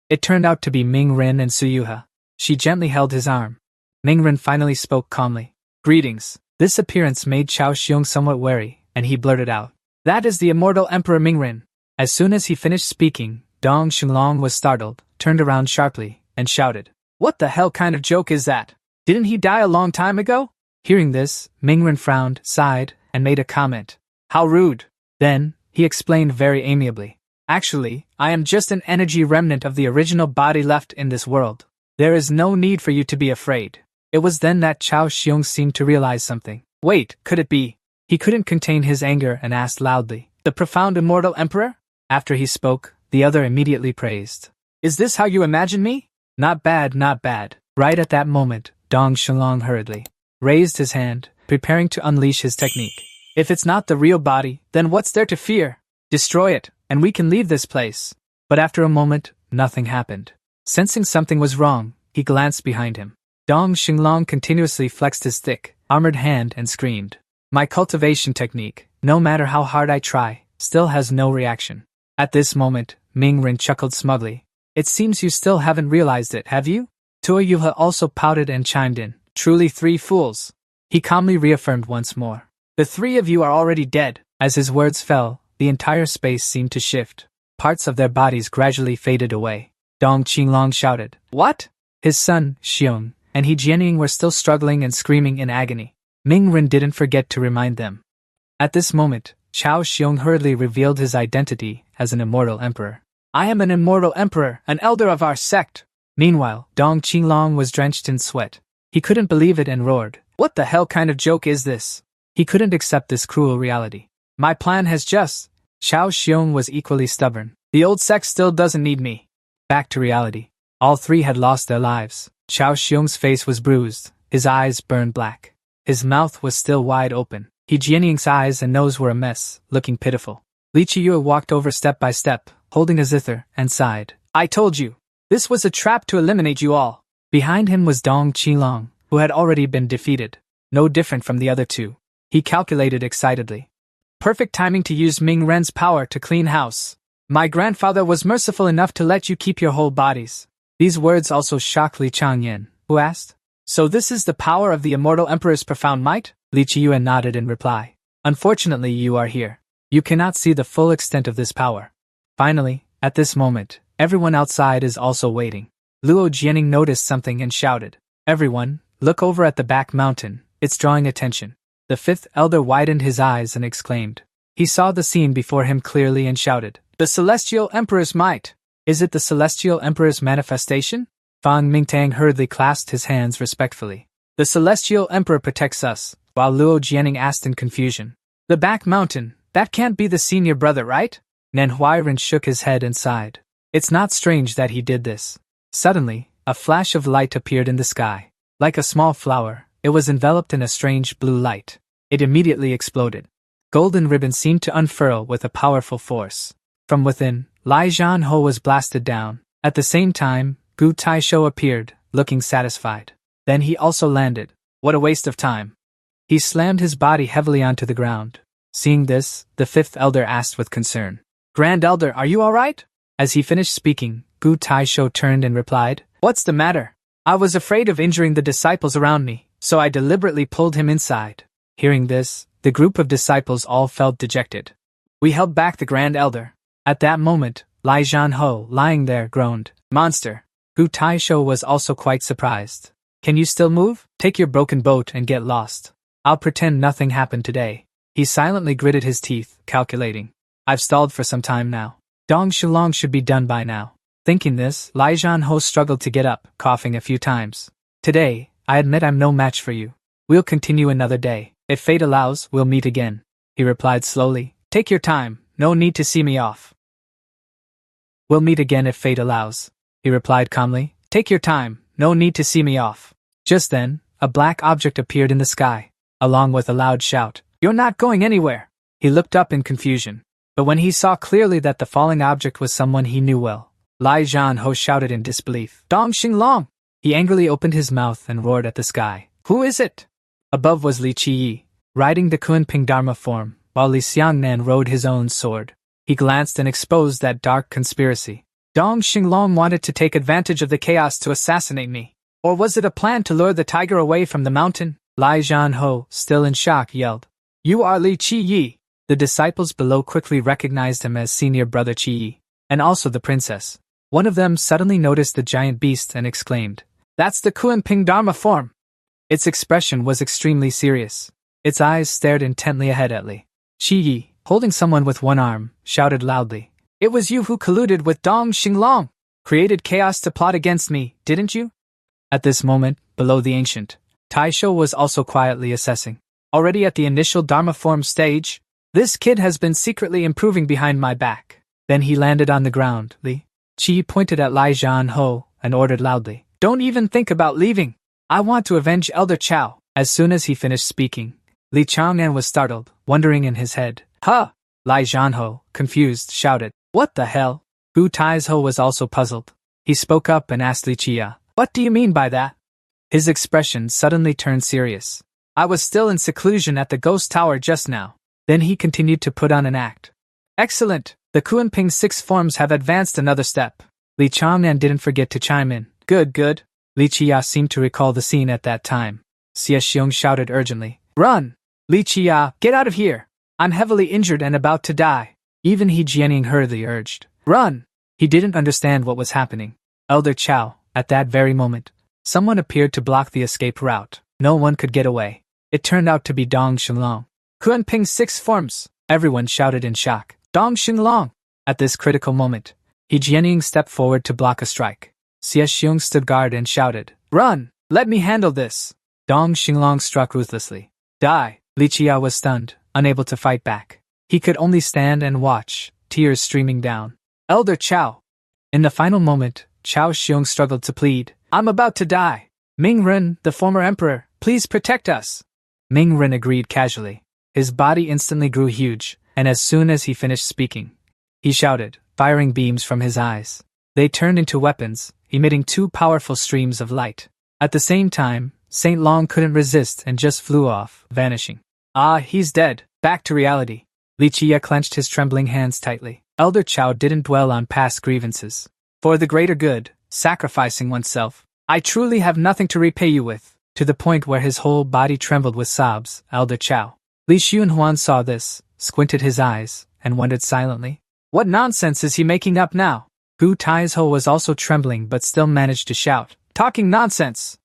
Speaker 1: It turned out to be Ming Ren and Suyuha. She gently held his arm. Ming Ren finally spoke calmly. "Greetings." This appearance made Chao Xiong somewhat wary, and he blurted out, "That is the immortal Emperor Ming Ren." As soon as he finished speaking, Dong Xinglong was startled, turned around sharply, and shouted, "What the hell kind of joke is that? Didn't he die a long time ago?" Hearing this, Ming Ren frowned, sighed, and made a comment. "How rude." Then, he explained very amiably, "Actually, I am just an energy remnant of the original body left in this world. There is no need for you to be afraid." It was then that Chao Xiong seemed to realize something. Wait, could it be? He couldn't contain his anger and asked loudly, "The profound immortal emperor?" After he spoke, the other immediately praised. "Is this how you imagine me?" Not bad, not bad." Right at that moment, Dong Xinglong hurriedly raised his hand, preparing to unleash his technique. "If it's not the real body, then what's there to fear? Destroy it, and we can leave this place." But after a moment, nothing happened. Sensing something was wrong, he glanced behind him. Dong Xinglong continuously flexed his thick, armored hand and screamed. "My cultivation technique, no matter how hard I try, still has no reaction." At this moment, Ming Ren chuckled smugly. "It seems you still haven't realized it, have you?" Tua Yuha also pouted and chimed in. "Truly 3 fools." He calmly reaffirmed once more. "The 3 of you are already dead." As his words fell, the entire space seemed to shift. Parts of their bodies gradually faded away. Dong Xinglong shouted, "What?" His son, Xiong, and He Jianing were still struggling and screaming in agony. Ming Ren didn't forget to remind them. At this moment, Chao Xiong hurriedly revealed his identity as an immortal emperor. "I am an immortal emperor, an elder of our sect." Meanwhile, Dong Xinglong was drenched in sweat. He couldn't believe it and roared, "What the hell kind of joke is this?" He couldn't accept this cruel reality. "My plan has just..." Chao Xiong was equally stubborn. "The old sect still doesn't need me." Back to reality. All 3 had lost their lives. Chao Xiong's face was bruised, his eyes burned black. His mouth was still wide open. He Jianing's eyes and nose were a mess, looking pitiful. Li Qiyue walked over step by step, holding a zither, and sighed. "I told you. This was a trap to eliminate you all." Behind him was Dong Qilong, who had already been defeated. No different from the other 2. He calculated excitedly. "Perfect timing to use Ming Ren's power to clean house. My grandfather was merciful enough to let you keep your whole bodies." These words also shocked Li Changyan, who asked, "So this is the power of the immortal emperor's profound might?" Li Qiyue nodded in reply. "Unfortunately, you are here. You cannot see the full extent of this power." Finally, at this moment, everyone outside is also waiting. Luo Jianing noticed something and shouted, "Everyone, look over at the back mountain, it's drawing attention." The 5th elder widened his eyes and exclaimed. He saw the scene before him clearly and shouted, "The celestial emperor's might! Is it the celestial emperor's manifestation?" Fang Mingtang hurriedly clasped his hands respectfully. "The celestial emperor protects us," while Luo Jianing asked in confusion. "The back mountain, that can't be the senior brother, right?" Nan Huairen shook his head and sighed. It's not strange that he did this. Suddenly, a flash of light appeared in the sky. Like a small flower, it was enveloped in a strange blue light. It immediately exploded. Golden ribbon seemed to unfurl with a powerful force. From within, Lai Zhanho was blasted down. At the same time, Gu Taisho appeared, looking satisfied. Then he also landed. What a waste of time. He slammed his body heavily onto the ground. Seeing this, the 5th elder asked with concern, "Grand Elder, are you alright?" As he finished speaking, Gu Taisho turned and replied, "What's the matter? I was afraid of injuring the disciples around me, so I deliberately pulled him inside." Hearing this, the group of disciples all felt dejected. "We held back the Grand Elder." At that moment, Lai Zhanho, lying there, groaned, "Monster." Gu Taisho was also quite surprised. "Can you still move? Take your broken boat and get lost. I'll pretend nothing happened today." He silently gritted his teeth, calculating. "I've stalled for some time now. Dong Shulong should be done by now." Thinking this, Lai Zhanho struggled to get up, coughing a few times. "Today, I admit I'm no match for you. We'll continue another day. If fate allows, we'll meet again," he replied slowly. "Take your time, no need to see me off." "We'll meet again if fate allows," he replied calmly. "Take your time, no need to see me off." Just then, a black object appeared in the sky, along with a loud shout. "You're not going anywhere!" He looked up in confusion, but when he saw clearly that the falling object was someone he knew well, Lai Zhanho shouted in disbelief. "Dong Xinglong!" He angrily opened his mouth and roared at the sky. "Who is it?" Above was Li Qiyi, riding the Kunping Dharma form, while Li Xiangnan rode his own sword. He glanced and exposed that dark conspiracy. Dong Xinglong wanted to take advantage of the chaos to assassinate me. Or was it a plan to lure the tiger away from the mountain? Lai Zhanho, still in shock, yelled. "You are Li Qiyi!" The disciples below quickly recognized him as senior brother Qiyi, and also the princess. One of them suddenly noticed the giant beast and exclaimed, "That's the Kunping Dharma form!" Its expression was extremely serious. Its eyes stared intently ahead at Li Qiyi, holding someone with one arm, shouted loudly, "It was you who colluded with Dong Xinglong! Created chaos to plot against me, didn't you?" At this moment, below the ancient, Taisho was also quietly assessing. Already at the initial Dharma form stage, this kid has been secretly improving behind my back. Then he landed on the ground. Li Qiyi pointed at Lai Zhanho and ordered loudly, "Don't even think about leaving. I want to avenge Elder Chao." As soon as he finished speaking, Li Changnan was startled, wondering in his head. "Huh!" Lai Zhanho, confused, shouted, "What the hell?" Gu Taizho was also puzzled. He spoke up and asked Li Qiya, "What do you mean by that?" His expression suddenly turned serious. "I was still in seclusion at the ghost tower just now." Then he continued to put on an act. "Excellent! The Kunping 6 forms have advanced another step." Li Changnan didn't forget to chime in. "Good, good." Li Qiya seemed to recall the scene at that time. Xie Xiong shouted urgently, "Run! Li Qiya, get out of here! I'm heavily injured and about to die." Even He Jianing hurriedly urged, "Run!" He didn't understand what was happening. Elder Chao, at that very moment, someone appeared to block the escape route. No one could get away. It turned out to be Dong Xinglong. "Kunping 6 forms!" Everyone shouted in shock. "Dong Xinglong!" At this critical moment, He Jianing stepped forward to block a strike. Xie Xiong stood guard and shouted, "Run! Let me handle this!" Dong Xinglong struck ruthlessly. "Die!" Li Qiya was stunned, unable to fight back. He could only stand and watch, tears streaming down. "Elder Chao!" In the final moment, Chao Xiong struggled to plead, "I'm about to die. Ming Ren, the former emperor, please protect us." Ming Ren agreed casually. His body instantly grew huge, and as soon as he finished speaking, he shouted, firing beams from his eyes. They turned into weapons, emitting 2 powerful streams of light. At the same time, Saint Long couldn't resist and just flew off, vanishing. "Ah, he's dead. Back to reality." Li Qiya clenched his trembling hands tightly. Elder Chao didn't dwell on past grievances. "For the greater good, sacrificing oneself. I truly have nothing to repay you with." To the point where his whole body trembled with sobs, Elder Chao. Li Xunhuan saw this, squinted his eyes, and wondered silently, "What nonsense is he making up now?" Gu Taizho was also trembling but still managed to shout, "Talking nonsense!"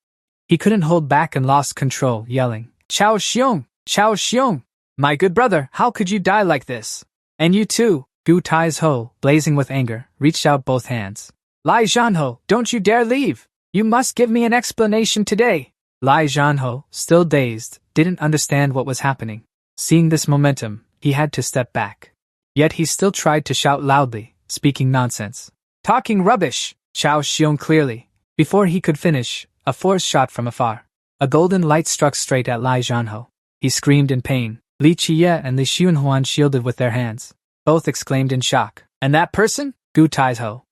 Speaker 1: He couldn't hold back and lost control, yelling, "Chao Xiong! Chao Xiong! My good brother, how could you die like this? And you too!" Gu Taizho, blazing with anger, reached out both hands. "Lai Zhanho, don't you dare leave! You must give me an explanation today!" Lai Zhanho, still dazed, didn't understand what was happening. Seeing this momentum, he had to step back. Yet he still tried to shout loudly, speaking nonsense. "Talking rubbish!" Chao Xiong clearly. Before he could finish, a force shot from afar. A golden light struck straight at Lai Zhanho. He screamed in pain. Li Qiya and Li Xunhuan shielded with their hands. Both exclaimed in shock. "And that person?" Gu Taizho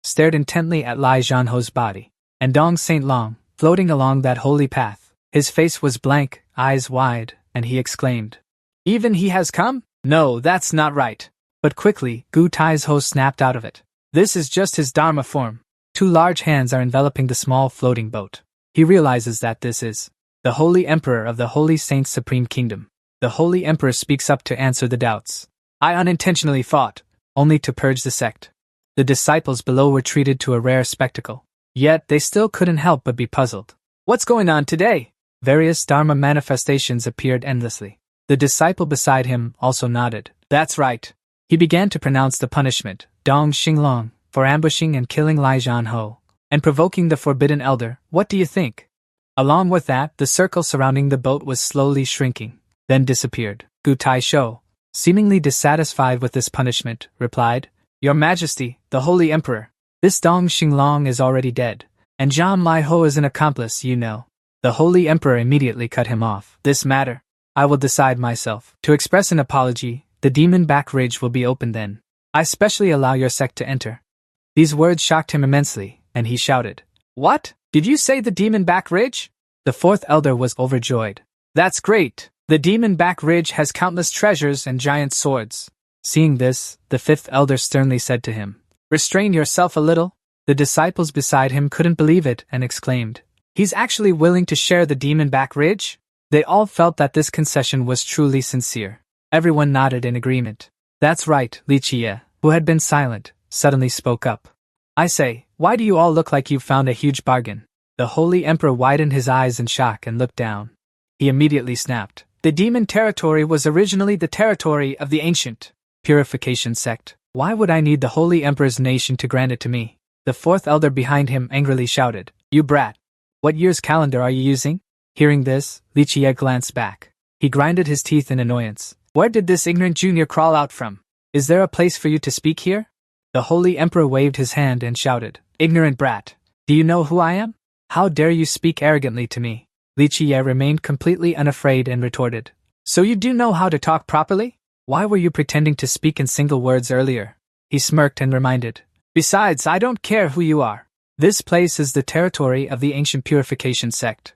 Speaker 1: stared intently at Lai Zhanho's body. And Dong Saint Long, floating along that holy path. His face was blank, eyes wide, and he exclaimed, "Even he has come? No, that's not right." But quickly, Gu Taizho snapped out of it. "This is just his Dharma form." 2 large hands are enveloping the small floating boat. He realizes that this is the Holy Emperor of the Holy Saints' Supreme Kingdom. The Holy Emperor speaks up to answer the doubts. "I unintentionally fought, only to purge the sect." The disciples below were treated to a rare spectacle. Yet they still couldn't help but be puzzled. "What's going on today?" Various Dharma manifestations appeared endlessly. The disciple beside him also nodded. "That's right." He began to pronounce the punishment, Dong Xinglong, for ambushing and killing Lai Zhanho, and provoking the Forbidden Elder. "What do you think?" Along with that, the circle surrounding the boat was slowly shrinking, then disappeared. Gu Taisho, seemingly dissatisfied with this punishment, replied, "Your Majesty, the Holy Emperor, this Dong Xinglong is already dead, and Zhang Mai Ho is an accomplice, you know." The Holy Emperor immediately cut him off. This matter, I will decide myself. To express an apology, the demon back ridge will be open then. I specially allow your sect to enter. These words shocked him immensely, and he shouted, "What? Did you say the demon back ridge?" The fourth elder was overjoyed. "That's great! The demon back ridge has countless treasures and giant swords." Seeing this, the fifth elder sternly said to him, "Restrain yourself a little." The disciples beside him couldn't believe it and exclaimed, "He's actually willing to share the demon back ridge?" They all felt that this concession was truly sincere. Everyone nodded in agreement. "That's right," Li Jie, who had been silent, suddenly spoke up. "I say, why do you all look like you've found a huge bargain?" The Holy Emperor widened his eyes in shock and looked down. He immediately snapped. "The demon territory was originally the territory of the ancient purification sect. Why would I need the Holy Emperor's nation to grant it to me?" The fourth elder behind him angrily shouted, "You brat! What year's calendar are you using?" Hearing this, Li Jie glanced back. He grinded his teeth in annoyance. "Where did this ignorant junior crawl out from? Is there a place for you to speak here?" The Holy Emperor waved his hand and shouted, "Ignorant brat! Do you know who I am? How dare you speak arrogantly to me?" Li Jie remained completely unafraid and retorted, "So you do know how to talk properly? Why were you pretending to speak in single words earlier?" He smirked and reminded, "Besides, I don't care who you are. This place is the territory of the ancient purification sect."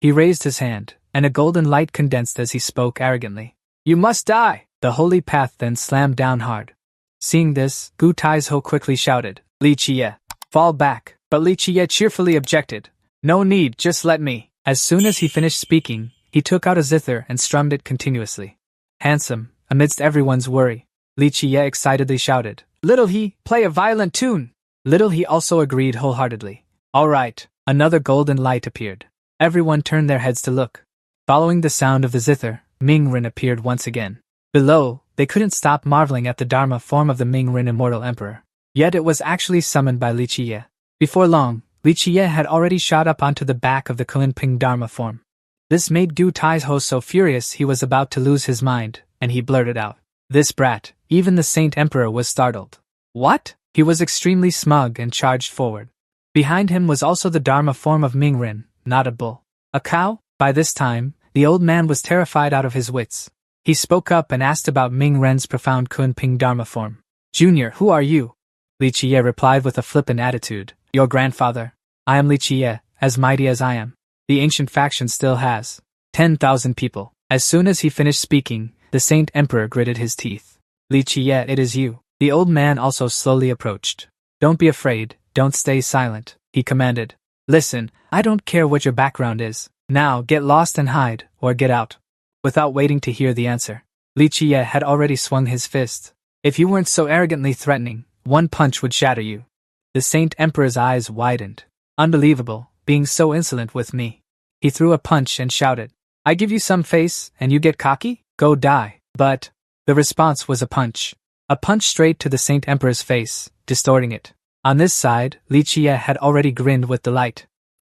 Speaker 1: He raised his hand, and a golden light condensed as he spoke arrogantly. "You must die!" The holy path then slammed down hard. Seeing this, Gu Taizhou quickly shouted, "Li Jie, fall back!" But Li Jie cheerfully objected. "No need, just let me." As soon as he finished speaking, he took out a zither and strummed it continuously. Handsome, amidst everyone's worry, Li Jie excitedly shouted, "Little He, play a violent tune!" Little He also agreed wholeheartedly. All right, another golden light appeared. Everyone turned their heads to look. Following the sound of the zither, Mingren appeared once again. Below, they couldn't stop marveling at the Dharma form of the Mingren Immortal Emperor. Yet it was actually summoned by Li Jie. Before long, Li Jie had already shot up onto the back of the Kunping Dharma form. This made Gu Taizhou so furious he was about to lose his mind, and he blurted out, "This brat!" Even the Saint Emperor was startled. "What?" He was extremely smug and charged forward. Behind him was also the Dharma form of Mingren, not a bull. A cow? By this time, the old man was terrified out of his wits. He spoke up and asked about Mingren's profound Kunping Dharma form. "Junior, who are you?" Li Jie replied with a flippant attitude, "Your grandfather. I am Li Jie, as mighty as I am. The ancient faction still has 10,000 people." As soon as he finished speaking, the Saint Emperor gritted his teeth. "Li Jie, it is you." The old man also slowly approached. "Don't be afraid, don't stay silent," he commanded. "Listen, I don't care what your background is. Now get lost and hide, or get out." Without waiting to hear the answer, Li Jie had already swung his fist. "If you weren't so arrogantly threatening, one punch would shatter you." The Saint Emperor's eyes widened. "Unbelievable, being so insolent with me." He threw a punch and shouted, "I give you some face, and you get cocky? Go die." But the response was a punch. A punch straight to the Saint Emperor's face, distorting it. On this side, Li Jie had already grinned with delight.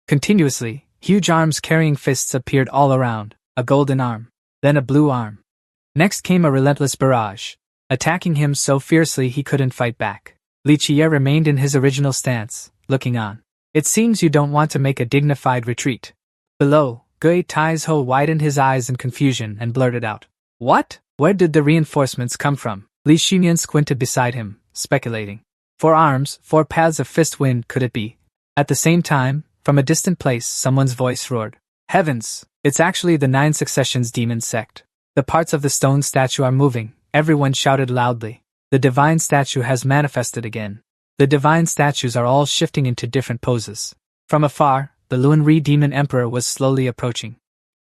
Speaker 1: Continuously, huge arms carrying fists appeared all around, a golden arm, then a blue arm. Next came a relentless barrage, attacking him so fiercely he couldn't fight back. Li Jie remained in his original stance, looking on. "It seems you don't want to make a dignified retreat." Below, Gu Taizhou widened his eyes in confusion and blurted out, "What? Where did the reinforcements come from?" Li Xunian squinted beside him, speculating. 4 arms, 4 paths of fist wind could it be? At the same time, from a distant place someone's voice roared, "Heavens! It's actually the 9 Successions demon sect." The parts of the stone statue are moving, everyone shouted loudly. The divine statue has manifested again. The divine statues are all shifting into different poses. From afar, the Luanri demon emperor was slowly approaching.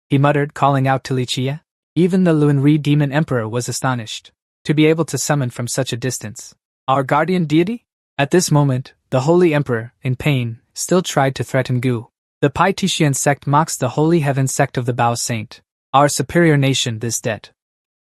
Speaker 1: He muttered, calling out to Li Jie. Even the Luanri demon emperor was astonished to be able to summon from such a distance. "Our guardian deity?" At this moment, the Holy Emperor, in pain, still tried to threaten Gu. "The Paititian sect mocks the Holy Heaven sect of the Bao Saint. Our superior nation this debt."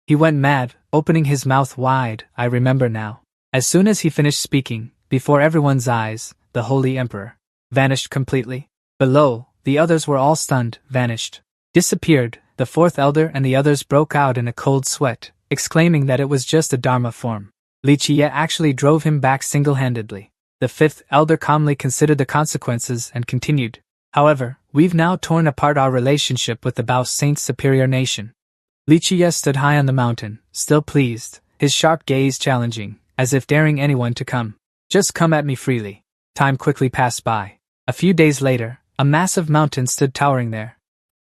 Speaker 1: He went mad, opening his mouth wide. "I remember now." As soon as he finished speaking, before everyone's eyes, the Holy Emperor vanished completely. Below, the others were all stunned, vanished, disappeared. The 4th elder and the others broke out in a cold sweat, exclaiming that it was just a Dharma form. Li Jie actually drove him back single-handedly. The 5th elder calmly considered the consequences and continued, However, we've now torn apart our relationship with the Bao Saint's superior nation. Li Qiye stood high on the mountain, still pleased, his sharp gaze challenging, as if daring anyone to come. Just come at me freely. Time quickly passed by. A few days later, a massive mountain stood towering there.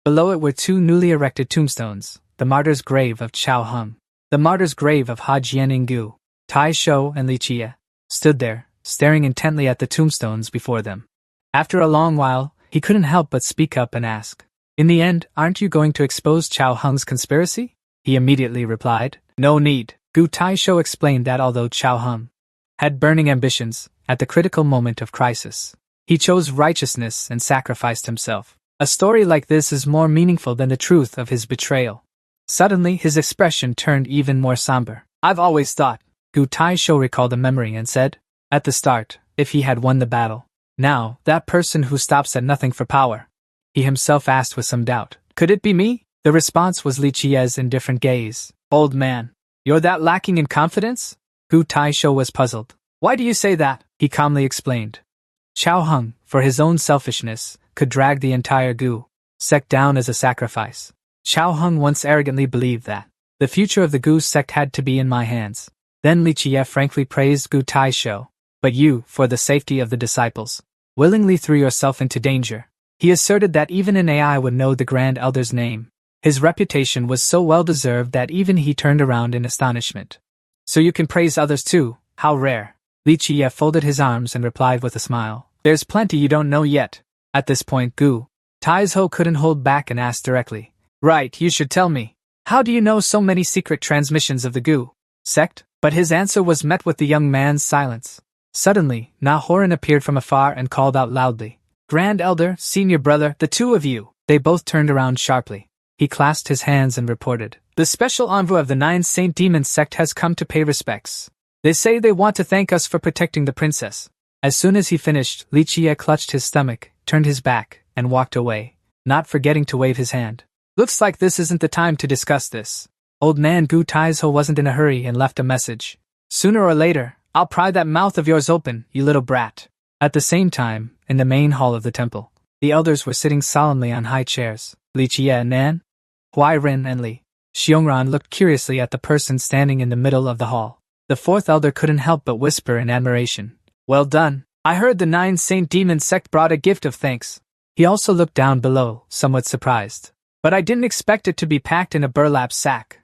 Speaker 1: Below it were two newly erected tombstones, the martyr's grave of Chao Hung, the martyr's grave of Ha Jianingu. Tai Shou and Li Qiye stood there, staring intently at the tombstones before them. After a long while, he couldn't help but speak up and ask, "In the end, aren't you going to expose Chao Hung's conspiracy?" He immediately replied, "No need." Tai Shou explained that although Chao Hung had burning ambitions, at the critical moment of crisis, he chose righteousness and sacrificed himself. A story like this is more meaningful than the truth of his betrayal. Suddenly, his expression turned even more somber. "I've always thought." Tai Shou recalled a memory and said, "At the start, if he had won the battle. Now, that person who stops at nothing for power." He himself asked with some doubt, "Could it be me?" The response was Li Qiye's indifferent gaze. "Old man, you're that lacking in confidence?" Tai Shou was puzzled. "Why do you say that?" He calmly explained. Chao Hung, for his own selfishness, could drag the entire Gu sect down as a sacrifice. Chao Hung once arrogantly believed that the future of the Gu sect had to be in my hands. Then Li Qiye frankly praised Tai Shou. "But you, for the safety of the disciples, willingly threw yourself into danger." He asserted that even an AI would know the Grand Elder's name. His reputation was so well deserved that even he turned around in astonishment. "So you can praise others too? How rare." Li Qiye folded his arms and replied with a smile, "There's plenty you don't know yet." At this point Tai Shou couldn't hold back and asked directly, "Right, you should tell me. How do you know so many secret transmissions of the Gu sect?" But his answer was met with the young man's silence. Suddenly, Na Horan appeared from afar and called out loudly, "Grand Elder, Senior Brother, the two of you!" They both turned around sharply. He clasped his hands and reported, "The special envoy of the 9 Saint Demon sect has come to pay respects. They say they want to thank us for protecting the princess." As soon as he finished, Li Qiye clutched his stomach, turned his back, and walked away, not forgetting to wave his hand. "Looks like this isn't the time to discuss this." Old man Tai Shou wasn't in a hurry and left a message. "Sooner or later, I'll pry that mouth of yours open, you little brat." At the same time, in the main hall of the temple, the elders were sitting solemnly on high chairs. Li Qiye, Nan, Huairen, and Li Xiongran looked curiously at the person standing in the middle of the hall. The fourth elder couldn't help but whisper in admiration, "Well done. I heard the 9 Saint Demon sect brought a gift of thanks." He also looked down below, somewhat surprised. "But I didn't expect it to be packed in a burlap sack.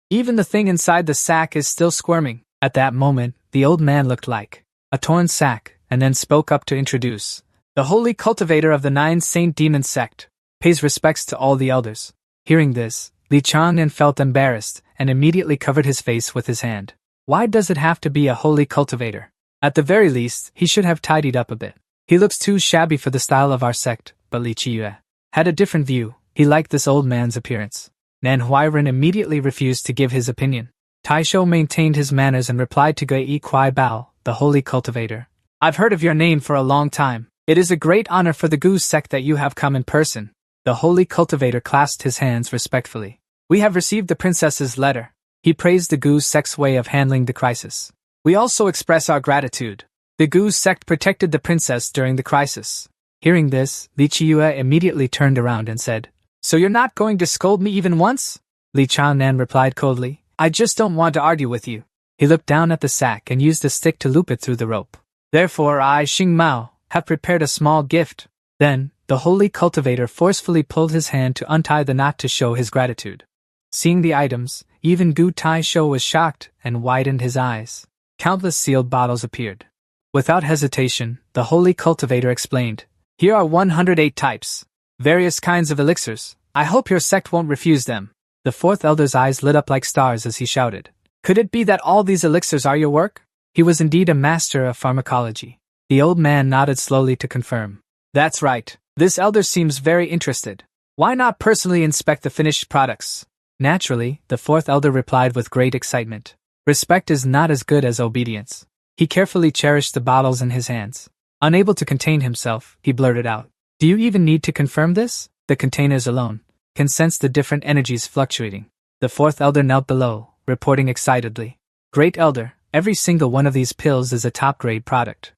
Speaker 1: Even the thing inside the sack is still squirming." At that moment, the old man looked like a torn sack, and then spoke up to introduce the holy cultivator of the 9 Saint Demon sect. Pays respects to all the elders. Hearing this, Li Changnan felt embarrassed and immediately covered his face with his hand. Why does it have to be a holy cultivator? At the very least, he should have tidied up a bit. He looks too shabby for the style of our sect, but Li Qiye had a different view. He liked this old man's appearance. Nan Huairen immediately refused to give his opinion. Tai Shou maintained his manners and replied to Gui Kuai Bao, the holy cultivator. "I've heard of your name for a long time. It is a great honor for the Gu sect that you have come in person." The holy cultivator clasped his hands respectfully. "We have received the princess's letter." He praised the Gu sect's way of handling the crisis. "We also express our gratitude. The Gu sect protected the princess during the crisis." Hearing this, Li Qiye immediately turned around and said, "So you're not going to scold me even once?" Li Changnan replied coldly, "I just don't want to argue with you." He looked down at the sack and used a stick to loop it through the rope. "Therefore I, Xing Mao, have prepared a small gift." Then, the holy cultivator forcefully pulled his hand to untie the knot to show his gratitude. Seeing the items, even Tai Shou was shocked and widened his eyes. Countless sealed bottles appeared. Without hesitation, the holy cultivator explained, "Here are 108 types. Various kinds of elixirs. I hope your sect won't refuse them." The fourth elder's eyes lit up like stars as he shouted, "Could it be that all these elixirs are your work?" He was indeed a master of pharmacology. The old man nodded slowly to confirm. "That's right. This elder seems very interested. Why not personally inspect the finished products?" Naturally, the fourth elder replied with great excitement. Respect is not as good as obedience. He carefully cherished the bottles in his hands. Unable to contain himself, he blurted out, "Do you even need to confirm this? The containers alone can sense the different energies fluctuating." The fourth elder knelt below, reporting excitedly, "Great elder, every single one of these pills is a top-grade product."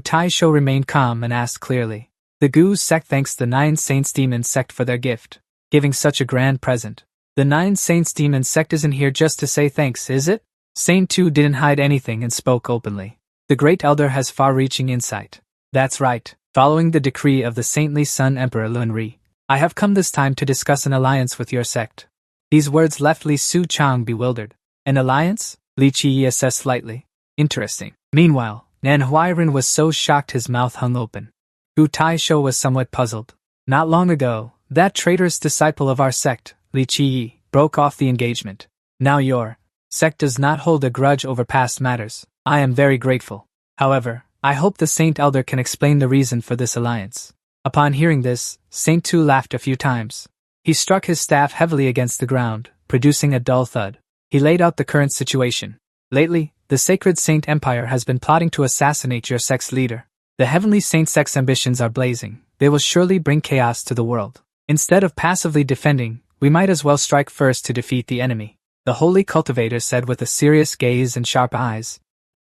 Speaker 1: Tai Shou remained calm and asked clearly, The Gu sect thanks the 9 Saints Demon sect for their gift, giving such a grand present. The 9 Saints Demon sect isn't here just to say thanks, is it? Saint Tu didn't hide anything and spoke openly. The Great Elder has far-reaching insight. That's right. Following the decree of the saintly Sun Emperor Lunri, I have come this time to discuss an alliance with your sect. These words left Li Su Chang bewildered. An alliance? Li Qi assessed slightly. Interesting. Meanwhile, Nan Huairen was so shocked his mouth hung open. Gu Taisho was somewhat puzzled. Not long ago, that traitorous disciple of our sect, Li Qi, broke off the engagement. Now your sect does not hold a grudge over past matters. I am very grateful. However, I hope the Saint Elder can explain the reason for this alliance. Upon hearing this, Saint Tu laughed a few times. He struck his staff heavily against the ground, producing a dull thud. He laid out the current situation. Lately, the Sacred Saint Empire has been plotting to assassinate your sect's leader. The Heavenly Saint sect's ambitions are blazing. They will surely bring chaos to the world. Instead of passively defending, we might as well strike first to defeat the enemy. The Holy Cultivator said with a serious gaze and sharp eyes.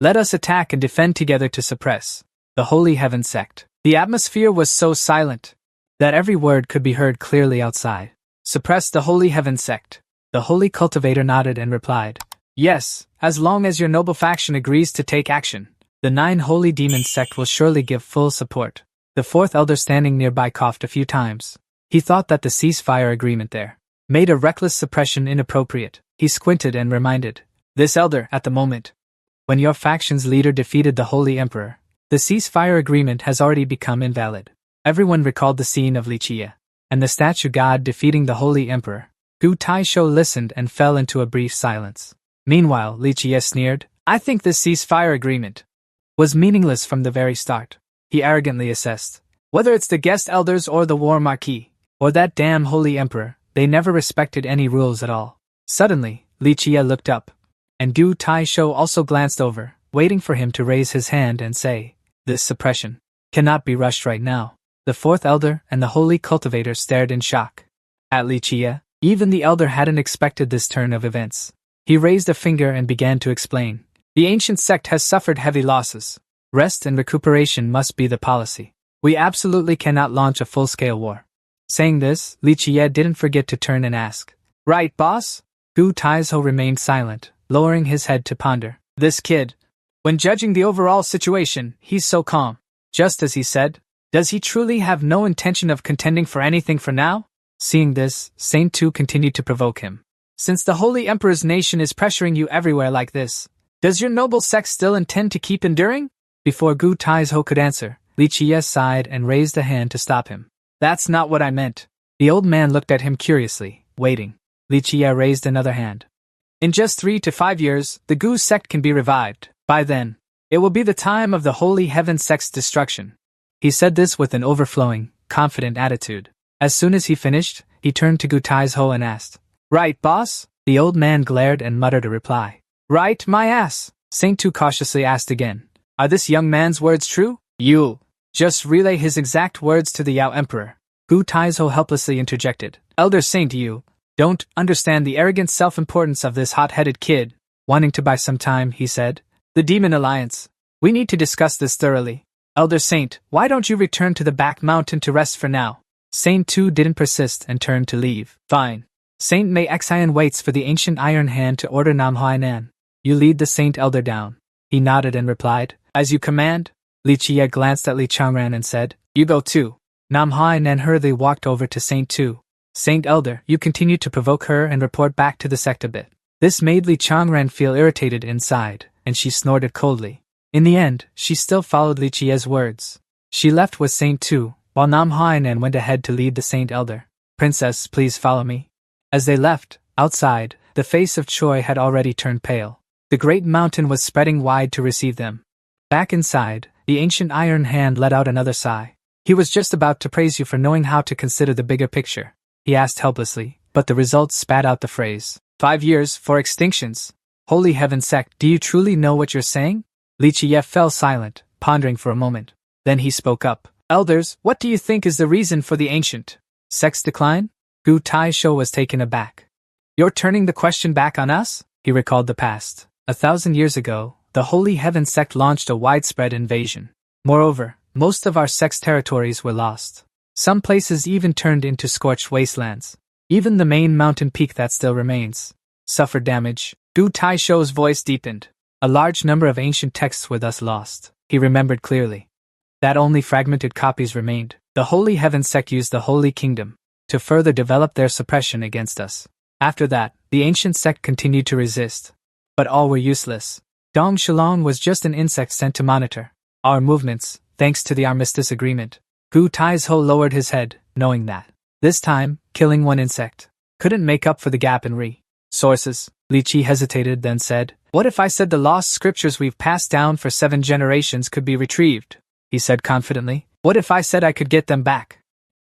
Speaker 1: Let us attack and defend together to suppress the Holy Heaven sect. The atmosphere was so silent that every word could be heard clearly outside. Suppress the Holy Heaven sect. The Holy Cultivator nodded and replied, yes, as long as your noble faction agrees to take action, the 9 Holy Demon sect will surely give full support. The 4th Elder standing nearby coughed a few times. He thought that the ceasefire agreement there made a reckless suppression inappropriate. He squinted and reminded this elder at the moment. When your faction's leader defeated the Holy Emperor, the ceasefire agreement has already become invalid. Everyone recalled the scene of Li Qi and the statue god defeating the Holy Emperor. Gu Taisho listened and fell into a brief silence. Meanwhile, Li Qi sneered, I think this ceasefire agreement was meaningless from the very start. He arrogantly assessed. Whether it's the guest elders or the war marquis, or that damn Holy Emperor, they never respected any rules at all. Suddenly, Li Qi looked up, and Gu Taisho also glanced over, waiting for him to raise his hand and say, this suppression cannot be rushed right now. The 4th Elder and the Holy Cultivator stared in shock at Li Qi. Even the Elder hadn't expected this turn of events. He raised a finger and began to explain. The ancient sect has suffered heavy losses. Rest and recuperation must be the policy. We absolutely cannot launch a full-scale war. Saying this, Li Qi didn't forget to turn and ask, right, boss? Gu Taisho remained silent, lowering his head to ponder. This kid, when judging the overall situation, he's so calm. Just as he said, does he truly have no intention of contending for anything for now? Seeing this, Saint Tu continued to provoke him. Since the Holy Emperor's nation is pressuring you everywhere like this, does your noble sect still intend to keep enduring? Before Gu Taisho could answer, Li Qi sighed and raised a hand to stop him. That's not what I meant. The old man looked at him curiously, waiting. Li Qi raised another hand. In just 3 to 5 years, the Gu sect can be revived. By then, it will be the time of the Holy Heaven sect's destruction. He said this with an overflowing, confident attitude. As soon as he finished, he turned to Gu Taisho and asked, right, boss? The old man glared and muttered a reply. Right, my ass? Saint Tu cautiously asked again. Are this young man's words true? You just relay his exact words to the Yao Emperor. Gu Taisho helplessly interjected. Elder Saint, you don't understand the arrogant self-importance of this hot-headed kid. Wanting to buy some time, he said. The Demon Alliance. We need to discuss this thoroughly. Elder Saint, why don't you return to the back mountain to rest for now? Saint Tu didn't persist and turned to leave. Fine. Saint Mei Xian waits for the ancient iron hand to order Nam Hainan. You lead the Saint Elder down. He nodded and replied, as you command. Li Qi glanced at Li Changran and said, you go too. Nam Hainan hurriedly walked over to Saint Tu. Saint Elder, you continue to provoke her and report back to the sect a bit. This made Li Changran feel irritated inside, and she snorted coldly. In the end, she still followed Li Qi's words. She left with Saint Tu, while Nam Hainan went ahead to lead the Saint Elder. Princess, please follow me. As they left, outside, the face of Choi had already turned pale. The great mountain was spreading wide to receive them. Back inside, the ancient iron hand let out another sigh. He was just about to praise you for knowing how to consider the bigger picture. He asked helplessly, but the results spat out the phrase. 5 years for extinctions. Holy Heaven sect, do you truly know what you're saying? Li Qi fell silent, pondering for a moment. Then he spoke up. Elders, what do you think is the reason for the ancient sect's decline? Gu Taisho was taken aback. You're turning the question back on us? He recalled the past. 1,000 years ago, the Holy Heaven sect launched a widespread invasion. Moreover, most of our sect's territories were lost. Some places even turned into scorched wastelands. Even the main mountain peak that still remains suffered damage. Gu Taisho's voice deepened. A large number of ancient texts were thus lost. He remembered clearly that only fragmented copies remained. The Holy Heaven sect used the Holy Kingdom to further develop their suppression against us. After that, the ancient sect continued to resist. But all were useless. Dong Shilong was just an insect sent to monitor our movements, thanks to the armistice agreement. Gu Taisho lowered his head, knowing that this time, killing one insect couldn't make up for the gap in resources. Li Qi hesitated, then said, "What if I said the lost scriptures we've passed down for 7 generations could be retrieved?" He said confidently. "What if I said I could get them back?"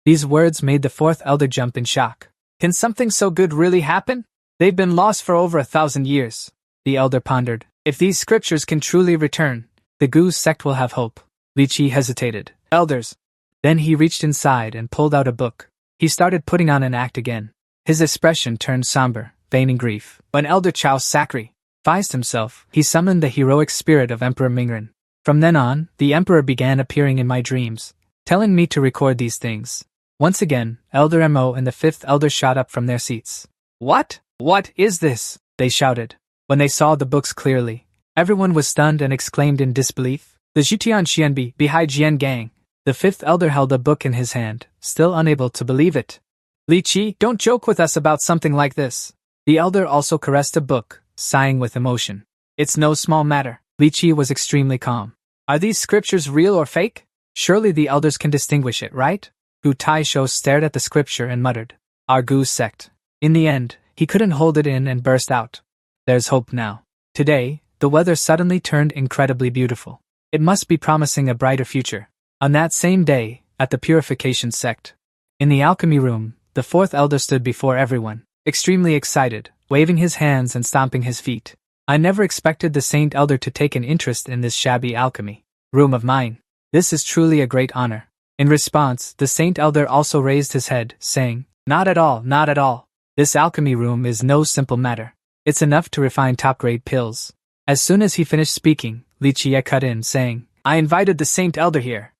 Speaker 1: These words made the fourth elder jump in shock. Can something so good really happen? They've been lost for over 1,000 years. The elder pondered. If these scriptures can truly return, the Gu sect will have hope. Li Qi hesitated. "Elders." Then he reached inside and pulled out a book. He started putting on an act again. His expression turned somber, feigning grief. When Elder Chao sacrificed himself, he summoned the heroic spirit of Emperor Mingren. From then on, the emperor began appearing in my dreams, telling me to record these things. Once again, Elder Mo and the fifth elder shot up from their seats. "What? What is this?" they shouted. When they saw the books clearly, everyone was stunned and exclaimed in disbelief. The Zhutian Xianbi, Bihai Jian Gang. The fifth elder held a book in his hand, still unable to believe it. "Li Qi, don't joke with us about something like this." The elder also caressed a book, sighing with emotion. "It's no small matter." Li Qi was extremely calm. "Are these scriptures real or fake? Surely the elders can distinguish it, right?" Gu Taisho stared at the scripture and muttered, "Our Gu sect." In the end, he couldn't hold it in and burst out. "There's hope now." Today, the weather suddenly turned incredibly beautiful. It must be promising a brighter future. On that same day, at the Purification sect, in the alchemy room, the fourth elder stood before everyone, extremely excited, waving his hands and stomping his feet. "I never expected the Saint Elder to take an interest in this shabby alchemy room of mine. This is truly a great honor." In response, the Saint Elder also raised his head, saying, "Not at all, not at all. This alchemy room is no simple matter. It's enough to refine top-grade pills." As soon as he finished speaking, Li Qi cut in, saying, "I invited the Saint Elder here."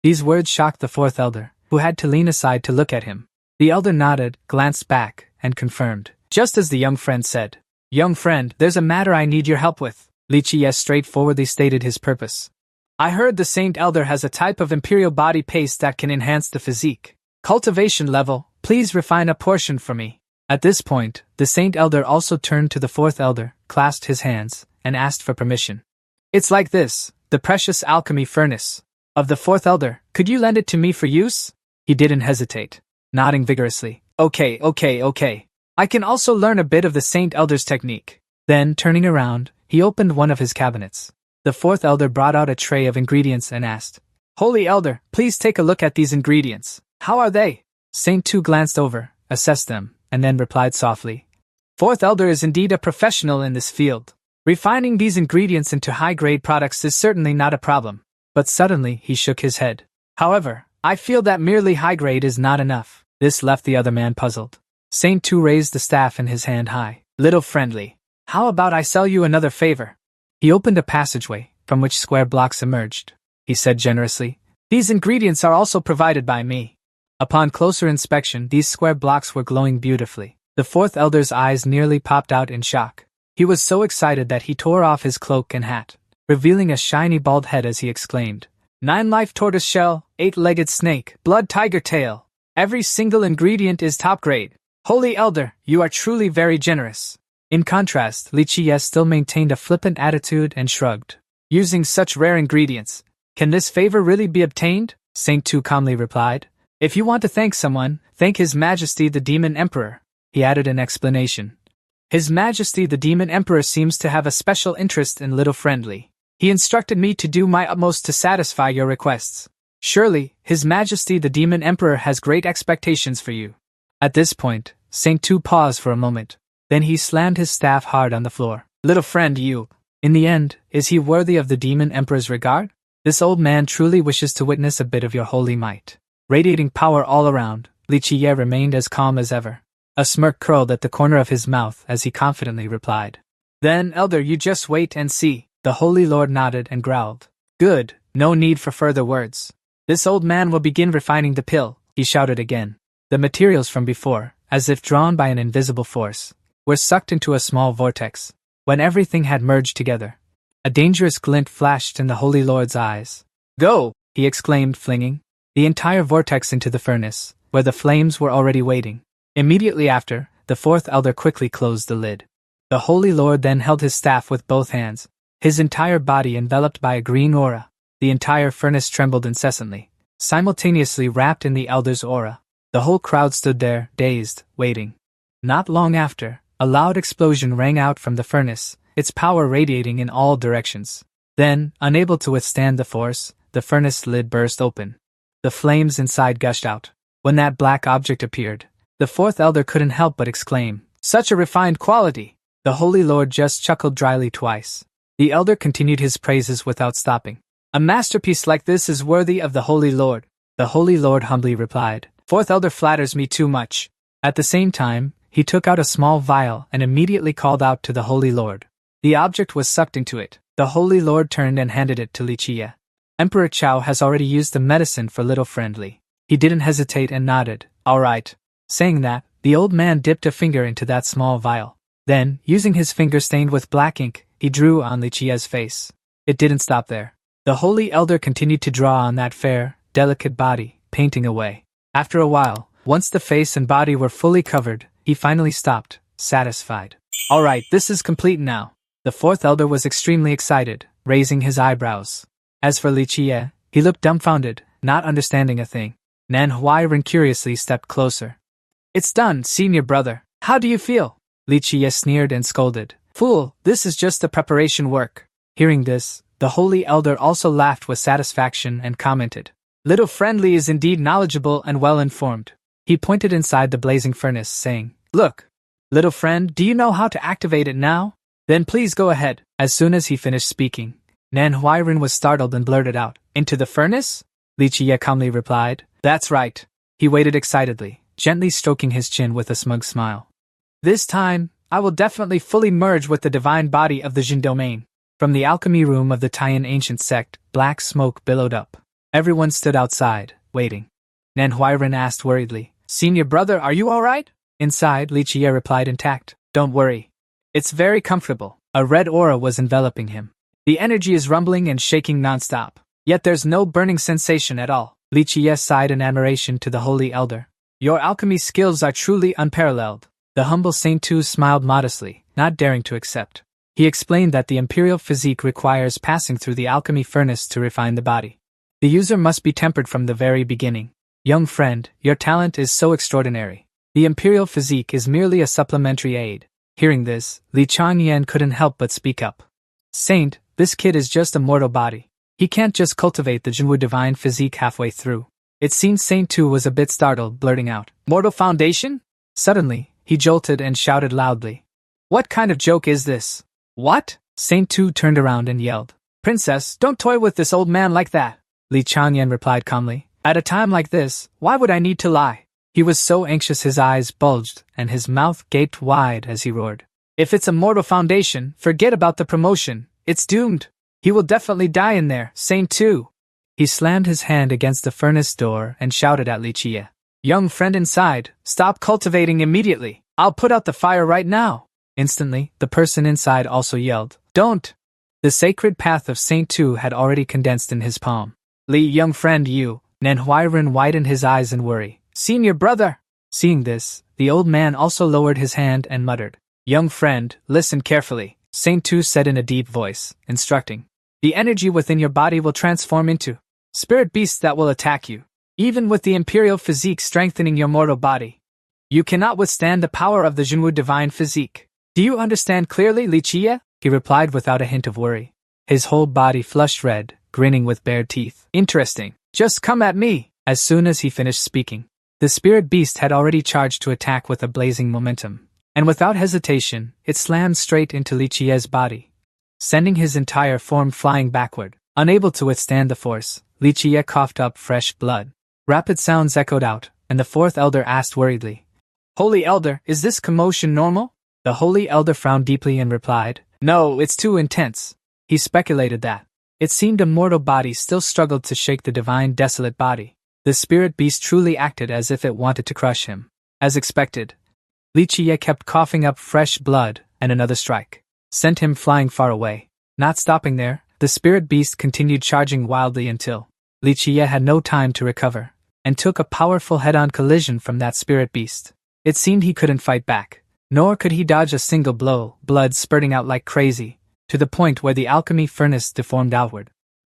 Speaker 1: These words shocked the fourth elder, who had to lean aside to look at him. The elder nodded, glanced back, and confirmed, just as the young friend said. "Young friend, there's a matter I need your help with." Li Qi straightforwardly stated his purpose. "I heard the Saint Elder has a type of imperial body paste that can enhance the physique. Cultivation level, please refine a portion for me." At this point, the Saint Elder also turned to the fourth elder, clasped his hands, and asked for permission. "It's like this, the precious alchemy furnace of the fourth elder, could you lend it to me for use?" He didn't hesitate, nodding vigorously. Okay. I can also learn a bit of the Saint Elder's technique." Then, turning around, he opened one of his cabinets. The fourth elder brought out a tray of ingredients and asked, "Holy Elder, please take a look at these ingredients. How are they?" Saint Tu glanced over, assessed them, and then replied softly, "Fourth elder is indeed a professional in this field. Refining these ingredients into high-grade products is certainly not a problem." But suddenly he shook his head. "However, I feel that merely high-grade is not enough." This left the other man puzzled. Saint Tu raised the staff in his hand high. "Little friendly, how about I sell you another favor?" He opened a passageway, from which square blocks emerged. He said generously, "These ingredients are also provided by me." Upon closer inspection, these square blocks were glowing beautifully. The fourth elder's eyes nearly popped out in shock. He was so excited that he tore off his cloak and hat, revealing a shiny bald head as he exclaimed, 9-life tortoise shell, 8-legged snake, blood tiger tail. Every single ingredient is top grade. Holy Elder, you are truly very generous." In contrast, Li Qi still maintained a flippant attitude and shrugged. "Using such rare ingredients, can this favor really be obtained?" Saint Tu calmly replied. "If you want to thank someone, thank His Majesty the Demon Emperor." He added an explanation. "His Majesty the Demon Emperor seems to have a special interest in Little Friendly. He instructed me to do my utmost to satisfy your requests. Surely, His Majesty the Demon Emperor has great expectations for you." At this point, Saint Tu paused for a moment. Then he slammed his staff hard on the floor. "Little friend, you. In the end, is he worthy of the Demon Emperor's regard? This old man truly wishes to witness a bit of your holy might." Radiating power all around, Li Qi remained as calm as ever. A smirk curled at the corner of his mouth as he confidently replied, "Then, Elder, you just wait and see." The Holy Lord nodded and growled. "Good, no need for further words. This old man will begin refining the pill, he shouted again. The materials from before, as if drawn by an invisible force, were sucked into a small vortex. When everything had merged together, a dangerous glint flashed in the Holy Lord's eyes. Go! He exclaimed, flinging the entire vortex into the furnace, where the flames were already waiting. Immediately after, the fourth elder quickly closed the lid. The Holy Lord then held his staff with both hands, his entire body enveloped by a green aura. The entire furnace trembled incessantly, simultaneously wrapped in the elder's aura. The whole crowd stood there, dazed, waiting. Not long after, a loud explosion rang out from the furnace, its power radiating in all directions. Then, unable to withstand the force, the furnace lid burst open. The flames inside gushed out. When that black object appeared, the fourth elder couldn't help but exclaim, "Such a refined quality!" The Holy Lord just chuckled dryly twice. The elder continued his praises without stopping. "A masterpiece like this is worthy of the Holy Lord." The Holy Lord humbly replied, "Fourth elder flatters me too much." At the same time, he took out a small vial and immediately called out to the Holy Lord. The object was sucked into it. The Holy Lord turned and handed it to Li Jie. "Emperor Chao has already used the medicine for little friend Li." He didn't hesitate and nodded, "All right." Saying that, the old man dipped a finger into that small vial. Then, using his finger stained with black ink, he drew on Li Jie's face. It didn't stop there. The Holy Elder continued to draw on that fair, delicate body, painting away. After a while, once the face and body were fully covered, he finally stopped, satisfied. "All right, this is complete now." The fourth elder was extremely excited, raising his eyebrows. As for Li Jie, he looked dumbfounded, not understanding a thing. Manhwa Recap curiously stepped closer. "It's done, senior brother. How do you feel?" Li Jie sneered and scolded. "Fool, this is just the preparation work." Hearing this, the Holy Elder also laughed with satisfaction and commented, "Little friend Li is indeed knowledgeable and well-informed." He pointed inside the blazing furnace, saying, "Look, little friend, do you know how to activate it now? Then please go ahead." As soon as he finished speaking, Manhwa Recap was startled and blurted out, "Into the furnace?" Li Jie calmly replied, "That's right." He waited excitedly, gently stroking his chin with a smug smile. "This time, I will definitely fully merge with the divine body of the Jin domain." From the alchemy room of the Taiyan ancient sect, black smoke billowed up. Everyone stood outside, waiting. Manhwa Recap asked worriedly, "Senior brother, are you alright?" Inside, Li Jie replied intact, "Don't worry. It's very comfortable." A red aura was enveloping him. The energy is rumbling and shaking nonstop. Yet there's no burning sensation at all. Li Jie sighed in admiration to the Holy Elder. "Your alchemy skills are truly unparalleled." The humble Saint Tu smiled modestly, not daring to accept. He explained that the imperial physique requires passing through the alchemy furnace to refine the body. The user must be tempered from the very beginning. "Young friend, your talent is so extraordinary. The imperial physique is merely a supplementary aid." Hearing this, Li Changyan couldn't help but speak up. "Saint, this kid is just a mortal body. He can't just cultivate the Jinwu divine physique halfway through." It seemed Saint Tu was a bit startled, blurting out, "Mortal foundation?" Suddenly, he jolted and shouted loudly, "What kind of joke is this?" "What?" Saint Tu turned around and yelled, "Princess, don't toy with this old man like that." Li Changyan replied calmly, "At a time like this, why would I need to lie?" He was so anxious his eyes bulged and his mouth gaped wide as he roared, "If it's a mortal foundation, forget about the promotion. It's doomed. He will definitely die in there, Saint Tu." He slammed his hand against the furnace door and shouted at Li Jie, "Young friend inside, stop cultivating immediately. I'll put out the fire right now." Instantly, the person inside also yelled, "Don't!" The sacred path of Saint Tu had already condensed in his palm. "Li, young friend, you." Manhwa Recap widened his eyes in worry. "Senior brother!" Seeing this, the old man also lowered his hand and muttered, "Young friend, listen carefully," Saint Tu said in a deep voice, instructing. "The energy within your body will transform into spirit beasts that will attack you. Even with the imperial physique strengthening your mortal body, you cannot withstand the power of the Jinwu divine physique. Do you understand clearly, Li Jie?" He replied without a hint of worry. His whole body flushed red, grinning with bared teeth. "Interesting. Just come at me." As soon as he finished speaking, the spirit beast had already charged to attack with a blazing momentum, and without hesitation, it slammed straight into Li Jie's body, sending his entire form flying backward. Unable to withstand the force, Li Jie coughed up fresh blood. Rapid sounds echoed out, and the fourth elder asked worriedly, "Holy Elder, is this commotion normal?" The Holy Elder frowned deeply and replied, "No, it's too intense." He speculated that It seemed a mortal body still struggled to shake the divine desolate body. The spirit beast truly acted as if it wanted to crush him. As expected, Li Qiye kept coughing up fresh blood, and another strike sent him flying far away. Not stopping there, the spirit beast continued charging wildly until Li Qiye had no time to recover, and took a powerful head-on collision from that spirit beast. It seemed he couldn't fight back, nor could he dodge a single blow, blood spurting out like crazy, to the point where the alchemy furnace deformed outward.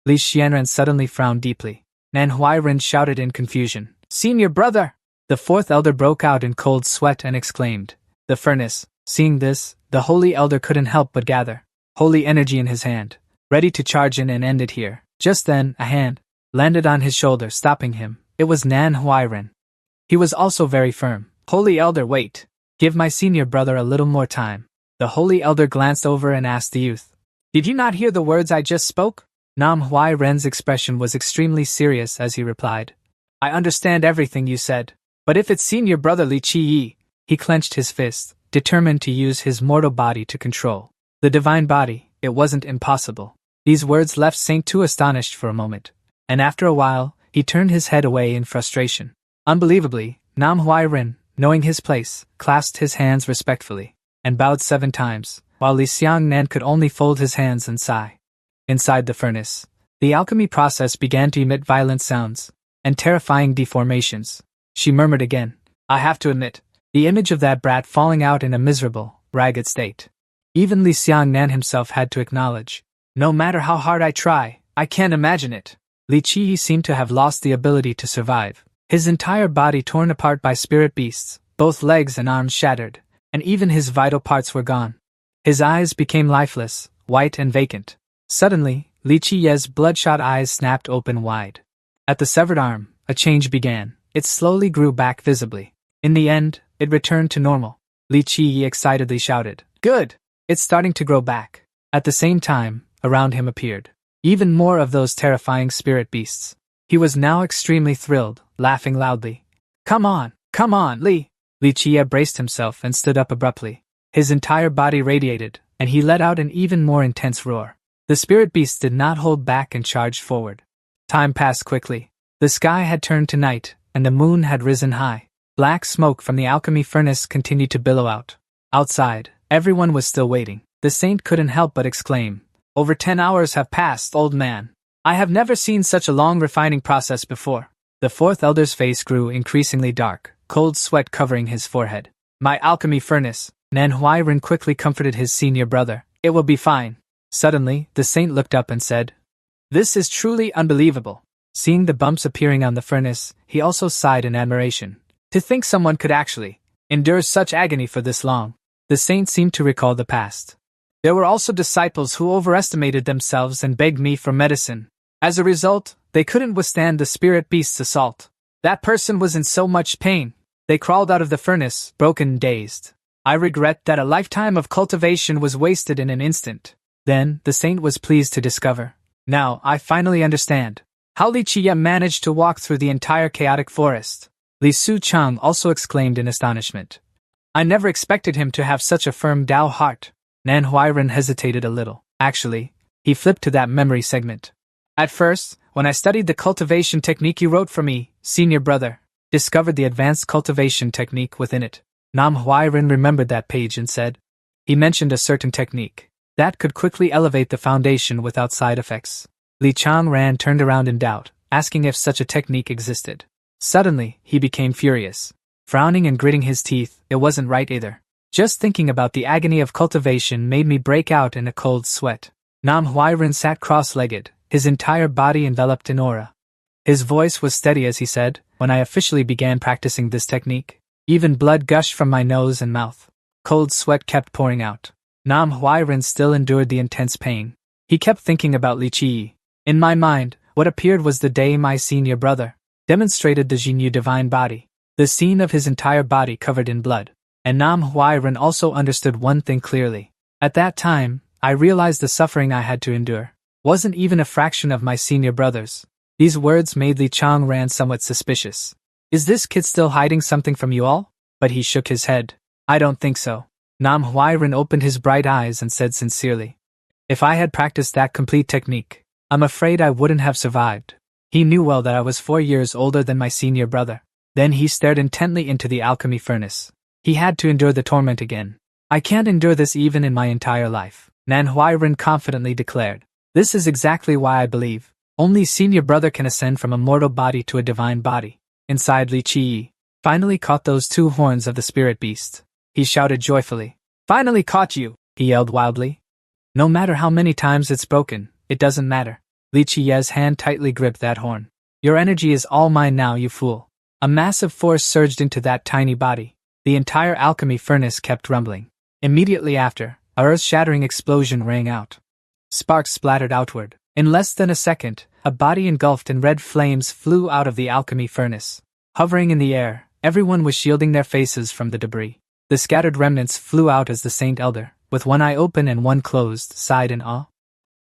Speaker 1: Li Xianren suddenly frowned deeply. Manhwa Recap shouted in confusion, "Senior brother!" The fourth elder broke out in cold sweat and exclaimed, "The furnace!" Seeing this, the holy elder couldn't help but gather holy energy in his hand, ready to charge in and end it here. Just then, a hand landed on his shoulder, stopping him. It was Manhwa Recap. He was also very firm. "Holy elder, wait. Give my senior brother a little more time." The holy elder glanced over and asked the youth, "Did you not hear the words I just spoke?" Manhwa Recap's expression was extremely serious as he replied, "I understand everything you said, but if it's senior brother Li Qiye," he clenched his fist, determined to use his mortal body to control the divine body. It wasn't impossible. These words left Saint Tu astonished for a moment, and after a while, he turned his head away in frustration. Unbelievably, Manhwa Recap, knowing his place, clasped his hands respectfully, and bowed 7 times, while Li Xiangnan could only fold his hands and sigh. Inside the furnace, the alchemy process began to emit violent sounds and terrifying deformations. She murmured again, "I have to admit, the image of that brat falling out in a miserable, ragged state. Even Li Xiangnan himself had to acknowledge, no matter how hard I try, I can't imagine it." Li Qiye seemed to have lost the ability to survive. His entire body torn apart by spirit beasts, both legs and arms shattered, and even his vital parts were gone. His eyes became lifeless, white and vacant. Suddenly, Li Qiye's bloodshot eyes snapped open wide. At the severed arm, a change began. It slowly grew back visibly. In the end, it returned to normal. Li Qiye excitedly shouted, "Good! It's starting to grow back." At the same time, around him appeared even more of those terrifying spirit beasts. He was now extremely thrilled, laughing loudly. Come on, Li!" Li Qiye braced himself and stood up abruptly. His entire body radiated, and he let out an even more intense roar. The spirit beasts did not hold back and charged forward. Time passed quickly. The sky had turned to night, and the moon had risen high. Black smoke from the alchemy furnace continued to billow out. Outside, everyone was still waiting. The saint couldn't help but exclaim, "Over 10 hours have passed, old man. I have never seen such a long refining process before." The fourth elder's face grew increasingly dark, cold sweat covering his forehead. "My alchemy furnace," Manhwa Recap quickly comforted his senior brother. "It will be fine." Suddenly, the saint looked up and said, "This is truly unbelievable." Seeing the bumps appearing on the furnace, he also sighed in admiration. To think someone could actually endure such agony for this long. The saint seemed to recall the past. "There were also disciples who overestimated themselves and begged me for medicine. As a result, they couldn't withstand the spirit beast's assault. That person was in so much pain. They crawled out of the furnace, broken and dazed. I regret that a lifetime of cultivation was wasted in an instant." Then, the saint was pleased to discover, "Now, I finally understand how Li Qiye managed to walk through the entire chaotic forest." Li Su Chang also exclaimed in astonishment, "I never expected him to have such a firm Tao heart." Manhwa Recap hesitated a little. Actually, he flipped to that memory segment. "At first, when I studied the cultivation technique you wrote for me, senior brother, discovered the advanced cultivation technique within it." Manhwa Recap remembered that page and said, "He mentioned a certain technique that could quickly elevate the foundation without side effects." Li Changran turned around in doubt, asking if such a technique existed. Suddenly, he became furious. Frowning and gritting his teeth, it wasn't right either. Just thinking about the agony of cultivation made me break out in a cold sweat. Manhwa Recap sat cross-legged, his entire body enveloped in aura. His voice was steady as he said, "When I officially began practicing this technique, even blood gushed from my nose and mouth. Cold sweat kept pouring out." Manhwa Recap still endured the intense pain. He kept thinking about Li Qiye. "In my mind, what appeared was the day my senior brother demonstrated the Jinyu divine body. The scene of his entire body covered in blood. And Manhwa Recap also understood one thing clearly. At that time, I realized the suffering I had to endure wasn't even a fraction of my senior brother's." These words made Li Changran somewhat suspicious. "Is this kid still hiding something from you all?" But he shook his head. "I don't think so." Manhwa Recap opened his bright eyes and said sincerely, "If I had practiced that complete technique, I'm afraid I wouldn't have survived. He knew well that I was 4 years older than my senior brother. Then he stared intently into the alchemy furnace. He had to endure the torment again. I can't endure this even in my entire life, Manhwa confidently declared. This is exactly why I believe only senior brother can ascend from a mortal body to a divine body. Inside, Li Qiyi finally caught those 2 horns of the spirit beast. He shouted joyfully. Finally caught you, he yelled wildly. No matter how many times it's broken, it doesn't matter. Li Qiyi's hand tightly gripped that horn. Your energy is all mine now, you fool. A massive force surged into that tiny body. The entire alchemy furnace kept rumbling. Immediately after, a earth-shattering explosion rang out. Sparks splattered outward. In less than a second, a body engulfed in red flames flew out of the alchemy furnace. Hovering in the air, everyone was shielding their faces from the debris. The scattered remnants flew out as the Saint Elder, with one eye open and one closed, sighed in awe.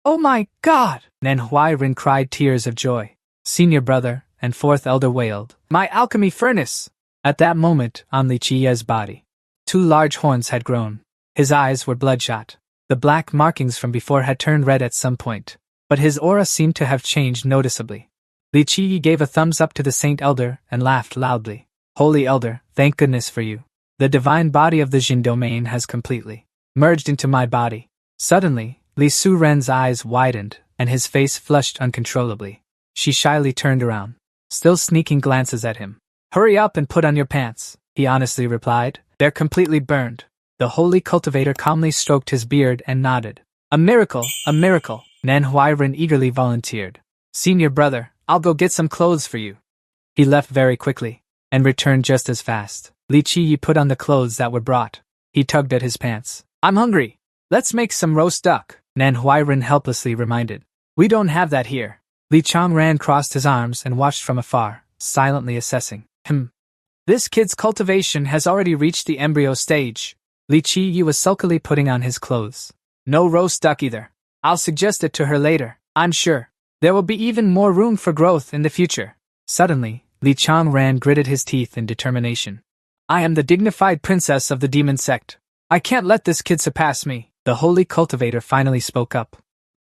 Speaker 1: Oh my God! Manhwa cried tears of joy. Senior brother and 4th Elder wailed, My alchemy furnace! At that moment, on Li Qiyi's body, 2 large horns had grown. His eyes were bloodshot. The black markings from before had turned red at some point, but his aura seemed to have changed noticeably. Li Qiyi gave a thumbs up to the Saint Elder and laughed loudly. Holy Elder, thank goodness for you. The divine body of the Jin domain has completely merged into my body. Suddenly, Li Su-ren's eyes widened, and his face flushed uncontrollably. She shyly turned around, still sneaking glances at him. Hurry up and put on your pants, he honestly replied. They're completely burned. The holy cultivator calmly stroked his beard and nodded. A miracle, Manhwa eagerly volunteered. Senior brother, I'll go get some clothes for you. He left very quickly, and returned just as fast. Li Qiyi put on the clothes that were brought. He tugged at his pants. I'm hungry. Let's make some roast duck, Manhwa helplessly reminded. We don't have that here. Li Changran crossed his arms and watched from afar, silently assessing. This kid's cultivation has already reached the embryo stage. Li Qiyi was sulkily putting on his clothes. No roast duck either. I'll suggest it to her later, I'm sure. There will be even more room for growth in the future. Suddenly, Li Changran gritted his teeth in determination. I am the dignified princess of the demon sect. I can't let this kid surpass me. The holy cultivator finally spoke up.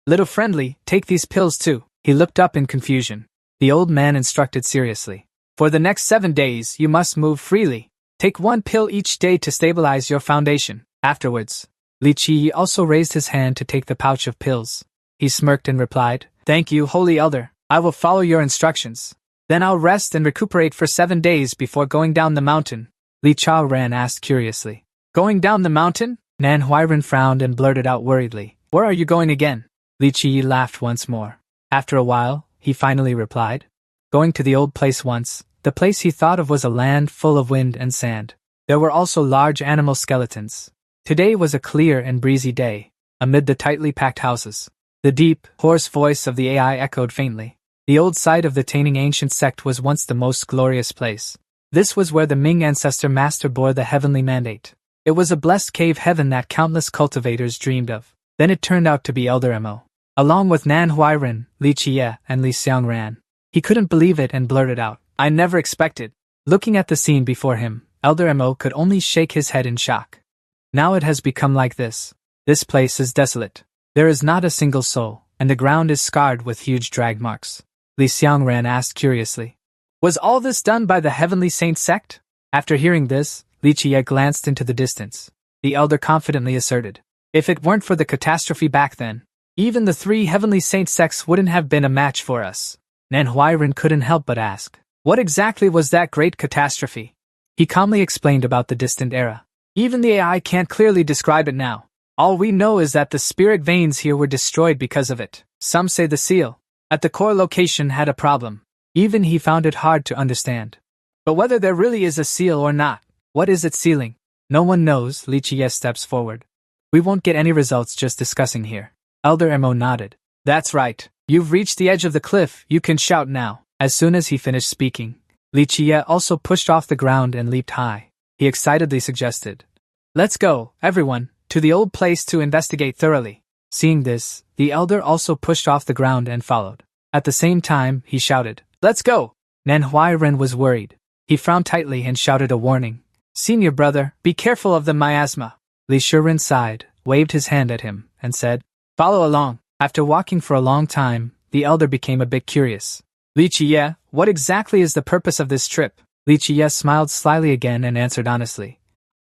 Speaker 1: Little friendly, take these pills too. He looked up in confusion. The old man instructed seriously. For the next 7 days, you must move freely. Take 1 pill each day to stabilize your foundation. Afterwards, Li Qiyi also raised his hand to take the pouch of pills. He smirked and replied, Thank you, Holy Elder. I will follow your instructions. Then I'll rest and recuperate for 7 days before going down the mountain. Li Changran asked curiously. Going down the mountain? Manhwa frowned and blurted out worriedly. Where are you going again? Li Qiyi laughed once more. After a while, he finally replied. Going to the old place once. The place he thought of was a land full of wind and sand. There were also large animal skeletons. Today was a clear and breezy day. Amid the tightly packed houses, the deep, hoarse voice of the AI echoed faintly. The old site of the Taining ancient sect was once the most glorious place. This was where the Ming ancestor master bore the heavenly mandate. It was a blessed cave heaven that countless cultivators dreamed of. Then it turned out to be Elder Mo. Along with Manhwa, Li Qiyi, and Li Xiangran. He couldn't believe it and blurted out. I never expected. Looking at the scene before him, Elder Mo could only shake his head in shock. Now it has become like this. This place is desolate. There is not a single soul, and the ground is scarred with huge drag marks. Li Xiangran asked curiously. Was all this done by the Heavenly Saint sect? After hearing this, Li Qiyi glanced into the distance. The elder confidently asserted. If it weren't for the catastrophe back then, even the 3 Heavenly Saint sects wouldn't have been a match for us. Manhwa couldn't help but ask. What exactly was that great catastrophe? He calmly explained about the distant era. Even the AI can't clearly describe it now. All we know is that the spirit veins here were destroyed because of it. Some say the seal at the core location had a problem. Even he found it hard to understand. But whether there really is a seal or not, what is it sealing? No one knows. Li Qiyi steps forward. We won't get any results just discussing here. Elder Mo nodded. That's right. You've reached the edge of the cliff, you can shout now. As soon as he finished speaking, Li Qiyi also pushed off the ground and leaped high. He excitedly suggested. Let's go, everyone, to the old place to investigate thoroughly. Seeing this, the elder also pushed off the ground and followed. At the same time, he shouted, Let's go! Manhwa was worried. He frowned tightly and shouted a warning. Senior brother, be careful of the miasma. Li Shuren sighed, waved his hand at him, and said, Follow along. After walking for a long time, the elder became a bit curious. Li Qiye, what exactly is the purpose of this trip? Li Qiye smiled slyly again and answered honestly.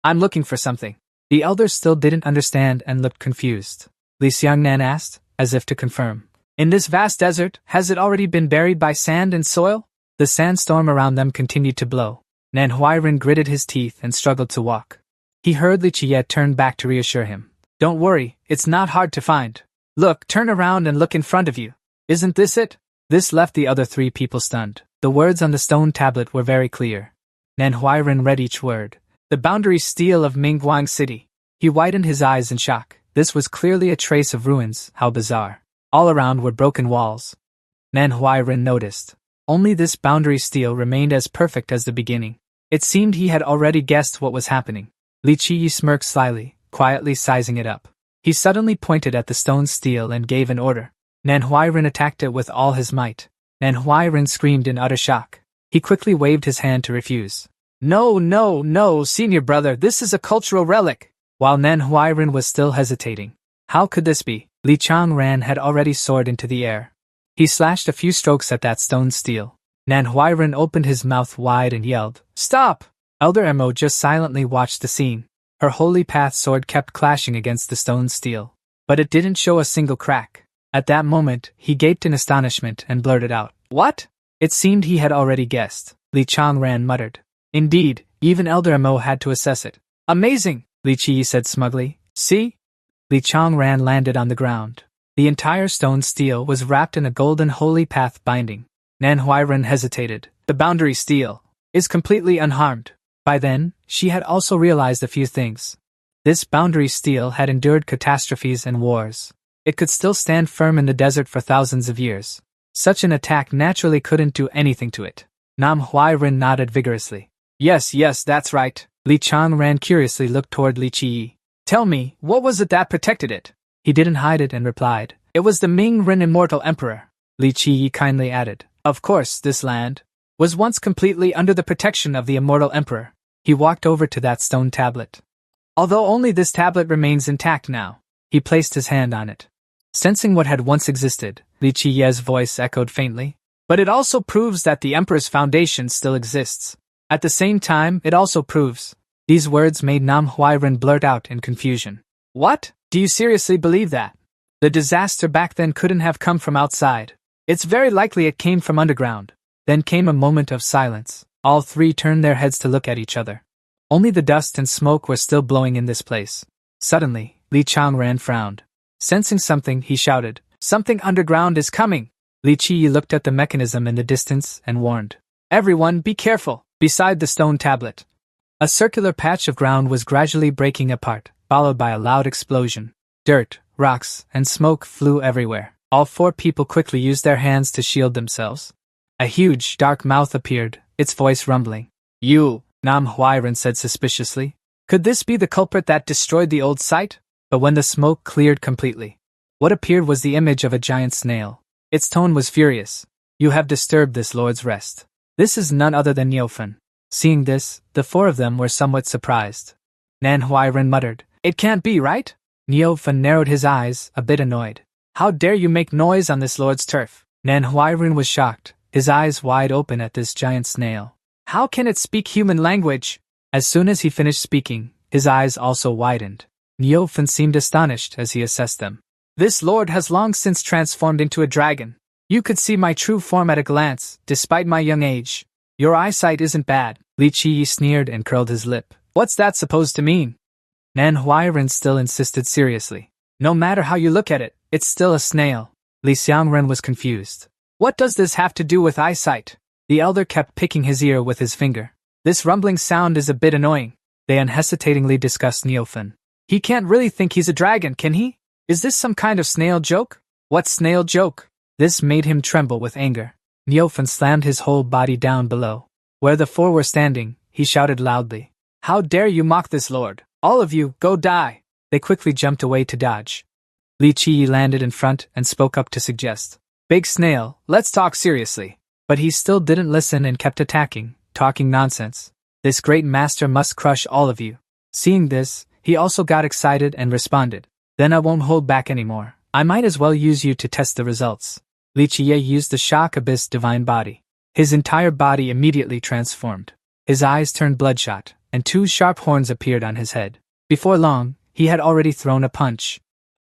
Speaker 1: I'm looking for something. The elder still didn't understand and looked confused. Li Xiangnan asked, as if to confirm. In this vast desert, has it already been buried by sand and soil? The sandstorm around them continued to blow. Nan Huairen gritted his teeth and struggled to walk. He heard Li Qiye turn back to reassure him. Don't worry, it's not hard to find. Look, turn around and look in front of you. Isn't this it? This left the other three people stunned. The words on the stone tablet were very clear. Nan Huairen read each word. The boundary steel of Mingguang City. He widened his eyes in shock. This was clearly a trace of ruins, how bizarre. All around were broken walls. Nan Huairen noticed. Only this boundary steel remained as perfect as the beginning. It seemed he had already guessed what was happening. Li Qiyi smirked slyly, quietly sizing it up. He suddenly pointed at the stone steel and gave an order. Nan Huairen attacked it with all his might. Nan Huairen screamed in utter shock. He quickly waved his hand to refuse. No, senior brother, this is a cultural relic. While Nan Huairen was still hesitating. How could this be? Li Changran had already soared into the air. He slashed a few strokes at that stone steel. Nan Huairen opened his mouth wide and yelled, Stop! Elder Mo just silently watched the scene. Her holy path sword kept clashing against the stone steel. But it didn't show a single crack. At that moment, he gaped in astonishment and blurted out, What? It seemed he had already guessed. Li Changran muttered. Indeed, even Elder Mo had to assess it. Amazing, Li Qiyi said smugly. See? Li Changran landed on the ground. The entire stone steel was wrapped in a golden holy path binding. Nan Huairen hesitated. The boundary steel is completely unharmed. By then, she had also realized a few things. This boundary steel had endured catastrophes and wars. It could still stand firm in the desert for thousands of years. Such an attack naturally couldn't do anything to it. Nam Huairen nodded vigorously. Yes, that's right. Li Changran curiously looked toward Li Qiyi. Tell me, what was it that protected it? He didn't hide it and replied. It was the Ming-Ren Immortal Emperor. Li Qiyi kindly added. Of course, this land was once completely under the protection of the Immortal Emperor. He walked over to that stone tablet. Although only this tablet remains intact now, he placed his hand on it. Sensing what had once existed, Li Qiye's voice echoed faintly. But it also proves that the Emperor's foundation still exists. At the same time, it also proves. These words made Nam Huairen blurt out in confusion. What? Do you seriously believe that? The disaster back then couldn't have come from outside. It's very likely it came from underground. Then came a moment of silence. All three turned their heads to look at each other. Only the dust and smoke were still blowing in this place. Suddenly, Li Changran frowned. Sensing something, he shouted, Something underground is coming! Li Qiyi looked at the mechanism in the distance and warned. Everyone, be careful! Beside the stone tablet. A circular patch of ground was gradually breaking apart, followed by a loud explosion. Dirt, rocks, and smoke flew everywhere. All four people quickly used their hands to shield themselves. A huge, dark mouth appeared, its voice rumbling. You, Nam Huairen said suspiciously. Could this be the culprit that destroyed the old site? But when the smoke cleared completely, what appeared was the image of a giant snail. Its tone was furious. You have disturbed this lord's rest. This is none other than Niufen. Seeing this, the four of them were somewhat surprised. Nan Huairen muttered, It can't be, right? Niufen narrowed his eyes, a bit annoyed. How dare you make noise on this lord's turf? Nan Huairen was shocked, his eyes wide open at this giant snail. How can it speak human language? As soon as he finished speaking, his eyes also widened. Niufen seemed astonished as he assessed them. This lord has long since transformed into a dragon. You could see my true form at a glance, despite my young age. Your eyesight isn't bad. Li Qiyi sneered and curled his lip. What's that supposed to mean? Nan Huairen still insisted seriously. No matter how you look at it, it's still a snail. Li Xiangren was confused. What does this have to do with eyesight? The elder kept picking his ear with his finger. This rumbling sound is a bit annoying. They unhesitatingly discussed Niufen. He can't really think he's a dragon, can he? Is this some kind of snail joke? What snail joke? This made him tremble with anger. Niufen slammed his whole body down below. Where the four were standing, he shouted loudly. How dare you mock this lord? All of you, go die! They quickly jumped away to dodge. Li Qiyi landed in front and spoke up to suggest. Big snail, let's talk seriously. But he still didn't listen and kept attacking, talking nonsense. This great master must crush all of you. Seeing this, he also got excited and responded. Then I won't hold back anymore. I might as well use you to test the results. Li Qiye used the shock abyss divine body. His entire body immediately transformed. His eyes turned bloodshot, and 2 sharp horns appeared on his head. Before long, he had already thrown a punch.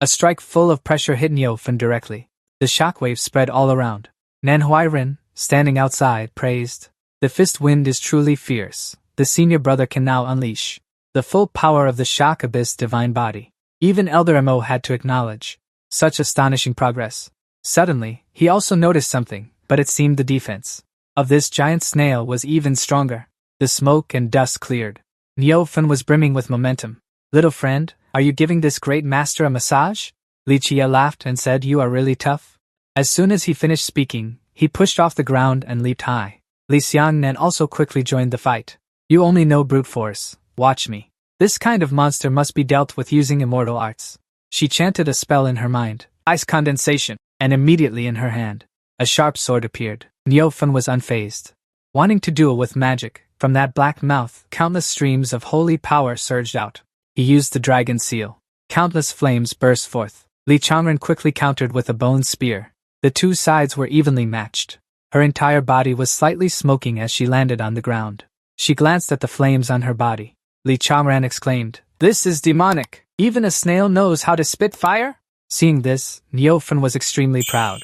Speaker 1: A strike full of pressure hit Niufen directly. The shockwave spread all around. Manhwa Recap, standing outside, praised. The fist wind is truly fierce. The senior brother can now unleash the full power of the shock abyss divine body. Even Elder Mo had to acknowledge such astonishing progress. Suddenly, he also noticed something, but it seemed the defense of this giant snail was even stronger. The smoke and dust cleared. Niufen was brimming with momentum. Little friend, are you giving this great master a massage? Li Qiye laughed and said, you are really tough. As soon as he finished speaking, he pushed off the ground and leaped high. Li Xiangnan also quickly joined the fight. You only know brute force. Watch me. This kind of monster must be dealt with using immortal arts. She chanted a spell in her mind, ice condensation, and immediately in her hand, a sharp sword appeared. Niufen was unfazed. Wanting to duel with magic, from that black mouth, countless streams of holy power surged out. He used the dragon seal. Countless flames burst forth. Li Changren quickly countered with a bone spear. The 2 sides were evenly matched. Her entire body was slightly smoking as she landed on the ground. She glanced at the flames on her body. Li Changren exclaimed, this is demonic. Even a snail knows how to spit fire? Seeing this, Niufen was extremely proud.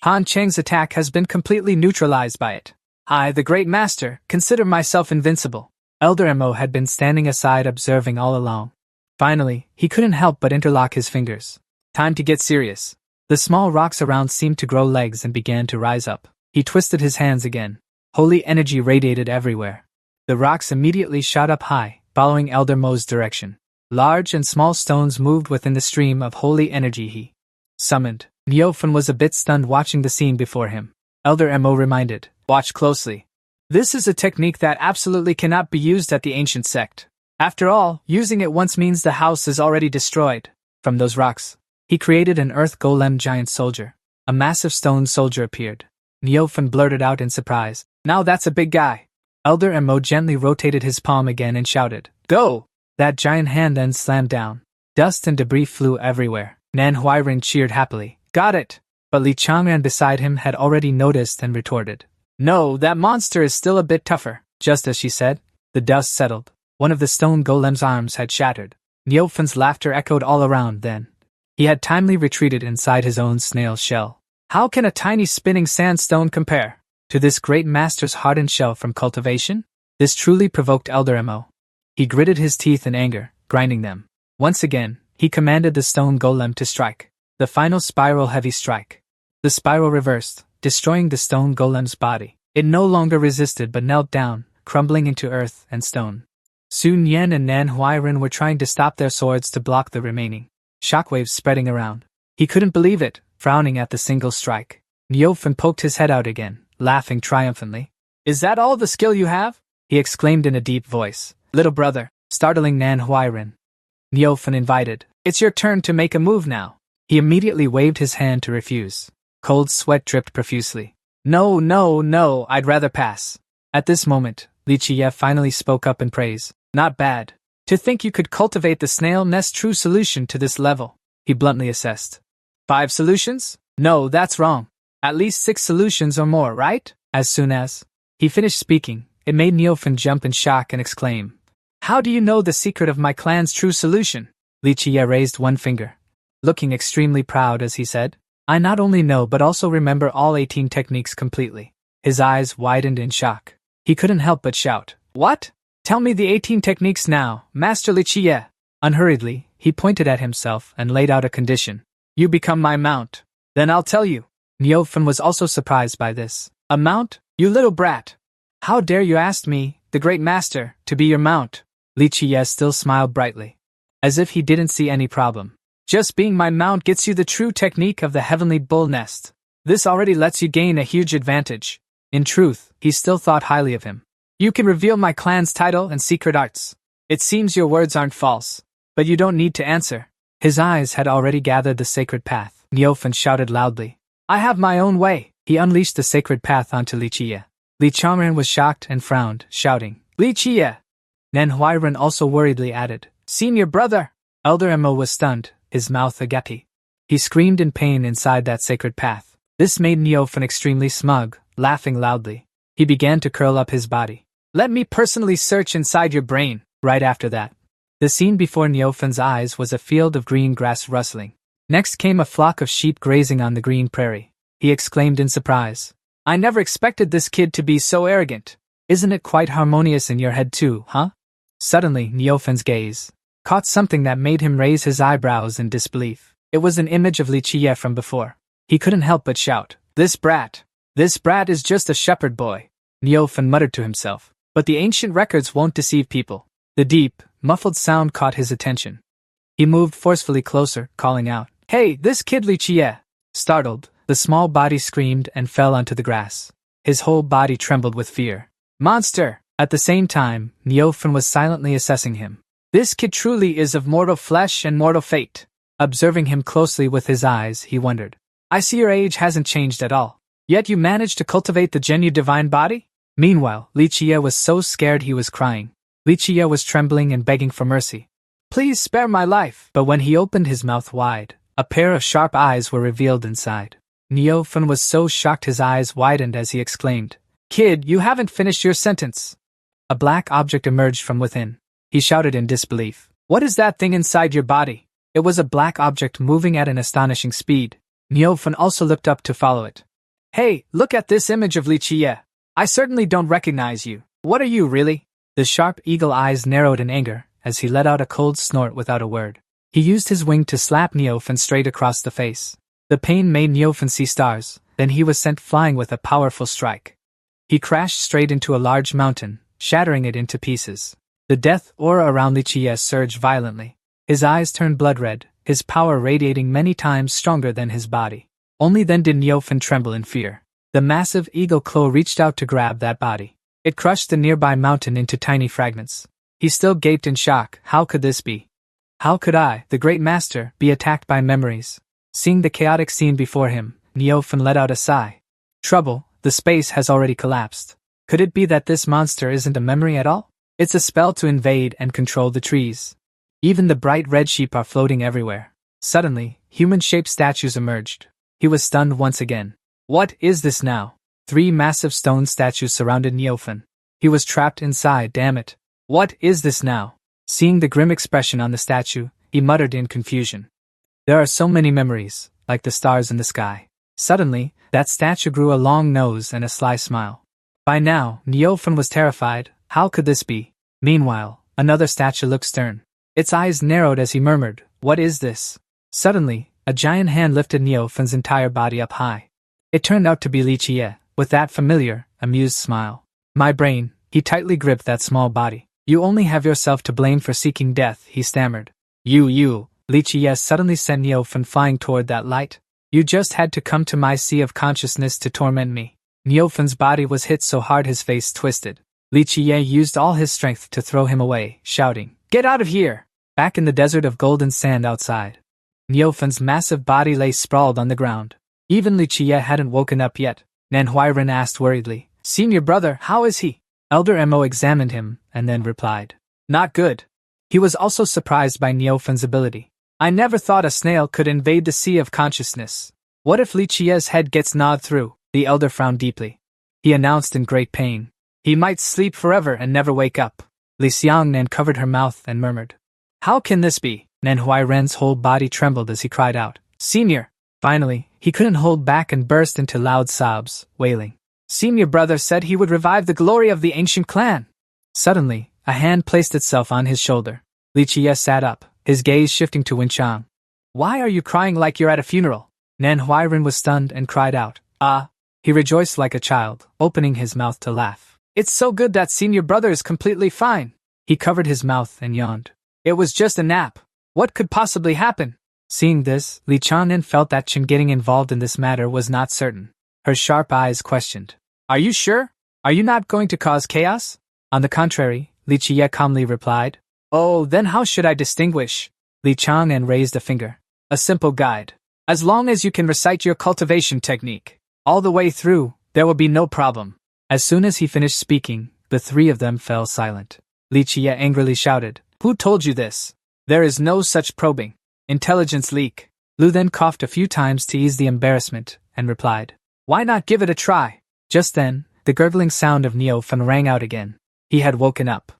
Speaker 1: Han Cheng's attack has been completely neutralized by it. I, the great master, consider myself invincible. Elder Mo had been standing aside observing all along. Finally, he couldn't help but interlock his fingers. Time to get serious. The small rocks around seemed to grow legs and began to rise up. He twisted his hands again. Holy energy radiated everywhere. The rocks immediately shot up high, following Elder Mo's direction. Large and small stones moved within the stream of holy energy he summoned. Niufen was a bit stunned watching the scene before him. Elder Mo reminded, watch closely. This is a technique that absolutely cannot be used at the ancient sect. After all, using it once means the house is already destroyed. From those rocks, he created an earth golem giant soldier. A massive stone soldier appeared. Niufen blurted out in surprise, now that's a big guy. Elder Mo gently rotated his palm again and shouted, go! That giant hand then slammed down. Dust and debris flew everywhere. Nan Huairen cheered happily. Got it! But Li Changren beside him had already noticed and retorted. No, that monster is still a bit tougher. Just as she said, the dust settled. One of the stone golem's arms had shattered. Niufen's laughter echoed all around then. He had timely retreated inside his own snail shell. How can a tiny spinning sandstone compare to this great master's hardened shell from cultivation? This truly provoked Elder Mo. He gritted his teeth in anger, grinding them. Once again, he commanded the stone golem to strike. The final spiral heavy strike. The spiral reversed, destroying the stone golem's body. It no longer resisted but knelt down, crumbling into earth and stone. Sun Yan and Nan Huairen were trying to stop their swords to block the remaining shockwaves spreading around. He couldn't believe it, frowning at the single strike. Niufen poked his head out again, laughing triumphantly. Is that all the skill you have? He exclaimed in a deep voice. Little brother, startling Nan Huairen. Niufen invited. It's your turn to make a move now. He immediately waved his hand to refuse. Cold sweat dripped profusely. No, I'd rather pass. At this moment, Li Qiye finally spoke up in praise. Not bad. To think you could cultivate the snail nest true solution to this level, he bluntly assessed. 5 solutions? No, that's wrong. At least 6 solutions or more, right? As soon as he finished speaking, it made Niufen jump in shock and exclaim. How do you know the secret of my clan's true solution? Li Qiye raised one finger, looking extremely proud as he said. I not only know but also remember all 18 techniques completely. His eyes widened in shock. He couldn't help but shout. What? Tell me the 18 techniques now, Master Li Qiye. Unhurriedly, he pointed at himself and laid out a condition. You become my mount. Then I'll tell you. Niufen was also surprised by this. A mount? You little brat. How dare you ask me, the great master, to be your mount? Li Qiye still smiled brightly, as if he didn't see any problem. Just being my mount gets you the true technique of the heavenly bull nest. This already lets you gain a huge advantage. In truth, he still thought highly of him. You can reveal my clan's title and secret arts. It seems your words aren't false, but you don't need to answer. His eyes had already gathered the sacred path. Niufen shouted loudly. I have my own way. He unleashed the sacred path onto Li Qiye. Li Changren was shocked and frowned, shouting, Li Qiye! Nan Huairen also worriedly added, Senior brother! Elder Mo was stunned, his mouth agape. He screamed in pain inside that sacred path. This made Neophan extremely smug, laughing loudly. He began to curl up his body. Let me personally search inside your brain. Right after that, the scene before Neophan's eyes was a field of green grass rustling. Next came a flock of sheep grazing on the green prairie. He exclaimed in surprise. I never expected this kid to be so arrogant. Isn't it quite harmonious in your head too, huh? Suddenly, Neophan's gaze caught something that made him raise his eyebrows in disbelief. It was an image of Li Qiye from before. He couldn't help but shout, This brat is just a shepherd boy. Neophan muttered to himself. But the ancient records won't deceive people. The deep, muffled sound caught his attention. He moved forcefully closer, calling out, Hey, this kid Li Qiye! Startled, the small body screamed and fell onto the grass. His whole body trembled with fear. Monster! At the same time, Neophan was silently assessing him. This kid truly is of mortal flesh and mortal fate. Observing him closely with his eyes, he wondered. I see your age hasn't changed at all. Yet you managed to cultivate the genuine divine body? Meanwhile, Li Qiye was so scared he was crying. Li Qiye was trembling and begging for mercy. Please spare my life. But when he opened his mouth wide, a pair of sharp eyes were revealed inside. Neophan was so shocked his eyes widened as he exclaimed, Kid, you haven't finished your sentence. A black object emerged from within. He shouted in disbelief. What is that thing inside your body? It was a black object moving at an astonishing speed. Neophan also looked up to follow it. Hey, look at this image of Li Qiye. I certainly don't recognize you. What are you, really? The sharp eagle eyes narrowed in anger as he let out a cold snort without a word. He used his wing to slap Neophan straight across the face. The pain made Neophan see stars, then he was sent flying with a powerful strike. He crashed straight into a large mountain, shattering it into pieces. The death aura around Li Qiye surged violently. His eyes turned blood red, his power radiating many times stronger than his body. Only then did Neophan tremble in fear. The massive eagle claw reached out to grab that body. It crushed the nearby mountain into tiny fragments. He still gaped in shock. How could this be? How could I, the great master, be attacked by memories? Seeing the chaotic scene before him, Neophan let out a sigh. Trouble, the space has already collapsed. Could it be that this monster isn't a memory at all? It's a spell to invade and control the trees. Even the bright red sheep are floating everywhere. Suddenly, human-shaped statues emerged. He was stunned once again. What is this now? 3 massive stone statues surrounded Neophan. He was trapped inside, damn it. What is this now? Seeing the grim expression on the statue, he muttered in confusion. There are so many memories, like the stars in the sky. Suddenly, that statue grew a long nose and a sly smile. By now, Neophan was terrified. How could this be? Meanwhile, another statue looked stern. Its eyes narrowed as he murmured, What is this? Suddenly, a giant hand lifted Neophan's entire body up high. It turned out to be Li Qiye, with that familiar, amused smile. My brain, he tightly gripped that small body. You only have yourself to blame for seeking death, he stammered. You, Li Qiye suddenly sent Neophan flying toward that light. You just had to come to my sea of consciousness to torment me. Neophan's body was hit so hard his face twisted. Li Qiye used all his strength to throw him away, shouting, Get out of here! Back in the desert of golden sand outside, Neophan's massive body lay sprawled on the ground. Even Li Qiye hadn't woken up yet. Manhwa Recap asked worriedly, Senior brother, how is he? Elder Mo examined him, and then replied, Not good. He was also surprised by Neophan's ability. I never thought a snail could invade the sea of consciousness. What if Li Qiye's head gets gnawed through? The elder frowned deeply. He announced in great pain. He might sleep forever and never wake up. Li Xiangnan covered her mouth and murmured. How can this be? Manhwa Recap's whole body trembled as he cried out, Senior! Finally, he couldn't hold back and burst into loud sobs, wailing. Senior brother said he would revive the glory of the ancient clan. Suddenly, a hand placed itself on his shoulder. Li Qiye sat up, his gaze shifting to Wenchang. Why are you crying like you're at a funeral? Manhwa Recap was stunned and cried out, Ah! He rejoiced like a child, opening his mouth to laugh. It's so good that senior brother is completely fine. He covered his mouth and yawned. It was just a nap. What could possibly happen? Seeing this, Li Xiangnan felt that Chen getting involved in this matter was not certain. Her sharp eyes questioned. Are you sure? Are you not going to cause chaos? On the contrary, Li Qiye calmly replied. Oh, then how should I distinguish? Li Xiangnan raised a finger. A simple guide. As long as you can recite your cultivation technique all the way through, there will be no problem. As soon as he finished speaking, the 3 of them fell silent. Li Qiye angrily shouted, Who told you this? There is no such probing. Intelligence leak. Lu then coughed a few times to ease the embarrassment, and replied, "Why not give it a try?" Just then, the gurgling sound of Neofan rang out again. He had woken up.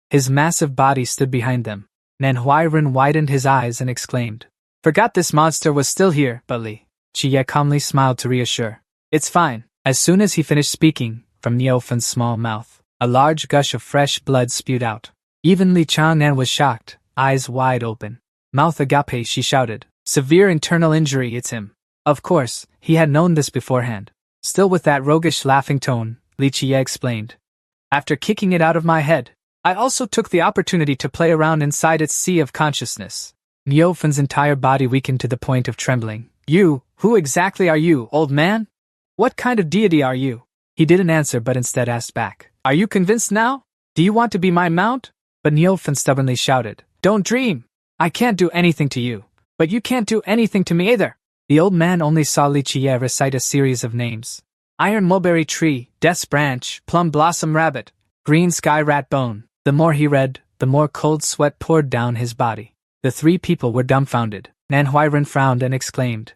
Speaker 1: His massive body stood behind them. Manhwa widened his eyes and exclaimed, "Forgot this monster was still here, but Li Qiye calmly smiled to reassure. "It's fine." As soon as he finished speaking, from Neofan's small mouth, a large gush of fresh blood spewed out. Even Li Changnan was shocked, eyes wide open. "Mouth agape," she shouted. "Severe internal injury, it's him." Of course, he had known this beforehand. Still with that roguish laughing tone, Li Qiye explained. "After kicking it out of my head, I also took the opportunity to play around inside its sea of consciousness." Neofan's entire body weakened to the point of trembling. Who exactly are you, old man? What kind of deity are you?" He didn't answer but instead asked back, "Are you convinced now? Do you want to be my mount?" But Neofan stubbornly shouted, "Don't dream! I can't do anything to you, but you can't do anything to me either." The old man only saw Li Qiye recite a series of names. Iron mulberry tree, death's branch, plum blossom rabbit, green sky rat bone. The more he read, the more cold sweat poured down his body. The three people were dumbfounded. Manhwa frowned and exclaimed,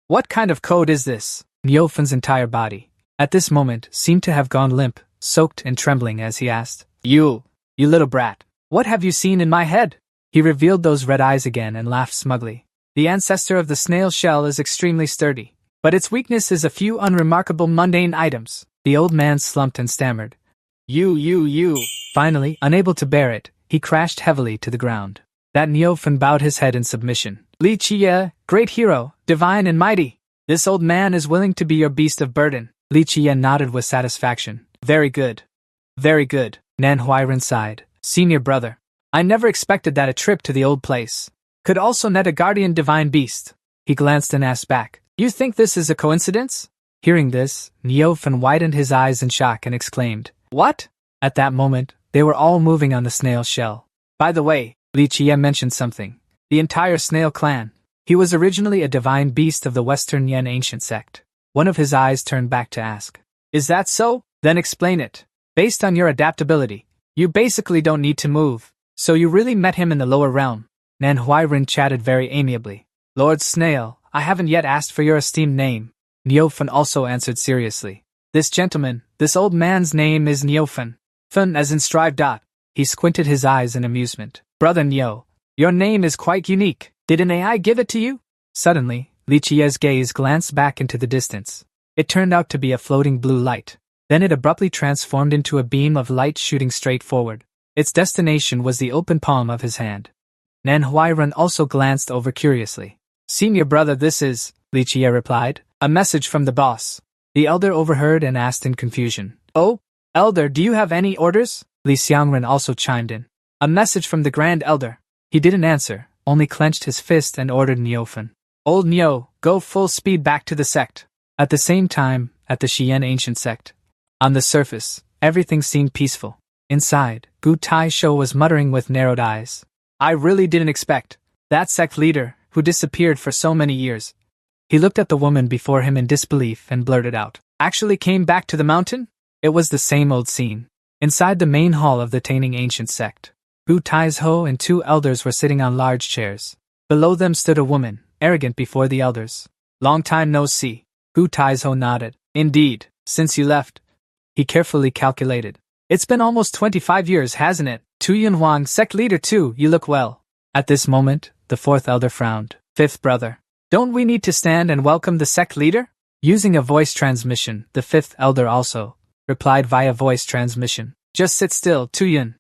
Speaker 1: "What kind of code is this?" Neofan's entire body, at this moment, seemed to have gone limp, soaked and trembling as he asked, You little brat, what have you seen in my head?" He revealed those red eyes again and laughed smugly. "The ancestor of the snail shell is extremely sturdy, but its weakness is a few unremarkable mundane items." The old man slumped and stammered, You. Finally, unable to bear it, he crashed heavily to the ground. That Neofan bowed his head in submission. "Li Qiye, great hero, divine and mighty. This old man is willing to be your beast of burden." Li Qiye nodded with satisfaction. Very good. Very good." Manhwa sighed. "Senior brother, I never expected that a trip to the old place could also net a guardian divine beast." He glanced and asked back, "You think this is a coincidence?" Hearing this, Neofan widened his eyes in shock and exclaimed, "What?" At that moment, they were all moving on the snail shell. "By the way," Li Qiye mentioned something. "The entire snail clan. He was originally a divine beast of the Western Yen ancient sect." One of his eyes turned back to ask, "Is that so? Then explain it. Based on your adaptability, you basically don't need to move. So you really met him in the lower realm." Manhwa chatted very amiably. "Lord Snail, I haven't yet asked for your esteemed name." Neofan also answered seriously. This old man's name is Neofan. Fun as in strive. He squinted his eyes in amusement. "Brother Neo, your name is quite unique. Did an AI give it to you?" Suddenly, Li Qiye's gaze glanced back into the distance. It turned out to be a floating blue light. Then it abruptly transformed into a beam of light shooting straight forward. Its destination was the open palm of his hand. Manhwa also glanced over curiously. "Senior brother, this is," Li Qiye replied, "a message from the boss." The elder overheard and asked in confusion, "Oh, elder, do you have any orders?" Li Xiangren also chimed in. "A message from the grand elder." He didn't answer, only clenched his fist and ordered Neofan, "Old Neo, go full speed back to the sect." At the same time, at the Xian ancient sect. On the surface, everything seemed peaceful. Inside, Gu Taisho was muttering with narrowed eyes. "I really didn't expect that sect leader, who disappeared for so many years." He looked at the woman before him in disbelief and blurted out, "Actually came back to the mountain?" It was the same old scene. Inside the main hall of the Taining ancient sect, Gu Taisho and two elders were sitting on large chairs. Below them stood a woman, arrogant before the elders. "Long time no see." Gu Taisho nodded. "Indeed, since you left." He carefully calculated. "It's been almost 25 years, hasn't it? Tu Yunhuang, sect leader too, you look well." At this moment, the fourth elder frowned. "Fifth brother, don't we need to stand and welcome the sect leader?" Using a voice transmission, the fifth elder also replied via voice transmission. "Just sit still, Tu Yun."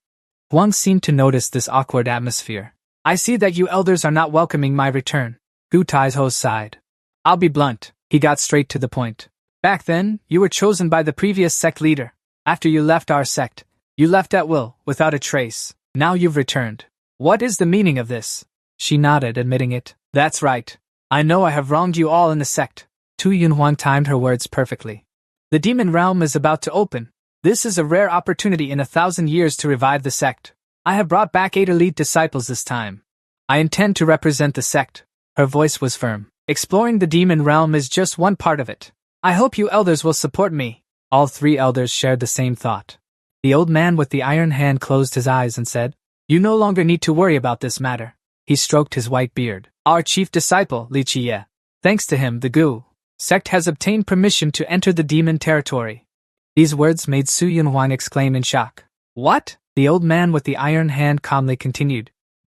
Speaker 1: Huang seemed to notice this awkward atmosphere. "I see that you elders are not welcoming my return." Gu Taisho sighed. "I'll be blunt." He got straight to the point. "Back then, you were chosen by the previous sect leader. After you left our sect, you left at will, without a trace. Now you've returned. What is the meaning of this?" She nodded, admitting it. "That's right. I know I have wronged you all in the sect." Tu Yunhuang timed her words perfectly. "The demon realm is about to open. This is a rare opportunity in 1,000 years to revive the sect. I have brought back 8 elite disciples this time. I intend to represent the sect." Her voice was firm. "Exploring the demon realm is just one part of it. I hope you elders will support me." All 3 elders shared the same thought. The old man with the iron hand closed his eyes and said, "You no longer need to worry about this matter." He stroked his white beard. "Our chief disciple, Li Qiye. Thanks to him, the Gu sect has obtained permission to enter the demon territory. These words made Su Yunhuang exclaim in shock. What? The old man with the iron hand calmly continued.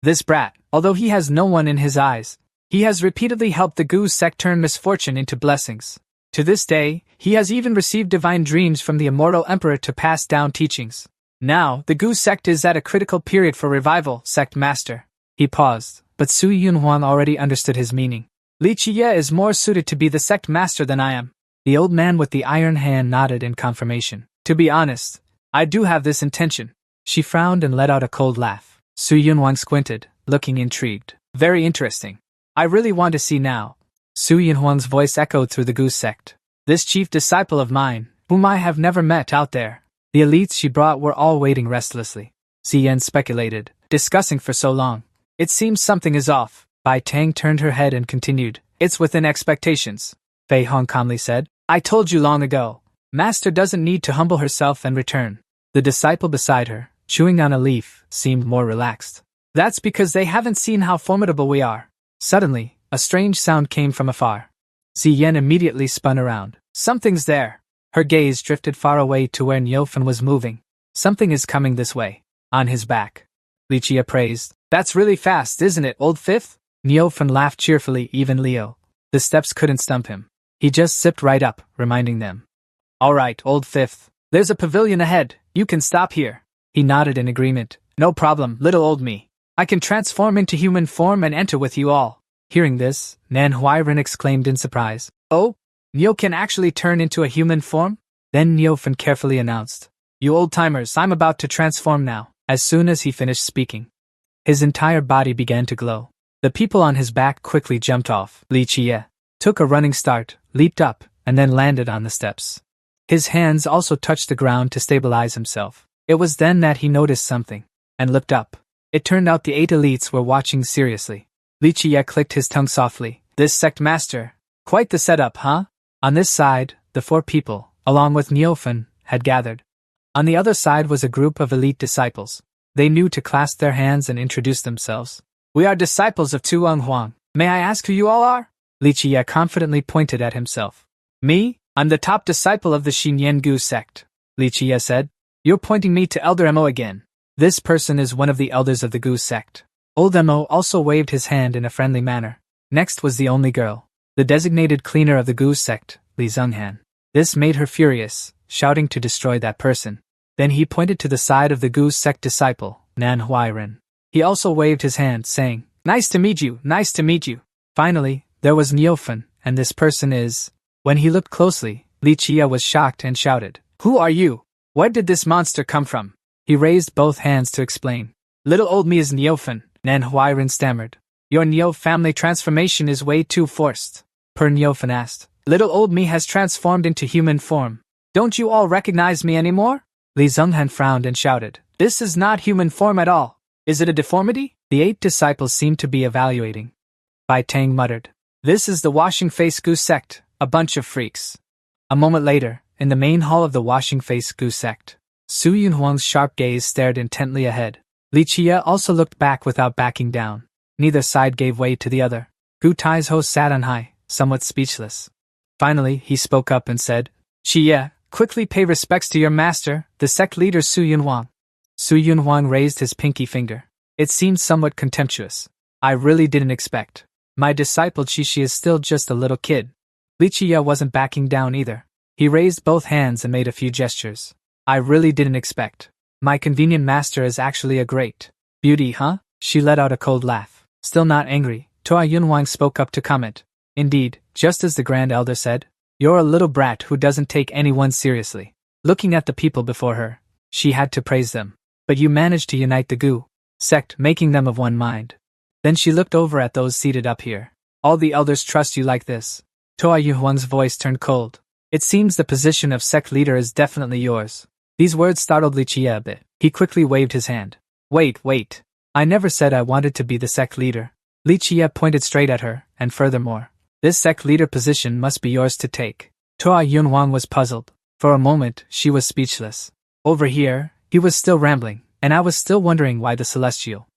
Speaker 1: This brat, although he has no one in his eyes, he has repeatedly helped the Gu sect turn misfortune into blessings. To this day, he has even received divine dreams from the immortal emperor to pass down teachings. Now, the Gu sect is at a critical period for revival, sect master. He paused, but Su Yunhuang already understood his meaning. Li Qiye is more suited to be the sect master than I am. The old man with the iron hand nodded in confirmation. To be honest, I do have this intention. She frowned and let out a cold laugh. Su Yunhuang squinted, looking intrigued. Very interesting. I really want to see now. Su Yunhuang's voice echoed through the Gu sect. This chief disciple of mine, whom I have never met out there. The elites she brought were all waiting restlessly. Ziyan speculated, discussing for so long. It seems something is off. Bai Tang turned her head and continued. It's within expectations. Fei Hong calmly said. I told you long ago. Master doesn't need to humble herself and return. The disciple beside her, chewing on a leaf, seemed more relaxed. That's because they haven't seen how formidable we are. Suddenly, a strange sound came from afar. Ziyan immediately spun around. Something's there. Her gaze drifted far away to where Niufen was moving. Something is coming this way. On his back. Li Qiye praised. That's really fast, isn't it, old fifth? Niufen laughed cheerfully, even Leo. The steps couldn't stump him. He just zipped right up, reminding them. Alright, old fifth. There's a pavilion ahead. You can stop here. He nodded in agreement. No problem, little old me. I can transform into human form and enter with you all. Hearing this, Manhwa Recap exclaimed in surprise. Oh? Nio can actually turn into a human form? Then Niufen carefully announced. You old-timers, I'm about to transform now. As soon as he finished speaking, his entire body began to glow. The people on his back quickly jumped off. Li Qiye took a running start, leaped up, and then landed on the steps. His hands also touched the ground to stabilize himself. It was then that he noticed something, and looked up. It turned out the 8 elites were watching seriously. Li Qiye clicked his tongue softly. This sect master. Quite the setup, huh? On this side, the 4 people, along with Niufen, had gathered. On the other side was a group of elite disciples. They knew to clasp their hands and introduce themselves. We are disciples of Tu Huang. May I ask who you all are? Li Qiye confidently pointed at himself. Me? I'm the top disciple of the Xinyan Gu sect. Li Qiye said. You're pointing me to Elder Mo again. This person is one of the elders of the Gu sect. Old Mo also waved his hand in a friendly manner. Next was the only girl, the designated cleaner of the Gu sect, Li Zhenghan. This made her furious, shouting to destroy that person. Then he pointed to the side of the Gu sect disciple, Manhwa Recap. He also waved his hand, saying, Nice to meet you, nice to meet you. Finally, there was Niufen, and this person is... When he looked closely, Li Qiye was shocked and shouted, Who are you? Where did this monster come from? He raised both hands to explain. Little old me is Niufen, Manhwa Recap stammered. Your Neo family transformation is way too forced. Per Niufen asked. Little old me has transformed into human form. Don't you all recognize me anymore? Li Zhenghan frowned and shouted. This is not human form at all. Is it a deformity? The 8 disciples seemed to be evaluating. Bai Tang muttered. This is the Washing Face Gu sect, a bunch of freaks. A moment later, in the main hall of the Washing Face Gu sect, Su Yunhuang's sharp gaze stared intently ahead. Li Qiye also looked back without backing down. Neither side gave way to the other. Gu Taizhou sat on high, somewhat speechless. Finally, he spoke up and said, Qiye, quickly pay respects to your master, the sect leader Su Yunhuang. Su Yunhuang raised his pinky finger. It seemed somewhat contemptuous. I really didn't expect. My disciple Qishi is still just a little kid. Li Qiye wasn't backing down either. He raised both hands and made a few gestures. I really didn't expect. My convenient master is actually a great beauty, huh? She let out a cold laugh. Still not angry, Toa Yunhuang spoke up to comment. Indeed, just as the Grand Elder said, you're a little brat who doesn't take anyone seriously. Looking at the people before her, she had to praise them. But you managed to unite the Gu sect, making them of one mind. Then she looked over at those seated up here. All the elders trust you like this. Toa Yunhuang's voice turned cold. It seems the position of sect leader is definitely yours. These words startled Li Qiye a bit. He quickly waved his hand. Wait. I never said I wanted to be the sect leader. Li Qiye pointed straight at her, and furthermore, this sect leader position must be yours to take. Toa Yunhuang was puzzled. For a moment, she was speechless. Over here, he was still rambling, and I was still wondering why the celestial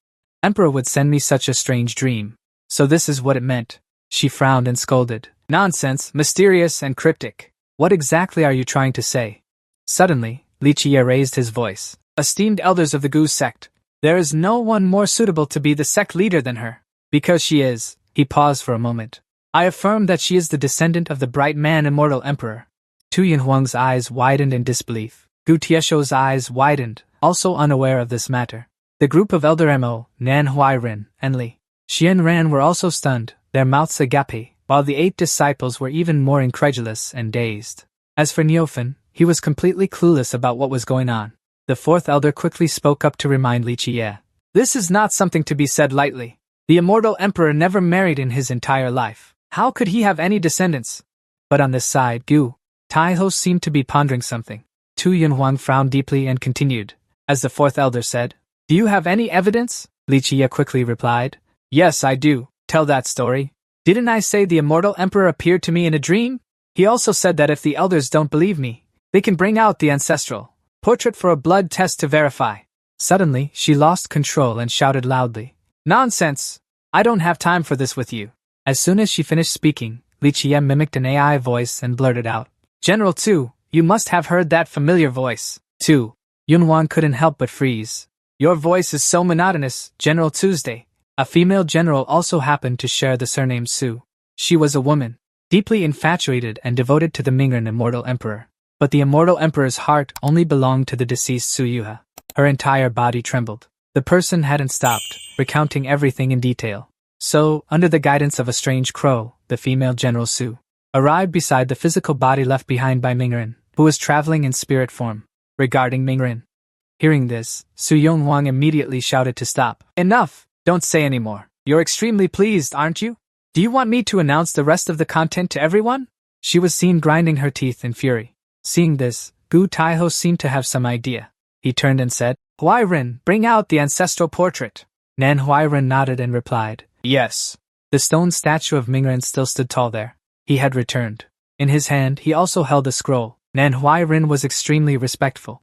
Speaker 1: emperor would send me such a strange dream. So this is what it meant. She frowned and scolded. Nonsense, mysterious and cryptic. What exactly are you trying to say? Suddenly, Li Qiye raised his voice. Esteemed elders of the Gu sect, there is no one more suitable to be the sect leader than her. Because she is, he paused for a moment. I affirm that she is the descendant of the bright man immortal emperor. Tu Yinhuang's eyes widened in disbelief. Gu Tiesho's eyes widened, also unaware of this matter. The group of Elder Mo, Nan Huairen, and Li Xianran were also stunned, their mouths agape, while the 8 disciples were even more incredulous and dazed. As for Neophan, he was completely clueless about what was going on. The 4th elder quickly spoke up to remind Li Qiye. This is not something to be said lightly. The immortal emperor never married in his entire life. How could he have any descendants? But on this side, Gu Taiho seemed to be pondering something. Tu Yinhuang frowned deeply and continued. As the 4th elder said, Do you have any evidence? Li Qiye quickly replied. Yes, I do. Tell that story. Didn't I say the immortal emperor appeared to me in a dream? He also said that if the elders don't believe me, they can bring out the ancestral portrait for a blood test to verify. Suddenly, she lost control and shouted loudly. Nonsense! I don't have time for this with you. As soon as she finished speaking, Li Qiye mimicked an AI voice and blurted out. General Tu, you must have heard that familiar voice. Tu. Yunhuang couldn't help but freeze. Your voice is so monotonous, General Tuesday. A female general also happened to share the surname Su. She was a woman, deeply infatuated and devoted to the Mingren immortal emperor. But the immortal emperor's heart only belonged to the deceased Su Yuha. Her entire body trembled. The person hadn't stopped, recounting everything in detail. So, under the guidance of a strange crow, the female General Su arrived beside the physical body left behind by Mingren, who was traveling in spirit form. Regarding Mingren. Hearing this, Su Yonghuang immediately shouted to stop. Enough! Don't say any more. You're extremely pleased, aren't you? Do you want me to announce the rest of the content to everyone? She was seen grinding her teeth in fury. Seeing this, Gu Taiho seemed to have some idea. He turned and said, Huairen, bring out the ancestral portrait. Nan Huairen nodded and replied, Yes. The stone statue of Mingren still stood tall there. He had returned. In his hand, he also held a scroll. Nan Huairen was extremely respectful.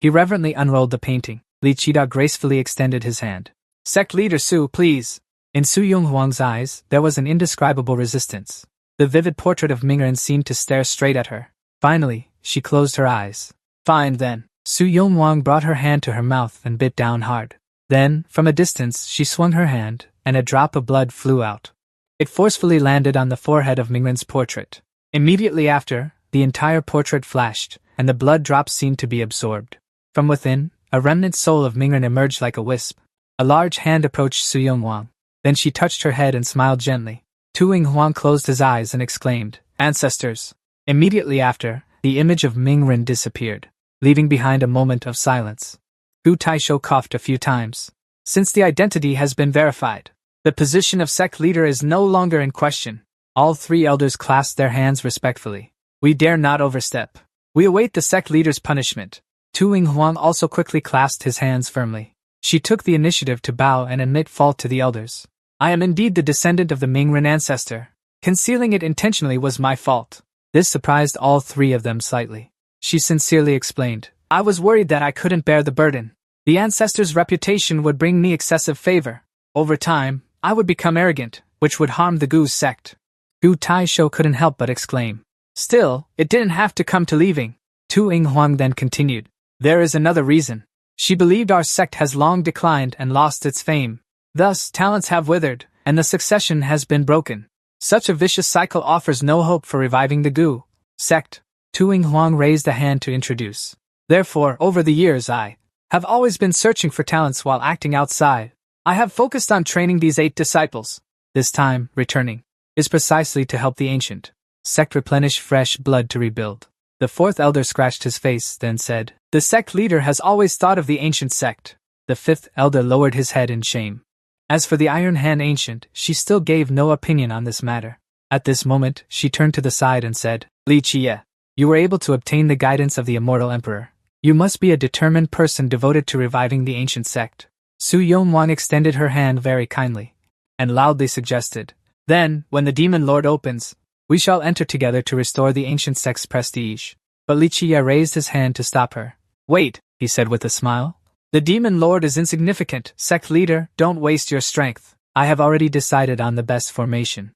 Speaker 1: He reverently unrolled the painting. Li Qida gracefully extended his hand. Sect leader Su, please. In Su Yonghuang's eyes, there was an indescribable resistance. The vivid portrait of Mingren seemed to stare straight at her. Finally, she closed her eyes. Fine then. Su Yonghuang brought her hand to her mouth and bit down hard. Then, from a distance, she swung her hand, and a drop of blood flew out. It forcefully landed on the forehead of Mingren's portrait. Immediately after, the entire portrait flashed, and the blood drops seemed to be absorbed. From within, a remnant soul of Mingren emerged like a wisp. A large hand approached Su Yonghuang. Then she touched her head and smiled gently. Tu Yinghuang closed his eyes and exclaimed, Ancestors! Immediately after, the image of Mingren disappeared, leaving behind a moment of silence. Gu Taisho coughed a few times. Since the identity has been verified, the position of sect leader is no longer in question. All 3 elders clasped their hands respectfully. We dare not overstep. We await the sect leader's punishment. Tu Yinghuang also quickly clasped his hands firmly. She took the initiative to bow and admit fault to the elders. I am indeed the descendant of the Mingren ancestor. Concealing it intentionally was my fault. This surprised all 3 of them slightly. She sincerely explained, I was worried that I couldn't bear the burden. The ancestor's reputation would bring me excessive favor. Over time, I would become arrogant, which would harm the Gu sect. Gu Taisho couldn't help but exclaim. Still, it didn't have to come to leaving. Tu Yinghuang then continued. There is another reason. She believed our sect has long declined and lost its fame. Thus, talents have withered, and the succession has been broken. Such a vicious cycle offers no hope for reviving the Gu sect. Tu Yinghuang raised a hand to introduce. Therefore, over the years I have always been searching for talents while acting outside. I have focused on training these 8 disciples. This time, returning is precisely to help the ancient sect replenish fresh blood to rebuild. The 4th elder scratched his face, then said, The sect leader has always thought of the ancient sect. The 5th elder lowered his head in shame. As for the Iron Hand ancient, she still gave no opinion on this matter. At this moment, she turned to the side and said, Li Qiye, you were able to obtain the guidance of the immortal emperor. You must be a determined person devoted to reviving the ancient sect. Su Yonghuang extended her hand very kindly, and loudly suggested, Then, when the demon lord opens, we shall enter together to restore the ancient sect's prestige. But Li Qiye raised his hand to stop her. Wait, he said with a smile. The demon lord is insignificant. Sect leader, don't waste your strength. I have already decided on the best formation.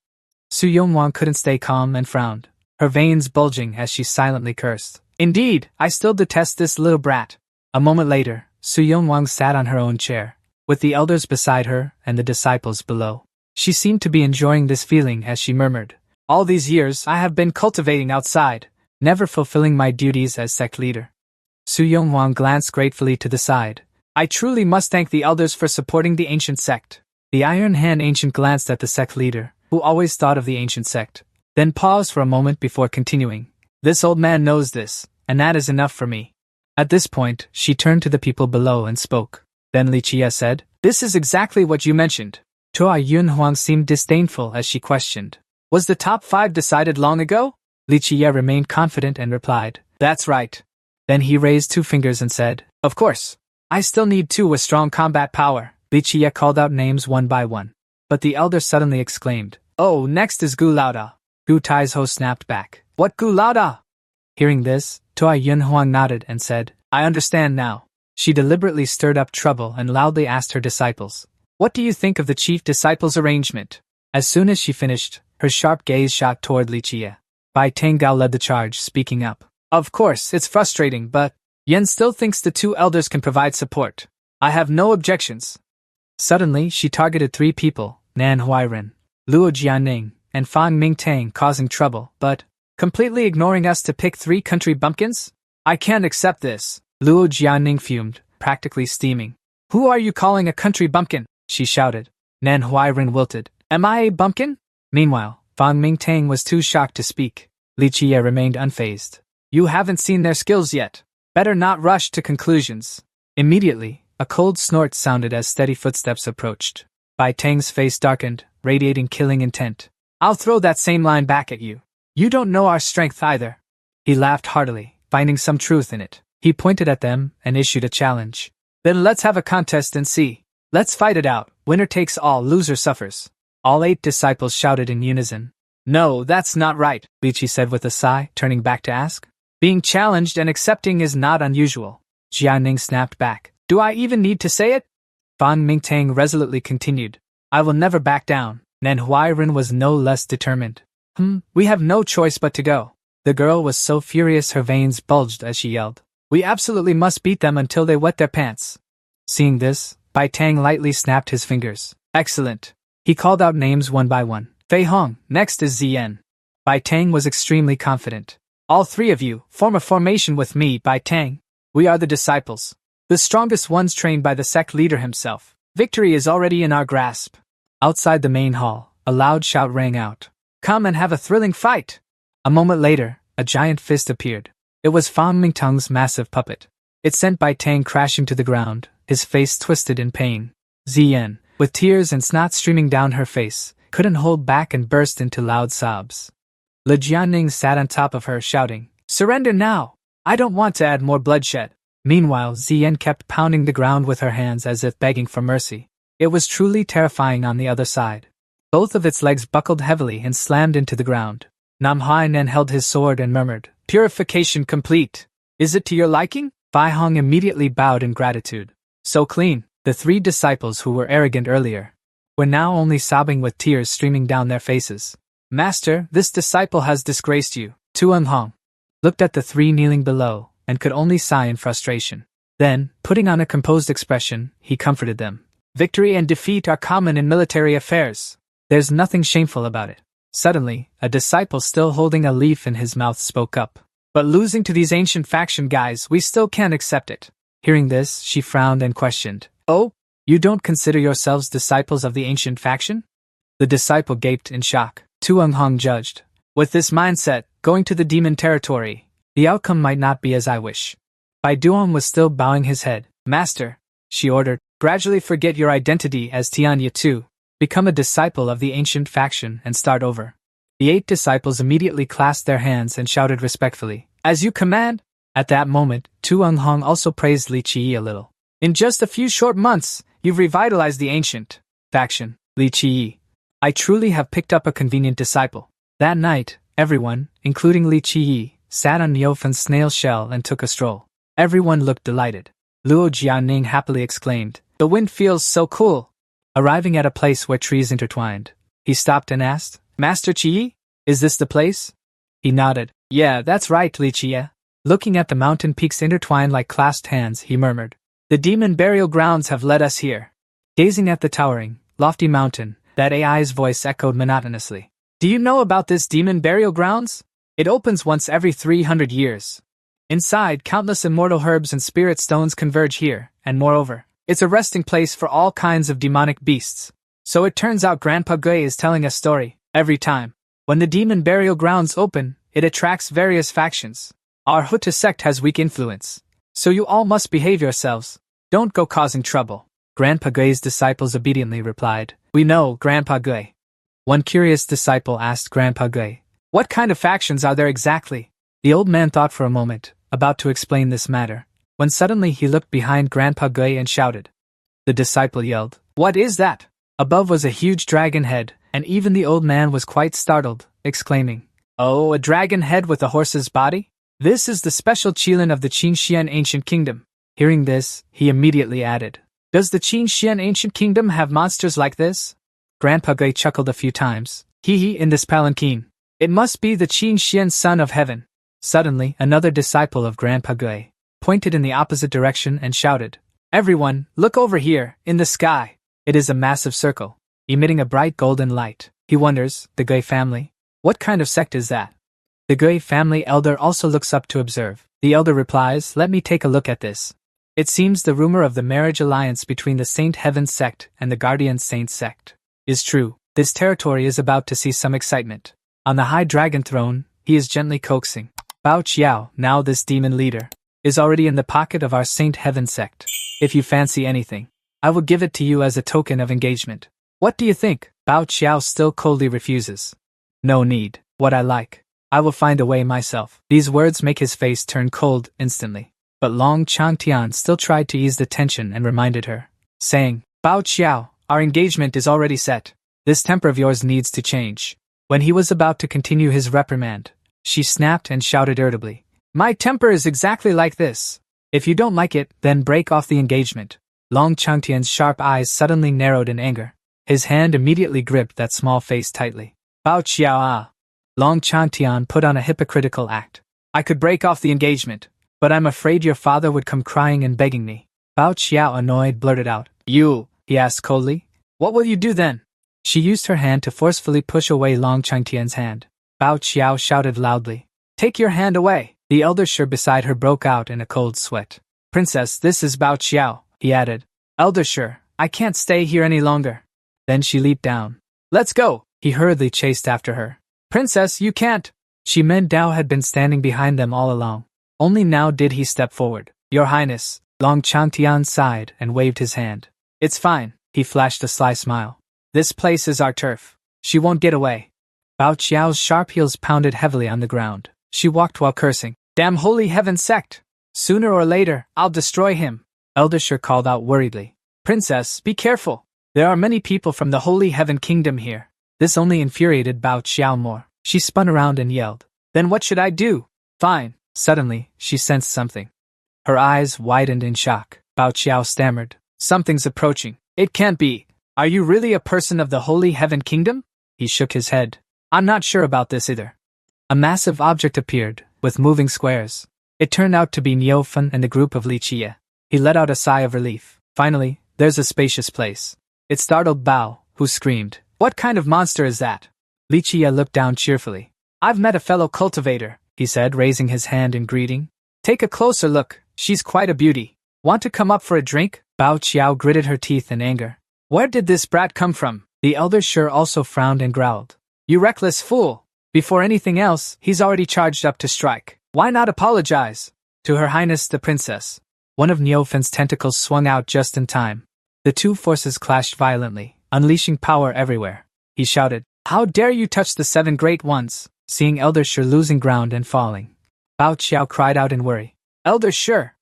Speaker 1: Su Yongwang couldn't stay calm and frowned, her veins bulging as she silently cursed. Indeed, I still detest this little brat. A moment later, Su Yongwang sat on her own chair, with the elders beside her and the disciples below. She seemed to be enjoying this feeling as she murmured, "All these years I have been cultivating outside, never fulfilling my duties as sect leader." Su Yongwang glanced gratefully to the side. "I truly must thank the elders for supporting the ancient sect." The Iron Hand ancient glanced at the sect leader, who always thought of the ancient sect, then paused for a moment before continuing. "This old man knows this, and that is enough for me." At this point, she turned to the people below and spoke. Then Li Chia said, "This is exactly what you mentioned." Toa Yunhuang seemed disdainful as she questioned, "Was the top 5 decided long ago?" Li Chia remained confident and replied, "That's right." Then he raised 2 fingers and said, "Of course. I still need 2 with strong combat power." Li Chia called out names one by one. But the elder suddenly exclaimed, "Oh, next is Gu Laoda." Gu Tai's snapped back, "What Gu Laoda?" Hearing this, Toa Yunhuang nodded and said, "I understand now." She deliberately stirred up trouble and loudly asked her disciples, "What do you think of the chief disciple's arrangement?" As soon as she finished, her sharp gaze shot toward Li Chia. Bai Tanggao led the charge, speaking up, "Of course, it's frustrating, but Yen still thinks the 2 elders can provide support. I have no objections." Suddenly, she targeted 3 people, Nan Huairen, Luo Jianing, and Fan Mingtang, causing trouble, but completely ignoring us to pick 3 country bumpkins? I can't accept this. Luo Jianing fumed, practically steaming. "Who are you calling a country bumpkin?" she shouted. Nan Huairen wilted. "Am I a bumpkin?" Meanwhile, Fan Mingtang was too shocked to speak. Li Chia remained unfazed. "You haven't seen their skills yet. Better not rush to conclusions." Immediately, a cold snort sounded as steady footsteps approached. Bai Tang's face darkened, radiating killing intent. "I'll throw that same line back at you. You don't know our strength either." He laughed heartily, finding some truth in it. He pointed at them and issued a challenge. "Then let's have a contest and see. Let's fight it out. Winner takes all, loser suffers." All 8 disciples shouted in unison. "No, that's not right," Li Chi said with a sigh, turning back to ask. "Being challenged and accepting is not unusual." Jianing snapped back. "Do I even need to say it?" Fan Mingtang resolutely continued. "I will never back down." Nan Huairen was no less determined. We have no choice but to go." The girl was so furious her veins bulged as she yelled. "We absolutely must beat them until they wet their pants." Seeing this, Bai Tang lightly snapped his fingers. "Excellent." He called out names one by one. "Fei Hong, next is Ziyan." Bai Tang was extremely confident. "All 3 of you, form a formation with me, Bai Tang. We are the disciples. The strongest ones trained by the sect leader himself. Victory is already in our grasp." Outside the main hall, a loud shout rang out. "Come and have a thrilling fight!" A moment later, a giant fist appeared. It was Fan Mingtang's massive puppet. It sent Bai Tang crashing to the ground, his face twisted in pain. Ziyan, with tears and snot streaming down her face, couldn't hold back and burst into loud sobs. Li Jianing sat on top of her, shouting, "Surrender now! I don't want to add more bloodshed." Meanwhile, Ziyan kept pounding the ground with her hands as if begging for mercy. It was truly terrifying on the other side. Both of its legs buckled heavily and slammed into the ground. Nam Hainan held his sword and murmured, "Purification complete. Is it to your liking?" Bai Hong immediately bowed in gratitude. So clean. The 3 disciples who were arrogant earlier were now only sobbing with tears streaming down their faces. "Master, this disciple has disgraced you." Tuan Hong looked at the 3 kneeling below and could only sigh in frustration. Then, putting on a composed expression, he comforted them. "Victory and defeat are common in military affairs. There's nothing shameful about it." Suddenly, a disciple still holding a leaf in his mouth spoke up. "But losing to these ancient faction guys, we still can't accept it." Hearing this, she frowned and questioned, "Oh, you don't consider yourselves disciples of the ancient faction?" The disciple gaped in shock. Tuang Hong judged. "With this mindset, going to the demon territory, the outcome might not be as I wish." Bai Duan was still bowing his head. "Master," she ordered, "gradually forget your identity as Tianya Tu. Become a disciple of the ancient faction and start over." The 8 disciples immediately clasped their hands and shouted respectfully, "As you command." At that moment, Tuang Hong also praised Li Qi a little. "In just a few short months, you've revitalized the ancient faction, Li Qi. I truly have picked up a convenient disciple." That night, everyone, including Li Qi, sat on Niufan's snail shell and took a stroll. Everyone looked delighted. Luo Jianing happily exclaimed, "The wind feels so cool." Arriving at a place where trees intertwined, he stopped and asked, Master Qi? Is this the place? He nodded. Yeah, that's right, Li Qie. Looking at the mountain peaks intertwined like clasped hands, he murmured. The demon burial grounds have led us here. Gazing at the towering, lofty mountain, that AI's voice echoed monotonously. Do you know about this demon burial grounds? It opens once every 300 years. Inside, countless immortal herbs and spirit stones converge here, and moreover, it's a resting place for all kinds of demonic beasts. So it turns out Grandpa Gui is telling a story, every time. When the demon burial grounds open, it attracts various factions. Our Huta sect has weak influence. So you all must behave yourselves. Don't go causing trouble. Grandpa Gui's disciples obediently replied, We know, Grandpa Gui. One curious disciple asked Grandpa Gui, What kind of factions are there exactly? The old man thought for a moment, about to explain this matter, when suddenly he looked behind Grandpa Gui and shouted. The disciple yelled, What is that? Above was a huge dragon head, and even the old man was quite startled, exclaiming, Oh, a dragon head with a horse's body? This is the special Qilin of the Qinxian Ancient Kingdom. Hearing this, he immediately added, Does the Qinxian Ancient Kingdom have monsters like this? Grandpa Gui chuckled a few times. Hee in this palanquin. It must be the Qinxian Son of Heaven. Suddenly, another disciple of Grandpa Gui pointed in the opposite direction and shouted, Everyone, look over here, in the sky. It is a massive circle, emitting a bright golden light. He wonders, the Gui family? What kind of sect is that? The Gui family elder also looks up to observe. The elder replies, Let me take a look at this. It seems the rumor of the marriage alliance between the Saint Heaven sect and the Guardian Saint sect is true. This territory is about to see some excitement. On the high dragon throne, he is gently coaxing. Bao Qiao, now this demon leader, is already in the pocket of our Saint Heaven sect. If you fancy anything, I will give it to you as a token of engagement. What do you think? Bao Qiao still coldly refuses. No need. What I like, I will find a way myself. These words make his face turn cold instantly. But Long Changtian still tried to ease the tension and reminded her, saying, Bao Qiao, our engagement is already set. This temper of yours needs to change. When he was about to continue his reprimand, she snapped and shouted irritably, My temper is exactly like this. If you don't like it, then break off the engagement. Long Changtian's sharp eyes suddenly narrowed in anger. His hand immediately gripped that small face tightly. Bao Qiao. Long Changtian put on a hypocritical act. I could break off the engagement, but I'm afraid your father would come crying and begging me. Bao Qiao, annoyed, blurted out. You, he asked coldly. What will you do then? She used her hand to forcefully push away Long Changtian's hand. Bao Qiao shouted loudly. Take your hand away. The elder beside her broke out in a cold sweat. Princess, this is Bao Qiao, he added. Elder, I can't stay here any longer. Then she leaped down. Let's go. He hurriedly chased after her. Princess, you can't. Shimen Dao had been standing behind them all along. Only now did he step forward. Your Highness. Long Changtian sighed and waved his hand. It's fine. He flashed a sly smile. This place is our turf. She won't get away. Bao Qiao's sharp heels pounded heavily on the ground. She walked while cursing. Damn Holy Heaven sect! Sooner or later, I'll destroy him. Elder called out worriedly. Princess, be careful. There are many people from the Holy Heaven Kingdom here. This only infuriated Bao Qiao more. She spun around and yelled. Then what should I do? Fine. Suddenly, she sensed something. Her eyes widened in shock. Bao Qiao stammered. Something's approaching. It can't be. Are you really a person of the Holy Heaven Kingdom? He shook his head. I'm not sure about this either. A massive object appeared, with moving squares. It turned out to be Niufen and the group of Li Qie. He let out a sigh of relief. Finally, there's a spacious place. It startled Bao, who screamed. What kind of monster is that? Li Qie looked down cheerfully. I've met a fellow cultivator, he said, raising his hand in greeting. Take a closer look. She's quite a beauty. Want to come up for a drink? Bao Qiao gritted her teeth in anger. Where did this brat come from? The elder also frowned and growled. You reckless fool! Before anything else, he's already charged up to strike. Why not apologize? To Her Highness the Princess. One of Niufen's tentacles swung out just in time. The two forces clashed violently, unleashing power everywhere. He shouted, How dare you touch the 7 great ones? Seeing Elder losing ground and falling, Bao Qiao cried out in worry. Elder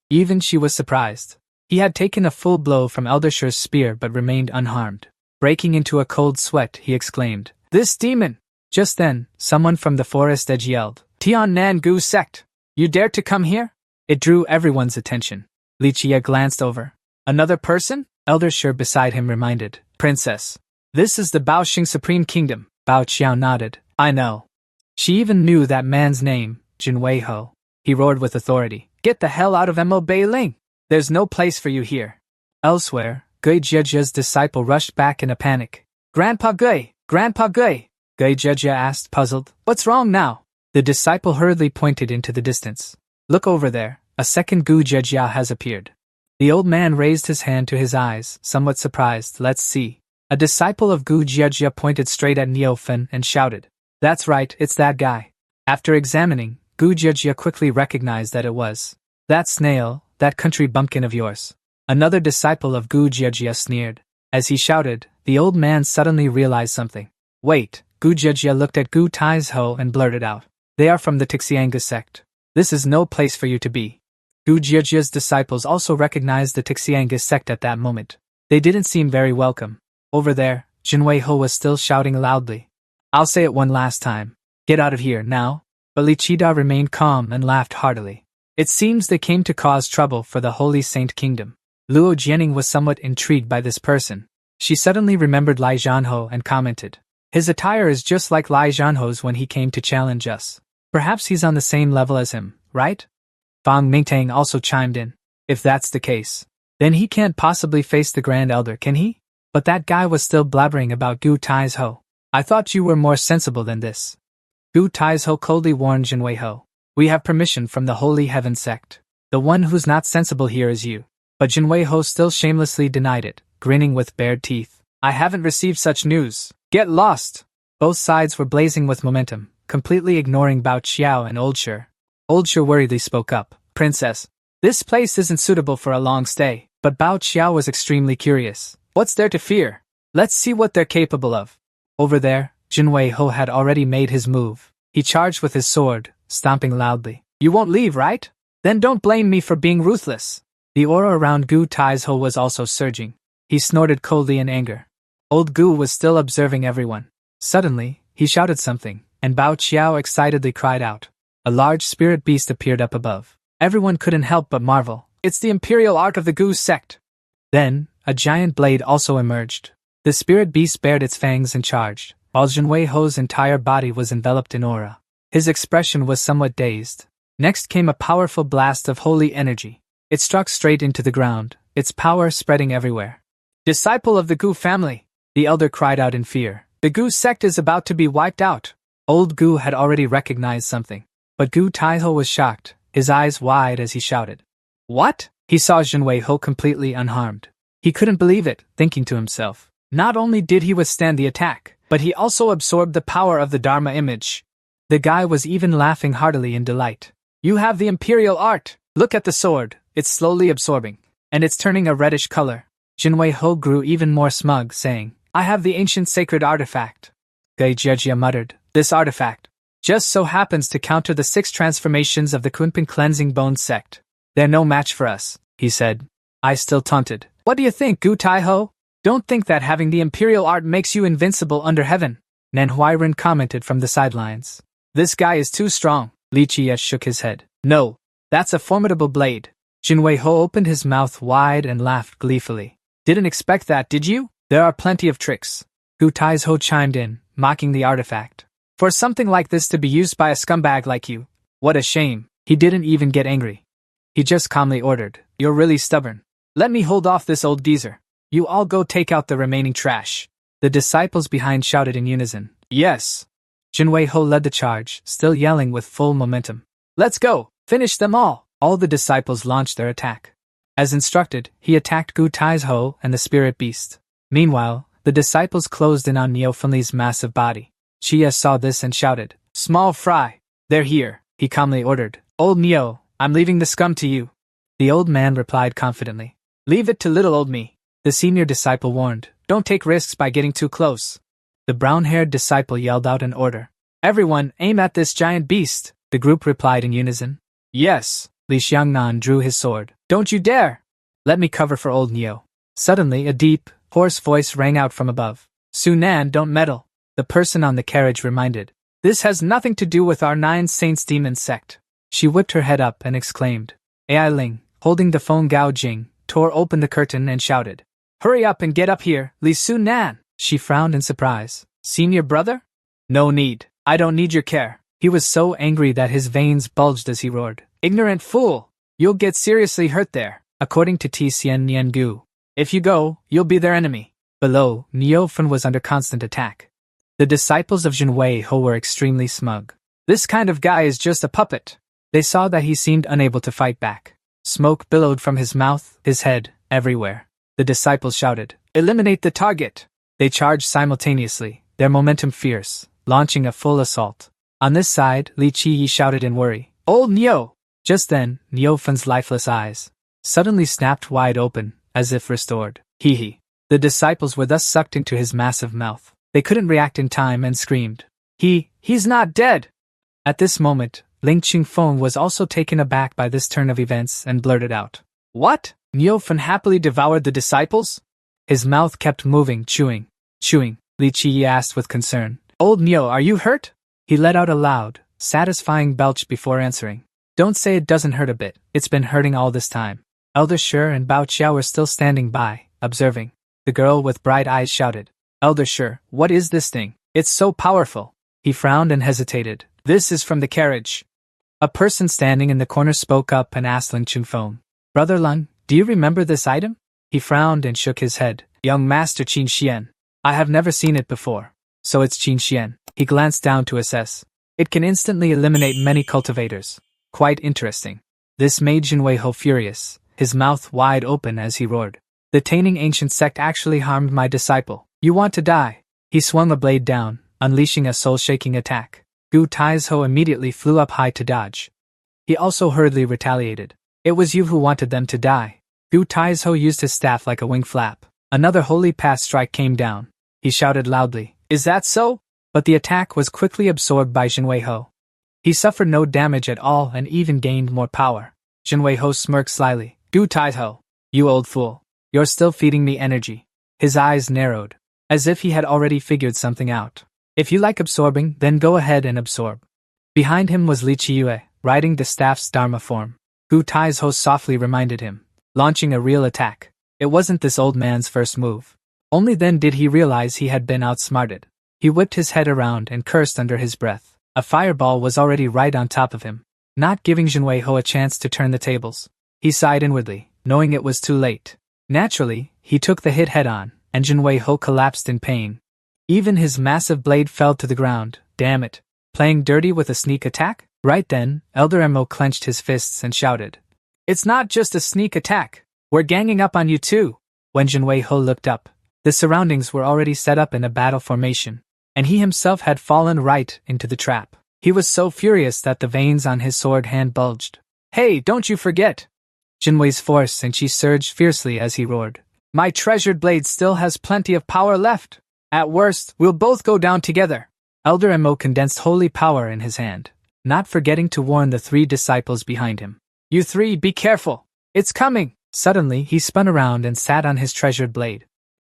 Speaker 1: even she was surprised. He had taken a full blow from Elder spear but remained unharmed. Breaking into a cold sweat, he exclaimed, This demon! Just then, someone from the forest edge yelled, Tian Nan Gu sect! You dare to come here? It drew everyone's attention. Li Qie glanced over. Another person? Elder beside him reminded, Princess. This is the Baoxing Supreme Kingdom. Bao Qiao nodded. I know. She even knew that man's name, Jinwei Ho. He roared with authority. Get the hell out of Mo Beiling! There's no place for you here. Elsewhere, Gui Jiejia's disciple rushed back in a panic. Grandpa Gui! Grandpa Gui! Gui Jiejia asked, puzzled. What's wrong now? The disciple hurriedly pointed into the distance. Look over there. A second Gui Jiejia has appeared. The old man raised his hand to his eyes, somewhat surprised. Let's see. A disciple of Gui Jiejia pointed straight at Neofen and shouted. That's right, it's that guy. After examining, Gui Jiejia quickly recognized that it was that snail, that country bumpkin of yours. Another disciple of Gui Jiejia sneered. As he shouted, the old man suddenly realized something. Wait, Gui Jiejia looked at Gu Taizhou and blurted out. They are from the Tixianga sect. This is no place for you to be. Gui Jiejia's disciples also recognized the Tixianga sect at that moment. They didn't seem very welcome. Over there, Jinwei Ho was still shouting loudly. I'll say it one last time. Get out of here, now. But Li Qida remained calm and laughed heartily. It seems they came to cause trouble for the Holy Saint Kingdom. Luo Jianing was somewhat intrigued by this person. She suddenly remembered Lai Zhanho and commented. His attire is just like Lai Zhanho's when he came to challenge us. Perhaps he's on the same level as him, right? Fang Mingtang also chimed in. If that's the case, then he can't possibly face the Grand Elder, can he? But that guy was still blabbering about Gu Taizhou. I thought you were more sensible than this. Gu Taizhou coldly warned Jinwei Ho. We have permission from the Holy Heaven sect. The one who's not sensible here is you. But Jinwei Ho still shamelessly denied it, grinning with bared teeth. I haven't received such news. Get lost! Both sides were blazing with momentum, completely ignoring Bao Qiao and Old Shi. Old Shi worriedly spoke up. Princess, this place isn't suitable for a long stay. But Bao Qiao was extremely curious. What's there to fear? Let's see what they're capable of. Over there, Jinwei Ho had already made his move. He charged with his sword, stomping loudly. You won't leave, right? Then don't blame me for being ruthless. The aura around Gu Taizhou was also surging. He snorted coldly in anger. Old Gu was still observing everyone. Suddenly, he shouted something, and Bao Qiao excitedly cried out. A large spirit beast appeared up above. Everyone couldn't help but marvel. It's the imperial ark of the Gu sect. Then, a giant blade also emerged. The spirit beast bared its fangs and charged, while Jinwei Ho's entire body was enveloped in aura. His expression was somewhat dazed. Next came a powerful blast of holy energy. It struck straight into the ground, its power spreading everywhere. Disciple of the Gu family! The elder cried out in fear. The Gu sect is about to be wiped out. Old Gu had already recognized something. But Gu Taizhou was shocked, his eyes wide as he shouted. What? He saw Jinwei Ho completely unharmed. He couldn't believe it, thinking to himself. Not only did he withstand the attack, but he also absorbed the power of the Dharma image. The guy was even laughing heartily in delight. You have the imperial art! Look at the sword, it's slowly absorbing, and it's turning a reddish color. Jinwei Ho grew even more smug, saying, I have the ancient sacred artifact. Gui Jiejia muttered, this artifact just so happens to counter the 6 transformations of the Kunpin cleansing bone sect. They're no match for us, he said. I still taunted. What do you think, Gu Taiho? Don't think that having the imperial art makes you invincible under heaven, Nan Huiren commented from the sidelines. This guy is too strong. Li Qie shook his head. No, that's a formidable blade. Jinwei Ho opened his mouth wide and laughed gleefully. Didn't expect that, did you? There are plenty of tricks. Gu Taizhou chimed in, mocking the artifact. For something like this to be used by a scumbag like you. What a shame. He didn't even get angry. He just calmly ordered, You're really stubborn. Let me hold off this old geezer. You all go take out the remaining trash. The disciples behind shouted in unison. Yes. Jinwei Ho led the charge, still yelling with full momentum. Let's go. Finish them all. All the disciples launched their attack. As instructed, he attacked Gu Taizhou and the spirit beast. Meanwhile, the disciples closed in on Neo Fenli's massive body. Chia saw this and shouted, Small fry. They're here, he calmly ordered. Old Neo, I'm leaving the scum to you. The old man replied confidently. Leave it to little old me. The senior disciple warned, Don't take risks by getting too close. The brown-haired disciple yelled out an order. Everyone, aim at this giant beast, the group replied in unison. Yes, Li Xiangnan drew his sword. Don't you dare! Let me cover for old Neo. Suddenly a deep, hoarse voice rang out from above. Su Nan, don't meddle. The person on the carriage reminded. This has nothing to do with our 9 Saints demon sect. She whipped her head up and exclaimed. Ai Ling, holding the phone Gao Jing, tore open the curtain and shouted. Hurry up and get up here, Li Su Nan! She frowned in surprise. Senior brother? No need. I don't need your care. He was so angry that his veins bulged as he roared. Ignorant fool! You'll get seriously hurt there, according to Tien Niangu. If you go, you'll be their enemy. Below, Neofan was under constant attack. The disciples of Jinwei Ho were extremely smug. This kind of guy is just a puppet. They saw that he seemed unable to fight back. Smoke billowed from his mouth, his head, everywhere. The disciples shouted, "Eliminate the target!" They charged simultaneously, their momentum fierce, launching a full assault. On this side, Li Qiyi shouted in worry, "Old Neo!" Just then, Neofan's lifeless eyes suddenly snapped wide open, as if restored. Hee. The disciples were thus sucked into his massive mouth. They couldn't react in time and screamed, He's not dead!" At this moment, Ling Qingfeng was also taken aback by this turn of events and blurted out, "What? Neofan happily devoured the disciples?" His mouth kept moving, chewing. Li Qiyi asked with concern, "Old Neo, are you hurt?" He let out a loud, satisfying belch before answering. "Don't say it doesn't hurt a bit, it's been hurting all this time." Elder Shi and Bao Qiao were still standing by, observing. The girl with bright eyes shouted, "Elder Shi, what is this thing? It's so powerful." He frowned and hesitated. "This is from the carriage." A person standing in the corner spoke up and asked Ling Qingfeng, "Brother Lung, do you remember this item?" He frowned and shook his head. "Young Master Qin Xian. I have never seen it before." "So it's Qin Xian." He glanced down to assess. "It can instantly eliminate many cultivators. Quite interesting." This made Jinwei Ho furious, his mouth wide open as he roared. "The Taining ancient sect actually harmed my disciple. You want to die." He swung a blade down, unleashing a soul-shaking attack. Gu Taizhou immediately flew up high to dodge. He also hurriedly retaliated. "It was you who wanted them to die." Gu Taizhou used his staff like a wing flap. Another holy path strike came down. He shouted loudly, "Is that so?" But the attack was quickly absorbed by Jinwei Ho. He suffered no damage at all and even gained more power. Jinwei Ho smirked slyly. "Gu Taizhou, you old fool. You're still feeding me energy." His eyes narrowed, as if he had already figured something out. "If you like absorbing, then go ahead and absorb." Behind him was Li Qiyue, riding the staff's Dharma form. Gu Taizhou softly reminded him, launching a real attack. It wasn't this old man's first move. Only then did he realize he had been outsmarted. He whipped his head around and cursed under his breath. A fireball was already right on top of him, not giving Jinwei Ho a chance to turn the tables. He sighed inwardly, knowing it was too late. Naturally, he took the hit head-on, and Jinwei Ho collapsed in pain. Even his massive blade fell to the ground. Damn it. Playing dirty with a sneak attack? Right then, Elder Mo clenched his fists and shouted, "It's not just a sneak attack. We're ganging up on you too." When Jinwei Ho looked up, the surroundings were already set up in a battle formation, and he himself had fallen right into the trap. He was so furious that the veins on his sword hand bulged. "Hey, don't you forget!" Jinwei's force and chi surged fiercely as he roared. "My treasured blade still has plenty of power left. At worst, we'll both go down together." Elder Mo condensed holy power in his hand, not forgetting to warn the three disciples behind him. "You three, be careful! It's coming!" Suddenly, he spun around and sat on his treasured blade.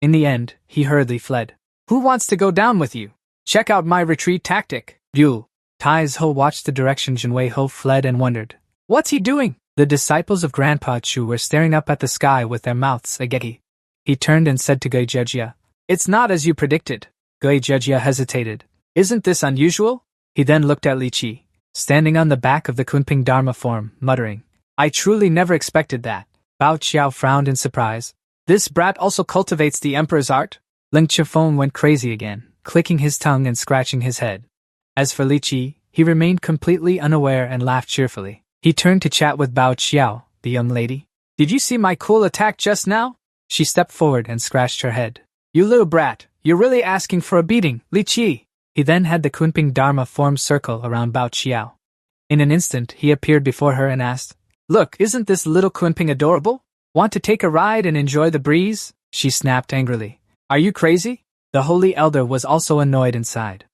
Speaker 1: In the end, he hurriedly fled. "Who wants to go down with you? Check out my retreat tactic." Yu Taizhou watched the direction Jinwei Ho fled and wondered, "What's he doing?" The disciples of Grandpa Chu were staring up at the sky with their mouths agape. He turned and said to Gui Jejia, "It's not as you predicted." Gui Jejia hesitated. "Isn't this unusual?" He then looked at Li Qi, standing on the back of the Kunping Dharma form, muttering, "I truly never expected that." Bao Qiao frowned in surprise. "This brat also cultivates the Emperor's art?" Ling Qifeng went crazy again, clicking his tongue and scratching his head. As for Li Qi, he remained completely unaware and laughed cheerfully. He turned to chat with Bao Qiao, the young lady. "Did you see my cool attack just now?" She stepped forward and scratched her head. "You little brat, you're really asking for a beating, Li Qi." He then had the Kunping Dharma form circle around Bao Qiao. In an instant, he appeared before her and asked, "Look, isn't this little Kunping adorable? Want to take a ride and enjoy the breeze?" She snapped angrily. "Are you crazy?" The holy elder was also annoyed inside.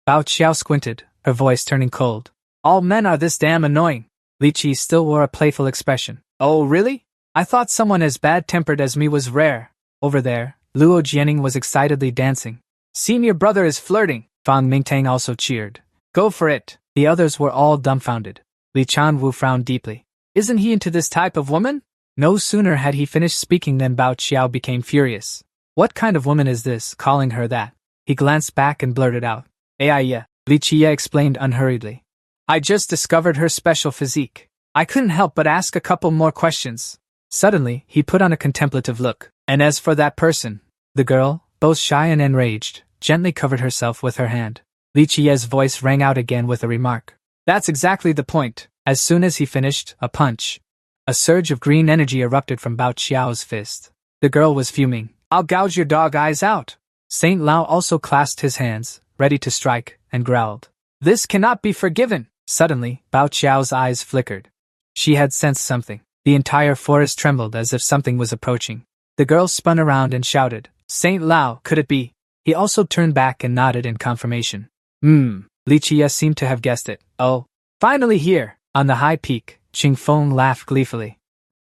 Speaker 1: Bao Qiao squinted, her voice turning cold. "All men are this damn annoying." Li Qi still wore a playful expression. "Oh, really? I thought someone as bad-tempered as me was rare." Over there, Luo Jianing was excitedly dancing. "Senior brother is flirting." Fang Mingtang also cheered. "Go for it." The others were all dumbfounded. Li Chanwu frowned deeply. "Isn't he into this type of woman?" No sooner had he finished speaking than Bao Qiao became furious. What kind of woman is this, calling her that? He glanced back and blurted out, Yeah, Li Qie explained unhurriedly. I just discovered her special physique. I couldn't help but ask a couple more questions. Suddenly, he put on a contemplative look. And as for that person, the girl, both shy and enraged, gently covered herself with her hand. Li Qie's voice rang out again with a remark. That's exactly the point. As soon as he finished, a punch. A surge of green energy erupted from Bao Qiao's fist. The girl was fuming. I'll gouge your dog eyes out. Saint Lao also clasped his hands, ready to strike, and growled. This cannot be forgiven. Suddenly, Bao Qiao's eyes flickered. She had sensed something. The entire forest trembled as if something was approaching. The girl spun around and shouted, Saint Lao, could it be? He also turned back and nodded in confirmation. Li Qie seemed to have guessed it. Oh, finally here! On the high peak, Qing Feng laughed gleefully.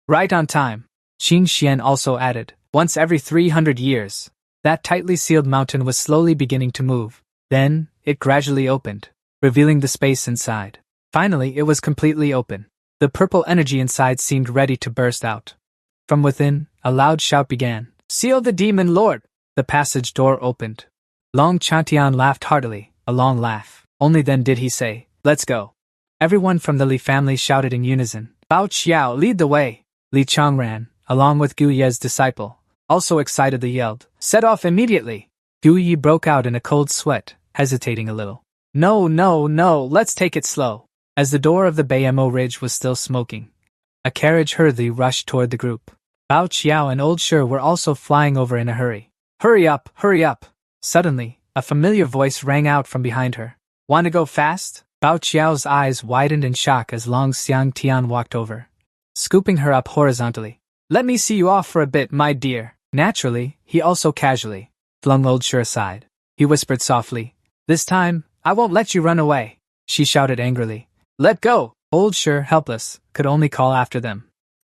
Speaker 1: Right on time. Qing Xian also added, once every 300 years. That tightly sealed mountain was slowly beginning to move. Then, it gradually opened, revealing the space inside. Finally, it was completely open. The purple energy inside seemed ready to burst out. From within, a loud shout began. Seal the demon lord! The passage door opened. Long Chantian laughed heartily, a long laugh. Only then did he say, let's go. Everyone from the Li family shouted in unison. Bao Qiao, lead the way! Li Changran, along with Gu Ye's disciple, also excitedly yelled, set off immediately! Gu Yi broke out in a cold sweat, hesitating a little. No, let's take it slow. As the door of the Bayamo Ridge was still smoking, a carriage hurriedly rushed toward the group. Bao Qiao and Old Shi were also flying over in a hurry. Hurry up, hurry up! Suddenly, a familiar voice rang out from behind her. Want to go fast? Bao Qiao's eyes widened in shock as Long Xiang Tian walked over, scooping her up horizontally. Let me see you off for a bit, my dear. Naturally, he also casually flung Old Shi aside. He whispered softly, this time, I won't let you run away. She shouted angrily. Let go! Old Shi, helpless, could only call after them.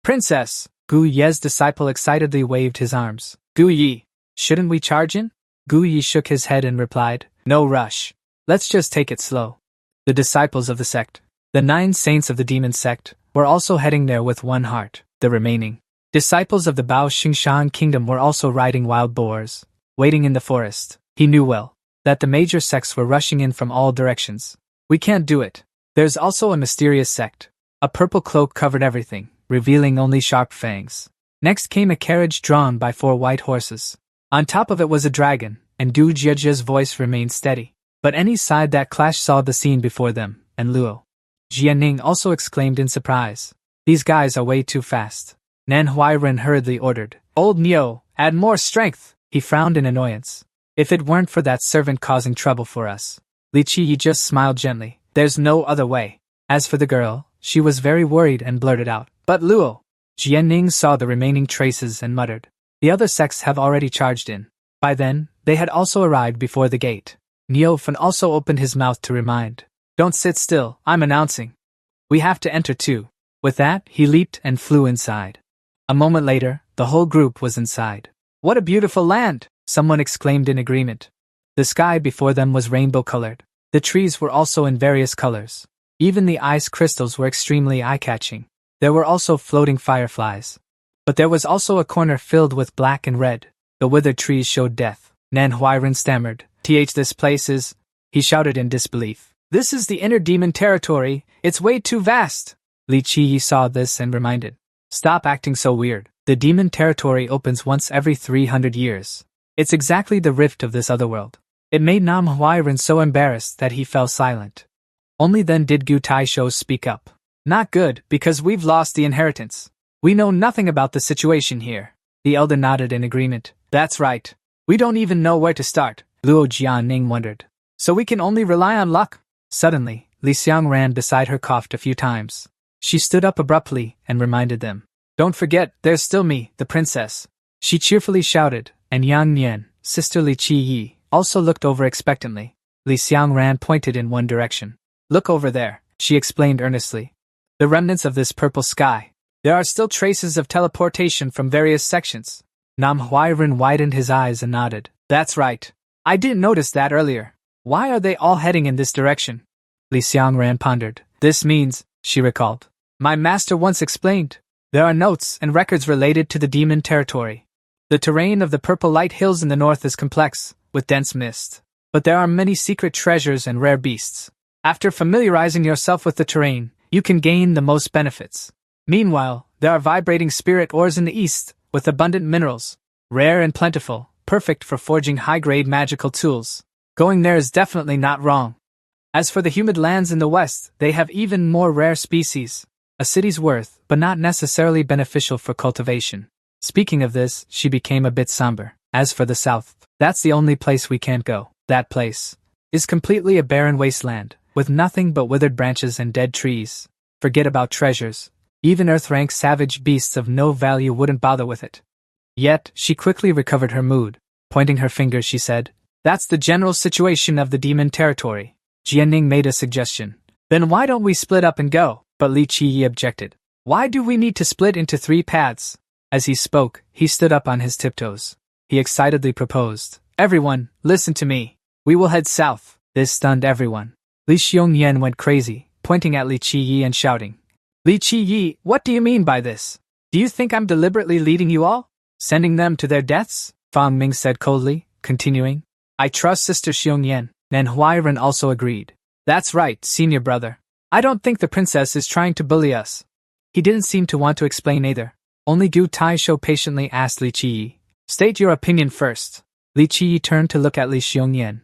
Speaker 1: Princess! Gu Ye's disciple excitedly waved his arms. Gu Yi, shouldn't we charge in? Gu Yi shook his head and replied, no rush. Let's just take it slow. The disciples of the sect, the 9 saints of the demon sect, were also heading there with one heart. The remaining disciples of the Bao Xingshan kingdom were also riding wild boars, waiting in the forest. He knew well that the major sects were rushing in from all directions. We can't do it. There's also a mysterious sect. A purple cloak covered everything, revealing only sharp fangs. Next came a carriage drawn by 4 white horses. On top of it was a dragon, and Du Jiejia's voice remained steady. But any side that clashed saw the scene before them, and Luo Jianning also exclaimed in surprise. These guys are way too fast. Nan Huairen hurriedly ordered, Old Neo, add more strength. He frowned in annoyance. If it weren't for that servant causing trouble for us. Li Qi just smiled gently. There's no other way. As for the girl, she was very worried and blurted out. But Luo Jianning saw the remaining traces and muttered. The other sects have already charged in. By then, they had also arrived before the gate. Neofen also opened his mouth to remind. Don't sit still, I'm announcing. We have to enter too. With that, he leaped and flew inside. A moment later, the whole group was inside. What a beautiful land! Someone exclaimed in agreement. The sky before them was rainbow-colored. The trees were also in various colors. Even the ice crystals were extremely eye-catching. There were also floating fireflies. But there was also a corner filled with black and red. The withered trees showed death. Nan Huairen stammered. This place is... He shouted in disbelief. This is the inner demon territory. It's way too vast. Li Qi saw this and reminded. Stop acting so weird. The demon territory opens once every 300 years. It's exactly the rift of this other world. It made Nam Huairen so embarrassed that he fell silent. Only then did Gu Taisho speak up. Not good, because we've lost the inheritance. We know nothing about the situation here. The elder nodded in agreement. That's right. We don't even know where to start. Luo Jianning wondered. So we can only rely on luck? Suddenly, Li Xiang ran beside her, coughed a few times. She stood up abruptly and reminded them. Don't forget, there's still me, the princess. She cheerfully shouted, and Yang Nian, sister Li Qi Yi, also looked over expectantly. Li Xiang ran pointed in one direction. Look over there, she explained earnestly. The remnants of this purple sky. There are still traces of teleportation from various sections. Nam Huairen widened his eyes and nodded. That's right. I didn't notice that earlier. Why are they all heading in this direction? Li Xiangran pondered. This means, she recalled. My master once explained. There are notes and records related to the demon territory. The terrain of the Purple Light Hills in the north is complex, with dense mist. but there are many secret treasures and rare beasts. After familiarizing yourself with the terrain, you can gain the most benefits. Meanwhile, there are vibrating spirit ores in the east, with abundant minerals, rare and plentiful, perfect for forging high-grade magical tools. Going there is definitely not wrong. As for the humid lands in the west, they have even more rare species. A city's worth, but not necessarily beneficial for cultivation. Speaking of this, she became a bit somber. As for the south, that's the only place we can't go. That place is completely a barren wasteland, with nothing but withered branches and dead trees. Forget about treasures. Even Earth-rank savage beasts of no value wouldn't bother with it. Yet, she quickly recovered her mood. Pointing her finger, she said, "That's the general situation of the demon territory." Jianning made a suggestion. "Then why don't we split up and go?" But Li Qiyi objected. "Why do we need to split into 3 paths?" As he spoke, he stood up on his tiptoes. He excitedly proposed, "Everyone, listen to me. We will head south." This stunned everyone. Li Xiongyan went crazy, pointing at Li Qiyi and shouting, "Li Qiyi, what do you mean by this? Do you think I'm deliberately leading you all? Sending them to their deaths?" Fang Ming said coldly, continuing, "I trust Sister Xiongyan." Manhwa Recap also agreed. "That's right, senior brother. I don't think the princess is trying to bully us." He didn't seem to want to explain either. Only Gu Taisho patiently asked Li Qiyi, "State your opinion first." Li Qiyi turned to look at Li Xiongyan.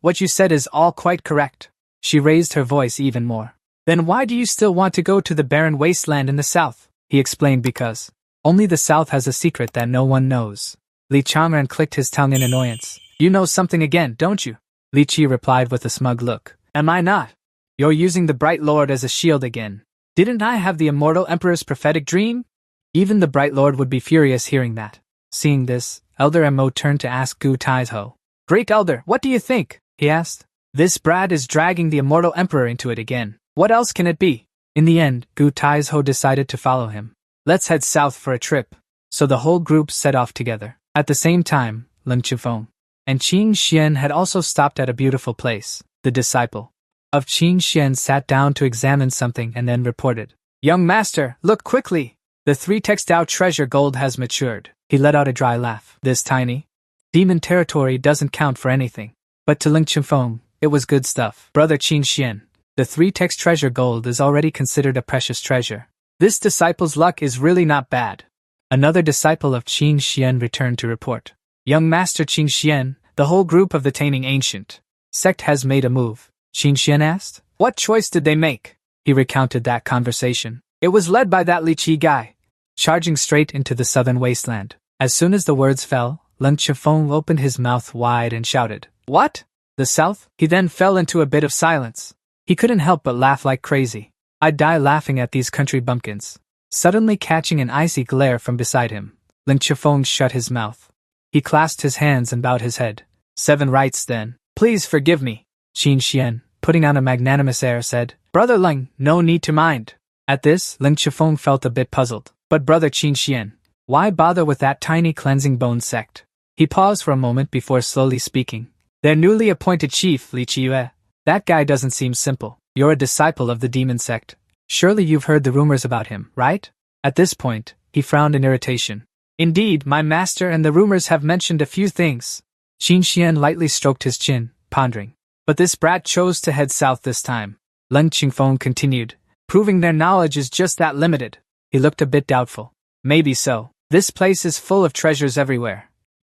Speaker 1: What you said is all quite correct." She raised her voice even more. "Then why do you still want to go to the barren wasteland in the south?" He explained, "Because only the south has a secret that no one knows." Li Changran clicked his tongue in annoyance. "You know something again, don't you?" Li Qi replied with a smug look. "Am I not? You're using the Bright Lord as a shield again. Didn't I have the immortal Emperor's prophetic dream?" Even the Bright Lord would be furious hearing that. Seeing this, Elder Mo turned to ask Gu Taisho. "Great Elder, what do you think?" he asked. "This brat is dragging the immortal Emperor into it again. What else can it be?" In the end, Gu Taisho decided to follow him. "Let's head south for a trip." So the whole group set off together. At the same time, Leng Chifeng and Qin Xian had also stopped at a beautiful place. The disciple of Qin Xian sat down to examine something and then reported, "Young master, look quickly! The 3 textile treasure gold has matured." He let out a dry laugh. This tiny demon territory doesn't count for anything. But to Leng Chifeng, it was good stuff. "Brother Qin Xian, the 3 text treasure gold is already considered a precious treasure. This disciple's luck is really not bad." Another disciple of Qin Xian returned to report. "Young Master Qin Xian, the whole group of the Taining Ancient sect has made a move." Qin Xian asked, "What choice did they make?" He recounted that conversation. "It was led by that Li Qi guy, charging straight into the southern wasteland." As soon as the words fell, Leng Chifeng opened his mouth wide and shouted, "What? The south?" He then fell into a bit of silence. He couldn't help but laugh like crazy. "I'd die laughing at these country bumpkins." Suddenly catching an icy glare from beside him, Leng Chifeng shut his mouth. He clasped his hands and bowed his head. "7 rights then. Please forgive me." Qin Xian, putting on a magnanimous air, said, "Brother Leng, no need to mind." At this, Leng Chifeng felt a bit puzzled. "But Brother Qin Xian, why bother with that tiny cleansing bone sect?" He paused for a moment before slowly speaking. "Their newly appointed chief, Li Qiyue. That guy doesn't seem simple. You're a disciple of the demon sect. Surely you've heard the rumors about him, right?" At this point, he frowned in irritation. "Indeed, my master, and the rumors have mentioned a few things." Qin Xian lightly stroked his chin, pondering. "But this brat chose to head south this time." Leng Chifeng continued, "Proving their knowledge is just that limited." He looked a bit doubtful. "Maybe so. This place is full of treasures everywhere."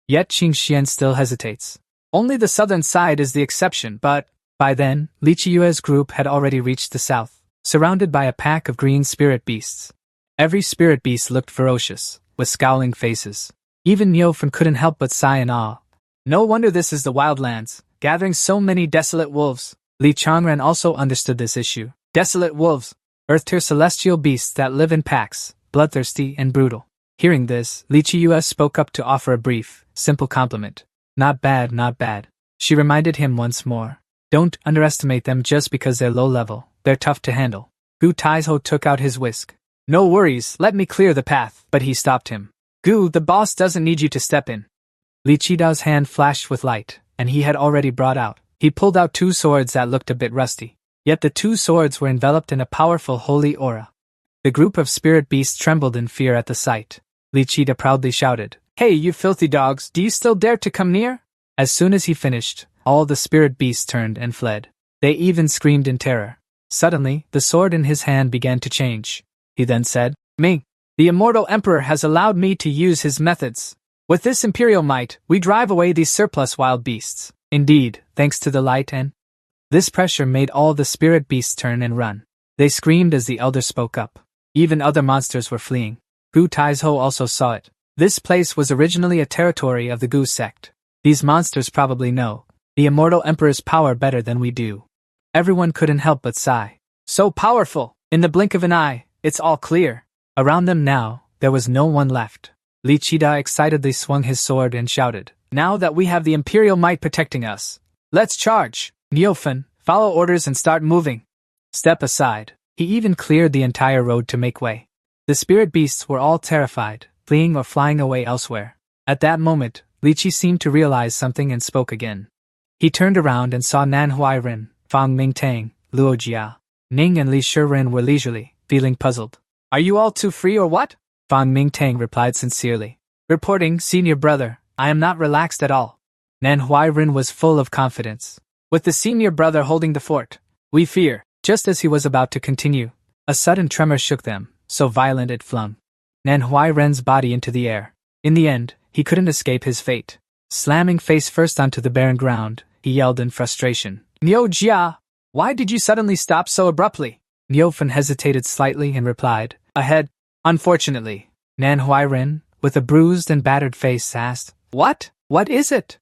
Speaker 1: Yet Qin Xian still hesitates. "Only the southern side is the exception, but..." By then, Li Qiyue's group had already reached the south, surrounded by a pack of green spirit beasts. Every spirit beast looked ferocious, with scowling faces. Even Niufen couldn't help but sigh in awe. "No wonder this is the wildlands, gathering so many desolate wolves." Li Changran also understood this issue. Desolate wolves, earth-tier celestial beasts that live in packs, bloodthirsty and brutal. Hearing this, Li Qiyue spoke up to offer a brief, simple compliment. "Not bad, not bad." She reminded him once more. "Don't underestimate them just because they're low level. They're tough to handle." Gu Taisho took out his whisk. "No worries, let me clear the path." But he stopped him. "Gu, the boss doesn't need you to step in." Li Qidao's hand flashed with light, and he had already brought out. He pulled out 2 swords that looked a bit rusty. Yet the 2 swords were enveloped in a powerful holy aura. The group of spirit beasts trembled in fear at the sight. Li Qida proudly shouted, "Hey, you filthy dogs, do you still dare to come near?" As soon as he finished, all the spirit beasts turned and fled. They even screamed in terror. Suddenly, the sword in his hand began to change. He then said, "Ming, the immortal emperor has allowed me to use his methods. With this imperial might, we drive away these surplus wild beasts. Indeed, thanks to the light and..." This pressure made all the spirit beasts turn and run. They screamed as the elder spoke up. Even other monsters were fleeing. Gu Taizhou also saw it. This place was originally a territory of the Gu sect. These monsters probably know the immortal emperor's power better than we do. Everyone couldn't help but sigh. So powerful! In the blink of an eye, it's all clear. Around them now, there was no one left. Li Qida excitedly swung his sword and shouted, "Now that we have the imperial might protecting us, let's charge! Niufen, follow orders and start moving." Step aside. He even cleared the entire road to make way. The spirit beasts were all terrified, fleeing or flying away elsewhere. At that moment, Li Qi seemed to realize something and spoke again. He turned around and saw Nan Huairen, Fang Mingtang, Luo Jia, Ning and Li Shiren were leisurely, feeling puzzled. "Are you all too free or what?" Fang Mingtang replied sincerely. "Reporting, senior brother, I am not relaxed at all." Nan Huairen was full of confidence. "With the senior brother holding the fort, we fear." Just as he was about to continue, a sudden tremor shook them, so violent it flung Nan Huairen's body into the air. In the end, he couldn't escape his fate. Slamming face first onto the barren ground, he yelled in frustration, "Niu Jia, why did you suddenly stop so abruptly?" Niufen hesitated slightly and replied, "Ahead." Unfortunately, Nan Huairen, with a bruised and battered face, asked, "What? What is it?"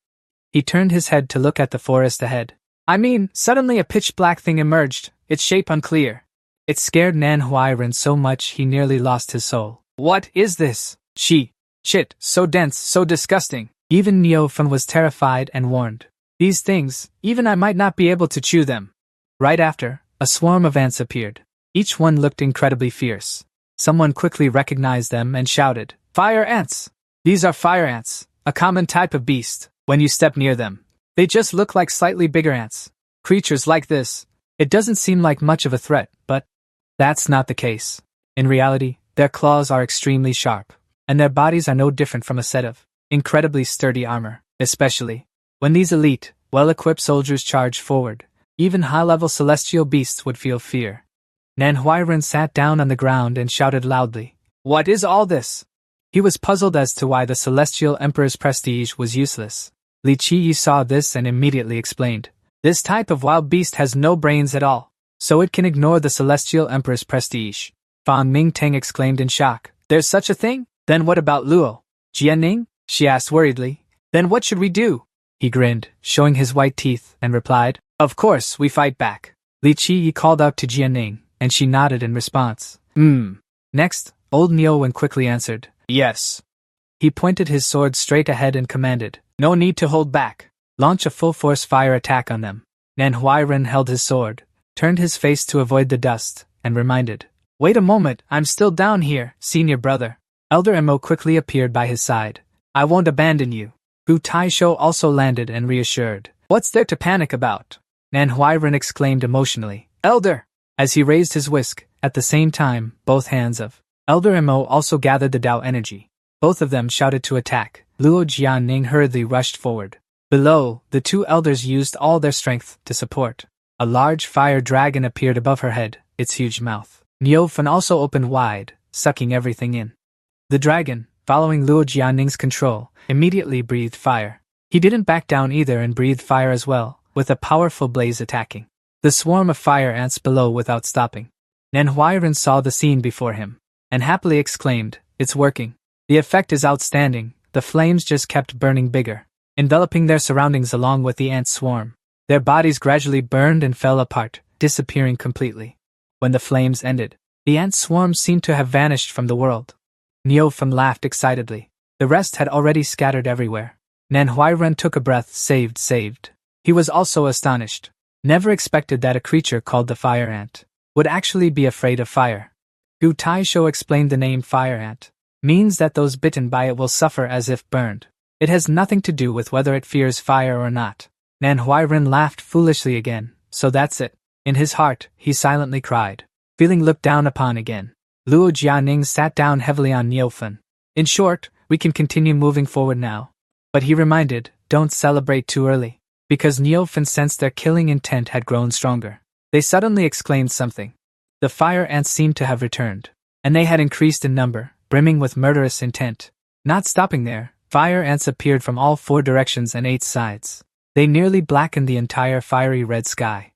Speaker 1: He turned his head to look at the forest ahead. "I mean, suddenly a pitch-black thing emerged, its shape unclear." It scared Nan Huairen so much he nearly lost his soul. "What is this? Shit, so dense, so disgusting." Even Niufen was terrified and warned. "These things, even I might not be able to chew them." Right after, a swarm of ants appeared. Each one looked incredibly fierce. Someone quickly recognized them and shouted, "Fire ants! These are fire ants, a common type of beast. When you step near them, they just look like slightly bigger ants. Creatures like this, it doesn't seem like much of a threat, but that's not the case. In reality, their claws are extremely sharp, and their bodies are no different from a set of incredibly sturdy armor, especially when these elite, well-equipped soldiers charge forward. Even high-level celestial beasts would feel fear." Nan Huairen sat down on the ground and shouted loudly, "What is all this?" He was puzzled as to why the celestial emperor's prestige was useless. Li Qi saw this and immediately explained, "This type of wild beast has no brains at all, so it can ignore the celestial emperor's prestige." Fang Mingtang exclaimed in shock, "There's such a thing? Then what about Luo Jianing?" she asked worriedly. "Then what should we do?" He grinned, showing his white teeth, and replied, "Of course, we fight back." Li Qi called out to Jianing, and she nodded in response. Next, old Niuwen quickly answered, "Yes." He pointed his sword straight ahead and commanded, "No need to hold back. Launch a full-force fire attack on them." Nan Huairen held his sword, turned his face to avoid the dust, and reminded, "Wait a moment, I'm still down here, senior brother." Elder Mo quickly appeared by his side. "I won't abandon you." Gu Taizhou also landed and reassured. "What's there to panic about?" Nan Huairen exclaimed emotionally, "Elder!" as he raised his whisk. At the same time, both hands of Elder Mo also gathered the Dao energy. Both of them shouted to attack. Luo Jianing hurriedly rushed forward. Below, the two elders used all their strength to support. A large fire dragon appeared above her head, its huge mouth. Niufen also opened wide, sucking everything in. The dragon, following Luo Jianing's control, immediately breathed fire. He didn't back down either and breathed fire as well, with a powerful blaze attacking the swarm of fire ants below without stopping. Nan Huairen saw the scene before him, and happily exclaimed, "It's working. The effect is outstanding." The flames just kept burning bigger, enveloping their surroundings along with the ant swarm. Their bodies gradually burned and fell apart, disappearing completely. When the flames ended, the ant swarm seemed to have vanished from the world. Niufen laughed excitedly. The rest had already scattered everywhere. Nan Huairen took a breath. Saved. He was also astonished. Never expected that a creature called the fire ant would actually be afraid of fire. Gu Taizhou explained the name fire ant means that those bitten by it will suffer as if burned. It has nothing to do with whether it fears fire or not. Nan Huairen laughed foolishly again. "So that's it." In his heart, he silently cried, feeling looked down upon again. Luo Jianing sat down heavily on Niufen. "In short, we can continue moving forward now." But he reminded, "Don't celebrate too early. because Neophan sensed their killing intent had grown stronger. They suddenly exclaimed something. The fire ants seemed to have returned, and they had increased in number, brimming with murderous intent. Not stopping there, fire ants appeared from all 4 directions and 8 sides. They nearly blackened the entire fiery red sky.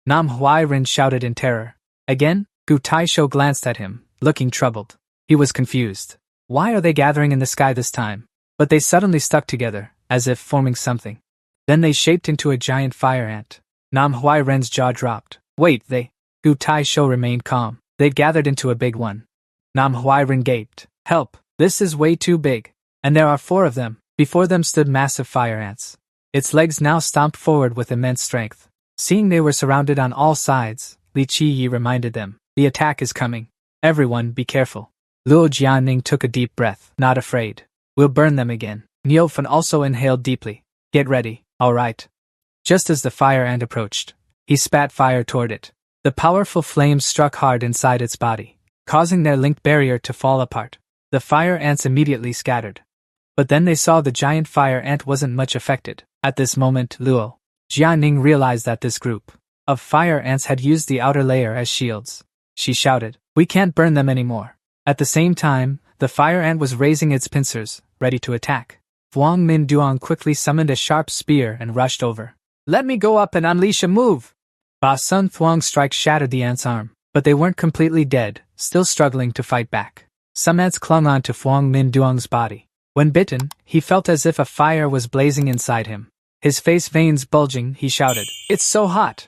Speaker 1: Nam Huai-rin shouted in terror. Again, Gu Taisho glanced at him, looking troubled. He was confused. Why are they gathering in the sky this time? But they suddenly stuck together, as if forming something. Then they shaped into a giant fire ant. Nam Huai-rin's jaw dropped. Wait, they... Gu Taisho remained calm. They'd gathered into a big one. Nam Huai-rin gaped. Help! This is way too big. And there are 4 of them. Before them stood massive fire ants. Its legs now stomped forward with immense strength. Seeing they were surrounded on all sides, Li Qiyi reminded them, the attack is coming. Everyone, be careful. Luo Jianing took a deep breath. Not afraid. We'll burn them again. Neophan also inhaled deeply. Get ready, alright. Just as the fire ant approached, he spat fire toward it. The powerful flames struck hard inside its body, causing their linked barrier to fall apart. The fire ants immediately scattered. But then they saw the giant fire ant wasn't much affected. At this moment, Luo Jianing realized that this group of fire ants had used the outer layer as shields. She shouted, we can't burn them anymore. At the same time, the fire ant was raising its pincers, ready to attack. Huang Min Duong quickly summoned a sharp spear and rushed over. Let me go up and unleash a move! Ba Sun Thuong's strike shattered the ant's arm, but they weren't completely dead, still struggling to fight back. Some ants clung on to Huang Min Duong's body. When bitten, he felt as if a fire was blazing inside him. His face veins bulging, he shouted, it's so hot!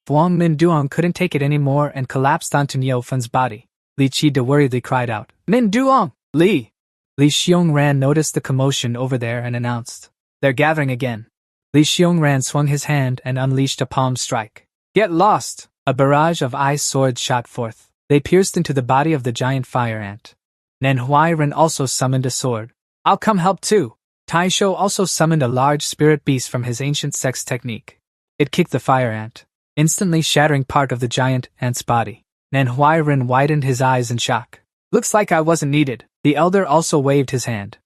Speaker 1: Huang Min Duong couldn't take it anymore and collapsed onto Neophan's body. Li Qi worriedly cried out, Min Duong! Li! Li Xiongran noticed the commotion over there and announced, they're gathering again. Li Xiongran swung his hand and unleashed a palm strike. Get lost! A barrage of ice swords shot forth. They pierced into the body of the giant fire ant. Nen Huai-rin also summoned a sword. I'll come help too. Taisho also summoned a large spirit beast from his ancient sex technique. It kicked the fire ant, instantly shattering part of the giant ant's body. Nen Huai-rin widened his eyes in shock. Looks like I wasn't needed. The elder also waved his hand.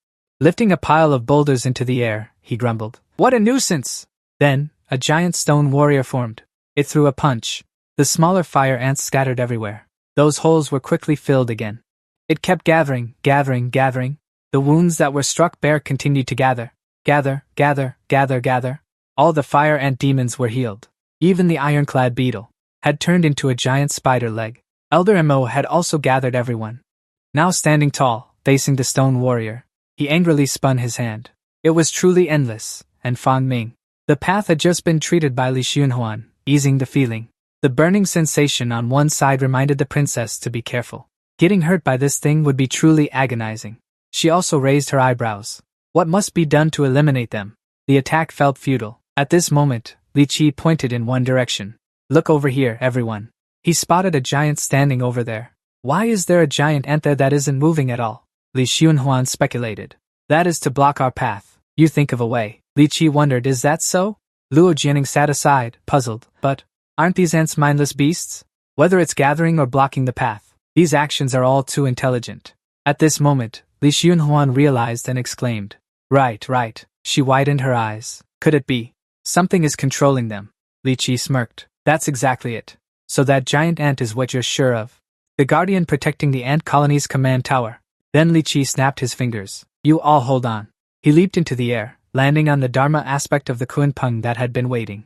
Speaker 1: Lifting a pile of boulders into the air, he grumbled. What a nuisance! Then, a giant stone warrior formed. It threw a punch. The smaller fire ants scattered everywhere. Those holes were quickly filled again. It kept gathering. The wounds that were struck bare continued to gather. Gather. All the fire ant demons were healed. Even the ironclad beetle had turned into a giant spider leg. Elder Mo had also gathered everyone. Now standing tall, facing the stone warrior, he angrily spun his hand. It was truly endless, and Fang Ming. The path had just been treated by Li Xunhuan, easing the feeling. The burning sensation on one side reminded the princess to be careful. Getting hurt by this thing would be truly agonizing. She also raised her eyebrows. What must be done to eliminate them? The attack felt futile. At this moment, Li Qi pointed in one direction. Look over here, everyone. He spotted a giant standing over there. Why is there a giant ant there that isn't moving at all? Li Xunhuan speculated. That is to block our path. You think of a way. Li Qi wondered, is that so? Luo Jianing sat aside, puzzled. But, aren't these ants mindless beasts? Whether it's gathering or blocking the path, these actions are all too intelligent. At this moment, Li Xunhuan realized and exclaimed. Right. She widened her eyes. Could it be? Something is controlling them. Li Qi smirked. That's exactly it. So that giant ant is what you're sure of. The guardian protecting the ant colony's command tower. Then Li Qi snapped his fingers. You all hold on. He leaped into the air, landing on the Dharma aspect of the Kunpeng that had been waiting.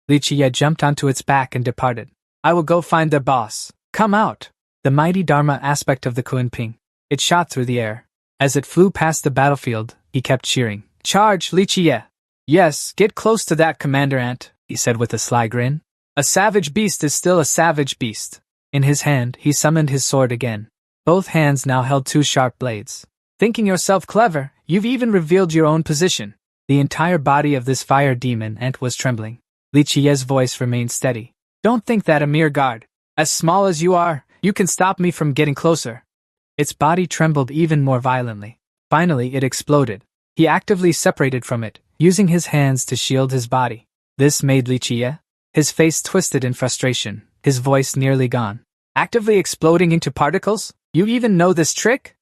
Speaker 1: Li Qi jumped onto its back and departed. I will go find their boss. Come out! The mighty Dharma aspect of the Kunpeng. It shot through the air. As it flew past the battlefield, he kept cheering. Charge, Li Qi! Yes, get close to that, Commander Ant, he said with a sly grin. A savage beast is still a savage beast. In his hand, he summoned his sword again. Both hands now held 2 sharp blades. Thinking yourself clever, you've even revealed your own position. The entire body of this fire demon ant was trembling. Li Qi's voice remained steady. Don't think that a mere guard. As small as you are, you can stop me from getting closer. Its body trembled even more violently. Finally, it exploded. He actively separated from it, using his hands to shield his body. This made Li Qi, his face twisted in frustration, his voice nearly gone. Actively exploding into particles? You even know this trick?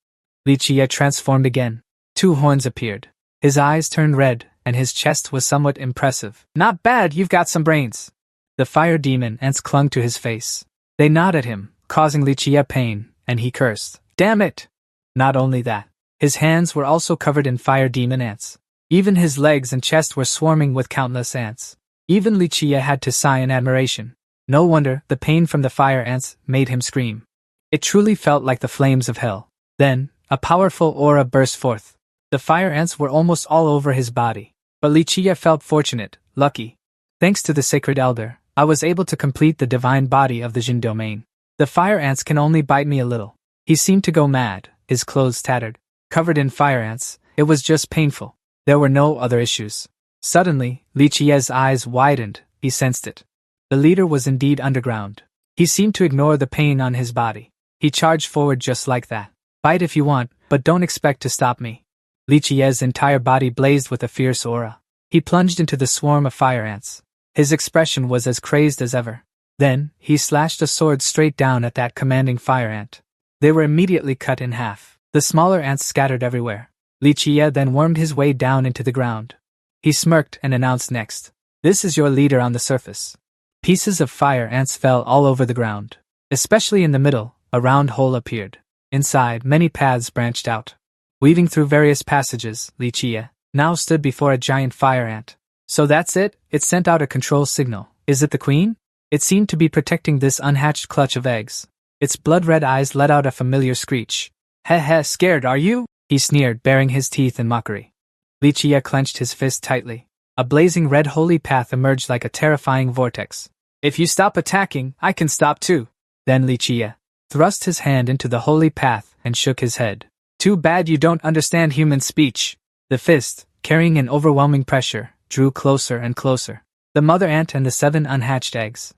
Speaker 1: Li Qi transformed again. 2 horns appeared. His eyes turned red, and his chest was somewhat impressive. Not bad, you've got some brains. The fire demon ants clung to his face. They gnawed at him, causing Li Jie pain, and he cursed. Damn it! Not only that, his hands were also covered in fire demon ants. Even his legs and chest were swarming with countless ants. Even Li Jie had to sigh in admiration. No wonder the pain from the fire ants made him scream. It truly felt like the flames of hell. Then, a powerful aura burst forth. The fire ants were almost all over his body. But Li Jie felt fortunate, lucky. Thanks to the sacred elder, I was able to complete the divine body of the Jin domain. The fire ants can only bite me a little. He seemed to go mad, his clothes tattered. Covered in fire ants, it was just painful. There were no other issues. Suddenly, Li Jie's eyes widened, he sensed it. The leader was indeed underground. He seemed to ignore the pain on his body. He charged forward just like that. Bite if you want, but don't expect to stop me. Li Jie's entire body blazed with a fierce aura. He plunged into the swarm of fire ants. His expression was as crazed as ever. Then, he slashed a sword straight down at that commanding fire ant. They were immediately cut in half. The smaller ants scattered everywhere. Li Jie then wormed his way down into the ground. He smirked and announced next. This is your leader on the surface. Pieces of fire ants fell all over the ground. Especially in the middle, a round hole appeared. Inside, many paths branched out. Weaving through various passages, Li Jie now stood before a giant fire ant. So that's it? It sent out a control signal. Is it the queen? It seemed to be protecting this unhatched clutch of eggs. Its blood-red eyes let out a familiar screech. Heh, scared are you? He sneered, baring his teeth in mockery. Li Jie clenched his fist tightly. A blazing red holy path emerged like a terrifying vortex. If you stop attacking, I can stop too. Then Li Jie thrust his hand into the holy path and shook his head. Too bad you don't understand human speech. The fist, carrying an overwhelming pressure, drew closer and closer. The mother ant and the 7 unhatched eggs.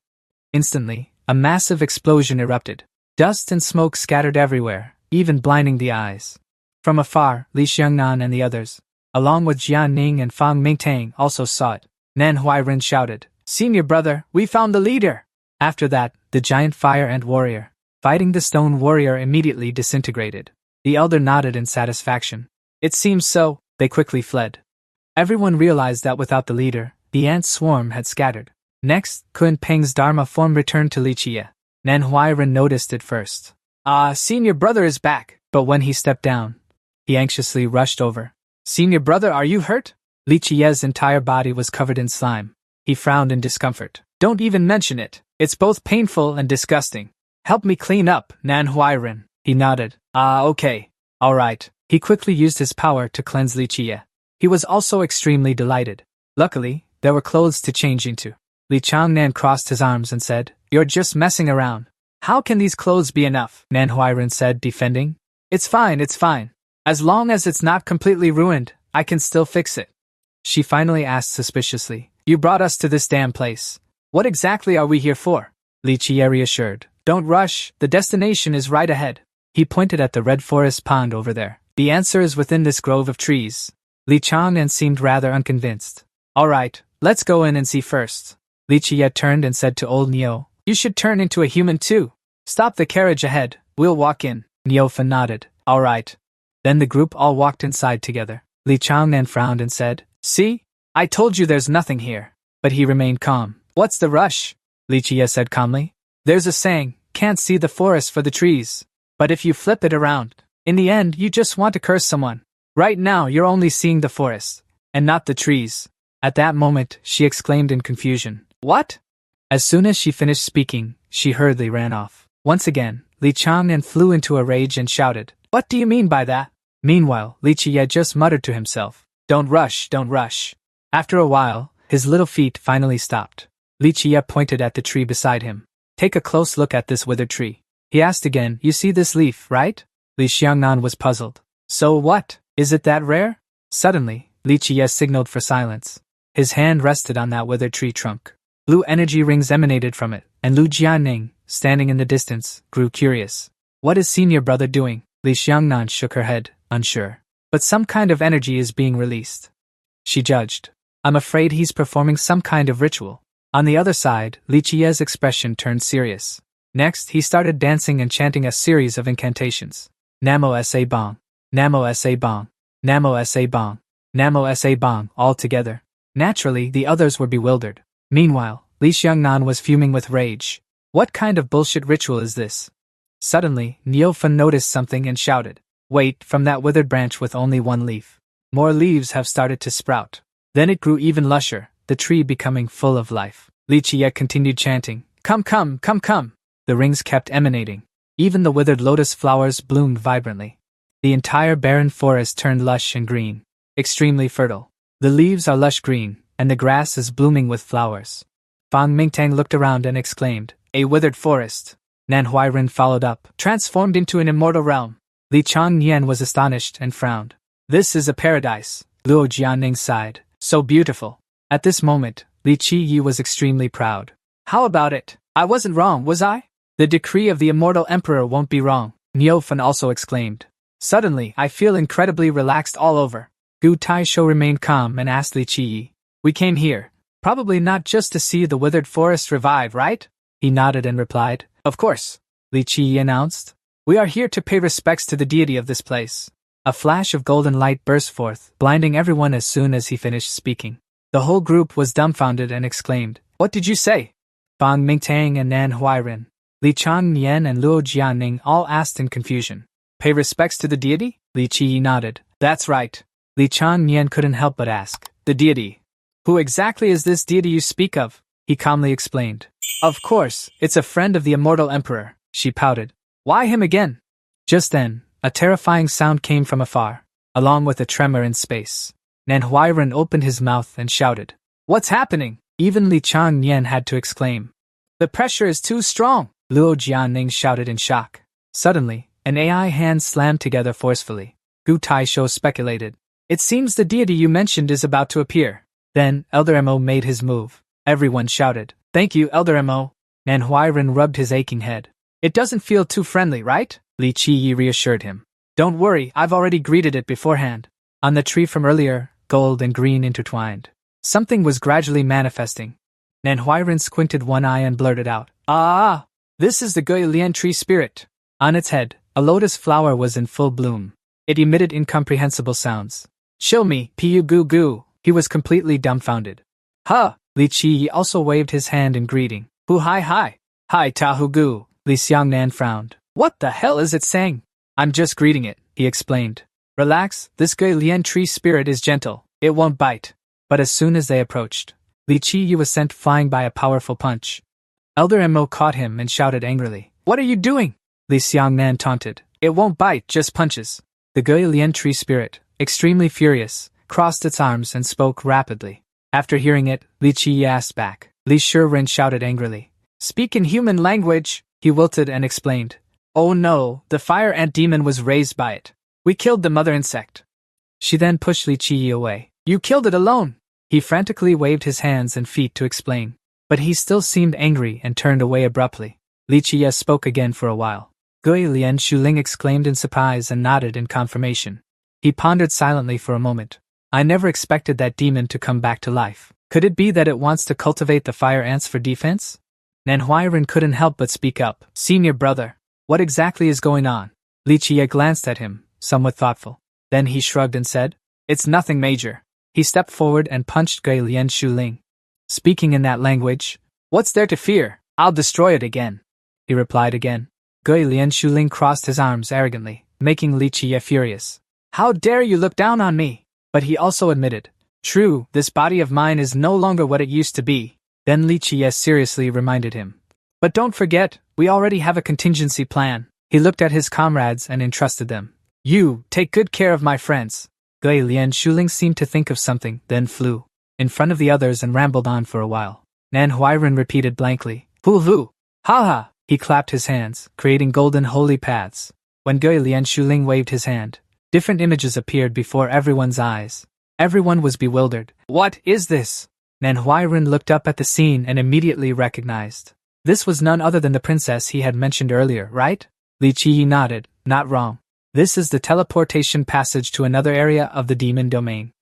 Speaker 1: Instantly, a massive explosion erupted. Dust and smoke scattered everywhere, even blinding the eyes. From afar, Li Xiangnan and the others, along with Jian Ning and Fang Mingtang, also saw it. Nan Huairen shouted, "Senior brother, we found the leader!" After that, the giant fire ant warrior, fighting the stone warrior, immediately disintegrated. The elder nodded in satisfaction. It seems so. They quickly fled. Everyone realized that without the leader, the ant swarm had scattered. Next, Kun Peng's Dharma form returned to Li Jie. Nan Huairen noticed it first. Senior brother is back. But when he stepped down, he anxiously rushed over. Senior brother, are you hurt? Li Jie's entire body was covered in slime. He frowned in discomfort. Don't even mention it. It's both painful and disgusting. Help me clean up, Nan Huairen. He nodded. Okay. All right. He quickly used his power to cleanse Li Jie. He was also extremely delighted. Luckily, there were clothes to change into. Li Changnan crossed his arms and said, "You're just messing around. How can these clothes be enough?" Nan Huairen said, defending. It's fine. As long as it's not completely ruined, I can still fix it." She finally asked suspiciously, "You brought us to this damn place. What exactly are we here for?" Li Jie reassured. "Don't rush, the destination is right ahead." He pointed at the red forest pond over there. "The answer is within this grove of trees." Li Changnan seemed rather unconvinced. "All right, let's go in and see first." Li Jie turned and said to old Niu, "You should turn into a human too. Stop the carriage ahead, we'll walk in." Niufa nodded. "All right." Then the group all walked inside together. Li Changnan frowned and said, "See? I told you there's nothing here." But he remained calm. "What's the rush?" Li Jie said calmly. "There's a saying, can't see the forest for the trees. But if you flip it around, in the end you just want to curse someone. Right now you're only seeing the forest, and not the trees." At that moment, she exclaimed in confusion. "What?" As soon as she finished speaking, she hurriedly ran off. Once again, Li Changnan flew into a rage and shouted, "What do you mean by that?" Meanwhile, Li Jie just muttered to himself, don't rush. After a while, his little feet finally stopped. Li Jie pointed at the tree beside him. "Take a close look at this withered tree." He asked again, "You see this leaf, right?" Li Xiangnan was puzzled. "So what? Is it that rare?" Suddenly, Li Jie signaled for silence. His hand rested on that withered tree trunk. Blue energy rings emanated from it, and Lu Jianing, standing in the distance, grew curious. "What is senior brother doing?" Li Xiangnan shook her head, unsure. "But some kind of energy is being released," she judged. "I'm afraid he's performing some kind of ritual." On the other side, Li Jie's expression turned serious. Next, he started dancing and chanting a series of incantations. Namo sa bong. Namo sa bong. Namo sa bong. Namo sa bang, all together. Naturally, the others were bewildered. Meanwhile, Li Xiangnan was fuming with rage. What kind of bullshit ritual is this? Suddenly, Niufen noticed something and shouted, "Wait, from that withered branch with only one leaf. More leaves have started to sprout." Then it grew even lusher, the tree becoming full of life. Li Qie continued chanting, "Come, come, come, come." The rings kept emanating. Even the withered lotus flowers bloomed vibrantly. The entire barren forest turned lush and green, extremely fertile. The leaves are lush green, and the grass is blooming with flowers. Fang Mingtang looked around and exclaimed, "A withered forest." Nan Huairen followed up, "Transformed into an immortal realm." Li Changnian was astonished and frowned. "This is a paradise," Luo Jianing sighed. "So beautiful." At this moment, Li Qiyi was extremely proud. "How about it? I wasn't wrong, was I? The decree of the immortal emperor won't be wrong," Niufen also exclaimed. "Suddenly, I feel incredibly relaxed all over." Gu Taisho remained calm and asked Li Qiyi, "We came here, probably not just to see the withered forest revive, right?" He nodded and replied, "Of course," Li Qiyi announced. "We are here to pay respects to the deity of this place." A flash of golden light burst forth, blinding everyone as soon as he finished speaking. The whole group was dumbfounded and exclaimed, "What did you say?" Fang Mingtang and Nan Huairen, Li Changnian and Luo Jianing all asked in confusion. "Pay respects to the deity?" Li Qiyi nodded. "That's right." Li Changnian couldn't help but ask, "The deity? Who exactly is this deity you speak of?" He calmly explained. "Of course, it's a friend of the immortal emperor," she pouted. "Why him again?" Just then, a terrifying sound came from afar, along with a tremor in space. Nan Huairen opened his mouth and shouted, "What's happening?" Even Li Changnian had to exclaim. "The pressure is too strong," Luo Jianing shouted in shock. Suddenly, an AI hand slammed together forcefully. Gu Taisho speculated, "It seems the deity you mentioned is about to appear." Then, Elder Mo made his move. Everyone shouted, "Thank you, Elder Mo." Nan Huairen rubbed his aching head. "It doesn't feel too friendly, right?" Li Qiyi reassured him. "Don't worry, I've already greeted it beforehand." On the tree from earlier, gold and green intertwined. Something was gradually manifesting. Nan Huairen squinted one eye and blurted out, "Ah! This is the Gui Lian tree spirit." On its head, a lotus flower was in full bloom. It emitted incomprehensible sounds. "Show me, Piu Gu Gu." He was completely dumbfounded. "Huh!" Li Qiyi also waved his hand in greeting. "Hu hi hi." "Hi Tahu Gu." Li Xiangnan frowned. "What the hell is it saying?" "I'm just greeting it," he explained. "Relax, this Gui Lian tree spirit is gentle. It won't bite." But as soon as they approached, Li Qiyi was sent flying by a powerful punch. Elder Mo caught him and shouted angrily, "What are you doing?" Li Xiangnan taunted, "It won't bite, just punches." The Gui Lian tree spirit, extremely furious, crossed its arms and spoke rapidly. After hearing it, Li Qiyi asked back. Li Shiren shouted angrily, "Speak in human language." He wilted and explained, "Oh no, the fire ant demon was raised by it. We killed the mother insect." She then pushed Li Qiyi away. "You killed it alone." He frantically waved his hands and feet to explain, but he still seemed angry and turned away abruptly. Li Qiyi spoke again for a while. Gui Lian Shuling exclaimed in surprise and nodded in confirmation. He pondered silently for a moment. "I never expected that demon to come back to life. Could it be that it wants to cultivate the fire ants for defense?" Nan Huairen couldn't help but speak up. "Senior brother, what exactly is going on?" Li Qiyi glanced at him, somewhat thoughtful. Then he shrugged and said, "It's nothing major." He stepped forward and punched Gui Lian Shuling. Speaking in that language, "What's there to fear? I'll destroy it again." He replied again. Gui Lian Shuling crossed his arms arrogantly, making Li Qiyi furious. "How dare you look down on me?" But he also admitted, "True, this body of mine is no longer what it used to be." Then Li Qiyi seriously reminded him, "But don't forget, we already have a contingency plan." He looked at his comrades and entrusted them. "You, take good care of my friends." Gui Lian Shuling seemed to think of something, then flew in front of the others and rambled on for a while. Nan Huairen repeated blankly, "Hu hu! Ha ha!" He clapped his hands, creating golden holy paths. When Gui Lian Shuling waved his hand, different images appeared before everyone's eyes. Everyone was bewildered. "What is this?" Nan Huairen looked up at the scene and immediately recognized. This was none other than the princess he had mentioned earlier, right? Li Qiyi nodded, "Not wrong. This is the teleportation passage to another area of the demon domain."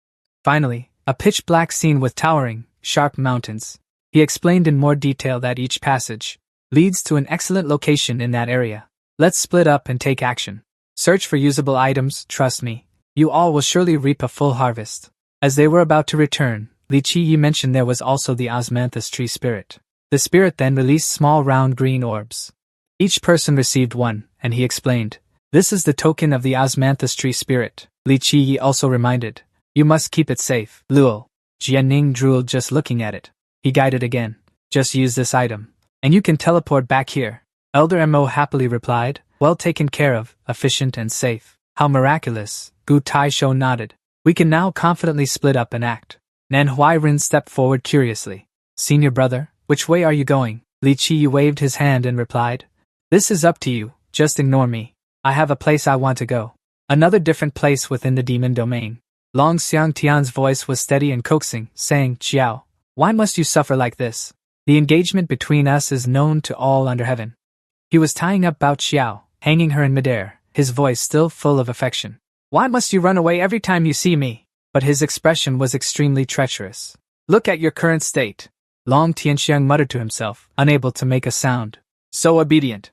Speaker 1: Finally, a pitch-black scene with towering, sharp mountains. He explained in more detail that each passage leads to an excellent location in that area. "Let's split up and take action. Search for usable items, trust me. You all will surely reap a full harvest." As they were about to return, Li Qiyi mentioned there was also the osmanthus tree spirit. The spirit then released small round green orbs. Each person received one, and he explained, "This is the token of the osmanthus tree spirit." Li Qiyi also reminded, "You must keep it safe." Luo Jianning drooled just looking at it. He guided again, "Just use this item, and you can teleport back here." Elder Mo happily replied, "Well taken care of, efficient and safe." "How miraculous," Gu Taisho nodded. "We can now confidently split up and act." Nan Huairen stepped forward curiously. "Senior brother, which way are you going?" Li Qiyi waved his hand and replied, "This is up to you, just ignore me. I have a place I want to go. Another different place within the demon domain." Long Xiangtian's voice was steady and coaxing, saying, "Xiao, why must you suffer like this? The engagement between us is known to all under heaven." He was tying up Bao Xiao, hanging her in midair, his voice still full of affection. "Why must you run away every time you see me?" But his expression was extremely treacherous. "Look at your current state." Long Tianxiang muttered to himself, unable to make a sound. "So obedient.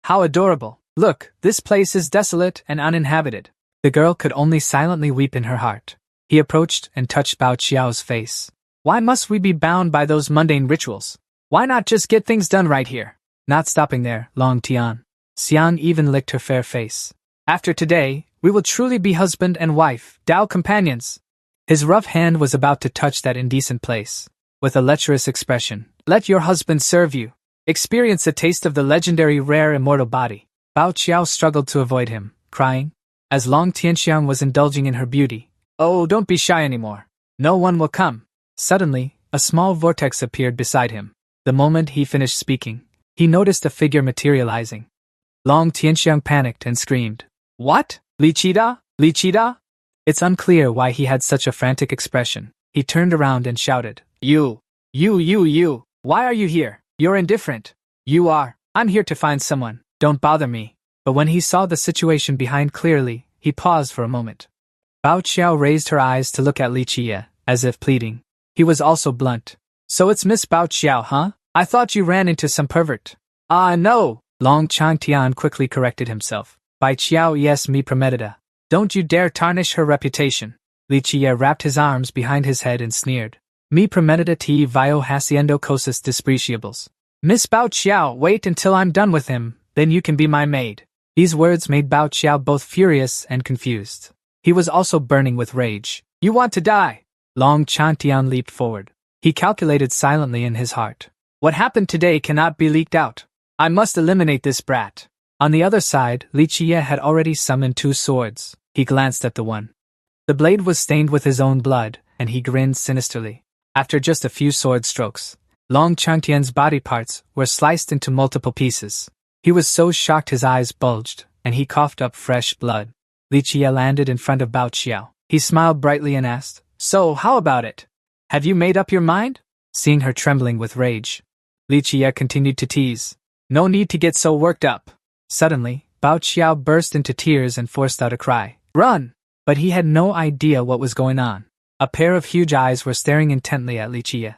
Speaker 1: How adorable. Look, this place is desolate and uninhabited." The girl could only silently weep in her heart. He approached and touched Bao Xiao's face. "Why must we be bound by those mundane rituals? Why not just get things done right here?" Not stopping there, Long Tian Xiang even licked her fair face. "After today, we will truly be husband and wife, Dao companions." His rough hand was about to touch that indecent place. With a lecherous expression, "Let your husband serve you. Experience a taste of the legendary rare immortal body." Bao Qiao struggled to avoid him, crying, as Long Tianxiang was indulging in her beauty, "Oh, don't be shy anymore. No one will come." Suddenly, a small vortex appeared beside him. The moment he finished speaking, he noticed a figure materializing. Long Tianxiang panicked and screamed, "What? Li Qida? Li Qida?" It's unclear why he had such a frantic expression. He turned around and shouted, You, why are you here? You're indifferent." "You are. I'm here to find someone. Don't bother me." But when he saw the situation behind clearly, he paused for a moment. Bao Qiao raised her eyes to look at Li Qiye, as if pleading. He was also blunt. "So it's Miss Bao Qiao, huh? I thought you ran into some pervert." "Ah, no!" Long Changtian quickly corrected himself. "Bai Qiao es mi premedita. Don't you dare tarnish her reputation." Li Qiye wrapped his arms behind his head and sneered. "Mi premedita te vio haciendo cosas despreciables." "Miss Bao Qiao, wait until I'm done with him, then you can be my maid." These words made Bao Qiao both furious and confused. He was also burning with rage. "You want to die?" Long Changtian leaped forward. He calculated silently in his heart. "What happened today cannot be leaked out. I must eliminate this brat." On the other side, Li Qiye had already summoned 2 swords. He glanced at the one. The blade was stained with his own blood, and he grinned sinisterly. After just a few sword strokes, Long Changtian's body parts were sliced into multiple pieces. He was so shocked his eyes bulged, and he coughed up fresh blood. Li Qiye landed in front of Bao Qiao. He smiled brightly and asked, "So, how about it? Have you made up your mind?" Seeing her trembling with rage, Li Qiye continued to tease, "No need to get so worked up." Suddenly, Bao Qiao burst into tears and forced out a cry, "Run!" But he had no idea what was going on. A pair of huge eyes were staring intently at Li Qiye.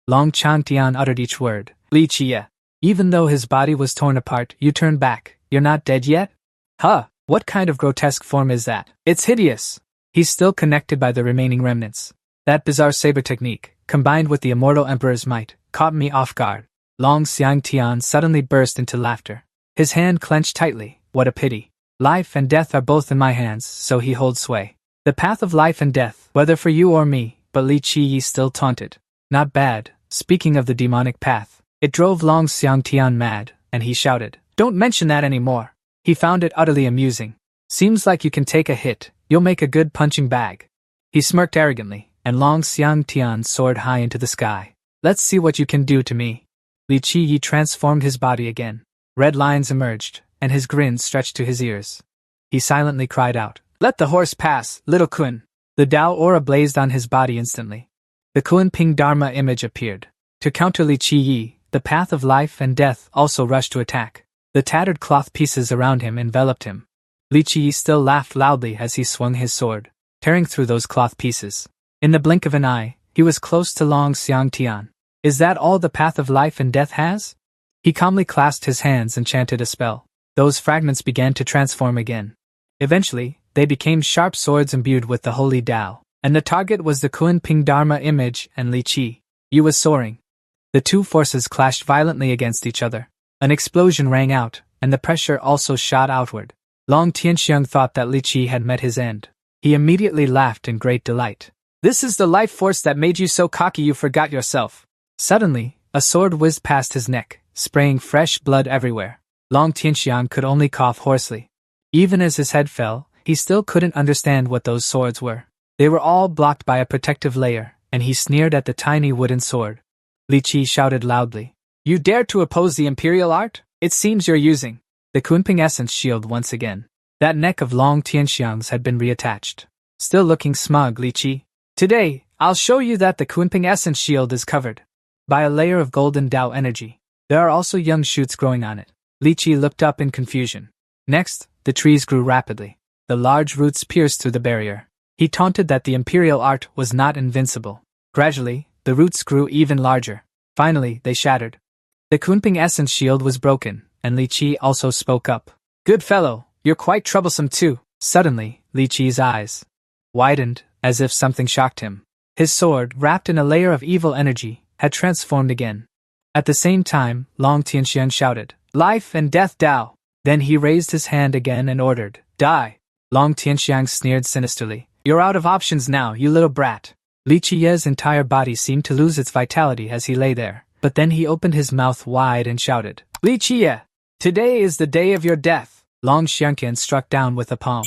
Speaker 1: Long Changtian uttered each word, "Li Qiye. Even though his body was torn apart, you turned back. You're not dead yet?" "Huh, what kind of grotesque form is that? It's hideous." He's still connected by the remaining remnants. That bizarre saber technique, combined with the immortal emperor's might, caught me off guard. Long Xiangtian suddenly burst into laughter. His hand clenched tightly. What a pity. Life and death are both in my hands, so he holds sway. The path of life and death, whether for you or me, but Li Qiyi still taunted. Not bad. Speaking of the demonic path, it drove Long Xiangtian mad, and he shouted, "Don't mention that anymore." He found it utterly amusing. "Seems like you can take a hit, you'll make a good punching bag." He smirked arrogantly, and Long Xiangtian soared high into the sky. "Let's see what you can do to me." Li Qiyi transformed his body again. Red lines emerged, and his grin stretched to his ears. He silently cried out, "Let the horse pass, little Kun." The Dao aura blazed on his body instantly. The Kunping Dharma image appeared. To counter Li Qiyi, the path of life and death also rushed to attack. The tattered cloth pieces around him enveloped him. Li Qiyi still laughed loudly as he swung his sword, tearing through those cloth pieces. In the blink of an eye, he was close to Long Xiangtian. Is that all the path of life and death has? He calmly clasped his hands and chanted a spell. Those fragments began to transform again. Eventually, they became sharp swords imbued with the holy Tao. and the target was the Kunping Dharma image and Li Qi. Yu was soaring. The two forces clashed violently against each other. An explosion rang out, and the pressure also shot outward. Long Tianxiang thought that Li Qi had met his end. He immediately laughed in great delight. "This is the life force that made you so cocky you forgot yourself." Suddenly, a sword whizzed past his neck, spraying fresh blood everywhere. Long Tianxiang could only cough hoarsely. Even as his head fell, he still couldn't understand what those swords were. They were all blocked by a protective layer, and he sneered at the tiny wooden sword. Li Qi shouted loudly, "You dare to oppose the imperial art? It seems you're using the Kunping essence shield once again." That neck of Long Tianxiang's had been reattached. Still looking smug, Li Qi. "Today, I'll show you that the Kunping essence shield is covered by a layer of golden Tao energy. There are also young shoots growing on it." Li Qi looked up in confusion. Next, the trees grew rapidly. The large roots pierced through the barrier. He taunted that the imperial art was not invincible. Gradually, the roots grew even larger. Finally, they shattered. The Kunping essence shield was broken, and Li Qi also spoke up. "Good fellow, you're quite troublesome too." Suddenly, Li Qi's eyes widened, as if something shocked him. His sword, wrapped in a layer of evil energy, had transformed again. At the same time, Long Tianxiang shouted, "Life and death Tao!" Then he raised his hand again and ordered, "Die!" Long Tianxiang sneered sinisterly. "You're out of options now, you little brat." Li Qi's entire body seemed to lose its vitality as he lay there, but then he opened his mouth wide and shouted, "Li Qie! Today is the day of your death!" Long Xiangtian struck down with a palm.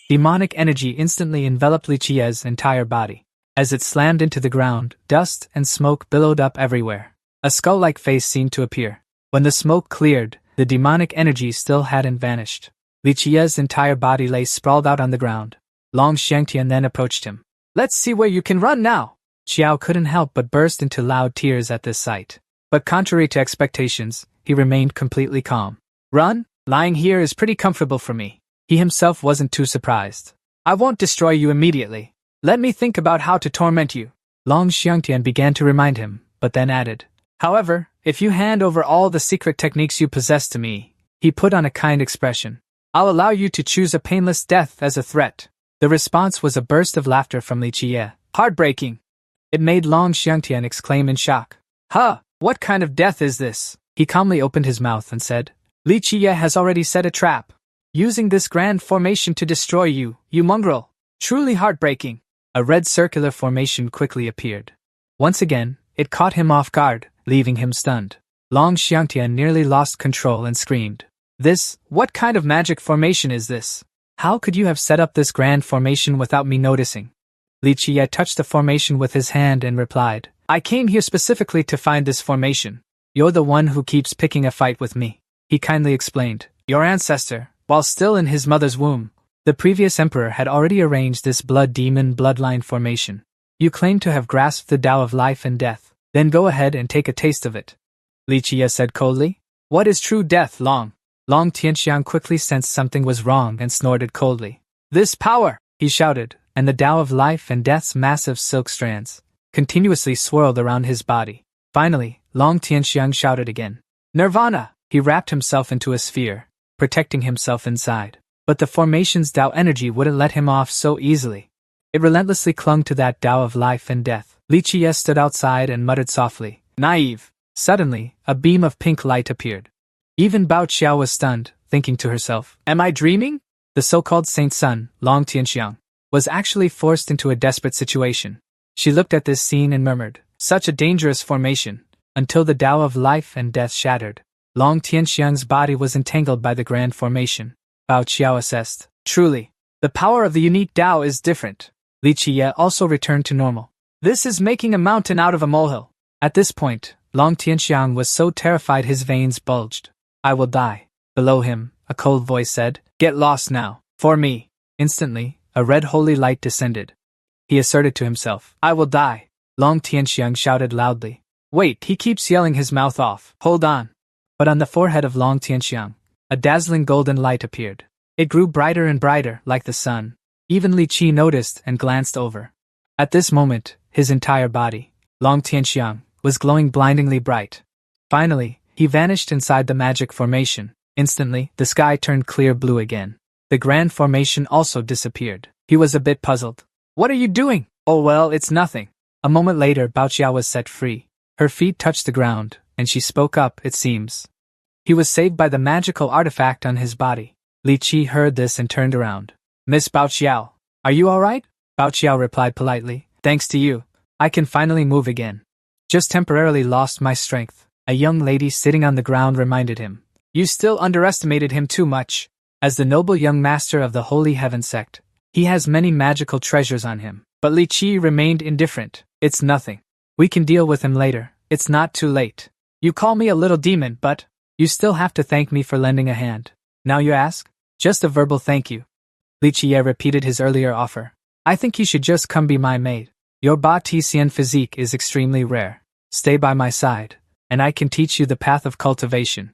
Speaker 1: Demonic energy instantly enveloped Li Qi's entire body. As it slammed into the ground, dust and smoke billowed up everywhere. A skull-like face seemed to appear. When the smoke cleared, the demonic energy still hadn't vanished. Li Qi's entire body lay sprawled out on the ground. Long Xiangtian then approached him. "Let's see where you can run now!" Xiao couldn't help but burst into loud tears at this sight. But contrary to expectations, he remained completely calm. "Run? Lying here is pretty comfortable for me." He himself wasn't too surprised. "I won't destroy you immediately. Let me think about how to torment you." Long Xiangtian began to remind him, but then added, "However, if you hand over all the secret techniques you possess to me," he put on a kind expression, "I'll allow you to choose a painless death as a threat." The response was a burst of laughter from Li Qie. "Heartbreaking!" It made Long Xiangtian exclaim in shock. "Huh, what kind of death is this?" He calmly opened his mouth and said, "Li Qie has already set a trap, using this grand formation to destroy you, you mongrel. Truly heartbreaking." A red circular formation quickly appeared. Once again, it caught him off guard, leaving him stunned. Long Xiangtian nearly lost control and screamed, What kind of magic formation is this? How could you have set up this grand formation without me noticing?" Li Qie touched the formation with his hand and replied, "I came here specifically to find this formation. You're the one who keeps picking a fight with me." He kindly explained, "Your ancestor, while still in his mother's womb, the previous emperor had already arranged this blood demon bloodline formation. You claim to have grasped the Tao of life and death, then go ahead and take a taste of it." Li Qie said coldly. "What is true death, Long?" Long Tianxiang quickly sensed something was wrong and snorted coldly. "This power!" he shouted, and the Tao of life and death's massive silk strands continuously swirled around his body. Finally, Long Tianxiang shouted again, "Nirvana!" He wrapped himself into a sphere, protecting himself inside. But the formation's Tao energy wouldn't let him off so easily. It relentlessly clung to that Tao of life and death. Li Qie stood outside and muttered softly, "Naive." Suddenly, a beam of pink light appeared. Even Bao Xiao was stunned, thinking to herself, "Am I dreaming?" The so-called Saint Sun, Long Tianxiang, was actually forced into a desperate situation. She looked at this scene and murmured, "Such a dangerous formation," until the Tao of life and death shattered. Long Tianxiang's body was entangled by the grand formation. Bao Xiao assessed, "Truly, the power of the unique Tao is different." Li Qie also returned to normal. "This is making a mountain out of a molehill." At this point, Long Tianxiang was so terrified his veins bulged. "I will die." Below him, a cold voice said, "Get lost now, for me." Instantly, a red holy light descended. He asserted to himself, "I will die." Long Tianxiang shouted loudly, "Wait, he keeps yelling his mouth off. Hold on." But on the forehead of Long Tianxiang, a dazzling golden light appeared. It grew brighter and brighter, like the sun. Even Li Qi noticed and glanced over. At this moment, his entire body, Long Tianxiang, was glowing blindingly bright. Finally, he vanished inside the magic formation. Instantly, the sky turned clear blue again. The grand formation also disappeared. He was a bit puzzled. "What are you doing?" Oh well, it's nothing. A moment later, Bao Xiao was set free. Her feet touched the ground, and she spoke up, it seems. He was saved by the magical artifact on his body. Li Qi heard this and turned around. Miss Bao Xiao, are you alright? Bao Xiao replied politely. Thanks to you, I can finally move again. Just temporarily lost my strength. A young lady sitting on the ground reminded him. You still underestimated him too much. As the noble young master of the Holy Heaven sect, he has many magical treasures on him. But Li Qi remained indifferent. It's nothing. We can deal with him later. It's not too late. You call me a little demon, but you still have to thank me for lending a hand. Now you ask? Just a verbal thank you. Li Qi repeated his earlier offer. I think you should just come be my maid. Your Ba-Ti-Xian physique is extremely rare. Stay by my side, and I can teach you the path of cultivation.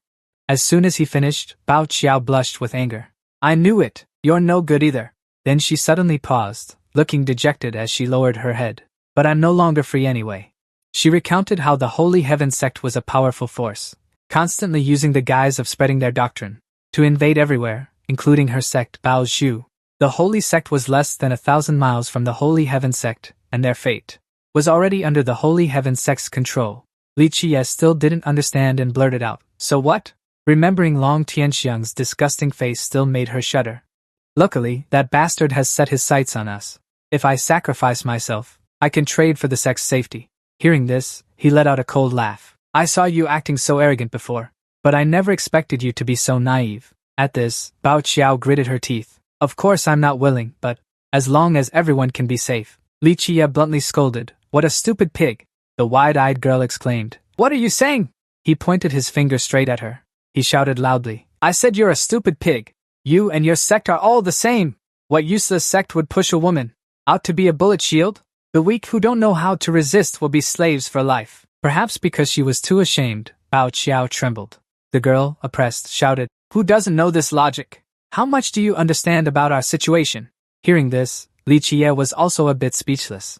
Speaker 1: As soon as he finished, Bao Xiao blushed with anger. I knew it. You're no good either. Then she suddenly paused, looking dejected as she lowered her head. But I'm no longer free anyway. She recounted how the Holy Heaven sect was a powerful force, constantly using the guise of spreading their doctrine to invade everywhere, including her sect, Bao Zhu. The Holy Sect was less than 1,000 miles from the Holy Heaven sect, and their fate was already under the Holy Heaven sect's control. Li Qi still didn't understand and blurted out, so what? Remembering Long Tianxiang's disgusting face still made her shudder. Luckily, that bastard has set his sights on us. If I sacrifice myself, I can trade for the sect's safety. Hearing this, he let out a cold laugh. I saw you acting so arrogant before, but I never expected you to be so naive. At this, Bao Xiao gritted her teeth. Of course I'm not willing, but as long as everyone can be safe. Li Qi bluntly scolded. What a stupid pig! The wide-eyed girl exclaimed. What are you saying? He pointed his finger straight at her. He shouted loudly. I said you're a stupid pig. You and your sect are all the same. What useless sect would push a woman out to be a bullet shield? The weak who don't know how to resist will be slaves for life. Perhaps because she was too ashamed, Bao Xiao trembled. The girl, oppressed, shouted. Who doesn't know this logic? How much do you understand about our situation? Hearing this, Li Qi was also a bit speechless.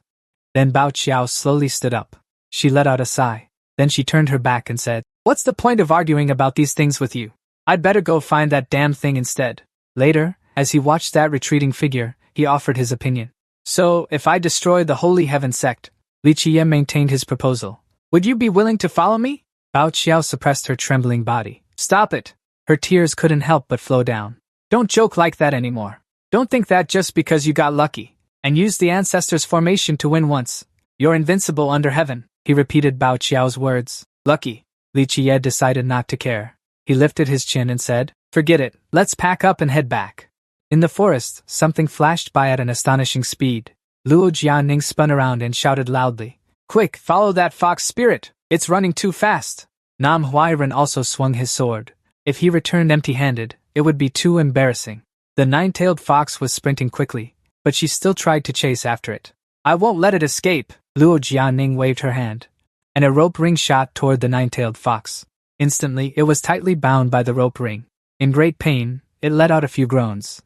Speaker 1: Then Bao Xiao slowly stood up. She let out a sigh. Then she turned her back and said, What's the point of arguing about these things with you? I'd better go find that damn thing instead. Later, as he watched that retreating figure, he offered his opinion. So, if I destroy the Holy Heaven sect, Li Qi maintained his proposal. Would you be willing to follow me? Bao Xiao suppressed her trembling body. Stop it! Her tears couldn't help but flow down. Don't joke like that anymore. Don't think that just because you got lucky and used the ancestor's formation to win once, you're invincible under heaven, he repeated Bao Xiao's words. Lucky. Li Qi decided not to care. He lifted his chin and said, Forget it, let's pack up and head back. In the forest, something flashed by at an astonishing speed. Luo Jianing spun around and shouted loudly, Quick, follow that fox spirit, it's running too fast. Nam Huairen also swung his sword. If he returned empty-handed, it would be too embarrassing. The nine-tailed fox was sprinting quickly, but she still tried to chase after it. I won't let it escape, Luo Jianing waved her hand, and a rope ring shot toward the nine-tailed fox. Instantly, it was tightly bound by the rope ring. In great pain, it let out a few groans.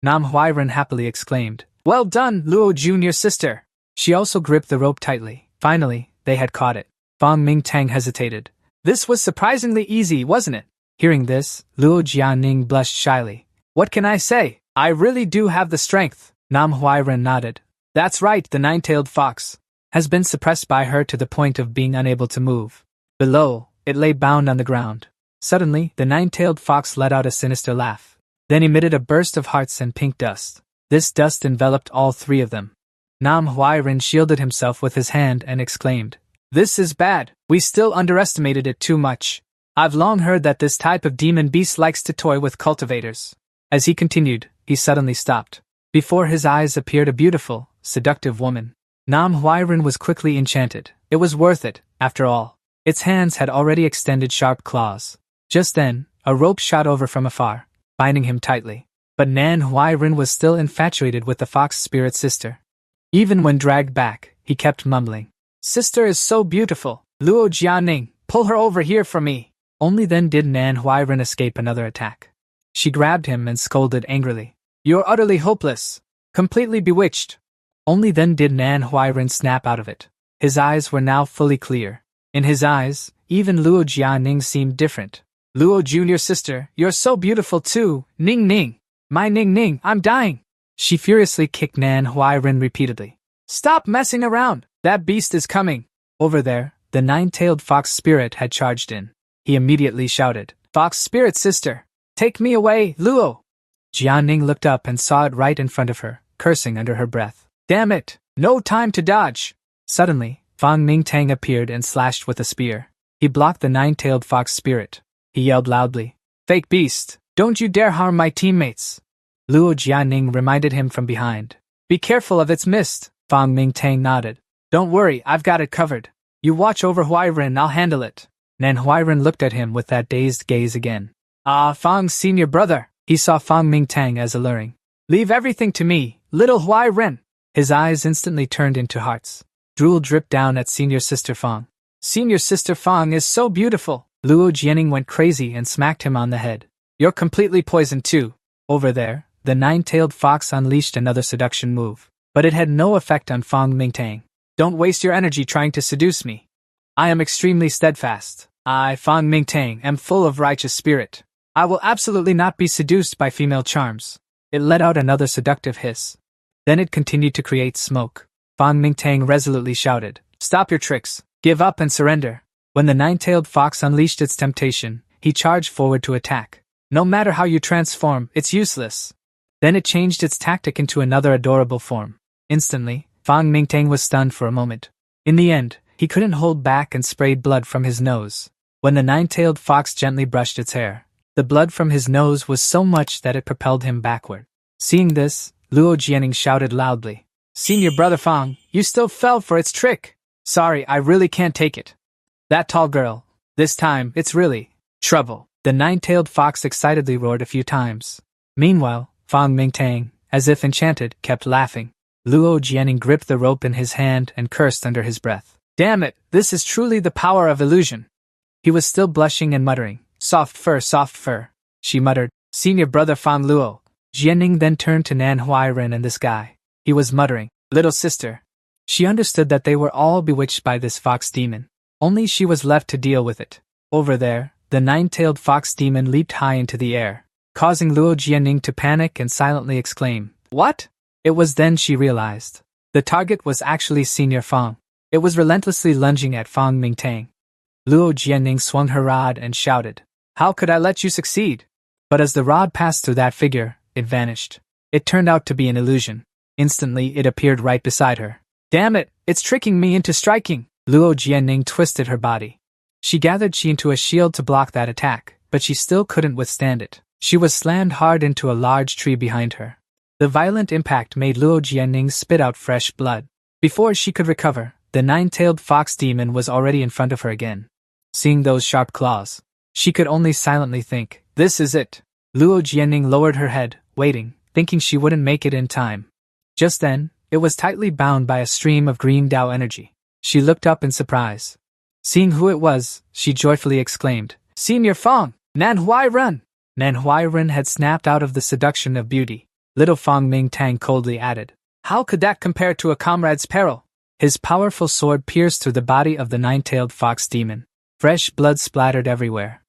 Speaker 1: Nam Huairen happily exclaimed, Well done, Luo Junior sister! She also gripped the rope tightly. Finally, they had caught it. Fang Mingtang hesitated. This was surprisingly easy, wasn't it? Hearing this, Luo Jianing blushed shyly. What can I say? I really do have the strength. Nam Huairen nodded. That's right, the nine-tailed fox has been suppressed by her to the point of being unable to move. Below, it lay bound on the ground. Suddenly, the nine-tailed fox let out a sinister laugh, then emitted a burst of hearts and pink dust. This dust enveloped all three of them. Nam Huairen shielded himself with his hand and exclaimed, This is bad. We still underestimated it too much. I've long heard that this type of demon beast likes to toy with cultivators. As he continued, he suddenly stopped. Before his eyes appeared a beautiful, seductive woman. Nam Huairen was quickly enchanted. It was worth it, after all. Its hands had already extended sharp claws. Just then, a rope shot over from afar, binding him tightly. But Nan Huairen was still infatuated with the fox spirit sister. Even when dragged back, he kept mumbling, Sister is so beautiful. Luo Jianing, pull her over here for me. Only then did Nan Huairen escape another attack. She grabbed him and scolded angrily. You're utterly hopeless. Completely bewitched. Only then did Nan Huairen snap out of it. His eyes were now fully clear. In his eyes, even Luo Jianing seemed different. Luo Junior sister, you're so beautiful too. Ning Ning. My Ning Ning, I'm dying. She furiously kicked Nan Huairen repeatedly. Stop messing around! That beast is coming! Over there, the nine-tailed fox spirit had charged in. He immediately shouted, Fox spirit sister! Take me away, Luo! Jianing looked up and saw it right in front of her, cursing under her breath. Damn it! No time to dodge! Suddenly, Fang Mingtang appeared and slashed with a spear. He blocked the nine-tailed fox spirit. He yelled loudly, Fake beast! Don't you dare harm my teammates! Luo Jianing reminded him from behind. Be careful of its mist! Fang Mingtang nodded. Don't worry, I've got it covered. You watch over Huairen, I'll handle it. Nan Huairen looked at him with that dazed gaze again. Ah, Fang's senior brother! He saw Fang Mingtang as alluring. Leave everything to me, little Huairen! His eyes instantly turned into hearts. Drool dripped down at senior sister Fang. Senior sister Fang is so beautiful! Luo Jianing went crazy and smacked him on the head. You're completely poisoned too. Over there, the nine-tailed fox unleashed another seduction move. But it had no effect on Fang Mingtang. Don't waste your energy trying to seduce me. I am extremely steadfast. I, Fang Mingtang, am full of righteous spirit. I will absolutely not be seduced by female charms. It let out another seductive hiss. Then it continued to create smoke. Fang Mingtang resolutely shouted, Stop your tricks. Give up and surrender. When the nine-tailed fox unleashed its temptation, he charged forward to attack. No matter how you transform, it's useless. Then it changed its tactic into another adorable form. Instantly, Fang Mingtang was stunned for a moment. In the end, he couldn't hold back and sprayed blood from his nose. When the nine-tailed fox gently brushed its hair, the blood from his nose was so much that it propelled him backward. Seeing this, Luo Jianing shouted loudly, Senior brother Fang, you still fell for its trick. Sorry, I really can't take it. That tall girl. This time, it's really trouble. The nine-tailed fox excitedly roared a few times. Meanwhile, Fang Mingtang, as if enchanted, kept laughing. Luo Jianing gripped the rope in his hand and cursed under his breath. Damn it, this is truly the power of illusion. He was still blushing and muttering, soft fur, she muttered, Senior brother Fang Luo. Jianing then turned to Nan Huairen and this guy. He was muttering, little sister. She understood that they were all bewitched by this fox demon. Only she was left to deal with it. Over there, the nine-tailed fox demon leaped high into the air, causing Luo Jianing to panic and silently exclaim, What? It was then she realized. The target was actually Senior Fang. It was relentlessly lunging at Fang Mingtang. Luo Jianing swung her rod and shouted, How could I let you succeed? But as the rod passed through that figure, it vanished. It turned out to be an illusion. Instantly, it appeared right beside her. Damn it, it's tricking me into striking! Luo Jianing twisted her body. She gathered chi into a shield to block that attack, but she still couldn't withstand it. She was slammed hard into a large tree behind her. The violent impact made Luo Jianing spit out fresh blood. Before she could recover, the nine-tailed fox demon was already in front of her again. Seeing those sharp claws, she could only silently think, This is it. Luo Jianing lowered her head, waiting, thinking she wouldn't make it in time. Just then, it was tightly bound by a stream of green Dao energy. She looked up in surprise. Seeing who it was, she joyfully exclaimed, Senior Fang, Nan Huairen! Nan Huairen had snapped out of the seduction of beauty. Little Fang Mingtang coldly added, How could that compare to a comrade's peril? His powerful sword pierced through the body of the nine-tailed fox demon. Fresh blood splattered everywhere.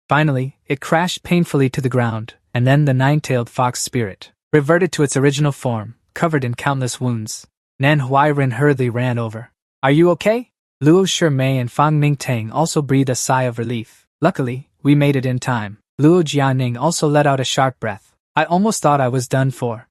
Speaker 1: Finally, it crashed painfully to the ground, and then the nine-tailed fox spirit reverted to its original form, covered in countless wounds. Nan Huairen hurriedly ran over. Are you okay? Luo Shimei and Fang Mingtang also breathed a sigh of relief. Luckily, we made it in time. Luo Jianing also let out a sharp breath. I almost thought I was done for.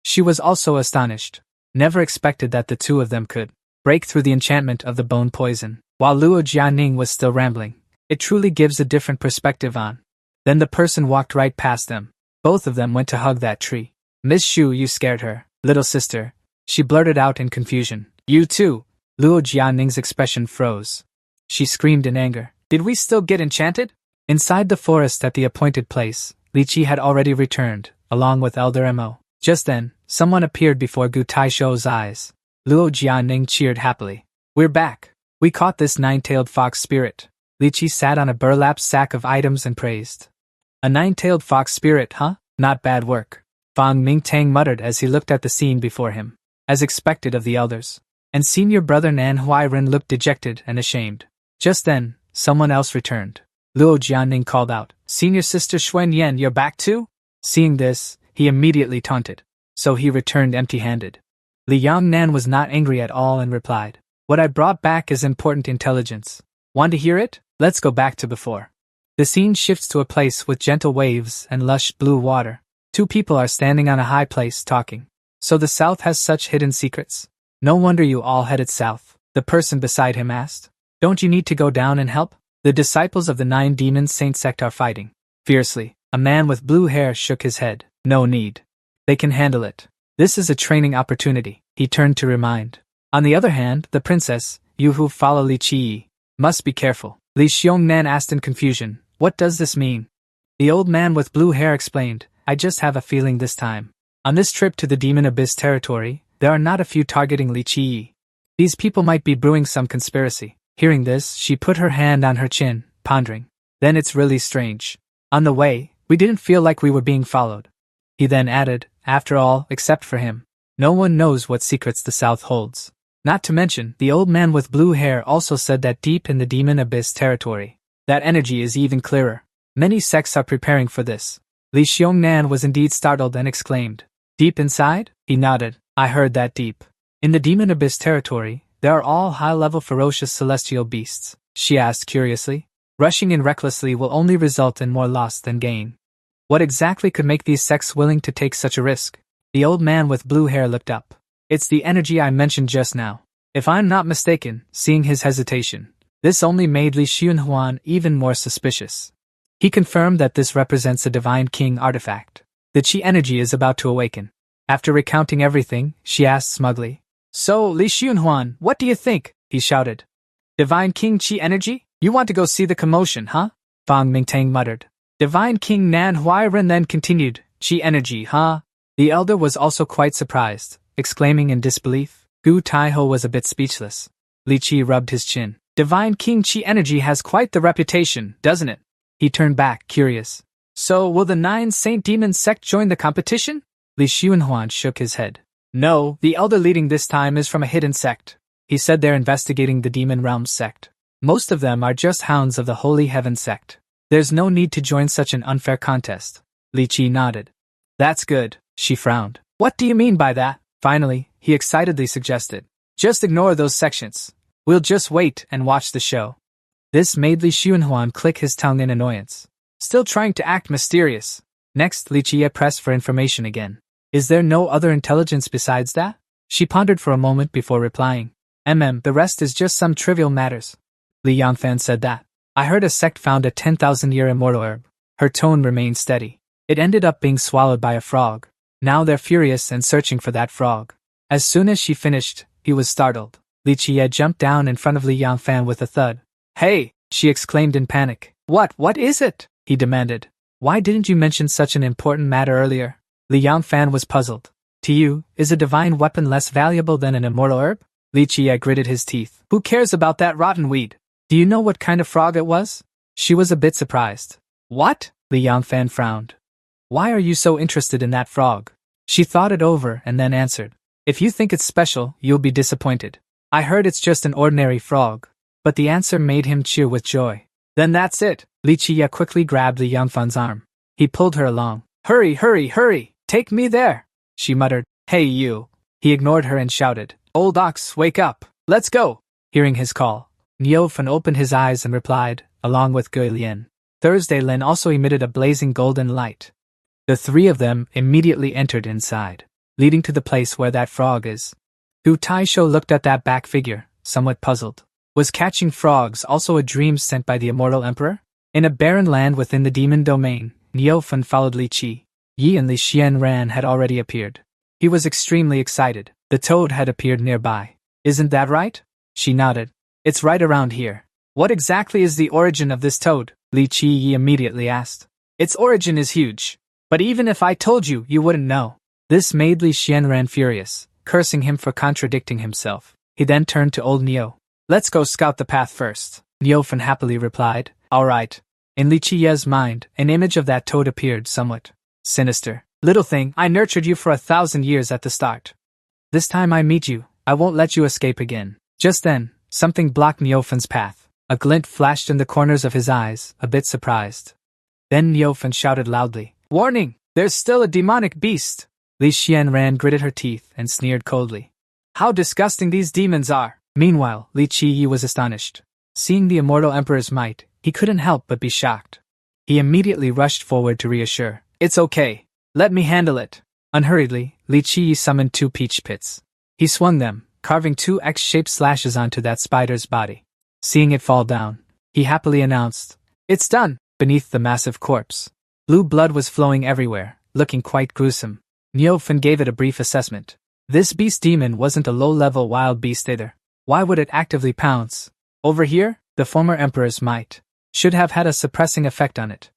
Speaker 1: She was also astonished. Never expected that the two of them could break through the enchantment of the bone poison. While Luo Jianing was still rambling, it truly gives a different perspective on. Then the person walked right past them. Both of them went to hug that tree. Miss Shu, you scared her, little sister. She blurted out in confusion. You too. Luo Jianing's expression froze. She screamed in anger. Did we still get enchanted? Inside the forest at the appointed place, Li Qi had already returned, along with Elder Mo. Just then, someone appeared before Gu Taishou's eyes. Luo Jianing cheered happily. We're back. We caught this nine-tailed fox spirit. Li Qi sat on a burlap sack of items and praised. A nine-tailed fox spirit, huh? Not bad work. Fang Mingtang muttered as he looked at the scene before him, as expected of the elders. And senior brother Nan Huairen looked dejected and ashamed. Just then, someone else returned. Luo Jianing called out, Senior sister Xuan Yan, you're back too? Seeing this, he immediately taunted. So he returned empty-handed. Li Yongnan was not angry at all and replied, "What I brought back is important intelligence. Want to hear it? Let's go back to before." The scene shifts to a place with gentle waves and lush blue water. Two people are standing on a high place talking. "So the south has such hidden secrets? No wonder you all headed south," the person beside him asked. "Don't you need to go down and help? The disciples of the 9 demon saint sect are fighting fiercely." A man with blue hair shook his head. "No need. They can handle it. This is a training opportunity," he turned to remind. On the other hand, the princess, "You who follow Li Qi, must be careful." Li Xiongnan asked in confusion, "What does this mean?" The old man with blue hair explained, "I just have a feeling this time. On this trip to the Demon Abyss territory, there are not a few targeting Li Qi. These people might be brewing some conspiracy." Hearing this, she put her hand on her chin, pondering. "Then it's really strange. On the way, we didn't feel like we were being followed." He then added, "After all, except for him, no one knows what secrets the South holds." Not to mention, the old man with blue hair also said that deep in the Demon Abyss territory, that energy is even clearer. Many sects are preparing for this. Li Xiongnan was indeed startled and exclaimed, "Deep inside?" He nodded. "I heard that deep. In the Demon Abyss territory, there are all high-level ferocious celestial beasts," she asked curiously. "Rushing in recklessly will only result in more loss than gain. What exactly could make these sects willing to take such a risk?" The old man with blue hair looked up. "It's the energy I mentioned just now. If I'm not mistaken," seeing his hesitation, this only made Li Xunhuan even more suspicious. He confirmed that this represents a Divine King artifact. The Qi energy is about to awaken. After recounting everything, she asked smugly, "So, Li Xunhuan, what do you think?" he shouted. "Divine King Qi energy? You want to go see the commotion, huh?" Fang Mingtang muttered. Divine King Nan Huairen then continued, "Qi energy, huh?" The elder was also quite surprised, exclaiming in disbelief. Gu Taiho was a bit speechless. Li Qi rubbed his chin. "Divine King Qi energy has quite the reputation, doesn't it?" He turned back, curious. "So, will the 9 Saint Demon sect join the competition?" Li Xunhuan shook his head. "No, the elder leading this time is from a hidden sect. He said they're investigating the Demon Realms sect. Most of them are just hounds of the Holy Heaven sect. There's no need to join such an unfair contest." Li Qi nodded. "That's good," she frowned. "What do you mean by that?" Finally, he excitedly suggested, "Just ignore those sections. We'll just wait and watch the show." This made Li Xunhuan click his tongue in annoyance. Still trying to act mysterious. Next, Li Qi pressed for information again. "Is there no other intelligence besides that?" She pondered for a moment before replying. The rest is just some trivial matters." Li Yangfan said that. "I heard a sect found a 10,000-year immortal herb." Her tone remained steady. "It ended up being swallowed by a frog. Now they're furious and searching for that frog." As soon as she finished, he was startled. Li Qi jumped down in front of Li Yangfan with a thud. "Hey!" she exclaimed in panic. What is it?" he demanded. "Why didn't you mention such an important matter earlier?" Li Yangfan was puzzled. "To you, is a divine weapon less valuable than an immortal herb?" Li Qi gritted his teeth. "Who cares about that rotten weed? Do you know what kind of frog it was?" She was a bit surprised. "What?" Li Yangfan frowned. "Why are you so interested in that frog?" She thought it over and then answered. "If you think it's special, you'll be disappointed. I heard it's just an ordinary frog." But the answer made him cheer with joy. "Then that's it." Li Qi quickly grabbed Li Yangfan's arm. He pulled her along. Hurry, hurry, hurry! Take me there!" she muttered. "Hey you!" He ignored her and shouted. "Old ox, wake up! Let's go!" Hearing his call, Niofan opened his eyes and replied, along with Gui Lian. Thursday Lin also emitted a blazing golden light. The 3 of them immediately entered inside, leading to the place where that frog is. Gu Taisho looked at that back figure, somewhat puzzled. Was catching frogs also a dream sent by the immortal emperor? In a barren land within the demon domain, Niofan followed Li Qi. Yi and Li Xianran had already appeared. He was extremely excited. The toad had appeared nearby. "Isn't that right?" She nodded. "It's right around here." "What exactly is the origin of this toad?" Li Qi immediately asked. "Its origin is huge. But even if I told you, you wouldn't know." This made Li Xianran furious, cursing him for contradicting himself. He then turned to old Nio. "Let's go scout the path first," Niofan happily replied. "All right." In Li Qi's mind, an image of that toad appeared, somewhat sinister. "Little thing, I nurtured you for 1,000 years at the start. This time I meet you, I won't let you escape again." Just then, something blocked Niofan's path. A glint flashed in the corners of his eyes, a bit surprised. Then Niofan shouted loudly, "Warning! There's still a demonic beast!" Li Xianran gritted her teeth and sneered coldly. How disgusting these demons are! Meanwhile, Li Qiyi was astonished. Seeing the immortal emperor's might, he couldn't help but be shocked. He immediately rushed forward to reassure. It's okay. Let me handle it. Unhurriedly, Li Qiyi summoned 2 peach pits. He swung them, carving 2 X-shaped slashes onto that spider's body. Seeing it fall down, he happily announced, "It's done!" Beneath the massive corpse, blue blood was flowing everywhere, looking quite gruesome. Niufen gave it a brief assessment. This beast demon wasn't a low-level wild beast either. Why would it actively pounce? Over here, the former emperor's might should have had a suppressing effect on it.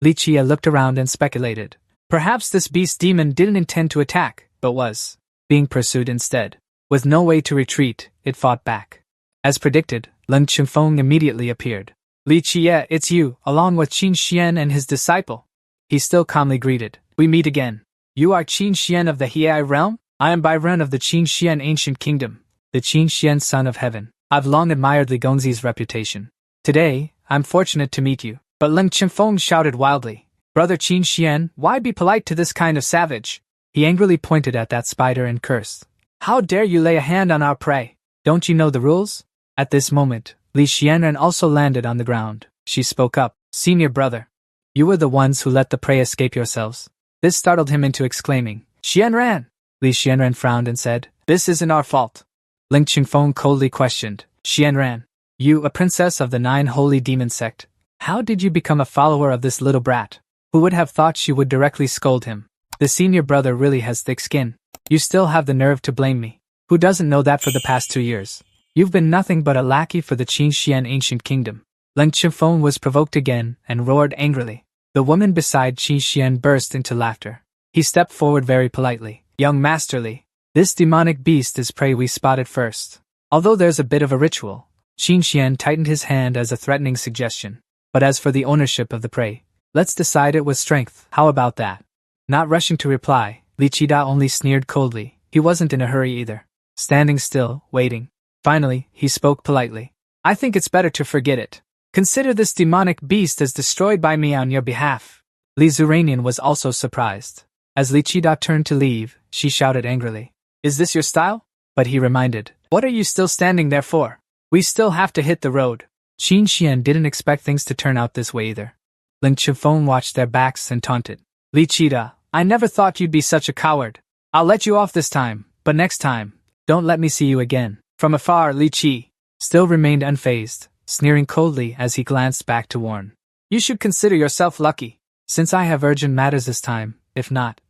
Speaker 1: Li Qiyi looked around and speculated. Perhaps this beast demon didn't intend to attack, but was being pursued instead. With no way to retreat, it fought back. As predicted, Leng Qinfeng immediately appeared. Li Qiyi, it's you, along with Qin Xian and his disciple. He still calmly greeted. We meet again. You are Qin Xian of the Hiei realm? I am Byron of the Qin Xian ancient kingdom, the Qin Xian son of heaven. I've long admired Li Gongzi's reputation. Today, I'm fortunate to meet you. But Leng Qinfeng shouted wildly. Brother Qin Xian, why be polite to this kind of savage? He angrily pointed at that spider and cursed. How dare you lay a hand on our prey? Don't you know the rules? At this moment, Li Xianran also landed on the ground. She spoke up. Senior brother, you were the ones who let the prey escape yourselves. This startled him into exclaiming, Xianran! Li Xianran frowned and said, This isn't our fault. Leng Qinfeng coldly questioned, Xianran, you, a princess of the 9 holy demon sect, how did you become a follower of this little brat? Who would have thought she would directly scold him? The senior brother really has thick skin. You still have the nerve to blame me. Who doesn't know that for the past 2 years? You've been nothing but a lackey for the Qin Xian ancient kingdom. Leng Qinfeng was provoked again and roared angrily. The woman beside Qin Xian burst into laughter. He stepped forward very politely. Young Master Li, this demonic beast is prey we spotted first. Although there's a bit of a ritual, Qin Xian tightened his hand as a threatening suggestion. But as for the ownership of the prey, let's decide it with strength. How about that? Not rushing to reply, Li Qida only sneered coldly. He wasn't in a hurry either. Standing still, waiting. Finally, he spoke politely. I think it's better to forget it. Consider this demonic beast as destroyed by me on your behalf. Li Zuranian was also surprised. As Li Qida turned to leave, she shouted angrily. Is this your style? But he reminded. What are you still standing there for? We still have to hit the road. Qin Xian didn't expect things to turn out this way either. Leng Qinfeng watched their backs and taunted. Li Qida, I never thought you'd be such a coward. I'll let you off this time, but next time, don't let me see you again. From afar, Li Qi still remained unfazed, sneering coldly as he glanced back to warn. You should consider yourself lucky, since I have urgent matters this time. If not,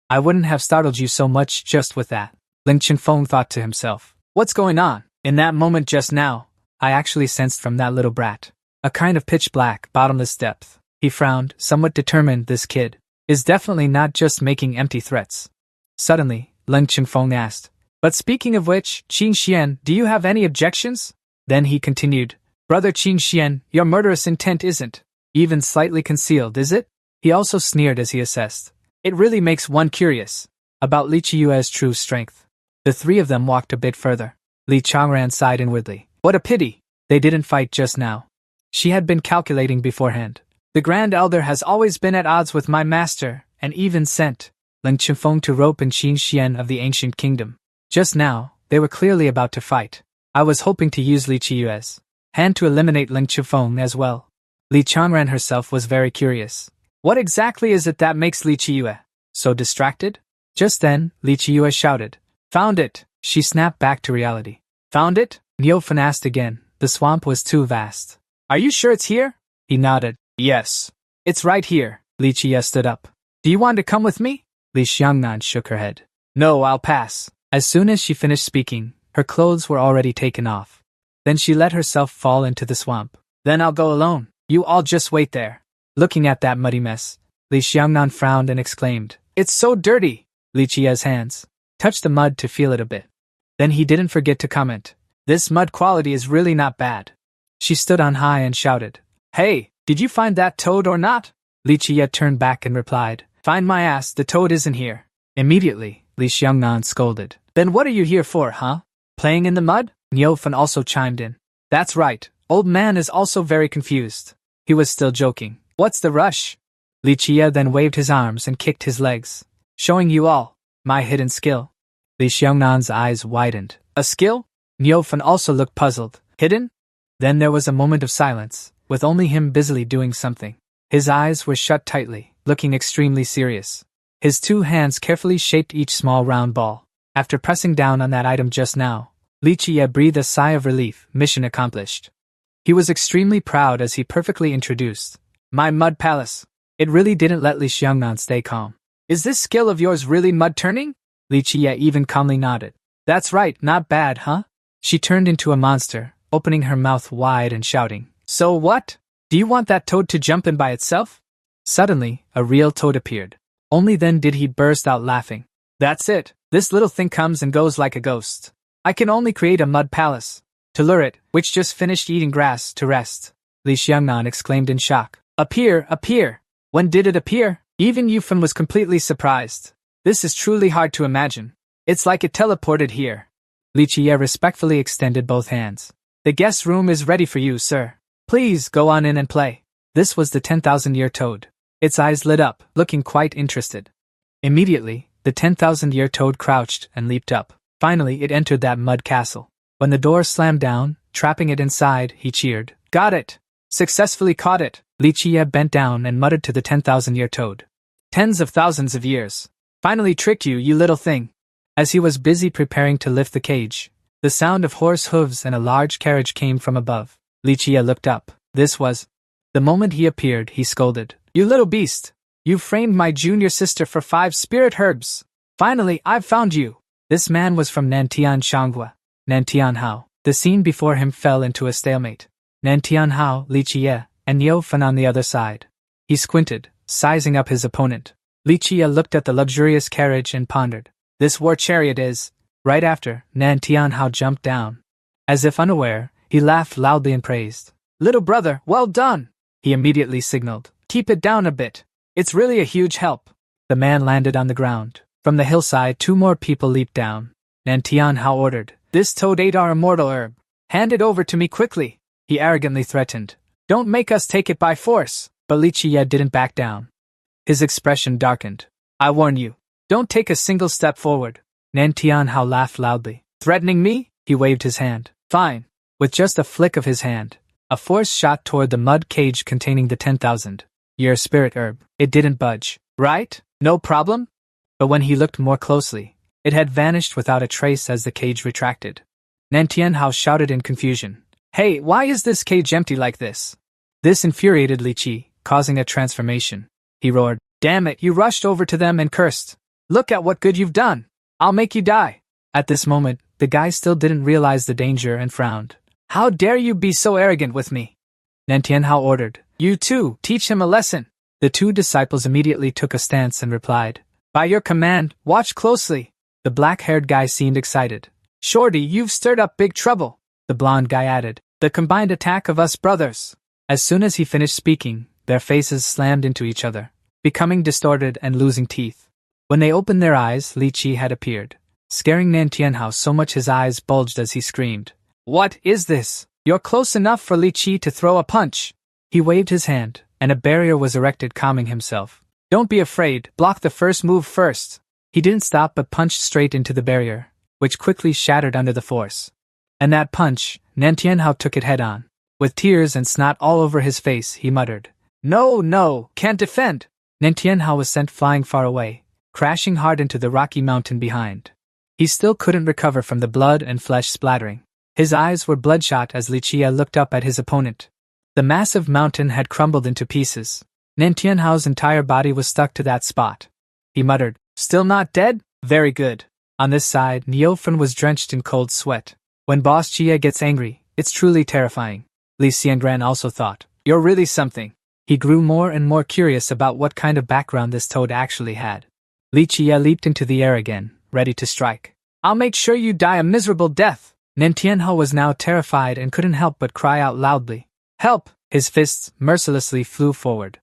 Speaker 1: I wouldn't have startled you so much just with that. Leng Qinfeng thought to himself. What's going on? In that moment just now, I actually sensed from that little brat a kind of pitch-black, bottomless depth. He frowned, somewhat determined. This kid is definitely not just making empty threats. Suddenly, Leng Qinfeng asked, But speaking of which, Qin Xian, do you have any objections? Then he continued, Brother Qin Xian, your murderous intent isn't even slightly concealed, is it? He also sneered as he assessed. It really makes one curious about Li Qiyue's true strength. The 3 of them walked a bit further. Li Changran sighed inwardly. What a pity they didn't fight just now. She had been calculating beforehand. The Grand Elder has always been at odds with my master, and even sent Leng Qinfeng to rope in Qin Xian of the ancient kingdom. Just now, they were clearly about to fight. I was hoping to use Li Qiyue's hand to eliminate Leng Qinfeng as well. Li Changran herself was very curious. What exactly is it that makes Li Qiyue so distracted? Just then, Li Qiyue shouted. Found it! She snapped back to reality. Found it? Niufen asked again. The swamp was too vast. Are you sure it's here? He nodded. Yes. It's right here. Li Qiyue stood up. Do you want to come with me? Li Xiangnan shook her head. No, I'll pass. As soon as she finished speaking, her clothes were already taken off. Then she let herself fall into the swamp. Then I'll go alone. You all just wait there. Looking at that muddy mess, Li Xiangnan frowned and exclaimed, It's so dirty! Li Qiyue's hands touched the mud to feel it a bit. Then he didn't forget to comment. This mud quality is really not bad. She stood on high and shouted, Hey, did you find that toad or not? Li Qiyue turned back and replied, Find my ass, the toad isn't here. Immediately, Li Xiangnan scolded. Then what are you here for, huh? Playing in the mud? Niufen also chimed in. That's right, old man is also very confused. He was still joking. What's the rush? Li Qiyue then waved his arms and kicked his legs, showing you all my hidden skill. Li Xiangnan's eyes widened. A skill? Neofan also looked puzzled. Hidden? Then there was a moment of silence, with only him busily doing something. His eyes were shut tightly, looking extremely serious. His 2 hands carefully shaped each small round ball. After pressing down on that item just now, Li Qiye breathed a sigh of relief. Mission accomplished. He was extremely proud as he perfectly introduced, "My mud palace." It really didn't let Li Xiangnan stay calm. "Is this skill of yours really mud turning?" Li Qiye even calmly nodded. "That's right, not bad, huh?" She turned into a monster, opening her mouth wide and shouting, "So what? Do you want that toad to jump in by itself?" Suddenly, a real toad appeared. Only then did he burst out laughing. "That's it, this little thing comes and goes like a ghost. I can only create a mud palace to lure it, which just finished eating grass, to rest." Li Xiangnan exclaimed in shock. Appear! When did it appear?" Even Yufan was completely surprised. "This is truly hard to imagine. It's like it teleported here." Li Qiye respectfully extended both hands. "The guest room is ready for you, sir. Please go on in and play." This was the 10,000-year toad. Its eyes lit up, looking quite interested. Immediately, the 10,000-year toad crouched and leaped up. Finally, it entered that mud castle. When the door slammed down, trapping it inside, he cheered, "Got it! Successfully caught it!" Li Qiye bent down and muttered to the 10,000-year toad. "Tens of thousands of years. Finally tricked you, you little thing." As he was busy preparing to lift the cage, the sound of horse hooves and a large carriage came from above. Li Qiye looked up. This was... The moment he appeared, he scolded, "You little beast! You framed my junior sister for 5 spirit herbs! Finally, I've found you!" This man was from Nantian Shanghua, Nantian Hao. The scene before him fell into a stalemate. Nantian Hao, Li Qiye, and Neofan on the other side. He squinted, sizing up his opponent. Li Qiye looked at the luxurious carriage and pondered. "This war chariot is..." Right after, Nantian Hao jumped down. As if unaware, he laughed loudly and praised. "Little brother, well done!" He immediately signaled, "Keep it down a bit. It's really a huge help." The man landed on the ground. From the hillside, 2 more people leaped down. Nantian Hao ordered, "This toad ate our immortal herb. Hand it over to me quickly." He arrogantly threatened, "Don't make us take it by force." But Li Qiye didn't back down. His expression darkened. "I warn you, don't take a single step forward." Nantian Hao laughed loudly. "Threatening me?" He waved his hand. "Fine." With just a flick of his hand, a force shot toward the mud cage containing the 10,000-year spirit herb. It didn't budge. "Right? No problem?" But when he looked more closely, it had vanished without a trace as the cage retracted. Nantian Hao shouted in confusion, "Hey, why is this cage empty like this?" This infuriated Li Qi, causing a transformation. He roared, "Damn it, you rushed over to them and cursed. Look at what good you've done. I'll make you die." At this moment, the guy still didn't realize the danger and frowned. "How dare you be so arrogant with me?" Nantian Hao ordered, "You too, teach him a lesson." The 2 disciples immediately took a stance and replied, "By your command, watch closely." The black-haired guy seemed excited. "Shorty, you've stirred up big trouble." The blonde guy added, "The combined attack of us brothers." As soon as he finished speaking, their faces slammed into each other, becoming distorted and losing teeth. When they opened their eyes, Li Qi had appeared, scaring Nantian Hao so much his eyes bulged as he screamed, "What is this? You're close enough for Li Qi to throw a punch." He waved his hand, and a barrier was erected, calming himself. "Don't be afraid, block the first move first." He didn't stop but punched straight into the barrier, which quickly shattered under the force. And that punch, Nantian Hao took it head-on. With tears and snot all over his face, he muttered, No, can't defend." Nantian Hao was sent flying far away, crashing hard into the rocky mountain behind. He still couldn't recover from the blood and flesh splattering. His eyes were bloodshot as Li Qiye looked up at his opponent. The massive mountain had crumbled into pieces. Nantian Hao's entire body was stuck to that spot. He muttered, "Still not dead? Very good." On this side, Neofan was drenched in cold sweat. When Boss Qiye gets angry, it's truly terrifying. Li Xiangran also thought, "You're really something." He grew more and more curious about what kind of background this toad actually had. Li Qiye leaped into the air again, ready to strike. "I'll make sure you die a miserable death." Nantian Hao was now terrified and couldn't help but cry out loudly, "Help!" His fists mercilessly flew forward.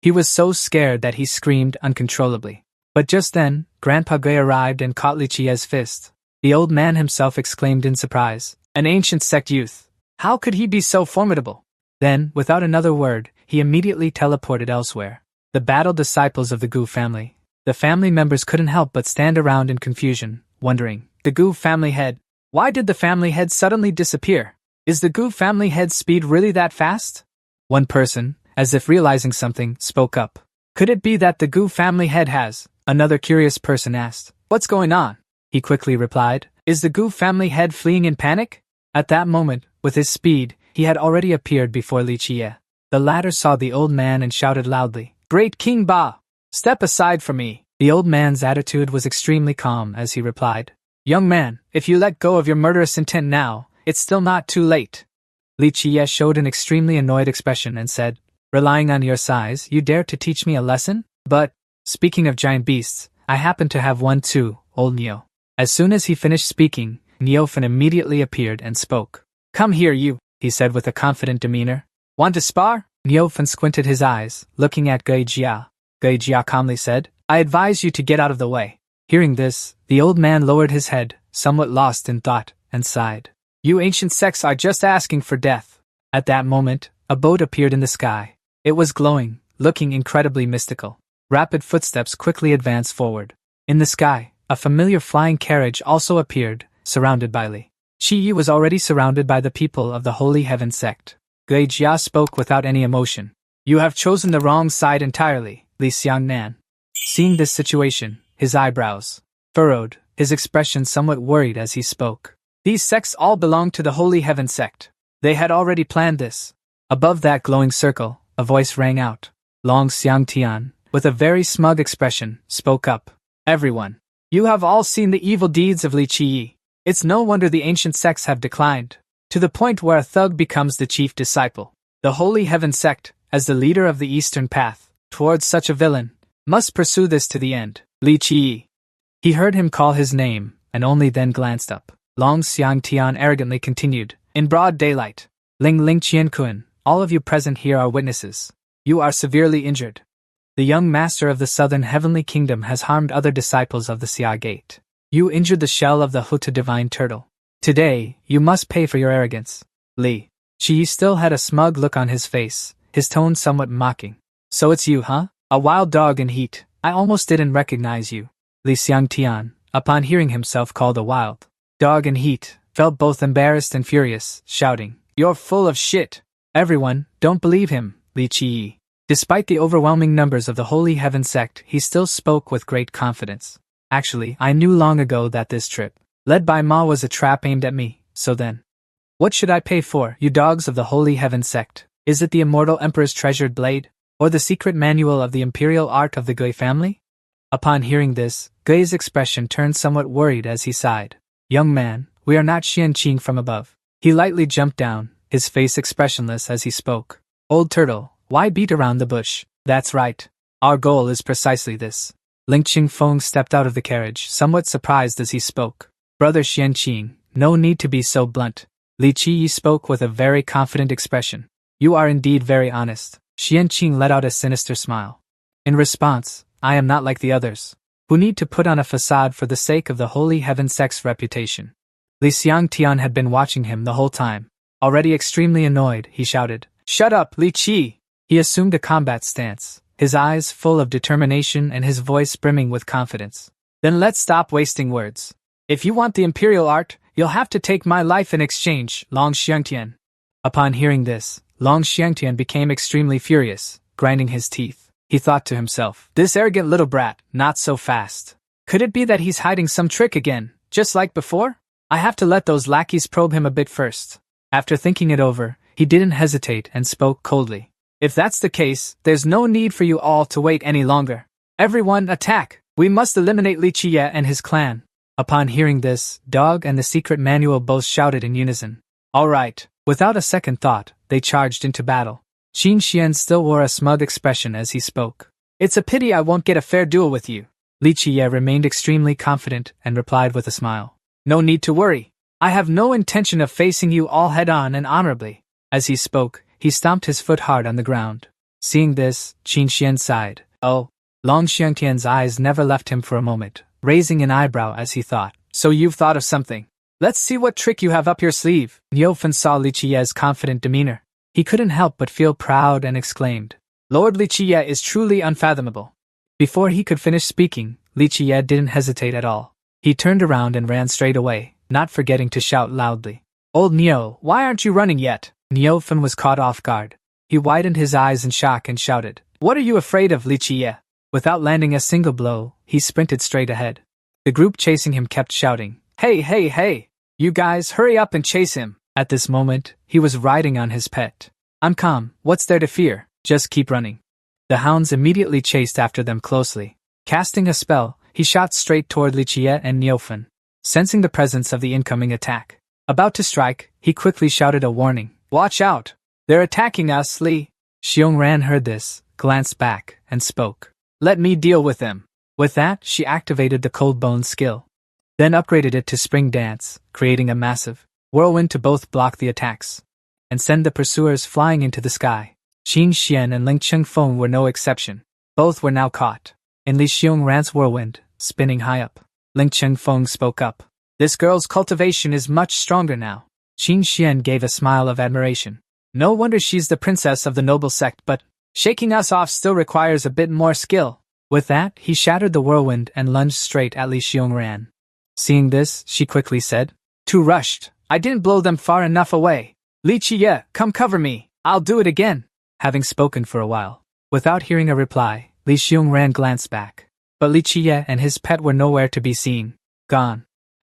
Speaker 1: He was so scared that he screamed uncontrollably. But just then, Grandpa Gui arrived and caught Li Qiye's fist. The old man himself exclaimed in surprise, "An ancient sect youth. How could he be so formidable?" Then, without another word, he immediately teleported elsewhere. The battle disciples of the Gu family. The family members couldn't help but stand around in confusion, wondering, "The Gu family head? Why did the family head suddenly disappear? Is the Gu family head's speed really that fast? One person, as if realizing something, spoke up. Could it be that the Gu family head has? Another curious person asked. What's going on? He quickly replied. Is the Gu family head fleeing in panic? At that moment, with his speed, he had already appeared before Li Qiye. The latter saw the old man and shouted loudly, Great King Ba! Step aside from me! The old man's attitude was extremely calm as he replied, Young man, if you let go of your murderous intent now, it's still not too late. Li Qiye showed an extremely annoyed expression and said, Relying on your size, you dare to teach me a lesson? But, speaking of giant beasts, I happen to have one too, old Neo. As soon as he finished speaking, Neophan immediately appeared and spoke. Come here you, he said with a confident demeanor. Want to spar? Neophan squinted his eyes, looking at Gui Jia. Gui Jia calmly said, I advise you to get out of the way. Hearing this, the old man lowered his head, somewhat lost in thought, and sighed. You ancient sects are just asking for death. At that moment, a boat appeared in the sky. It was glowing, looking incredibly mystical. Rapid footsteps quickly advanced forward. In the sky, a familiar flying carriage also appeared, surrounded by Li Qiye was already surrounded by the people of the Holy Heaven sect. Gui Jia spoke without any emotion. You have chosen the wrong side entirely, Li Xiangnan. Seeing this situation, his eyebrows furrowed, his expression somewhat worried as he spoke. These sects all belong to the Holy Heaven sect. They had already planned this. Above that glowing circle, a voice rang out. Long Xiangtian, with a very smug expression, spoke up. Everyone, you have all seen the evil deeds of Li Qiye. It's no wonder the ancient sects have declined, to the point where a thug becomes the chief disciple. The Holy Heaven sect, as the leader of the Eastern path, towards such a villain, must pursue this to the end. Li Qiye. He heard him call his name, and only then glanced up. Long Xiangtian arrogantly continued, in broad daylight. Ling Ling Qiankun, all of you present here are witnesses. You are severely injured. The young master of the southern heavenly kingdom has harmed other disciples of the Xia Gate. You injured the shell of the Huta divine turtle. Today, you must pay for your arrogance. Li Qiye still had a smug look on his face, his tone somewhat mocking. So it's you, huh? A wild dog in heat. I almost didn't recognize you. Li Xiangtian, upon hearing himself called a wild dog in heat, felt both embarrassed and furious, shouting, You're full of shit. Everyone, don't believe him, Li Qiye. Despite the overwhelming numbers of the Holy Heaven sect, he still spoke with great confidence. Actually, I knew long ago that this trip, led by Ma, was a trap aimed at me, so then. What should I pay for, you dogs of the Holy Heaven sect? Is it the immortal Emperor's treasured blade, or the secret manual of the imperial art of the Gui family? Upon hearing this, Gui's expression turned somewhat worried as he sighed. Young man, we are not Xianqing from above. He lightly jumped down, his face expressionless as he spoke. Old turtle, why beat around the bush? That's right. Our goal is precisely this. Ling Qingfeng stepped out of the carriage, somewhat surprised as he spoke. Brother Xianqing, no need to be so blunt. Li Qiye spoke with a very confident expression. You are indeed very honest. Xianqing let out a sinister smile. In response, I am not like the others, who need to put on a facade for the sake of the Holy Heaven sect's reputation. Li Xiangtian had been watching him the whole time. Already extremely annoyed, he shouted, Shut up, Li Qiye! He assumed a combat stance, his eyes full of determination and his voice brimming with confidence. Then let's stop wasting words. If you want the imperial art, you'll have to take my life in exchange, Long Xiangtian. Upon hearing this, Long Xiangtian became extremely furious, grinding his teeth. He thought to himself, this arrogant little brat, not so fast. Could it be that he's hiding some trick again, just like before? I have to let those lackeys probe him a bit first. After thinking it over, he didn't hesitate and spoke coldly. If that's the case, there's no need for you all to wait any longer. Everyone, attack! We must eliminate Li Qiye and his clan. Upon hearing this, Dog and the secret manual both shouted in unison. All right. Without a second thought, they charged into battle. Qin Xian still wore a smug expression as he spoke. It's a pity I won't get a fair duel with you. Li Qiye remained extremely confident and replied with a smile. No need to worry. I have no intention of facing you all head-on and honorably. As he spoke, he stomped his foot hard on the ground. Seeing this, Qin Xian sighed. Oh. Long Xiangtian's eyes never left him for a moment, raising an eyebrow as he thought. So you've thought of something. Let's see what trick you have up your sleeve. Neophan saw Li Qiye's confident demeanor. He couldn't help but feel proud and exclaimed, Lord Li Qiye is truly unfathomable. Before he could finish speaking, Li Qiye didn't hesitate at all. He turned around and ran straight away, not forgetting to shout loudly. Old Neo, why aren't you running yet? Neofan was caught off guard. He widened his eyes in shock and shouted, What are you afraid of, Li Jie? Without landing a single blow, he sprinted straight ahead. The group chasing him kept shouting, Hey! You guys, hurry up and chase him! At this moment, he was riding on his pet. I'm calm, what's there to fear? Just keep running. The hounds immediately chased after them closely. Casting a spell, he shot straight toward Li Jie and Neofan, sensing the presence of the incoming attack. About to strike, he quickly shouted a warning. Watch out! They're attacking us, Li! Xiongran heard this, glanced back, and spoke. Let me deal with them. With that, she activated the Cold Bone skill. Then upgraded it to Spring Dance, creating a massive whirlwind to both block the attacks and send the pursuers flying into the sky. Qin Xian and Ling Chengfeng were no exception. Both were now caught in Li Xiongran's whirlwind, spinning high up. Ling Chengfeng spoke up. This girl's cultivation is much stronger now. Qin Xian gave a smile of admiration. No wonder she's the princess of the noble sect, but shaking us off still requires a bit more skill. With that, he shattered the whirlwind and lunged straight at Li Xiongran. Seeing this, she quickly said, Too rushed. I didn't blow them far enough away. Li Jie, come cover me. I'll do it again. Having spoken for a while, without hearing a reply, Li Xiongran glanced back. But Li Jie and his pet were nowhere to be seen. Gone.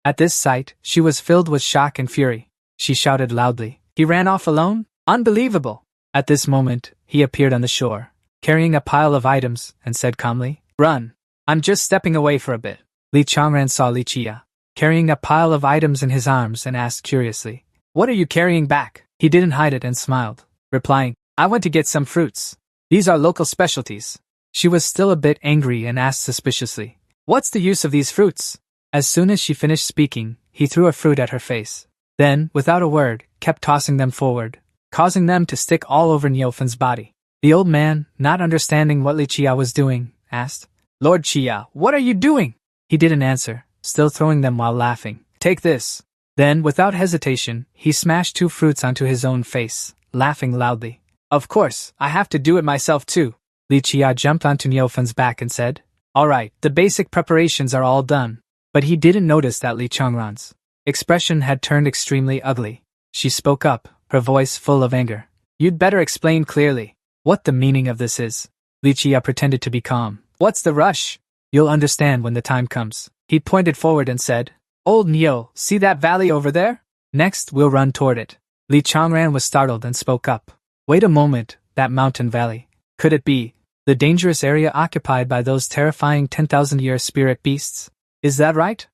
Speaker 1: At this sight, she was filled with shock and fury. She shouted loudly, He ran off alone? Unbelievable! At this moment, he appeared on the shore, carrying a pile of items, and said calmly, Run! I'm just stepping away for a bit. Li Changran saw Li Jie carrying a pile of items in his arms and asked curiously, What are you carrying back? He didn't hide it and smiled, replying, I went to get some fruits. These are local specialties. She was still a bit angry and asked suspiciously, What's the use of these fruits? As soon as she finished speaking, he threw a fruit at her face. Then, without a word, kept tossing them forward, causing them to stick all over Neofan's body. The old man, not understanding what Li Jie was doing, asked, Lord Jie, what are you doing? He didn't answer, still throwing them while laughing. Take this. Then, without hesitation, he smashed 2 fruits onto his own face, laughing loudly. Of course, I have to do it myself too. Li Jie jumped onto Neofan's back and said, All right, the basic preparations are all done. But he didn't notice that Li Changran's expression had turned extremely ugly. She spoke up, her voice full of anger. You'd better explain clearly what the meaning of this is. Li Jie pretended to be calm. What's the rush? You'll understand when the time comes. He pointed forward and said, Old Neo, see that valley over there? Next, we'll run toward it. Li Changran was startled and spoke up. Wait a moment, that mountain valley. Could it be the dangerous area occupied by those terrifying 10,000-year spirit beasts? Is that right?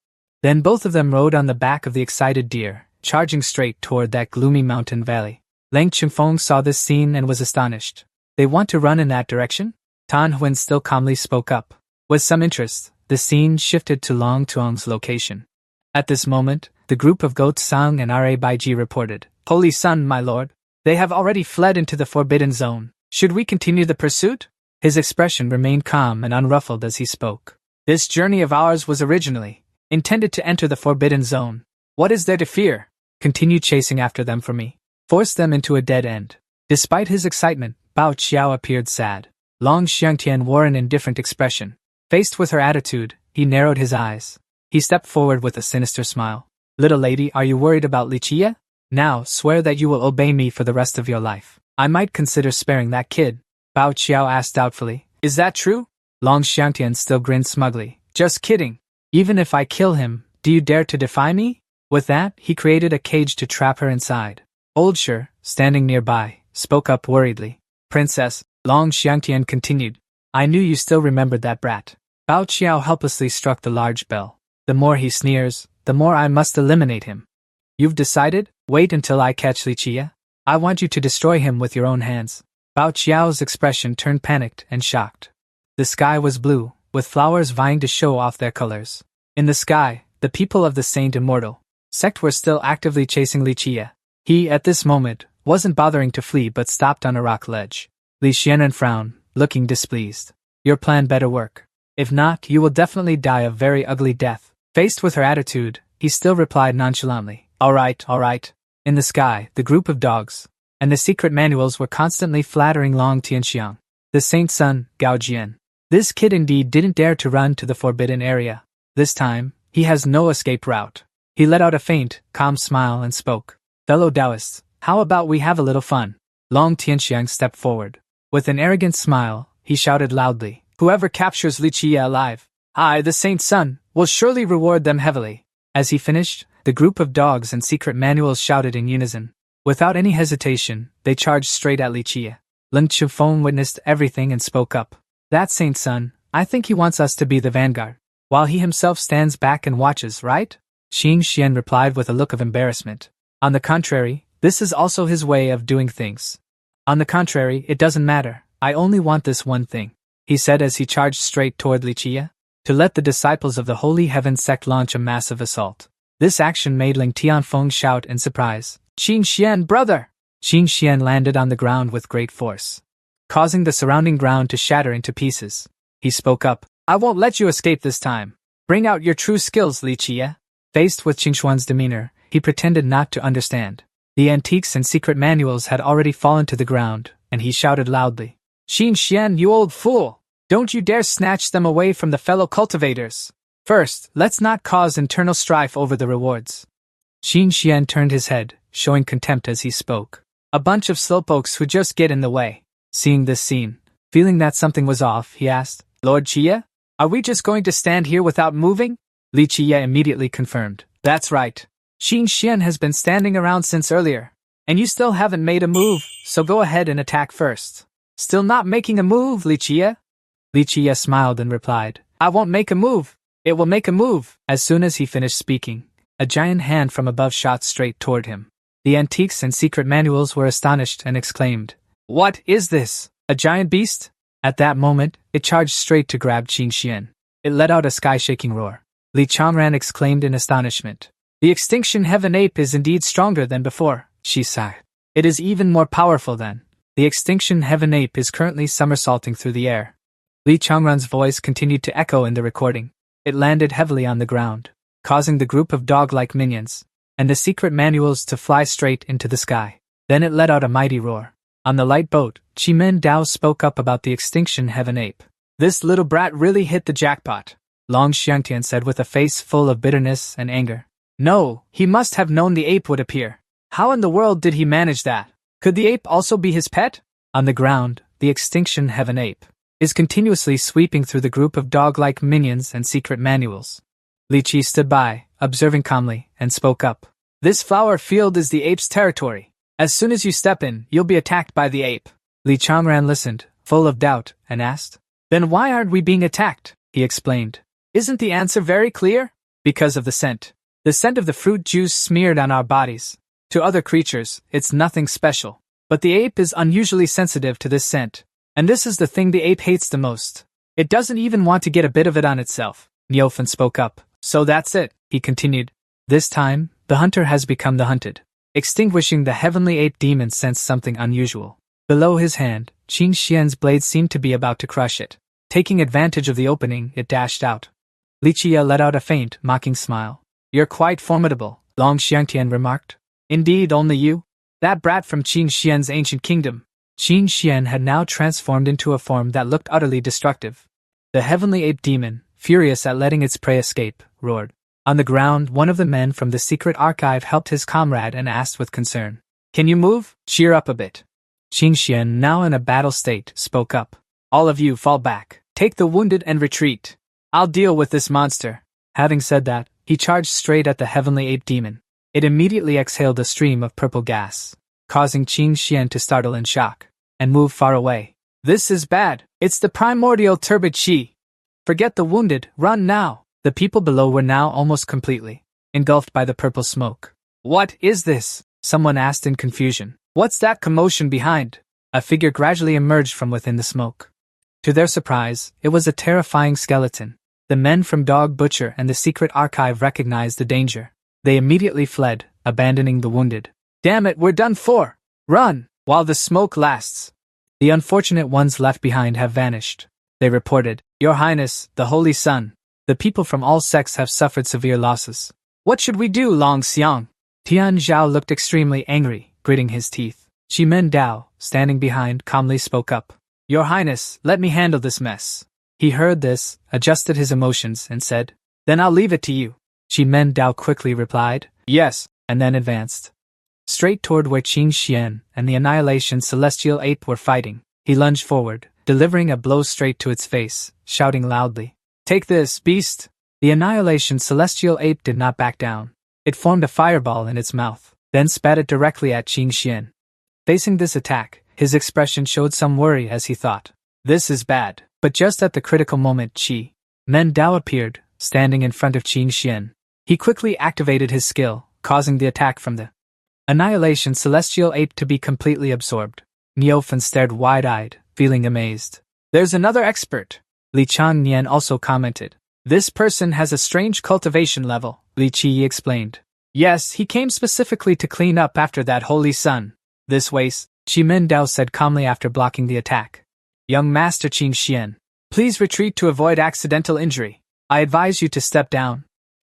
Speaker 1: Then both of them rode on the back of the excited deer, charging straight toward that gloomy mountain valley. Lang Chengfeng saw this scene and was astonished. They want to run in that direction? Tan Huan still calmly spoke up. With some interest, the scene shifted to Long Tuong's location. At this moment, the group of Goat Sang and R.A. Baiji reported, Holy Sun, my lord. They have already fled into the Forbidden Zone. Should we continue the pursuit? His expression remained calm and unruffled as he spoke. This journey of ours was originally intended to enter the Forbidden Zone. What is there to fear? Continue chasing after them for me. Force them into a dead end. Despite his excitement, Bao Qiao appeared sad. Long Xiangtian wore an indifferent expression. Faced with her attitude, he narrowed his eyes. He stepped forward with a sinister smile. Little lady, are you worried about Li Jie? Now, swear that you will obey me for the rest of your life. I might consider sparing that kid. Bao Qiao asked doubtfully. Is that true? Long Xiangtian still grinned smugly. Just kidding. Even if I kill him, do you dare to defy me? With that, he created a cage to trap her inside. Old Shi, standing nearby, spoke up worriedly. Princess, Long Xiangtian continued. I knew you still remembered that brat. Bao Qiao helplessly struck the large bell. The more he sneers, the more I must eliminate him. You've decided? Wait until I catch Li Jie. I want you to destroy him with your own hands. Bao Qiao's expression turned panicked and shocked. The sky was blue, with flowers vying to show off their colors. In the sky, the people of the Saint Immortal sect were still actively chasing Li Jie. He, at this moment, wasn't bothering to flee but stopped on a rock ledge. Li Xianan frowned, looking displeased. Your plan better work. If not, you will definitely die a very ugly death. Faced with her attitude, he still replied nonchalantly. All right. In the sky, the group of dogs and the secret manuals were constantly flattering Long Tianxiang, the saint's son, Gao Jian. This kid indeed didn't dare to run to the forbidden area. This time, he has no escape route. He let out a faint, calm smile and spoke. Fellow Taoists, how about we have a little fun? Long Tianxiang stepped forward. With an arrogant smile, he shouted loudly, whoever captures Li Qie alive, I, the Saint's son, will surely reward them heavily. As he finished, the group of dogs and secret manuals shouted in unison. Without any hesitation, they charged straight at Li Qie. Lin Chufeng witnessed everything and spoke up. That Saint's son, I think he wants us to be the vanguard, while he himself stands back and watches, right? Xing Xian replied with a look of embarrassment. On the contrary, this is also his way of doing things. On the contrary, it doesn't matter, I only want this one thing, he said as he charged straight toward Li Qie, to let the disciples of the Holy Heaven sect launch a massive assault. This action made Ling Tianfeng shout in surprise, Xing Xian, brother! Xing Xian landed on the ground with great force, causing the surrounding ground to shatter into pieces. He spoke up, I won't let you escape this time. Bring out your true skills, Li Qie. Faced with Qingshuan's demeanor, he pretended not to understand. The antiques and secret manuals had already fallen to the ground, and he shouted loudly, Xing Xian, you old fool! Don't you dare snatch them away from the fellow cultivators! First, let's not cause internal strife over the rewards. Xing Xian turned his head, showing contempt as he spoke. A bunch of slowpokes who just get in the way. Seeing this scene, feeling that something was off, he asked, Lord Qie? Are we just going to stand here without moving? Li Qie immediately confirmed. That's right. Xing Xian has been standing around since earlier, and you still haven't made a move, so go ahead and attack first. Still not making a move, Li Qie? Li Qie smiled and replied, I won't make a move. It will make a move. As soon as he finished speaking, a giant hand from above shot straight toward him. The antiques and secret manuals were astonished and exclaimed, What is this? A giant beast? At that moment, it charged straight to grab Xing Xian. It let out a sky-shaking roar. Li Changran exclaimed in astonishment. The extinction heaven ape is indeed stronger than before, she sighed. It is even more powerful than. The extinction heaven ape is currently somersaulting through the air. Li Changran's voice continued to echo in the recording. It landed heavily on the ground, causing the group of dog-like minions and the secret manuals to fly straight into the sky. Then it let out a mighty roar. On the light boat, Chimen Dao spoke up about the extinction heaven ape. This little brat really hit the jackpot, Long Xiangtian said with a face full of bitterness and anger. No, he must have known the ape would appear. How in the world did he manage that? Could the ape also be his pet? On the ground, the extinction heaven ape is continuously sweeping through the group of dog-like minions and secret manuals. Li Qi stood by, observing calmly, and spoke up. This flower field is the ape's territory. As soon as you step in, you'll be attacked by the ape. Li Changran listened, full of doubt, and asked, Then why aren't we being attacked? He explained. Isn't the answer very clear? Because of the scent. The scent of the fruit juice smeared on our bodies. To other creatures, it's nothing special. But the ape is unusually sensitive to this scent. And this is the thing the ape hates the most. It doesn't even want to get a bit of it on itself. Niufen spoke up. So that's it, he continued. This time, the hunter has become the hunted. Extinguishing the heavenly ape demon sensed something unusual. Below his hand, Xing Xian's blade seemed to be about to crush it. Taking advantage of the opening, it dashed out. Li Qie let out a faint, mocking smile. You're quite formidable, Long Xiangtian remarked. Indeed, only you? That brat from Xing Xian's ancient kingdom. Xing Xian had now transformed into a form that looked utterly destructive. The heavenly ape demon, furious at letting its prey escape, roared. On the ground, one of the men from the secret archive helped his comrade and asked with concern. Can you move? Cheer up a bit. Xing Xian, now in a battle state, spoke up. All of you fall back. Take the wounded and retreat. I'll deal with this monster. Having said that, he charged straight at the heavenly ape demon. It immediately exhaled a stream of purple gas, causing Xing Xian to startle in shock and move far away. This is bad. It's the primordial turbid chi. Forget the wounded, run now. The people below were now almost completely engulfed by the purple smoke. What is this? Someone asked in confusion. What's that commotion behind? A figure gradually emerged from within the smoke. To their surprise, it was a terrifying skeleton. The men from Dog Butcher and the secret archive recognized the danger. They immediately fled, abandoning the wounded. Damn it, we're done for! Run, while the smoke lasts. The unfortunate ones left behind have vanished. They reported, Your Highness, the Holy Sun. The people from all sects have suffered severe losses. What should we do, Long Xiang? Tian Zhao looked extremely angry, gritting his teeth. Shimen Dao, standing behind, calmly spoke up. Your Highness, let me handle this mess. He heard this, adjusted his emotions, and said, Then I'll leave it to you. Qi Men Dao quickly replied, yes, and then advanced straight toward where Qing Xian and the Annihilation Celestial Ape were fighting. He lunged forward, delivering a blow straight to its face, shouting loudly, take this, beast! The Annihilation Celestial Ape did not back down. It formed a fireball in its mouth, then spat it directly at Qing Xian. Facing this attack, his expression showed some worry as he thought, this is bad. But just at the critical moment, Qi Men Dao appeared, standing in front of Qing Xian. He quickly activated his skill, causing the attack from the Annihilation Celestial Ape to be completely absorbed. Miofan stared wide-eyed, feeling amazed. There's another expert, Li Changnian also commented. This person has a strange cultivation level, Li Qi explained. Yes, he came specifically to clean up after that holy sun. This waste, Qi Men Dao said calmly after blocking the attack. Young Master Qing Xian, please retreat to avoid accidental injury. I advise you to step down.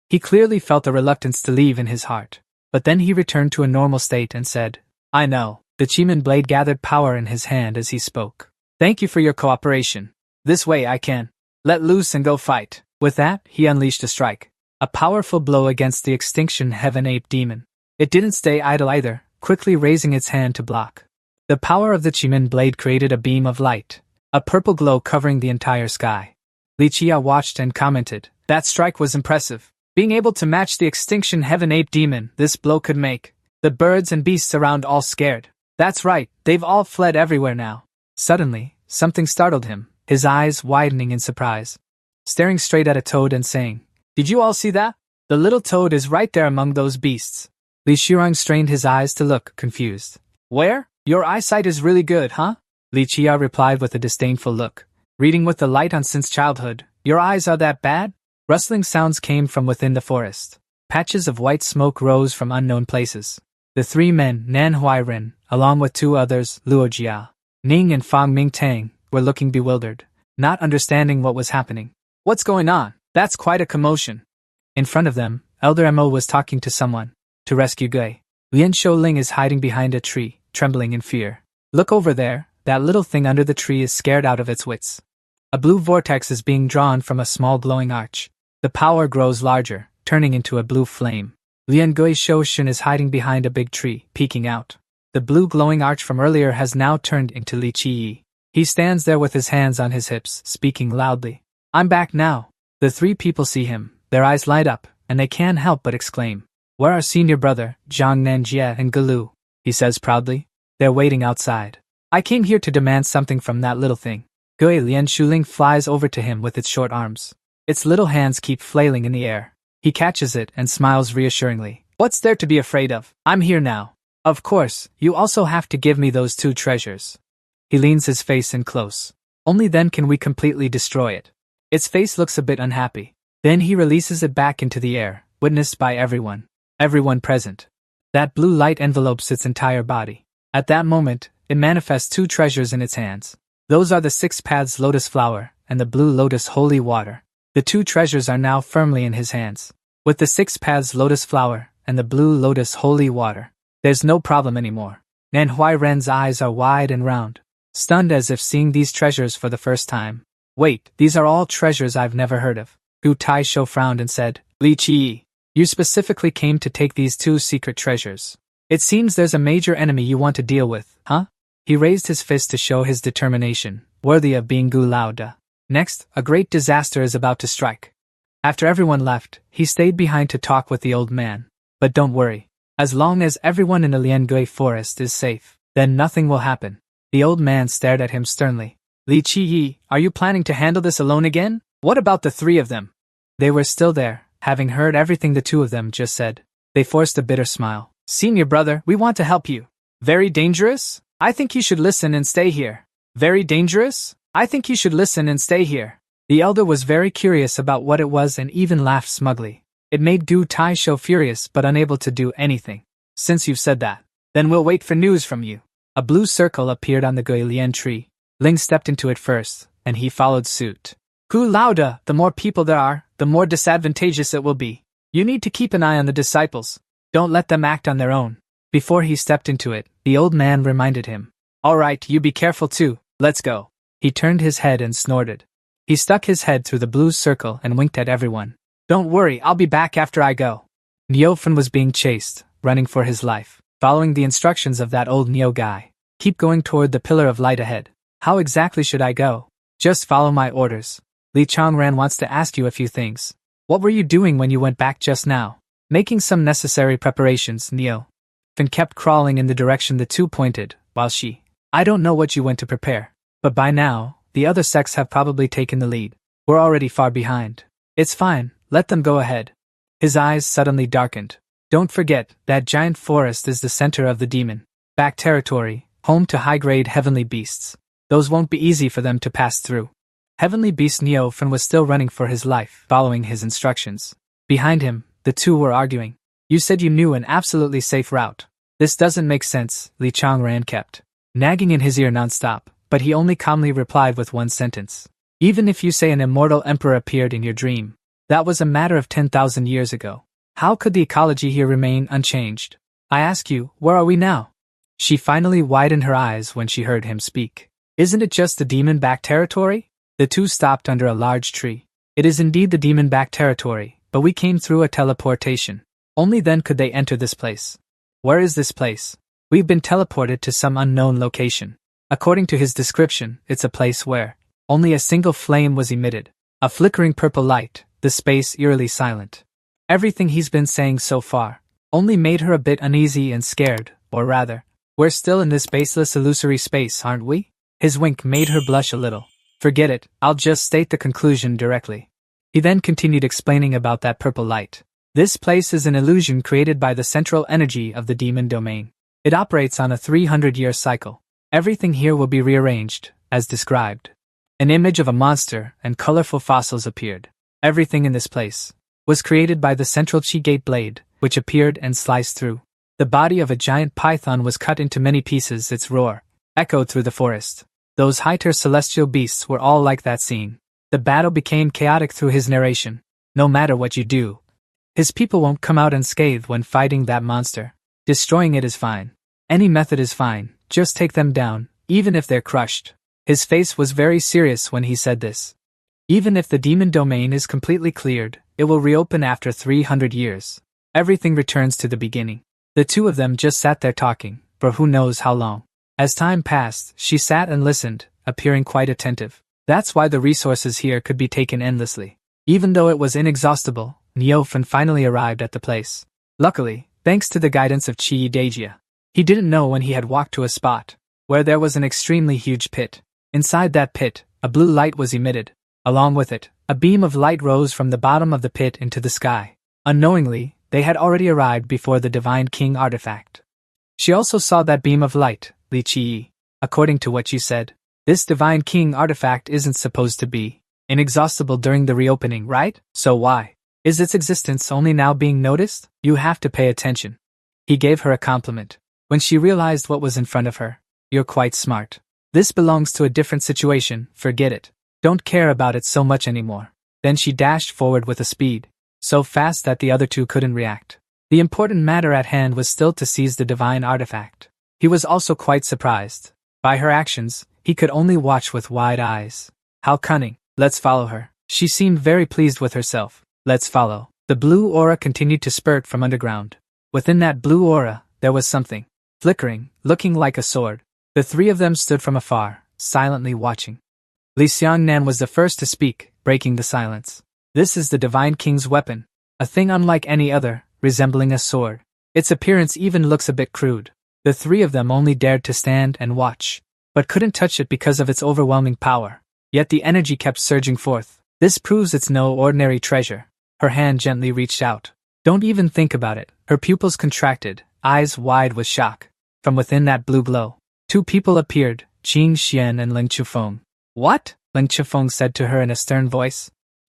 Speaker 1: He clearly felt a reluctance to leave in his heart. But then he returned to a normal state and said, I know. The Chiman blade gathered power in his hand as he spoke. Thank you for your cooperation. This way I can let loose and go fight. With that, he unleashed a strike. A powerful blow against the Extinction Heaven Ape Demon. It didn't stay idle either, quickly raising its hand to block. The power of the Chiman blade created a beam of light, a purple glow covering the entire sky. Li Chia watched and commented, that strike was impressive. Being able to match the Extinction Heaven Ape Demon this blow could make the birds and beasts around all scared. That's right, they've all fled everywhere now. Suddenly, something startled him, his eyes widening in surprise. Staring straight at a toad and saying, did you all see that? The little toad is right there among those beasts. Li Shirang strained his eyes to look, confused. Where? Your eyesight is really good, huh? Li Chia replied with a disdainful look. Reading with the light on since childhood, your eyes are that bad? Rustling sounds came from within the forest. Patches of white smoke rose from unknown places. The three men, Nan Huairen, along with two others, Luo Jia, Ning and Fang Mingtang, were looking bewildered, not understanding what was happening. What's going on? That's quite a commotion. In front of them, Elder Mo was talking to someone. To rescue Gui. Lian Shouling is hiding behind a tree, trembling in fear. Look over there, that little thing under the tree is scared out of its wits. A blue vortex is being drawn from a small glowing arch. The power grows larger, turning into a blue flame. Lian Gui Shoushun is hiding behind a big tree, peeking out. The blue glowing arch from earlier has now turned into Li Qi. He stands there with his hands on his hips, speaking loudly. I'm back now. The three people see him, their eyes light up, and they can't help but exclaim. Where are senior brother, Zhang Nanjie and Gulu? He says proudly. They're waiting outside. I came here to demand something from that little thing. Gui Lian Shuling flies over to him with its short arms. Its little hands keep flailing in the air. He catches it and smiles reassuringly. What's there to be afraid of? I'm here now. Of course, you also have to give me those two treasures. He leans his face in close. Only then can we completely destroy it. Its face looks a bit unhappy. Then he releases it back into the air, witnessed by everyone present. That blue light envelopes its entire body. At that moment, it manifests two treasures in its hands. Those are the 6 paths lotus flower and the blue lotus holy water. The two treasures are now firmly in his hands. With the 6 paths lotus flower and the blue lotus holy water, there's no problem anymore. Nan Huairen's eyes are wide and round, stunned as if seeing these treasures for the first time. Wait, these are all treasures I've never heard of. Gu Taisho frowned and said, Li Qi, you specifically came to take these 2 secret treasures. It seems there's a major enemy you want to deal with, huh? He raised his fist to show his determination, worthy of being Gu Laoda. Next, a great disaster is about to strike. After everyone left, he stayed behind to talk with the old man. But don't worry. As long as everyone in the Liangui forest is safe, then nothing will happen. The old man stared at him sternly. Li Qi, are you planning to handle this alone again? What about the 3 of them? They were still there, having heard everything the 2 of them just said. They forced a bitter smile. Senior brother, we want to help you. Very dangerous? I think you should listen and stay here. Very dangerous? I think you should listen and stay here. The elder was very curious about what it was and even laughed smugly. It made Du Taisho furious but unable to do anything. Since you've said that, then we'll wait for news from you. A blue circle appeared on the Guilian tree. Ling stepped into it first, and he followed suit. Gu Lauda, the more people there are, the more disadvantageous it will be. You need to keep an eye on the disciples. Don't let them act on their own. Before he stepped into it, the old man reminded him. All right, you be careful too. Let's go. He turned his head and snorted. He stuck his head through the blue circle and winked at everyone. Don't worry, I'll be back after I go. Neofan was being chased, running for his life, following the instructions of that old Neo guy. Keep going toward the pillar of light ahead. How exactly should I go? Just follow my orders. Li Changran wants to ask you a few things. What were you doing when you went back just now? Making some necessary preparations, Neo. Fan kept crawling in the direction the two pointed, while I don't know what you went to prepare. But by now, the other sects have probably taken the lead. We're already far behind. It's fine, let them go ahead. His eyes suddenly darkened. Don't forget, that giant forest is the center of the demon back territory, home to high-grade heavenly beasts. Those won't be easy for them to pass through. Heavenly beast Neofan was still running for his life, following his instructions. Behind him, the two were arguing. You said you knew an absolutely safe route. This doesn't make sense, Li Changran kept nagging in his ear nonstop, but he only calmly replied with one sentence. Even if you say an immortal emperor appeared in your dream, that was a matter of 10,000 years ago. How could the ecology here remain unchanged? I ask you, where are we now? She finally widened her eyes when she heard him speak. Isn't it just the demon-back territory? The two stopped under a large tree. It is indeed the demon-back territory, but we came through a teleportation. Only then could they enter this place. Where is this place? We've been teleported to some unknown location. According to his description, it's a place where only a single flame was emitted. A flickering purple light, the space eerily silent. Everything he's been saying so far only made her a bit uneasy and scared, or rather, we're still in this baseless illusory space, aren't we? His wink made her blush a little. Forget it, I'll just state the conclusion directly. He then continued explaining about that purple light. This place is an illusion created by the central energy of the demon domain. It operates on a 300-year cycle. Everything here will be rearranged, as described. An image of a monster and colorful fossils appeared. Everything in this place was created by the central chi gate blade, which appeared and sliced through. The body of a giant python was cut into many pieces. Its roar echoed through the forest. Those high-tier celestial beasts were all like that scene. The battle became chaotic through his narration. No matter what you do, his people won't come out unscathed when fighting that monster. Destroying it is fine. Any method is fine, just take them down, even if they're crushed. His face was very serious when he said this. Even if the demon domain is completely cleared, it will reopen after 300 years. Everything returns to the beginning. The two of them just sat there talking, for who knows how long. As time passed, she sat and listened, appearing quite attentive. That's why the resources here could be taken endlessly. Even though it was inexhaustible, Neofan finally arrived at the place. Luckily, thanks to the guidance of Chi Dajia, he didn't know when he had walked to a spot where there was an extremely huge pit. Inside that pit, a blue light was emitted. Along with it, a beam of light rose from the bottom of the pit into the sky. Unknowingly, they had already arrived before the Divine King artifact. She also saw that beam of light, Li Qi. According to what you said, this Divine King artifact isn't supposed to be inexhaustible during the reopening, right? So why is its existence only now being noticed? You have to pay attention. He gave her a compliment. When she realized what was in front of her, you're quite smart. This belongs to a different situation, forget it. Don't care about it so much anymore. Then she dashed forward with a speed so fast that the other two couldn't react. The important matter at hand was still to seize the divine artifact. He was also quite surprised. By her actions, he could only watch with wide eyes. How cunning. Let's follow her. She seemed very pleased with herself. Let's follow. The blue aura continued to spurt from underground. Within that blue aura, there was something flickering, looking like a sword. The three of them stood from afar, silently watching. Li Xiangnan was the first to speak, breaking the silence. This is the Divine King's weapon. A thing unlike any other, resembling a sword. Its appearance even looks a bit crude. The three of them only dared to stand and watch, but couldn't touch it because of its overwhelming power. Yet the energy kept surging forth. This proves it's no ordinary treasure. Her hand gently reached out. Don't even think about it. Her pupils contracted, eyes wide with shock. From within that blue glow, two people appeared, Qing Xian and Ling Chufeng. What? Ling Chufeng said to her in a stern voice.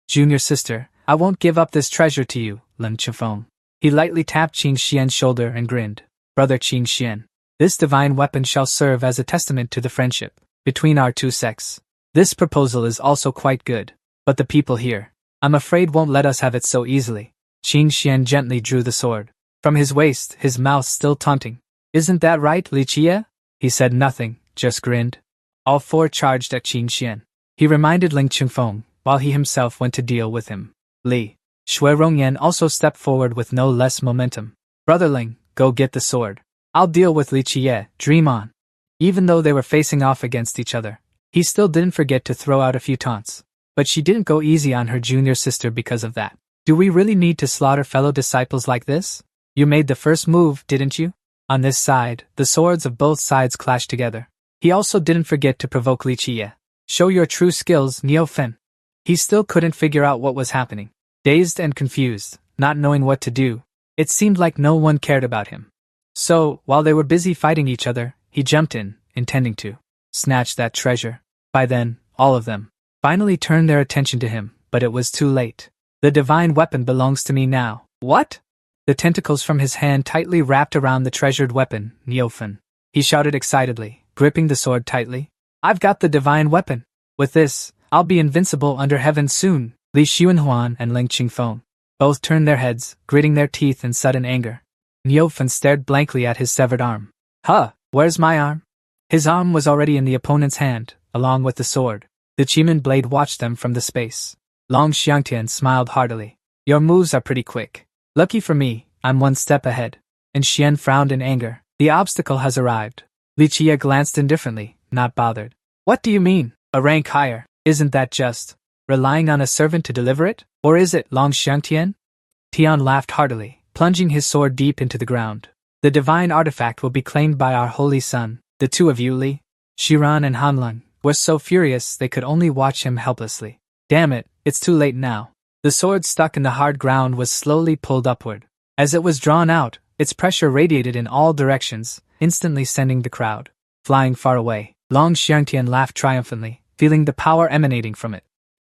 Speaker 1: Junior sister, I won't give up this treasure to you, Ling Chufeng. He lightly tapped Qing Xian's shoulder and grinned. Brother Qing Xian, this divine weapon shall serve as a testament to the friendship between our two sects. This proposal is also quite good, but the people here, I'm afraid, won't let us have it so easily. Qing Xian gently drew the sword from his waist, his mouth still taunting. Isn't that right, Li Qie? He said nothing, just grinned. All four charged at Qing Xian. He reminded Ling Chufeng, while he himself went to deal with him. Li Shui Rongyan also stepped forward with no less momentum. Brotherling, go get the sword. I'll deal with Li Qiye, dream on. Even though they were facing off against each other, he still didn't forget to throw out a few taunts. But she didn't go easy on her junior sister because of that. Do we really need to slaughter fellow disciples like this? You made the first move, didn't you? On this side, the swords of both sides clashed together. He also didn't forget to provoke Li Qiye. Show your true skills, Niufen. He still couldn't figure out what was happening. Dazed and confused, not knowing what to do, it seemed like no one cared about him. So, while they were busy fighting each other, he jumped in, intending to snatch that treasure. By then, all of them finally turned their attention to him, but it was too late. The divine weapon belongs to me now. What? The tentacles from his hand tightly wrapped around the treasured weapon, Niufen. He shouted excitedly, gripping the sword tightly. I've got the divine weapon. With this, I'll be invincible under heaven soon. Li Xuanhuan and Ling Qingfeng both turned their heads, gritting their teeth in sudden anger. Niufen stared blankly at his severed arm. Huh, where's my arm? His arm was already in the opponent's hand, along with the sword. The Chiman blade watched them from the space. Long Xiangtian smiled heartily. Your moves are pretty quick. Lucky for me, I'm one step ahead. And Xian frowned in anger. The obstacle has arrived. Li Qiye glanced indifferently, not bothered. What do you mean? A rank higher? Isn't that just relying on a servant to deliver it? Or is it, Long Xiangtian? Tian laughed heartily, plunging his sword deep into the ground. The divine artifact will be claimed by our holy son. The two of you, Li Shiran and Hanlong, were so furious they could only watch him helplessly. Damn it, it's too late now. The sword stuck in the hard ground was slowly pulled upward. As it was drawn out, its pressure radiated in all directions, instantly sending the crowd flying far away. Long Xiangtian laughed triumphantly, feeling the power emanating from it.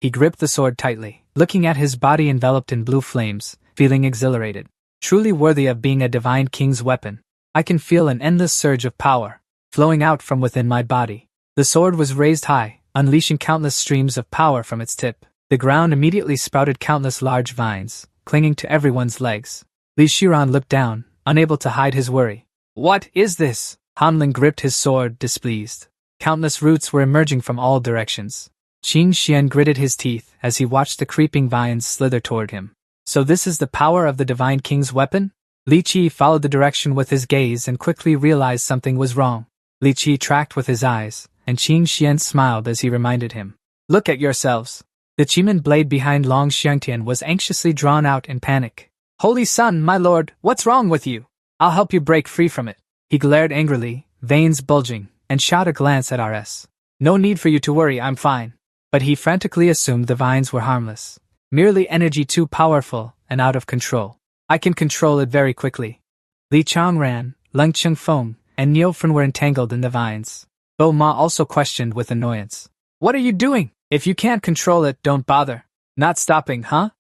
Speaker 1: He gripped the sword tightly, looking at his body enveloped in blue flames, feeling exhilarated. Truly worthy of being a divine king's weapon. I can feel an endless surge of power flowing out from within my body. The sword was raised high, unleashing countless streams of power from its tip. The ground immediately sprouted countless large vines, clinging to everyone's legs. Li Shiran looked down, unable to hide his worry. What is this? Hanlong gripped his sword, displeased. Countless roots were emerging from all directions. Qin Xian gritted his teeth as he watched the creeping vines slither toward him. So this is the power of the divine king's weapon? Li Qi followed the direction with his gaze and quickly realized something was wrong. Li Qi tracked with his eyes, and Qin Xian smiled as he reminded him. Look at yourselves. The Chiman blade behind Long Xiangtian was anxiously drawn out in panic. Holy son, my lord, what's wrong with you? I'll help you break free from it. He glared angrily, veins bulging, and shot a glance at RS. No need for you to worry, I'm fine. But he frantically assumed the vines were harmless. Merely energy too powerful and out of control. I can control it very quickly. Li Changran, Leng Qingfeng, and Niufen were entangled in the vines. Bo Ma also questioned with annoyance. What are you doing? If you can't control it, don't bother. Not stopping, huh?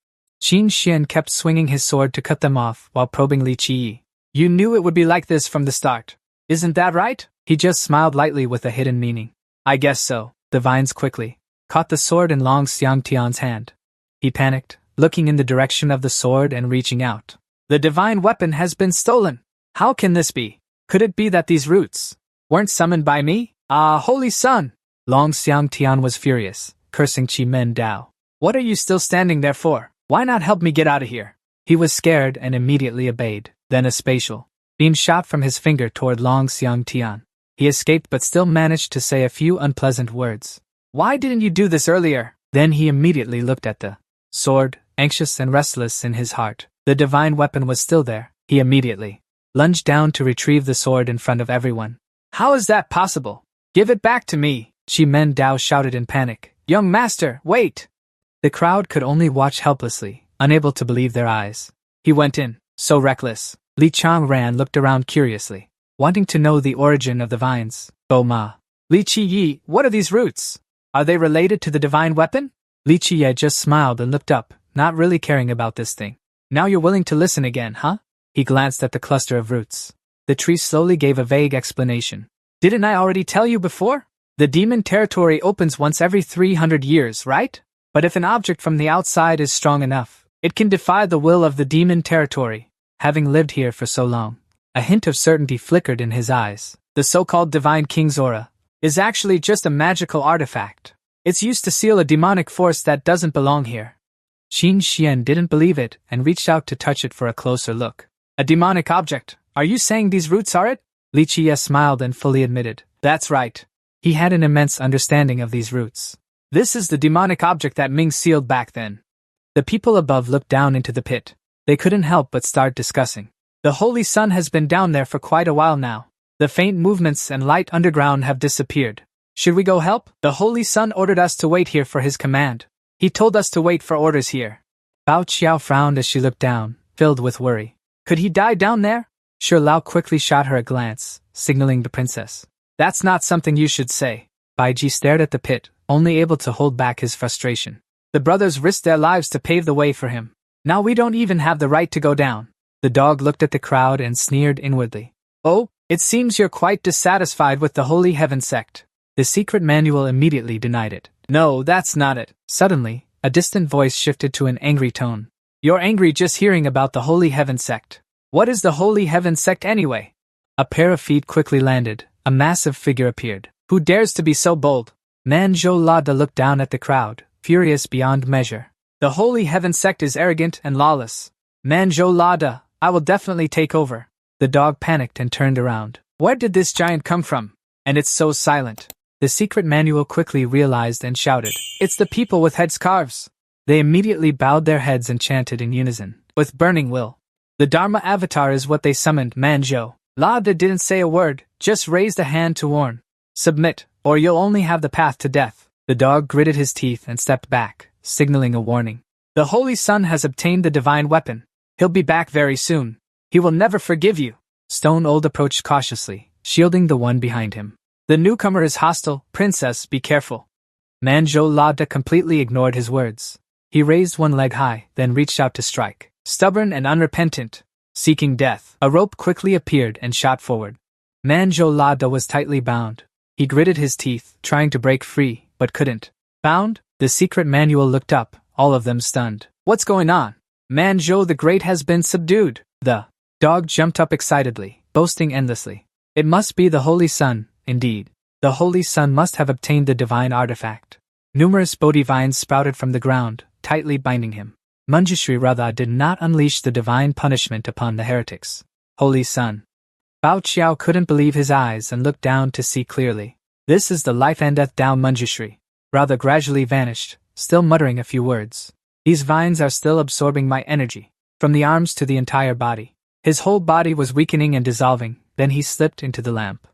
Speaker 1: Qin Xian kept swinging his sword to cut them off while probing Li Qiyi. You knew it would be like this from the start. Isn't that right? He just smiled lightly with a hidden meaning. I guess so. The vines quickly caught the sword in Long Xiangtian's hand. He panicked, looking in the direction of the sword and reaching out. The divine weapon has been stolen. How can this be? Could it be that these roots weren't summoned by me? Ah, holy son! Long Xiangtian was furious, cursing Qi Men Dao. What are you still standing there for? Why not help me get out of here? He was scared and immediately obeyed. Then a spatial beam shot from his finger toward Long Xiangtian. He escaped but still managed to say a few unpleasant words. Why didn't you do this earlier? Then he immediately looked at the sword, anxious and restless in his heart. The divine weapon was still there. He immediately lunged down to retrieve the sword in front of everyone. How is that possible? Give it back to me! Qi Men Dao shouted in panic. Young master, wait! The crowd could only watch helplessly, unable to believe their eyes. He went in, so reckless. Li Changran looked around curiously, wanting to know the origin of the vines. Bo Ma. Li Qiyi, what are these roots? Are they related to the divine weapon? Li Qiye just smiled and looked up, not really caring about this thing. Now you're willing to listen again, huh? He glanced at the cluster of roots. The tree slowly gave a vague explanation. Didn't I already tell you before? The demon territory opens once every 300 years, right? But if an object from the outside is strong enough, it can defy the will of the demon territory. Having lived here for so long, a hint of certainty flickered in his eyes. The so-called divine king's aura is actually just a magical artifact. It's used to seal a demonic force that doesn't belong here. Qin Xian didn't believe it and reached out to touch it for a closer look. A demonic object. Are you saying these roots are it? Li Qie smiled and fully admitted. That's right. He had an immense understanding of these roots. This is the demonic object that Ming sealed back then. The people above looked down into the pit. They couldn't help but start discussing. The Holy Sun has been down there for quite a while now. The faint movements and light underground have disappeared. Should we go help? The Holy Sun ordered us to wait here for his command. He told us to wait for orders here. Bao Qiao frowned as she looked down, filled with worry. Could he die down there? Shi Lao quickly shot her a glance, signaling the princess. That's not something you should say. Bai Ji stared at the pit, only able to hold back his frustration. The brothers risked their lives to pave the way for him. Now we don't even have the right to go down. The dog looked at the crowd and sneered inwardly. Oh, it seems you're quite dissatisfied with the Holy Heaven sect. The secret manual immediately denied it. No, that's not it. Suddenly, a distant voice shifted to an angry tone. You're angry just hearing about the Holy Heaven sect. What is the Holy Heaven sect anyway? A pair of feet quickly landed. A massive figure appeared. Who dares to be so bold? Manhwa Lada looked down at the crowd, furious beyond measure. The Holy Heaven sect is arrogant and lawless. Manhwa Lada, I will definitely take over. The dog panicked and turned around. Where did this giant come from? And it's so silent. The secret manual quickly realized and shouted. It's the people with headscarves. They immediately bowed their heads and chanted in unison, with burning will. The Dharma avatar is what they summoned. Manhwa Lada didn't say a word, just raised a hand to warn. Submit, or you'll only have the path to death. The dog gritted his teeth and stepped back, signaling a warning. The Holy Sun has obtained the divine weapon. He'll be back very soon. He will never forgive you. Stone Old approached cautiously, shielding the one behind him. The newcomer is hostile, princess, be careful. Manhwa Lada completely ignored his words. He raised one leg high, then reached out to strike. Stubborn and unrepentant, seeking death. A rope quickly appeared and shot forward. Manhwa Lada was tightly bound. He gritted his teeth, trying to break free, but couldn't. Bound? The secret manual looked up, all of them stunned. What's going on? Manhwa the Great has been subdued. The dog jumped up excitedly, boasting endlessly. It must be the Holy Sun, indeed. The Holy Sun must have obtained the divine artifact. Numerous Bodhi vines sprouted from the ground, tightly binding him. Manjushri Radha did not unleash the divine punishment upon the heretics. Holy Sun. Bao Qiao couldn't believe his eyes and looked down to see clearly. This is the life and death Tao Manjushri. Radha gradually vanished, still muttering a few words. These vines are still absorbing my energy, from the arms to the entire body. His whole body was weakening and dissolving, then he slipped into the lamp.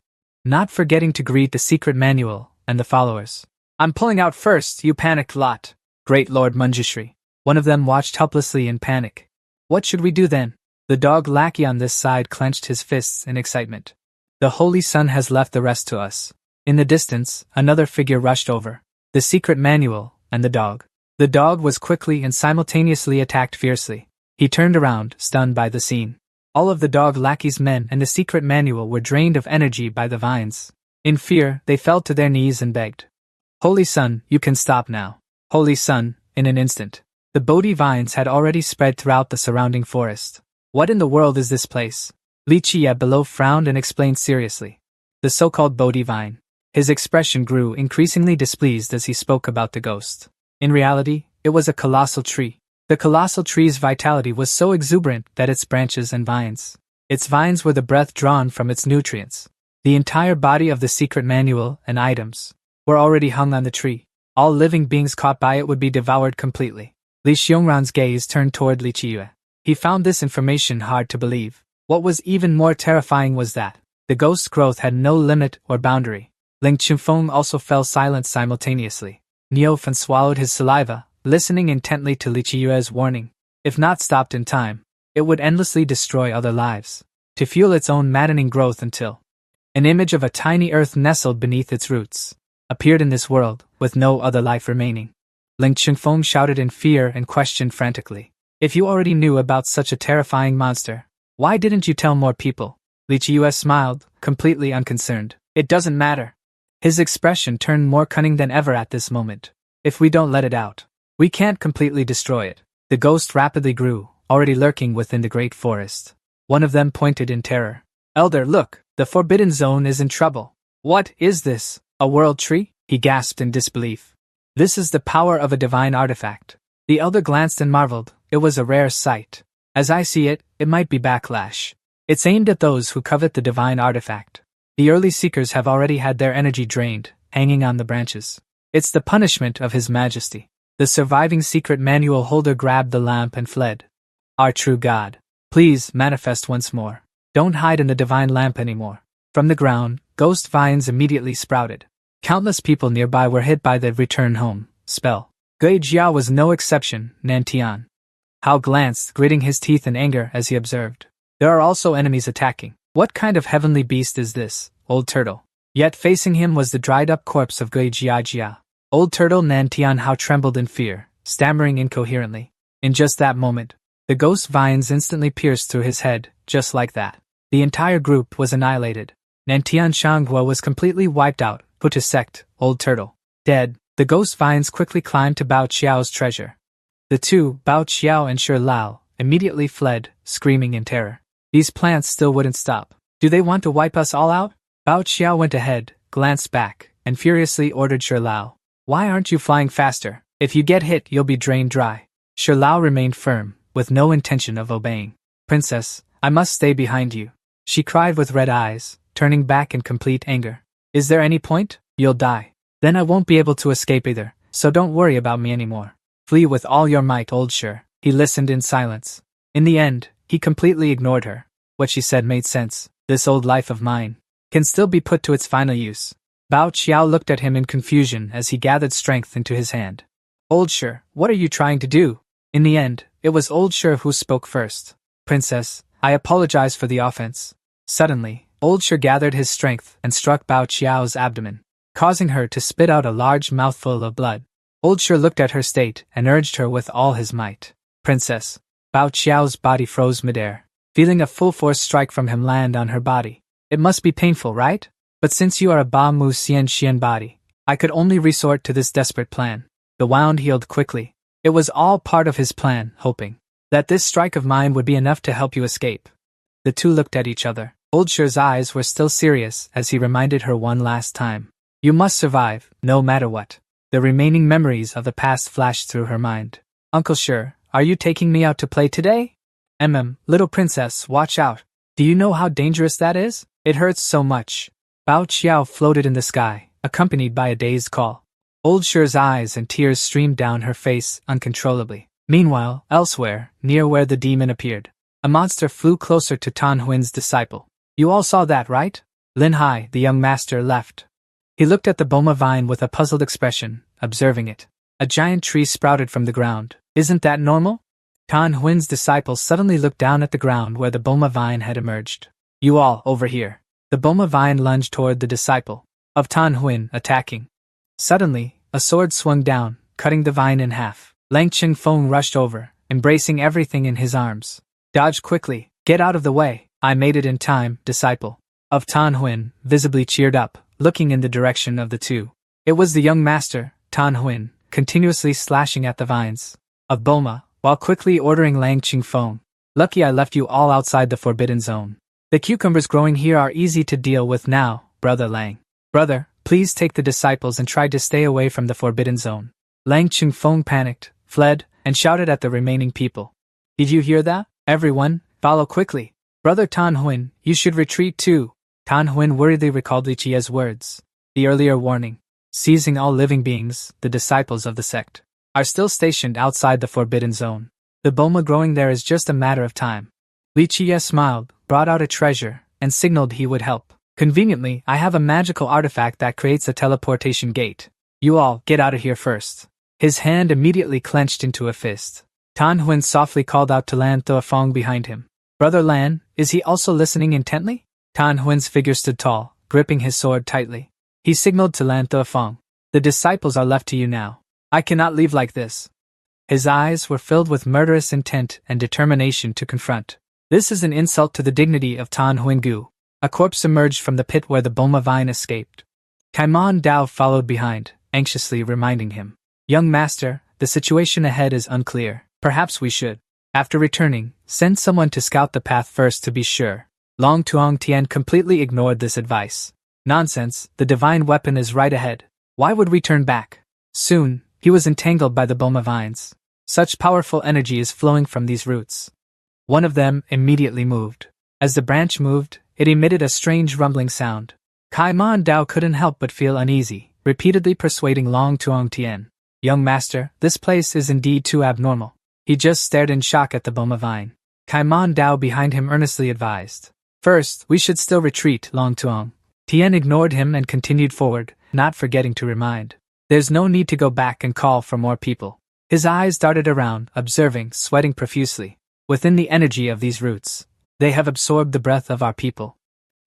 Speaker 1: Not forgetting to greet the secret manual and the followers. I'm pulling out first, you panicked lot. Great Lord Manjushri. One of them watched helplessly in panic. What should we do then? The dog lackey on this side clenched his fists in excitement. The Holy Sun has left the rest to us. In the distance, another figure rushed over. The secret manual, and the dog. The dog was quickly and simultaneously attacked fiercely. He turned around, stunned by the scene. All of the dog lackey's men and the secret manual were drained of energy by the vines. In fear, they fell to their knees and begged. Holy Sun, you can stop now. Holy Sun, in an instant. The Bodhi vines had already spread throughout the surrounding forest. What in the world is this place? Li Qie below frowned and explained seriously. The so-called Bodhi vine. His expression grew increasingly displeased as he spoke about the ghost. In reality, it was a colossal tree. The colossal tree's vitality was so exuberant that its branches and its vines were the breath drawn from its nutrients. The entire body of the secret manual and items were already hung on the tree. All living beings caught by it would be devoured completely. Li Xiongran's gaze turned toward Li Qie. He found this information hard to believe. What was even more terrifying was that the ghost's growth had no limit or boundary. Ling Chunfeng also fell silent simultaneously. Niu Fan swallowed his saliva, listening intently to Li Qie's warning. If not stopped in time, it would endlessly destroy other lives, to fuel its own maddening growth until an image of a tiny earth nestled beneath its roots appeared in this world, with no other life remaining. Ling Chunfeng shouted in fear and questioned frantically. If you already knew about such a terrifying monster, why didn't you tell more people? Li Qie smiled, completely unconcerned. It doesn't matter. His expression turned more cunning than ever at this moment. If we don't let it out, we can't completely destroy it. The ghost rapidly grew, already lurking within the great forest. One of them pointed in terror. Elder, look, the Forbidden Zone is in trouble. What is this? A world tree? He gasped in disbelief. This is the power of a divine artifact. The elder glanced and marveled. It was a rare sight. As I see it, it might be backlash. It's aimed at those who covet the divine artifact. The early seekers have already had their energy drained, hanging on the branches. It's the punishment of His Majesty. The surviving secret manual holder grabbed the lamp and fled. Our true God, please manifest once more. Don't hide in the divine lamp anymore. From the ground, ghost vines immediately sprouted. Countless people nearby were hit by the return home spell. Gui Jia was no exception, Nantian. Hao glanced, gritting his teeth in anger as he observed. There are also enemies attacking. What kind of heavenly beast is this, old turtle? Yet facing him was the dried-up corpse of Gui Jia. Old turtle Nantian Hao trembled in fear, stammering incoherently. In just that moment, the ghost vines instantly pierced through his head, just like that. The entire group was annihilated. Nantian Shanghua was completely wiped out, put to sect, old turtle. Dead, the ghost vines quickly climbed to Bao Qiao's treasure. The two, Bao Qiao and Shi Lao, immediately fled, screaming in terror. These plants still wouldn't stop. Do they want to wipe us all out? Bao Qiao went ahead, glanced back, and furiously ordered Shi Lao. Why aren't you flying faster? If you get hit, you'll be drained dry. Shi Lao remained firm, with no intention of obeying. Princess, I must stay behind you, she cried with red eyes, turning back in complete anger. Is there any point? You'll die. Then I won't be able to escape either, so don't worry about me anymore. Flee with all your might, old Shi. He listened in silence. In the end, he completely ignored her. What she said made sense. This old life of mine can still be put to its final use. Bao Qiao looked at him in confusion as he gathered strength into his hand. Old Shi, what are you trying to do? In the end, it was old Shi who spoke first. Princess, I apologize for the offense. Suddenly, old Shi gathered his strength and struck Bao Qiao's abdomen, causing her to spit out a large mouthful of blood. Old Shi looked at her state and urged her with all his might. Princess. Bao Qiao's body froze midair, feeling a full force strike from him land on her body. It must be painful, right? But since you are a Ba Mu Xian Xian body, I could only resort to this desperate plan. The wound healed quickly. It was all part of his plan, hoping that this strike of mine would be enough to help you escape. The two looked at each other. Old Shi's eyes were still serious as he reminded her one last time. You must survive, no matter what. The remaining memories of the past flashed through her mind. Uncle Shi, are you taking me out to play today? Little princess, watch out. Do you know how dangerous that is? It hurts so much. Bao Qiao floated in the sky, accompanied by a dazed call. Old Shi's eyes and tears streamed down her face uncontrollably. Meanwhile, elsewhere, near where the demon appeared, a monster flew closer to Tan Huin's disciple. You all saw that, right? Lin Hai, the young master, left. He looked at the boma vine with a puzzled expression, observing it. A giant tree sprouted from the ground. Isn't that normal? Tan Huin's disciple suddenly looked down at the ground where the boma vine had emerged. You all, over here. The boma vine lunged toward the disciple of Tan Huin, attacking. Suddenly, a sword swung down, cutting the vine in half. Lang Qingfeng rushed over, embracing everything in his arms. Dodge quickly, get out of the way. I made it in time, disciple of Tan Huin, visibly cheered up, looking in the direction of the two. It was the young master, Tan Huin, continuously slashing at the vines of boma, while quickly ordering Lang Qingfeng. Lucky I left you all outside the forbidden zone. The cucumbers growing here are easy to deal with now, Brother Lang. Brother, please take the disciples and try to stay away from the forbidden zone. Lang Qingfeng panicked, fled, and shouted at the remaining people. Did you hear that? Everyone, follow quickly. Brother Tan Huin, you should retreat too. Tan Huin worriedly recalled Li Qia's words. The earlier warning, seizing all living beings, the disciples of the sect, are still stationed outside the forbidden zone. The boma growing there is just a matter of time. Li Qia smiled, brought out a treasure, and signaled he would help. Conveniently, I have a magical artifact that creates a teleportation gate. You all, get out of here first. His hand immediately clenched into a fist. Tan Huin softly called out to Lan Thuafeng behind him. Brother Lan, is he also listening intently? Tan Huin's figure stood tall, gripping his sword tightly. He signaled to Lan Thuafeng. The disciples are left to you now. I cannot leave like this. His eyes were filled with murderous intent and determination to confront. This is an insult to the dignity of Tan Huingu. A corpse emerged from the pit where the boma vine escaped. Kaimon Dao followed behind, anxiously reminding him. Young master, the situation ahead is unclear. Perhaps we should, after returning, send someone to scout the path first to be sure. Long Tuong Tian completely ignored this advice. Nonsense, the divine weapon is right ahead. Why would we turn back? Soon, he was entangled by the boma vines. Such powerful energy is flowing from these roots. One of them immediately moved. As the branch moved, it emitted a strange rumbling sound. Kaimon Dao couldn't help but feel uneasy, repeatedly persuading Long Tuong Tien. Young master, this place is indeed too abnormal. He just stared in shock at the boma vine. Kaimon Dao behind him earnestly advised. First, we should still retreat, Long Tuong. Tien ignored him and continued forward, not forgetting to remind. There's no need to go back and call for more people. His eyes darted around, observing, sweating profusely. Within the energy of these roots, they have absorbed the breath of our people.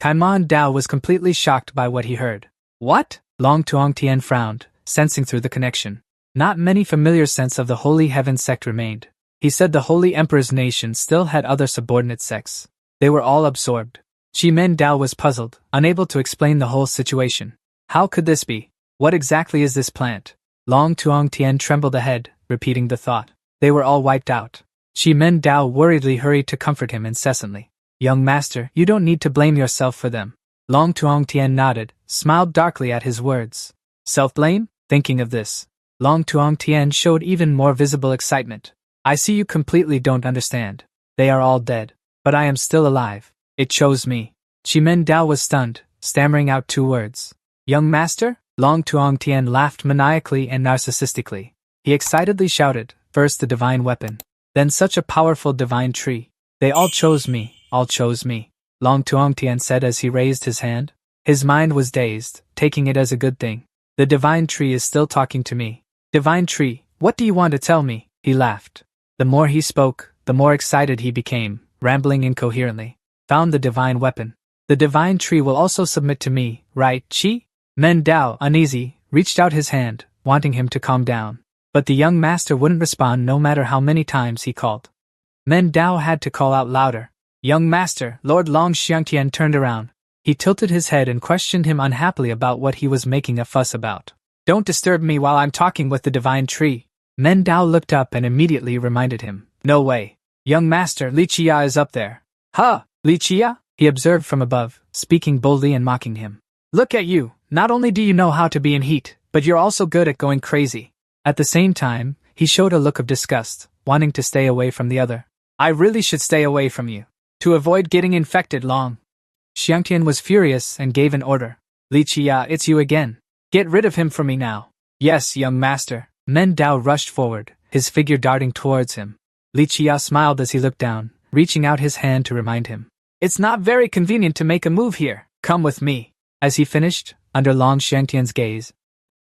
Speaker 1: Kaimon Dao was completely shocked by what he heard. What? Long Tuong Tien frowned, sensing through the connection. Not many familiar scents of the Holy Heaven sect remained. He said the Holy Emperor's nation still had other subordinate sects. They were all absorbed. Shimen Dao was puzzled, unable to explain the whole situation. How could this be? What exactly is this plant? Long Tuong Tien trembled ahead, repeating the thought. They were all wiped out. Shimen Dao worriedly hurried to comfort him incessantly. Young master, you don't need to blame yourself for them. Long Tuong Tien nodded, smiled darkly at his words. Self-blame? Thinking of this, Long Tuong Tien showed even more visible excitement. I see you completely don't understand. They are all dead. But I am still alive. It chose me. Shimen Dao was stunned, stammering out 2 words. Young master? Long Tuong Tien laughed maniacally and narcissistically. He excitedly shouted, first the divine weapon, then such a powerful divine tree. They all chose me, all chose me. Long Tuong Tien said as he raised his hand. His mind was dazed, taking it as a good thing. The divine tree is still talking to me. Divine tree, what do you want to tell me? He laughed. The more he spoke, the more excited he became, rambling incoherently. Found the divine weapon. The divine tree will also submit to me, right, Chi? Men Dao, uneasy, reached out his hand, wanting him to calm down. But the young master wouldn't respond no matter how many times he called. Men Dao had to call out louder. Young master, Lord Long Xiangtian turned around. He tilted his head and questioned him unhappily about what he was making a fuss about. Don't disturb me while I'm talking with the divine tree. Men Dao looked up and immediately reminded him. No way. Young master, Li Chia is up there. Huh, Li Chia? He observed from above, speaking boldly and mocking him. Look at you, not only do you know how to be in heat, but you're also good at going crazy. At the same time, he showed a look of disgust, wanting to stay away from the other. I really should stay away from you. To avoid getting infected, Long. Xiangtian was furious and gave an order. Li Chia, it's you again. Get rid of him for me now. Yes, young master. Men Dao rushed forward, his figure darting towards him. Li Chia smiled as he looked down, reaching out his hand to remind him. It's not very convenient to make a move here. Come with me. As he finished, under Long Xiangtian's gaze,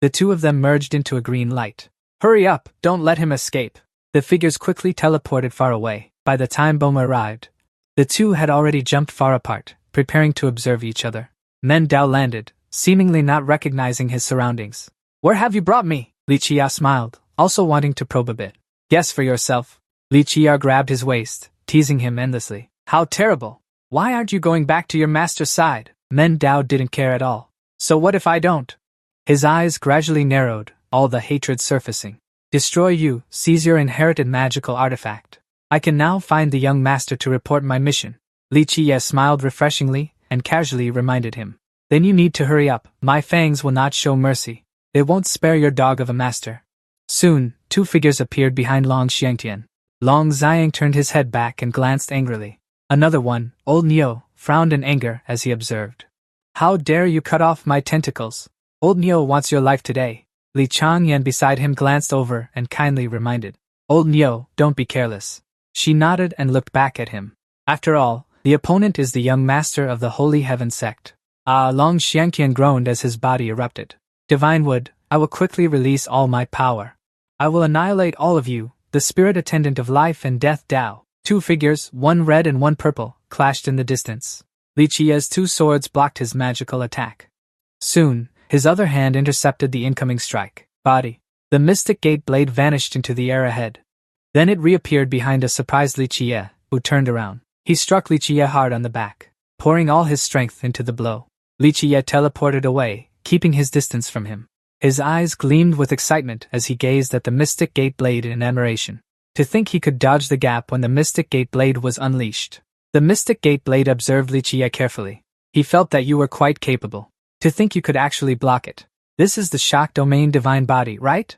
Speaker 1: the two of them merged into a green light. Hurry up, don't let him escape. The figures quickly teleported far away. By the time Boma arrived, the two had already jumped far apart, preparing to observe each other. Men Dao landed, seemingly not recognizing his surroundings. Where have you brought me? Li Chia smiled, also wanting to probe a bit. Guess for yourself. Li Chia grabbed his waist, teasing him endlessly. How terrible. Why aren't you going back to your master's side? Men Dao didn't care at all. So what if I don't? His eyes gradually narrowed, all the hatred surfacing. Destroy you, seize your inherited magical artifact. I can now find the young master to report my mission. Li Chia smiled refreshingly, and casually reminded him. Then you need to hurry up, my fangs will not show mercy. They won't spare your dog of a master. Soon, 2 figures appeared behind Long Xiangtian. Long Xiang turned his head back and glanced angrily. Another one, Old Nio, frowned in anger as he observed. How dare you cut off my tentacles? Old Nio wants your life today. Li Changyan beside him glanced over and kindly reminded. Old Nio, don't be careless. She nodded and looked back at him. After all, the opponent is the young master of the Holy Heaven sect. Long Xiangtian groaned as his body erupted. Divine Wood, I will quickly release all my power. I will annihilate all of you, the spirit attendant of life and death Dao. 2 figures, one red and one purple, clashed in the distance. Li Chia's 2 swords blocked his magical attack. Soon, his other hand intercepted the incoming strike. Body. The mystic gate blade vanished into the air ahead. Then it reappeared behind a surprised Li Chia, who turned around. He struck Li Chia hard on the back, pouring all his strength into the blow. Li Chia teleported away, keeping his distance from him. His eyes gleamed with excitement as he gazed at the mystic gate blade in admiration. To think he could dodge the gap when the mystic gate blade was unleashed. The mystic gate blade observed Li Chia carefully. He felt that you were quite capable. To think you could actually block it. This is the shock domain divine body, right?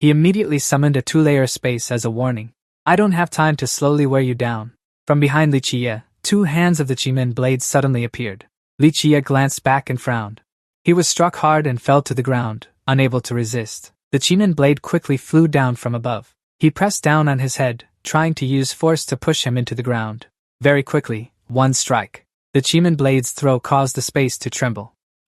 Speaker 1: He immediately summoned a 2-layer space as a warning. I don't have time to slowly wear you down. From behind Li Qie, 2 hands of the Chimin blade suddenly appeared. Li Qie glanced back and frowned. He was struck hard and fell to the ground, unable to resist. The Chimin blade quickly flew down from above. He pressed down on his head, trying to use force to push him into the ground. Very quickly, one strike. The Chimin blade's throw caused the space to tremble.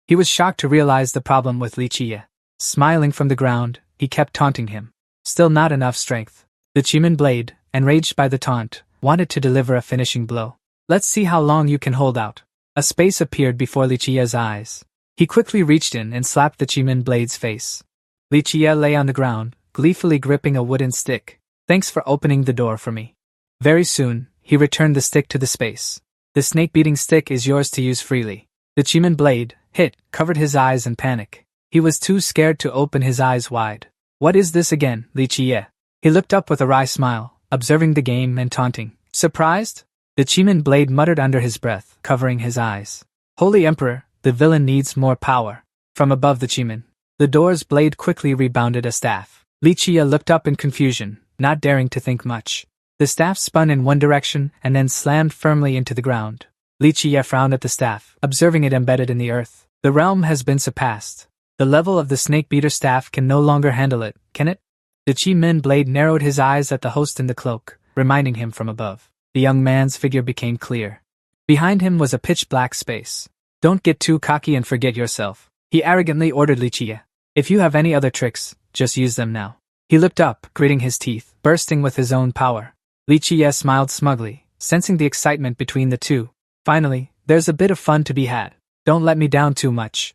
Speaker 1: He was shocked to realize the problem with Li Qie. Smiling from the ground, he kept taunting him. Still not enough strength. The Chimin blade, enraged by the taunt, wanted to deliver a finishing blow. Let's see how long you can hold out. A space appeared before Li Qie's eyes. He quickly reached in and slapped the Chimin blade's face. Li Qie lay on the ground, gleefully gripping a wooden stick. Thanks for opening the door for me. Very soon, he returned the stick to the space. The snake-beating stick is yours to use freely. The Chimin blade, hit, covered his eyes in panic. He was too scared to open his eyes wide. What is this again, Li Qie? He looked up with a wry smile, observing the game and taunting. Surprised? The Chimin blade muttered under his breath, covering his eyes. Holy Emperor, the villain needs more power. From above the Chimin, the door's blade quickly rebounded a staff. Li Qie looked up in confusion, not daring to think much. The staff spun in one direction and then slammed firmly into the ground. Li Qie frowned at the staff, observing it embedded in the earth. The realm has been surpassed. The level of the snake-beater staff can no longer handle it, can it? The Chimin blade narrowed his eyes at the host in the cloak, reminding him from above. The young man's figure became clear. Behind him was a pitch-black space. Don't get too cocky and forget yourself, he arrogantly ordered Li Qie. If you have any other tricks, just use them now. He looked up, gritting his teeth, bursting with his own power. Li Qie smiled smugly, sensing the excitement between the two. Finally, there's a bit of fun to be had. Don't let me down too much.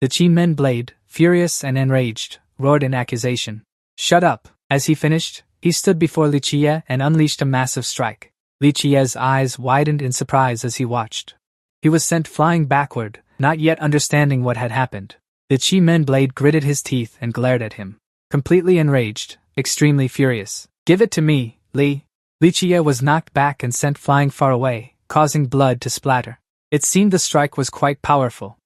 Speaker 1: The Chimin blade, furious and enraged, roared in accusation. Shut up. As he finished, he stood before Li Qie and unleashed a massive strike. Li Qie's eyes widened in surprise as he watched. He was sent flying backward, not yet understanding what had happened. The Chimin blade gritted his teeth and glared at him. Completely enraged, extremely furious. Give it to me, Li. Li Qie was knocked back and sent flying far away, causing blood to splatter. It seemed the strike was quite powerful.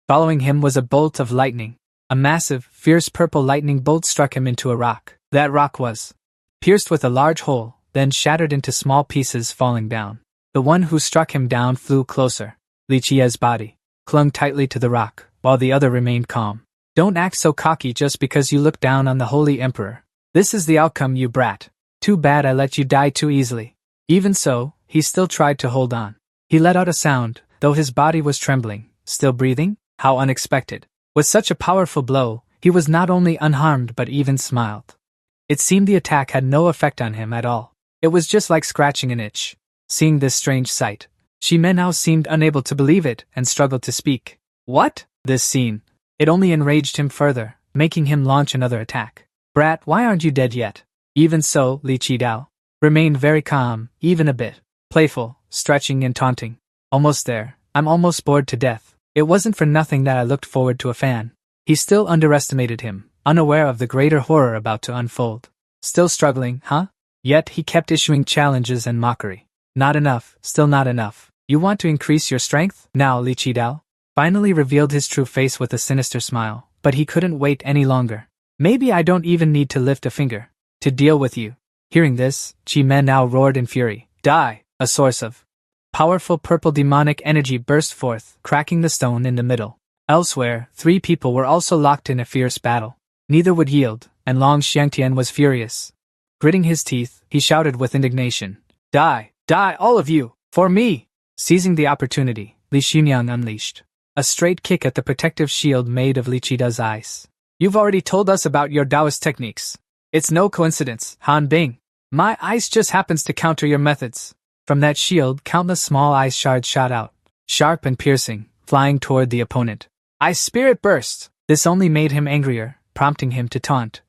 Speaker 1: Following him was a bolt of lightning. A massive, fierce purple lightning bolt struck him into a rock. That rock was pierced with a large hole, then shattered into small pieces, falling down. The one who struck him down flew closer. Li Qie's body clung tightly to the rock, while the other remained calm. Don't act so cocky just because you look down on the Holy Emperor. This is the outcome, you brat. Too bad I let you die too easily. Even so, he still tried to hold on. He let out a sound, though his body was trembling. Still breathing? How unexpected. With such a powerful blow, he was not only unharmed but even smiled. It seemed the attack had no effect on him at all. It was just like scratching an itch. Seeing this strange sight, Chimin now seemed unable to believe it and struggled to speak. What? This scene. It only enraged him further, making him launch another attack. Brat, why aren't you dead yet? Even so, Li Qie remained very calm, even a bit playful, stretching and taunting. Almost there. I'm almost bored to death. It wasn't for nothing that I looked forward to a fan. He still underestimated him, unaware of the greater horror about to unfold. Still struggling, huh? Yet he kept issuing challenges and mockery. Not enough, still not enough. You want to increase your strength? Now Li Qie finally revealed his true face with a sinister smile, but he couldn't wait any longer. Maybe I don't even need to lift a finger to deal with you. Hearing this, Chimin now roared in fury. Die! A source of powerful purple demonic energy burst forth, cracking the stone in the middle. Elsewhere, 3 people were also locked in a fierce battle. Neither would yield, and Long Xiangtian was furious. Gritting his teeth, he shouted with indignation. Die! Die, all of you! For me! Seizing the opportunity, Li Xinyang unleashed a straight kick at the protective shield made of Li Qie's ice. You've already told us about your Taoist techniques. It's no coincidence, Han Bing. My ice just happens to counter your methods. From that shield, countless small ice shards shot out, sharp and piercing, flying toward the opponent. Ice spirit burst! This only made him angrier, prompting him to taunt.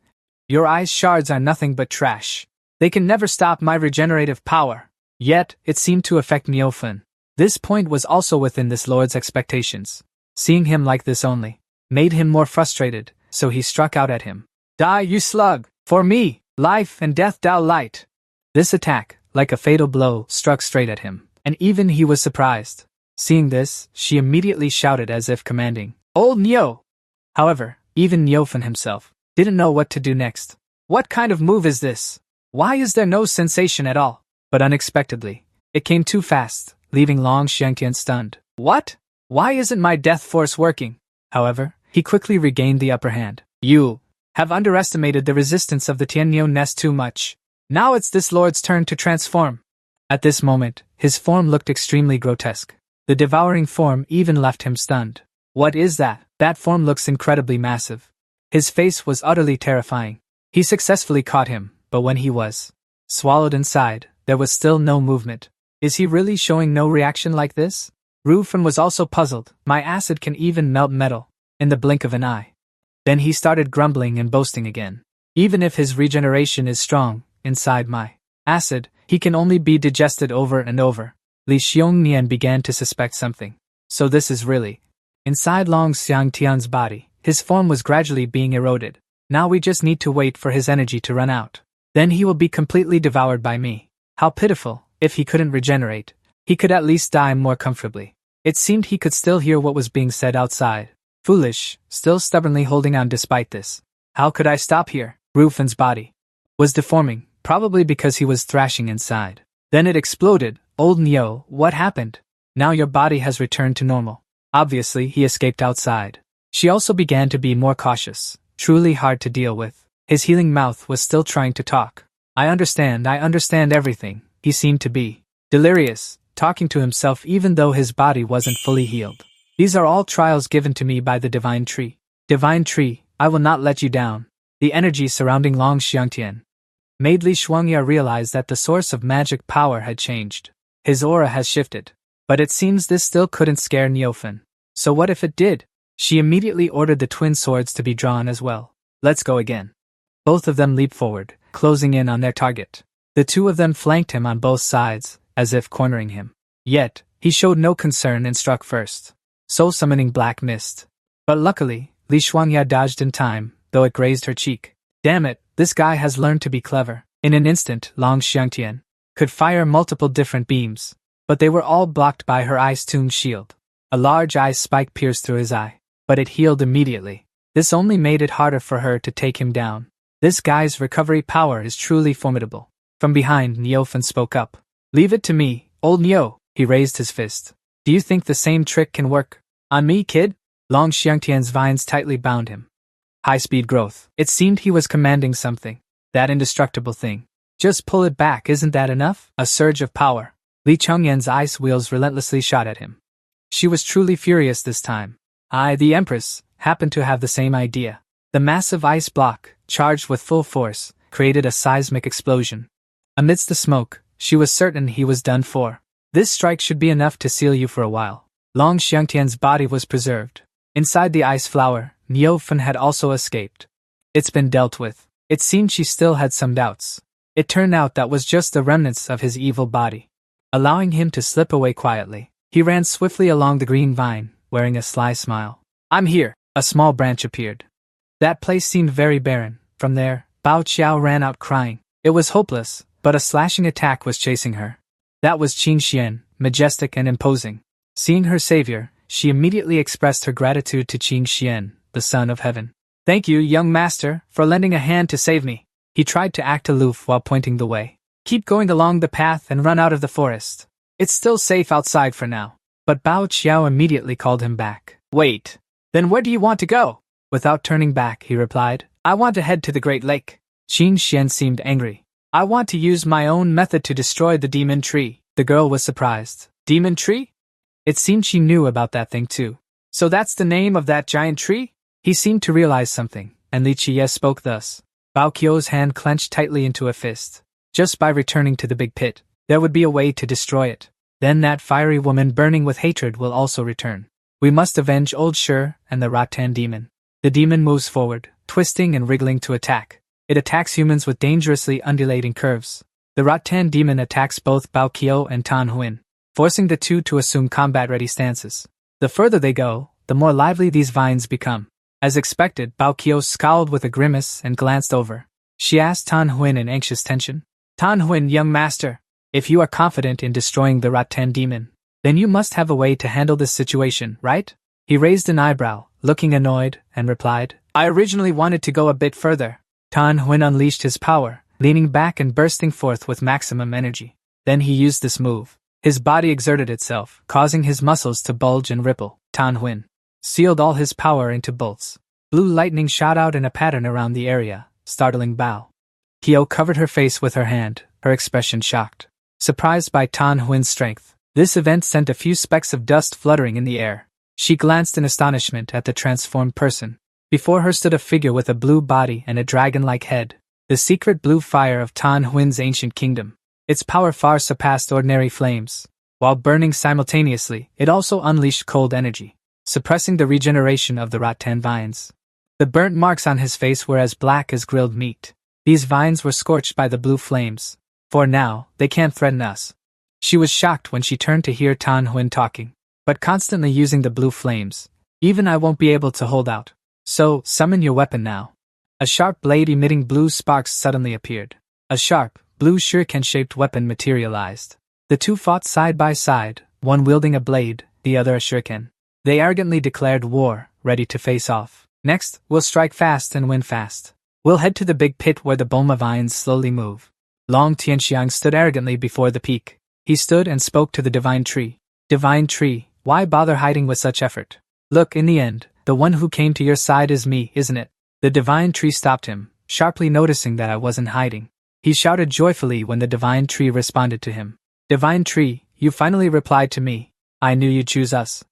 Speaker 1: Your ice shards are nothing but trash. They can never stop my regenerative power. Yet, it seemed to affect Miaofeng. This point was also within this lord's expectations. Seeing him like this only made him more frustrated, so he struck out at him. Die, you slug! For me! Life and death Tao light! This attack, like a fatal blow, struck straight at him, and even he was surprised. Seeing this, she immediately shouted as if commanding, Old Nio! However, even Miaofeng himself didn't know what to do next. What kind of move is this? Why is there no sensation at all? But unexpectedly, it came too fast, leaving Long Xiangtian stunned. What? Why isn't my death force working? However, he quickly regained the upper hand. You have underestimated the resistance of the Tianyou nest too much. Now it's this lord's turn to transform. At this moment, his form looked extremely grotesque. The devouring form even left him stunned. What is that? That form looks incredibly massive. His face was utterly terrifying. He successfully caught him, but when he was swallowed inside, there was still no movement. Is he really showing no reaction like this? Rufin was also puzzled. My acid can even melt metal in the blink of an eye. Then he started grumbling and boasting again. Even if his regeneration is strong, inside my acid, he can only be digested over and over. Li Xiongnian began to suspect something. So this is really inside Long Xiangtian's body. His form was gradually being eroded. Now we just need to wait for his energy to run out. Then he will be completely devoured by me. How pitiful. If he couldn't regenerate, he could at least die more comfortably. It seemed he could still hear what was being said outside. Foolish, still stubbornly holding on despite this. How could I stop here? Rufin's body was deforming, probably because he was thrashing inside. Then it exploded. Old Neo, what happened? Now your body has returned to normal. Obviously, he escaped outside. She also began to be more cautious, truly hard to deal with. His healing mouth was still trying to talk. I understand everything. He seemed to be delirious, talking to himself even though his body wasn't fully healed. These are all trials given to me by the Divine Tree. Divine Tree, I will not let you down. The energy surrounding Long Xiangtian made Li Shuangya realize that the source of magic power had changed. His aura has shifted. But it seems this still couldn't scare Neofin. So what if it did? She immediately ordered the twin swords to be drawn as well. Let's go again. Both of them leaped forward, closing in on their target. The two of them flanked him on both sides, as if cornering him. Yet, he showed no concern and struck first, soul summoning black mist. But luckily, Li Shuangya dodged in time, though it grazed her cheek. Damn it, this guy has learned to be clever. In an instant, Long Xiangtian could fire multiple different beams, but they were all blocked by her ice-tuned shield. A large ice spike pierced through his eye, but it healed immediately. This only made it harder for her to take him down. This guy's recovery power is truly formidable. From behind, Neofin spoke up. Leave it to me, old Neo. He raised his fist. Do you think the same trick can work on me, kid? Long Xiangtian's vines tightly bound him. High-speed growth. It seemed he was commanding something. That indestructible thing. Just pull it back, isn't that enough? A surge of power. Li Chongyan's ice wheels relentlessly shot at him. She was truly furious this time. I, the Empress, happened to have the same idea. The massive ice block, charged with full force, created a seismic explosion. Amidst the smoke, she was certain he was done for. This strike should be enough to seal you for a while. Long Xiangtian's body was preserved. Inside the ice flower, Neofin had also escaped. It's been dealt with. It seemed she still had some doubts. It turned out that was just the remnants of his evil body. Allowing him to slip away quietly, he ran swiftly along the green vine, wearing a sly smile. I'm here. A small branch appeared. That place seemed very barren. From there, Bao Qiao ran out crying. It was hopeless, but a slashing attack was chasing her. That was Qin Xian, majestic and imposing. Seeing her savior, she immediately expressed her gratitude to Qin Xian, the son of heaven. Thank you, young master, for lending a hand to save me. He tried to act aloof while pointing the way. Keep going along the path and run out of the forest. It's still safe outside for now. But Bao Qiao immediately called him back. Wait. Then where do you want to go? Without turning back, he replied. I want to head to the Great Lake. Qin Xian seemed angry. I want to use my own method to destroy the demon tree. The girl was surprised. Demon tree? It seemed she knew about that thing too. So that's the name of that giant tree? He seemed to realize something, and Li Qiye spoke thus. Bao Qiu's hand clenched tightly into a fist. Just by returning to the big pit, there would be a way to destroy it. Then that fiery woman burning with hatred will also return. We must avenge Old Shi and the Rattan demon. The demon moves forward, twisting and wriggling to attack. It attacks humans with dangerously undulating curves. The Rattan demon attacks both Bao Qiu and Tan Huin, forcing the two to assume combat-ready stances. The further they go, the more lively these vines become. As expected, Bao Qiu scowled with a grimace and glanced over. She asked Tan Huin in anxious tension. Tan Huin, young master, if you are confident in destroying the Rattan demon, then you must have a way to handle this situation, right? He raised an eyebrow, looking annoyed, and replied, I originally wanted to go a bit further, Tan Huynh unleashed his power, leaning back and bursting forth with maximum energy. Then he used this move. His body exerted itself, causing his muscles to bulge and ripple. Tan Huynh sealed all his power into bolts. Blue lightning shot out in a pattern around the area, startling Bao. Hyo covered her face with her hand, her expression shocked. Surprised by Tan Huynh strength, this event sent a few specks of dust fluttering in the air. She glanced in astonishment at the transformed person. Before her stood a figure with a blue body and a dragon-like head, the secret blue fire of Tan Huynh ancient kingdom. Its power far surpassed ordinary flames. While burning simultaneously, it also unleashed cold energy, suppressing the regeneration of the rattan vines. The burnt marks on his face were as black as grilled meat. These vines were scorched by the blue flames. For now, they can't threaten us. She was shocked when she turned to hear Tan Huynh talking, but constantly using the blue flames. Even I won't be able to hold out. So, summon your weapon now. A sharp blade emitting blue sparks suddenly appeared. A sharp, blue shuriken-shaped weapon materialized. The two fought side by side, one wielding a blade, the other a shuriken. They arrogantly declared war, ready to face off. Next, we'll strike fast and win fast. We'll head to the big pit where the Bulma vines slowly move. Long Tianxiang stood arrogantly before the peak. He stood and spoke to the divine tree. Divine tree, why bother hiding with such effort? Look, in the end, the one who came to your side is me, isn't it? The divine tree stopped him, sharply noticing that I wasn't hiding. He shouted joyfully when the divine tree responded to him. Divine tree, you finally replied to me. I knew you'd choose us.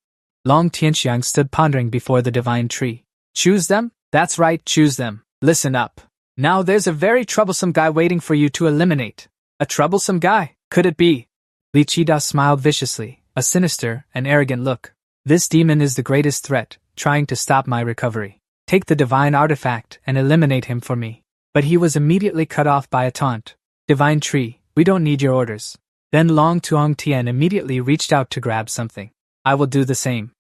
Speaker 1: Long Tianxiang stood pondering before the divine tree. Choose them? That's right, choose them. Listen up. Now there's a very troublesome guy waiting for you to eliminate. A troublesome guy? Could it be? Li Qida smiled viciously, a sinister and arrogant look. This demon is the greatest threat, trying to stop my recovery. Take the divine artifact and eliminate him for me. But he was immediately cut off by a taunt. Divine tree, we don't need your orders. Then Long Tuong Tien immediately reached out to grab something. I will do the same.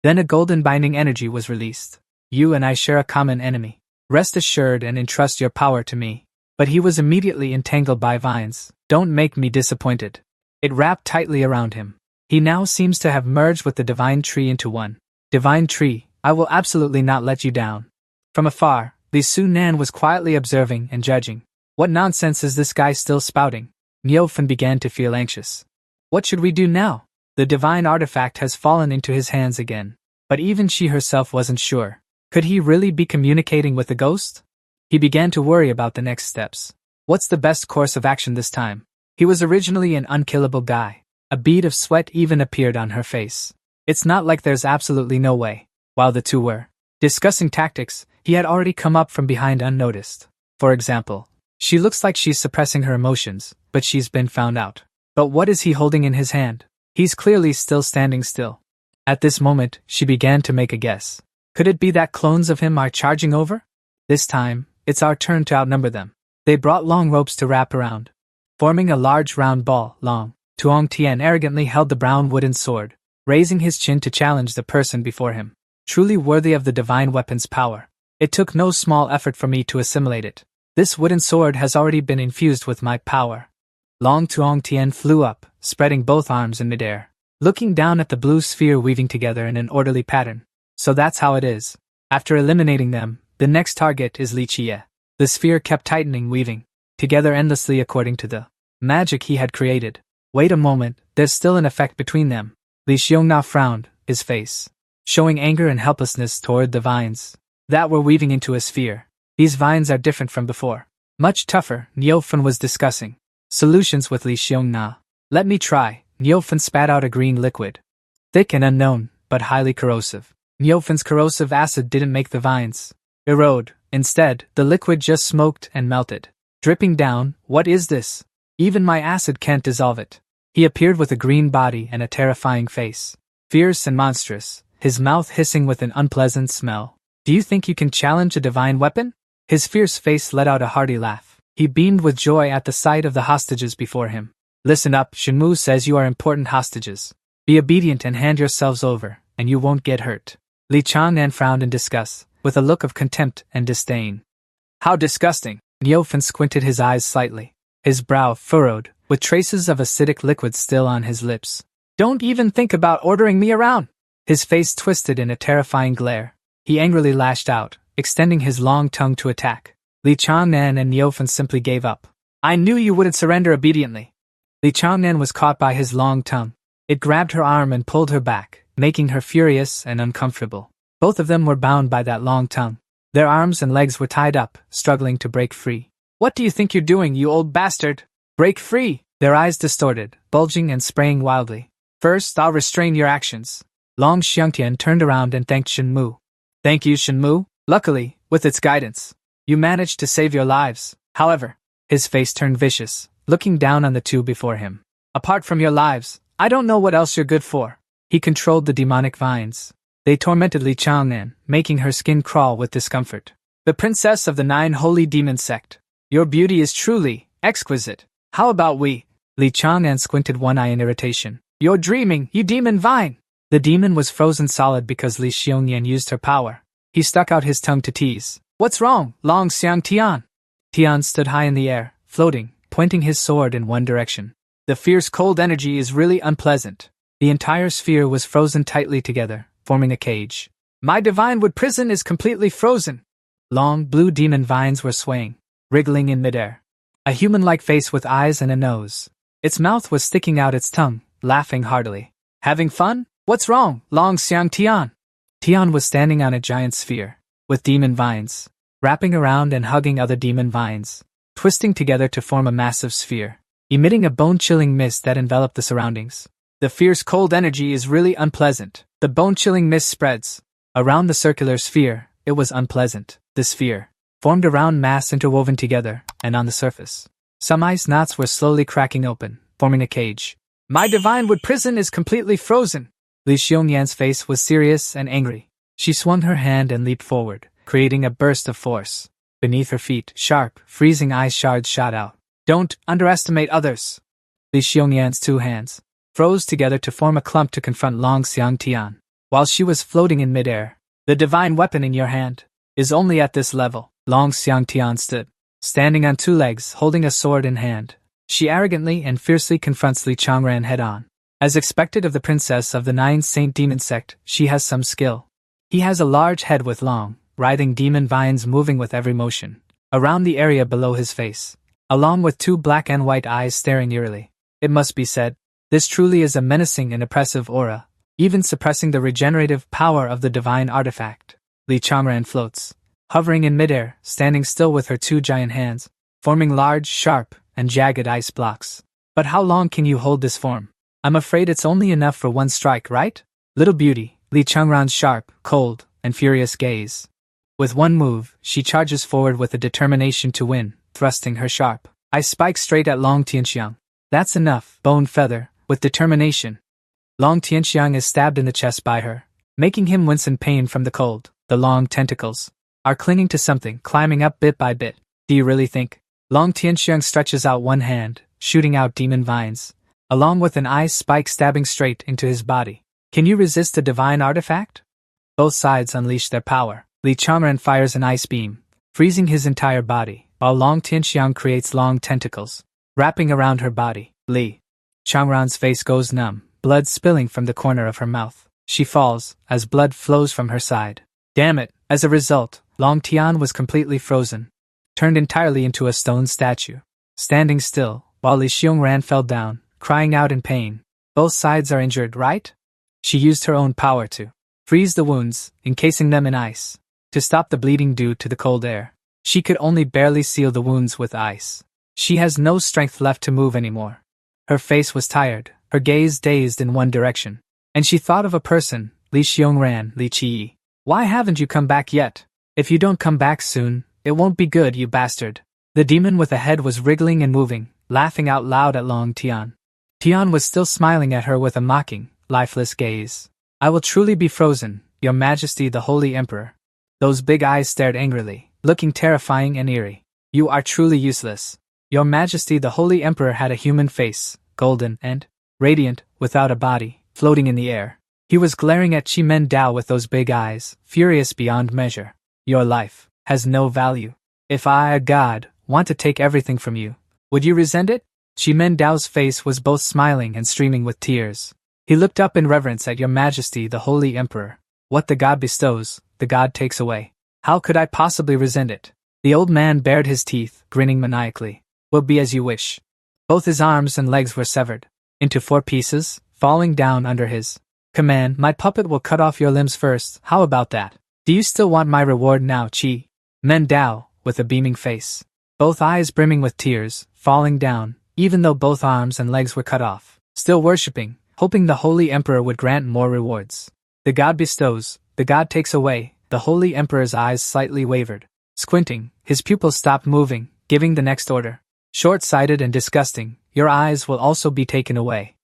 Speaker 1: Then a golden binding energy was released. You and I share a common enemy. Rest assured and entrust your power to me. But he was immediately entangled by vines. Don't make me disappointed. It wrapped tightly around him. He now seems to have merged with the divine tree into one. Divine tree, I will absolutely not let you down. From afar, Li Su Nan was quietly observing and judging. What nonsense is this guy still spouting? Niufen began to feel anxious. What should we do now? The divine artifact has fallen into his hands again. But even she herself wasn't sure. Could he really be communicating with the ghost? He began to worry about the next steps. What's the best course of action this time? He was originally an unkillable guy. A bead of sweat even appeared on her face. It's not like there's absolutely no way. While the two were discussing tactics, he had already come up from behind unnoticed. For example, she looks like she's suppressing her emotions, but she's been found out. But what is he holding in his hand? He's clearly still standing still. At this moment, she began to make a guess. Could it be that clones of him are charging over? This time, it's our turn to outnumber them. They brought long ropes to wrap around. Forming a large round ball, Long Tuong Tien arrogantly held the brown wooden sword, raising his chin to challenge the person before him. Truly worthy of the divine weapon's power. It took no small effort for me to assimilate it. This wooden sword has already been infused with my power. Long Tuong Tien flew up, spreading both arms in midair, looking down at the blue sphere weaving together in an orderly pattern. So that's how it is. After eliminating them, the next target is Li Qie. The sphere kept tightening, weaving together endlessly according to the magic he had created. Wait a moment, there's still an effect between them. Li Xiongna frowned, his face showing anger and helplessness toward the vines that were weaving into a sphere. These vines are different from before. Much tougher, Niufen was discussing solutions with Li Xiongna. Let me try. Niufen spat out a green liquid. Thick and unknown, but highly corrosive. Niufen's corrosive acid didn't make the vines erode. Instead, the liquid just smoked and melted. Dripping down, what is this? Even my acid can't dissolve it. He appeared with a green body and a terrifying face. Fierce and monstrous, his mouth hissing with an unpleasant smell. Do you think you can challenge a divine weapon? His fierce face let out a hearty laugh. He beamed with joy at the sight of the hostages before him. Listen up, Shenmue says you are important hostages. Be obedient and hand yourselves over, and you won't get hurt. Li Changnan frowned in disgust, with a look of contempt and disdain. How disgusting! Niufen squinted his eyes slightly, his brow furrowed, with traces of acidic liquid still on his lips. Don't even think about ordering me around! His face twisted in a terrifying glare. He angrily lashed out, extending his long tongue to attack. Li Li Changnan and Niufen simply gave up. I knew you wouldn't surrender obediently. Li Changnan was caught by his long tongue. It grabbed her arm and pulled her back, making her furious and uncomfortable. Both of them were bound by that long tongue. Their arms and legs were tied up, struggling to break free. What do you think you're doing, you old bastard? Break free! Their eyes distorted, bulging and spraying wildly. First, I'll restrain your actions. Long Xiangtian turned around and thanked Shenmu. Thank you, Shenmu. Luckily, with its guidance, you managed to save your lives. However, his face turned vicious, looking down on the two before him. Apart from your lives, I don't know what else you're good for. He controlled the demonic vines. They tormented Li Changnan, making her skin crawl with discomfort. The princess of the 9 holy demon sect. Your beauty is truly exquisite. How about we? Li Changnan squinted one eye in irritation. You're dreaming, you demon vine! The demon was frozen solid because Li Xiongyan used her power. He stuck out his tongue to tease. What's wrong, Long Xiang Tian? Tian stood high in the air, floating, pointing his sword in one direction. The fierce cold energy is really unpleasant. The entire sphere was frozen tightly together, forming a cage. My divine wood prison is completely frozen. Long blue demon vines were swaying, wriggling in midair. A human-like face with eyes and a nose. Its mouth was sticking out its tongue, laughing heartily. Having fun? What's wrong, Long Xiang Tian? Tian was standing on a giant sphere, with demon vines, wrapping around and hugging other demon vines, twisting together to form a massive sphere, emitting a bone-chilling mist that enveloped the surroundings. The fierce cold energy is really unpleasant. The bone-chilling mist spreads. Around the circular sphere, it was unpleasant. The sphere formed a round mass interwoven together, and on the surface, some ice knots were slowly cracking open, forming a cage. My divine wood prison is completely frozen. Li Xiongyan's face was serious and angry. She swung her hand and leaped forward, creating a burst of force. Beneath her feet, sharp, freezing ice shards shot out. Don't underestimate others. Li Xiongyan's 2 hands froze together to form a clump to confront Long Xiang Tian. While she was floating in midair, the divine weapon in your hand is only at this level. Long Xiang Tian stood, standing on 2 legs, holding a sword in hand. She arrogantly and fiercely confronts Li Changran head-on. As expected of the princess of the 9 Saint Demon sect, she has some skill. He has a large head with long, writhing demon vines moving with every motion, around the area below his face, along with 2 black and white eyes staring eerily. It must be said, this truly is a menacing and oppressive aura, even suppressing the regenerative power of the divine artifact. Li Changran floats, hovering in midair, standing still with her 2 giant hands, forming large, sharp, and jagged ice blocks. But how long can you hold this form? I'm afraid it's only enough for 1 strike, right? Little beauty, Li Changran's sharp, cold, and furious gaze. With 1 move, she charges forward with a determination to win, thrusting her sharp ice spike straight at Long Tianxiang. That's enough, bone feather, with determination. Long Tianxiang is stabbed in the chest by her, making him wince in pain from the cold. The long tentacles are clinging to something, climbing up bit by bit. Do you really think? Long Tianxiang stretches out 1 hand, shooting out demon vines, along with an ice spike stabbing straight into his body. Can you resist a divine artifact? Both sides unleash their power. Li Changran fires an ice beam, freezing his entire body, while Long Tianxiang creates long tentacles, wrapping around her body. Li Changran's face goes numb, blood spilling from the corner of her mouth. She falls, as blood flows from her side. Damn it! As a result, Long Tian was completely frozen, turned entirely into a stone statue, standing still, while Li Xiongran fell down, crying out in pain. Both sides are injured, right? She used her own power to freeze the wounds, encasing them in ice, to stop the bleeding due to the cold air. She could only barely seal the wounds with ice. She has no strength left to move anymore. Her face was tired, her gaze dazed in one direction, and she thought of a person, Li Xiongran, Li Qi. Why haven't you come back yet? If you don't come back soon, it won't be good, you bastard. The demon with a head was wriggling and moving, laughing out loud at Long Tian. Tian was still smiling at her with a mocking, lifeless gaze. I will truly be frozen, Your Majesty the Holy Emperor. Those big eyes stared angrily, looking terrifying and eerie. You are truly useless. Your Majesty the Holy Emperor had a human face, golden and radiant, without a body, floating in the air. He was glaring at Chi Men Dao with those big eyes, furious beyond measure. Your life has no value. If I, a god, want to take everything from you, would you resent it? Chi Men Dao's face was both smiling and streaming with tears. He looked up in reverence at Your Majesty the Holy Emperor. What the god bestows, the god takes away. How could I possibly resent it? The old man bared his teeth, grinning maniacally. Will be as you wish. Both his arms and legs were severed into 4 pieces, falling down under his command. My puppet will cut off your limbs first. How about that? Do you still want my reward now, Chi? Men Dao, with a beaming face, both eyes brimming with tears, falling down, even though both arms and legs were cut off, still worshipping, hoping the Holy Emperor would grant more rewards. The god bestows, the god takes away. The Holy Emperor's eyes slightly wavered. Squinting, his pupils stopped moving, giving the next order. Short-sighted and disgusting, your eyes will also be taken away.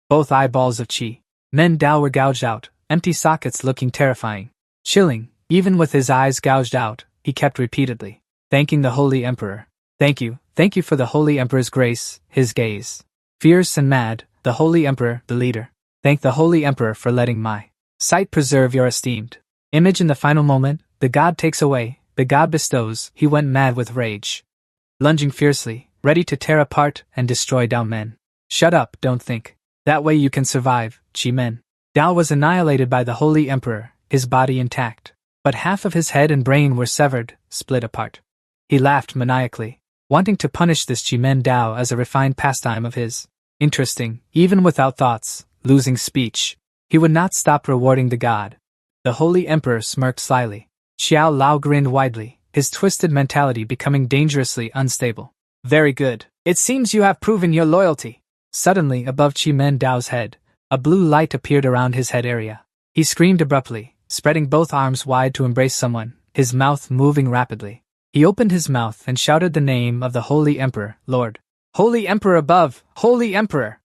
Speaker 1: Both eyeballs of Chi Men Dao were gouged out, empty sockets looking terrifying. Chilling, even with his eyes gouged out, he kept repeatedly thanking the Holy Emperor. Thank you for the Holy Emperor's grace. His gaze, fierce and mad, the Holy Emperor, the leader. Thank the Holy Emperor for letting my sight preserve your esteemed image. In the final moment, the god takes away, the god bestows. He went mad with rage, lunging fiercely, ready to tear apart and destroy Dao Men. Shut up, don't think. That way you can survive, Chi Men. Dao was annihilated by the Holy Emperor, his body intact, but half of his head and brain were severed, split apart. He laughed maniacally, wanting to punish this Chi Men Dao as a refined pastime of his. Interesting, even without thoughts, losing speech, he would not stop rewarding the god. The Holy Emperor smirked slyly. Xiao Lao grinned widely, his twisted mentality becoming dangerously unstable. Very good. It seems you have proven your loyalty. Suddenly, above Chi Men Dao's head, a blue light appeared around his head area. He screamed abruptly, spreading both arms wide to embrace someone, his mouth moving rapidly. He opened his mouth and shouted the name of the Holy Emperor, Lord. Holy Emperor above, Holy Emperor!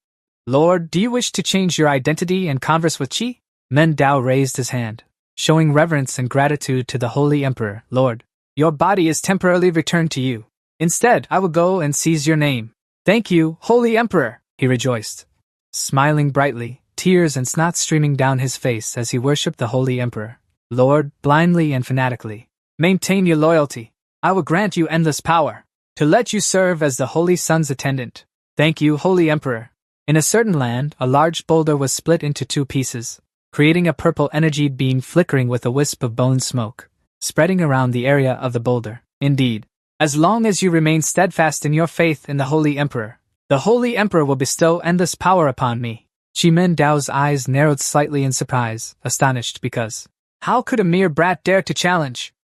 Speaker 1: Lord, do you wish to change your identity and converse with Chi? Men Dao raised his hand, showing reverence and gratitude to the Holy Emperor. Lord, your body is temporarily returned to you. Instead, I will go and seize your name. Thank you, Holy Emperor, he rejoiced, smiling brightly, tears and snot streaming down his face as he worshipped the Holy Emperor. Lord, blindly and fanatically, maintain your loyalty. I will grant you endless power to let you serve as the Holy Sun's attendant. Thank you, Holy Emperor. In a certain land, a large boulder was split into 2 pieces, creating a purple energy beam flickering with a wisp of bone smoke, spreading around the area of the boulder. Indeed, as long as you remain steadfast in your faith in the Holy Emperor will bestow endless power upon me. Chi Men Dao's eyes narrowed slightly in surprise, astonished because, how could a mere brat dare to challenge?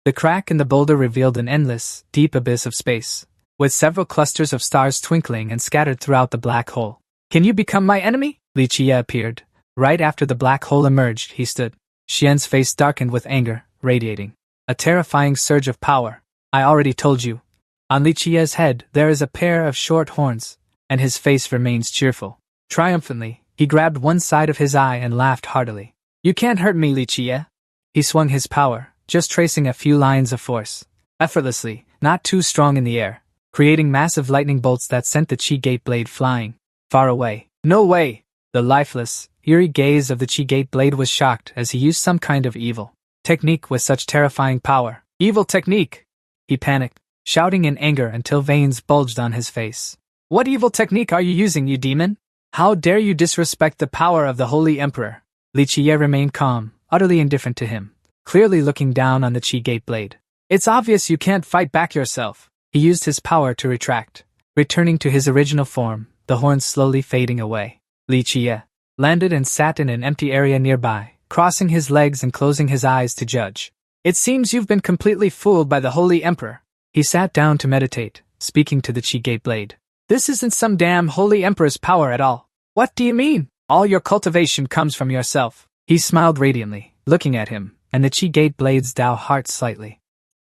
Speaker 1: The crack in the boulder revealed an endless, deep abyss of space, with several clusters of stars twinkling and scattered throughout the black hole. Can you become my enemy? Li Chia appeared. Right after the black hole emerged, he stood. Xian's face darkened with anger, radiating a terrifying surge of power. I already told you. On Li Chia's head there is a pair of short horns, and his face remains cheerful. Triumphantly, he grabbed one side of his eye and laughed heartily. You can't hurt me, Li Chia. He swung his power, just tracing a few lines of force, effortlessly, not too strong in the air, creating massive lightning bolts that sent the Chi Gate blade flying far away. No way! The lifeless, eerie gaze of the Chi Gate blade was shocked as he used some kind of evil technique with such terrifying power. Evil technique! He panicked, shouting in anger until veins bulged on his face. What evil technique are you using, you demon? How dare you disrespect the power of the Holy Emperor? Li Chia remained calm, utterly indifferent to him, clearly looking down on the Chi Gate blade. It's obvious you can't fight back yourself. He used his power to retract, returning to his original form, the horns slowly fading away. Li Chia landed and sat in an empty area nearby, crossing his legs and closing his eyes to judge. It seems you've been completely fooled by the Holy Emperor. He sat down to meditate, speaking to the Chi Gate blade. This isn't some damn Holy Emperor's power at all. What do you mean? All your cultivation comes from yourself. He smiled radiantly, looking at him, and the Chi Gate blade's Dao heart slightly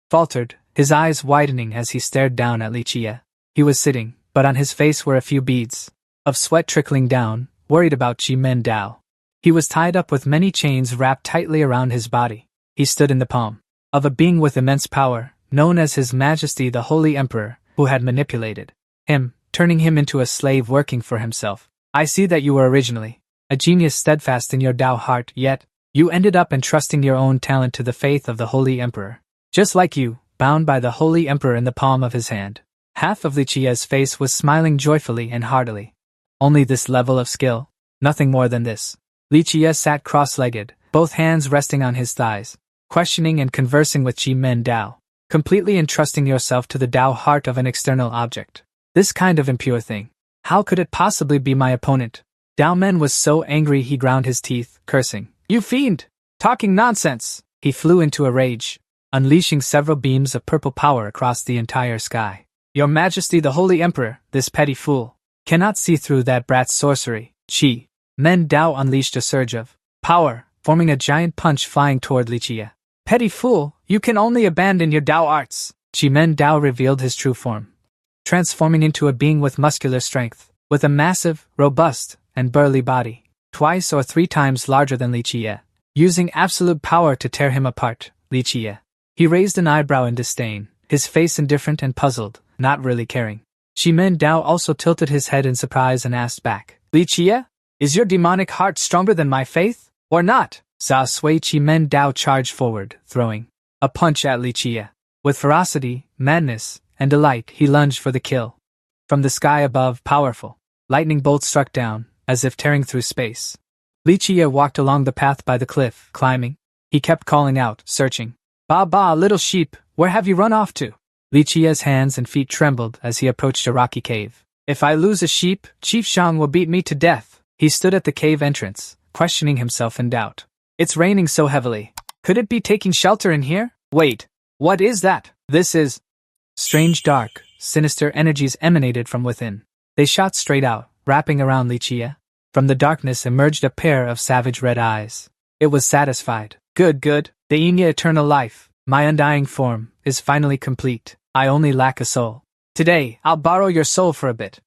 Speaker 1: faltered, his eyes widening as he stared down at Li Chia. He was sitting, but on his face were a few beads of sweat trickling down, worried about Chi Men Dao. He was tied up with many chains wrapped tightly around his body. He stood in the palm of a being with immense power, known as His Majesty the Holy Emperor, who had manipulated him, turning him into a slave working for himself. I see that you were originally a genius steadfast in your Dao heart, yet you ended up entrusting your own talent to the faith of the Holy Emperor. Just like you, bound by the Holy Emperor in the palm of his hand. Half of Li Chia's face was smiling joyfully and heartily. Only this level of skill, nothing more than this. Li Chia sat cross-legged, both hands resting on his thighs, questioning and conversing with Chi Men Dao. completely entrusting yourself to the Tao heart of an external object. This kind of impure thing. How could it possibly be my opponent? Dao Men was so angry he ground his teeth, cursing. You fiend! Talking nonsense! He flew into a rage, unleashing several beams of purple power across the entire sky. Your Majesty the Holy Emperor, this petty fool, cannot see through that brat's sorcery. Qi. Men Dao unleashed a surge of power, forming a giant punch flying toward Li Qie. Petty fool, you can only abandon your Dao arts. Qi Men Dao revealed his true form, transforming into a being with muscular strength, with a massive, robust, and burly body, twice or three times larger than Li Qie, using absolute power to tear him apart. Li Qie. He raised an eyebrow in disdain, his face indifferent and puzzled, not really caring. Qi Men Dao also tilted his head in surprise and asked back, Li Qie? Is your demonic heart stronger than my faith, or not? Zhao Sui. Qi Men Dao charged forward, throwing a punch at Li Qie. With ferocity, madness, and delight, he lunged for the kill. From the sky above, powerful lightning bolts struck down, as if tearing through space. Li Qie walked along the path by the cliff, climbing. He kept calling out, searching. Ba ba, little sheep, where have you run off to? Li Qie's hands and feet trembled as he approached a rocky cave. If I lose a sheep, Chief Shang will beat me to death. He stood at the cave entrance, questioning himself in doubt. It's raining so heavily. Could it be taking shelter in here? Wait, what is that? This is... Strange dark, sinister energies emanated from within. They shot straight out, wrapping around Li Qie. From the darkness emerged a pair of savage red eyes. It was satisfied. Good, good. The Enya eternal life, my undying form, is finally complete. I only lack a soul. Today, I'll borrow your soul for a bit.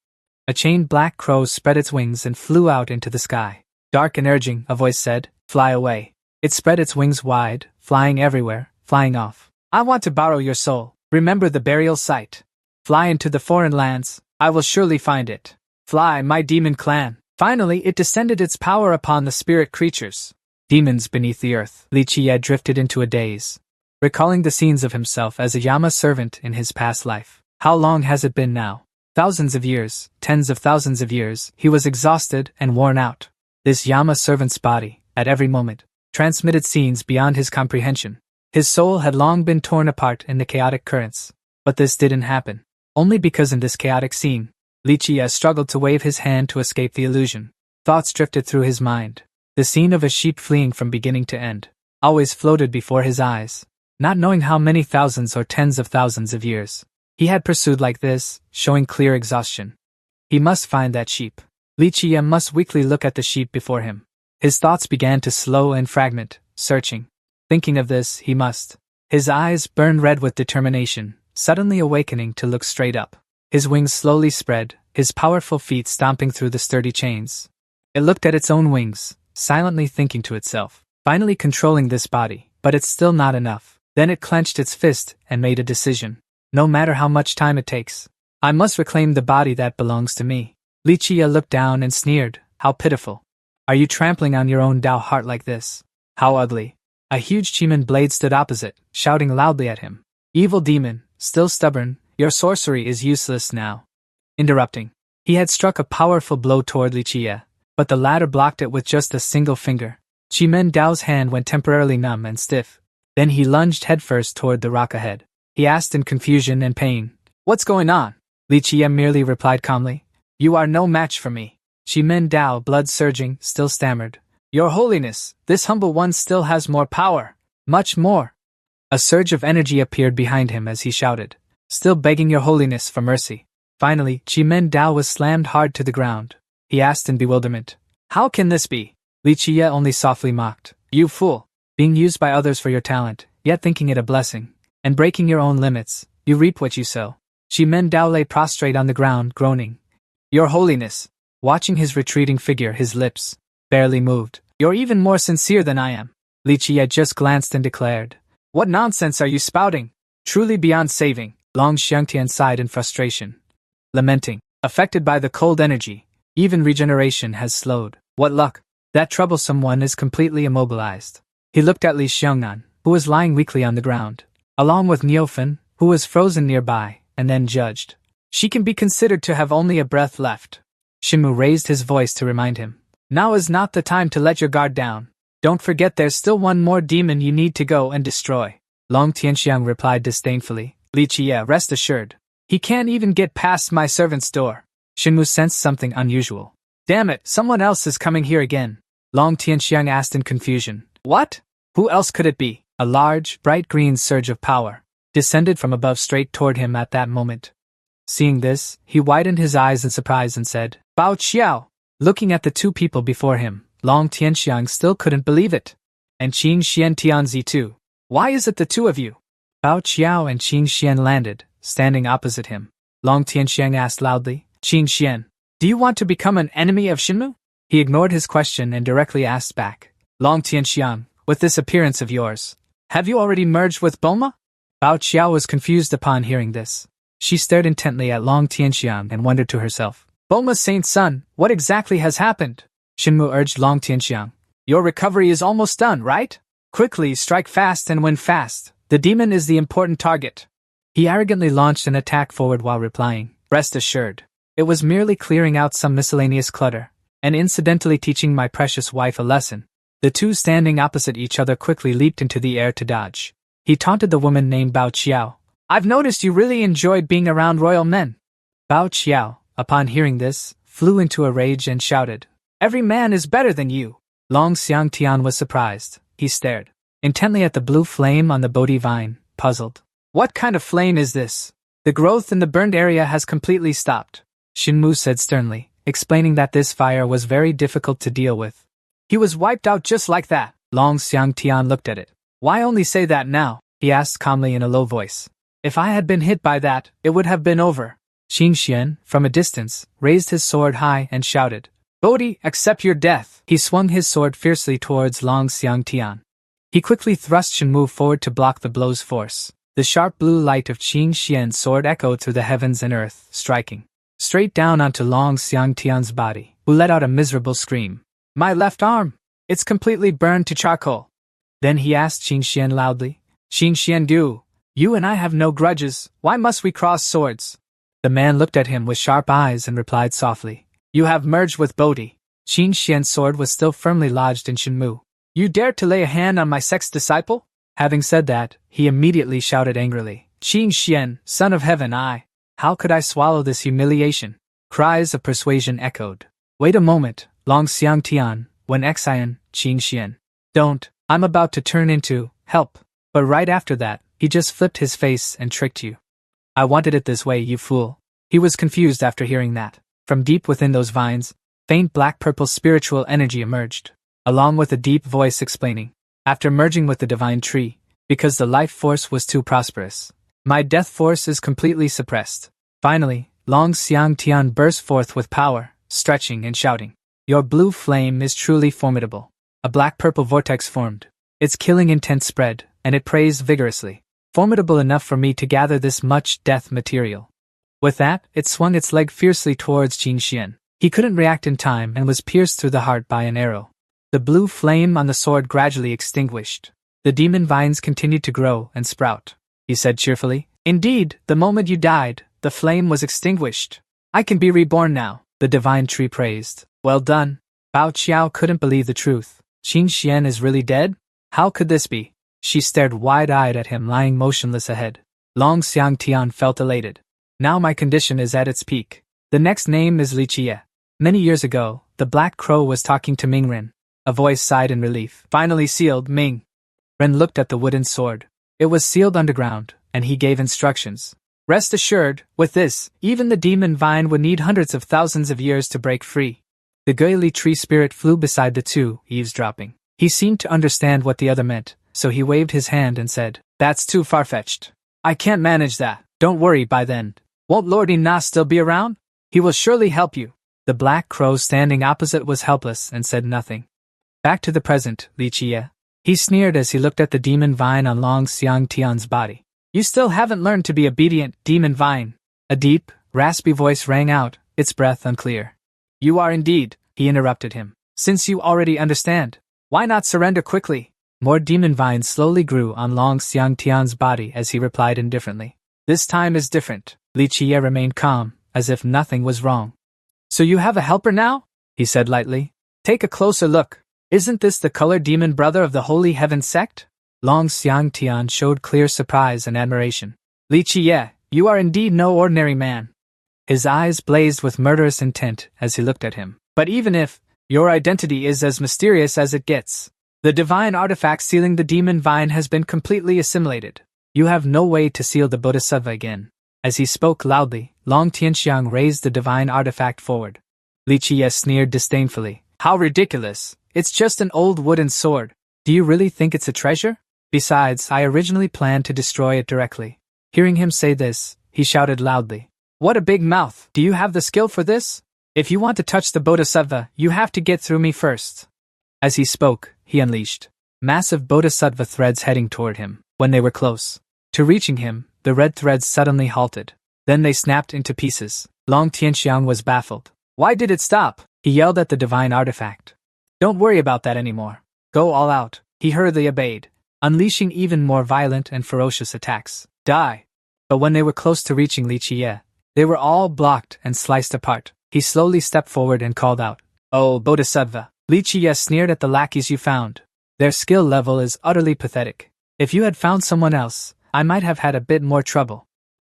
Speaker 1: A chained black crow spread its wings and flew out into the sky. Dark and urging, a voice said, fly away. It spread its wings wide, flying everywhere, flying off. I want to borrow your soul. Remember the burial site. Fly into the foreign lands. I will surely find it. Fly, my demon clan. Finally, it descended its power upon the spirit creatures. Demons beneath the earth. Li Qie drifted into a daze, recalling the scenes of himself as a Yama servant in his past life. How long has it been now? Thousands of years, tens of thousands of years. He was exhausted and worn out. This Yama servant's body, at every moment, transmitted scenes beyond his comprehension. His soul had long been torn apart in the chaotic currents. But this didn't happen. Only because in this chaotic scene, Li Qie struggled to wave his hand to escape the illusion. Thoughts drifted through his mind. The scene of a sheep fleeing from beginning to end always floated before his eyes, not knowing how many thousands or tens of thousands of years he had pursued like this, showing clear exhaustion. He must find that sheep. Li Qie must weakly look at the sheep before him. His thoughts began to slow and fragment, searching. Thinking of this, he must. His eyes burned red with determination, suddenly awakening to look straight up. His wings slowly spread, his powerful feet stomping through the sturdy chains. It looked at its own wings, silently thinking to itself, finally controlling this body, but it's still not enough. Then it clenched its fist and made a decision. No matter how much time it takes, I must reclaim the body that belongs to me. Li Qie looked down and sneered. How pitiful. Are you trampling on your own Tao heart like this? How ugly. A huge Chiman blade stood opposite, shouting loudly at him. Evil demon, still stubborn, your sorcery is useless now. Interrupting. He had struck a powerful blow toward Li Qie, but the latter blocked it with just a single finger. Chimen Dao's hand went temporarily numb and stiff. Then he lunged headfirst toward the rock ahead. He asked in confusion and pain, What's going on? Li Qie merely replied calmly, You are no match for me. Chimen Dao, blood surging, still stammered, Your Holiness, this humble one still has more power. Much more. A surge of energy appeared behind him as he shouted, Still begging Your Holiness for mercy. Finally, Chimen Dao was slammed hard to the ground. He asked in bewilderment, How can this be? Li Qie only softly mocked, You fool. Being used by others for your talent, yet thinking it a blessing, and breaking your own limits, you reap what you sow. Chimen Dao lay prostrate on the ground, groaning. Your Holiness. Watching his retreating figure, his lips barely moved. You're even more sincere than I am. Li Qie just glanced and declared, What nonsense are you spouting? Truly beyond saving. Long Xiangtian sighed in frustration, lamenting, affected by the cold energy, even regeneration has slowed. What luck. That troublesome one is completely immobilized. He looked at Li Xiongnan, who was lying weakly on the ground, along with Niufen, who was frozen nearby, and then judged. She can be considered to have only a breath left. Shinmu raised his voice to remind him. Now is not the time to let your guard down. Don't forget there's still one more demon you need to go and destroy. Long Tianxiang replied disdainfully. Li Jie, rest assured. He can't even get past my servant's door. Shinmu sensed something unusual. Damn it, someone else is coming here again. Long Tianxiang asked in confusion. What? Who else could it be? A large, bright green surge of power descended from above straight toward him at that moment. Seeing this, he widened his eyes in surprise and said, Bao Qiao! Looking at the two people before him, Long Tianxiang still couldn't believe it. And Qing Xian Tianzi too. Why is it the two of you? Bao Qiao and Qing Xian landed, standing opposite him. Long Tianxiang asked loudly, Qing Xian, do you want to become an enemy of Shinmu? He ignored his question and directly asked back, Long Tianxiang, with this appearance of yours, have you already merged with Boma? Bao Qiao was confused upon hearing this. She stared intently at Long Tianxiang and wondered to herself, Boma's saint's son, what exactly has happened? Shinmu urged Long Tianxiang. Your recovery is almost done, right? Quickly, strike fast and win fast. The demon is the important target. He arrogantly launched an attack forward while replying, Rest assured. It was merely clearing out some miscellaneous clutter, and incidentally teaching my precious wife a lesson. The two standing opposite each other quickly leaped into the air to dodge. He taunted the woman named Bao Qiao. I've noticed you really enjoyed being around royal men. Bao Qiao, upon hearing this, flew into a rage and shouted, Every man is better than you. Long Xiangtian was surprised. He stared intently at the blue flame on the Bodhi vine, puzzled. What kind of flame is this? The growth in the burned area has completely stopped. Shinmu said sternly, explaining that this fire was very difficult to deal with. He was wiped out just like that. Long Xiangtian looked at it. Why only say that now? He asked calmly in a low voice. If I had been hit by that, it would have been over. Qing Xian, from a distance, raised his sword high and shouted, Bodhi, accept your death. He swung his sword fiercely towards Long Xiangtian. He quickly thrust Shinmu forward to block the blow's force. The sharp blue light of Qing Xian's sword echoed through the heavens and earth, striking straight down onto Long Xiangtian's body, who let out a miserable scream. My left arm! It's completely burned to charcoal. Then he asked Qing Xian loudly, Qing Xian Du, you and I have no grudges, why must we cross swords? The man looked at him with sharp eyes and replied softly, You have merged with Bodhi. Qing Xian's sword was still firmly lodged in Shinmu. You dared to lay a hand on my sex disciple? Having said that, he immediately shouted angrily, Qing Xian, son of heaven, how could I swallow this humiliation? Cries of persuasion echoed. Wait a moment, Long Xiangtian, when Xian, Qing Xian. Don't, I'm about to turn into, help. But right after that, he just flipped his face and tricked you. I wanted it this way, you fool. He was confused after hearing that. From deep within those vines, faint black-purple spiritual energy emerged, along with a deep voice explaining, After merging with the divine tree, because the life force was too prosperous, my death force is completely suppressed. Finally, Long Xiangtian burst forth with power, stretching and shouting, Your blue flame is truly formidable. A black-purple vortex formed. Its killing intent spread, and it praised vigorously. Formidable enough for me to gather this much death material. With that, it swung its leg fiercely towards Qing Xian. He couldn't react in time and was pierced through the heart by an arrow. The blue flame on the sword gradually extinguished. The demon vines continued to grow and sprout. He said cheerfully, Indeed, the moment you died, the flame was extinguished. I can be reborn now, the divine tree praised. Well done. Bao Qiao couldn't believe the truth. Qing Xian is really dead? How could this be? She stared wide-eyed at him lying motionless ahead. Long Xiangtian felt elated. Now my condition is at its peak. The next name is Li Jie. Many years ago, the Black Crow was talking to Ming Ren. A voice sighed in relief. Finally sealed, Ming. Ren looked at the wooden sword. It was sealed underground, and he gave instructions. Rest assured, with this, even the demon vine would need hundreds of thousands of years to break free. The Guili tree spirit flew beside the two, eavesdropping. He seemed to understand what the other meant, so he waved his hand and said, That's too far-fetched. I can't manage that. Don't worry by then. Won't Lord Ina still be around? He will surely help you. The Black Crow standing opposite was helpless and said nothing. Back to the present, Li Jie. He sneered as he looked at the demon vine on Long Xiangtian's body. You still haven't learned to be obedient, demon vine. A deep, raspy voice rang out, its breath unclear. You are indeed, he interrupted him. Since you already understand, why not surrender quickly? More demon vines slowly grew on Long Xiangtian's body as he replied indifferently. This time is different. Li Jie remained calm, as if nothing was wrong. So you have a helper now? He said lightly. Take a closer look. Isn't this the color demon brother of the Holy Heaven sect? Long Xiangtian showed clear surprise and admiration. Li Qiye, you are indeed no ordinary man. His eyes blazed with murderous intent as he looked at him. But even if your identity is as mysterious as it gets, the divine artifact sealing the demon vine has been completely assimilated. You have no way to seal the bodhisattva again. As he spoke loudly, Long Tianxiang raised the divine artifact forward. Li Qiye sneered disdainfully. How ridiculous! It's just an old wooden sword. Do you really think it's a treasure? Besides, I originally planned to destroy it directly. Hearing him say this, he shouted loudly. What a big mouth! Do you have the skill for this? If you want to touch the bodhisattva, you have to get through me first. As he spoke, he unleashed massive bodhisattva threads heading toward him. When they were close to reaching him, the red threads suddenly halted. Then they snapped into pieces. Long Tianxiang was baffled. Why did it stop? He yelled at the divine artifact. Don't worry about that anymore. Go all out. He hurriedly obeyed, unleashing even more violent and ferocious attacks. Die! But when they were close to reaching Li Qiye, they were all blocked and sliced apart. He slowly stepped forward and called out, Oh, Bodhisattva! Li Qiye sneered at the lackeys you found. Their skill level is utterly pathetic. If you had found someone else, I might have had a bit more trouble.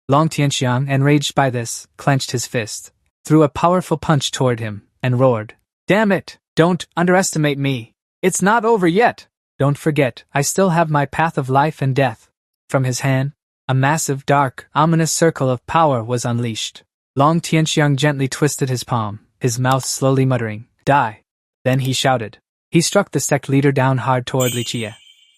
Speaker 1: Long Tianxiang, enraged by this, clenched his fist, threw a powerful punch toward him, and roared, Damn it! Don't underestimate me! It's not over yet! Don't forget, I still have my path of life and death. From his hand, a massive, dark, ominous circle of power was unleashed. Long Tianxiang gently twisted his palm, his mouth slowly muttering, Die! Then he shouted. He struck the sect leader down hard toward Li Qiye.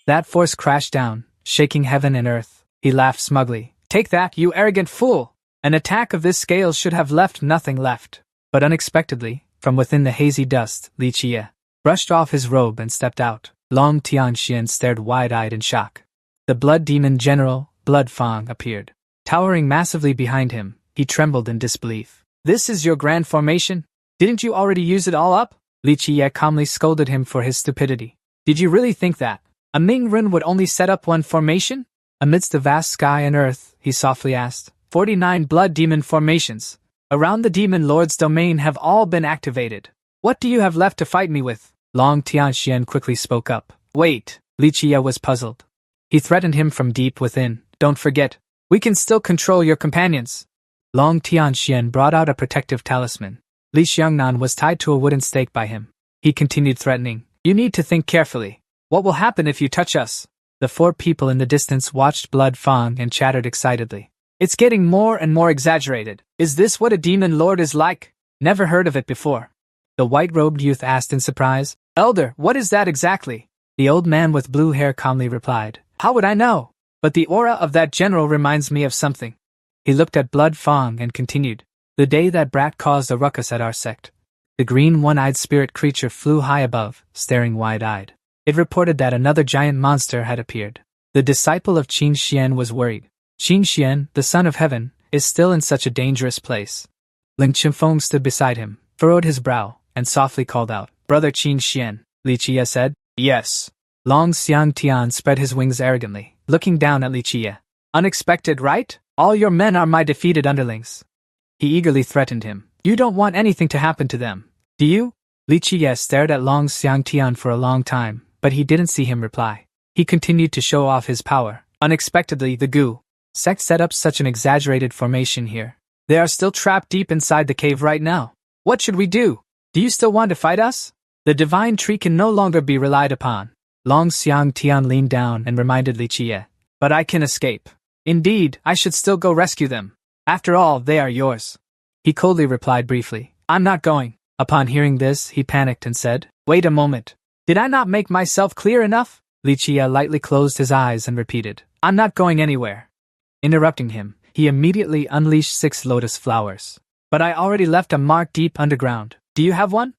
Speaker 1: That force crashed down, shaking heaven and earth. He laughed smugly. Take that, you arrogant fool! An attack of this scale should have left nothing left. But unexpectedly, from within the hazy dust, Li Qiye brushed off his robe and stepped out. Long Tianxian stared wide-eyed in shock. The blood demon general, Blood Fang, appeared. Towering massively behind him, he trembled in disbelief. This is your grand formation? Didn't you already use it all up? Li Qiye calmly scolded him for his stupidity. Did you really think that a Ming Run would only set up one formation? Amidst the vast sky and earth, he softly asked. 49 blood demon formations around the demon lord's domain have all been activated. What do you have left to fight me with? Long Tianxian quickly spoke up. Wait, Li Qiye was puzzled. He threatened him from deep within. Don't forget, we can still control your companions. Long Tianxian brought out a protective talisman. Li Xiangnan was tied to a wooden stake by him. He continued threatening. You need to think carefully. What will happen if you touch us? The 4 people in the distance watched Blood Fang and chattered excitedly. It's getting more and more exaggerated. Is this what a demon lord is like? Never heard of it before. The white-robed youth asked in surprise. Elder, what is that exactly? The old man with blue hair calmly replied. How would I know? But the aura of that general reminds me of something. He looked at Blood Fang and continued. The day that brat caused a ruckus at our sect, the green one-eyed spirit creature flew high above, staring wide-eyed. It reported that another giant monster had appeared. The disciple of Qin Xian was worried. Qin Xian, the son of heaven, is still in such a dangerous place. Ling Qinfeng stood beside him, furrowed his brow, and softly called out, Brother Qin Xian. Li Qiye said, Yes. Long Xiangtian spread his wings arrogantly, looking down at Li Qiye. Unexpected, right? All your men are my defeated underlings. He eagerly threatened him. You don't want anything to happen to them, do you? Li Qiye stared at Long Xiangtian for a long time, but he didn't see him reply. He continued to show off his power. Unexpectedly, the Gu sect set up such an exaggerated formation here. They are still trapped deep inside the cave right now. What should we do? Do you still want to fight us? The divine tree can no longer be relied upon. Long Xiangtian leaned down and reminded Li Qiye. But I can escape. Indeed, I should still go rescue them. After all, they are yours. He coldly replied briefly, I'm not going. Upon hearing this, he panicked and said, Wait a moment. Did I not make myself clear enough? Li Qiye lightly closed his eyes and repeated, I'm not going anywhere. Interrupting him, he immediately unleashed 6 lotus flowers. But I already left a mark deep underground. Do you have one?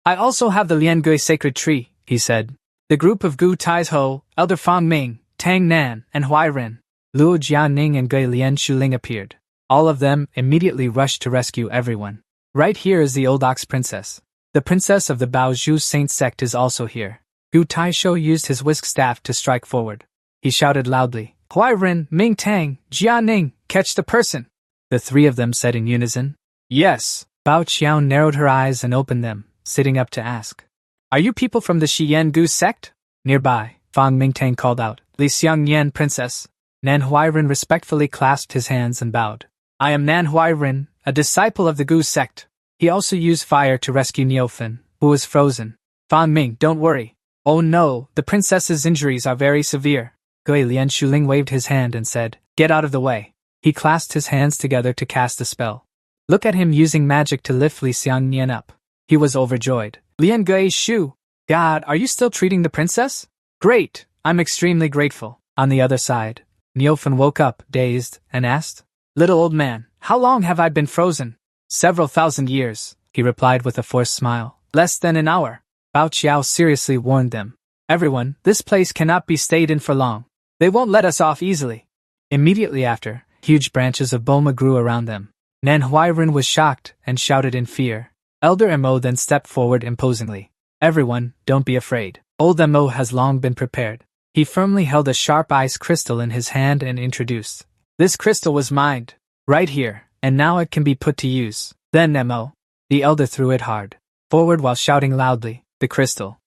Speaker 1: I also have the Liangui sacred tree, he said. The group of Gu Taizhou, Elder Fang Ming, Tang Nan, and Huai Ren, Luo Jianing and Gui Lian Shuling appeared. All of them immediately rushed to rescue everyone. Right here is the old ox princess. The princess of the Baozhu Saint sect is also here. Gu Taishou used his whisk staff to strike forward. He shouted loudly, Huai Ren, Ming Tang, Jianing, catch the person. The 3 of them said in unison, Yes. Bao Qiao narrowed her eyes and opened them, sitting up to ask, Are you people from the Shiyan Gu sect? Nearby, Fang Mingtang called out, Li Xiangnian Princess. Nan Huairen respectfully clasped his hands and bowed. I am Nan Huairen, a disciple of the Gu sect. He also used fire to rescue Niofan, who was frozen. Fan Ming, don't worry. Oh no, the princess's injuries are very severe. Gui Lian Shuling waved his hand and said, Get out of the way. He clasped his hands together to cast a spell. Look at him using magic to lift Li Xiangnian up. He was overjoyed. Lian Gui Shu. God, are you still treating the princess? Great, I'm extremely grateful. On the other side, Niofan woke up, dazed, and asked, Little old man, how long have I been frozen? Several thousand years, he replied with a forced smile. Less than an hour. Bao Qiao seriously warned them. Everyone, this place cannot be stayed in for long. They won't let us off easily. Immediately after, huge branches of boma grew around them. Nan Huairen was shocked and shouted in fear. Elder Mo then stepped forward imposingly. Everyone, don't be afraid. Old Mo has long been prepared. He firmly held a sharp ice crystal in his hand and introduced. This crystal was mined. Right here, and now it can be put to use. Then Mo. The elder threw it hard forward while shouting loudly. The crystal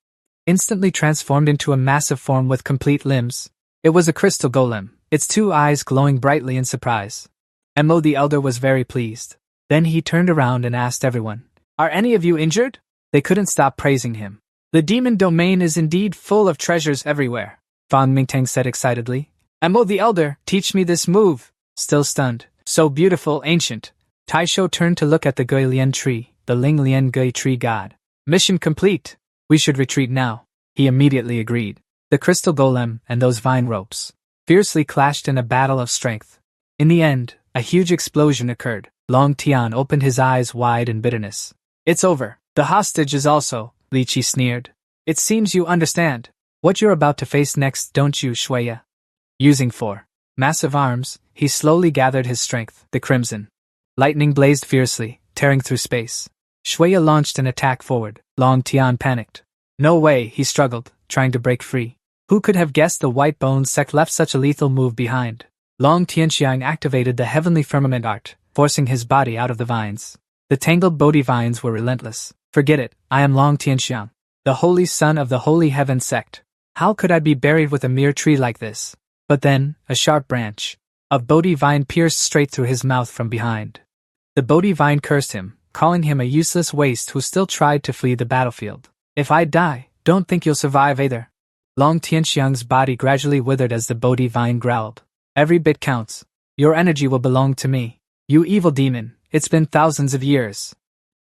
Speaker 1: instantly transformed into a massive form with complete limbs. It was a crystal golem, its two eyes glowing brightly in surprise. Mo the elder was very pleased. Then he turned around and asked everyone, Are any of you injured? They couldn't stop praising him. The demon domain is indeed full of treasures everywhere, Fan Mingtang said excitedly. Mo the elder, teach me this move. Still stunned. So beautiful, ancient. Taisho turned to look at the Gui Lian tree, the Ling Lian Gui tree god. Mission complete. We should retreat now. He immediately agreed. The crystal golem and those vine ropes fiercely clashed in a battle of strength. In the end, a huge explosion occurred. Long Tian opened his eyes wide in bitterness. It's over. The hostage is also, Li Qi sneered. It seems you understand what you're about to face next, don't you, Shuya? Using four massive arms, he slowly gathered his strength. The crimson lightning blazed fiercely, tearing through space. Shuya launched an attack forward. Long Tian panicked. No way, he struggled, trying to break free. Who could have guessed the White Bone sect left such a lethal move behind? Long Tianxiang activated the heavenly firmament art, forcing his body out of the vines. The tangled Bodhi vines were relentless. Forget it, I am Long Tianxiang, the holy son of the Holy Heaven sect. How could I be buried with a mere tree like this? But then, a sharp branch of Bodhi vine pierced straight through his mouth from behind. The Bodhi vine cursed him, calling him a useless waste who still tried to flee the battlefield. If I die, don't think you'll survive either. Long Tianxiang's body gradually withered as the Bodhi vine growled. Every bit counts. Your energy will belong to me. You evil demon, it's been thousands of years.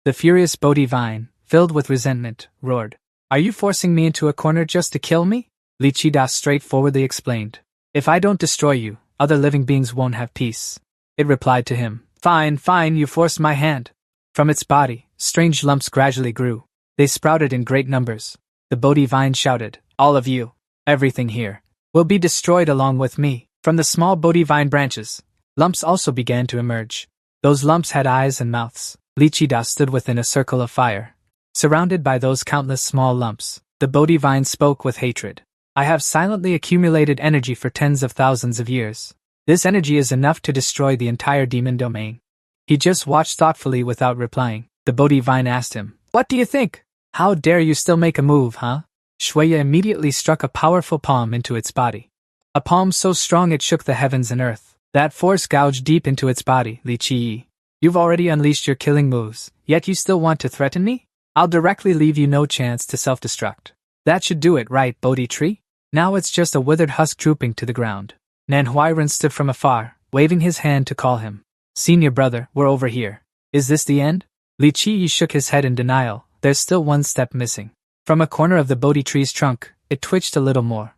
Speaker 1: The furious Bodhi vine, filled with resentment, roared. Are you forcing me into a corner just to kill me? Li Qida straightforwardly explained. If I don't destroy you, other living beings won't have peace. It replied to him. Fine, you forced my hand. From its body, strange lumps gradually grew. They sprouted in great numbers. The Bodhi vine shouted, All of you, everything here, will be destroyed along with me. From the small Bodhi vine branches, lumps also began to emerge. Those lumps had eyes and mouths. Li Qida stood within a circle of fire. Surrounded by those countless small lumps, the Bodhi vine spoke with hatred. I have silently accumulated energy for tens of thousands of years. This energy is enough to destroy the entire demon domain. He just watched thoughtfully without replying. The Bodhi vine asked him, What do you think? How dare you still make a move, huh? Shuya immediately struck a powerful palm into its body. A palm so strong it shook the heavens and earth. That force gouged deep into its body. Li Qi. You've already unleashed your killing moves, yet you still want to threaten me? I'll directly leave you no chance to self-destruct. That should do it, right, Bodhi tree? Now it's just a withered husk drooping to the ground. Nan Huairen stood from afar, waving his hand to call him. Senior brother, we're over here. Is this the end? Li Qi shook his head in denial. There's still one step missing. From a corner of the Bodhi tree's trunk, it twitched a little more.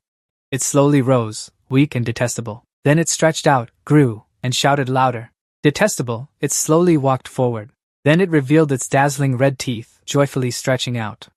Speaker 1: It slowly rose, weak and detestable. Then it stretched out, grew, and shouted louder. Detestable, it slowly walked forward. Then it revealed its dazzling red teeth, joyfully stretching out.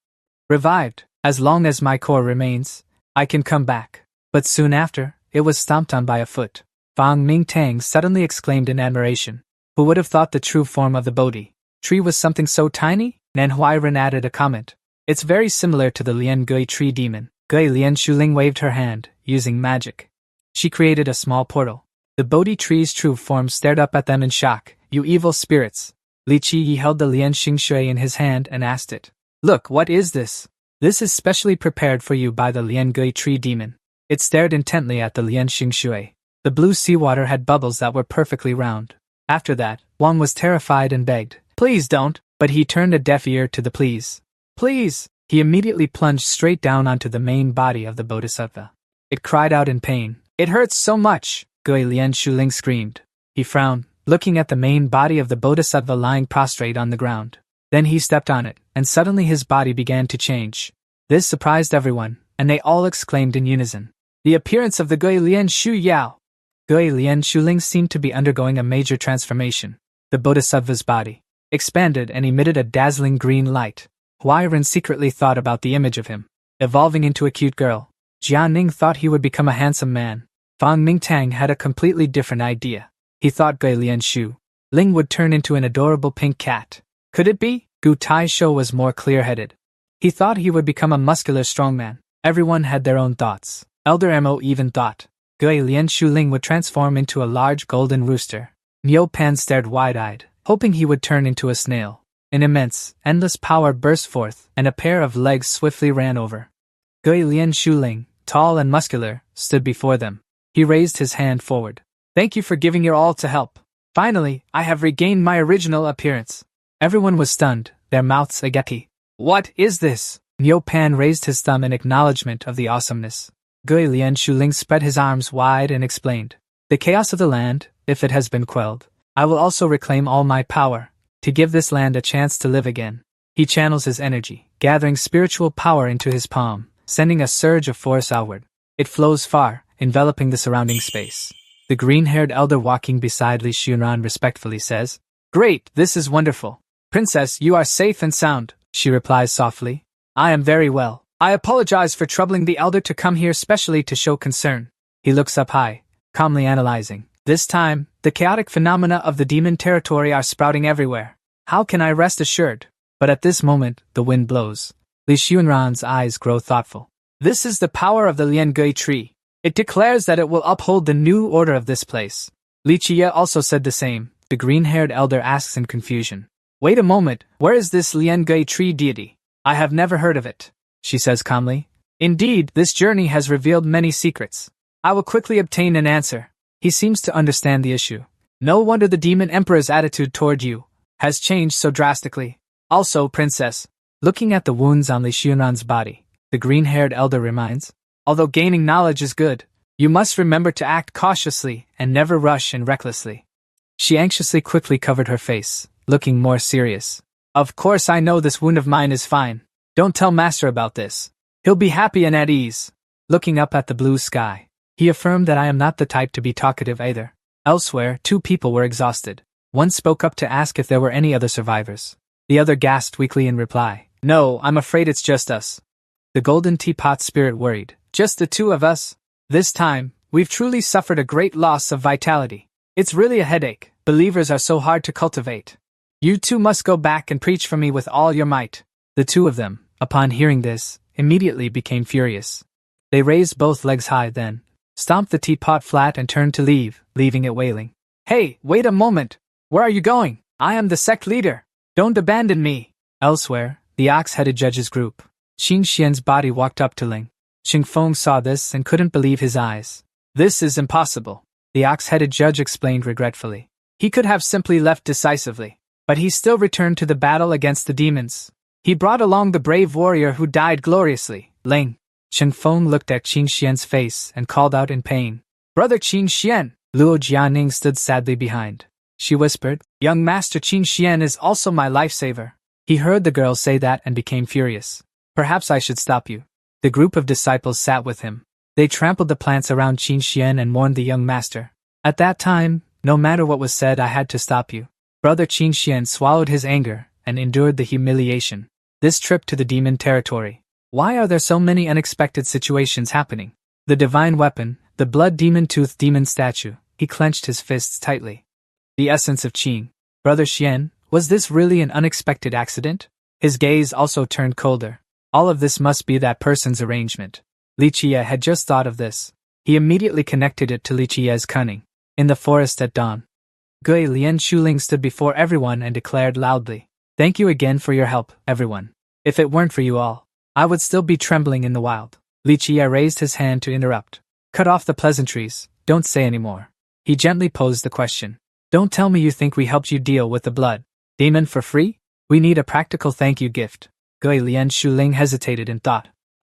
Speaker 1: Revived, as long as my core remains, I can come back. But soon after, it was stomped on by a foot. Fang Mingtang suddenly exclaimed in admiration. Who would have thought the true form of the Bodhi tree was something so tiny? Nan Huairen added a comment. It's very similar to the Lian Gui tree demon. Gui Lian Shuling waved her hand, using magic. She created a small portal. The Bodhi tree's true form stared up at them in shock. You evil spirits. Li Qi held the Lian Xingxue in his hand and asked it. Look, what is this? This is specially prepared for you by the Lian Gui tree demon. It stared intently at the Lian Xing. The blue seawater had bubbles that were perfectly round. After that, Wang was terrified and begged, "Please don't," but he turned a deaf ear to the pleas. "Please!" He immediately plunged straight down onto the main body of the bodhisattva. It cried out in pain. "It hurts so much!" Gui Lian Shuling screamed. He frowned, looking at the main body of the bodhisattva lying prostrate on the ground. Then he stepped on it, and suddenly his body began to change. This surprised everyone, and they all exclaimed in unison, "The appearance of the Gui Lian Shu Yao!" Gui Lian Shuling seemed to be undergoing a major transformation. The bodhisattva's body expanded and emitted a dazzling green light. Huairen secretly thought about the image of him evolving into a cute girl. Jianing thought he would become a handsome man. Fang Mingtang had a completely different idea. He thought Gui Lian Shu Ling would turn into an adorable pink cat. Could it be? Gu Taisho was more clear-headed. He thought he would become a muscular strongman. Everyone had their own thoughts. Elder Mo even thought Gui Lian Shuling would transform into a large golden rooster. Niu Pan stared wide-eyed, hoping he would turn into a snail. An immense, endless power burst forth, and a pair of legs swiftly ran over. Gui Lian Shuling, tall and muscular, stood before them. He raised his hand forward. "Thank you for giving your all to help. Finally, I have regained my original appearance." Everyone was stunned, their mouths agape. "What is this?" Niu Pan raised his thumb in acknowledgement of the awesomeness. Gui Lian Shuling spread his arms wide and explained, "The chaos of the land, if it has been quelled, I will also reclaim all my power, to give this land a chance to live again." He channels his energy, gathering spiritual power into his palm, sending a surge of force outward. It flows far, enveloping the surrounding space. The green-haired elder walking beside Li Xunran respectfully says, "Great, this is wonderful. Princess, you are safe and sound," she replies softly. "I am very well. I apologize for troubling the elder to come here specially to show concern." He looks up high, calmly analyzing. "This time, the chaotic phenomena of the demon territory are sprouting everywhere. How can I rest assured?" But at this moment, the wind blows. Li Xunran's eyes grow thoughtful. "This is the power of the Liangui tree. It declares that it will uphold the new order of this place." Li Qie also said the same. The green-haired elder asks in confusion, "Wait a moment, where is this Liangui tree deity? I have never heard of it." She says calmly, "Indeed, this journey has revealed many secrets. I will quickly obtain an answer." He seems to understand the issue. "No wonder the demon emperor's attitude toward you has changed so drastically. Also, princess," looking at the wounds on Li Xunran's body, the green-haired elder reminds, "although gaining knowledge is good, you must remember to act cautiously and never rush and recklessly." She anxiously quickly covered her face, looking more serious. "Of course I know this wound of mine is fine. Don't tell Master about this. He'll be happy and at ease." Looking up at the blue sky, he affirmed that I am not the type to be talkative either. Elsewhere, 2 people were exhausted. One spoke up to ask if there were any other survivors. The other gasped weakly in reply, "No, I'm afraid it's just us." The golden teapot spirit worried, "Just the 2 of us? This time, we've truly suffered a great loss of vitality. It's really a headache. Believers are so hard to cultivate. You 2 must go back and preach for me with all your might." The 2 of them, upon hearing this, immediately became furious. They raised both legs high then, stomped the teapot flat and turned to leave, leaving it wailing. "Hey, wait a moment! Where are you going? I am the sect leader! Don't abandon me!" Elsewhere, the ox-headed judges group. Qing Xian's body walked up to Ling. Qing Feng saw this and couldn't believe his eyes. "This is impossible," the ox-headed judge explained regretfully. "He could have simply left decisively, but he still returned to the battle against the demons. He brought along the brave warrior who died gloriously, Ling." Qing Feng looked at Qing Xian's face and called out in pain, "Brother Qing Xian!" Luo Jianing stood sadly behind. She whispered, "Young Master Qing Xian is also my lifesaver." He heard the girl say that and became furious. "Perhaps I should stop you." The group of disciples sat with him. They trampled the plants around Qing Xian and mourned the young master. "At that time, no matter what was said, I had to stop you." Brother Qing Xian swallowed his anger and endured the humiliation. This trip to the demon territory. Why are there so many unexpected situations happening? The divine weapon, the blood demon-toothed demon statue, he clenched his fists tightly. The essence of Qing. Brother Xian, was this really an unexpected accident? His gaze also turned colder. All of this must be that person's arrangement. Li Qie had just thought of this. He immediately connected it to Li Qie's cunning. In the forest at dawn, Gui Lian Shuling stood before everyone and declared loudly, "Thank you again for your help, everyone. If it weren't for you all, I would still be trembling in the wild." Li Qie raised his hand to interrupt. Cut off the pleasantries, don't say any more. He gently posed the question. Don't tell me you think we helped you deal with the blood demon for free? We need a practical thank you gift. Gui Lian Shuling hesitated in thought.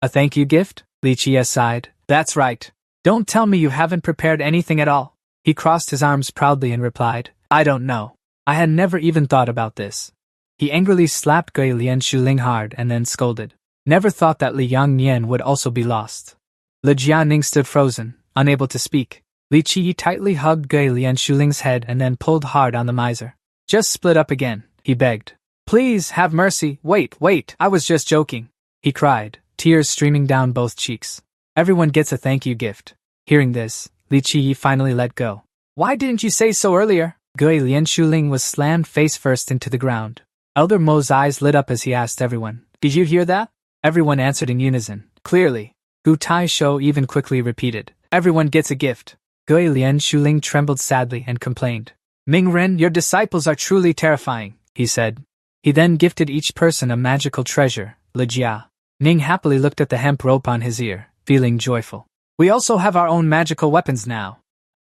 Speaker 1: A thank you gift? Li Qie sighed. That's right. Don't tell me you haven't prepared anything at all. He crossed his arms proudly and replied, I don't know. I had never even thought about this. He angrily slapped Gui Lian Shuling hard and then scolded. Never thought that Li Yang Nian would also be lost. Li Jianing stood frozen, unable to speak. Li Qi tightly hugged Gui Lian Shuling's head and then pulled hard on the miser. Just split up again, he begged. Please, have mercy, wait, I was just joking, he cried, tears streaming down both cheeks. Everyone gets a thank you gift. Hearing this, Li Qi finally let go. Why didn't you say so earlier? Gui Lian Shuling was slammed face first into the ground. Elder Mo's eyes lit up as he asked everyone, Did you hear that? Everyone answered in unison, clearly. Gu Tai Shou even quickly repeated, Everyone gets a gift. Gui Lian Shuling trembled sadly and complained. Ming Ren, your disciples are truly terrifying, he said. He then gifted each person a magical treasure, Li Jia. Ning happily looked at the hemp rope on his ear, feeling joyful. We also have our own magical weapons now.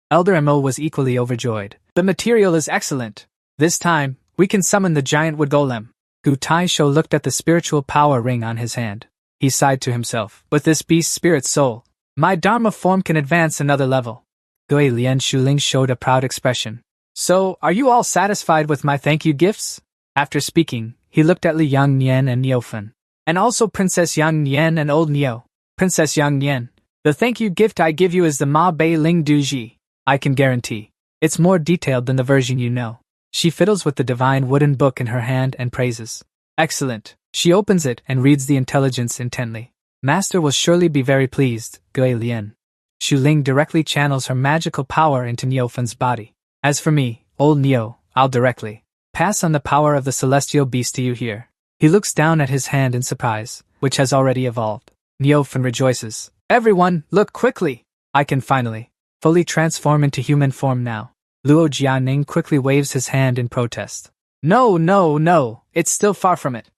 Speaker 1: Elder Mo was equally overjoyed. The material is excellent. This time, we can summon the giant wood golem. Gu Tai Shou looked at the spiritual power ring on his hand. He sighed to himself. With this beast's spirit soul, my Dharma form can advance another level. Gui Lian Shuling showed a proud expression. So, are you all satisfied with my thank you gifts? After speaking, he looked at Li Yang Nian and Niufen. And also Princess Yang Nian and Old Niu. Princess Yang Nian, the thank you gift I give you is the Ma Bei Ling Du Ji. I can guarantee. It's more detailed than the version you know. She fiddles with the divine wooden book in her hand and praises. Excellent. She opens it and reads the intelligence intently. Master will surely be very pleased, Gui Lian. Shuling directly channels her magical power into Niufen's body. As for me, old Niu, I'll directly pass on the power of the celestial beast to you here. He looks down at his hand in surprise, which has already evolved. Niufen rejoices. Everyone, look quickly! I can finally fully transform into human form now. Luo Jianing quickly waves his hand in protest. No, it's still far from it.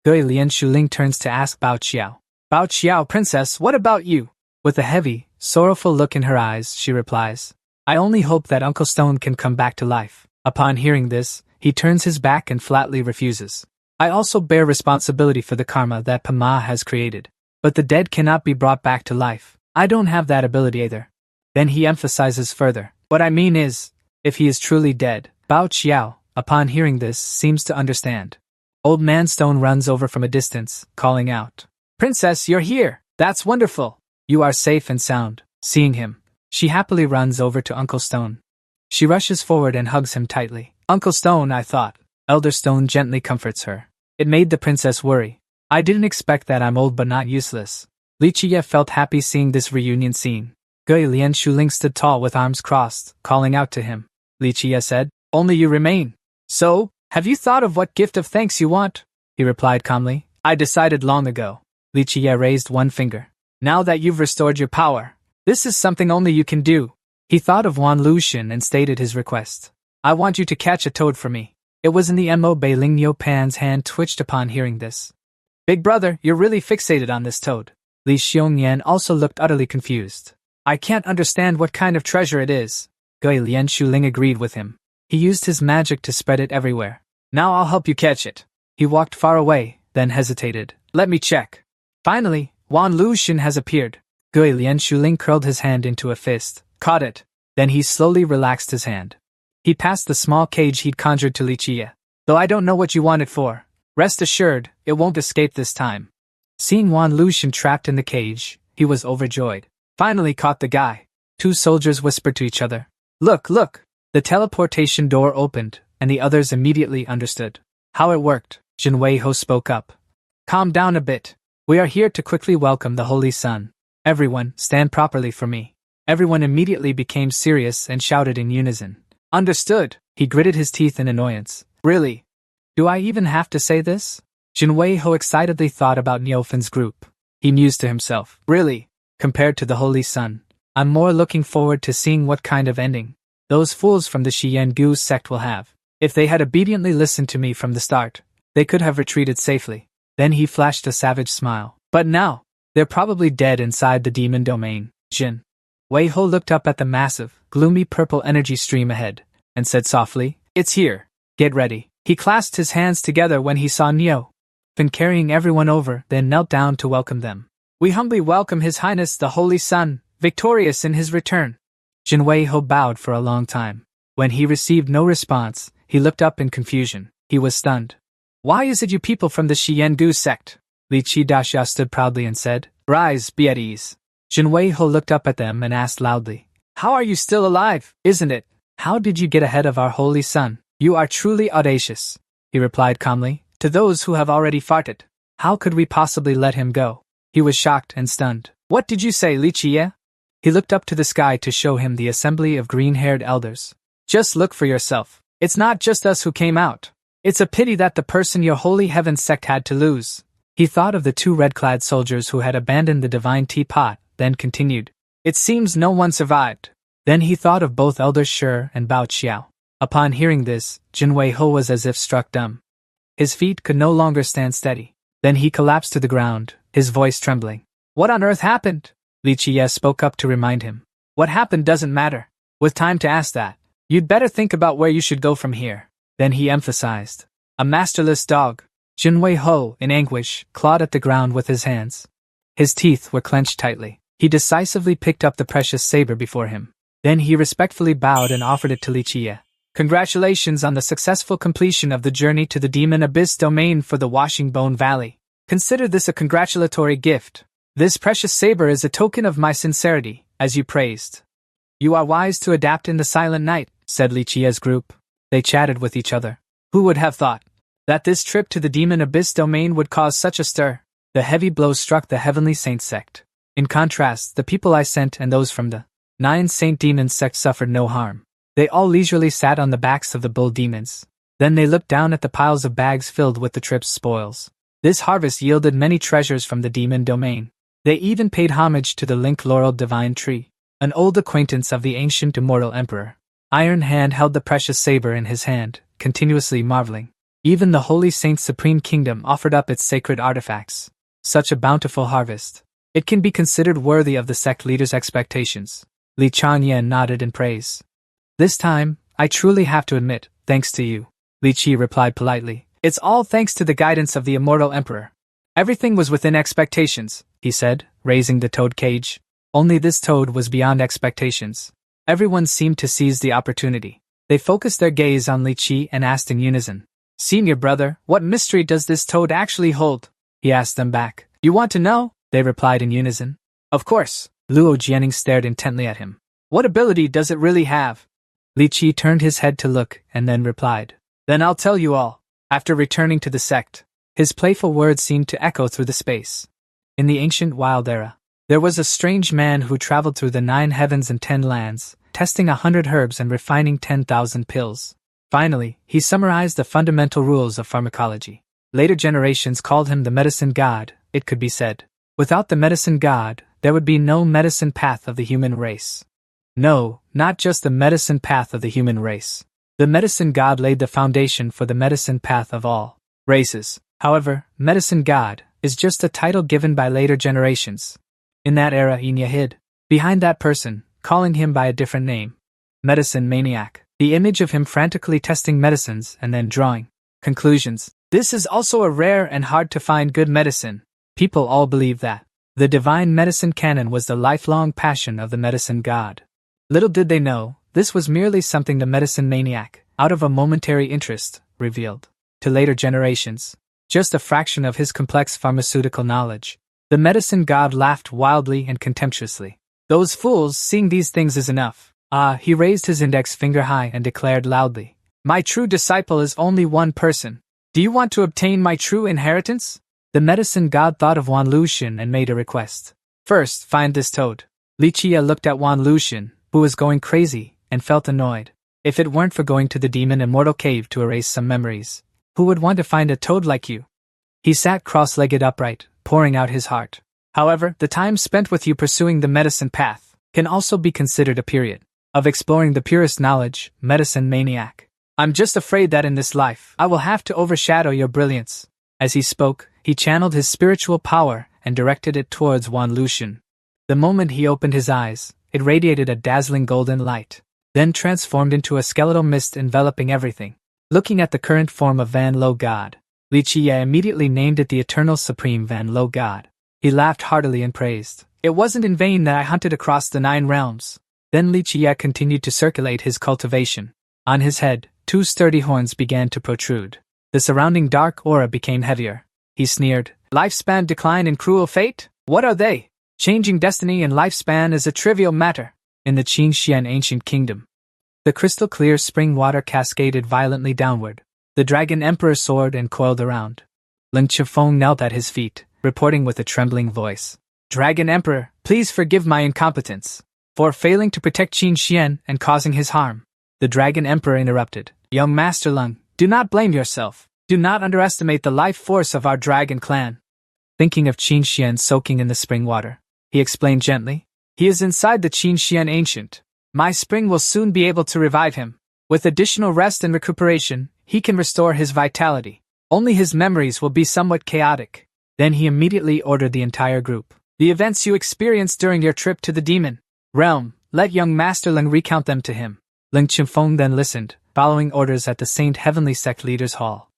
Speaker 1: Gui Lian Shuling turns to ask Bao Qiao. Bao Qiao, princess, what about you? With a heavy, sorrowful look in her eyes, she replies. I only hope that Uncle Stone can come back to life. Upon hearing this, he turns his back and flatly refuses. I also bear responsibility for the karma that Pama has created. But the dead cannot be brought back to life. I don't have that ability either. Then he emphasizes further. What I mean is, if he is truly dead. Bao Qiao, upon hearing this, seems to understand. Old Man Stone runs over from a distance, calling out. Princess, you're here! That's wonderful! You are safe and sound. Seeing him, she happily runs over to Uncle Stone. She rushes forward and hugs him tightly. Uncle Stone, I thought. Elder Stone gently comforts her. It made the princess worry. I didn't expect that. I'm old but not useless. Li Qie felt happy seeing this reunion scene. Gui Lian Shuling stood tall with arms crossed, calling out to him. Li Qie said, Only you remain. So, have you thought of what gift of thanks you want? He replied calmly. I decided long ago. Li Qie raised one finger. Now that you've restored your power, this is something only you can do. He thought of Wan Lushan and stated his request. I want you to catch a toad for me. It was in the Mo Beiling Neo Pan's hand twitched upon hearing this. Big brother, you're really fixated on this toad. Li Xiongyan also looked utterly confused. I can't understand what kind of treasure it is. Gui Lian Shuling agreed with him. He used his magic to spread it everywhere. Now I'll help you catch it. He walked far away, then hesitated. Let me check. Finally, Wan Lushan has appeared. Gui Lian Shuling curled his hand into a fist, caught it. Then he slowly relaxed his hand. He passed the small cage he'd conjured to Li Qie. Though I don't know what you want it for, rest assured, it won't escape this time. Seeing Wan Lushan trapped in the cage, he was overjoyed. Finally caught the guy. Two soldiers whispered to each other. Look! The teleportation door opened, and the others immediately understood how it worked. Jin Wei Ho spoke up. Calm down a bit. We are here to quickly welcome the Holy Sun. Everyone, stand properly for me. Everyone immediately became serious and shouted in unison. Understood. He gritted his teeth in annoyance. Really? Do I even have to say this? Jin Wei Ho excitedly thought about Niufen's group. He mused to himself. Really? Compared to the Holy Sun, I'm more looking forward to seeing what kind of ending those fools from the Xiangu sect will have. If they had obediently listened to me from the start, they could have retreated safely. Then he flashed a savage smile. But now, they're probably dead inside the demon domain. Jin Wei Ho looked up at the massive, gloomy purple energy stream ahead, and said softly, "It's here. Get ready." He clasped his hands together when he saw Neo, been carrying everyone over, then knelt down to welcome them. "We humbly welcome His Highness the Holy Sun, victorious in his return." Jin Wei Ho bowed for a long time. When he received no response, he looked up in confusion. He was stunned. "Why is it you people from the Xiangu sect?" Li Qidashia stood proudly and said, "Rise, be at ease." Jin Wei Ho looked up at them and asked loudly, "How are you still alive, isn't it? How did you get ahead of our holy sun? You are truly audacious." He replied calmly, "To those who have already farted. How could we possibly let him go?" He was shocked and stunned. "What did you say, Li Qie?" He looked up to the sky to show him the assembly of green-haired elders. "Just look for yourself. It's not just us who came out. It's a pity that the person your holy heaven sect had to lose." He thought of the two red-clad soldiers who had abandoned the divine teapot, then continued, "It seems no one survived." Then he thought of both Elders Shi and Bao Qiao. Upon hearing this, Jin Wei Ho was as if struck dumb. His feet could no longer stand steady. Then he collapsed to the ground, his voice trembling. "What on earth happened?" Li Qie spoke up to remind him. "What happened doesn't matter. With time to ask that. You'd better think about where you should go from here." Then he emphasized, "A masterless dog." Jin Wei Ho, in anguish, clawed at the ground with his hands. His teeth were clenched tightly. He decisively picked up the precious saber before him. Then he respectfully bowed and offered it to Li Qie. "Congratulations on the successful completion of the journey to the Demon Abyss domain for the Washing Bone Valley. Consider this a congratulatory gift. This precious saber is a token of my sincerity, as you praised." "You are wise to adapt in the silent night," said Li Qie's group. They chatted with each other. Who would have thought that this trip to the Demon Abyss domain would cause such a stir? The heavy blow struck the Heavenly Saint sect. In contrast, the people I sent and those from the 9 Saint Demon sect suffered no harm. They all leisurely sat on the backs of the bull demons. Then they looked down at the piles of bags filled with the trip's spoils. This harvest yielded many treasures from the demon domain. They even paid homage to the link-laureled divine tree, an old acquaintance of the ancient immortal emperor. Iron Hand held the precious saber in his hand, continuously marveling. Even the Holy Saint's supreme kingdom offered up its sacred artifacts. Such a bountiful harvest. It can be considered worthy of the sect leader's expectations. Li Changyan nodded in praise. "This time, I truly have to admit, thanks to you," Li Qi replied politely. "It's all thanks to the guidance of the immortal emperor. Everything was within expectations," he said, raising the toad cage. Only this toad was beyond expectations. Everyone seemed to seize the opportunity. They focused their gaze on Li Qi and asked in unison, "Senior brother, what mystery does this toad actually hold?" He asked them back. "You want to know?" They replied in unison. "Of course." Luo Jianing stared intently at him. "What ability does it really have?" Li Qi turned his head to look and then replied, "Then I'll tell you all." After returning to the sect, his playful words seemed to echo through the space. In the ancient wild era, there was a strange man who traveled through the 9 heavens and 10 lands, testing 100 herbs and refining 10,000 pills. Finally, he summarized the fundamental rules of pharmacology. Later generations called him the medicine god, it could be said. Without the medicine god, there would be no medicine path of the human race. No, not just the medicine path of the human race. The medicine god laid the foundation for the medicine path of all races. However, medicine god is just a title given by later generations. In that era, Inya hid behind that person, calling him by a different name. Medicine maniac. The image of him frantically testing medicines and then drawing conclusions. This is also a rare and hard to find good medicine. People all believe that. The divine medicine canon was the lifelong passion of the medicine god. Little did they know, this was merely something the medicine maniac, out of a momentary interest, revealed to later generations. Just a fraction of his complex pharmaceutical knowledge. The medicine god laughed wildly and contemptuously. "Those fools, seeing these things is enough." He raised his index finger high and declared loudly, "My true disciple is only one person. Do you want to obtain my true inheritance?" The medicine god thought of Wan Luxian and made a request. "First, find this toad." Li Qie looked at Wan Luxian, who was going crazy, and felt annoyed. If it weren't for going to the demon immortal cave to erase some memories, who would want to find a toad like you? He sat cross-legged upright, pouring out his heart. However, the time spent with you pursuing the medicine path can also be considered a period of exploring the purest knowledge, medicine maniac. I'm just afraid that in this life, I will have to overshadow your brilliance. As he spoke, he channeled his spiritual power and directed it towards Wan Luxian. The moment he opened his eyes, it radiated a dazzling golden light, then transformed into a skeletal mist enveloping everything. Looking at the current form of Van Lo God, Li Qiye immediately named it the Eternal Supreme Van Lo God. He laughed heartily and praised, "It wasn't in vain that I hunted across the 9 realms." Then Li Qiye continued to circulate his cultivation. On his head, 2 sturdy horns began to protrude. The surrounding dark aura became heavier. He sneered, "Lifespan decline and cruel fate? What are they? Changing destiny and lifespan is a trivial matter." In the Qingxian ancient kingdom, the crystal-clear spring water cascaded violently downward. The dragon emperor soared and coiled around. Ling Chifeng knelt at his feet, reporting with a trembling voice, "Dragon Emperor, please forgive my incompetence for failing to protect Qingxian and causing his harm." The Dragon Emperor interrupted, "Young Master Lung, do not blame yourself. Do not underestimate the life force of our dragon clan." Thinking of Qingxian soaking in the spring water, he explained gently, "He is inside the Qingxian ancient. My spring will soon be able to revive him. With additional rest and recuperation, he can restore his vitality. Only his memories will be somewhat chaotic." Then he immediately ordered the entire group, "The events you experienced during your trip to the demon realm, let young Master Ling recount them to him." Ling Chifeng then listened, following orders at the Saint Heavenly Sect Leader's Hall.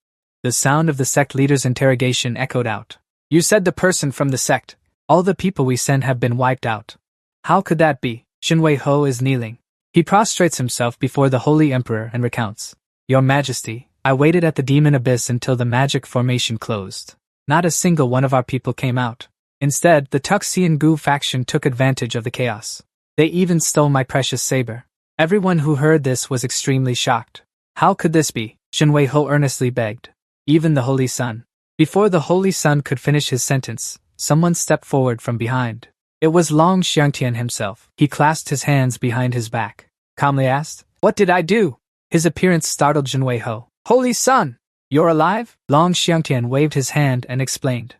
Speaker 1: The sound of the sect leader's interrogation echoed out. "You said the person from the sect. All the people we sent have been wiped out. How could that be?" Shinwei Ho is kneeling. He prostrates himself before the Holy Emperor and recounts, "Your Majesty, I waited at the demon abyss until the magic formation closed. Not a single one of our people came out. Instead, the Tuxian Gu faction took advantage of the chaos. They even stole my precious saber." Everyone who heard this was extremely shocked. "How could this be?" Shinwei Ho earnestly begged. "Even the Holy Sun." Before the Holy Sun could finish his sentence, someone stepped forward from behind. It was Long Xiangtian himself. He clasped his hands behind his back, calmly asked, "What did I do?" His appearance startled Shinwei Ho. "Holy Sun! You're alive?" Long Xiangtian waved his hand and explained,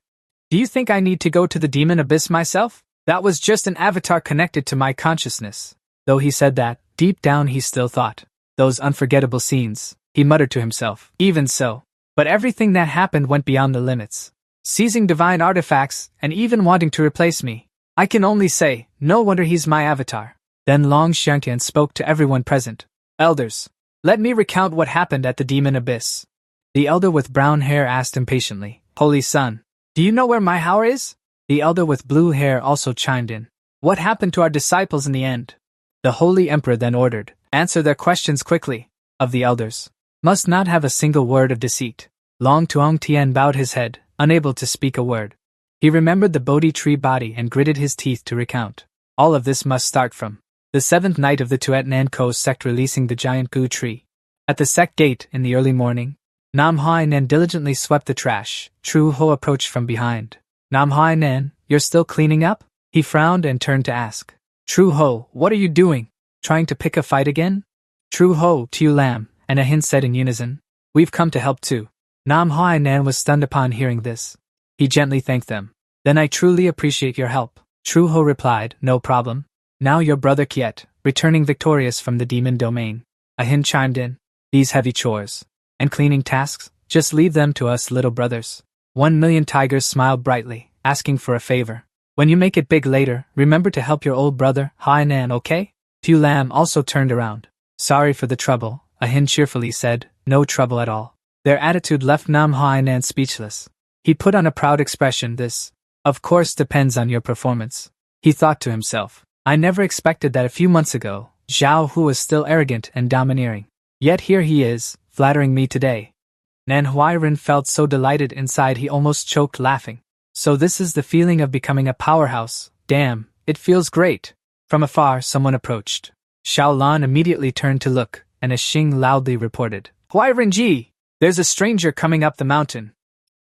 Speaker 1: "Do you think I need to go to the demon abyss myself? That was just an avatar connected to my consciousness." Though he said that, deep down he still thought, "Those unforgettable scenes," he muttered to himself. "Even so. But everything that happened went beyond the limits. Seizing divine artifacts and even wanting to replace me. I can only say, no wonder he's my avatar." Then Long Xiangtian spoke to everyone present. "Elders, let me recount what happened at the demon abyss." The elder with brown hair asked impatiently, "Holy Sun, do you know where my Hao is?" The elder with blue hair also chimed in. "What happened to our disciples in the end?" The Holy Emperor then ordered, "Answer their questions quickly." Of the elders, must not have a single word of deceit. Long Tuongtian bowed his head, unable to speak a word. He remembered the Bodhi tree body and gritted his teeth to recount. All of this must start from the 7th night of the Tuet Nanko sect releasing the giant Gu tree. At the sect gate in the early morning, Nam Hainan diligently swept the trash. Tru Ho approached from behind. "Nam Hainan, you're still cleaning up?" He frowned and turned to ask, "Tru Ho, what are you doing? Trying to pick a fight again?" "Tru Ho, Tu Lam," and Ahin said in unison, "We've come to help too." Nam Hainan was stunned upon hearing this. He gently thanked them. "Then I truly appreciate your help." Tru Ho replied, "No problem. Now your brother Kiet, returning victorious from the demon domain." Ahin chimed in, "These heavy chores and cleaning tasks, just leave them to us little brothers." 1,000,000 tigers smiled brightly, asking for a favor. "When you make it big later, remember to help your old brother, Hainan, okay?" Tu Lam also turned around. "Sorry for the trouble," Ahin cheerfully said, "No trouble at all." Their attitude left Nam Hainan speechless. He put on a proud expression. "This, of course, depends on your performance." He thought to himself, "I never expected that a few months ago, Zhao Hu was still arrogant and domineering. Yet here he is, flattering me today." Nan Huairen felt so delighted inside he almost choked laughing. "So this is the feeling of becoming a powerhouse. Damn, it feels great." From afar someone approached. Xiao Lan immediately turned to look, and a Xing loudly reported, "Huairen Ji! There's a stranger coming up the mountain."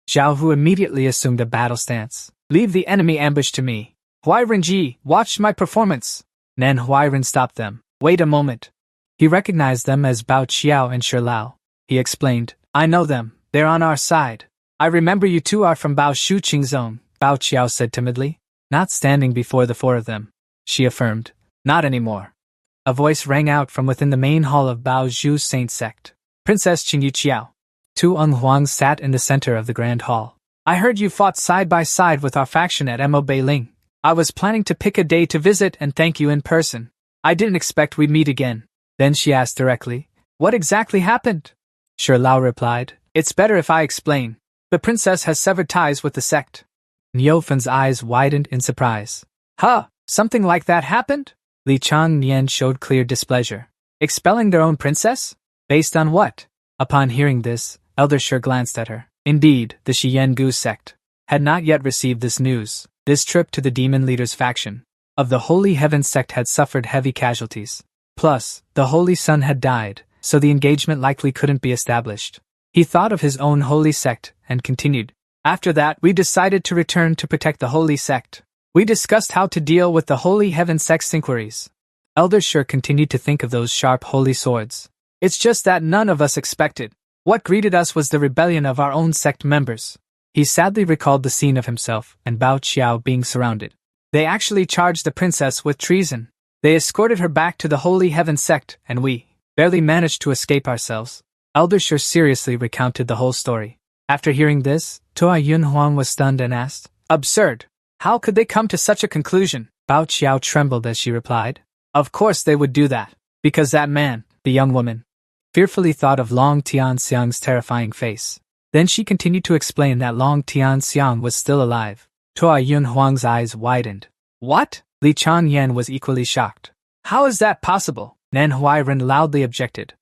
Speaker 1: Zhao Hu immediately assumed a battle stance. "Leave the enemy ambush to me. Huairen Ji, watch my performance." Nan Huairen stopped them. "Wait a moment." He recognized them as Bao Qiao and Shi Lao. He explained, "I know them, they're on our side." "I remember you two are from Bao Shu Qingzong," Bao Qiao said timidly. "Not standing before the 4 of them," she affirmed. "Not anymore." A voice rang out from within the main hall of Bao Zhu's Saint sect. "Princess Qingyu Qiao." Tu Eng Huang sat in the center of the grand hall. "I heard you fought side by side with our faction at Mo Beiling. I was planning to pick a day to visit and thank you in person. I didn't expect we'd meet again. Then she asked directly, what exactly happened? Sure, Lao replied, it's better if I explain. The princess has severed ties with the sect. Niufan's eyes widened in surprise. Huh, something like that happened? Li Changnian showed clear displeasure. Expelling their own princess? Based on what? Upon hearing this, Elder Sure glanced at her. Indeed, the Shiyengu sect had not yet received this news. This trip to the demon leader's faction of the Holy Heaven sect had suffered heavy casualties. Plus, the Holy Sun had died, so the engagement likely couldn't be established. He thought of his own holy sect and continued. After that, we decided to return to protect the holy sect. We discussed how to deal with the Holy Heaven sect's inquiries. Elder Sure continued to think of those sharp holy swords. It's just that none of us expected. What greeted us was the rebellion of our own sect members. He sadly recalled the scene of himself and Bao Qiao being surrounded. They actually charged the princess with treason. They escorted her back to the Holy Heaven sect, and we barely managed to escape ourselves. Elder Sure seriously recounted the whole story. After hearing this, Toa Yunhuang was stunned and asked, absurd. How could they come to such a conclusion? Bao Qiao trembled as she replied. Of course they would do that, because that man, the young woman, fearfully thought of Long Tianxiang's terrifying face. Then she continued to explain that Long Tianxiang was still alive. Toa Yunhuang's eyes widened. What? Li Changyan was equally shocked. How is that possible? Nan Huairen loudly objected.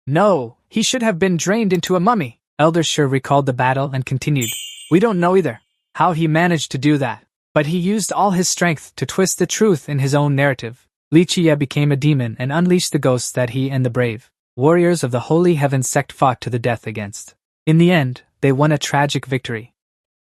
Speaker 1: No, he should have been drained into a mummy. Elder Sure recalled the battle and continued. We don't know either how he managed to do that, but he used all his strength to twist the truth in his own narrative. Li Qie became a demon and unleashed the ghosts that he and the brave warriors of the Holy Heaven sect fought to the death against. In the end, they won a tragic victory.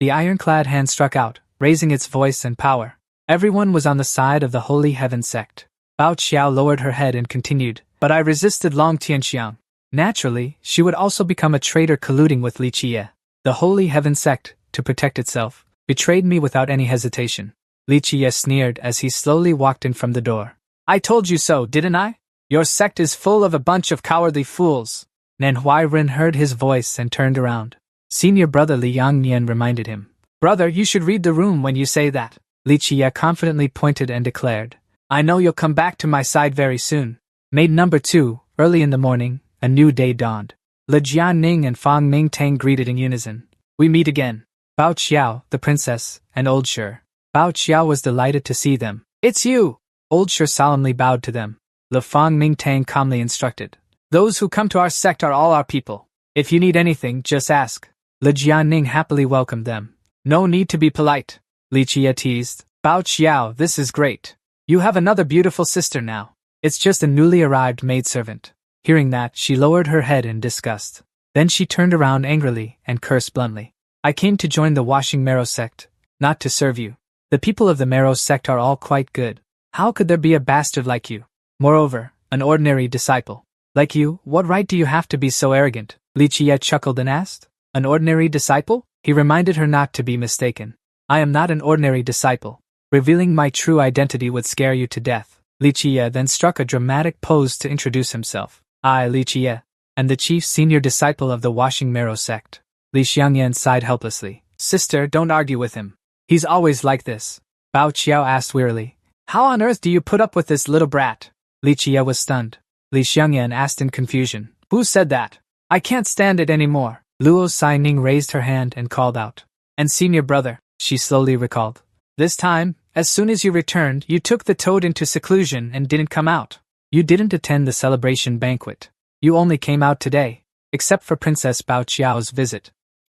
Speaker 1: The ironclad hand struck out, raising its voice and power. Everyone was on the side of the Holy Heaven sect. Bao Qiao lowered her head and continued, but I resisted Long Tianxiang. Naturally, she would also become a traitor colluding with Li Qie. The Holy Heaven sect, to protect itself, betrayed me without any hesitation. Li Qie sneered as he slowly walked in from the door. I told you so, didn't I? Your sect is full of a bunch of cowardly fools. Nan Huairen heard his voice and turned around. Senior brother Li Yangnian reminded him. Brother, you should read the room when you say that. Li Qie confidently pointed and declared. I know you'll come back to my side very soon. Maid number 2, early in the morning, a new day dawned. Le Jianing and Fang Mingtang greeted in unison. We meet again. Bao Qiao, the princess, and Old Sure. Bao Qiao was delighted to see them. It's you! Old Sure solemnly bowed to them. Le Fang Mingtang calmly instructed. Those who come to our sect are all our people. If you need anything, just ask. Le Jianing happily welcomed them. No need to be polite. Li Qie teased. Bao Qiao, this is great. You have another beautiful sister now. It's just a newly arrived maidservant. Hearing that, she lowered her head in disgust. Then she turned around angrily and cursed bluntly. I came to join the Washing Marrow sect, not to serve you. The people of the Marrow sect are all quite good. How could there be a bastard like you? Moreover, an ordinary disciple. Like you, what right do you have to be so arrogant? Li Qie chuckled and asked. An ordinary disciple? He reminded her not to be mistaken. I am not an ordinary disciple. Revealing my true identity would scare you to death. Li Qie then struck a dramatic pose to introduce himself. I, Li Qie, am the chief senior disciple of the Washing Marrow sect. Li Xiangyan sighed helplessly. Sister, don't argue with him. He's always like this. Bao Qiao asked wearily. How on earth do you put up with this little brat? Li Qie was stunned. Li Xiangyan asked in confusion. Who said that? I can't stand it anymore. Luo Saining raised her hand and called out. And senior brother, she slowly recalled. This time, as soon as you returned, you took the toad into seclusion and didn't come out. You didn't attend the celebration banquet. You only came out today, except for Princess Bao Qiao's visit.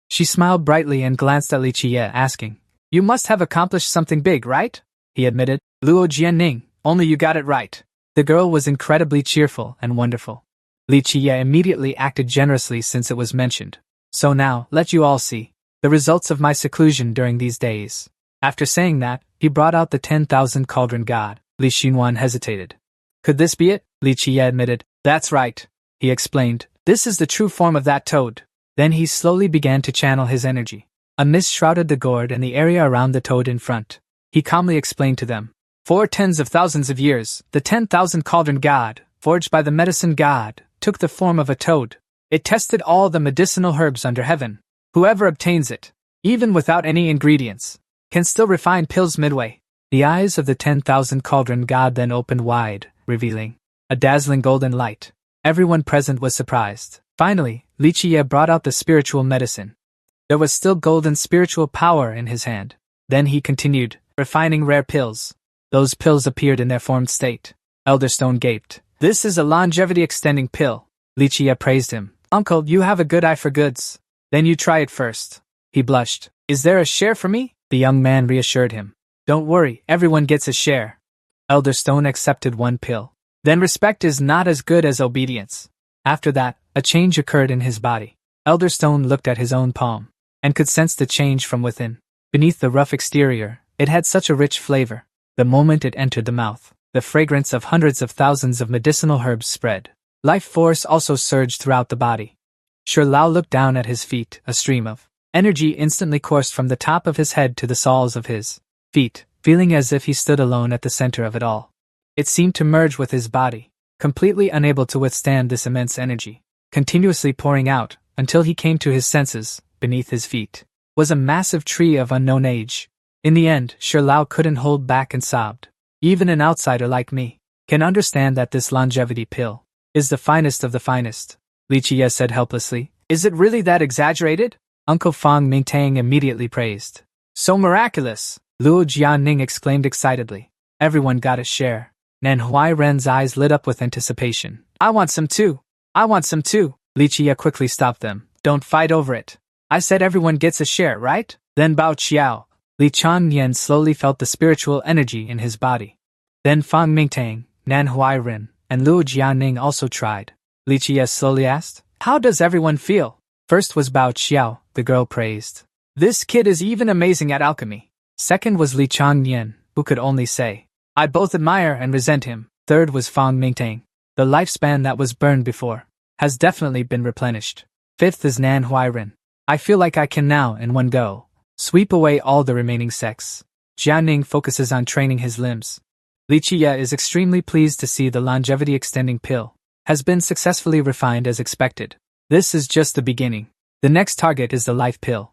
Speaker 1: She smiled brightly and glanced at Li Qie, asking, You must have accomplished something big, right? He admitted. Luo Jianning, only you got it right. The girl was incredibly cheerful and wonderful. Li Qie immediately acted generously since it was mentioned. So now, let you all see the results of my seclusion during these days. After saying that, he brought out the 10,000 cauldron god. Li Xinhuan hesitated. Could this be it? Li Qie admitted. That's right, he explained. This is the true form of that toad. Then he slowly began to channel his energy. A mist shrouded the gourd and the area around the toad in front. He calmly explained to them. For tens of thousands of years, the 10,000 cauldron god, forged by the medicine god, took the form of a toad. It tested all the medicinal herbs under heaven. Whoever obtains it, even without any ingredients, can still refine pills midway. The eyes of the 10,000 cauldron god then opened wide, revealing a dazzling golden light. Everyone present was surprised. Finally, Li Qiye brought out the spiritual medicine. There was still golden spiritual power in his hand. Then he continued, refining rare pills. Those pills appeared in their formed state. Elderstone gaped. This is a longevity-extending pill. Li Qiye praised him. Uncle, you have a good eye for goods. Then you try it first. He blushed. Is there a share for me? The young man reassured him. Don't worry, everyone gets a share. Elderstone accepted one pill. Then respect is not as good as obedience. After that, a change occurred in his body. Elderstone looked at his own palm, and could sense the change from within. Beneath the rough exterior, it had such a rich flavor. The moment it entered the mouth, the fragrance of hundreds of thousands of medicinal herbs spread. Life force also surged throughout the body. Shi Lao looked down at his feet. A stream of energy instantly coursed from the top of his head to the soles of his feet, feeling as if he stood alone at the center of it all. It seemed to merge with his body, completely unable to withstand this immense energy, continuously pouring out, until he came to his senses. Beneath his feet was a massive tree of unknown age. In the end, Shi Lao couldn't hold back and sobbed. Even an outsider like me can understand that this longevity pill is the finest of the finest. Li Qiye said helplessly. Is it really that exaggerated? Uncle Fang Mingtang immediately praised. So miraculous! Luo Jianing exclaimed excitedly. Everyone got a share. Nan Huairen's eyes lit up with anticipation. I want some too! I want some too! Li Qiye quickly stopped them. Don't fight over it. I said everyone gets a share, right? Then Bao Qiao. Li Changnian slowly felt the spiritual energy in his body. Then Fang Mingtang, Nan Huairen, and Luo Jianing also tried. Li Qiye slowly asked, how does everyone feel? First was Bao Qiao, the girl praised. This kid is even amazing at alchemy. Second was Li Changnian, who could only say, I both admire and resent him. Third was Fang Mingtang. The lifespan that was burned before has definitely been replenished. Fifth is Nan Huairen. I feel like I can now, in one go, sweep away all the remaining sects. Jianing focuses on training his limbs. Li Qiye is extremely pleased to see the longevity-extending pill has been successfully refined as expected. This is just the beginning. The next target is the life pill.